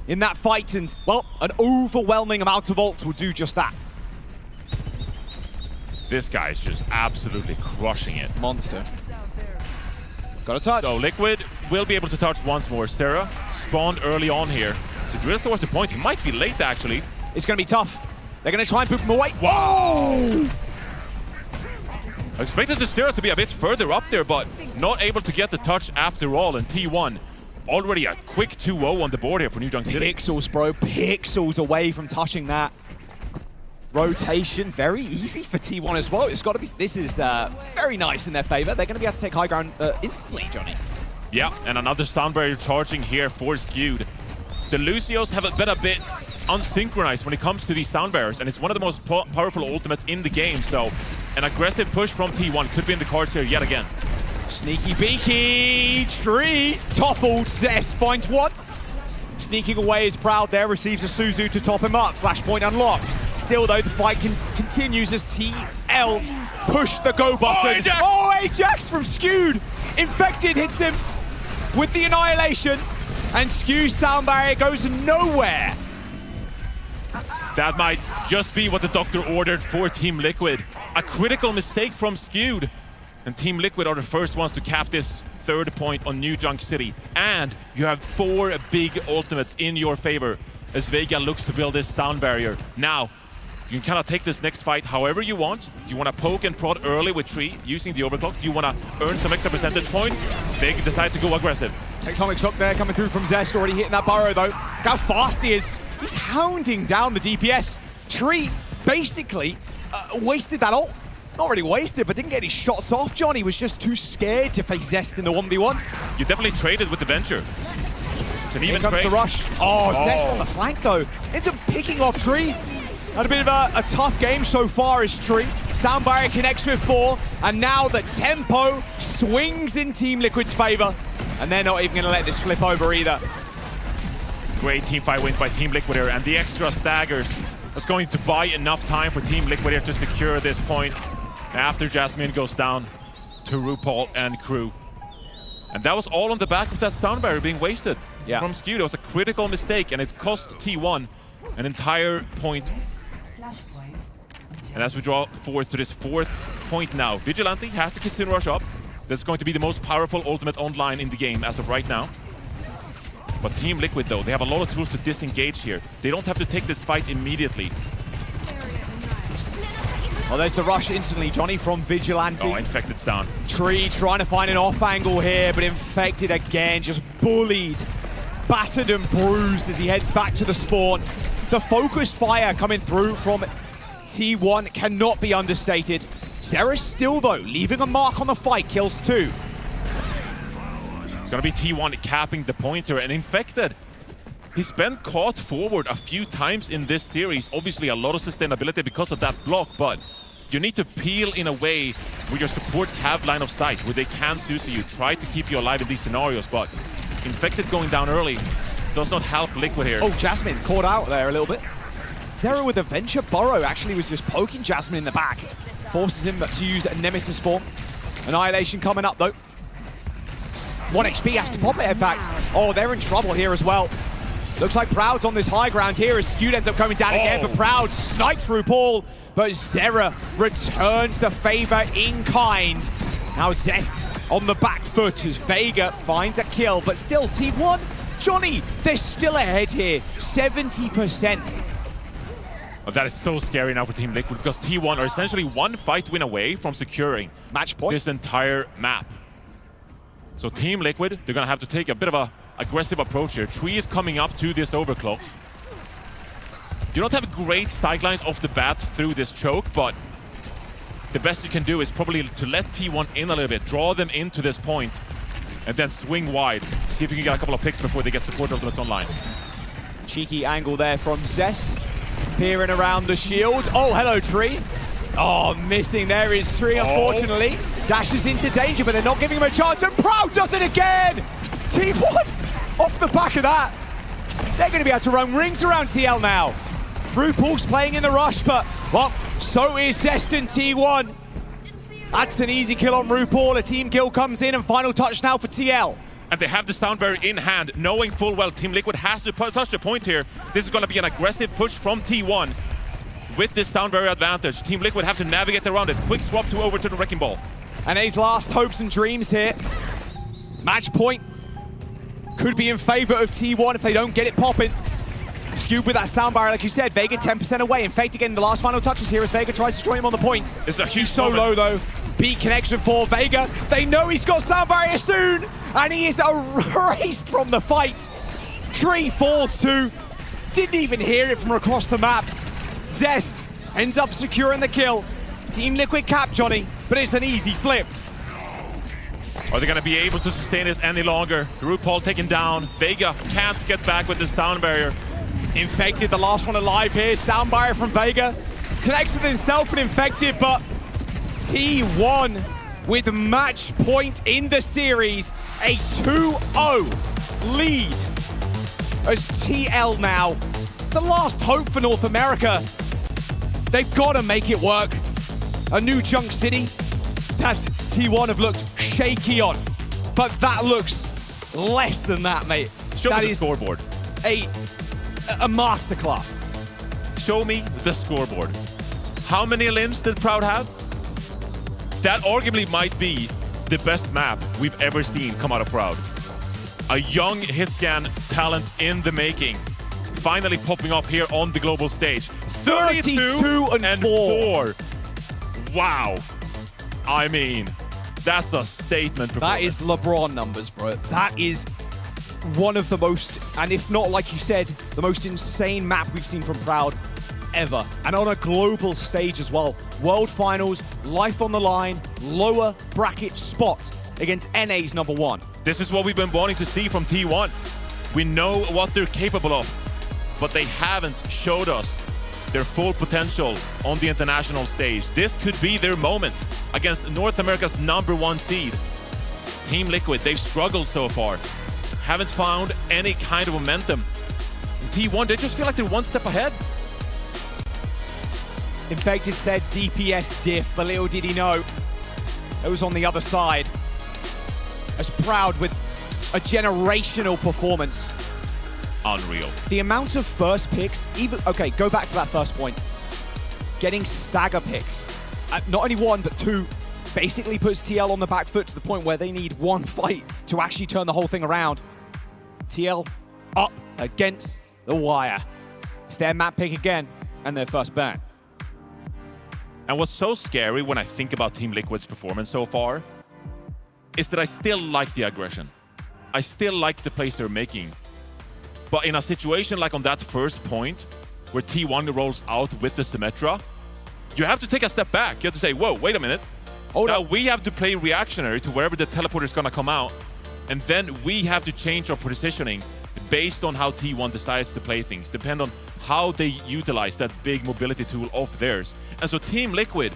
in that fight, and, well, an overwhelming amount of ult will do just that.
This guy is just absolutely crushing it.
Monster. Got a touch.
So Liquid will be able to touch once more. Sarah spawned early on here. So drills towards the point. He might be late, actually.
It's going to be tough. They're going to try and poop him away. Whoa!
I expected the Sarah to be a bit further up there, but not able to get the touch after all. And T1 already a quick 2-0 on the board here for New Junk City.
Pixels, bro. Pixels away from touching that. Rotation, very easy for T1 as well. It's got to be. This is very nice in their favor. They're going to be able to take high ground instantly, Johnny.
Yeah, and another sound barrier charging here for Skewed. The Lucios have been a bit unsynchronized when it comes to these sound barriers, and it's one of the most powerful ultimates in the game. So an aggressive push from T1 could be in the cards here yet again.
Sneaky beaky, Tree, toppled, Zest finds one. Sneaking away is Proud there, receives a Suzu to top him up. Flashpoint unlocked. Still though, the fight continues as TL push the go button. Oh, Ajax from Skewed. Infected hits him with the Annihilation, and Skew's sound barrier goes nowhere.
That might just be what the Doctor ordered for Team Liquid. A critical mistake from Skewed. And Team Liquid are the first ones to cap this third point on New Junk City. And you have 4 big ultimates in your favor as Vega looks to build this sound barrier. Now, you can kind of take this next fight however you want. You want to poke and prod early with Tree using the overclock. You want to earn some extra percentage point. They decide to go aggressive.
Tectonic shock there coming through from Zest, already hitting that burrow though. Look how fast he is. He's hounding down the DPS. Tree basically wasted that ult. Not really wasted, but didn't get any shots off. Johnny was just too scared to face Zest in the 1v1.
You definitely traded with the Venture. It's an even
comes
trade.
the rush. Oh, Zest on the flank though. Ends up picking off Tree. Had a bit of a tough game so far as Tree. Sound barrier connects with 4, and now the tempo swings in Team Liquid's favor, and they're not even going to let this flip over either.
Great team fight win by Team Liquid here, and the extra staggers was going to buy enough time for Team Liquid here to secure this point after Jasmine goes down to RuPaul and crew. And that was all on the back of that sound barrier being wasted from Skewed. It was a critical mistake, and it cost T1 an entire point. And as we draw forward to this 4th point now, Vigilante has to continue to rush up. That's going to be the most powerful ultimate online in the game as of right now. But Team Liquid though, they have a lot of tools to disengage here. They don't have to take this fight immediately.
Well, there's the rush instantly, Johnny, from Vigilante.
Oh, Infected's down.
Tree trying to find an off angle here, but Infected again, just bullied, battered and bruised as he heads back to the spawn. The focused fire coming through from T1 cannot be understated. Zera still, though, leaving a mark on the fight, kills 2.
It's going to be T1 capping the pointer, and Infected. He's been caught forward a few times in this series. Obviously, a lot of sustainability because of that block, but you need to peel in a way where your supports have line of sight, where they can suit you. Try to keep you alive in these scenarios, but Infected going down early does not help Liquid here.
Oh, Jasmine caught out there a little bit. Zera with a Venture Burrow actually was just poking Jasmine in the back. Forces him to use a Nemesis form. Annihilation coming up, though. 1 HP has to pop it, in fact. Oh, they're in trouble here as well. Looks like Proud's on this high ground here as Skewed ends up coming down again, but Proud snipes through Paul, but Zera returns the favor in kind. Now Zest on the back foot as Vega finds a kill, but still T1, Johnny, they're still ahead here, 70%.
Oh, that is so scary now for Team Liquid because T1 are essentially 1 fight win away from securing
match point
this entire map. So Team Liquid, they're going to have to take a bit of a aggressive approach here. Tree is coming up to this overclock. You don't have great sightlines off the bat through this choke, but the best you can do is probably to let T1 in a little bit, draw them into this point, and then swing wide. See if you can get a couple of picks before they get support ultimates online.
Cheeky angle there from Zest. Peering around the shield. Oh, hello, Tree. Oh, missing there is Tree, unfortunately. Dashes into danger, but they're not giving him a chance, and Proud does it again! T1 off the back of that. They're going to be able to run rings around TL now. RuPaul's playing in the rush, but, well, so is Destin T1. That's an easy kill on RuPaul. A team kill comes in, and final touch now for TL.
And they have the sound barrier in hand, knowing full well Team Liquid has to touch the point here. This is going to be an aggressive push from T1. With this sound barrier advantage, Team Liquid have to navigate around it. Quick swap over to the Wrecking Ball.
And his last hopes and dreams here. Match point could be in favor of T1 if they don't get it popping. Skewed with that sound barrier, like you said. Vega 10% away. Infected getting the last final touches here as Vega tries to join him on the point.
It's a huge
He's so low, though. Beat connection for Vega. They know he's got sound barrier soon, and he is erased from the fight. Tree falls too. Didn't even hear it from across the map. Zest ends up securing the kill. Team Liquid cap, Johnny, but it's an easy flip.
Are they going to be able to sustain this any longer? RuPaul taken down. Vega can't get back with this sound barrier.
Infected, the last one alive here. Sound barrier from Vega. Connects with himself and Infected, but T1 with match point in the series. A 2-0 lead. As TL now, the last hope for North America. They've got to make it work. A new Junk City that T1 have looked shaky on, but that looks less than that, mate.
Show
that
me the
is
scoreboard.
A masterclass.
Show me the scoreboard. How many limbs did Proud have? That arguably might be the best map we've ever seen come out of Proud. A young hitscan talent in the making. Finally popping off here on the global stage. 32 and 4. Wow. I mean, that's a statement performance.
That is LeBron numbers, bro. That is one of the most, and if not, like you said, the most insane map we've seen from Proud ever. And on a global stage as well. World Finals, life on the line, lower bracket spot against NA's #1.
This is what we've been wanting to see from T1. We know what they're capable of, but they haven't showed us their full potential on the international stage. This could be their moment against North America's #1 seed. Team Liquid, they've struggled so far. Haven't found any kind of momentum. And T1, they just feel like they're one step ahead.
Infected said DPS diff, but little did he know it was on the other side. As Proud with a generational performance.
Unreal.
The amount of first picks, even, okay, go back to that first point. Getting stagger picks, not only one, but two, basically puts TL on the back foot to the point where they need one fight to actually turn the whole thing around. TL up against the wire. It's their map pick again, and their first ban.
And what's so scary when I think about Team Liquid's performance so far is that I still like the aggression. I still like the plays they're making. But in a situation like on that first point, where T1 rolls out with the Symmetra, you have to take a step back. You have to say, whoa, wait a minute. Oh, now we have to play reactionary to wherever the teleporter is going to come out. And then we have to change our positioning based on how T1 decides to play things, depend on how they utilize that big mobility tool of theirs. And so Team Liquid,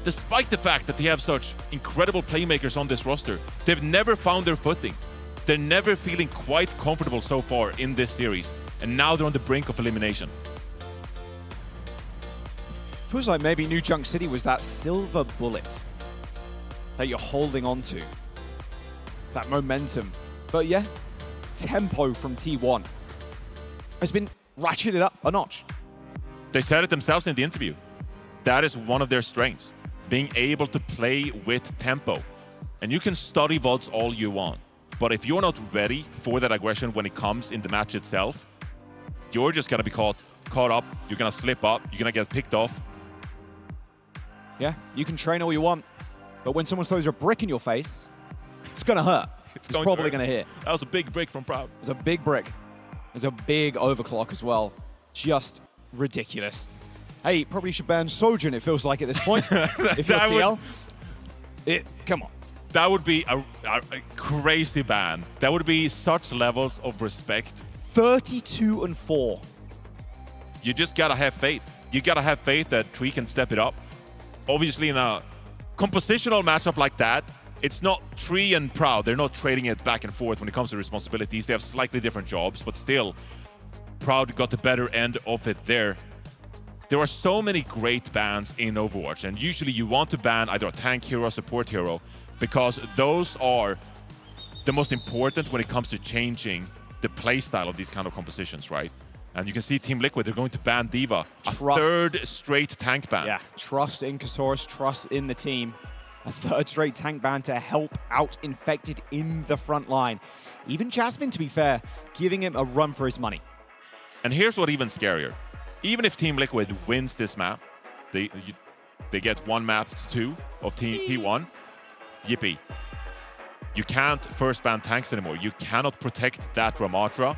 despite the fact that they have such incredible playmakers on this roster, they've never found their footing. They're never feeling quite comfortable so far in this series. And now they're on the brink of elimination.
Feels like maybe New Junk City was that silver bullet that you're holding on to. That momentum. But yeah, tempo from T1 has been ratcheted up a notch.
They said it themselves in the interview. That is one of their strengths, being able to play with tempo. And you can study VODs all you want, but if you're not ready for that aggression when it comes in the match itself, you're just gonna be caught up, you're gonna slip up, you're gonna get picked off.
Yeah, you can train all you want, but when someone throws a brick in your face, it's gonna hurt. It's probably gonna hit.
That was a big brick from Proud.
It was a big brick. There's a big overclock as well. Just ridiculous. Hey, probably should ban Sojourn, it feels like at this point. If you're TL. Come on.
That would be a crazy ban. That would be such levels of respect.
32 and 4.
You just gotta have faith. You gotta have faith that Tree can step it up. Obviously, in a compositional matchup like that, it's not Tree and Proud. They're not trading it back and forth when it comes to responsibilities. They have slightly different jobs, but still, Proud got the better end of it there. There are so many great bans in Overwatch, and usually you want to ban either a tank hero or support hero, because those are the most important when it comes to changing the playstyle of these kind of compositions, right? And you can see Team Liquid, they're going to ban D.Va. A third straight tank ban.
Yeah, trust in Kasaurus, trust in the team. A third straight tank ban to help out Infected in the front line. Even Jasmine, to be fair, giving him a run for his money.
And here's what even scarier. Even if Team Liquid wins this map, they get 1 map to 2 of T1, yippee. You can't first ban tanks anymore. You cannot protect that Ramatra,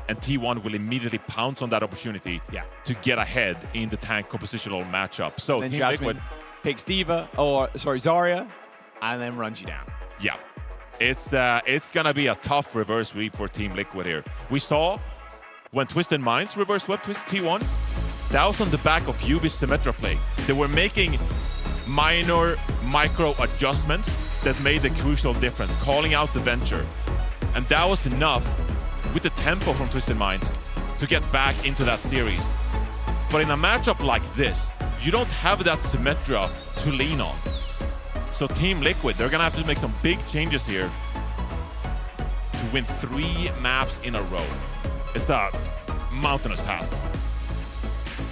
and T1 will immediately pounce on that opportunity to get ahead in the tank compositional matchup. So
then
Team
Jasmine
Liquid
picks Diva, or sorry, Zarya, and then runs you down.
Yeah, it's gonna be a tough reverse sweep for Team Liquid here. We saw when Twisted Minds reverse swept T1, that was on the back of Yubi's Symmetra play. They were making minor micro adjustments that made the crucial difference, calling out the Venture. And that was enough with the tempo from Twisted Minds to get back into that series. But in a matchup like this, you don't have that Symmetra to lean on. So Team Liquid, they're gonna have to make some big changes here to win 3 maps in a row. It's a mountainous task.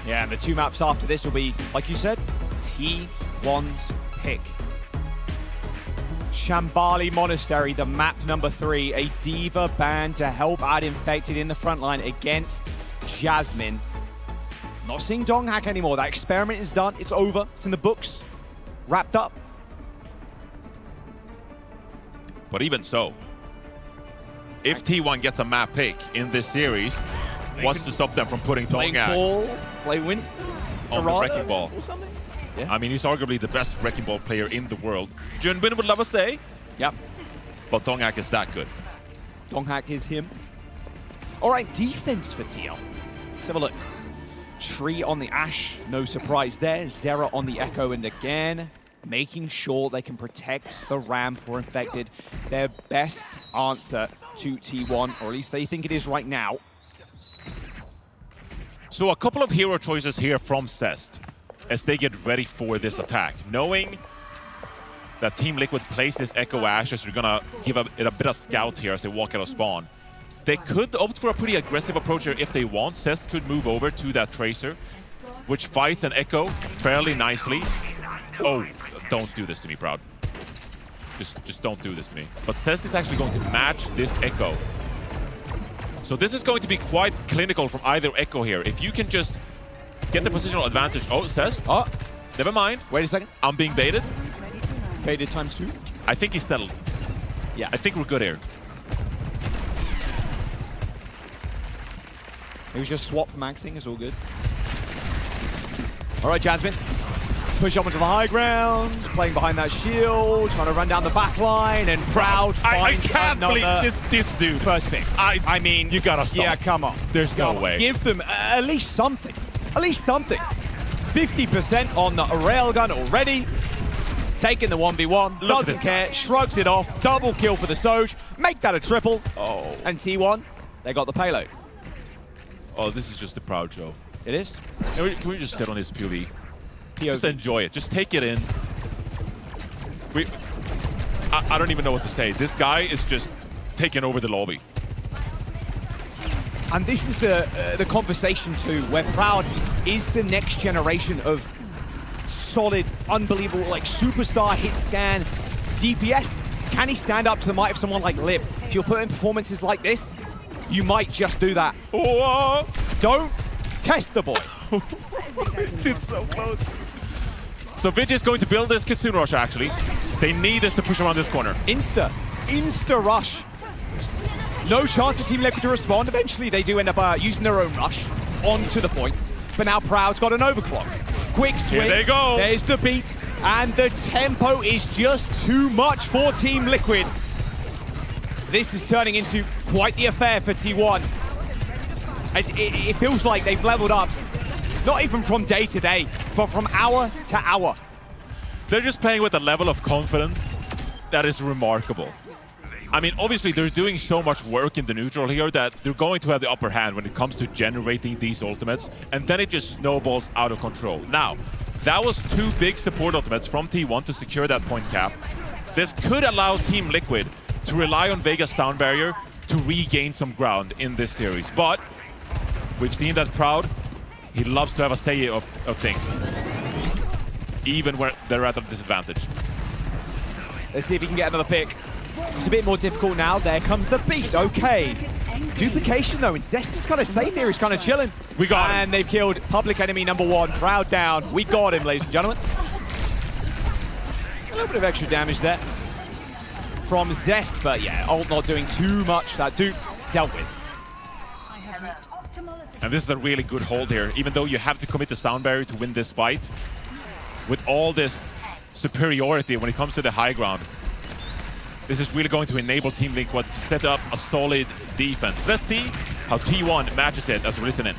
Yeah, and the 2 maps after this will be, like you said, T1's pick. Shambali Monastery, the map number 3, a Diva ban to help add Infected in the front line against Jasmine. Not seeing Donghack anymore. That experiment is done. It's over. It's in the books. Wrapped up.
But even so, if T1 gets a map pick in this series, what's to stop them from putting Donghack
play Winston
on the Wrecking Ball?
Or something?
Yeah. I mean, he's arguably the best Wrecking Ball player in the world. Junbin would love to say.
Yep.
But Donghack is that good.
Donghack is him. All right, defense for TL. Let's have a look. Tree on the Ashe, no surprise there. Zera on the Echo, and again, making sure they can protect the Ram for Infected. Their best answer to T1, or at least they think it is right now.
So a couple of hero choices here from Cest as they get ready for this attack. Knowing that Team Liquid plays this Echo Ashe, as you're gonna give it a bit of scout here as they walk out of spawn. They could opt for a pretty aggressive approach here if they want. Cest could move over to that Tracer, which fights an Echo fairly nicely. Oh, don't do this to me, Proud. Just don't do this to me. But Cest is actually going to match this Echo. So this is going to be quite clinical from either Echo here. If you can just get the positional advantage. Oh, Cest.
Oh,
never mind.
Wait a second.
I'm being baited.
Baited ×2.
I think he's settled.
Yeah.
I think we're good here.
It was just swap maxing. It's all good. All right, Jasmine. Push up into the high ground, playing behind that shield, trying to run down the back line, and Proud
I
finds
can't believe this dude.
First pick.
I mean, you gotta stop.
Yeah, come on.
There's no way.
Give them at least something. At least something. 50% on the railgun already. Taking the 1v1. Doesn't care. Shrugs it off. Double kill for the Soj. Make that a triple.
Oh.
And T1, they got the payload.
Oh, this is just a Proud show.
It is?
Can we just sit on his POV? Just enjoy it. Just take it in. I don't even know what to say. This guy is just taking over the lobby.
And this is the conversation too, where Proud is the next generation of solid, unbelievable, like superstar hit scan DPS. Can he stand up to the might of someone like Liv? If you're putting performances like this, you might just do that.
Oh,
don't test the boy.
It's so close. So Vigi is going to build this Kitsune Rush, actually. They need us to push around this corner.
Insta rush. No chance for Team Liquid to respond. Eventually, they do end up using their own rush onto the point. But now Proud's got an overclock. Quick swing.
Here they go.
There's the beat. And the tempo is just too much for Team Liquid. This is turning into quite the affair for T1. It feels like they've leveled up, not even from day to day, but from hour to hour.
They're just playing with a level of confidence that is remarkable. I mean, obviously, they're doing so much work in the neutral here that they're going to have the upper hand when it comes to generating these ultimates, and then it just snowballs out of control. Now, that was 2 big support ultimates from T1 to secure that point cap. This could allow Team Liquid to rely on Vega's sound barrier to regain some ground in this series. But we've seen that Proud, he loves to have a say of things, even where they're at a disadvantage.
Let's see if he can get another pick. It's a bit more difficult now. There comes the beat. Okay. Duplication though, and Zest is kind of safe here. He's kind of chilling.
We got him.
And they've killed public enemy number 1. Proud down. We got him, ladies and gentlemen. A little bit of extra damage there from Zest, but yeah, ult not doing too much. That Dupe dealt with.
And this is a really good hold here, even though you have to commit the sound barrier to win this fight. With all this superiority when it comes to the high ground, this is really going to enable Team Liquid to set up a solid defense. Let's see how T1 matches it as we're listening.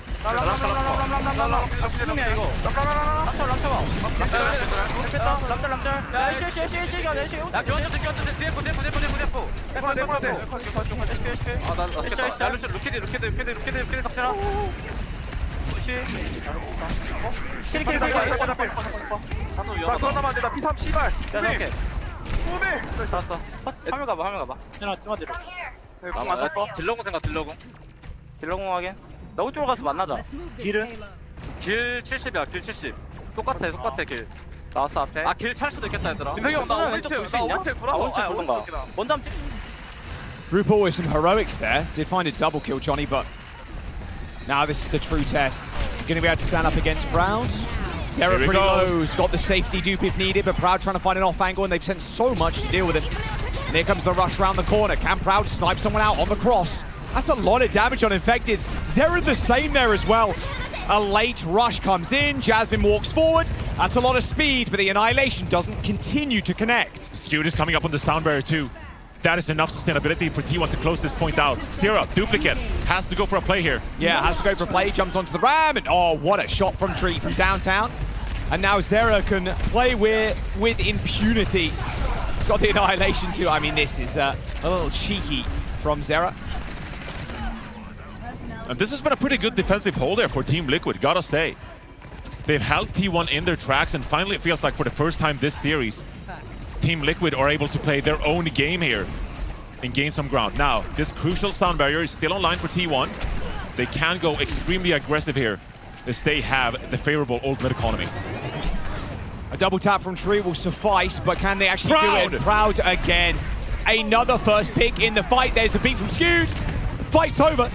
화면 가봐. 딜러공 생각, 딜러공 하긴. 나 우쪽으로 가서 만나자. 길 70이야, 길 70. 똑같아, 길. 나왔어, 앞에. 아, 길 찰 수도 있겠다, 얘들아. 나 오른쪽 볼 수 있냐? 오른쪽 보던가. 원담 찍.
RuPaul with some heroics there. Did find a double kill, Johnny, but now this is the true test. Going to be able to stand up against Proud. Zera pretty low, has got the safety dupe if needed, but Proud trying to find an off angle, and they've sent so much to deal with it. And here comes the rush around the corner. Can Proud snipe someone out on the cross? That's a lot of damage on Infected. Zera the same there as well. A late rush comes in, Jasmine walks forward. That's a lot of speed, but the Annihilation doesn't continue to connect.
Skewed is coming up on the sound barrier too. That is enough sustainability for T1 to close this point out. Zera, duplicate, has to go for a play here.
Yeah, has to go for a play, jumps onto the ram, and oh, what a shot from Tree from downtown. And now Zera can play with impunity. He's got the Annihilation too. I mean, this is a little cheeky from Zera.
And this has been a pretty good defensive hold there for Team Liquid, gotta say. They've held T1 in their tracks, and finally it feels like for the first time this series, Team Liquid are able to play their own game here and gain some ground. Now, this crucial sound barrier is still online for T1. They can go extremely aggressive here as they have the favorable ultimate economy.
A double tap from Tree will suffice, but can they actually do it? Proud again. Another first pick in the fight. There's the beat from Skewed. Fight's over.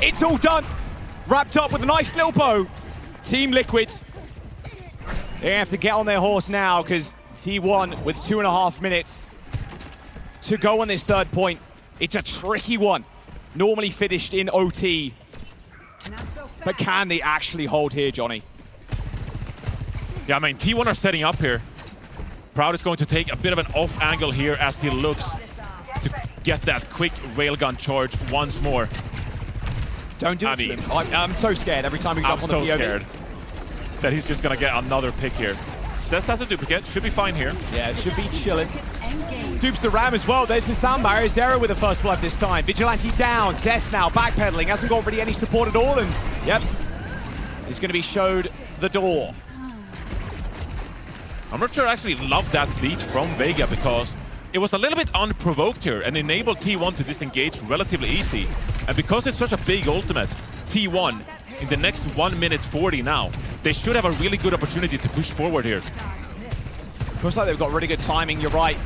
It's all done. Wrapped up with a nice little bow. Team Liquid, they have to get on their horse now because T1 with 2.5 minutes to go on this third point. It's a tricky one. Normally finished in OT. But can they actually hold here, Johnny?
Yeah, I mean, T1 are setting up here. Proud is going to take a bit of an off angle here as he looks to get that quick railgun charge once more.
Don't do it to him. I'm so scared every time we jump on the POV.
I'm so scared that he's just going to get another pick here. Zest has a duplicate, should be fine here.
Yeah, it should be chilling. Dupes the ram as well. There's the sound barrier. Zera with the first blood this time. Vigilante down. Zest now backpedaling. Hasn't got really any support at all. And yep, he's going to be showed the door.
I'm not sure I actually love that beat from Vega because it was a little bit unprovoked here and enabled T1 to disengage relatively easy. And because it's such a big ultimate, T1 in the next 1 minute 40 now, they should have a really good opportunity to push forward here.
Looks like they've got really good timing, you're right.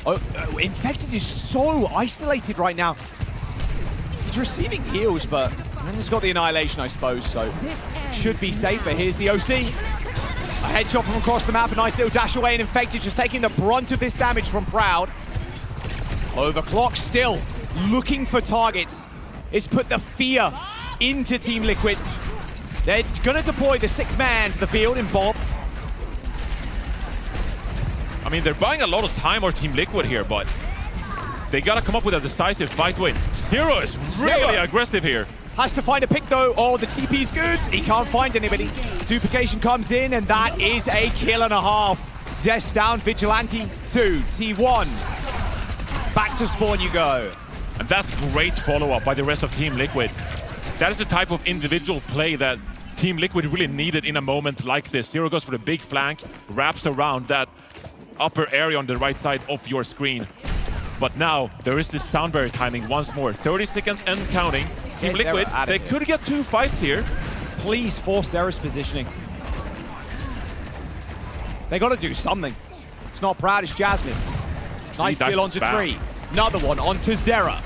Oh, Infected is so isolated right now. He's receiving heals, but then he's got the Annihilation, I suppose, so should be safe. But here's the OC. A headshot from across the map, a nice little dash away, and Infected just taking the brunt of this damage from Proud. Overclock still looking for targets. It's put the fear into Team Liquid. They're going to deploy the 6th man to the field in Bob.
I mean, they're buying a lot of time on Team Liquid here, but they got to come up with a decisive fight win. Zero is really aggressive here.
Has to find a pick though. Oh, the TP's good. He can't find anybody. Duplication comes in, and that is a kill and a half. Zest down, Vigilante 2, T1. Back to spawn you go.
And that's great follow-up by the rest of Team Liquid. That is the type of individual play that Team Liquid really needed in a moment like this. Zero goes for the big flank, wraps around that upper area on the right side of your screen. But now, there is this sound barrier timing once more. 30 seconds and counting. Team Liquid, they could get 2 fights here.
Please force Zera's positioning. They got to do something. It's not Proud, it's Jasmine. Nice kill onto Tree. Another one onto Zera.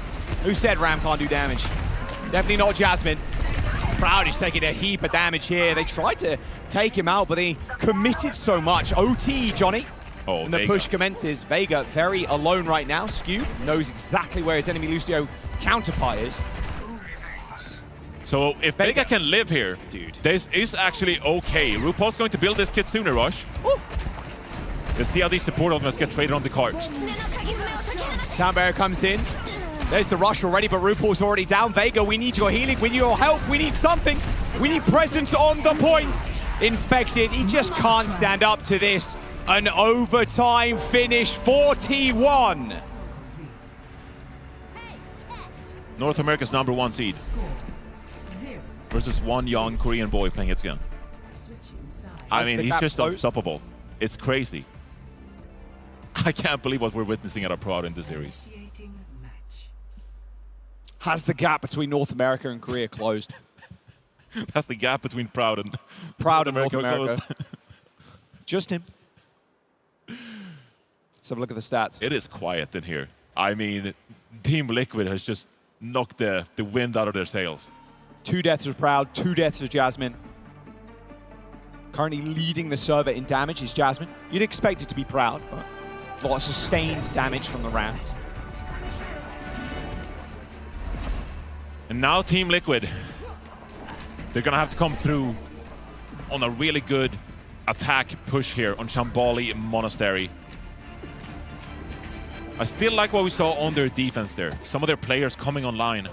Who said Ram can't do damage? Definitely not Jasmine. Proud is taking a heap of damage here. They tried to take him out, but they committed so much. OT, Johnny.
Oh,
and the push commences. Vega very alone right now. Skew knows exactly where his enemy Lucio counterpart is.
So if Vega can live here, dude, this is actually okay. RuPaul's going to build this Kitsune rush. Woo. Let's see how these support ultimates get traded on the cards.
Sound Barrier comes in. There's the rush already, but RuPaul's already down. Vega, we need your healing, we need your help, we need something. We need presence on the point. Infected, he just can't stand up to this. An overtime finish for T1.
North America's #1 seed versus one young Korean boy playing its gun. I mean, he's just unstoppable. It's crazy. I can't believe what we're witnessing at our Proud in this series.
Has the gap between North America and Korea closed?
That's the gap between Proud and
North America. Just him. Let's have a look at the stats.
It is quiet in here. I mean, Team Liquid has just knocked the wind out of their sails.
2 deaths of Proud, 2 deaths of Jasmine. Currently leading the server in damage is Jasmine. You'd expect it to be Proud, but a lot of sustained damage from the round.
And now Team Liquid, they're gonna have to come through on a really good attack push here on Shambali Monastery. I still like what we saw on their defense there. Some of their players coming online.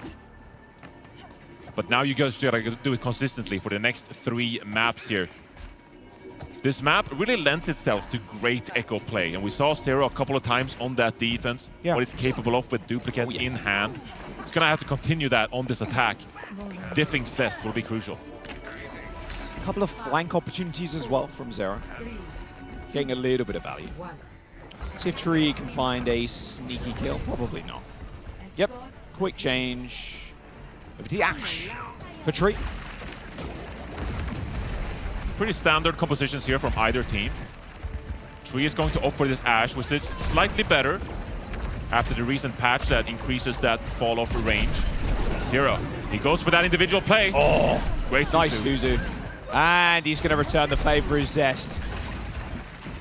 But now you guys gotta do it consistently for the next 3 maps here. This map really lends itself to great echo play, and we saw Zero a couple of times on that defense, what it's capable of with Duplicate in hand. It's gonna have to continue that on this attack. Diffing's Fest will be crucial.
A couple of flank opportunities as well from Zero. Getting a little bit of value. See if Tree can find a sneaky kill. Probably not. Yep, quick change. Over to the Ash for Tree.
Pretty standard compositions here from either team. Tree is going to opt for this Ash, which is slightly better after the recent patch that increases that fall-off range. Zero. He goes for that individual play. Oh, great.
Nice, Luzu. And he's going to return the favor for his Zest.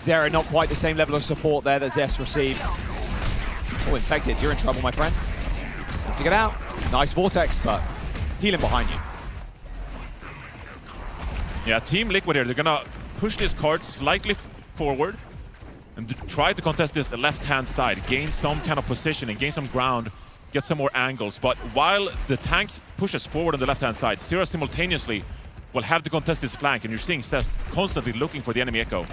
Zero, not quite the same level of support there that Zest receives. Oh, Infected, you're in trouble, my friend. Have to get out. Nice Vortex, but healing behind you.
Yeah, Team Liquid here, they're gonna push this card slightly forward and try to contest this left-hand side, gain some kind of positioning, gain some ground, get some more angles. But while the tank pushes forward on the left-hand side, Zero simultaneously will have to contest this flank, and you're seeing Cest constantly looking for the enemy echo.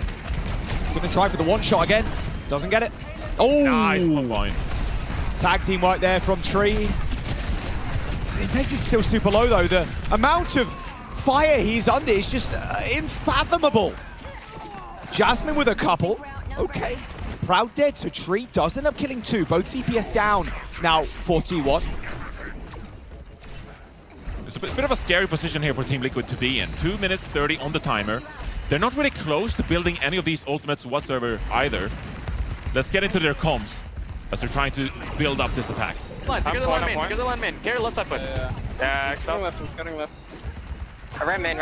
Gonna try for the one-shot again. Doesn't get it. Oh!
Nice, fine.
Tag team work there from Tree. Infected's still super low, though. The amount of fire he's under is just unfathomable. Jasmine with a couple. Okay. Proud dead, so Tree does end up killing 2. Both CPS down now for T1.
It's a bit of a scary position here for Team Liquid to be in. 2 minutes 30 on the timer. They're not really close to building any of these ultimates whatsoever either. Let's get into their comms as they're trying to build up this attack.
Together one main. Carry left side foot. Yeah, cutting left. Ram main.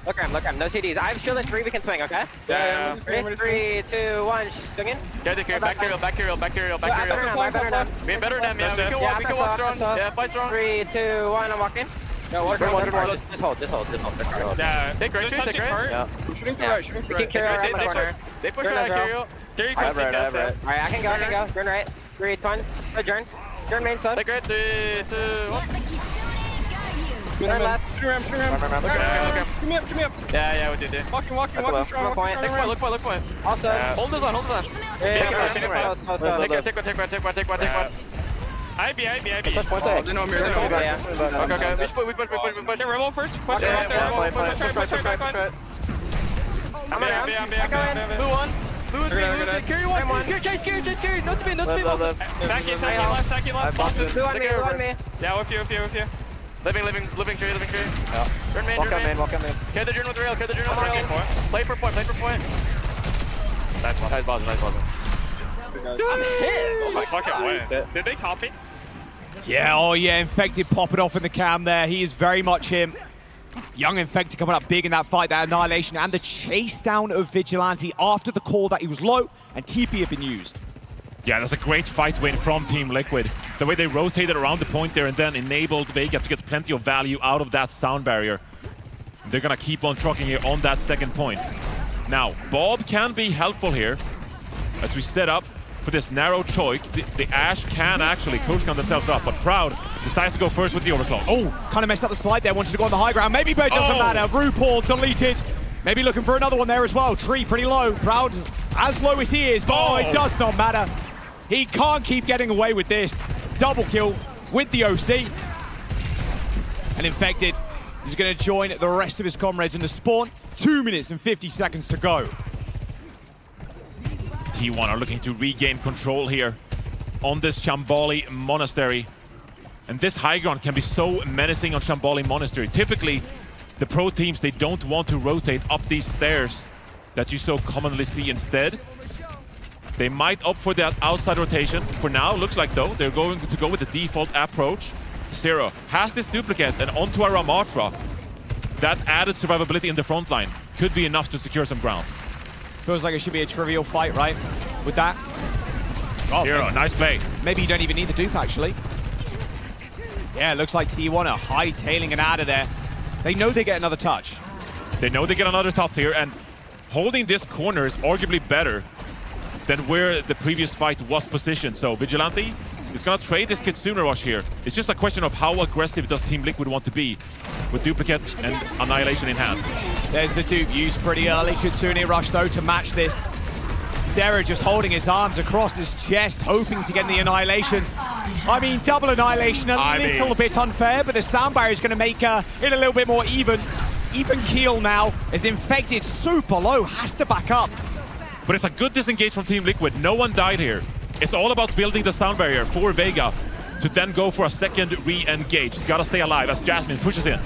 Look Ram. No TDs. I have shield and 3, we can swing, okay?
Yeah.
3, 2, 1, swing in.
Back carriel. Be better than me, we can walk strong. Yeah, fight strong.
3, 2, 1, I'm walking. No, walk. Just hold.
Yeah, take right.
Yeah.
Shooting for right.
We can carry around the corner.
They push right, carriel. Carry close,
Alright, I can go. Turn right. 3, 2, 1. Turn main side.
Take right, 3, 2, 1.
Turn left.
Shooting ram. Look me up. Yeah, we did it. Walking strong. Look point.
Also,
hold this on. Take one. I be.
They know I'm here.
Okay. We push. Get Remo first. Push.
I'm around.
Blue one. Carry one. Carry. No speed. Saki left.
Blue on me.
Yeah, with you. Living tree.
Yeah.
Turn main.
Walk on main.
Carry the journal with rail. Play for point. Nice buzz. I'm hit. Oh my fucking way. Did they copy?
Yeah, oh yeah, Infected popping off in the cam there. He is very much him. Young Infected coming up big in that fight, that Annihilation, and the chase down of Vigilante after the call that he was low and TP had been used.
Yeah, that's a great fight win from Team Liquid. The way they rotated around the point there and then enabled Vega to get plenty of value out of that sound barrier. They're gonna keep on trucking here on that second point. Now, Bob can be helpful here as we set up for this narrow choke. The Ashe can actually push themselves up, but Proud decides to go first with the overclock.
Oh, kind of messed up the slide there, wanted to go on the high ground. Maybe, but it doesn't matter. RuPaul deleted. Maybe looking for another one there as well. Tree pretty low. Proud as low as he is, but it does not matter. He can't keep getting away with this. Double kill with the OC. And Infected is going to join the rest of his comrades in the spawn. 2 minutes and 50 seconds to go.
T1 are looking to regain control here on this Shambali Monastery. And this high ground can be so menacing on Shambali Monastery. Typically, the pro teams, they don't want to rotate up these stairs that you so commonly see instead. They might opt for that outside rotation. For now, looks like though, they're going to go with the default approach. Zero has this duplicate and onto a Ramatra. That added survivability in the front line could be enough to secure some ground.
Feels like it should be a trivial fight, right? With that.
Oh, Zero, nice play.
Maybe you don't even need the dupe, actually. Yeah, it looks like T1 are hightailing it out of there. They know they get another touch.
They know they get another touch here, and holding this corner is arguably better than where the previous fight was positioned. So Vigilante is gonna trade this Kitsune rush here. It's just a question of how aggressive does Team Liquid want to be with duplicate and Annihilation in hand.
There's the dupe used pretty early. Kitsune rush though to match this. Zero just holding his arms across his chest, hoping to get the Annihilation. I mean, double Annihilation, a little bit unfair, but the sound barrier is going to make it a little bit more even. Even keel now, as Infected super low, has to back up.
But it's a good disengage from Team Liquid. No one died here. It's all about building the sound barrier for Vega to then go for a second re-engage. Gotta stay alive as Jasmine pushes in.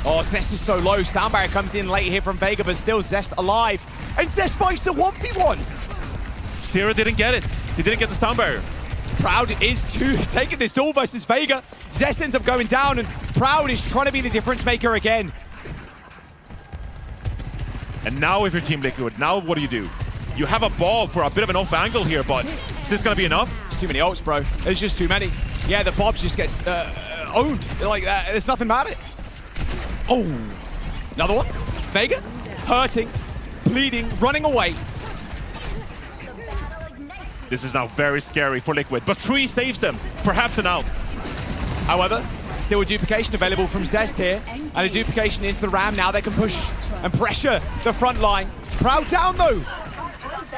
Oh, Zest is so low. Sound barrier comes in late here from Vega, but still Zest alive. And Zest fights the 1v1.
Zero didn't get it. He didn't get the sound barrier.
Proud is taking this duel versus Vega. Zest ends up going down, and Proud is trying to be the difference maker again.
And now if you're Team Liquid, now what do? You have a ball for a bit of an off angle here, but is this gonna be enough?
It's too many ults, bro. There's just too many. Yeah, the Bobs just gets owned. Like that. There's nothing about it. Oh, another one. Vega, hurting, bleeding, running away.
This is now very scary for Liquid, but Tree saves them. Perhaps an out.
However, still a duplication available from Zest here, and a duplication into the Ram. Now they can push and pressure the front line. Proud down though.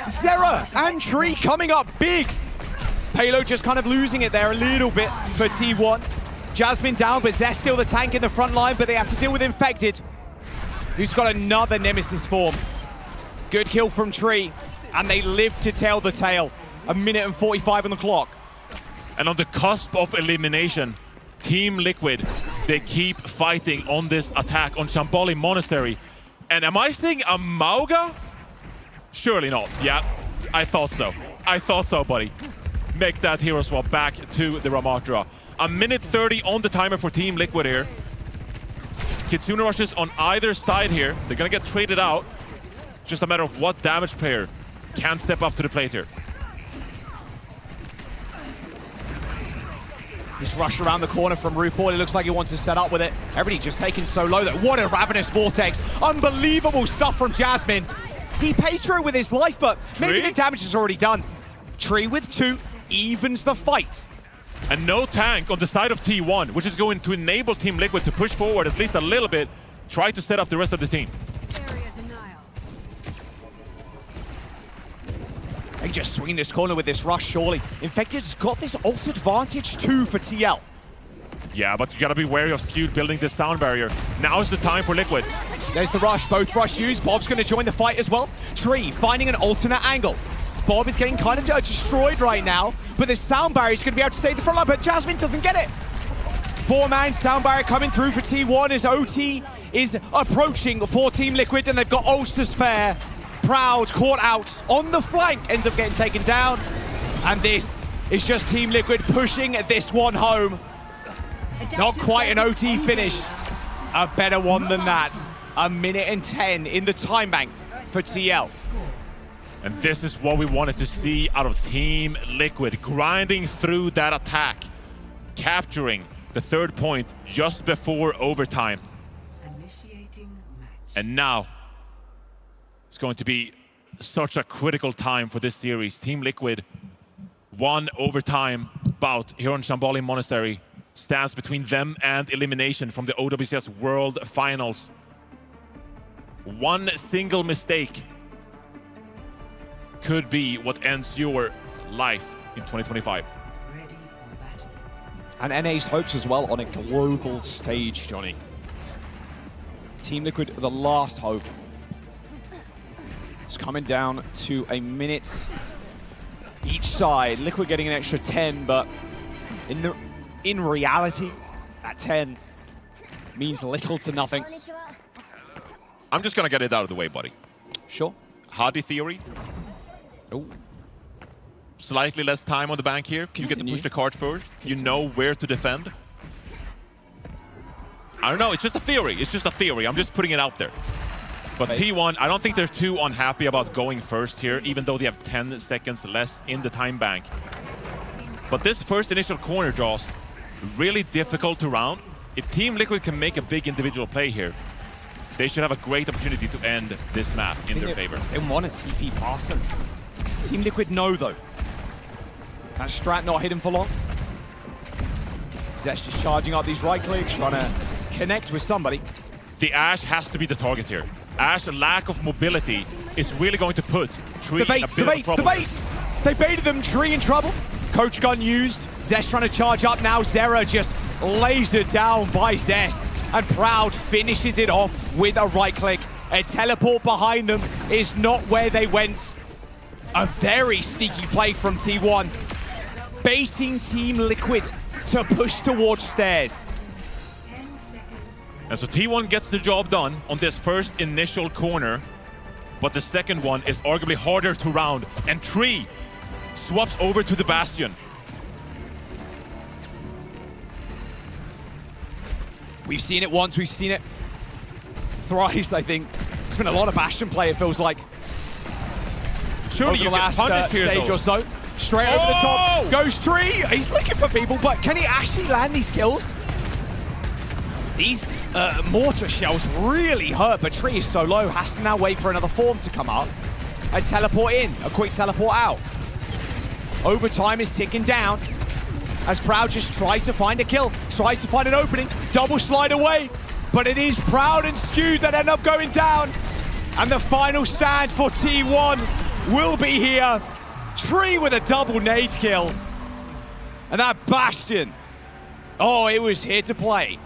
Zera and Tree coming up big. Payload just kind of losing it there a little bit for T1. Jasmine down, but Zest still the tank in the front line, but they have to deal with Infected, who's got another Nemesis form. Good kill from Tree, and they live to tell the tale. 1 minute and 45 on the clock.
And on the cusp of elimination, Team Liquid, they keep fighting on this attack on Shambali Monastery. And am I saying a Mauga? Surely not. Yeah, I thought so. I thought so, buddy. Make that hero swap back to the Ramatra. 1 minute 30 on the timer for Team Liquid here. Kitsune rushes on either side here. They're gonna get traded out. Just a matter of what damage player can step up to the plate here.
This rush around the corner from RuPaul. It looks like he wants to set up with it. Everybody just taking so low that what a Ravenous Vortex. Unbelievable stuff from Jasmine. He pays for it with his life, but maybe the damage is already done. Tree with 2 evens the fight.
And no tank on the side of T1, which is going to enable Team Liquid to push forward at least a little bit, try to set up the rest of the team.
They just swing this corner with this rush, surely. Infected's got this ult advantage too for TL.
Yeah, but you gotta be wary of Skewed building this sound barrier. Now is the time for Liquid.
There's the rush, both rush used. Bob's gonna join the fight as well. Tree finding an alternate angle. Bob is getting kind of destroyed right now, but this sound barrier is gonna be able to stay at the front line, but Jasmine doesn't get it. 4-man sound barrier coming through for T1 as OT is approaching for Team Liquid, and they've got ults to spare. Proud caught out on the flank, ends up getting taken down. And this is just Team Liquid pushing this one home. Not quite an OT finish. A better one than that. 1:10 in the time bank for TL.
And this is what we wanted to see out of Team Liquid, grinding through that attack, capturing the 3rd point just before overtime. And now, it's going to be such a critical time for this series. Team Liquid, 1 overtime bout here on Shambali Monastery, stands between them and elimination from the OWCS World Finals. One single mistake could be what ends your life in 2025.
And NA's hopes as well on a global stage, Johnny. Team Liquid, the last hope. It's coming down to a minute each side. Liquid getting an extra 10, but in reality, that 10 means little to nothing.
I'm just gonna get it out of the way, buddy.
Sure.
Hardy theory.
Oh.
Slightly less time on the bank here. You get to push the cart first. You know where to defend. I don't know, it's just a theory. It's just a theory. I'm just putting it out there. But T1, I don't think they're too unhappy about going first here, even though they have 10 seconds less in the time bank. But this first initial corner draws, really difficult to round. If Team Liquid can make a big individual play here, they should have a great opportunity to end this map in their favor.
They want to TP past them. Team Liquid know, though. That strat not hidden for long. Zesh just charging up these right clicks, trying to connect with somebody.
The Ashe has to be the target here. Ashe's lack of mobility is really going to put Tree in a bit of trouble.
The bait! They baited them, Tree in trouble. Coach gun used. Zesh trying to charge up now. Zera just lasered down by Zest. And Proud finishes it off with a right click. A teleport behind them is not where they went. A very sneaky play from T1. Baiting Team Liquid to push towards stairs.
And so T1 gets the job done on this first initial corner, but the second one is arguably harder to round, and Tree swaps over to the Bastion.
We've seen it once, we've seen it thrice, I think. It's been a lot of Bastion play, it feels like.
Surely
over
you
the
get
last
punished here,
stage
though.
or so. Straight over the top, goes Tree. He's looking for people, but can he actually land these kills? These mortar shells really hurt, but Tree is so low, has to now wait for another form to come up and teleport in, a quick teleport out. Overtime is ticking down as Proud just tries to find a kill, tries to find an opening, double slide away, but it is Proud and Skewed that end up going down. And the final stand for T1 will be here. Tree with a double nade kill. And that Bastion, oh, it was here to play.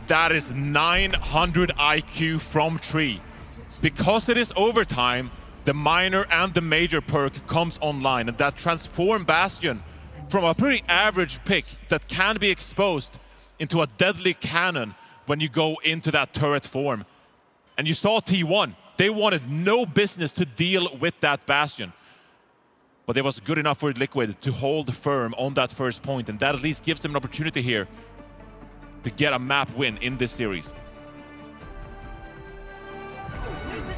That is 900 IQ from Tree. Because it is overtime, the minor and the major perk comes online, and that transform Bastion from a pretty average pick that can be exposed into a deadly cannon when you go into that turret form. And you saw T1, they wanted no business to deal with that Bastion. But it was good enough for Liquid to hold firm on that first point, and that at least gives them an opportunity here to get a map win in this series.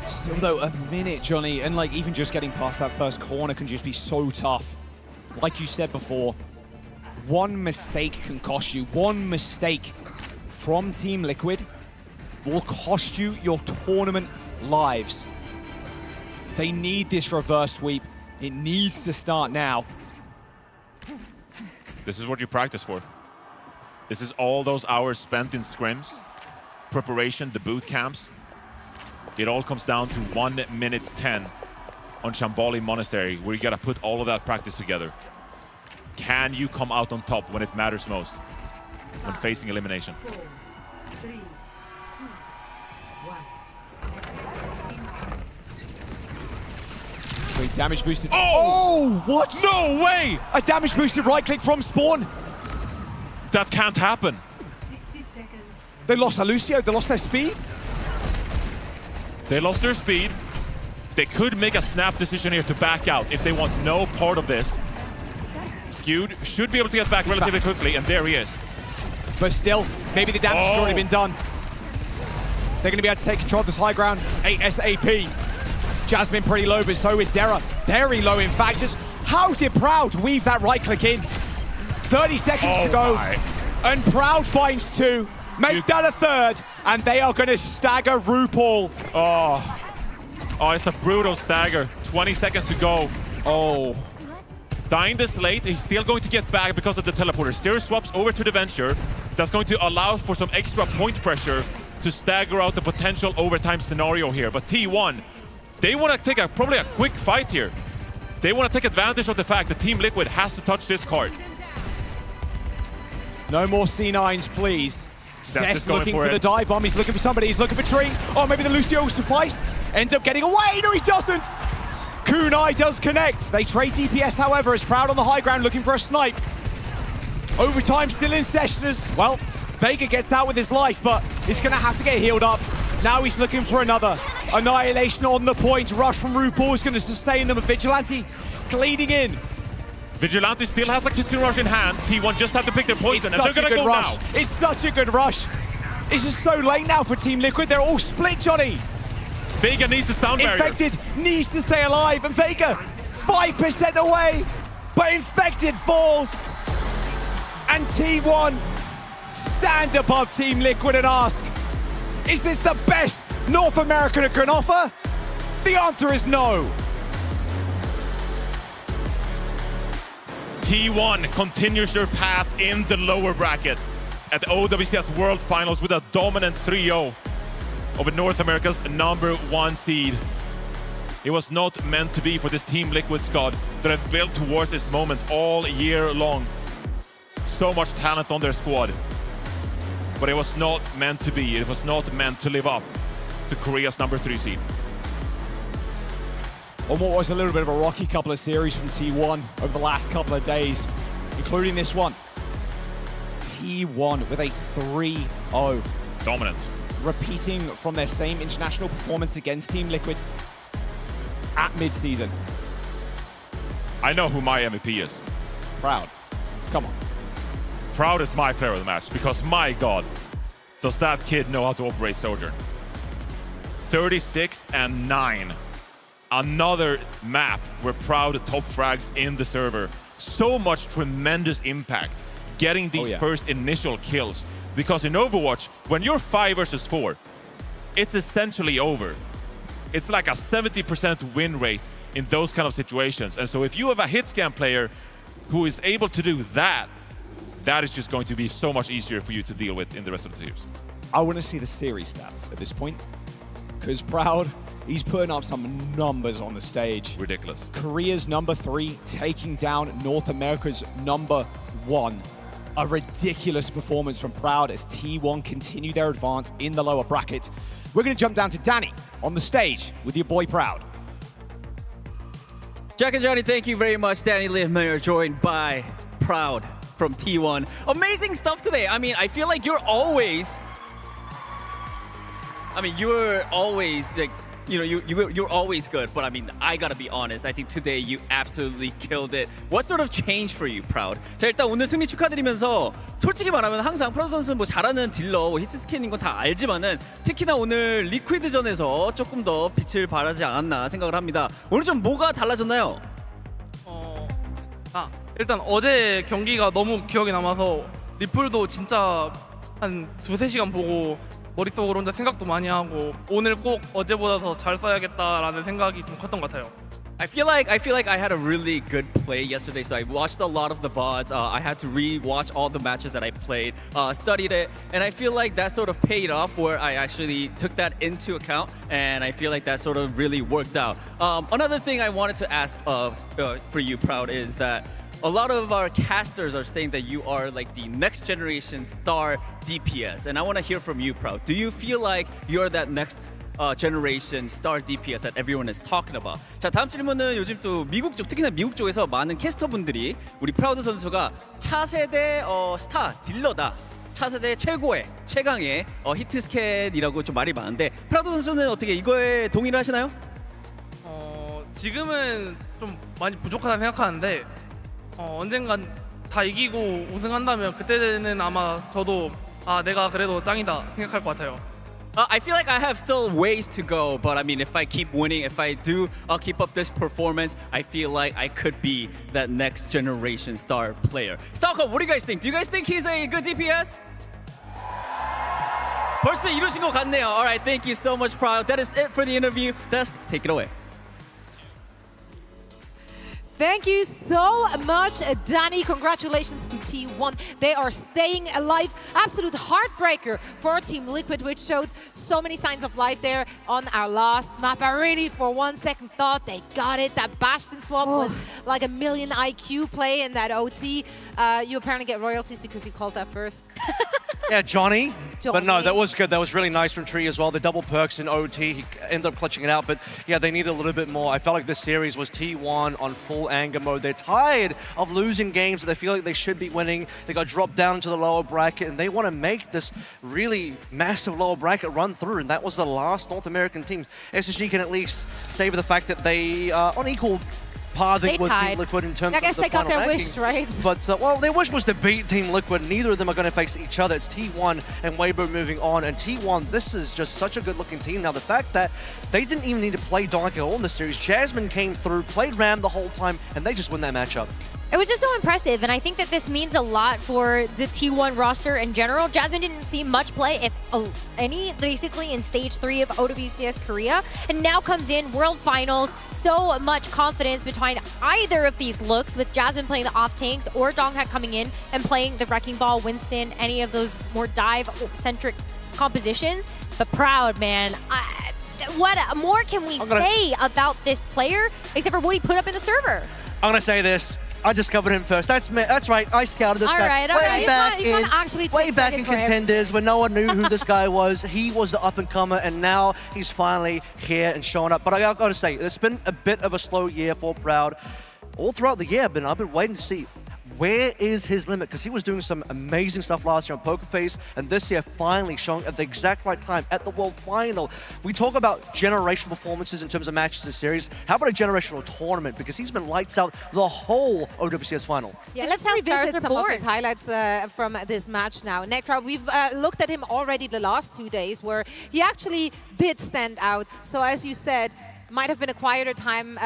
Still though, a minute, Johnny, and like even just getting past that first corner can just be so tough. Like you said before, one mistake can cost you. One mistake from Team Liquid will cost you your tournament lives. They need this reverse sweep. It needs to start now.
This is what you practice for. This is all those hours spent in scrims, preparation, the boot camps. It all comes down to 1:10 on Shambali Monastery, where you gotta put all of that practice together. Can you come out on top when it matters most, when facing elimination?
4, 3, 2, 1.
Great damage boosted.
Oh!
What?
No way!
A damage boosted right click from Spawn.
That can't happen.
60 seconds.
They lost Lucio, they lost their speed.
They lost their speed. They could make a snap decision here to back out if they want no part of this. Skewed should be able to get back relatively quickly, and there he is.
but still, maybe the damage has already been done. They're going to be able to take control of this high ground ASAP. Jasmine pretty low, but so is Dara. Very low, in fact. Just how did Proud weave that right click in? 30 seconds to go. And Proud finds 2. Make that a 3rd, and they are going to stagger RuPaul.
Oh, it's a brutal stagger. 20 seconds to go. Oh. Dying this late, he's still going to get back because of the teleporter. Steer swaps over to the Venture. That's going to allow for some extra point pressure to stagger out the potential overtime scenario here. But T1, they want to take probably a quick fight here. They want to take advantage of the fact that Team Liquid has to touch this card.
No more C9s, please.
That's
looking for the dive bomb. He's looking for somebody. He's looking for Tree. Oh, maybe the Lucio will suffice. Ends up getting away. No, he doesn't. Kunai does connect. They trade DPS, however, as Proud on the high ground looking for a snipe. Overtime still in session as well. Vega gets out with his life, but he's going to have to get healed up. Now he's looking for another. Annihilation on the point. Rush from RuPaul is going to sustain them. Vigilante leading in.
Vigilante still has a Kitsune Rush in hand. T1 just have to pick their poison, and they're going to go now.
It's such a good rush. It's just so late now for Team Liquid. They're all split, Johnny.
Vega needs the sound barrier.
Infected needs to stay alive, and Vega 5% away, but Infected falls. And T1 stand above Team Liquid and ask, is this the best North America can offer? The answer is no.
T1 continues their path in the lower bracket at the OWCS World Finals with a dominant 3-0 over North America's #1 seed. It was not meant to be for this Team Liquid squad that have built towards this moment all year long. So much talent on their squad. But it was not meant to be. It was not meant to live up to Korea's #3 seed.
On what was a little bit of a rocky couple of series from T1 over the last couple of days, including this one. T1 with a 3-0.
Dominant.
Repeating from their same international performance against Team Liquid at mid-season.
I know who my MVP is.
Proud. Come on.
Proud is my player of the match because, my God, does that kid know how to operate Sojourn. 36-9. Another map where Proud top frags in the server. So much tremendous impact getting these first initial kills. Because in Overwatch, when you're 5 versus 4, it's essentially over. It's like a 70% win rate in those kind of situations. And so if you have a hit scan player who is able to do that, that is just going to be so much easier for you to deal with in the rest of the series.
I want to see the series stats at this point. Because Proud, he's putting up some numbers on the stage.
Ridiculous.
Korea's #3 taking down North America's #1. A ridiculous performance from Proud as T1 continue their advance in the lower bracket. We're going to jump down to Danny on the stage with your boy Proud.
Jack and Johnny, thank you very much. Danny Liv-Mayer joined by Proud from T1. Amazing stuff today. I mean, I feel like you're always like, you know, you're always good. But I mean, I gotta be honest. I think today you absolutely killed it. What sort of change for you, Proud? 자, 일단 오늘 승리 축하드리면서 솔직히 말하면 항상 프라우드 선수는 뭐 잘하는 딜러, 히트 스캔인 건 다 알지만은 특히나 오늘 리퀴드전에서 조금 더 빛을 발하지 않았나 생각을 합니다. 오늘 좀 뭐가 달라졌나요?
일단 어제 경기가 너무 기억에 남아서 리플도 진짜 한 2-3시간 보고 머릿속으로 혼자 생각도 많이 하고 오늘 꼭 어제보다 더 잘 써야겠다라는 생각이 좀 컸던 것 같아요.
I feel like I had a really good play yesterday, so I watched a lot of the VODs. I had to re-watch all the matches that I played, studied it, and I feel like that sort of paid off where I actually took that into account, and I feel like that sort of really worked out. Another thing I wanted to ask for you, Proud, is that a lot of our casters are saying that you are like the next generation star DPS, and I want to hear from you, Proud. Do you feel like you're that next generation star DPS that everyone is talking about? 자, 다음 질문은 요즘 또 미국 쪽, 특히나 미국 쪽에서 많은 캐스터분들이 우리 프라우드 선수가 차세대 스타 딜러다. 차세대 최고의 최강의 히트 스캔이라고 좀 말이 많은데 프라우드 선수는 어떻게 이거에 동의를 하시나요?
지금은 좀 많이 부족하다 생각하는데 언젠간 다 이기고 우승한다면 그때는 아마 저도 내가 그래도 짱이다 생각할 것 같아요.
I feel like I have still ways to go, but I mean, if I keep winning, if I do keep up this performance, I feel like I could be that next generation star player. Stalker, what do you guys think? Do you guys think he's a good DPS? 벌써 이루신 것 같네요. All right, thank you so much, Proud. That is it for the interview. Des, take it away.
Thank you so much, Danny. Congratulations to T1. They are staying alive. Absolute heartbreaker for Team Liquid, which showed so many signs of life there on our last map. I really, for one second, thought they got it. That Bastion swap was like a million IQ play in that OT. You apparently get royalties because you called that first.
Yeah, Johnny. But no, that was good. That was really nice from Tree as well. The double perks in OT, he ended up clutching it out. But yeah, they needed a little bit more. I felt like this series was T1 on full anger mode. They're tired of losing games that they feel like they should be winning. They got dropped down into the lower bracket, and they want to make this really massive lower bracket run through. And that was the last North American team. SSG can at least savor the fact that they are on equal pathing with Team Liquid in terms of the final ranking.
I guess they got their wish, right?
But, well, their wish was to beat Team Liquid. Neither of them are going to face each other. It's T1 and Weibo moving on. And T1, this is just such a good-looking team. Now, the fact that they didn't even need to play Donk at all in the series. Jasmine came through, played Ram the whole time, and they just win that matchup.
It was just so impressive, and I think that this means a lot for the T1 roster in general. Jasmine didn't see much play, if any, basically in Stage 3 of OWCS Korea, and now comes in World Finals. So much confidence behind either of these looks, with Jasmine playing the off tanks or Donghack coming in and playing the Wrecking Ball, Winston, any of those more dive-centric compositions. But Proud, man. What more can we say about this player, except for what he put up in the server?
I'm going to say this. I discovered him first. That's right. I scouted this guy way back in Contenders when no one knew who this guy was. He was the up-and-comer, and now he's finally here and showing up. But I got to say, it's been a bit of a slow year for Proud. All throughout the year, I've been waiting to see where is his limit, because he was doing some amazing stuff last year on Poker Face, and this year finally showing at the exact right time at the World Final. We talk about generational performances in terms of matches and series. How about a generational tournament? Because he's been lights out the whole OWCS Final.
Yeah, let's revisit some of his highlights from this match now. Necra, we've looked at him already the last 2 days, where he actually did stand out. So as you said, might have been a quieter time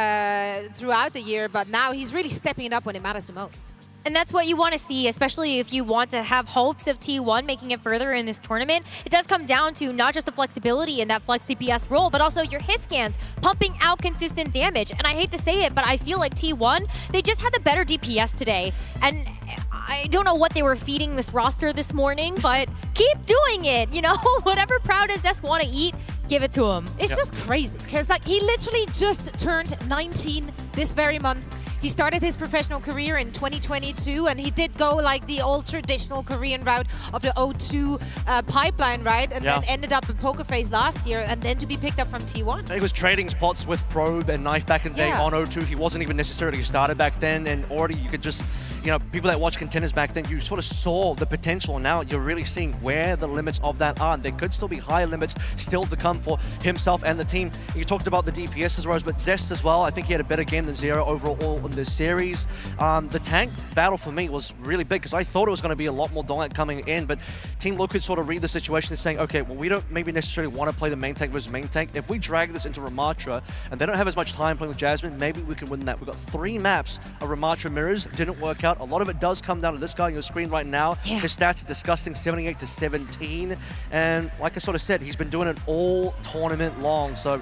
throughout the year, but now he's really stepping it up when it matters the most.
And that's what you want to see, especially if you want to have hopes of T1 making it further in this tournament. It does come down to not just the flexibility in that flex DPS role, but also your hit scans, pumping out consistent damage. And I hate to say it, but I feel like T1, they just had the better DPS today. And I don't know what they were feeding this roster this morning, but keep doing it, you know? Whatever Proud and Zest want to eat, give it to them.
It's just crazy, because like he literally just turned 19 this very month. He started his professional career in 2022, and he did go like the old traditional Korean route of the O2 pipeline, right? And then ended up in Poker Face last year, and then to be picked up from T1.
He was trading spots with Probe and Knife back in the day on O2. He wasn't even necessarily started back then, and already you could just, you know, people that watch Contenders back then, you sort of saw the potential, and now you're really seeing where the limits of that are. And there could still be higher limits still to come for himself and the team. You talked about the DPS as well, but Zest as well. I think he had a better game than Zero overall in this series. The tank battle for me was really big, because I thought it was going to be a lot more dominant coming in, but Team Look could sort of read the situation and saying, okay, well, we don't maybe necessarily want to play the main tank versus main tank. If we drag this into Ramatra and they don't have as much time playing with Jasmine, maybe we can win that. We've got 3 maps of Ramatra mirrors. Didn't work out. A lot of it does come down to this guy on your screen right now. His stats are disgusting, 78 to 17. And like I sort of said, he's been doing it all tournament long. So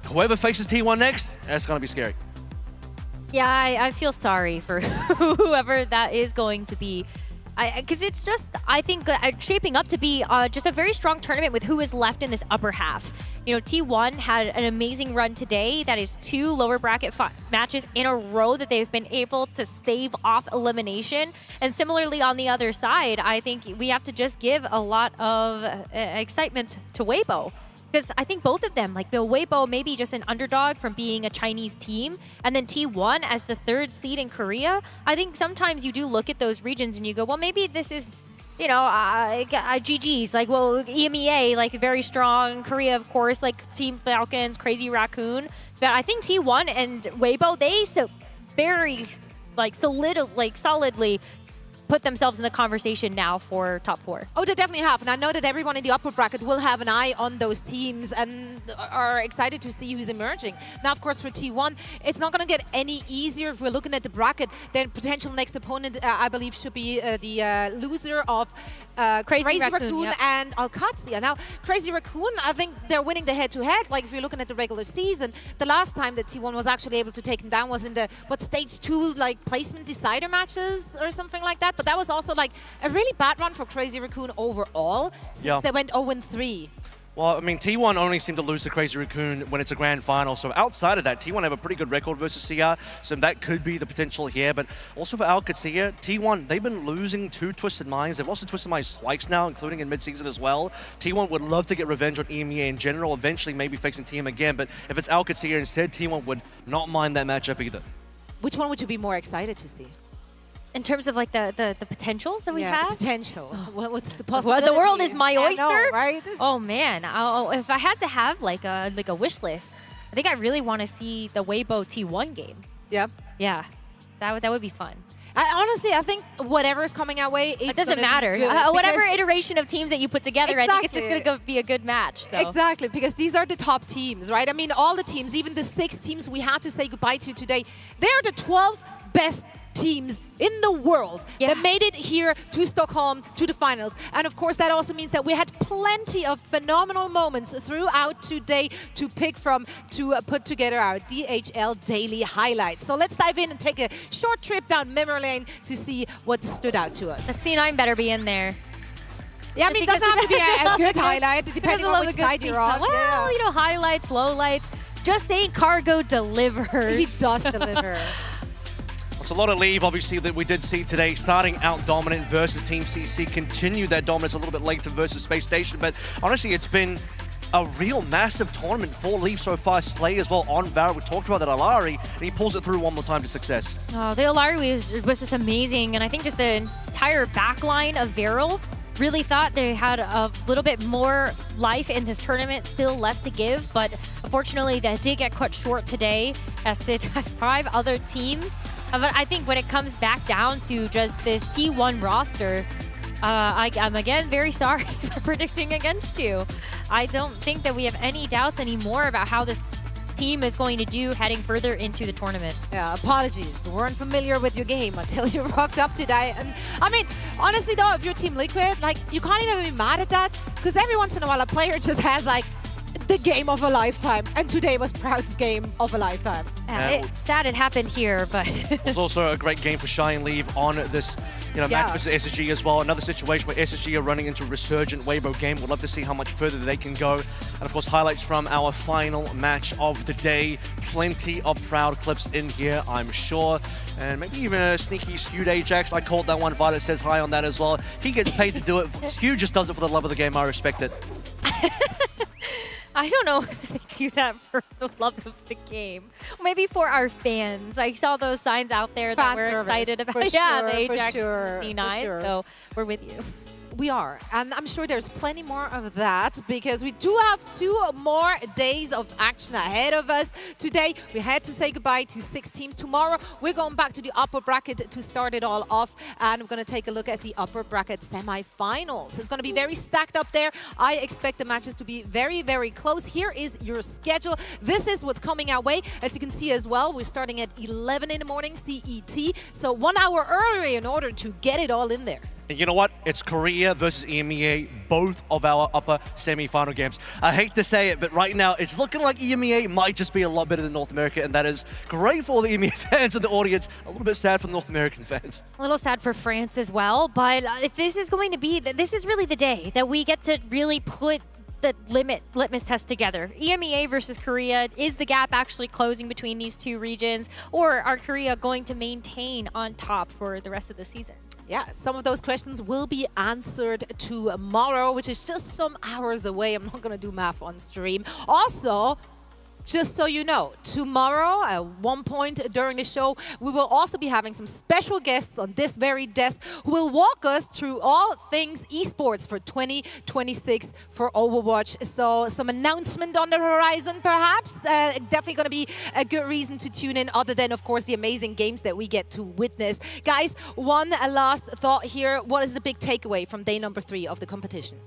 whoever faces T1 next, that's going to be scary.
Yeah, I feel sorry for whoever that is going to be. Because it's just, I think, shaping up to be just a very strong tournament with who is left in this upper half. You know, T1 had an amazing run today. That is 2 lower bracket matches in a row that they've been able to stave off elimination. And similarly on the other side, I think we have to just give a lot of excitement to Weibo. Because I think both of them, like Weibo maybe just an underdog from being a Chinese team, and then T1 as the 3rd seed in Korea. I think sometimes you do look at those regions and you go, well, maybe this is, you know, GG's. Like, well, EMEA, like very strong. Korea, of course, like Team Falcons, Crazy Raccoon. But I think T1 and Weibo, they very solidly put themselves in the conversation now for top 4.
Oh, they definitely have. And I know that everyone in the upper bracket will have an eye on those teams and are excited to see who's emerging. Now, of course, for T1, it's not going to get any easier. If we're looking at the bracket, then potential next opponent, I believe, should be the loser of Crazy Raccoon
yep.
and Alcatia. Now, Crazy Raccoon, I think they're winning the head-to-head. Like, if you're looking at the regular season, the last time that T1 was actually able to take them down was in the, stage 2, like, placement decider matches or something like that. But that was also, like, a really bad run for Crazy Raccoon overall, since they went 0-3.
Well, I mean, T1 only seem to lose to Crazy Raccoon when it's a grand final. So outside of that, T1 have a pretty good record versus CR. So that could be the potential here. But also for Alcatia, T1, they've been losing to Twisted Minds. They've lost to Twisted Minds twice now, including in mid-season as well. T1 would love to get revenge on EMEA in general, eventually maybe facing TM again. But if it's Alcatia instead, T1 would not mind that matchup either.
Which one would you be more excited to see?
In terms of like the potentials that we have?
The potential. What's the possibilities?
Well, the world is my oyster,
know, right?
Oh man, if I had to have like a wish list, I think I really want to see the Weibo T1 game.
Yep.
Yeah, that would be fun.
Honestly, I think whatever is coming our way, it
doesn't matter. Whatever iteration of teams that you put together, I think it's just going to be a good match. So.
Exactly, because these are the top teams, right? I mean, all the teams, even the 6 teams we had to say goodbye to today, they're the 12 best teams in the world that made it here to Stockholm, to the finals. And of course, that also means that we had plenty of phenomenal moments throughout today to pick from to put together our DHL daily highlights. So let's dive in and take a short trip down memory lane to see what stood out to us.
That C9 better be in there.
Yeah, I mean, it doesn't have to be a good highlight, depending on which side you're on.
Well, you know, highlights, lowlights. Just saying Cargo delivers.
He does deliver.
It's a lot of leave, obviously, that we did see today. Starting out dominant versus Team CC, continued that dominance a little bit later versus Space Station. But honestly, it's been a real massive tournament for Leaf so far. Slay as well on Varus. We talked about that Alari, and he pulls it through one more time to success.
Oh, the Alari was just amazing. And I think just the entire backline of Varus really thought they had a little bit more life in this tournament still left to give. But unfortunately, that did get cut short today as did 5 other teams. But I think when it comes back down to just this T1 roster, I'm again very sorry for predicting against you. I don't think that we have any doubts anymore about how this team is going to do heading further into the tournament.
Yeah, apologies. We weren't familiar with your game until you rocked up today. And I mean, honestly though, if you're Team Liquid, like, you can't even be mad at that, because every once in a while a player just has like the game of a lifetime, and today was Proud's game of a lifetime.
It's sad it happened here, but
it was also a great game for Shy and Leave on this match versus SSG as well. Another situation where SSG are running into a resurgent Weibo game. We'd love to see how much further they can go. And of course, highlights from our final match of the day. Plenty of Proud clips in here, I'm sure. And maybe even a sneaky skewed Ajax. I called that one. Violet says hi on that as well. He gets paid to do it. Skew just does it for the love of the game. I respect it.
I don't know if they do that for the love of the game. Maybe for our fans. I saw those signs out there that we're excited about. The Ajax C9, so we're with you.
We are, and I'm sure there's plenty more of that, because we do have 2 more days of action ahead of us. Today, we had to say goodbye to 6 teams. Tomorrow, we're going back to the upper bracket to start it all off, and we're going to take a look at the upper bracket semi-finals. It's going to be very stacked up there. I expect the matches to be very, very close. Here is your schedule. This is what's coming our way. As you can see as well, we're starting at 11 in the morning CET, so 1 hour earlier in order to get it all in there.
And you know what? It's Korea versus EMEA, both of our upper semi-final games. I hate to say it, but right now it's looking like EMEA might just be a lot better than North America, and that is great for all the EMEA fans and the audience. A little bit sad for the North American fans.
A little sad for France as well, but if this is going to be, this is really the day that we get to really put the litmus test together. EMEA versus Korea, is the gap actually closing between these 2 regions, or are Korea going to maintain on top for the rest of the season?
Yeah, some of those questions will be answered tomorrow, which is just some hours away. I'm not going to do math on stream. Also, just so you know, tomorrow at one point during the show, we will also be having some special guests on this very desk who will walk us through all things esports for 2026 for Overwatch. So some announcement on the horizon, perhaps. Definitely going to be a good reason to tune in, other than, of course, the amazing games that we get to witness. Guys, one last thought here. What is the big takeaway from day number 3 of the competition?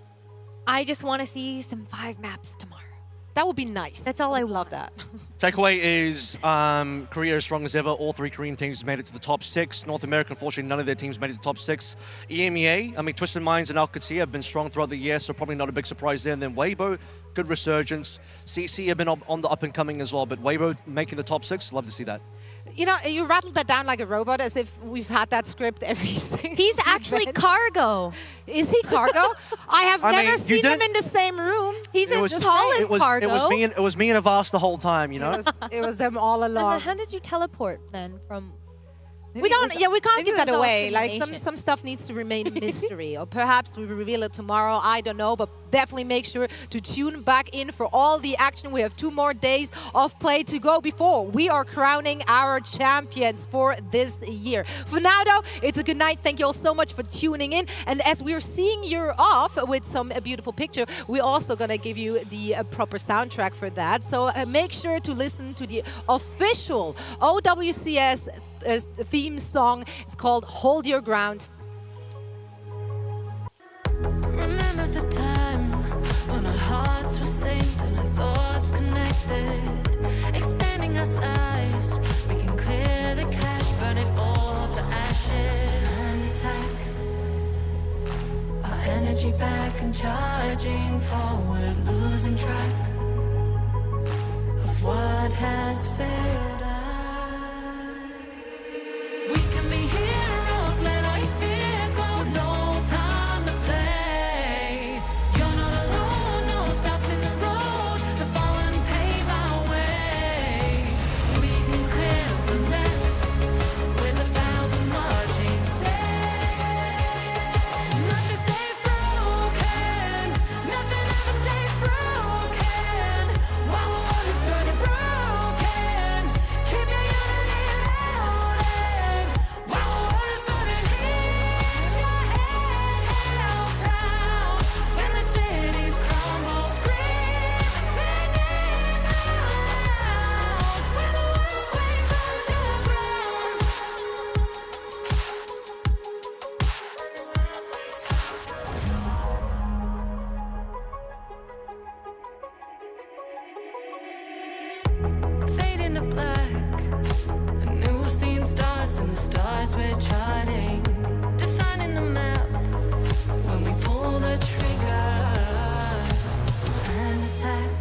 I just want to see some 5 maps tomorrow.
That would be nice.
That's all I
love that.
Takeaway is Korea as strong as ever. All 3 Korean teams made it to the top 6. North America, unfortunately, none of their teams made it to the top 6. EMEA, I mean, Twisted Minds and REBROADCAST have been strong throughout the year, so probably not a big surprise there. And then Weibo, good resurgence. CC have been on the up and coming as well, but Weibo making the top 6, love to see that.
You know, you rattled that down like a robot, as if we've had that script every single
He's actually Cargo.
Is he Cargo? I have never seen him in the same room.
He's as tall as Cargo.
It was me and Avast the whole time, you know?
It was them all along.
How did you teleport then from...
We can't give that away. Like
simulation.
some stuff needs to remain a mystery, or perhaps we will reveal it tomorrow. I don't know, but definitely make sure to tune back in for all the action. We have 2 more days of play to go before we are crowning our champions for this year. For now, though, it's a good night. Thank you all so much for tuning in. And as we're seeing you off with some beautiful picture, we're also gonna give you the proper soundtrack for that. So make sure to listen to the official OWCS theme song. It's called Hold Your Ground.
Remember the time when our hearts were synced and our thoughts connected, expanding our size. We can clear the cache, burn it all to ashes, and attack our energy back and charging forward, losing track of what has failed us. We can be heroes, let our fear go, no time to play. You're not alone, no stops in the road, the fallen pave our way. We can clear the mess with 1,000 marching steps. Nothing stays broken, nothing ever stays broken. While the world is burning broken, keep your unity loaded. While the world is burning, keep your head held proud. When the cities crumble, scream their name out. When the world quakes, hold your ground. Fade into black, a new scene starts and the stars we're charting, defining the map when we pull the trigger and attack.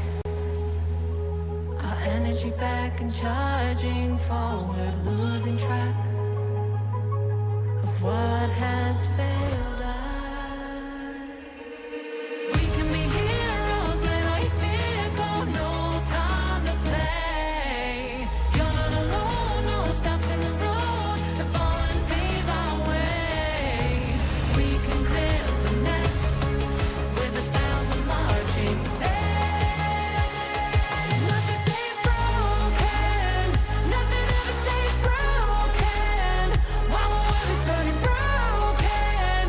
Our energy back and charging forward, losing track of what has failed us. We can be heroes, let our fear go, no time to play. You're not alone, no stops in the road, the fallen pave our way. We can clear the mess with 1,000 marching steps. Nothing stays broken, nothing ever stays broken. While the world is burning broken,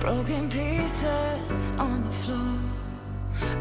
broken pieces on the floor.